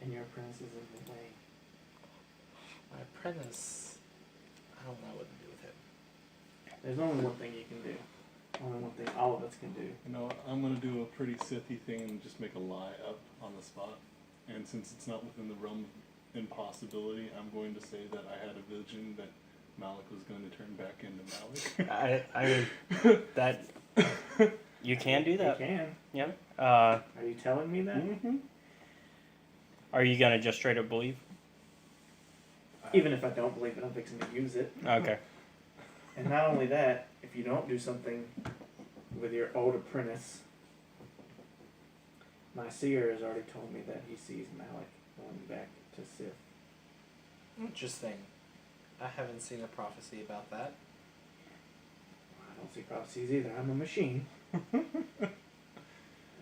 And your apprentice is in the way. My apprentice, I don't know what to do with him. There's only one thing you can do. Only one thing all of us can do. You know what? I'm gonna do a pretty Sithy thing and just make a lie up on the spot. And since it's not within the realm of impossibility, I'm going to say that I had a vision that Malik was going to turn back into Malik. I mean, that you can do that. You can. Yeah. Are you telling me that? Mm-hmm. Are you gonna just straight up believe? Even if I don't believe it, I'm fixing to use it. Okay. And not only that, if you don't do something with your old apprentice, my seer has already told me that he sees Malik going back to Sith. Interesting. I haven't seen a prophecy about that. I don't see prophecies either. I'm a machine. I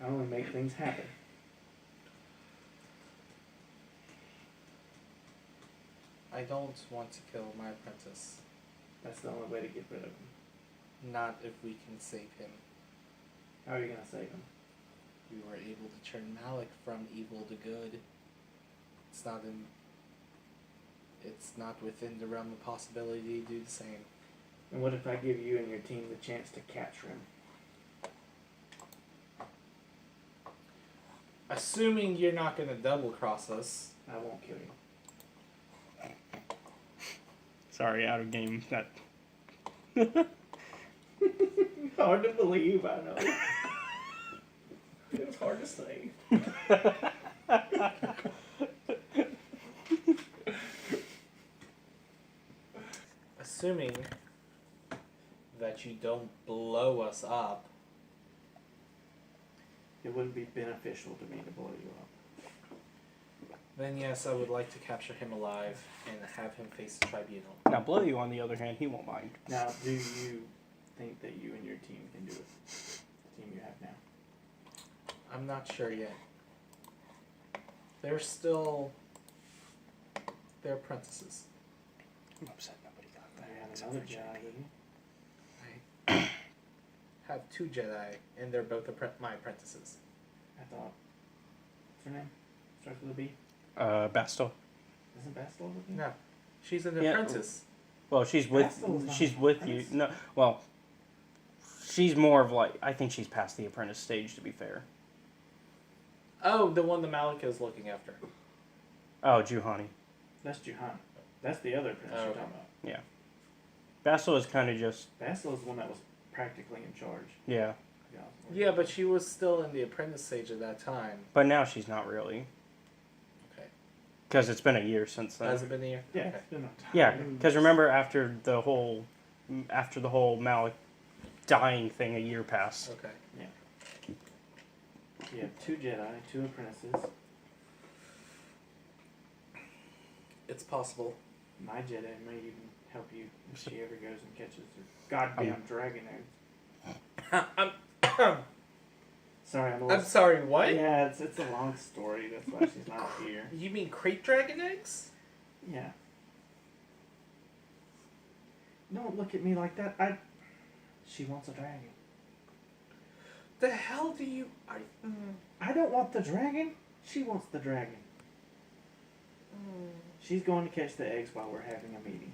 only make things happen. I don't want to kill my apprentice. That's the only way to get rid of him. Not if we can save him. How are you going to save him? We were able to turn Malik from evil to good. It's not within the realm of possibility to do the same. And what if I give you and your team the chance to capture him? Assuming you're not going to double cross us. I won't kill you. Sorry, out of game. That. Hard to believe, I know. It was hard to say. Assuming that you don't blow us up. It wouldn't be beneficial to me to blow you up. Then yes, I would like to capture him alive and have him face the tribunal. Now, Blow You, on the other hand, he won't mind. Now, do you think that you and your team can do it? The team you have now. I'm not sure yet. They're apprentices. I'm upset nobody got that. You have except another for Jedi, Jimmy. didn't you? Have 2 Jedi, and they're both my apprentices. I thought. What's her name? Starts with a B? Bastel. Isn't Bastille with a B? No, she's an Yeah. apprentice. Well, she's Bastil's not with an you. apprentice. No, well, she's more of like I think she's past the apprentice stage. To be fair. Oh, the one the Malika is looking after. Oh, Juhani. That's Juhan. That's the other apprentice Oh, you're okay. talking about. Yeah. Bastil is kind of just Bastil is the one that was practically in charge. yeah, Yeah, but she was still in the apprentice stage at that time. but now she's not really. Okay. Because it's been a year since then. Has it been a year? Yeah, Okay. it's been a Yeah, time. because remember after the whole Malik dying thing, a year passed. Okay. You have 2 Jedi, 2 apprentices. It's possible. My Jedi may even help you if she ever goes and catches her goddamn dragon eggs. Sorry, I'm a little... I'm sorry, what? Yeah, it's a long story. That's why she's not here. You mean crate dragon eggs? Yeah. Don't look at me like that. She wants a dragon. The hell do you... I don't want the dragon. She wants the dragon. She's going to catch the eggs while we're having a meeting.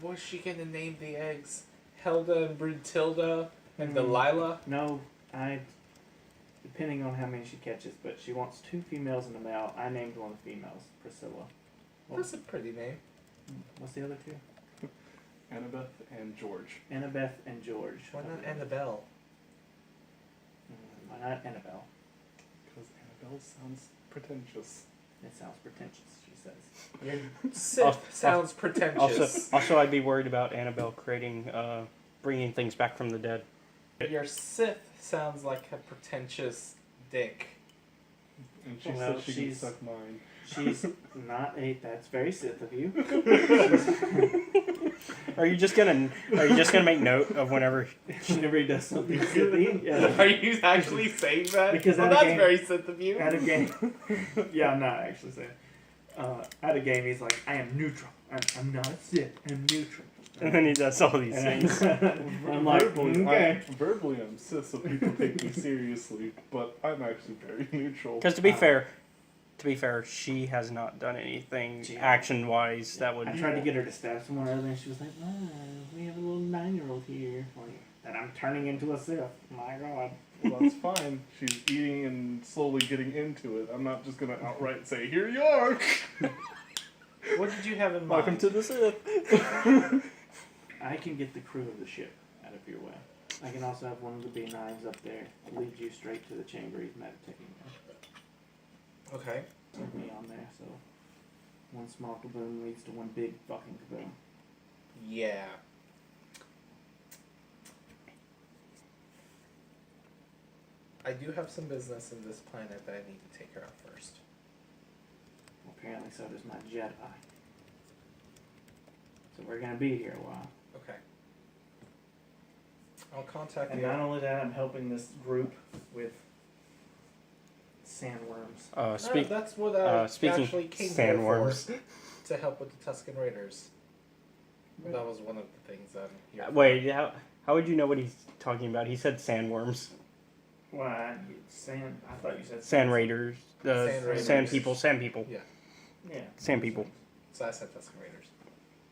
What's she gonna name the eggs? Helda and Bruntilda and Delilah? No, depending on how many she catches, but she wants 2 females and a male. I named one of the females, Priscilla. That's a pretty name. What's the other 2? Annabeth and George. Annabeth and George. Why not Annabelle? Why not Annabelle? Because Annabelle sounds pretentious. It sounds pretentious, she says. Your Sith sounds pretentious. Also, I'd be worried about Annabelle bringing things back from the dead. Your Sith sounds like a pretentious dick. And she Well, said she can suck mine. She's not a... That's very Sith of you. Are you just gonna make note of whenever he does something Sithy? Yeah. Are you actually saying that? Because well, at a that's game, very Sith of you. At a game, yeah, I'm not actually saying. At a game, he's like, "I am neutral. I'm not a Sith. I'm neutral." And then he does all these things. I'm like, okay. Verbally, I'm Sith, so people take me seriously, but I'm actually very neutral. Because to be fair, she has not done anything action-wise that would. I tried to get her to stab someone earlier, and she was like, "Oh, we have a little 9-year-old here." Like, that I'm turning into a Sith. My God. Well, that's fine. She's eating and slowly getting into it. I'm not just gonna outright say, "Here you are." What did you have in mind? Welcome to the Sith. I can get the crew of the ship out of your way. I can also have one of the B9s up there lead you straight to the chamber he's meditating in. Okay. Put me on there, so one small kaboom leads to one big fucking kaboom. Yeah. I do have some business in this planet that I need to take care of first. Apparently so does my Jedi. So we're gonna be here a while. Okay. I'll contact And the... not only that, I'm helping this group with sandworms. that's what I speaking actually came sandworms. here for, to help with the Tusken Raiders. That was one of the things I'm here for. Wait, how would you know what he's talking about? He said sandworms. Why? Sand? I thought you said Sand raiders. Sand raiders. Sand people. Sand people. Yeah. Yeah. Sand people. So I said Tusken Raiders.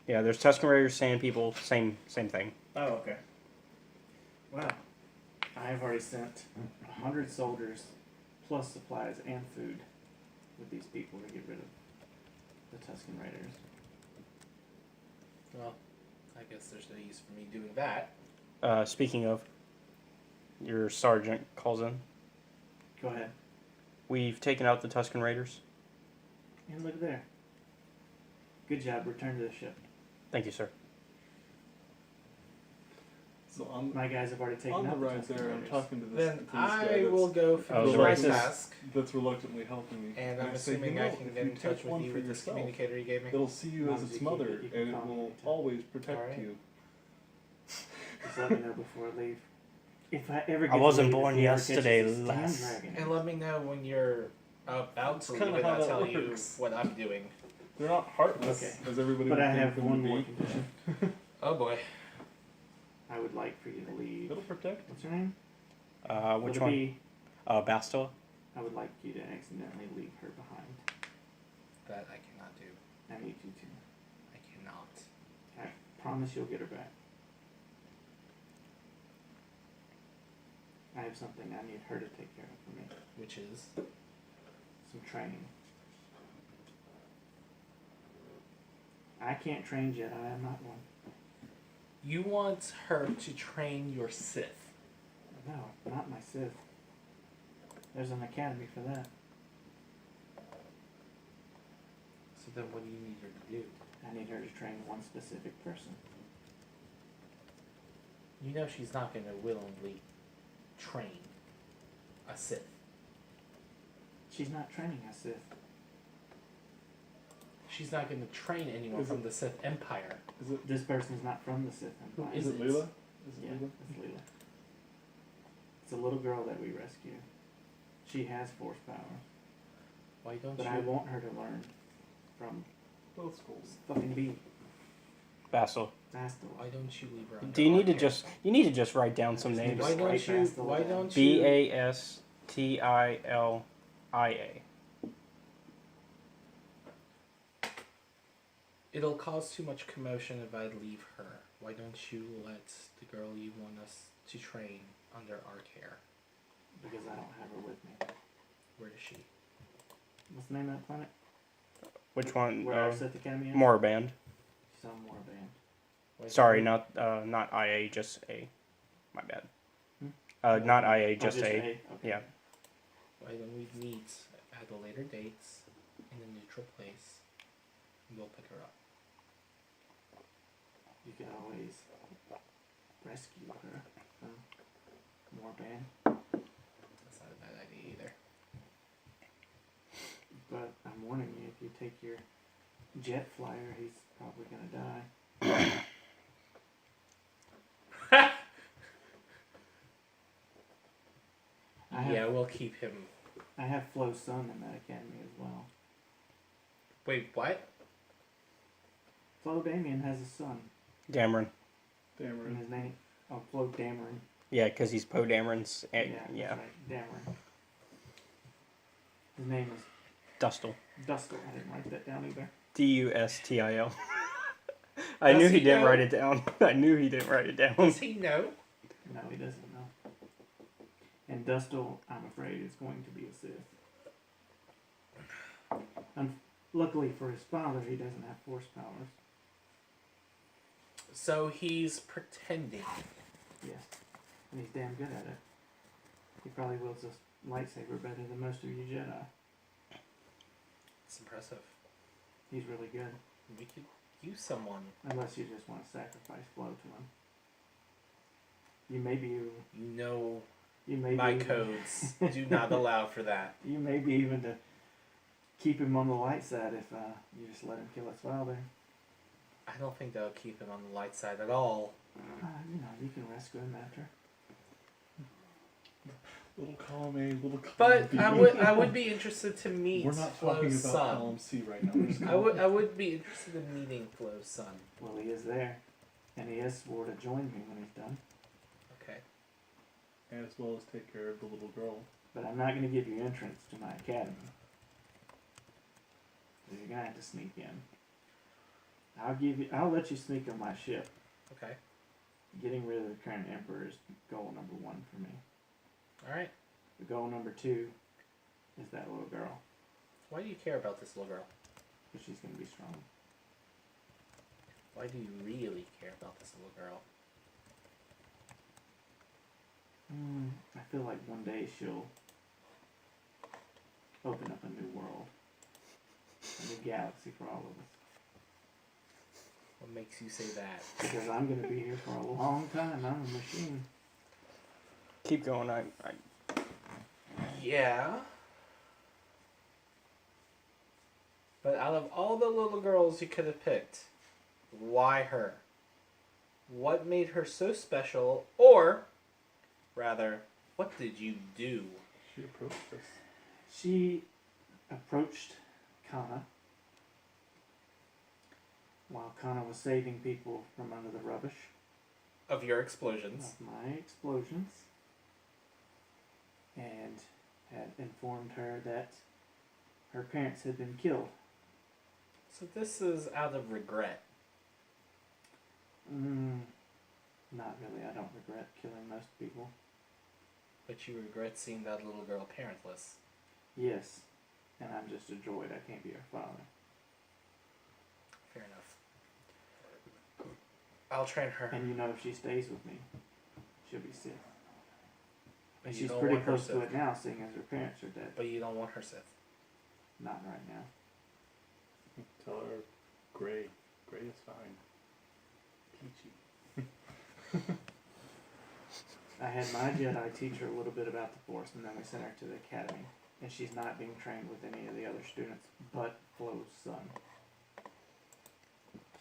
Yeah, there's Tusken Raiders, sand people, same thing. Oh, okay. Wow. I have already sent 100 soldiers, plus supplies and food, with these people to get rid of the Tusken Raiders. Well, I guess there's no use for me doing that. Speaking of, your sergeant calls in. Go ahead. We've taken out the Tusken Raiders. And look there. Good job. Return to the ship. Thank you, sir. So on My guys have already taken on the out ride Tusken there, I'm Raiders. talking to this. Then to this I guy will go finish the my racist. task. that's reluctantly helping me. And I'm I say, assuming you know, I can if get you in touch take with one you for with this yourself, communicator you gave me. It'll see you Long as as its you keep mother, it, you can and it call me will anytime. always protect Alright. you. Just let me know before I leave. If I ever get I wasn't to leave, born if he ever yesterday, catches this damn lass. dragon. And let me know when you're about to leave, kinda and how I'll that tell you works. what I'm doing. They're not heartless, Okay. as everybody But would I think have them one to more be. condition. Oh boy. I would like for you to leave. It'll protect. What's your name? Which Would it one? be- Bastila? I would like you to accidentally leave her behind. That I cannot do. I need you to. I cannot. promise you'll get her back. I have something I need her to take care of for me. Which is? Some training. I can't train Jedi, I'm not one. You want her to train your Sith. No, not my Sith. There's an academy for that. So then what do you need her to do? I need her to train one specific person. You know she's not going to willingly train a Sith. She's not training a Sith. She's not going to train anyone Is from it- the Sith Empire. Is it? This person's not from the Sith Empire. Is it it? Leela? Is Yeah, it Leela? it's Leela. It's a little girl that we rescue. She has force powers, Why don't but you? I want her to learn from Both schools. fucking B. Basil. Bastila. Why don't you leave her under Do you need to our just you need to just write down some Just need names? to Why don't Right, you? Bastila Why down. don't B you? A S T I L I A. It'll cause too much commotion if I leave her. Why don't you let the girl you want us to train under our care? Because I don't have her with me. Where is she? What's the name of that planet? Which one? Where our Sith Academy is? Moraband. She's on Moraband. Why Sorry, don't not I A, just A. My bad. Hmm? Not I A, Oh, just A. Okay. Yeah. Why don't we meet at a later date in a neutral place? And we'll pick her up. You can always rescue her from Moraband. That's not a bad idea either. But I'm warning you, if you take your jet flyer, he's probably gonna die. I have, Yeah, we'll keep him. I have Flo's son in that academy as well. Wait, what? Flo Damien has a son, Dameron. and Dameron. his name, Flo Dameron. Yeah, because he's Poe Dameron's. That's Yeah. right, Dameron. His name is Dustil. Dustil. I didn't write that down either. Dustil. I knew Does he he didn't know? write it down. I knew he didn't write it down. Does he know? No, he doesn't know. And Dustil, I'm afraid, is going to be a Sith. Luckily for his father, he doesn't have force powers. So he's pretending. Yes. And he's damn good at it. He probably wields a lightsaber better than most of you Jedi. It's impressive. He's really good. We could use someone. Unless you just want to sacrifice Flo to him. You may be You know you may my be codes do not allow for that. You may be even to keep him on the light side if you just let him kill his father. I don't think that'll keep him on the light side at all. You can rescue him after. Little column A, little column But B. I would be interested to meet We're not talking Flo's about son. column C right now. We're just I would be interested in meeting Flo's son. Well, he is there. And he has swore to join me when he's done. Okay. as well as take care of the little girl. But I'm not going to give you entrance to my academy. So you're going to have to sneak in. I'll let you sneak on my ship. Okay. Getting rid of the current emperor is goal number 1 for me. Alright. The goal number 2 is that little girl. Why do you care about this little girl? Because she's going to be strong. Why do you really care about this little girl? I feel like one day she'll open up a new world. A new galaxy for all of us. What makes you say that? Because I'm going to be here for a long time. I'm a machine. Keep going. Yeah. But out of all the little girls you could have picked, why her? What made her so special? Or, rather, what did you do? She approached us. She approached Kana while Kana was saving people from under the rubbish Of your explosions. of my explosions, and had informed her that her parents had been killed. So this is out of regret. Not really. I don't regret killing most people. But you regret seeing that little girl parentless. Yes. And I'm just a droid. I can't be her father. Fair enough. I'll train her. And you know, if she stays with me, she'll be Sith. But And you she's don't pretty want her close to Sith. it now, seeing as her parents are dead. But you don't want her Sith. Not right now. Tell her gray. Gray is fine. Peachy. I had my Jedi teach her a little bit about the Force, and then we sent her to the academy. And she's not being trained with any of the other students, but Flo's son.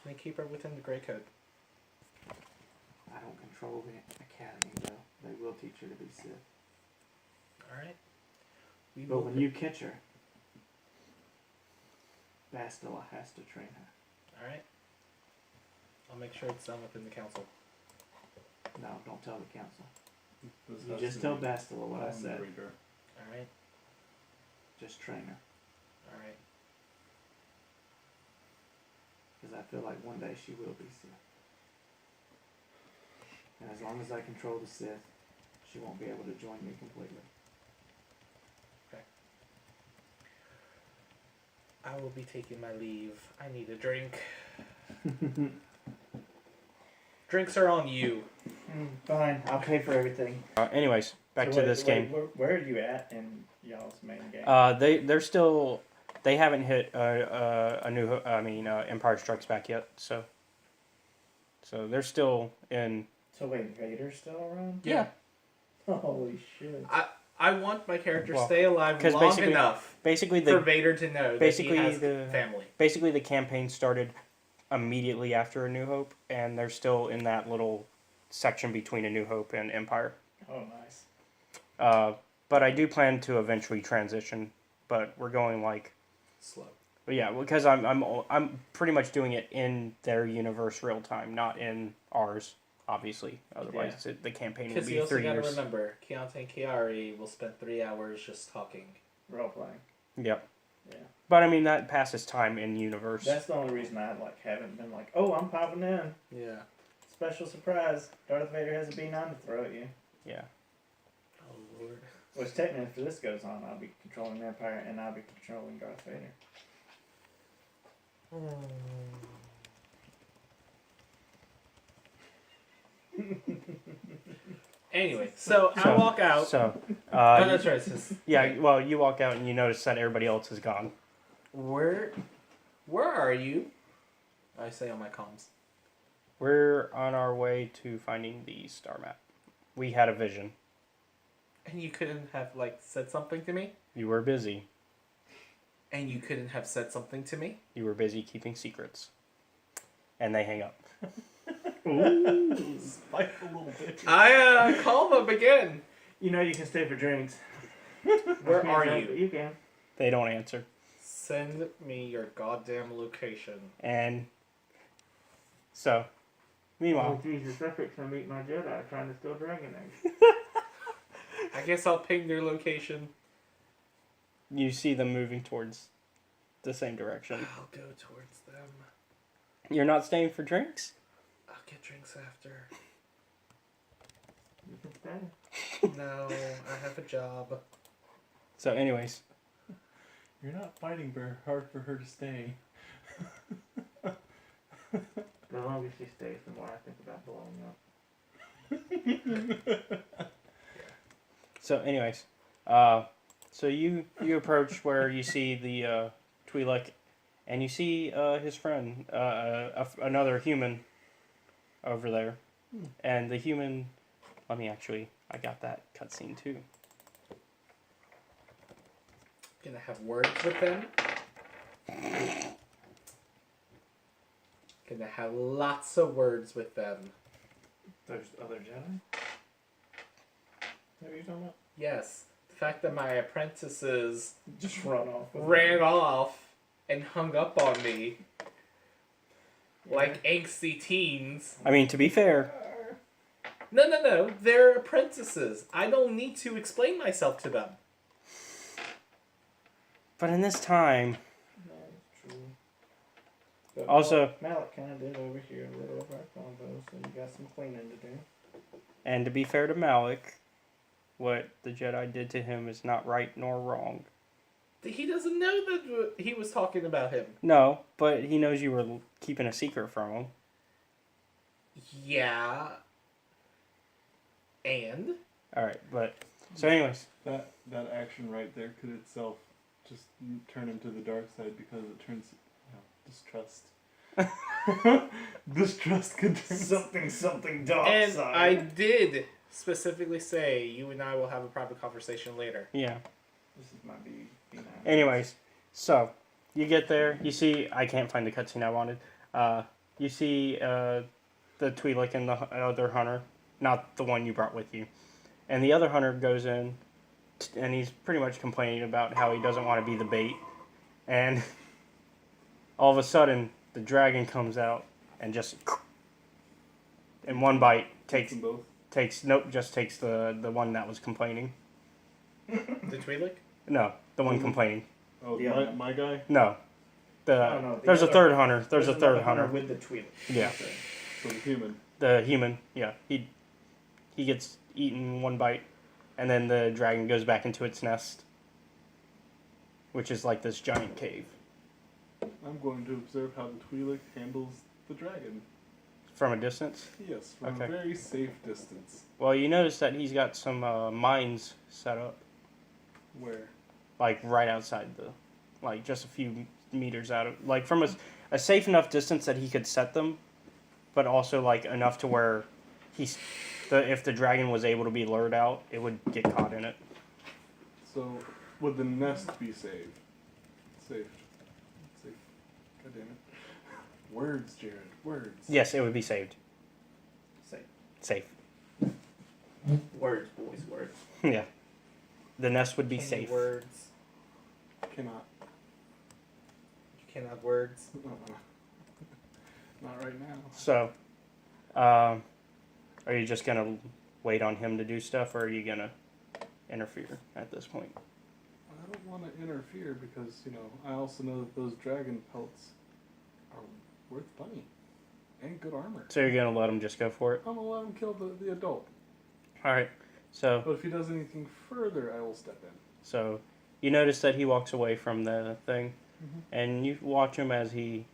They keep her within the Grey Code. I don't control the academy, though. They will teach her to be Sith. Alright. But when you catch her, Bastila has to train her. Alright. I'll make sure it's done within the council. No, don't tell the council. This You has just to tell be Bastila what I on the said. radar. Alright. Just train her. Alright. Because I feel like one day she will be Sith. And as long as I control the Sith, she won't be able to join me completely. I will be taking my leave. I need a drink. Drinks are on you. Fine, I'll pay for everything. Anyways, back to this game. Where are you at in y'all's main game? They're still. They haven't hit Empire Strikes Back yet. So they're still in. So wait, Vader's still around? Yeah. Holy shit. I want my character to Well, stay alive 'cause long enough for Vader to know that he has family. Basically, the campaign started immediately after A New Hope, and they're still in that little section between A New Hope and Empire. Oh, nice. But I do plan to eventually transition, but we're going like slow. But yeah, because I'm pretty much doing it in their universe real time, not in ours. Obviously, otherwise the campaign will Because be you also 3 gotta years. remember, Keontae and Kiari will spend 3 hours just talking. Role playing. Yep. Yeah. But I mean that passes time in universe. That's the only reason I haven't been like, oh, I'm popping in. Yeah. Special surprise. Darth Vader has a B9 to throw at you. Yeah. Oh Lord. Which technically, if this goes on, I'll be controlling the Empire and I'll be controlling Darth Vader. Anyway, so I walk out. So, oh, that's right. It's yeah, well, you walk out and you notice that everybody else is gone. Where are you? I say on my comms. We're on our way to finding the star map. We had a vision. And you couldn't have said something to me? You were busy. And you couldn't have said something to me? You were busy keeping secrets. And they hang up. Ooh, spiteful little bitch. I call them again. You know you can stay for drinks. Where are you? You can. They don't answer. Send me your goddamn location. And so, meanwhile. Oh Jesus, I'm fixing to meet my Jedi trying to steal dragon eggs. I guess I'll ping their location. You see them moving towards the same direction. I'll go towards them. You're not staying for drinks? I'll get drinks after. You can stay. No, I have a job. So, anyways. You're not fighting very hard for her to stay. The longer she stays, the more I think about blowing up. So, anyways. So you approach where you see the Twi'lek, and you see his friend, another human over there. And the human... I got that cutscene too. Gonna have words with them. Gonna have lots of words with them. There's other Jedi? What are you talking about? Yes. The fact that my apprentices just ran off and hung up on me like angsty teens. I mean, to be fair... No. They're apprentices. I don't need to explain myself to them. But in this time... But Also- Malik kind of did over here a little of our combo, so you got some cleaning to do. And to be fair to Malik, what the Jedi did to him is not right nor wrong. He doesn't know that he was talking about him. No, but he knows you were keeping a secret from him. Yeah. And? Alright, but... So anyways. That action right there could itself just turn him to the dark side because it turns distrust. Distrust could turn something dark And side. I did specifically say you and I will have a private conversation later. Yeah. This is my B. Anyways, so you get there. You see, I can't find the cutscene I wanted. You see the Twi'lek and the other hunter, not the one you brought with you. And the other hunter goes in, and he's pretty much complaining about how he doesn't want to be the bait. And all of a sudden, the dragon comes out and just in one bite takes the one that was complaining. The Twi'lek? No, the one complaining. Oh, Yeah. my guy? No. No, There's a other- third hunter. There's a another third hunter. with the Twi'lek. Yeah. So the human. The human, yeah. He gets eaten in one bite, and then the dragon goes back into its nest, which is like this giant cave. I'm going to observe how the Twi'lek handles the dragon. From a distance? Yes, from a very safe distance. Well, you notice that he's got some mines set up. Where? Like right outside like just a few meters out of, like from a safe enough distance that he could set them, but also like enough to where if the dragon was able to be lured out, it would get caught in it. So, would the nest be saved? Saved. God damn it. Words, Jared. Words. Yes, it would be saved. Safe. Words, boys, words. Yeah. The nest would be Any safe. words? Cannot. You can't have words. Not right now. So, are you just gonna wait on him to do stuff, or are you gonna interfere at this point? I don't want to interfere because, I also know that those dragon pelts are worth money. And good armor. So you're gonna let him just go for it? I'm gonna let him kill the adult. Alright, so... But if he does anything further, I will step in. So, you notice that he walks away from the thing, and you watch him as he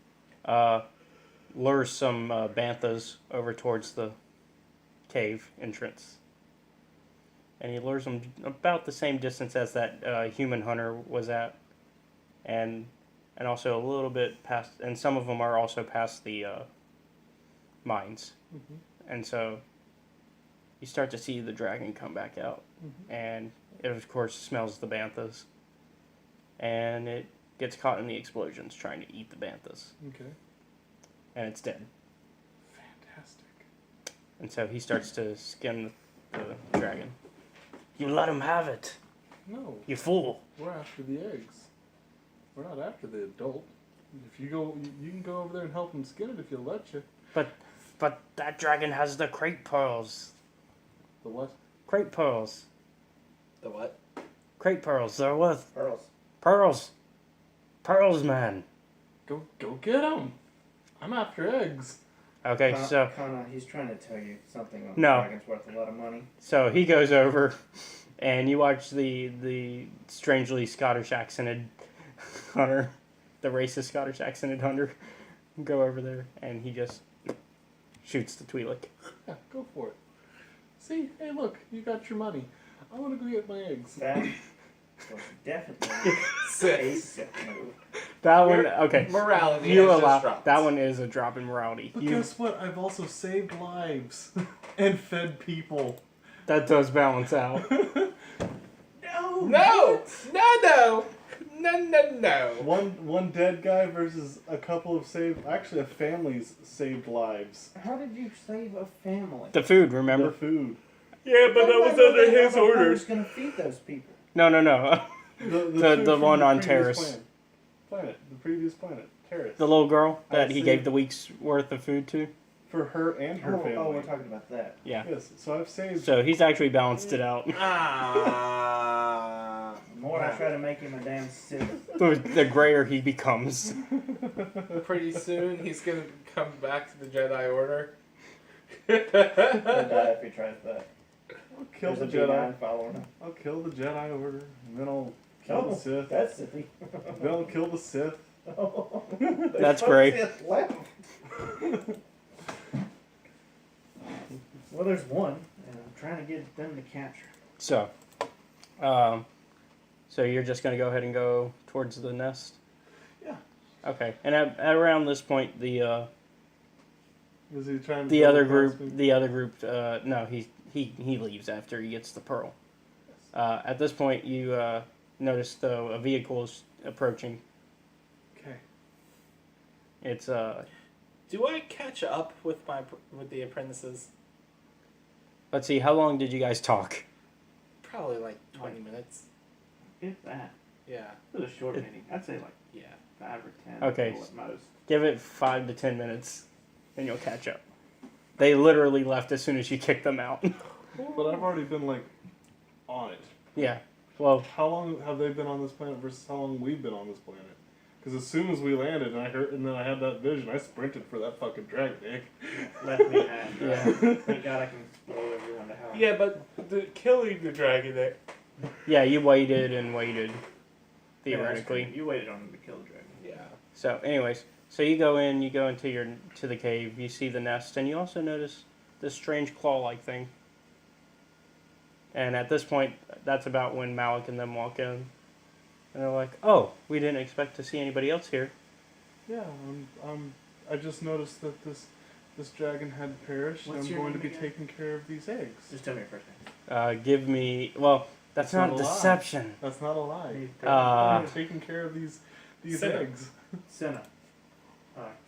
lures some banthas over towards the cave entrance. And he lures them about the same distance as that human hunter was at, and also a little bit past, and some of them are also past the mines. And so you start to see the dragon come back out, and it of course smells the banthas, and it gets caught in the explosions trying to eat the banthas. Okay. And it's dead. Fantastic. And so he starts to skin the dragon. You let him have it. No. You fool. We're after the eggs. We're not after the adult. If you go, you can go over there and help him skin it if he'll let you. But that dragon has the crate pearls. The what? Crate pearls. The what? Crate pearls. They're worth Pearls. pearls. Pearls, man. Go get him. I'm after eggs. Okay, so Kana, he's trying to tell you something on No. the dragon's worth a lot of money. so he goes over, and you watch the strangely Scottish accented hunter, the racist Scottish accented hunter, go over there, and he just shoots the Twi'lek. Yeah, go for it. See, hey, look, you got your money. I want to go get my eggs. That was definitely a sick move. That one, okay. Morality You has just allow dropped. that one is a drop in morality. But guess what? I've also saved lives and fed people. That does balance out. No! No! One dead guy versus a couple of a family's saved lives. How did you save a family? The food, remember? The food. Yeah, but that was under his Who's orders. going to feed those people? No. The The one on previous Taris. Planet. The previous planet. Taris. The little girl that I he see. gave the week's worth of food to. For her and her family. Oh, we're talking about that. Yeah. Yes, so I've saved... So he's actually balanced it out. The more I try to make him a damn Sith. The grayer he becomes. Pretty soon he's gonna come back to the Jedi Order. He'll die if he tries that. I'll kill There's the a Jedi. B9 following him. I'll kill the Jedi Order, and then I'll kill Oh, the Sith. that's silly. Then I'll kill the Sith. That's great. Left. Well, there's one, and I'm trying to get them to capture. So, so you're just gonna go ahead and go towards the nest. Yeah. Okay. And at around this point, the Is he trying to the double other cross group, me? the other group, no, he leaves after he gets the pearl. At this point, you notice though a vehicle is approaching. Okay. It's Do I catch up with the apprentices? let's see, how long did you guys talk? Probably like 20 minutes. If that. Yeah. It was a short meeting. I'd say like Yeah. 5 or 10. Okay. At most. Give it 5 to 10 minutes, and you'll catch up. They literally left as soon as you kicked them out. But I've already been like on it. Yeah. Well, How long have they been on this planet versus how long we've been on this planet? Because as soon as we landed and then I had that vision, I sprinted for that fucking dragon egg. Left me behind. Yeah. Thank God I can explode everyone to hell. Yeah, but killing the dragon there. yeah, you waited and waited, Yeah, that's theoretically. true. You waited on him to kill the dragon. Yeah. So, anyways, so you go into the cave, you see the nest, and you also notice this strange claw-like thing. And at this point, that's about when Malik and them walk in. And they're like, oh, we didn't expect to see anybody else here. Yeah, I just noticed that this dragon had perished, What's and I'm your going to name be again? taking care of these eggs. Just tell me your first name. Give me, well, that's not a lie. deception. That's not a lie. Uh, I'm taking care of these Senna. eggs. Senna.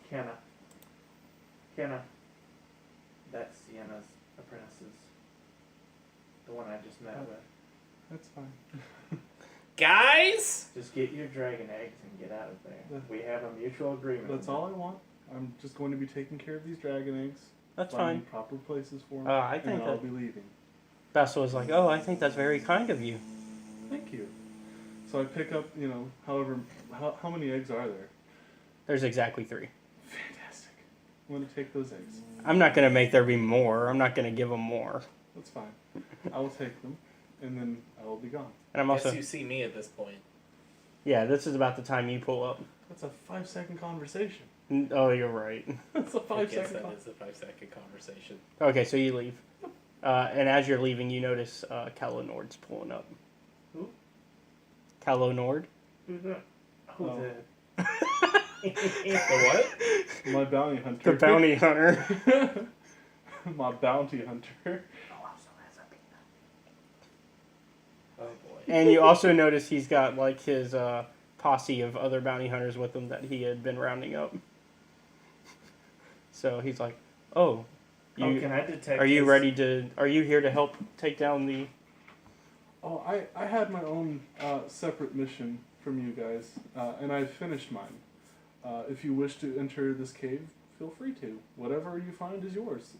Kenna. Kenna. That's Sienna's apprentices. The one I just met with. That's fine. Guys? Just get your dragon eggs and get out of there. We have a mutual agreement. That's all I want. I'm just going to be taking care of these dragon eggs. That's finding fine. proper places for them. I and think then I'll that- be leaving. Bessa was like, oh, I think that's very kind of you. Thank you. So I pick up, however, how many eggs are there? There's exactly 3. Fantastic. I'm going to take those eggs. I'm not going to make there be more. I'm not going to give them more. That's fine. I will take them, and then I will be gone. And I'm also, Guess you see me at this point. yeah, this is about the time you pull up. That's a 5-second conversation. Oh, you're right. That's a I guess 5-second that is a 5-second conversation. Okay, so you leave. And as you're leaving, you notice Calo Nord's pulling up. Who? Calo Nord? Who's that? Who's Oh. that? The what? My bounty hunter. The bounty hunter. My bounty hunter. Oh boy. And you also notice he's got like his posse of other bounty hunters with him that he had been rounding up. So he's like, "Oh, Can I detect? are you his- ready to? Are you here to help take down the?" Oh, I had my own separate mission from you guys, and I finished mine. If you wish to enter this cave, feel free to. Whatever you find is yours.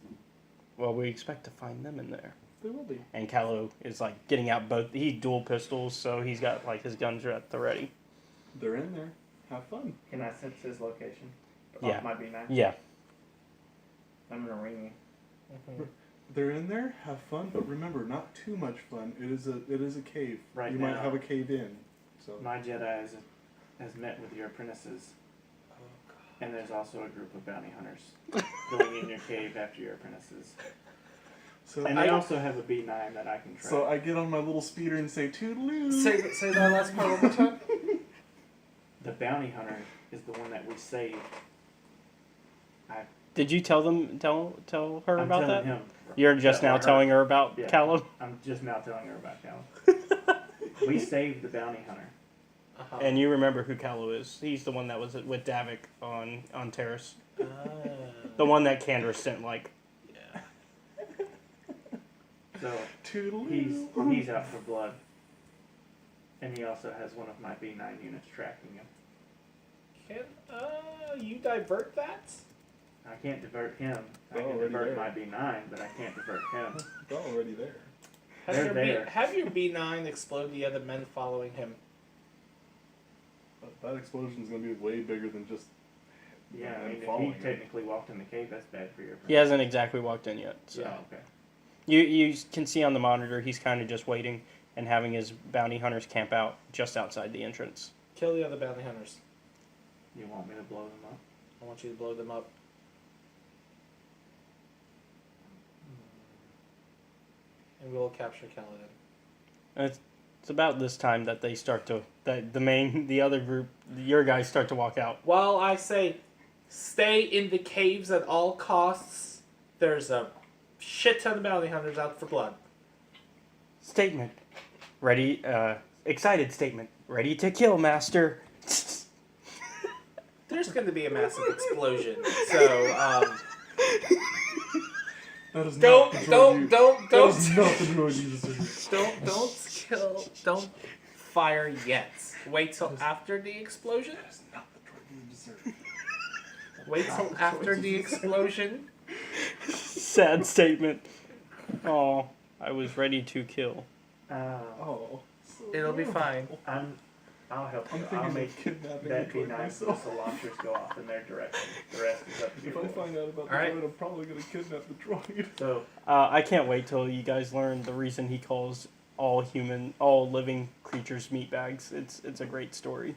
Well, we expect to find them in there. They will be. And Calo is like getting out both. He dual pistols, so he's got like his guns at the ready. They're in there. Have fun. Can I sense his location? Yeah. Off my B9. Yeah. I'm gonna ring you. They're in there. Have fun, but remember, not too much fun. It is a cave. Right you now. might have a cave in. So My Jedi has met with your apprentices. And there's also a group of bounty hunters going in your cave after your apprentices. So And they also have a B9 that I can track. So I get on my little speeder and say toodaloo. Say that last part one more time. The bounty hunter is the one that we saved. Did you tell her I'm about telling that? him. You're just Tell now her. telling her about Yeah. Calo? I'm just now telling her about Cal. We saved the bounty hunter. Uh-huh. And you remember who Calo is. He's the one that was with Davik on Taris. The one that Kandra sent, like. Yeah. So Toodaloo. he's out for blood. And he also has one of my B9 units tracking him. Can you divert that? I can't divert him. I They're can already divert there. my B9, but I can't divert him. They're already there. They're there. Have your B9 explode the other men following him. That explosion is going to be way bigger than just Yeah, I mean, if following he him. technically walked in the cave, that's bad for your. He hasn't exactly walked in yet. So. Yeah. Okay. You can see on the monitor he's kind of just waiting and having his bounty hunters camp out just outside the entrance. Kill the other bounty hunters. You want me to blow them up? I want you to blow them up. And we'll capture Kaladin. It's about this time that they start to the other group, your guys start to walk out. While I say, stay in the caves at all costs, there's a shit ton of bounty hunters out for blood. Statement. Ready, excited statement. Ready to kill, master. There's going to be a massive explosion. So, That is don't not the droid don't you deserve. don't kill, don't fire yet. Wait till after the explosion. That is not the droid you deserve. Wait till after the explosion. Sad statement. Oh, I was ready to kill. Oh. It'll be fine. I'll help I'm you. thinking I'll of make kidnapping that the droid B9 myself. missile launchers go off in their direction. The rest is up to If you. I find out about the Alright. droid, I'm probably gonna kidnap the droid. So, I can't wait till you guys learn the reason he calls all living creatures meatbags. It's a great story.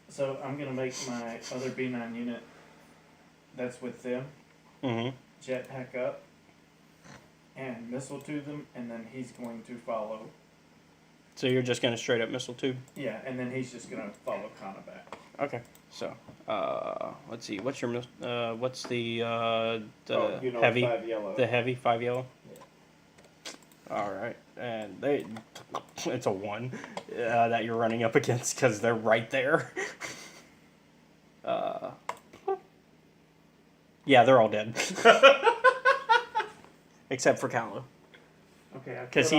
So I'm gonna make my other B9 unit that's with them Mm-hmm. jetpack up and missile to them, and then he's going to follow. So you're just gonna straight up missile tube. Yeah, and then he's just gonna follow Kana back. Okay. So, let's see. What's your what's the Oh, you know, heavy? 5 yellow. The heavy 5 yellow. All right, and it's a 1 that you're running up against because they're right there. Yeah, they're all dead, except for Callow, okay, because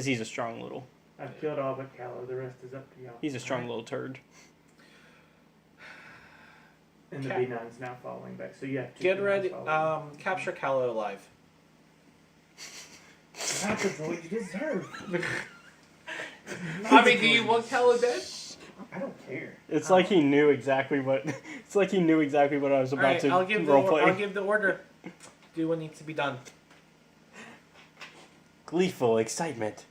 he's a strong little. I've killed all but Callow. The rest is up to y'all. He's a strong little turd. And the Okay. B9's now following back. So you have two Get B9s ready. following. Capture Kalo alive. Not the droid you deserve. I mean, do you want Kalo dead? I don't care. It's like he knew exactly what. It's like he knew exactly what I was about Alright, to I'll give the roleplay. I'll give the order. Do what needs to be done. Gleeful excitement.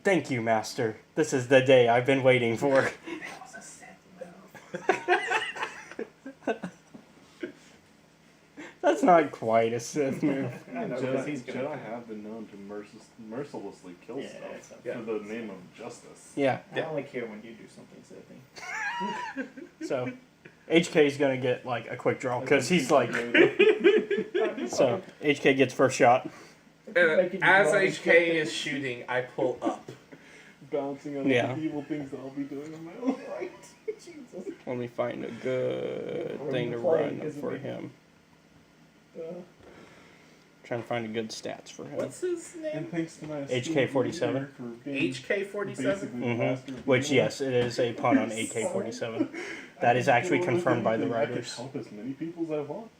Thank you, Master. This is the day I've been waiting for. That's not quite a Sith move. I know, 'cause Jedi, he's gonna. Jedi have been known to mercilessly kill Yeah, stuff it's for the name of justice. Yeah. I only care when you do something Sithy. So, HK's gonna get like a quick draw because he's like. So HK gets first shot. As HK is shooting, I pull up. Bouncing on Yeah. the evil things that I'll be doing on my own. Right. Jesus. Let me find a good Room thing to to play run isn't for it? him. Trying to find a good stats for him. What's his name? And thanks to my HK-47. for being HK-47? basically the master of Which, evil. yes, it is a pun on AK-47. That is actually confirmed by the I could writers. help as many people as I want.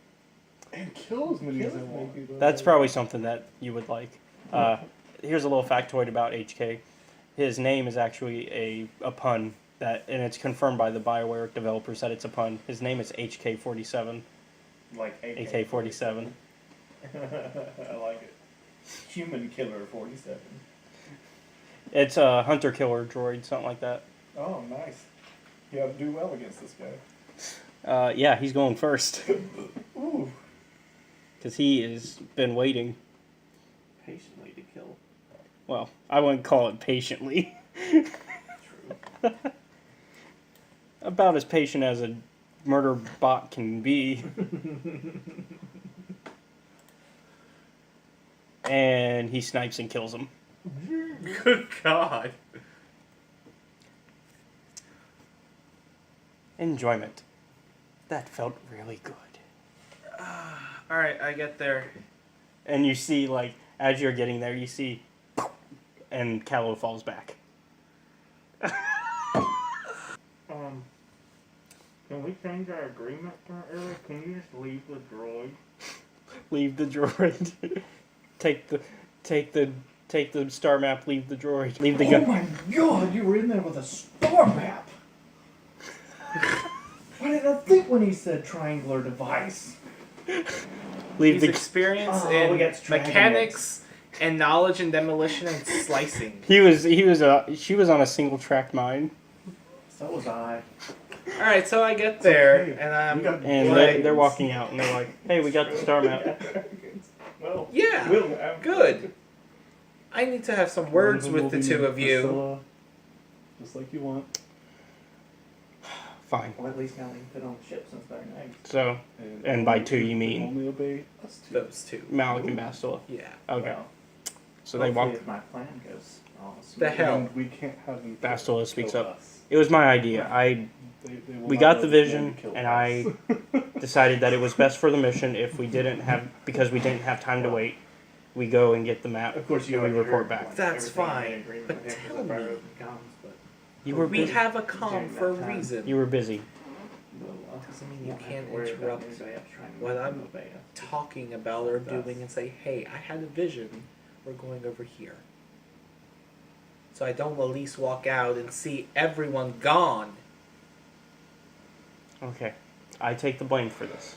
And kill as many as I want. That's probably something that you would like. Here's a little factoid about HK. His name is actually a pun, and it's confirmed by the BioWare developers that it's a pun. His name is HK-47. Like AK-47. I like it. Human Killer 47. It's a hunter-killer droid, something like that. Oh, nice. You have to do well against this guy. Yeah, he's going first. Ooh. Because he has been waiting. Patiently to kill. Well, I wouldn't call it patiently. True. About as patient as a murder bot can be. And he snipes and kills him. Good God. Enjoyment. That felt really good. Alright, I get there. And you see, like, as you're getting there, you see, and Callow falls back. Can we change our agreement, Eric? Can you just leave the droid? Leave the droid. take the star map. Leave the droid. Leave the gun. Oh my god, you were in there with a star map! Why didn't think when he said triangular device. Leave He's the. experienced Oh, we in got dragon mechanics and knowledge in demolition and slicing. She was on a single track mind, So was I. All right, so I get there okay. and I'm We got and like, they're walking out, and they're like, "Hey, we got the star map." Well, yeah, we'll have good. I need to have some words One of them with will the be two of you. Priscilla, just like you want. Fine. Well, at least now we can fit on the ship since they're eggs. So, and by two you they mean only obey us two. Those two. Malik and Bastila. Yeah. Okay. Well, So they walk. If my plan goes all The smooth. hell? And we can't have them Bastila speaks kill up. us. It was my idea. They will We not got let the them vision, kill and us. I decided that it was best for the mission if we didn't have because we didn't have time to wait. We go and get the map. Of course, you and we already report heard, back. like, That's everything fine, in agreement but with him tell was about me. open comms, but You were We busy. have a calm During for a that time. reason. You were busy. Doesn't mean you won't have can't to worry about interrupt news I have trying to what make I'm them obey us. talking about or doing and say, hey, I had a vision. We're going over here. So I don't at least walk out and see everyone gone. Okay. I take the blame for this.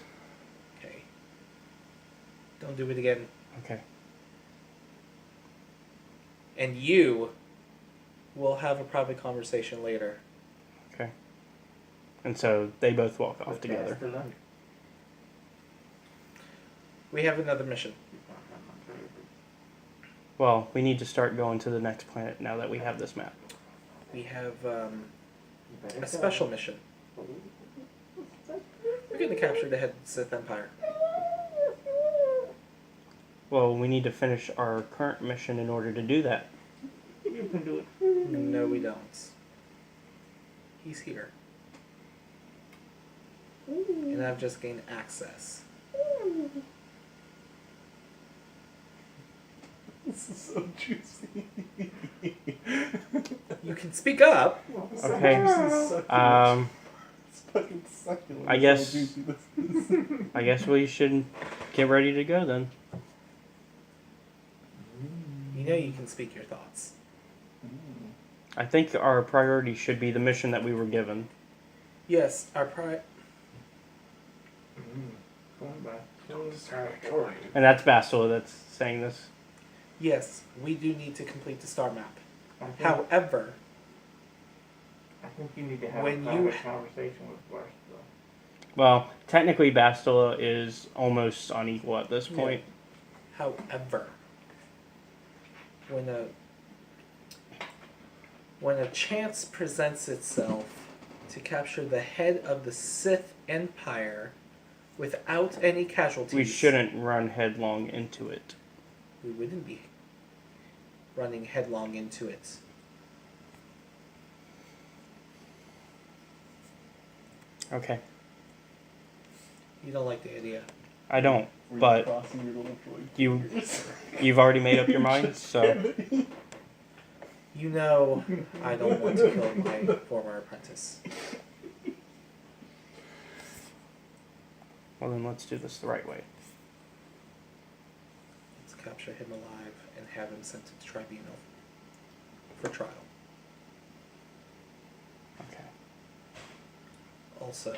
Okay. Don't do it again. Okay. And you will have a private conversation later. Okay. And so they both walk off With together. Bastila. We have another mission. Well, we need to start going to the next planet now that we have this map. We have a special mission. We're going to capture the head of the Sith Empire. Well, we need to finish our current mission in order to do that. You can do it. No, we don't. He's here. And I've just gained access. This is so juicy. You can speak up. Okay. It's fucking succulent. I How guess- juicy this is. I guess we should get ready to go then. You know you can speak your thoughts. I think our priority should be the mission that we were given. Yes, our Going by. And that's Bastila that's saying this. Yes, we do need to complete the star map. I think, However, I think you need to have when a you- private conversation with Bastila. Well, technically Bastila is almost unequal at this point. however, when a chance presents itself to capture the head of the Sith Empire without any casualties, We shouldn't run headlong into it. we wouldn't be running headlong into it. Okay. You don't like the idea. I don't, Were you but crossing your little droid you've already made up your mind, so You know I don't want to kill my former apprentice. well then let's do this the right way. Let's capture him alive and have him sent to the tribunal for trial. Okay. Also,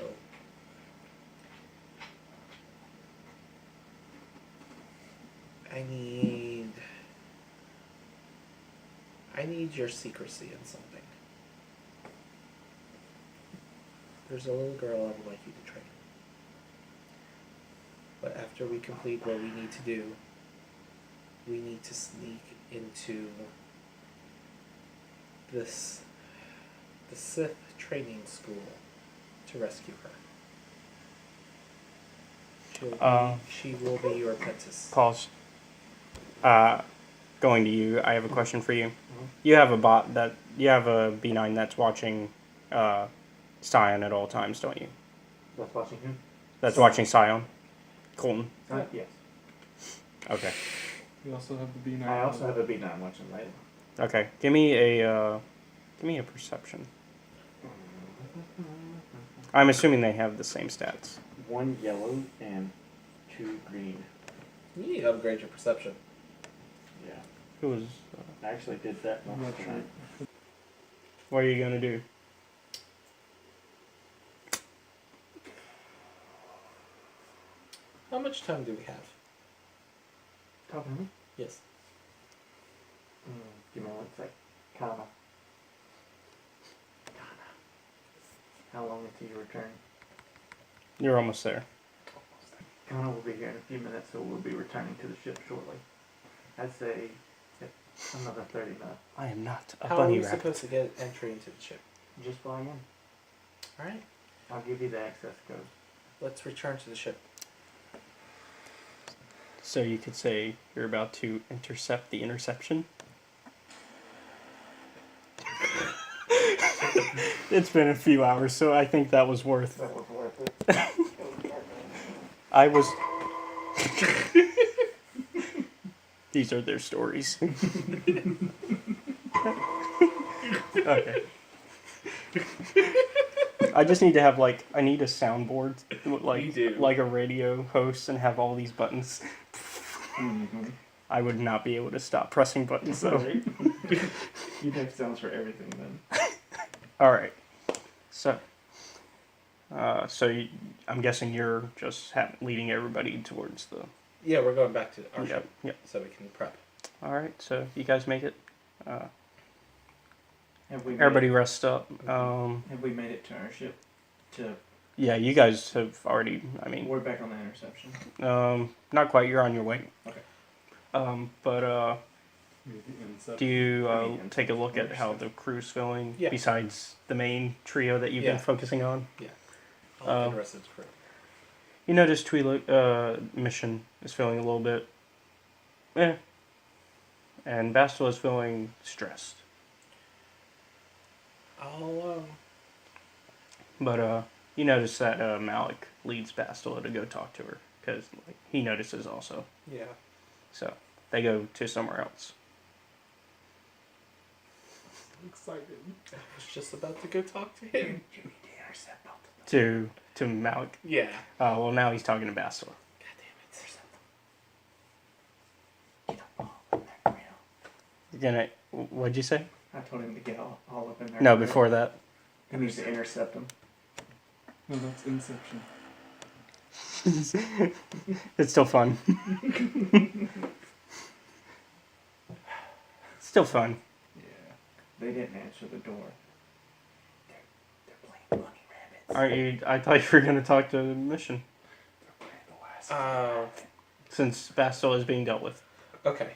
I need your secrecy in something. There's a little girl I would like you to train. But after we complete what we need to do, we need to sneak into the Sith training school to rescue her. She will be your apprentice. Pause. Going to you, I have a question for you. You have a B9 that's watching Sion at all times, don't you? That's watching him? That's watching Sion. Colton. Yes. Okay. You also have the B9. I also have a B9 watching later. Okay. Give me a perception. I'm assuming they have the same stats. 1 yellow and 2 green. You need to upgrade your perception. Yeah. Who was? I actually did that I'm not last sure. night. What are you gonna do? How much time do we have? Talking to me? Yes. Give me 1 sec. Kana. How long until you return? You're almost there. Kana will be here in a few minutes, so we'll be returning to the ship shortly. I'd say another 30 minutes. I am not a How are bunny we rabbit. supposed to get entry into the ship? Just fly in. Alright, I'll give you the access code. let's return to the ship. So you could say you're about to intercept the interception. It's been a few hours, so I think that was worth. That was worth it. I was. These are their stories. Okay. I just need to have I need a soundboard, You do. like a radio host, and have all these buttons. I would not be able to stop pressing buttons though. Right? You'd have sounds for everything then. All right. So, I'm guessing you're just leading everybody towards the. Yeah, we're going back to our Yep. ship Yep. so we can prep. All right. So you guys make it. Have we Everybody rest up. Have we made it to our ship? Yeah, you guys have already. I mean, We're back on the interception. not quite. You're on your way. Okay. But do you I mean, take a look at how the crew's feeling? Yeah. Besides the main trio that you've Yeah. been focusing on. I'll look at the rest of the crew. You notice Twi'lek mission is feeling a little bit, and Bastel is feeling stressed. I'll But you notice that Malik leads Bastel to go talk to her because he notices also. yeah. So they go to somewhere else. I'm excited. I was just about to go talk to him. To Malik. Yeah. Well, now he's talking to Bastel. God You're gonna. What'd you say? I told him to get all up in there. No, before that. He needs to intercept him. No, that's Inception. It's still fun. Still fun. Yeah. They didn't answer the door. They're playing bunny rabbits. Aren't you? I thought you were gonna talk to the mission. Since Bastel is being dealt with. Okay.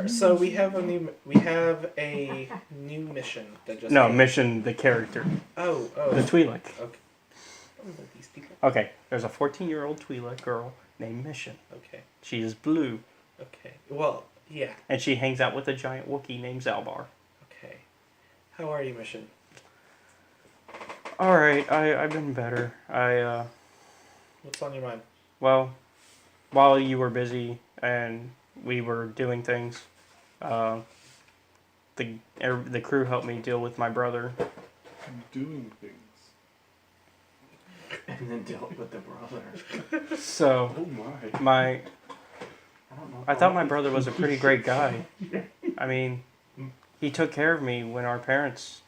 So we have a new mission that just No, came. mission the character. Oh. The Twi'lek. Okay. I don't know these people. Okay, there's a 14-year-old Twi'lek girl named Mission. Okay. She is blue. Okay. Well, yeah. And she hangs out with a giant Wookiee named Zalbar. Okay. How are you, Mission? Alright, I've been better. What's on your mind? Well, while you were busy and we were doing things, the crew helped me deal with my brother. Doing things. And then dealt with the brother. So, Oh my. I thought my brother was a pretty great guy. I mean, he took care of me when our parents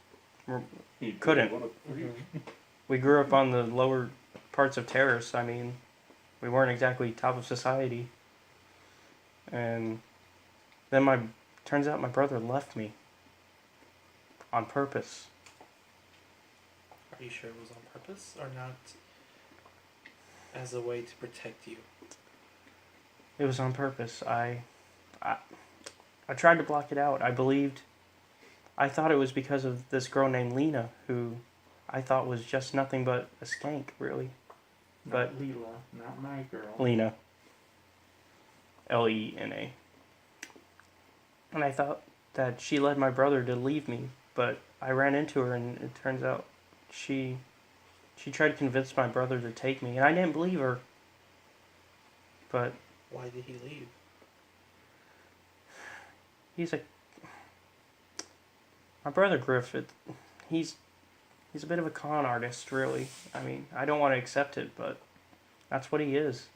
couldn't. We grew up on the lower parts of Taris. I mean, we weren't exactly top of society. And then turns out my brother left me. On purpose. Are you sure it was on purpose or not as a way to protect you? It was on purpose. I tried to block it out. I thought it was because of this girl named Lena, who I thought was just nothing but a skank, really. But Not Leela, not my girl. Lena. Lena. And I thought that she led my brother to leave me, but I ran into her and it turns out she tried to convince my brother to take me, and I didn't believe her. But Why did he leave? my brother Griffith, he's a bit of a con artist, really. I mean, I don't want to accept it, but that's what he is.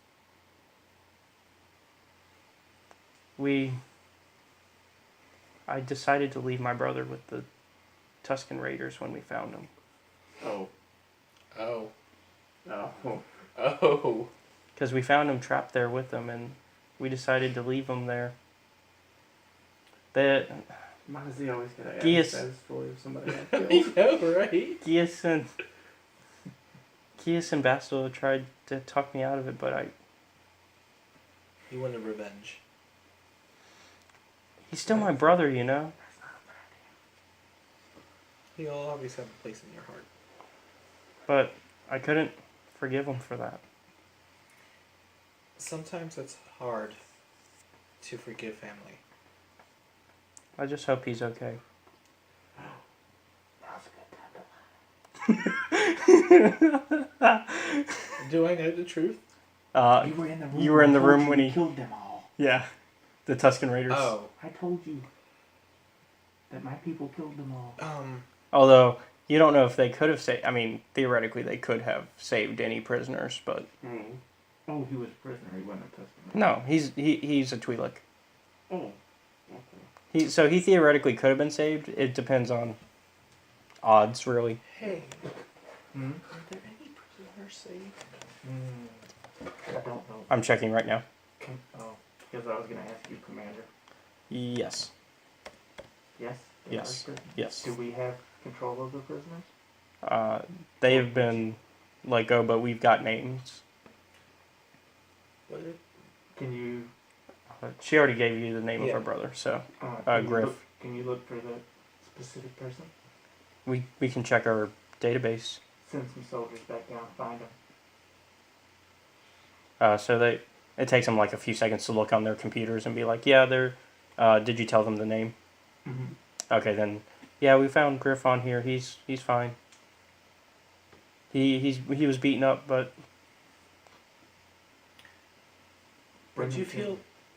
I decided to leave my brother with the Tusken Raiders when we found him. Oh. Oh. Oh. Because we found him trapped there with them, and we decided to leave him there. That Why does he always gotta add Gius- a sad story of somebody got killed? I know, right? Gius and Bastila tried to talk me out of it, but You wanted revenge. he's still my brother, you know? He'll always have a place in your heart. But I couldn't forgive him for that. Sometimes it's hard to forgive family. I just hope he's okay. Do I know the truth? You were in the room. You were in I the told room you when we he... killed them all. Yeah. The Tusken Raiders. Oh. I told you that my people killed them all. Although, you don't know if they could have saved... I mean, theoretically, they could have saved any prisoners, but... Oh, he was a prisoner. He wasn't a Tusken. No, he's a Twi'lek. Oh. He theoretically could have been saved. It depends on odds, really. Hey. Hmm? Are there any prisoners saved? I don't know. I'm checking right now. Because I was going to ask you, Commander. Yes. Yes? There Yes. are prisoners? Yes. Do we have control of the prisoners? They have been let go, but we've got names. Can you... She already gave you the name of Yeah. her brother, so... can you Griff. can you look for the specific person? We can check our database. Send some soldiers back down, find them. It takes them like a few seconds to look on their computers and be like, yeah, they're... did you tell them the name? Mm-hmm. Okay, then... Yeah, we found Griff on here. He's fine. He was beaten up, but...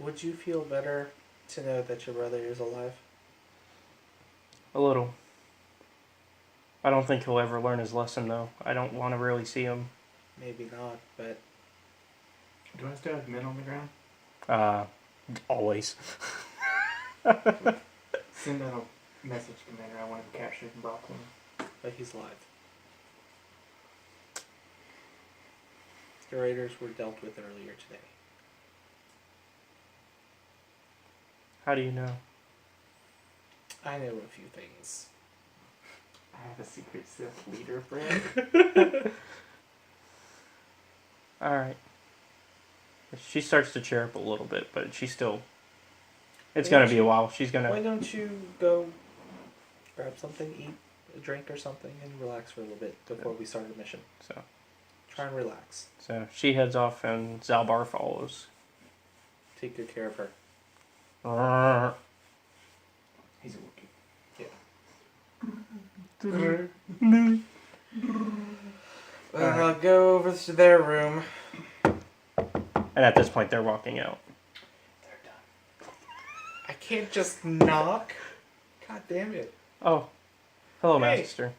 Would you feel better to know that your brother is alive? A little. I don't think he'll ever learn his lesson, though. I don't want to really see him. Maybe not, but Do I still have men on the ground? Always. Send out a message, Commander. I want him captured and brought to him. but he's alive. The Raiders were dealt with earlier today. How do you know? I know a few things. I have a secret Sith leader friend. Alright. She starts to cheer up a little bit, but she's still... It's gonna be a while. She's Why gonna... don't you go grab something, eat a drink or something, and relax for a little bit before we start the mission? So Try and relax. she heads off and Zalbar follows. Take good care of her. He's a Wookiee. I'll go over to their room. And at this point, they're walking out. I can't just knock. God damn it. Oh. Hello, Hey. Master.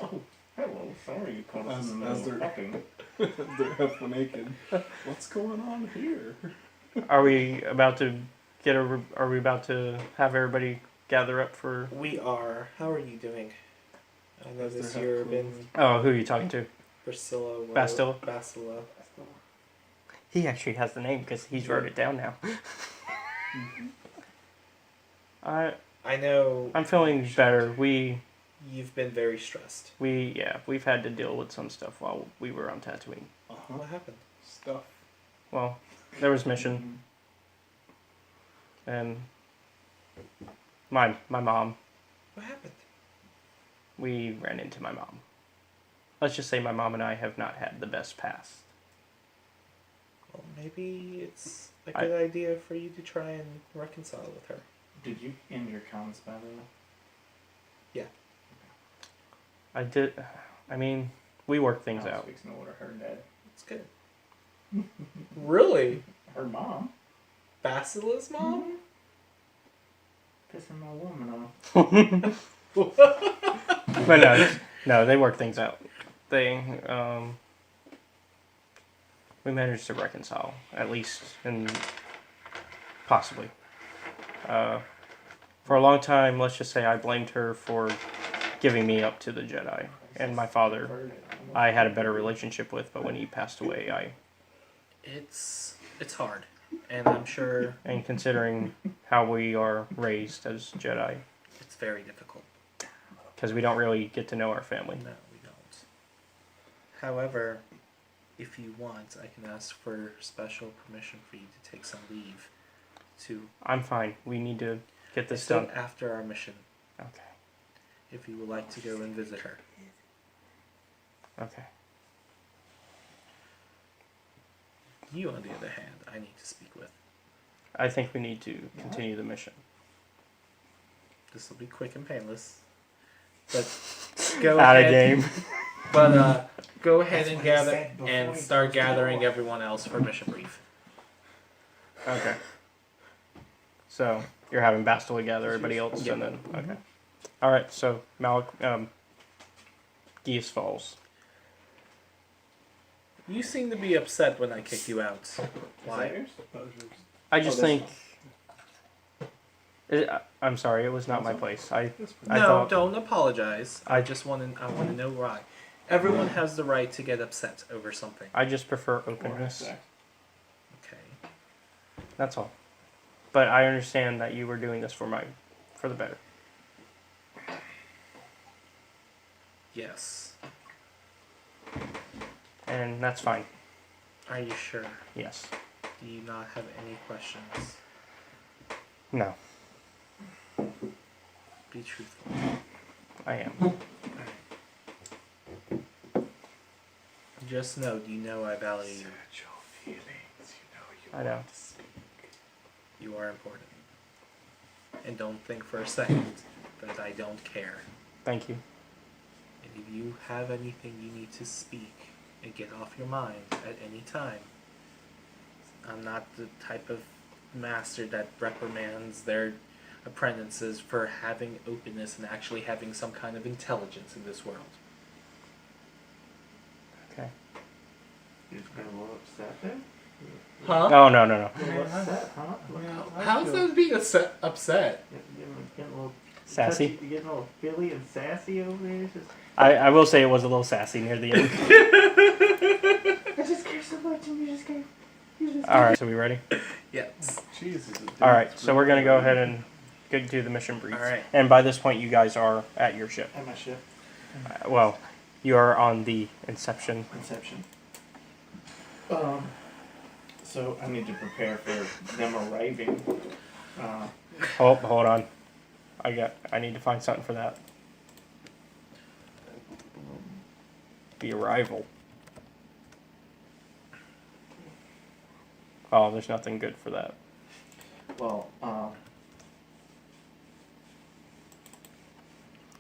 Oh, Hello, sorry you caught us as, in the as middle of they're talking. they're half naked. What's going on here? Are we about to are we about to have everybody gather up for... We are. How are you doing? I know As this they're year half been Oh, who are you talking to? Priscilla. Bastila? Bastila. He actually has the name because he's wrote it down now. I know I'm feeling better. you've been very stressed. We've had to deal with some stuff while we were on Tatooine. What happened? Stuff. Well, there was mission, and my mom. What happened? We ran into my mom. Let's just say my mom and I have not had the best past. Well, maybe it's a good idea for you to try and reconcile with her. Did you end your comms by the way? Yeah. I did. I mean, we worked things I was out. fixing to order her dad. It's good. Really? Her mom? Basila's mom? Pissing my woman off. But no, they worked things out. We managed to reconcile, at least, and possibly. For a long time, let's just say I blamed her for giving me up to the Jedi. And my father, I had a better relationship with, but when he passed away, It's hard, and I'm sure And considering how we are raised as Jedi, it's very difficult. because we don't really get to know our family. No, we don't. However, if you want, I can ask for special permission for you to take some leave to I'm fine. We need to get this stay done. after our mission. Okay. If you would like to go and visit her. Okay. You, on the other hand, I need to speak with. I think we need to continue the mission. This will be quick and painless. But go Out of ahead. game. But go ahead That's and what he gather said before and he start closed the gathering door. everyone else for mission brief. Okay. So you're having Bastila gather everybody else, Yep. and then okay. All right. So Geese Falls. You seem to be upset when I kicked you out. Why? I just Oh, think. I'm sorry. It was not my place. I No, thought don't apologize. I want to know why. Everyone has the right to get upset over something. I just prefer openness. Okay. That's all. But I understand that you were doing this for the better. Yes. And that's fine. Are you sure? Yes. Do you not have any questions? No, Be truthful. I am. Just know, you know I value you. I know. You are important. And don't think for a second that I don't care. Thank you. And if you have anything you need to speak and get off your mind at any time, I'm not the type of master that reprimands their apprentices for having openness and actually having some kind of intelligence in this world. Okay. You're just getting a little upset there? Huh? Oh no. A little upset, huh? How's that being upset? Getting a little Sassy. touchy, getting a little Philly and sassy over here. It's just, I will say it was a little sassy near the end. I just care so much, and you just care. All right. So we ready? Yes. Jesus. All right. So we're gonna go ahead and get to the mission brief. All right. And by this point, you guys are at your ship. At my ship. Well, you are on the Inception. Inception. So I need to prepare for them arriving. Hold on. I need to find something for that. The arrival. Oh, there's nothing good for that. Well,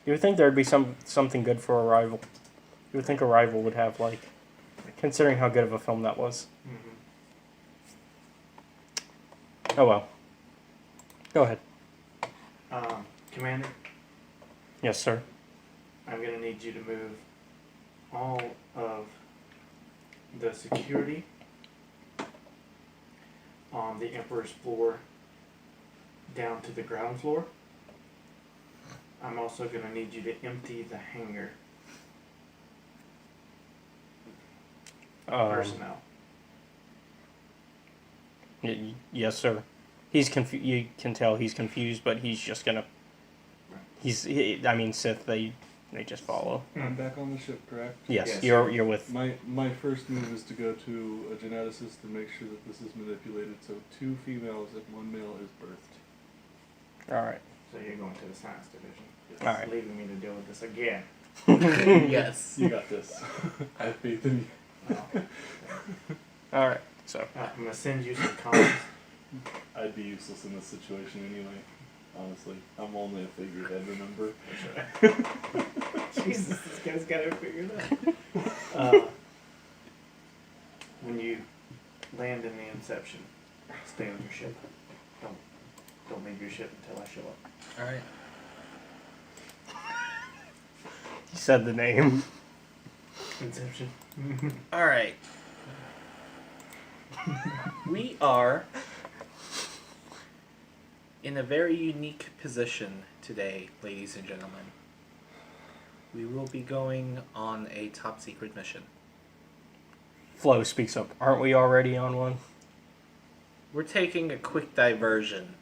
You would think there'd be something good for Arrival. You would think Arrival would have, like, considering how good of a film that was. Oh well. Go ahead. Commander, Yes, sir. I'm gonna need you to move all of the security on the Emperor's floor down to the ground floor. I'm also gonna need you to empty the hangar personnel. Yes, sir. He's You can tell he's confused, but he's just gonna. Sith. They just follow. I'm back on the ship, correct? Yes, you're with. My first move is to go to a geneticist to make sure that this is manipulated so 2 females and 1 male is birthed. All right. So you're going to the science division. Just All right. leaving me to deal with this again. Yes. You got this. I have faith in you. All right. So. I'm gonna send you some comments. I'd be useless in this situation anyway. Honestly, I'm only a figurehead. Remember? Jesus, this guy's got it figured out. When you land in the Inception, stay on your ship. Don't leave your ship until I show up. All right. He said the name. Inception. All right. We are in a very unique position today, ladies and gentlemen. We will be going on a top secret mission. Flo speaks up. Aren't we already on one? We're taking a quick diversion.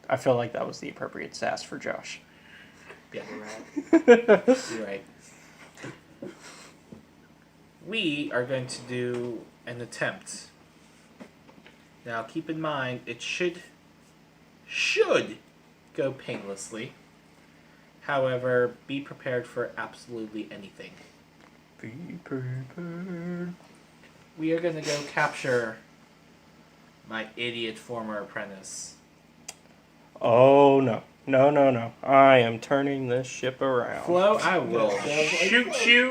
I feel like that was the appropriate sass for Josh. Yeah, you're right. We are going to do an attempt. Now, keep in mind, it should go painlessly. However, be prepared for absolutely anything. Be prepared. We are going to go capture my idiot former apprentice. Oh no. No, no, no. I am turning this ship around. Flo, I will shoot you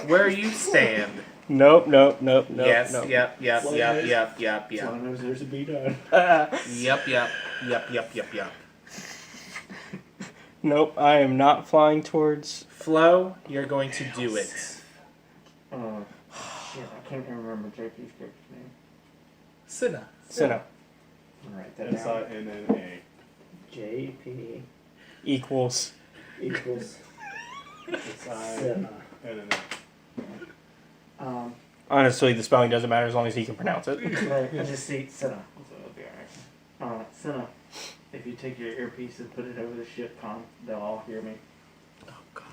where you stand. Nope, nope, nope, nope. Yes, nope. yep. Flo knows there's a bee done. Yep. Nope, I am not flying towards... Flo, you're going to do it. Shit, I can't remember JP's character's name. Cinna. Cinna. I'll write that down. SINNA. JP Equals. equals SINNA. Honestly, the spelling doesn't matter as long as he can pronounce it. I just see Senna, so it'll be alright. Senna, if you take your earpiece and put it over the ship comm, they'll all hear me. Oh, God.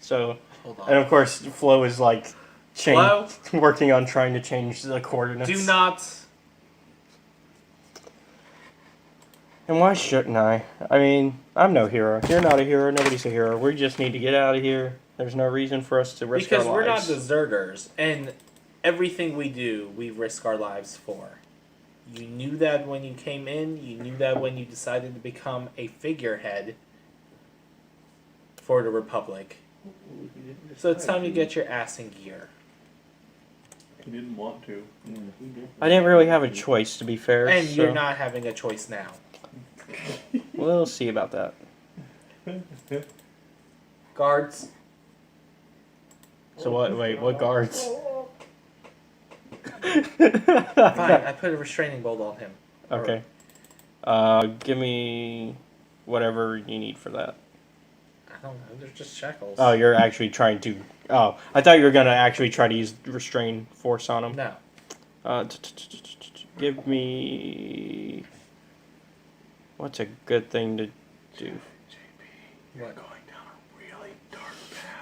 So, Hold on. and of course, Flo is like Flo? working on trying to change the coordinates. Do not. And why shouldn't I? I mean, I'm no hero. You're not a hero. Nobody's a hero. We just need to get out of here. There's no reason for us to risk Because our we're not lives. deserters, and everything we do, we risk our lives for. You knew that when you came in. You knew that when you decided to become a figurehead for the Republic. So it's time to get your ass in gear. He didn't want to. I didn't really have a choice, to be fair. And so you're not having a choice now. We'll see about that. Guards. So what? Wait, what guards? Fine, I put a restraining bolt on him. Okay. Give me whatever you need for that. I don't know, they're just shackles. Oh, you're actually trying to... Oh, I thought you were going to actually try to use restrain force on him. No. Give me... What's a good thing to do? What?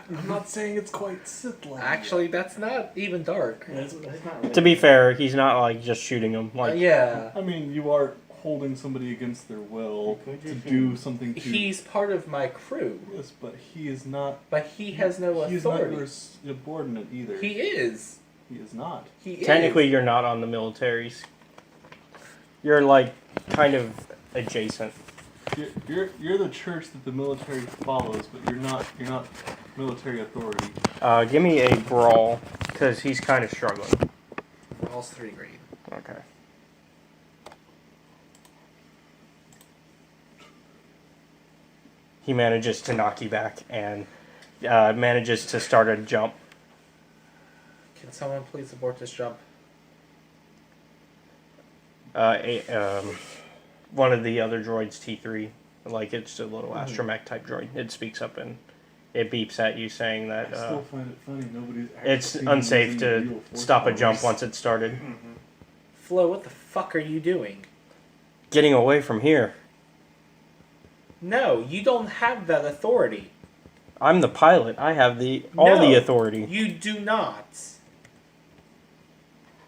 I'm not saying it's quite Sith-like. Actually, that's not even dark. That's not really To be fair, he's not like just shooting him. Like Yeah. I mean, you are holding somebody against their will to do something to... He's part of my crew. Yes, but he is not... But he has no He is not authority. your subordinate either. He is. He is not. He is. Technically, you're not on the militaries. You're like kind of adjacent. You're the church that the military follows, but you're not military authority. Give me a brawl, because he's kind of struggling. All's 3 grade. Okay. He manages to knock you back and manages to start a jump. Can someone please abort this jump? One of the other droids, T3, like it's a little astromech type droid. It speaks up and it beeps at you saying that I still find it funny. Nobody's actually it's seen unsafe using to real force stop a powers. jump once it's started. Flo, what the fuck are you doing? Getting away from here. No, you don't have that authority. I'm the pilot. I have all the No, authority. You do not.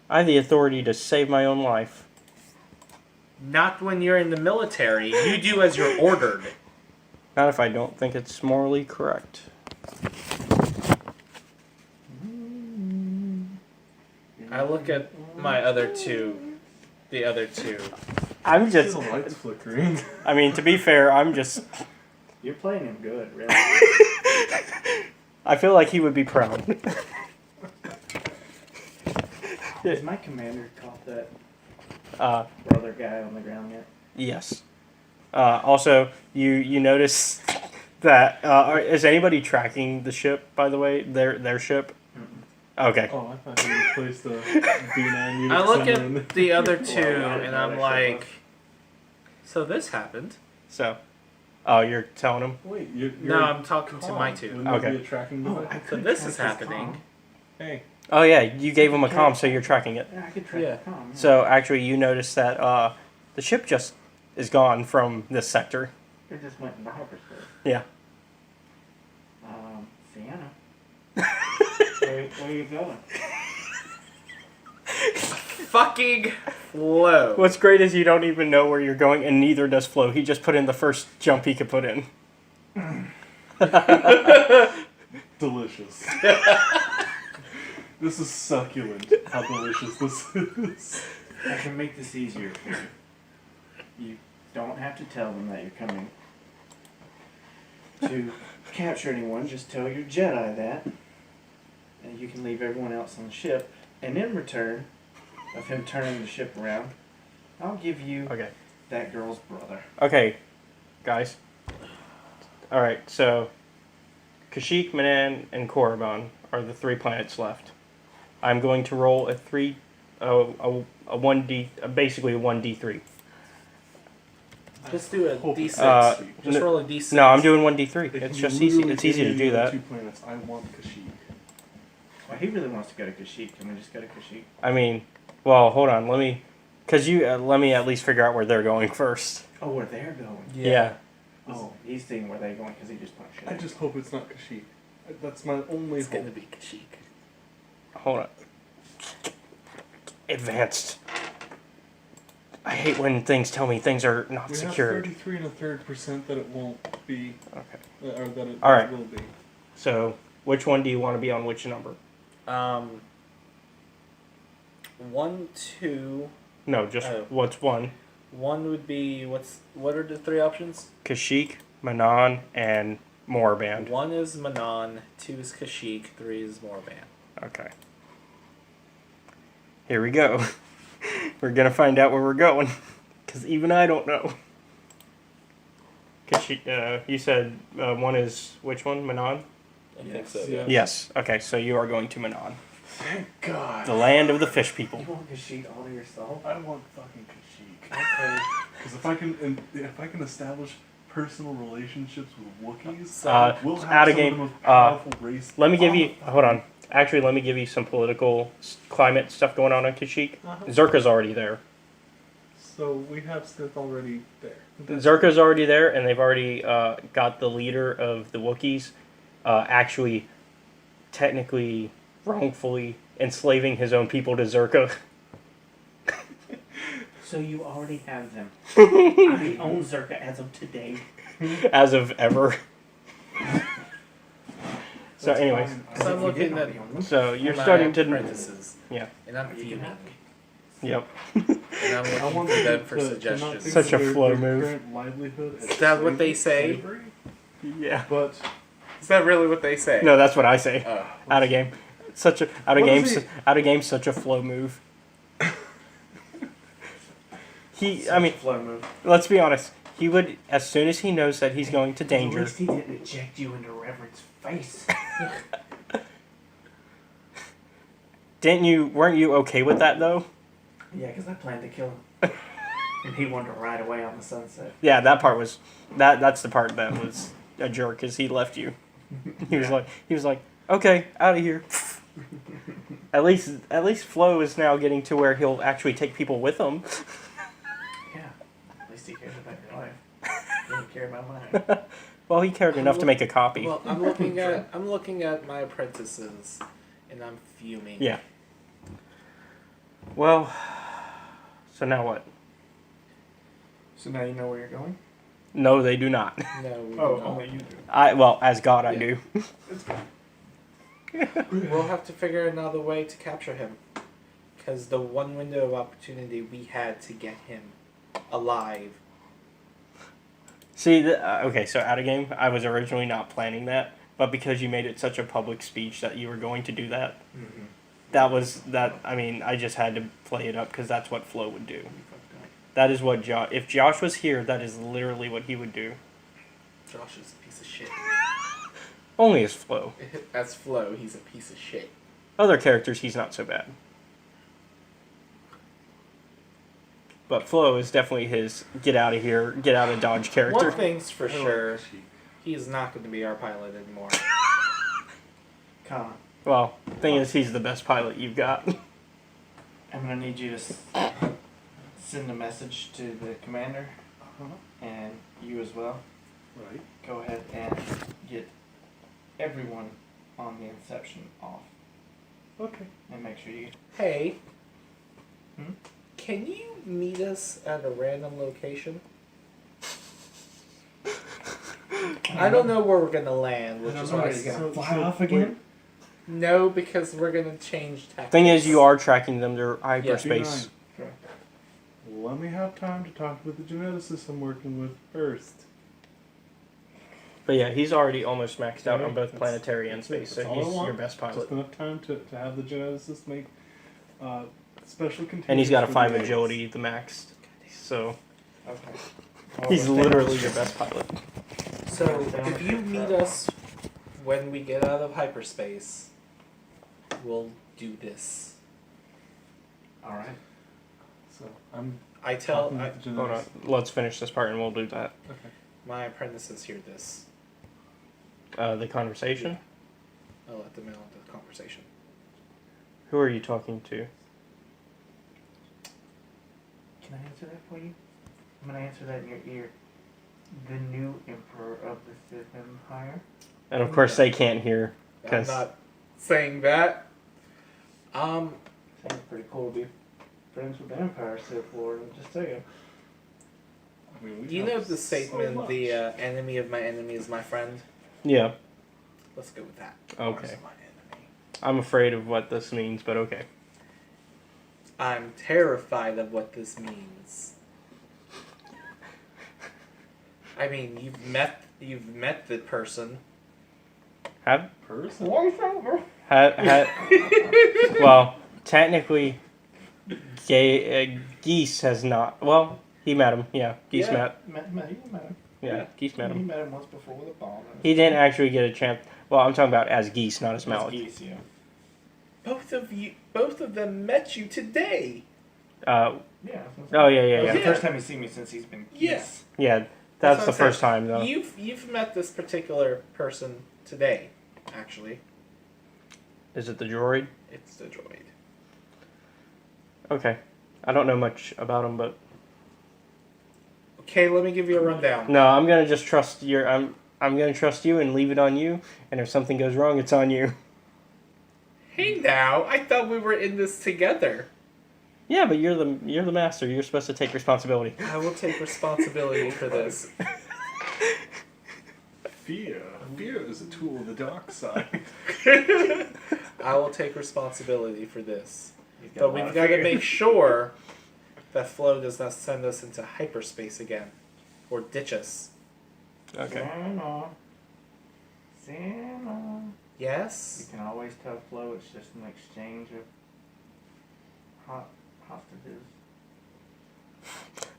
I have the authority to save my own life. Not when you're in the military. You do as you're ordered. Not if I don't think it's morally correct. I look at my other two. The other two. I'm just... The light's flickering. I mean, to be fair, I'm just... You're playing him good, really. I feel like he would be proud. Has my commander caught that Uh, brother guy on the ground yet? yes. Also, you notice that... is anybody tracking the ship, by the way? Their ship? Okay. Oh, I thought you replaced the B9 unit I look somewhere in at there. the other two and I'm like, so this happened. So, oh, you're telling him? Wait, you're No, I'm talking to my two. Wouldn't that Okay. be a tracking device? So this is happening. Hey, Oh yeah, you gave him a comm, so you're tracking it. Yeah, I could track Yeah. the comm. Yeah. So actually, you notice that the ship just is gone from this sector. It just went into hyperspace. Yeah. Sienna. Where are you going? Fucking Flo. What's great is you don't even know where you're going, and neither does Flo. He just put in the first jump he could put in. Delicious. This is succulent. How delicious this is. I can make this easier for you. You don't have to tell them that you're coming to capture anyone. Just tell your Jedi that, and you can leave everyone else on the ship. And in return of him turning the ship around, I'll give you that girl's brother. Okay, guys. Alright, so Kashyyyk, Manan, and Korriban are the 3 planets left. I'm going to roll a 1D, basically a 1D3. Just do a D6. Just roll a D6. No, I'm doing 1D3. It's just easy. It's easy to do that. 2 planets. I want Kashyyyk. Well, he really wants to go to Kashyyyk. Can we just go to Kashyyyk? I mean, well, hold on. Let me at least figure out where they're going first. Oh, where they're going? Yeah. Oh, he's seeing where they're going because he just punched it. I just hope it's not Kashyyyk. That's my only It's hope. gonna be Kashyyyk. Hold on. Advanced. I hate when things tell me things are not We secured. have 33 1/3% that it won't be. Okay. Or that it All right. will be. So, which one do you want to be on which number? 1, 2. No, just Oh. what's one? 1 would be what are the 3 options? Kashyyyk, Manan, and Moorband. 1 is Manan, 2 is Kashyyyk, 3 is Moorband. Okay. Here we go. We're gonna find out where we're going, because even I don't know. Kashyyyk, you said 1 is which one? Manan? I think so. Yeah. Yes. Okay, so you are going to Manan, Thank God. the land of the fish people. You want Kashyyyk all to yourself? I want fucking Kashyyyk. Okay. Because if I can establish personal relationships with Wookiees, we'll have out of some game. of the most powerful race. Let me give you. Hold on. Actually, let me give you some political climate stuff going on Kashyyyk. Zerka's already there. So we have Sith already there. Zerka's already there, and they've already got the leader of the Wookiees actually, technically, wrongfully enslaving his own people to Zerka. So you already have them. I own Zerka as of today. As of ever. So That's anyways, fine. So I'm If we looking didn't at- already own them. so you're And I starting have to. apprentices. Yeah. And I'm You can fuming. have them. Yep. And I'm I looking want for them them for to not suggestions. think Such a of flow their move. current livelihood as Is that what they say? slavery, Yeah. But Is that really what they say? No, that's what I say. Oh. Out of game. Such a out of What game. is he- Out of game. Such a flow move. I mean, Flow move. let's be honest. He would, as soon as he knows that he's going to At danger. least he didn't eject you into Reverend's face. Weren't you okay with that though? Yeah, because I planned to kill him. And he wanted to ride away on the sunset. Yeah, that part was that's the part that was a jerk, is he left you. He was like, okay, out of here. At least Flo is now getting to where he'll actually take people with him. Yeah. At least he cares about your life. He didn't care about mine. Well, he cared enough to make a copy. Well, I'm looking at my apprentices, and I'm fuming. Yeah. Well, so now what? So now you know where you're going? No, they do not. No. We Oh, do not. only you do. Well, as God, I Yeah. do. We'll have to figure another way to capture him, because the one window of opportunity we had to get him alive. See, okay, so out of game, I was originally not planning that, but because you made it such a public speech that you were going to do that, I mean, I just had to play it up because that's what Flo would do. That is what if Josh was here, that is literally what he would do. Josh is a piece of shit. Only as Flo. As Flo, he's a piece of shit. Other characters, he's not so bad. But Flo is definitely his get out of here, get out of Dodge character. One thing's for sure, he is not going to be our pilot anymore. Con, Well, thing is, he's the best pilot you've got. I'm gonna need you to send a message to the commander and you as well. Right. Go ahead and get everyone on the Inception off. Okay. And make sure you. Hey. Hmm? Can you meet us at a random location? I don't know where we're gonna land, which is why you gonna fly off again? No, because we're gonna change tactics. Thing is, you are tracking them to hyperspace. Sure. Let me have time to talk with the geneticist I'm working with first. But yeah, he's already almost maxed out on both That's- planetary and that's it. space, so That's all I he's want. your best pilot. Just enough time to have the geneticist make special containers. And he's got a for 5 the agility, the max. So Okay. he's literally your best pilot. So, if you meet us when we get out of hyperspace, we'll do this. Alright. So I'm I tell talking I, with the Hold on, geneticist. let's finish this part and we'll do that. Okay. my apprentices hear this. The conversation? I'll let them in on the conversation. Who are you talking to? Can I answer that for you? I'm gonna answer that in your ear. The new Emperor of the Sith Empire. And of course they can't hear. I'm 'Cause- not saying that. Sounds pretty cool to be friends with the Empire Civil War, I'm just saying. I mean, we Do you have know the so statement, much. the enemy of my enemy is my friend? Yeah. Let's go with that. Okay. I'm afraid of what this means, but okay. I'm terrified of what this means. I mean, you've met the person. Have person? well, technically, Geese has not. Well, he met him. Yeah, Geese met. He met him. Yeah, Geese met He him. met him once before with a bomb. He didn't actually get a chance. Well, I'm talking about as Geese, not as Malik. Geese, yeah. Both of them met you today. Uh, Yeah. oh yeah, That was yeah. the first time he's seen me since he's been Geese. Yeah, that's what the I'm first saying. time though. You've met this particular person today, actually. Is it the droid? It's the droid. Okay, I don't know much about him, but Okay, let me give you a rundown. no, I'm gonna just trust your. I'm gonna trust you and leave it on you. And if something goes wrong, it's on you. Hey now, I thought we were in this together. Yeah, but you're the master. You're supposed to take responsibility. I will take responsibility for this. Fear is a tool of the dark side. I will take responsibility for this. got a But lot we've of got to fear. make sure that Flo does not send us into hyperspace again. Or ditch us. Okay. Santa. Yes? You can always tell Flo it's just an exchange of hostages.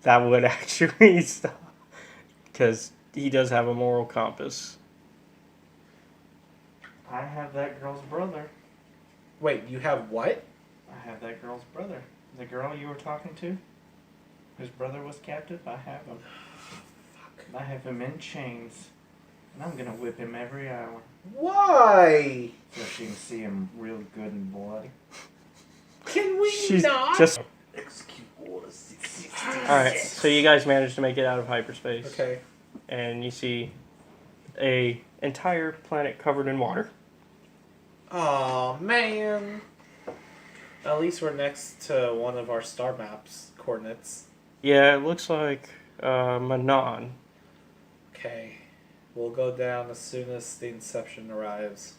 That would actually stop. Because he does have a moral compass. I have that girl's brother. Wait, you have what? I have that girl's brother. The girl you were talking to, whose brother was captive, I have him. I have him in chains. And I'm gonna whip him every hour. Why? So she can see him real good and bloody. Can we She's not? just. Execute Order 666. Alright, so you guys managed to make it out of hyperspace. Okay. And you see a entire planet covered in water. Aw, man. At least we're next to one of our star maps coordinates. Yeah, it looks like Manon. Okay. We'll go down as soon as the Inception arrives.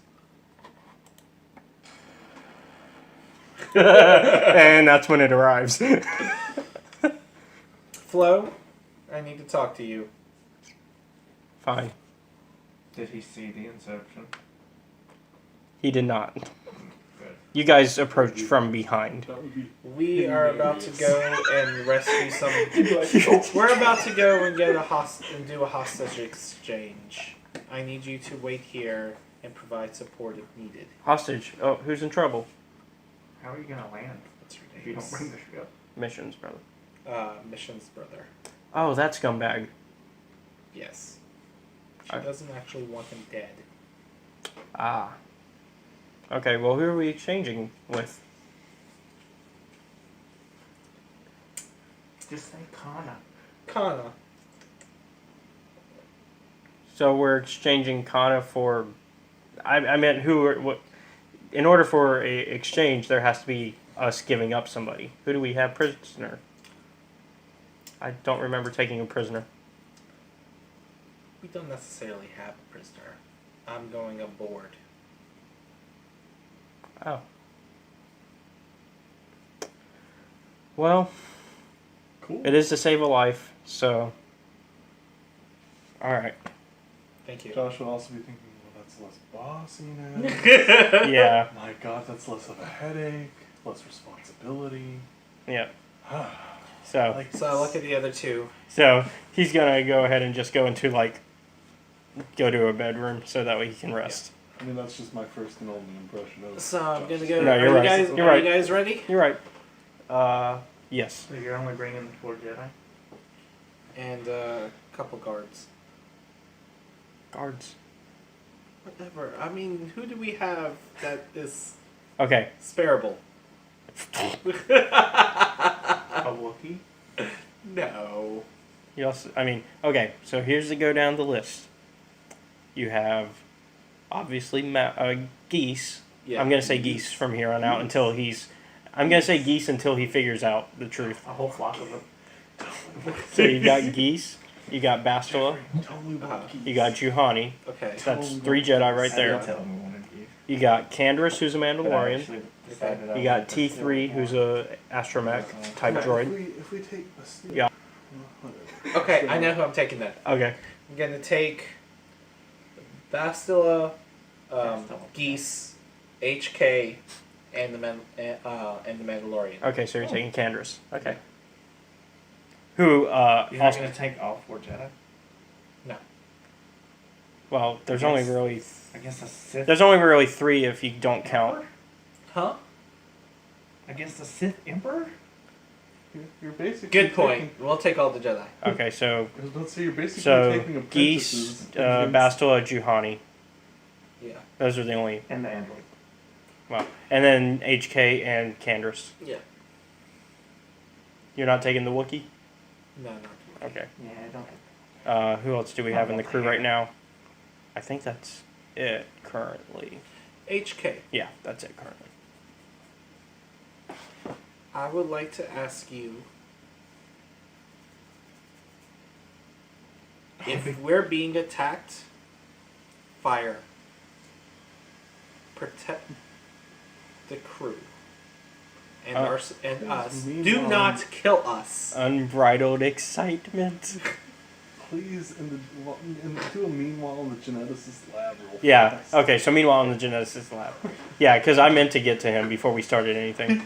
And that's when it arrives. Flo, I need to talk to you. Fine. Did he see the Inception? He did not. Good. You guys approached from behind. That would be We are about to go and rescue some. We're about to go and get and do a hostage exchange. I need you to wait here and provide support if needed. Hostage. Oh, who's in trouble? How are you gonna land What's her if you name? don't bring the ship? Missions, brother. Mission's brother. Oh, that scumbag. Yes. She doesn't actually want him dead. Ah. Okay, well, who are we exchanging with? Just say Kana. Kana. So we're exchanging Kana for. I meant who or what. In order for a exchange, there has to be us giving up somebody. Who do we have prisoner? I don't remember taking a prisoner. We don't necessarily have a prisoner. I'm going aboard. Oh. Well, Cool. it is to save a life, so. Alright. Thank you. Josh will also be thinking, well, that's less bossy now. Yeah. My God, that's less of a headache, less responsibility. Yeah. So. Like So I look at the other two. So he's gonna go ahead and just go into go to a bedroom so that way he can rest. I mean, that's just my first and only impression of. So I'm Josh. gonna go. No, you're are right. You guys, You're are right. you guys ready? You're right. Yes. So you're only bringing the 4 Jedi? And a couple guards. Guards. Whatever. I mean, who do we have that is Okay. sparable? A Wookiee? No. You also, okay, so here's to go down the list. You have, obviously, Geese. Yeah. I'm going to say Geese from here on out until he's... I'm going to say Geese until he figures out the truth. A whole flock of them. So you got Geese, you got Bastila, Totally you got Juhani. Okay. That's 3 Jedi right there. Tell me one of you. You got Candrass, who's a But I Mandalorian. actually decided I You got wanted to T3, who's a astromech type droid. If we take a sneak, Yeah. whatever. Okay, I know who I'm taking then. Okay. I'm gonna take Bastila, Bastila. Geese, HK, and the Mandalorian. Okay, so you're taking Candrass. Okay. Who, You're not also, going to take all 4 Jedi? well, there's I only guess- really, I guess the Sith. there's only really 3 if you don't count. Huh? Against the Sith Emperor? You're basically Good point. taking- We'll take all the Jedi. Okay, so, I was about to say, you're basically so taking Geese, apprentices against- Bastila, Juhani. Yeah. Those are the only, And the android. well, and then HK and Candrass. Yeah. You're not taking the Wookiee? No, no. Okay. Yeah, I don't. Who else do we have in the crew right now? I think that's it currently. HK. Yeah, that's it currently. I would like to ask you if we're being attacked, fire. Protect the crew and us. Do meanwhile- not kill us. Unbridled excitement. Please, do a meanwhile in the geneticist lab real Yeah, fast. okay, so meanwhile in the geneticist lab. Yeah, because I meant to get to him before we started anything.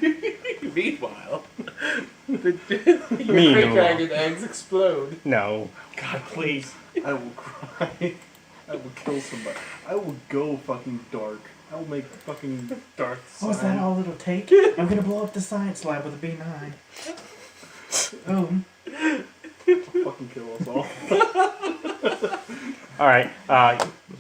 Meanwhile, Meanwhile. great dragon eggs explode. No. God, please. I will cry. I will kill somebody. I will go fucking dark. I will make fucking Darth Sion. Oh, is that all it'll take? I'm gonna blow up the science lab with a B9. Boom. Fucking kill us all. Alright,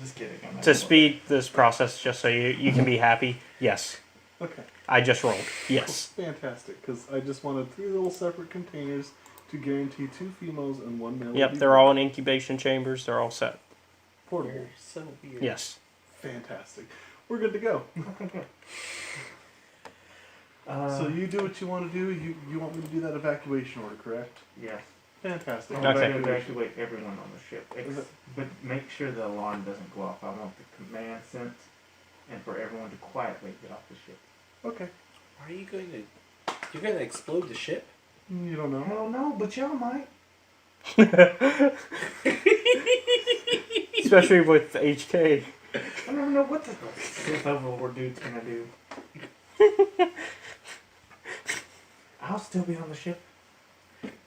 Just kidding. I'm not to gonna- speed this process just so you can be happy, yes. Okay. I just rolled. Yes. Fantastic, because I just wanted 3 little separate containers to guarantee 2 females and 1 male. Yep, they're all in incubation chambers, they're all set. portable. You're so weird. Yes. Fantastic. We're good to go. So you do what you want to do. You want me to do that evacuation order, correct? Yes. Fantastic. I'm ready to Okay. evacuate everyone on the ship. But make sure the alarm doesn't go off. I want the command sent and for everyone to quietly get off the ship. Okay. Are you going to? You're going to explode the ship? You don't know. Hell no, but y'all might. Especially with HK. I don't know what the Sith Overlord dude's gonna do. I'll still be on the ship.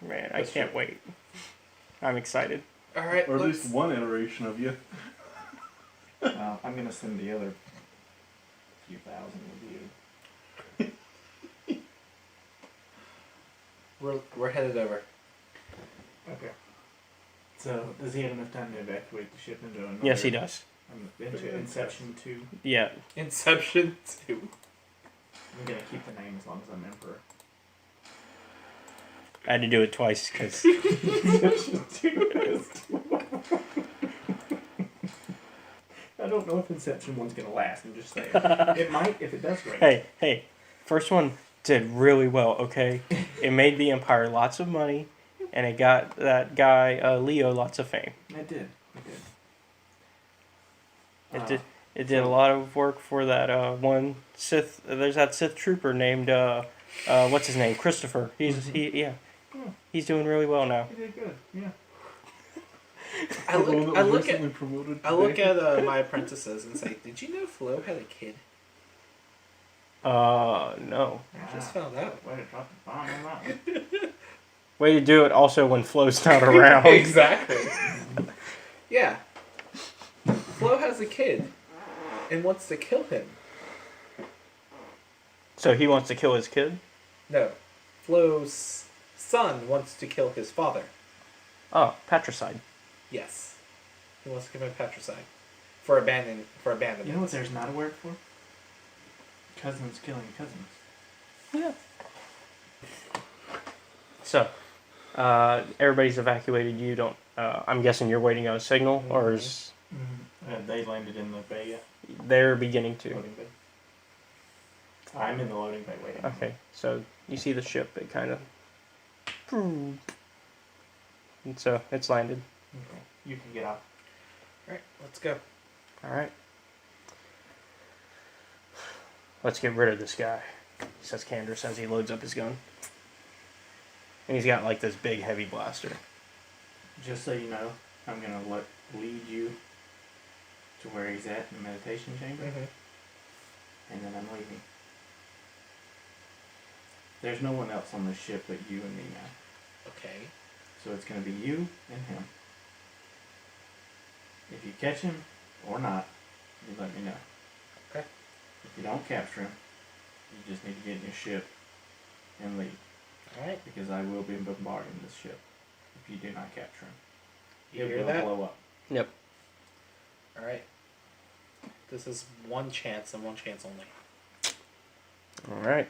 Man, I can't wait. I'm excited. All right. Or at let's- least one iteration of you. I'm gonna send the other few thousand with you. We're headed over. Okay. So does he have enough time to evacuate the ship into another? Yes, he does. I'm into Inception 2. Yeah. Inception 2. I'm gonna keep the name as long as I'm Emperor. I had to do it twice because Inception 2 is I don't know if Inception 1's gonna last, I'm just saying. It might, if it does great. hey, first one did really well. Okay, it made the Empire lots of money, and it got that guy Leo lots of fame. It did. It did a lot of work for that one Sith. There's that Sith trooper named what's his name? Christopher. He's he's doing really well now. He did good. Yeah. I look at my apprentices and say, did you know Flo had a kid? No. I just found out. Way to drop the bomb on that one. Way to do it also when Flo's not around. Exactly. Yeah. Flo has a kid and wants to kill him. So he wants to kill his kid? No. Flo's son wants to kill his father. Oh, patricide. Yes. He wants to commit patricide. For abandonment. You know what there's not a word for? Cousins killing cousins. Yeah. So, everybody's evacuated. You don't. I'm guessing you're waiting on a signal, or is They landed in the bay yet? they're beginning to? Loading bay. I'm in the loading bay waiting. Okay, so you see the ship. It kind of. And so it's landed. Okay. You can get out. Alright, let's go. All right. Let's get rid of this guy, says Candace as he loads up his gun. And he's got like this big heavy blaster. Just so you know, I'm gonna lead you to where he's at in the meditation chamber, and then I'm leaving. There's no one else on the ship but you and me now. Okay. So it's gonna be you and him. If you catch him or not, you let me know. Okay. If you don't capture him, you just need to get in your ship and leave. Alright. Because I will be bombarding this ship if you do not capture him. You It hear will that? blow up. Yep. Alright. This is one chance and one chance only. All right.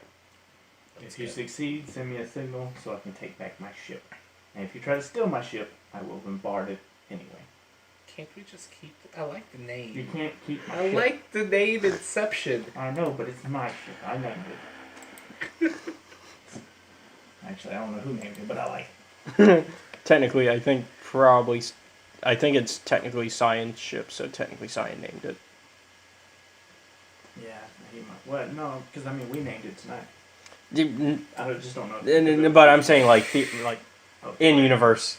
If you succeed, send me a signal so I can take back my ship. And if you try to steal my ship, I will bombard it anyway. Can't we just keep... I like the name. You can't keep my I ship. like the name Inception. I know, but it's my ship. I named it. Actually, I don't know who named it, but I like it. Technically, I think it's technically Sion's ship, so technically Sion named it. Yeah, he might. What? No, because I mean, we named it tonight. Just don't know. But I'm saying in right. universe,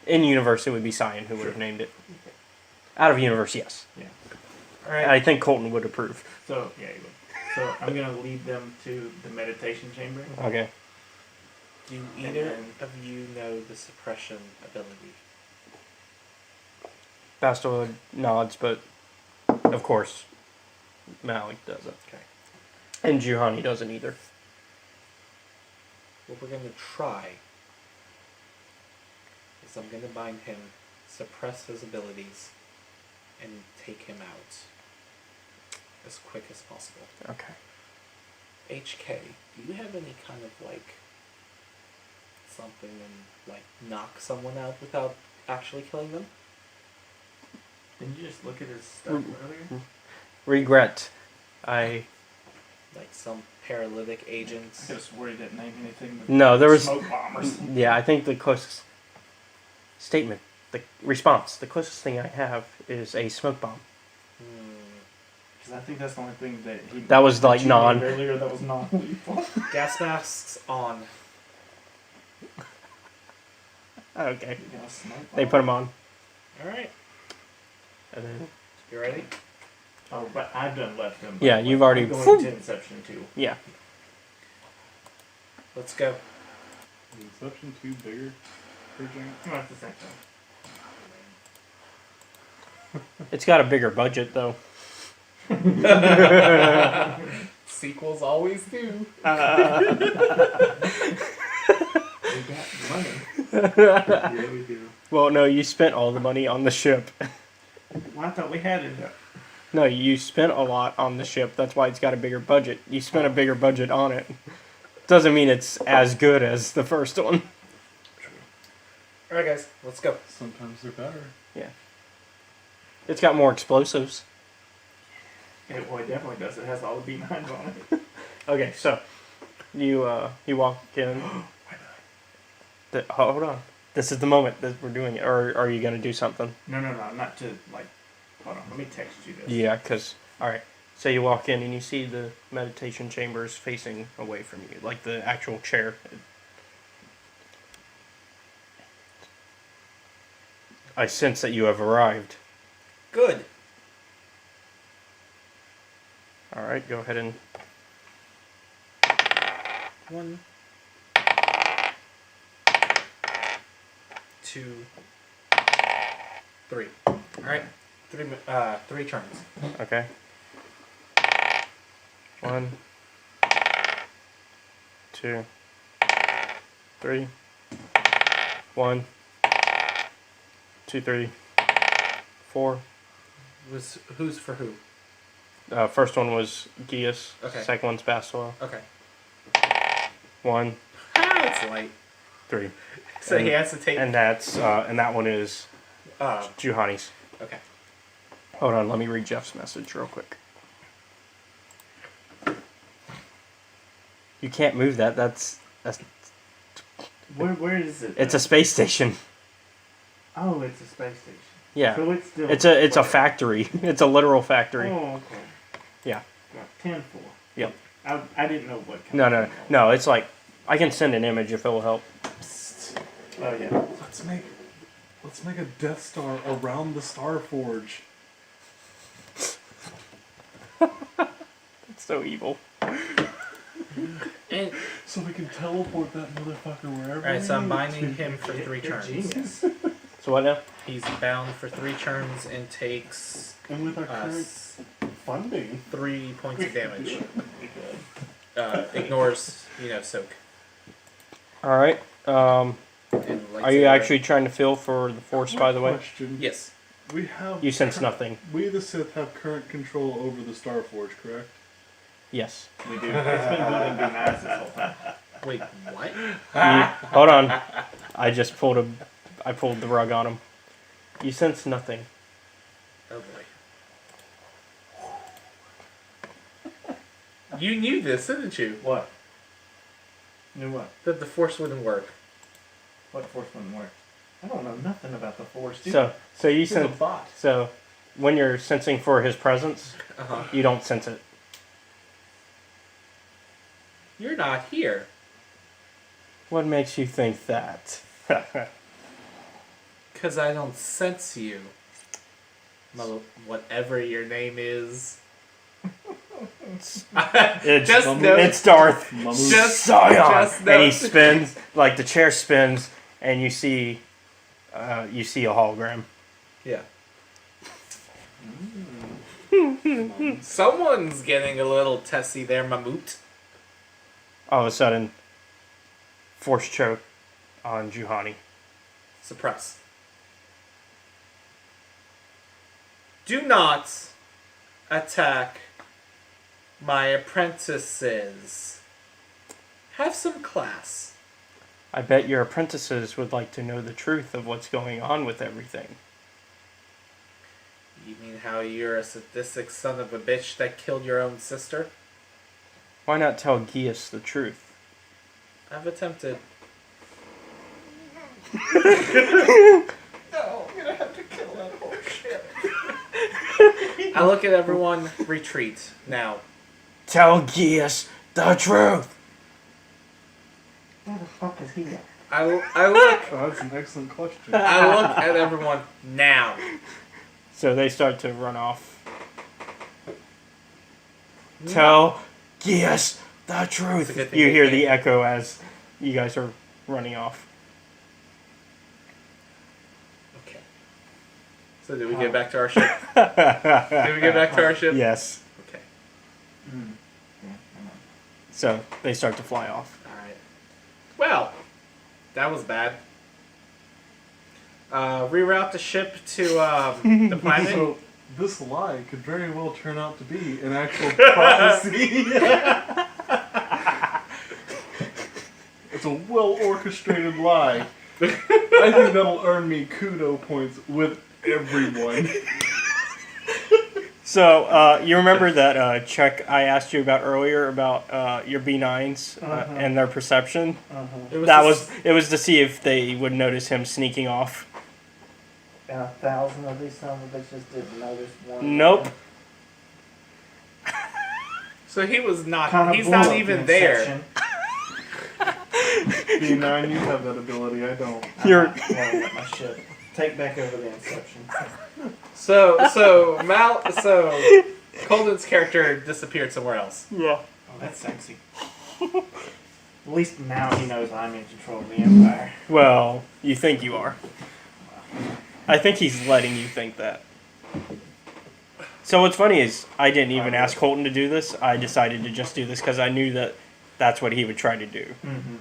in universe it would be Sion who would have named it. Out of universe, yes. Yeah. All right. I think Colton would approve. So yeah, he would. So I'm gonna lead them to the meditation chamber. Okay. Do either of you know the suppression ability? Bastard nods, but of course Malik doesn't. Okay. And Juhani doesn't either. What we're going to try is I'm going to bind him, suppress his abilities, and take him out as quick as possible. Okay. HK, do you have any kind of something and knock someone out without actually killing them? Didn't you just look at his stuff earlier? Regret. Like some paralytic agents? I could have swore he didn't name anything but No, there was smoke bombers. Yeah, I think the closest statement, the response, the closest thing I have is a smoke bomb. Because I think that's the only thing that he. That was like you non. named earlier that was non-lethal. Gas masks on. Okay. You got a smoke They bomb? put them on. Alright. And then, You ready? Oh, but I've done left him. Yeah, you've already- I'm going to Inception 2. yeah. Let's go. Is Inception 2 bigger for James? No, it's the same thing. It's got a bigger budget though. Sequels always do. We got money. Yeah, we do. Well, no, you spent all the money on the ship. Well, I thought we had it. No, you spent a lot on the ship. That's why it's got a bigger budget. You spent a bigger budget on it. Doesn't mean it's as good as the first one. Alright, guys, let's go. Sometimes they're better. Yeah. It's got more explosives. Well, it definitely does. It has all the B9s on it. Okay, so you walk in. Hold on. This is the moment that we're doing it. Or are you gonna do something? No, not to like. Hold on, let me text you this. Yeah, because all right. So you walk in and you see the meditation chambers facing away from you, like the actual chair. I sense that you have arrived. Good. All right, go ahead and 1, 2, 3. Alright. 3 turns. okay. 1, 2, 3. 1, 2, 3, 4. Who's for who? First one was Gius. Okay. Second one's Bastila. Okay. 1, It's light. 3. So he has to take. And that's and that one is Juhani's. Okay. Hold on, let me read Jeff's message real quick. You can't move that. That's Where is it? it's a space station. Oh, it's a space station. Yeah. So it's still. It's a factory. It's a literal factory. Oh, okay. Yeah. Got 10-4. Yep. I didn't know what. No. It's like I can send an image if it will help. Oh yeah. Let's make a Death Star around the Star Forge. It's so evil. And so we can teleport that motherfucker wherever. Alright, so I'm we binding need to. him for 3 turns. Genius. So what now? He's bound for 3 turns and takes And with our current funding, 3 points of damage. Ignores, soak. All right. And Are you actually trying to feel for the Force, by the way? Question. Yes. We have. You sense nothing. We the Sith have current control over the Star Forge, correct? Yes. We do. It's been building B9s this whole time. Wait, what? Hold on. I pulled the rug on him. You sense nothing. Oh boy. You knew this, didn't you? What? Knew what? That the Force wouldn't work. What Force wouldn't work? I don't know nothing about the Force. Dude. So you He's a sense. bot. So when you're sensing for his presence, you don't sense it. You're not here. What makes you think that? Because I don't sense you. Whatever your name is. It's Darth Sion. And he spins, like the chair spins, and you see a hologram. Yeah. Someone's getting a little testy there, Mamoot. All of a sudden, Force choke on Juhani. Suppress. Do not attack my apprentices. Have some class. I bet your apprentices would like to know the truth of what's going on with everything. You mean how you're a sadistic son of a bitch that killed your own sister? Why not tell Gius the truth? I've attempted. No, I'm gonna have to kill that whole shit. I look at everyone, retreat. Now. Tell Gius the truth! Where the fuck is he at? I look. Oh, that's an excellent question. I look at everyone now. So they start to run off. No. Tell Gius the truth! You hear the echo as you guys are running off. Okay. So did we get back to our ship? Did we get back to our ship? Yes. Okay. So they start to fly off. Alright. Well, that was bad. reroute the ship to the planet. So this lie could very well turn out to be an actual prophecy. It's a well-orchestrated lie. I think that'll earn me kudo points with everyone. So, you remember that check I asked you about earlier about your B9s and their perception? It was to see if they would notice him sneaking off. And 1,000 of these sons of bitches didn't notice one. Nope. So he was not. Kinda He's blew not up even the there. inception. B9, you have that ability, I don't. You're. I'm not blowing up my ship. Take back over the inception. So Colden's character disappeared somewhere else. Yeah. Oh, that's sexy. At least now he knows I'm in control of the Empire. Well, you think you are. I think he's letting you think that. So what's funny is I didn't even ask Colton to do this. I decided to just do this because I knew that that's what he would try to do. Mm-hmm.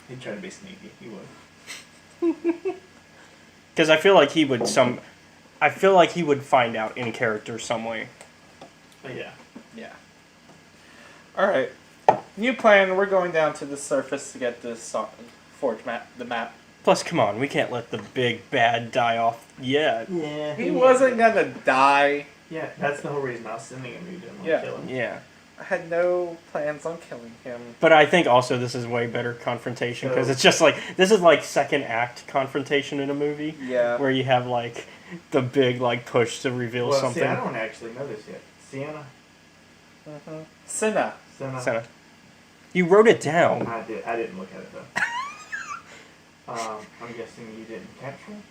He'd try to be sneaky. He would. Because I feel like he would find out in character some way. But yeah. Yeah. All right. New plan. We're going down to the surface to get this forge map. The map. Plus, come on, we can't let the big bad die off yet. Yeah. He wasn't gonna die. Yeah, that's the whole reason I was sending him. You didn't want Yeah. to kill him. Yeah. I had no plans on killing him. But I think also this is way better confrontation because it's just like this is like second act confrontation in a movie. Yeah. Where you have like the big like push to reveal Well, something. see, I don't actually know this yet. Sienna? Mm-hmm. Senna. Senna. You wrote it down. I did. I didn't look at it though. I'm guessing you didn't capture him?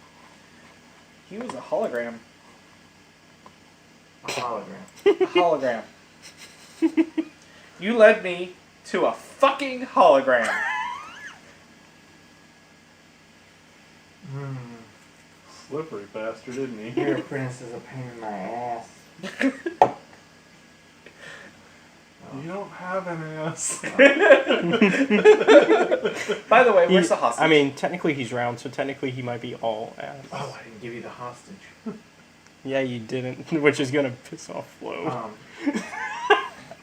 He was a hologram. A hologram. A hologram. You led me to a fucking hologram. Slippery bastard, isn't he? Your apprentice is a pain in my ass. You don't have an ass. By the way, where's the hostage? I mean, technically he's round, so technically he might be all ass. Oh, I didn't give you the hostage. Yeah, you didn't, which is gonna piss off Flo.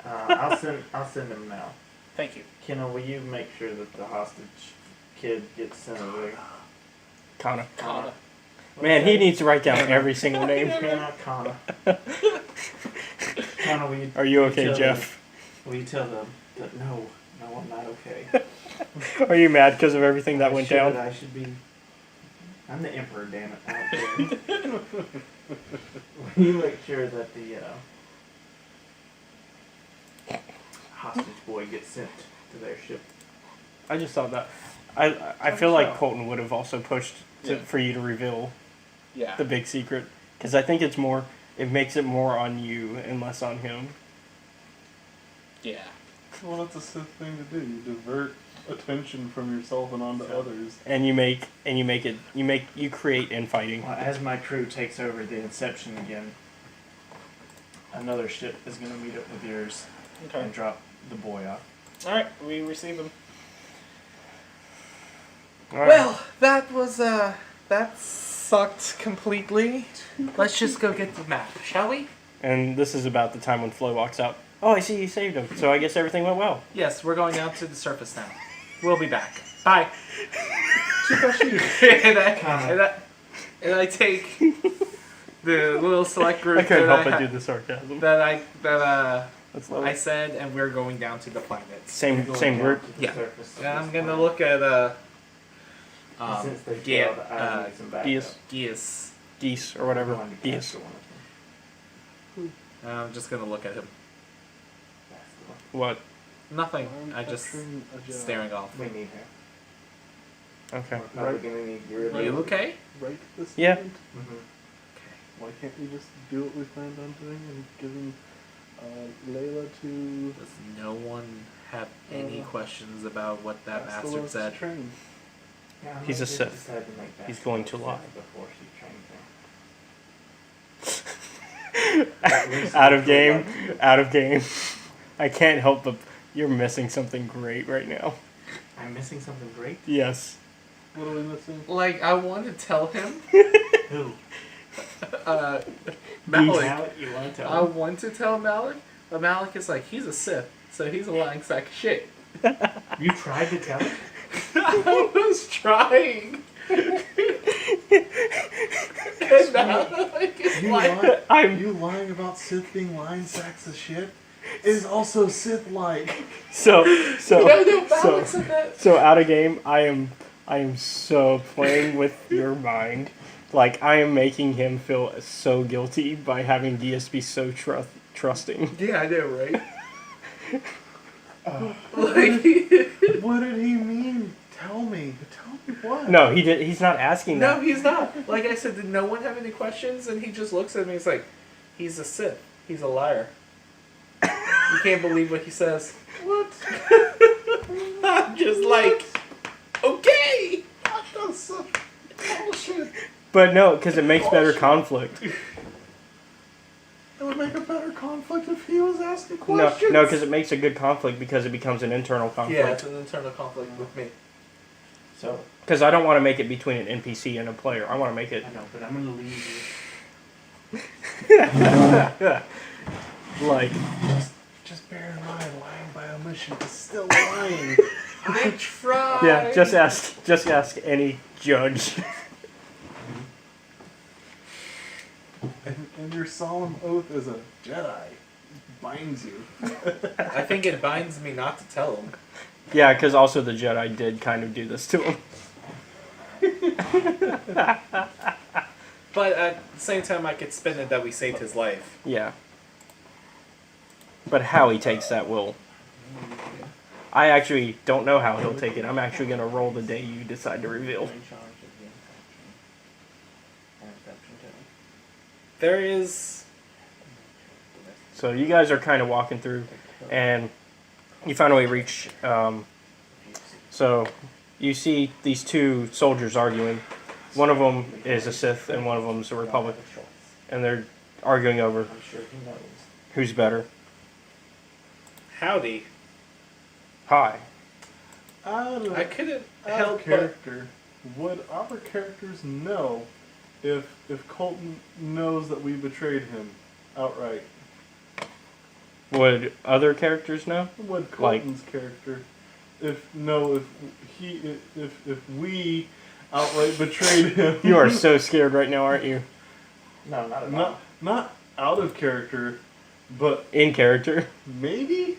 I'll send him now. Thank you. Kenna, will you make sure that the hostage kid gets sent over? Kana. Kana. Man, he needs to write down every single name. Kenna, Kana. Kana, will you? Are you will okay, tell Jeff? them- Will you tell them that no, I'm not okay. Are you mad because of everything that went down? I should be. I'm the emperor, damn it. I don't care. Will you make sure that the hostage boy gets sent to their ship? I just thought that. I feel like Colton would have also pushed for you to reveal the big secret because I think it makes it more on you and less on him. Yeah. Well, that's a Sith thing to do. You divert attention from yourself and onto others. And you create infighting. Well, as my crew takes over the Inception again, another ship is going to meet up with yours and drop the boy off. Alright, we receive him. All right. Well, that was, that sucked completely. Let's just go get the map, shall we? And this is about the time when Flo walks out. Oh, I see you saved him. So I guess everything went well. Yes, we're going down to the surface now. We'll be back. Bye. and I take the little select group I couldn't that help but do the sarcasm. I said, and we're going down to the planet. Same group. Yeah. And I'm gonna look at Since they failed, I need some backup. Geese or whatever. Geese. I'm just gonna look at him. What? Nothing. I just staring off. We need her. Okay. We're probably gonna need your Are you okay? Right this Yeah. second? Why can't we just do what we planned on doing and give him Layla to... Does no one have any questions about what that bastard said? Train. Yeah, I He's a might just Sith. decide to make He's that going to sense lie. Before she trains Out of game. Out of game. I can't help but you're missing something great right now. I'm missing something great. Yes. What are we missing? Like, I want to tell him. Who? Malik. Malik, you want to tell I him? want to tell Malik, but Malik is like, he's a Sith, so he's a lying sack of shit. You tried to tell him? I was trying. And Malik is like, You lying about Sith being lying sacks of shit is also Sith-like. So no, Malik said that. So out of game, I am so playing with your mind. Like, I am making him feel so guilty by having DS be so trusting. Yeah, I know, right? Like, what did he mean? Tell me what? No, he's not asking that. No, he's not. Like I said, did no one have any questions? And he just looks at me. He's like, he's a Sith. He's a liar. You can't believe what he says. What? I'm just like, okay. That's such bullshit. But no, because it makes better conflict. It would make a better conflict if he was asking questions. No, because it makes a good conflict because it becomes an internal conflict. Yeah, it's an internal conflict with me. So. Because I don't want to make it between an NPC and a player. I want to make it. I know, but I'm gonna leave you. Like. Just bear in mind, lying by omission is still lying. I tried. Yeah, just ask any judge. And your solemn oath as a Jedi binds you. I think it binds me not to tell him. Yeah, because also the Jedi did kind of do this to him. But at the same time, I could spin it that we saved his life. Yeah. But how he takes that will. I actually don't know how he'll take it. I'm actually going to roll the day you decide to reveal. There is. So you guys are kind of walking through, and you finally reach. So you see these two soldiers arguing. One of them is a Sith, and one of them is a Republic, and they're arguing over who's better. Howdy. Hi. I couldn't Out help of character. Would our characters know if Colton knows that we betrayed him outright? Would other characters know? Would Colton's character if we outright betrayed him? You are so scared right now, aren't you? No, not at all. Not out of character, but in character. Maybe.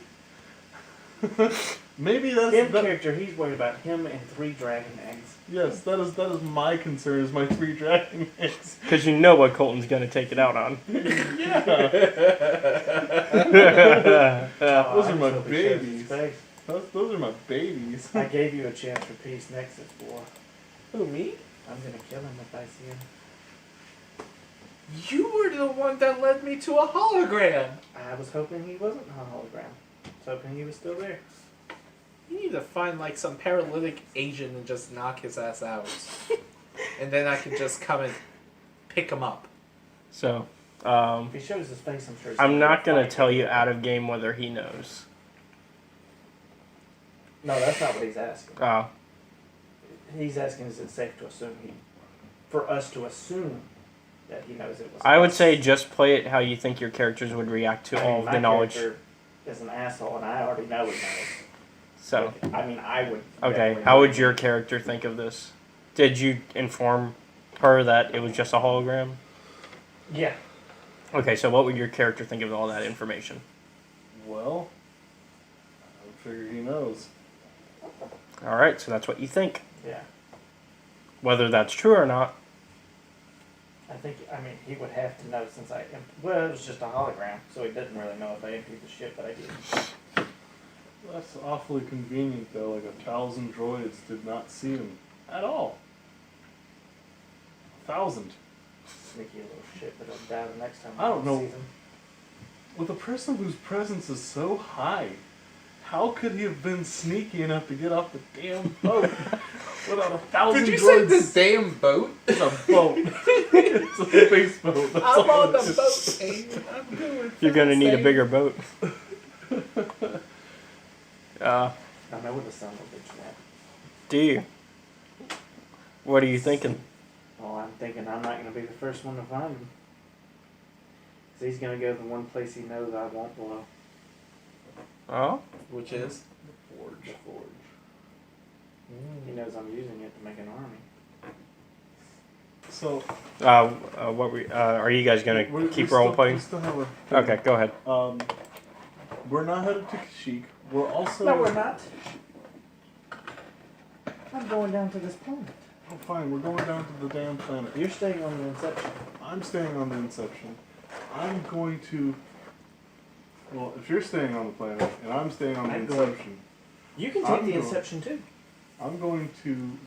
Maybe that's in character. He's worried about him and 3 dragon eggs. Yes, that is my concern. Is my 3 dragon eggs. Because you know what Colton's gonna take it out on. Yeah. Those are my babies. Those are my babies. I gave you a chance for peace Nexus, boy. Who, me? I'm gonna kill him if I see him. You were the one that led me to a hologram. I was hoping he wasn't a hologram. I was hoping he was still there. You need to find like some paralytic Asian and just knock his ass out. And then I can just come and pick him up. So, if he shows his face, I'm sure. I'm not gonna tell you out of game whether he knows. No, that's not what he's asking. Oh. He's asking, is it safe to assume for us to assume that he knows it was. I would say just play it how you think your characters would react to all of the knowledge. My character is an asshole, and I already know he knows. So. I mean, I would. Okay, how would your character think of this? Did you inform her that it was just a hologram? Yeah. Okay, so what would your character think of all that information? Well, I would figure he knows. Alright, so that's what you think. Yeah. Whether that's true or not. I mean, he would have to know since well, it was just a hologram, so he didn't really know if I emptied the ship, but I did. That's awfully convenient, though. Like 1,000 droids did not see him at all. 1,000. Sneaky little shit, but he'll die the next time I don't know. sees him. With a person whose presence is so high, how could he have been sneaky enough to get off the damn boat without 1,000 droids? Did you say the damn boat? It's a boat. It's a space boat. That's I'm all on the it is. boat, Abe. I'm going. You're gonna need a fast, bigger boat. I know where the son of a bitch went. Do you? What are you thinking? Well, I'm thinking I'm not going to be the first one to find him. Because he's going to go the one place he knows I won't blow. Oh? Which is? The forge. He knows I'm using it to make an army. So, are you guys gonna keep role playing? We still have a Okay, go ahead. We're not headed to Kashyyyk. We're also. No, we're not. I'm going down to this planet. Oh, fine. We're going down to the damn planet. You're staying on the Inception. I'm staying on the Inception. I'm going to. Well, if you're staying on the planet and I'm staying on the Inception, you can take the Inception too. I'm going to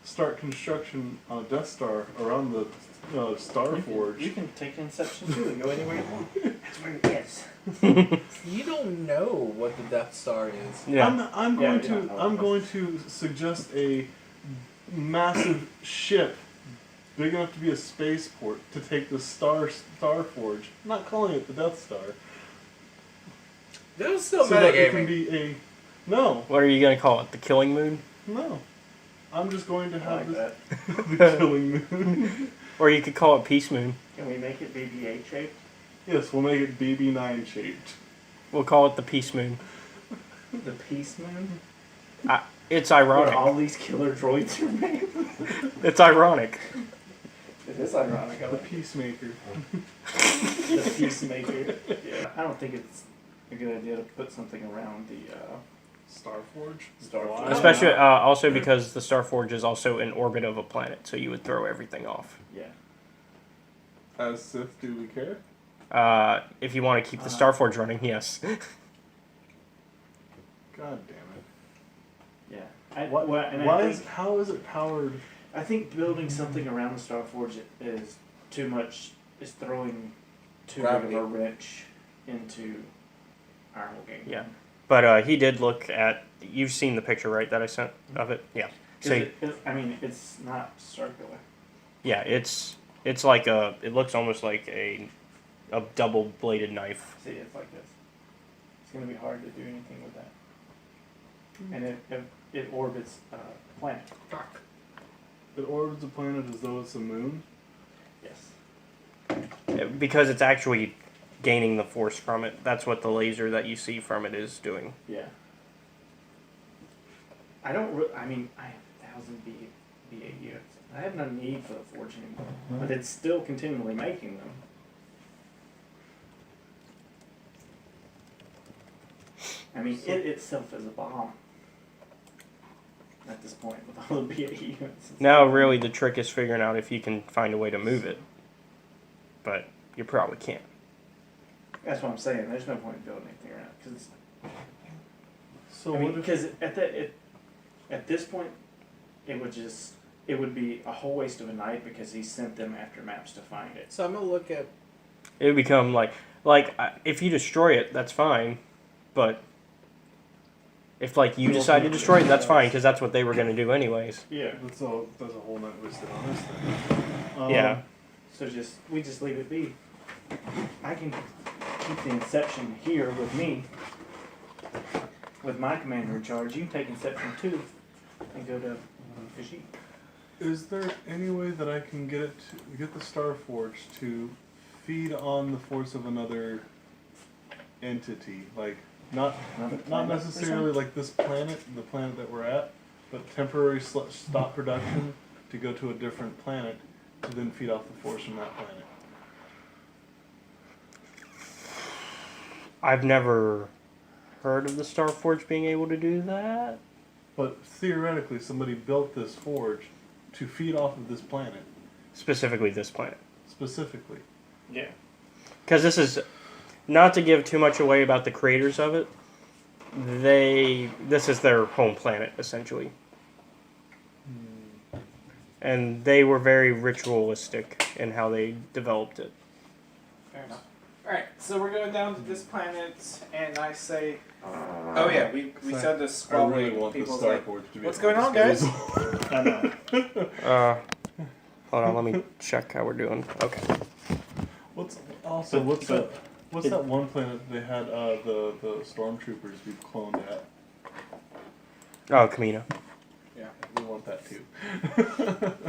start construction on a Death Star around the Star Forge. You can take Inception too and go anywhere you want. That's where it is. You don't know what the Death Star is. Yeah. I'm going to suggest a massive ship big enough to be a spaceport to take the Star Forge. I'm not calling it the Death Star. That was still so that it can metagaming. be a no. What are you gonna call it? The Killing Moon? No. I'm just going to have like the Killing Moon. Or you could call it Peace Moon. Can we make it BB-8 shaped? Yes, we'll make it BB-9 shaped. We'll call it the Peace Moon. The Peace Moon? It's ironic. Where all these killer droids are made. It's ironic. It is ironic. The Peacemaker. The Peacemaker. Yeah. I don't think it's a good idea to put something around the Star Forge? Star Forge. Especially also because the Star Forge is also in orbit of a planet, so you would throw everything off. Yeah. As Sith, do we care? If you want to keep the Star Forge running, yes. God damn it. Yeah. How is it powered? I think building something around the Star Forge is too much. Is throwing too big of a wrench into our whole game. Yeah, but he did look at. You've seen the picture, right? That I sent of it. Yeah. So it's not circular. Yeah, it's like a. It looks almost like a double-bladed knife. See, it's like this. It's gonna be hard to do anything with that. And it orbits a planet. Fuck. It orbits a planet as though it's a moon? Yes. Because it's actually gaining the force from it. That's what the laser that you see from it is doing. Yeah. I have 1,000 BA units. I have no need for the Forge anymore. But it's still continually making them. I mean, it itself is a bomb. At this point, with all the BA units. Now, really, the trick is figuring out if you can find a way to move it. But you probably can't. That's what I'm saying. There's no point in building anything around it. Cause so because at this point, it would be a whole waste of a night because he sent them after maps to find it. So I'm gonna look at. It would become if you destroy it, that's fine. But if you decide to destroy it, that's fine because that's what they were going to do anyways. Yeah. That's a whole night wasted on this thing. Yeah. So we just leave it be. I can keep the Inception here with me, with my commander in charge. You can take Inception 2 and go to Kashyyyk. Is there any way that I can get the Star Forge to feed on the force of another entity, not necessarily like this planet, the planet that we're at, but temporary stop production to go to a different planet to then feed off the force from that planet? I've never heard of the Star Forge being able to do that. But theoretically, somebody built this forge to feed off of this planet. Specifically this planet. Specifically. Yeah. Because this is, not to give too much away about the creators of it, this is their home planet, essentially. And they were very ritualistic in how they developed it. Fair enough. Alright, so we're going down to this planet, and I say... Oh yeah, we said this squabbling. I really want the People's Star like, Forge to be what's able going to on, guys? I know. Hold on, let me check how we're doing. Okay. What's that one planet they had the stormtroopers we've cloned at? Oh, Kamina. with that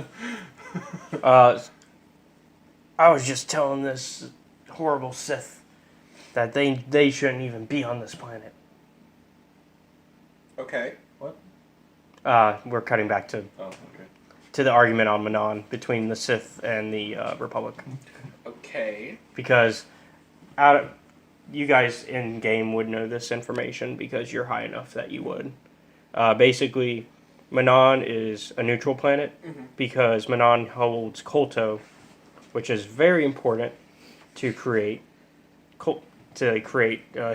too. I was just telling this horrible Sith that they shouldn't even be on this planet. Okay. We're cutting back to Oh, okay. the argument on Manon between the Sith and the Republic. Okay. Because you guys in game would know this information because you're high enough that you would. Basically, Manon is a neutral planet because Manon holds Kolto, which is very important to create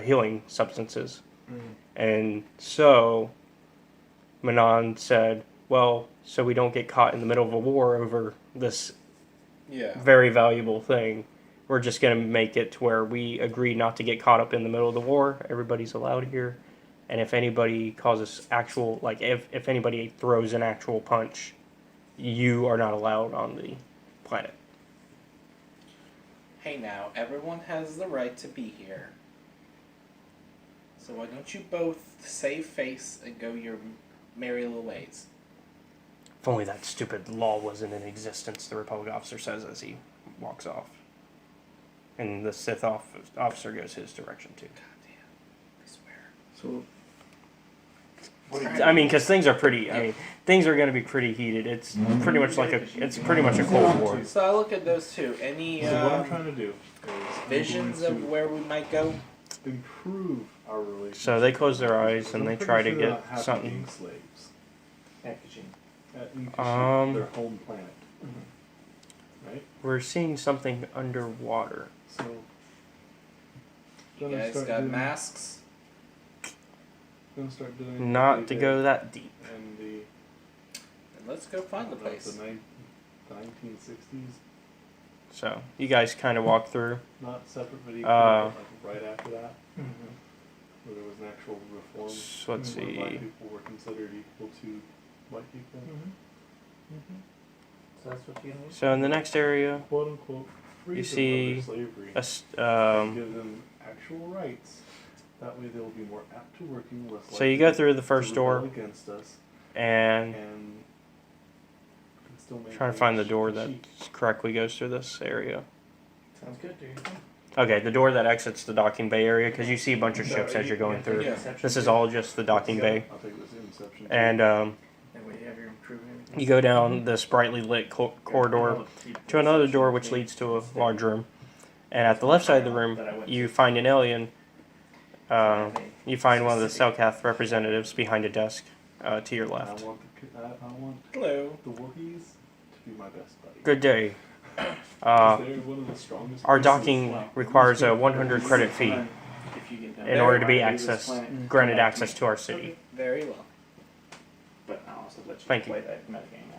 healing substances. And so Manon said, well, so we don't get caught in the middle of a war over this very valuable thing, we're just going to make it to where we agree not to get caught up in the middle of the war. Everybody's allowed here. And if anybody causes actual, like, if anybody throws an actual punch, you are not allowed on the planet. Hey now, everyone has the right to be here. So why don't you both save face and go your merry little ways? If only that stupid law wasn't in existence, the Republic officer says as he walks off. And the Sith officer goes his direction too. God damn. I swear. So I mean, because things are things are going to be pretty heated. It's pretty much a Cold War. So I look at those two. Any So what I'm trying to do is visions of where we might go? improve our relationship. So they close their eyes and I'm they pretty try to sure get they're not happy something. being slaves at their home planet. Right? We're seeing something underwater. So You gonna guys start got doing- masks? Gonna start doing Not to go that deep. and the Then let's go find the place. the 1960s, So you guys kind of walk through. not separate video, Uh, but like right after that, where there was an actual reform. So let's where black see. people were considered equal to white people, So that's what you need. So in the next area, quote unquote. Free you them of see their slavery. Give them actual rights. That way they'll be more apt to working, less so you likely go through the to first door rebel against us, and and still trying to find the maintain door the that chic. correctly goes through this area. Sounds good, dude. Okay, the door that exits the docking bay area because you see a bunch of ships as you're going through. This is all just the docking bay, I'll take this Inception. and That way you have your improving everything. you go down this brightly lit corridor to another door which leads to a large room. And at the left side of the room, you find an alien. You find one of the Selkath representatives behind a desk to your I left. want Hello. the Wookiees to be my best buddy. Good day. They're one of the strongest Our races docking left. requires a 100 credit fee If you get down in there, order to be right, leave this accessed, planet, granted come back access me. to our city. Very well. But I'll also let you Thank you. play that metagame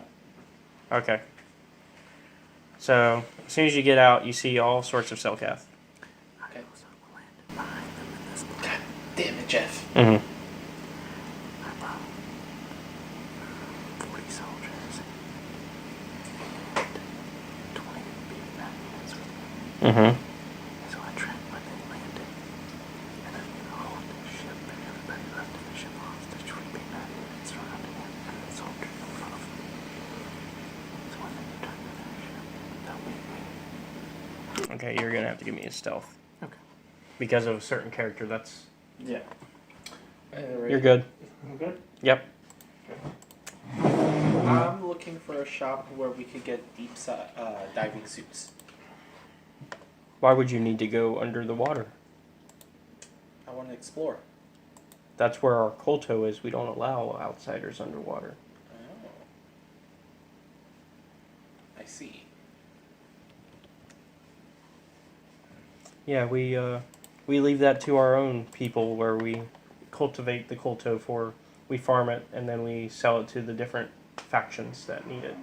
out. Okay. So as soon as you get out, you see all sorts of Selkath. Okay. God damn it, Jeff. Mm-hmm. 40 soldiers and 20 Vietnamese with me. Mm-hmm. So I tracked when they landed, and I knew the whole ship and everybody left in the ship hostage with Vietnamese surrounding it and the soldiers in front of them. So when they returned to their ship, they'll meet me. Okay, you're gonna have to give me a stealth. Okay. Because of a certain character, that's Yeah. you're good. I'm good? Yep. I'm looking for a shop where we could get diving suits. Why would you need to go under the water? I want to explore. That's where our Kolto is. We don't allow outsiders underwater. Oh. I see. Yeah, we leave that to our own people where we cultivate the Kolto for, we farm it and then we sell it to the different factions that need it.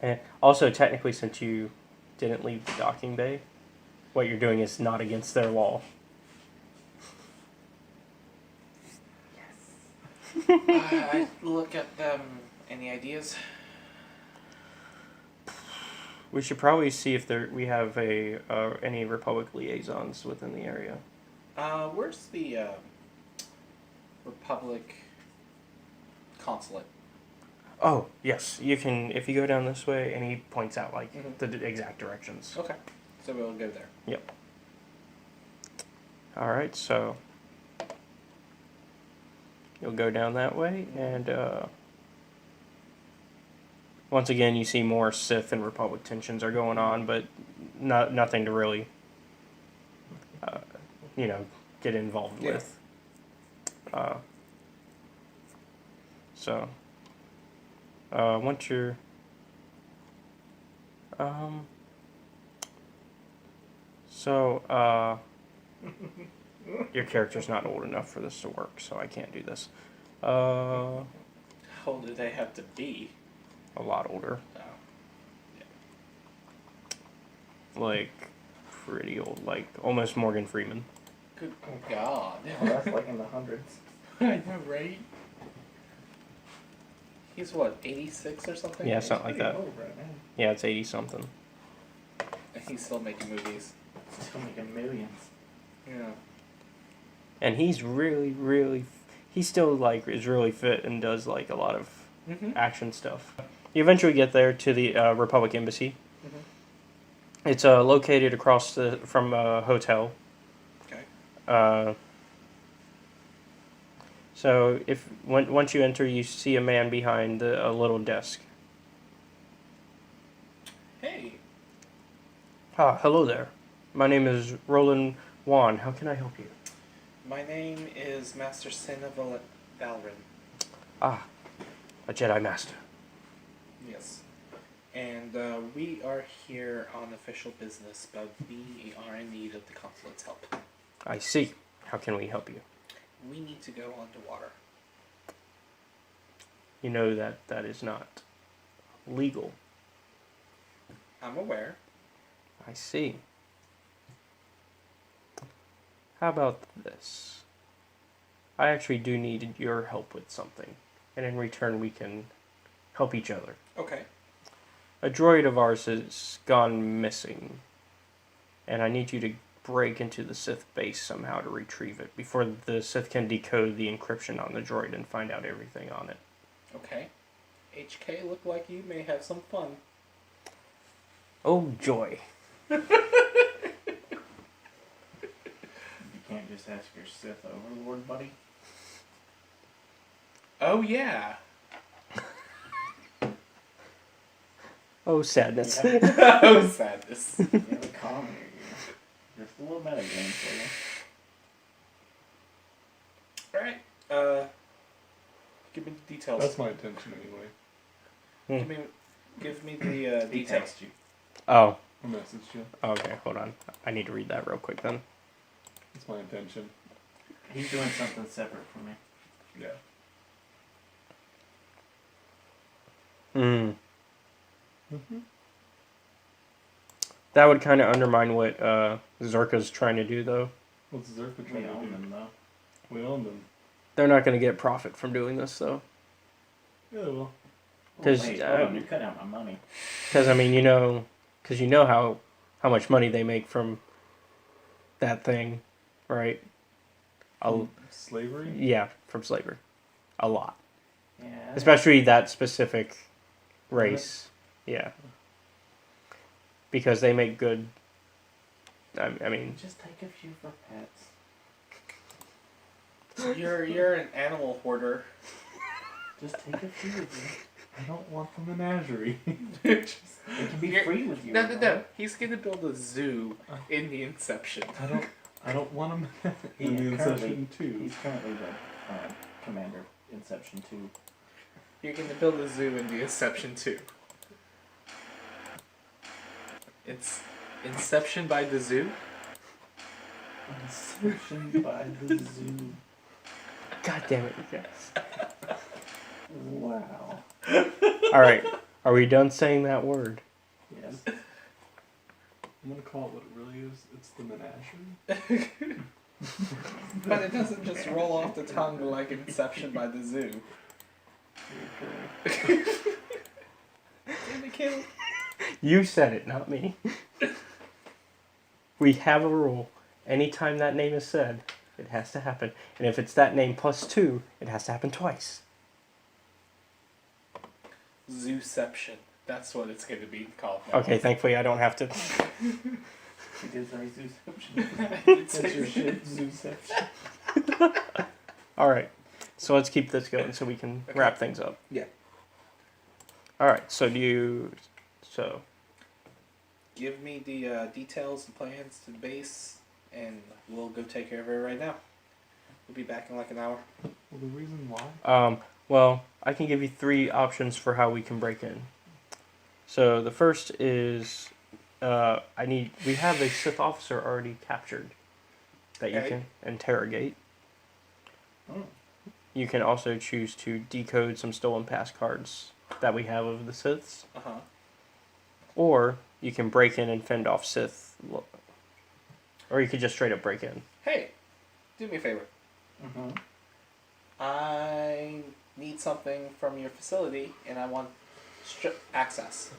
And also, technically, since you didn't leave the docking bay, what you're doing is not against their law. I look at them. Any ideas? We should probably see if we have any Republic liaisons within the area. Where's the Republic consulate? Oh, yes. You can, if you go down this way, and he points out, like, the exact directions. Okay. So we'll go there. Yep. Alright, so you'll go down that way, and once again you see more Sith and Republic tensions are going on, but nothing to really, get involved with. Once you're, your character's not old enough for this to work, so I can't do this. How old do they have to be? A lot older. Oh. Like, pretty old. Like, almost Morgan Freeman. Good God. Oh, that's like in the hundreds. I know, right? He's what, 86 or something? Yeah, something like that. Old right now. Yeah, it's 80-something. And he's still making movies. Still making millions. Yeah. And he's really, really... He still, like, is really fit and does, like, a lot of action stuff. You eventually get there to the Republic Embassy. It's located across from a hotel. Okay. So once you enter, you see a man behind a little desk. Hey. Ah, hello there. My name is Roland Wan. How can I help you? My name is Master Sin of Valrin. Ah, a Jedi Master. Yes. And we are here on official business, but we are in need of the consulate's help. I see. How can we help you? We need to go underwater. You know that is not legal. I'm aware. I see. How about this? I actually do need your help with something, and in return we can help each other. Okay. A droid of ours has gone missing, and I need you to break into the Sith base somehow to retrieve it before the Sith can decode the encryption on the droid and find out everything on it. Okay. HK, look like you may have some fun. Oh, joy. You can't just ask your Sith overlord, buddy. Oh, yeah. Oh, sadness. Oh, sadness. Yeah, the comedy. Just a little meta game for you. Alright. Give me the details. That's my intention anyway. Give me the He details. texted you. Oh. I messaged you. Okay, hold on. I need to read that real quick then. That's my intention. He's doing something separate from me. Yeah. That would kind of undermine what Zerka's trying to do, though. What's Zerka We trying to own do? them, though. We own them. They're not going to get profit from doing this, though. Yeah, well. Because, Wait, hold on, you're cutting out my money. I mean, you know how much money they make from that thing, right? Slavery? Yeah, from slavery. A lot. Yeah. Especially that specific race. Yeah. Because they make good... I mean... Just take a few for pets. You're an animal hoarder. Just take a few with you. I don't want the menagerie. It can be free with you. No. He's gonna build a zoo in the Inception. I don't want them in the Inception 2. He's currently the commander Inception 2. You're gonna build a zoo in the Inception 2. It's Inception by the zoo? Inception by the zoo. God damn it, you guys. Wow. Alright, are we done saying that word? Yes. I'm gonna call it what it really is. It's the menagerie. But it doesn't just roll off the tongue like Inception by the zoo. Damn it, Caleb. You said it, not me. We have a rule. Anytime that name is said, It has to happen. And if it's that name plus 2, it has to happen twice. Zooception. That's what it's going to be called now. Okay, thankfully I don't have to. You did say Zooception. That's That's your shit, Zooception. Alright, so let's keep this going so we can wrap things up. Yeah. Alright, so do you. So. Give me the details and plans to the base, and we'll go take care of it right now. We'll be back in like an hour. Well, the reason why? Well, I can give you 3 options for how we can break in. So the first is. We have a Sith officer already captured that you Okay. can interrogate. Oh. You can also choose to decode some stolen pass cards that we have of the Siths. Uh-huh. Or you can break in and fend off Sith. Or you could just straight up break in. Hey, do me a favor. Mm-hmm. I need something from your facility, and I want access.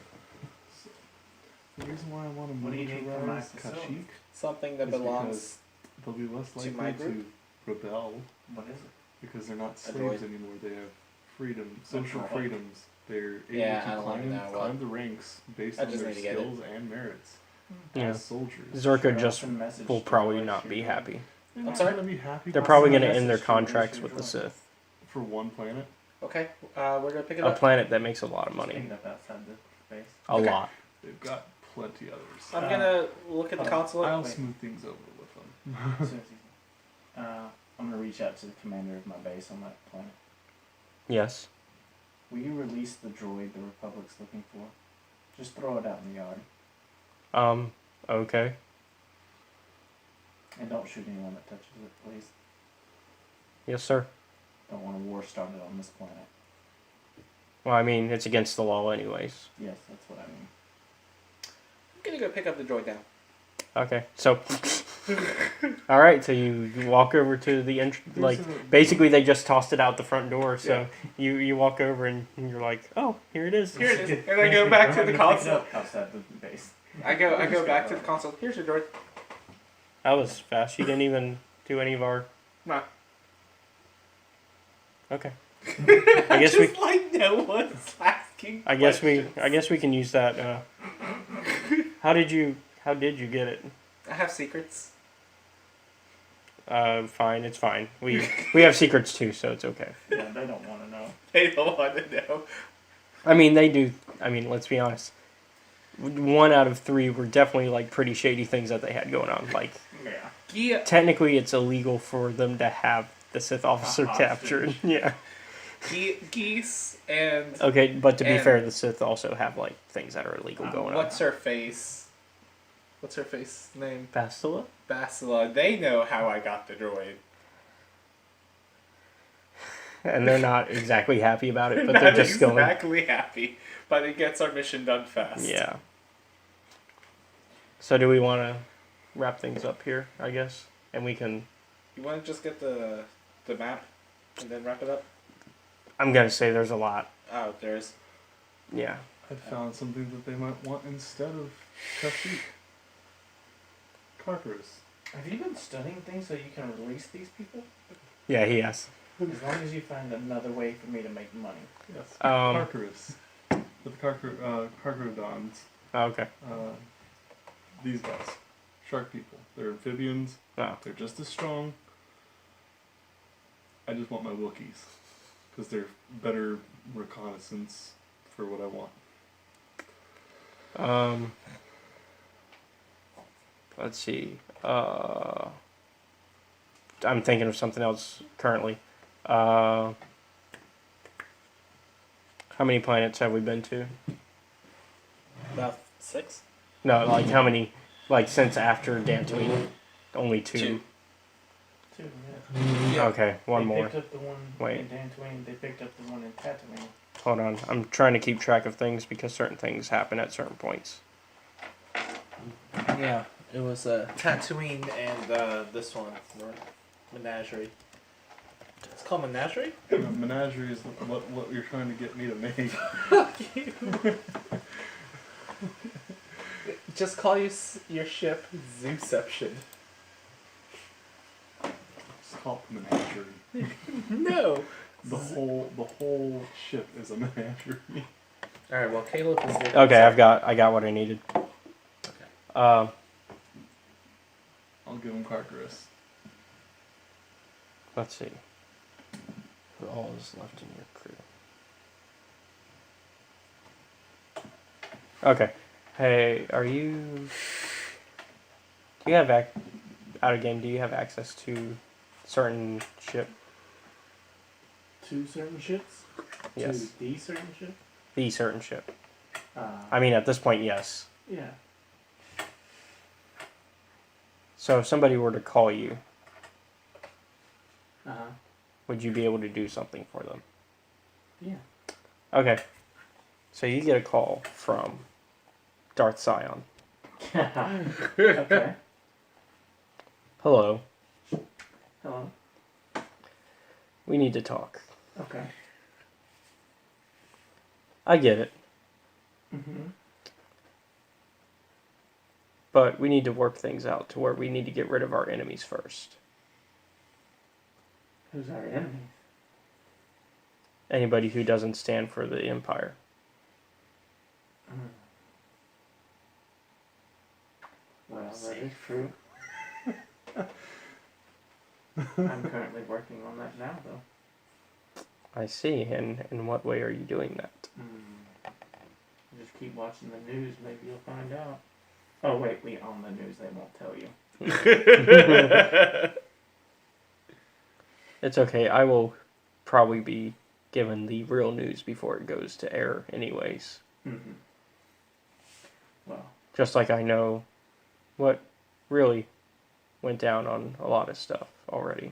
The reason why I want to What do you need from my militarize facility? Kashyyyk Something that is belongs. because they'll be less to my likely group? to rebel What is it? because they're not A slaves droid. anymore. They have freedom, social droid. freedoms. They're able Yeah, I to don't wanna know what- climb the ranks based I on just their need to get it. skills and merits Yeah. as soldiers. Zorka Should I just also message will the probably droid not to be your- happy. They're I'm not sorry? gonna be happy. They're for probably one- going to end their message to your contracts with the droid. Sith. for one planet. Okay, we're gonna pick it A up. planet that makes a lot of money. Speaking of outside the base. A Okay. lot. They've got plenty others. I'm gonna look at the console. I'll Wait. smooth things over with them. As soon as he's I'm gonna reach out to the commander of my base on that planet. Yes. Will you release the droid the Republic's looking for? Just throw it out in the yard. Okay. And don't shoot anyone that touches it, please. Yes, sir. Don't want a war started on this planet. Well, I mean, it's against the law anyways. Yes, that's what I mean. I'm gonna go pick up the droid now. Okay, so. Alright, so you walk over to the like, basically they just tossed it out the front door, so you walk over and you're like, oh, here it is. Here it is. And I go back to the console. Outside the base. I go back to the console. Here's your droid. That was fast. You didn't even do any of our. Nah. Okay. I guess we. Just like no one's asking. I guess questions. we can use that. How did you get it? I have secrets. Fine. It's fine. We have secrets too, so it's okay. Yeah, they don't want to know. They don't want to know. I mean, they do. I mean, let's be honest. 1 out of 3 were definitely like pretty shady things that they had going on. Like, Yeah. technically, it's illegal for them to have the Sith officer captured. Yeah. Geese and. Okay, but to be And- fair, the Sith also have like things that are illegal going on. What's her face? What's her face name? Bastila? Bastila. They know how I got the droid. And they're not exactly happy about it, but Not they're just going. exactly happy, but it gets our mission done fast. Yeah. So do we want to wrap things up here? I guess, and we can. You want to just get the map and then wrap it up? I'm gonna say there's a lot. Oh, there's. Yeah. I found something that they might want instead of Kashyyyk. Tartarus. Have you been studying things so you can release these people? Yeah, he has. As long as you find another way for me to make money. Yes. Um, Tartarus. The Carcharodons. Oh, okay. These guys. Shark people. They're amphibians. Oh. They're just as strong. I just want my Wookiees. Because they're better reconnaissance for what I want. Let's see. I'm thinking of something else currently. How many planets have we been to? About 6? No, like how many? Like since after Dantooine? Only 2. 2. Yeah. Okay, one they more. Picked up the one Wait. in Dantooine. They picked up the one in Tatooine. Hold on. I'm trying to keep track of things because certain things happen at certain points. Yeah, it was Tatooine and this one, Menagerie. It's called Menagerie? Menagerie is what you're trying to get me to make. Just call your ship Zooception. Tabletop menagerie. No. The whole ship is a menagerie. All right. Well, Caleb is looking. Okay, I got what I needed. Okay. I'll give him Carcaris. Let's see. Who all is left in your crew? Okay. Hey, are you? Do you have out of game? Do you have access to certain ship? Two certain ships? Yes. To the certain ship? The certain ship. Uh, I mean, at this point, yes. yeah. So if somebody were to call you, Uh-huh. would you be able to do something for them? Yeah. Okay. So you get a call from Darth Sion. Okay. Hello. Hello. We need to talk. Okay. I get it. Mm-hmm. But we need to work things out to where we need to get rid of our enemies first. Who's our enemy? Anybody who doesn't stand for the Empire. Well, that is true. I'm currently working on that now, though. I see. And in what way are you doing that? Just keep watching the news, maybe you'll find out. Oh, wait, we own the news, they won't tell you. It's okay. I will probably be given the real news before it goes to air anyways. Mm-hmm. Well. Just like I know what really went down on a lot of stuff already.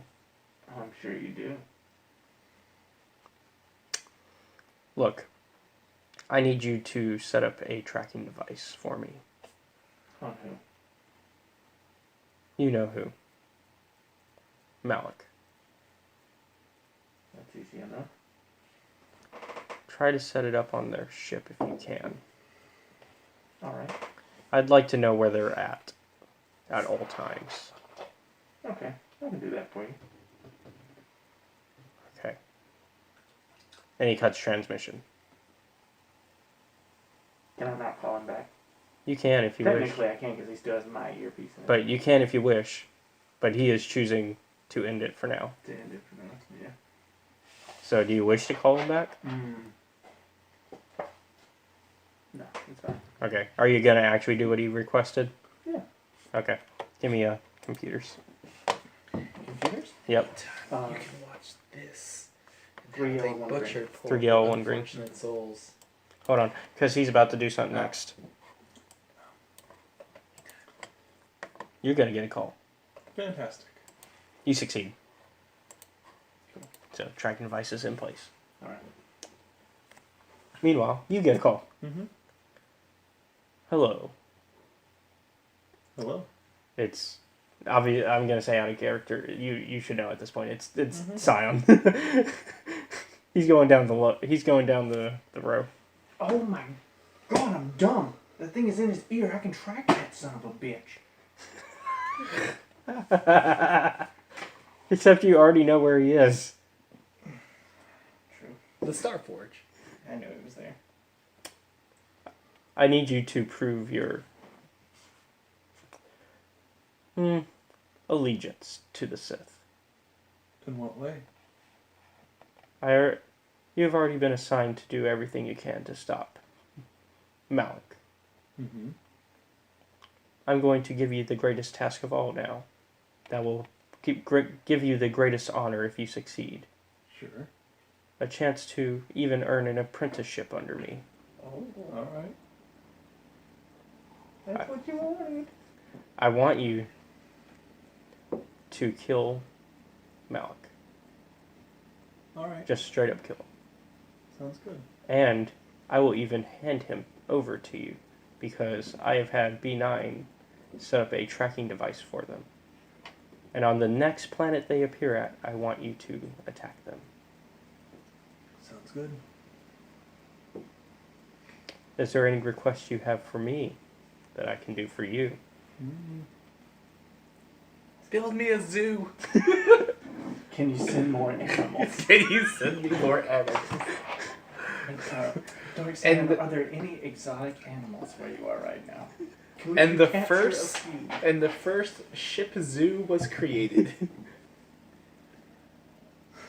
I'm sure you do. Look, I need you to set up a tracking device for me. On who? You know who. Malik. That's easy enough. Try to set it up on their ship if you can. Alright. I'd like to know where they're at all times. Okay, I can do that for you. Okay. And he cuts transmission. Can I not call him back? You can if you wish. Technically I can because he still has my earpiece in it. But you can if you wish. But he is choosing to end it for now. To end it for now, yeah. So do you wish to call him back? No, it's fine. Okay. Are you going to actually do what he requested? Yeah. Okay. Give me computers. Computers? Yep. You can watch this. And 3 how they yellow, 1 butcher green. poor 3 yellow, 1 green. unfortunate souls. Hold on. Because he's about to do something next. You're going to get a call. Fantastic. You succeed. So tracking device is in place. Alright. Meanwhile, you get a call. Mm-hmm. Hello. Hello. It's obvious. I'm gonna say out of character. You should know at this point. It's Mm-hmm. Sion. He's going down the row. Oh my god, I'm dumb. The thing is in his ear. I can track that son of a bitch. Except you already know where he is. True. The Starforge. I knew he was there. I need you to prove your allegiance to the Sith. In what way? You have already been assigned to do everything you can to stop Malik. Mm-hmm. I'm going to give you the greatest task of all now. That will give you the greatest honor if you succeed. Sure. A chance to even earn an apprenticeship under me. Oh, Alright. that's what you wanted. I want you to kill Malik. Alright. Just straight up kill him. Sounds good. And I will even hand him over to you because I have had B9 set up a tracking device for them. And on the next planet they appear at, I want you to attack them. Sounds good. Is there any request you have for me that I can do for you? Mm-hmm. Build me a zoo. Can you send more animals? Can you send me more animals? Dark And Sion, are there any exotic animals where you are right now? Can we And the capture first a few? and the first ship zoo was created.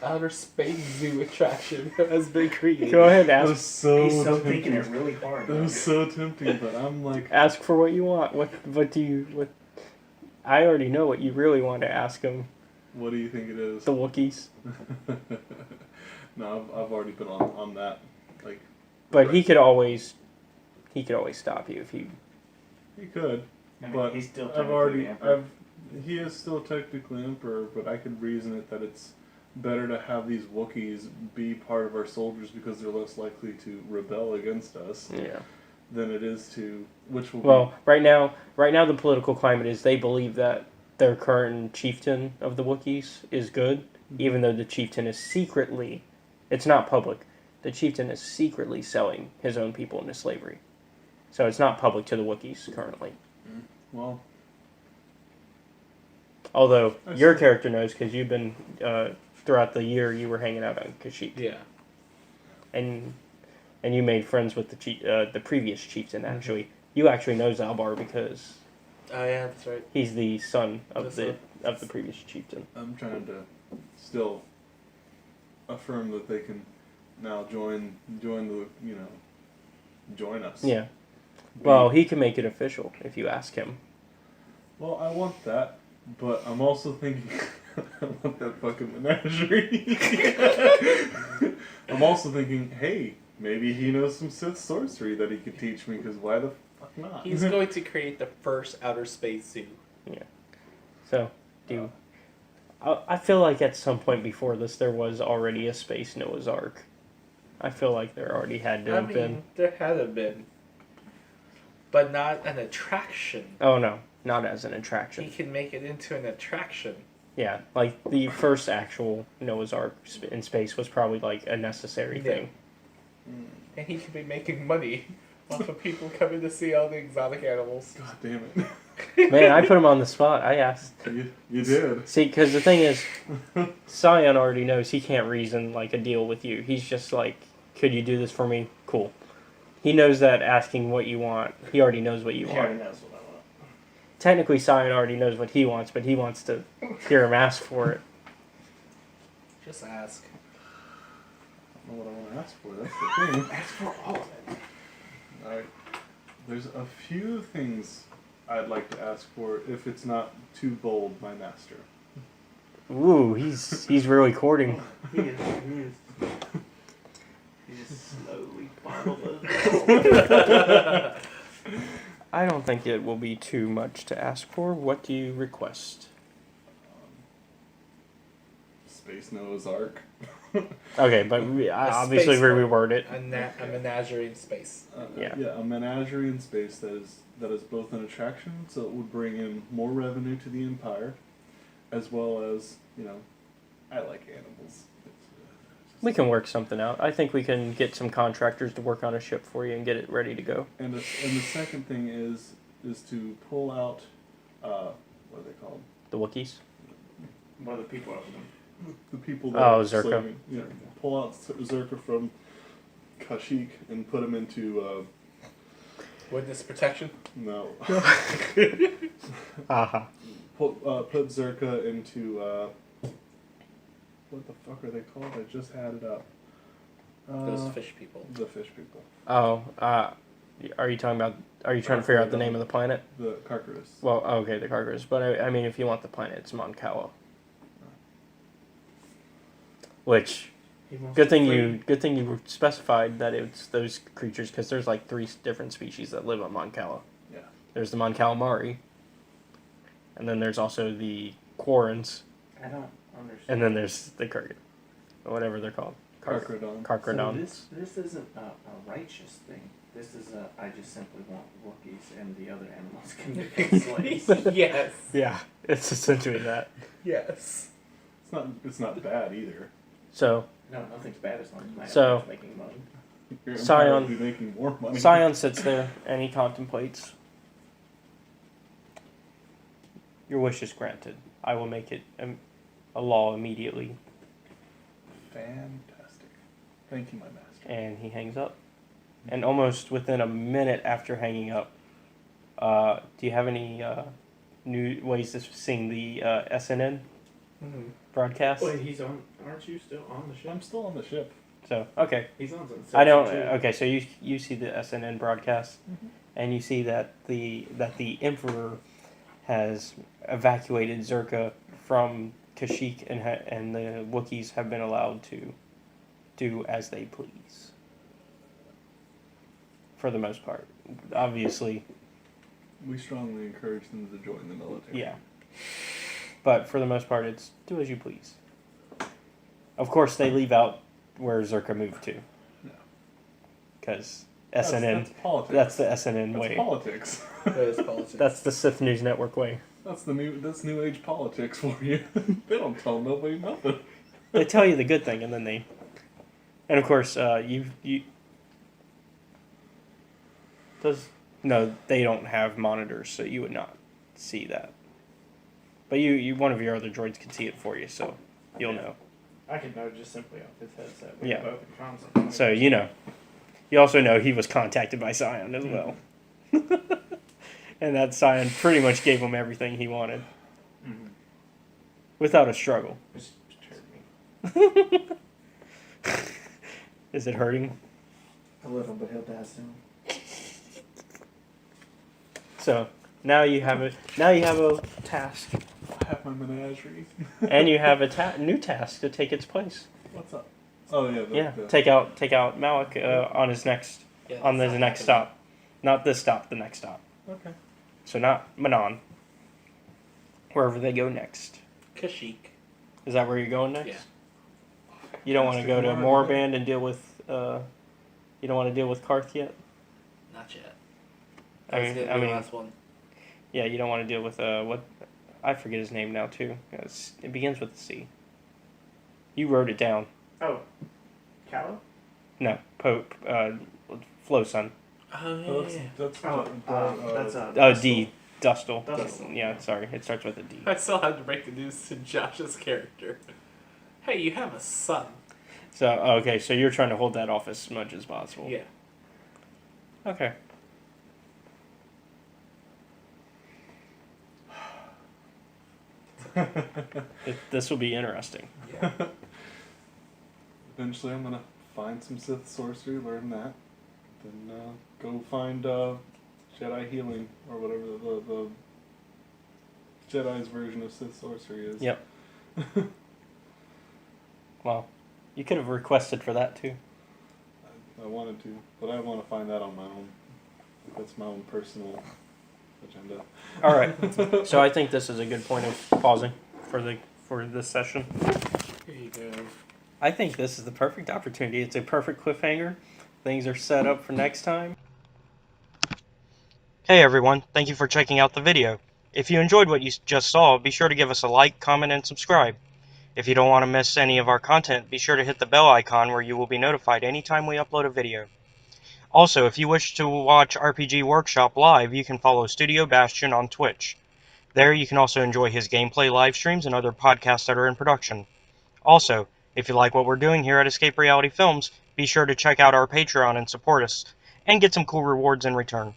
Outer space zoo attraction has been created. Go ahead, That was ask. so He's so tempting. thinking it really hard. That was so tempting, but I'm like, Ask for what you want. What do you what? I already know what you really want to ask him. what do you think it is? The Wookiees. No, I've already been on that. Like, But he could always stop you if he. he could, I mean, but he's still I've technically already, the Emperor. he is still technically emperor, but I could reason it that it's better to have these Wookiees be part of our soldiers because they're less likely to rebel against us Yeah. than it is to, which will Well, right now the political climate is they believe that their current chieftain of the Wookiees is good, even though the chieftain is secretly, it's not public, the chieftain is secretly selling his own people into slavery. So it's not public to the Wookiees currently. well, Although I your see. character knows because you've been throughout the year you were hanging out on Kashyyyk, Yeah. and you made friends with the previous chieftain. Actually, you actually know Zalbar because Oh yeah, that's right. he's the son of That's the right. of the previous chieftain. I'm trying to still affirm that they can now join the, join us. Yeah. Well, he can make it official if you ask him. Well, I want that, but I'm also thinking I want that fucking menagerie. I'm also thinking, hey, maybe he knows some Sith sorcery that he could teach me, because why the fuck not? He's going to create the first outer space zoo. So, I feel like at some point before this there was already a space Noah's Ark. I feel like there already had to I have mean, been. there had to been, but not an attraction. Oh no, not as an attraction. He can make it into an attraction. Yeah, like the first actual Noah's Ark in space was probably like a necessary Yeah. thing. And he could be making money off of people coming to see all the exotic animals. God damn it. Man, I put him on the spot. I asked. You did. See, because the thing is, Sion already knows he can't reason like a deal with you. He's just like, could you do this for me? Cool. He knows that asking what you want, he already knows what you He want. already knows what I want. Technically, Sion already knows what he wants, but he wants to hear him ask for it. Just ask. I don't know what I want to ask for, that's the thing. Ask for all of it. Alright. There's a few things I'd like to ask for if it's not too bold, my master. Ooh, he's really courting. He is. He just slowly bottled it. I don't think it will be too much to ask for. What do you request? Space Noah's Ark. Okay, but obviously we reword it. A menagerie in space. Yeah. Yeah, a menagerie in space that is both an attraction, so it would bring in more revenue to the Empire, as well as, I like animals. We can work something out. I think we can get some contractors to work on a ship for you and get it ready to go. And the second thing is to pull out, what are they called? The Wookiees? What are the people over them? The people that Oh, are Zerka. slaving. Yeah, pull out Zerka from Kashyyyk and put him into, Witness protection? no. Aha. Put Zerka into, what the fuck are they called? I just had it up. Those fish people. The fish people. Oh, are you trying to figure out the name of the planet? The Carcaris. Well, okay, the Carcaris. But I mean, if you want the planet, it's Mon Cala. Which, good thing you specified that it's those creatures, because there's like 3 different species that live on Mon Cala. Yeah. There's the Mon Calamari, and then there's also the Quarrens, I don't understand. and then there's the Kurgan, or whatever they're called. Carcrodon. Carcrodon. So this isn't a righteous thing. This is I just simply want Wookiees and the other animals can become slaves. Yes. Yeah, it's essentially that. Yes. It's not bad either. So, No, nothing's bad as long as my So- Empire's making money. Your Empire Sion- would be making more money. Sion sits there and he contemplates. Your wish is granted. I will make it a law immediately. Fantastic. Thank you, my master. And he hangs up. And almost within a minute after hanging up, do you have any new ways of seeing the SNN broadcast? Wait, he's on. Aren't you still on the ship? I'm still on the ship. So okay, He's on. I don't. Okay, so you see the SNN broadcast, and you see that the Emperor has evacuated Zerka from Kashyyyk, and the Wookiees have been allowed to do as they please. For the most part, obviously. We strongly encourage them to join the military. Yeah. But for the most part, it's do as you please. Of course, they leave out where Zerka moved to. No. Because That's SNN. politics. That's the SNN That's way. politics. That is politics. That's the Sith News Network way. That's new age politics for you. They don't tell nobody nothing. They tell you the good thing, and then they. And of course, you. No, they don't have monitors, so you would not see that. But you one of your other droids can see it for you, so you'll know. I can know just simply off his headset. Yeah. Both in console. So you know. You also know he was contacted by Sion as well. And that Sion pretty much gave him everything he wanted. Mm-hmm. Without a struggle. Just hurt me. Is it hurting? A little, but he'll die soon. So now you have a task, I have my menagerie. and you have a new task to take its place. What's up? Oh yeah. Take out Malik on his next stop, not this stop, the next stop. Okay. So not Manon. Wherever they go next. Kashyyyk. Is that where you're going next? Yeah. You don't want to go to Moraband and deal with. You don't want to deal with Karth yet. Not yet. I That's mean, gonna be the last one. Yeah, you don't want to deal with what? I forget his name now too. It begins with a C. You wrote it down. Oh, Callow? No, Pope. Flo Sun. Oh yeah. That's D. Dustle. Dustle. Yeah, sorry. It starts with a D. I still have to break the news to Josh's character. Hey, you have a son. So okay, so you're trying to hold that off as much as possible. Yeah. Okay. This will be interesting. Yeah. Eventually, I'm gonna find some Sith sorcery, learn that, then go find Jedi healing or whatever the Jedi's version of Sith sorcery is. Yep. Well, you could have requested for that too. I wanted to, but I want to find that on my own. That's my own personal agenda. All right. So I think this is a good point of pausing for this session. Here you go. I think this is the perfect opportunity. It's a perfect cliffhanger. Things are set up for next time. Hey everyone, thank you for checking out the video. If you enjoyed what you just saw, be sure to give us a like, comment, and subscribe. If you don't want to miss any of our content, be sure to hit the bell icon where you will be notified anytime we upload a video. Also, if you wish to watch RPG Workshop live, you can follow Studio Bastion on Twitch. There you can also enjoy his gameplay live streams and other podcasts that are in production. Also, if you like what we're doing here at Escape Reality Films, be sure to check out our Patreon and support us, and get some cool rewards in return.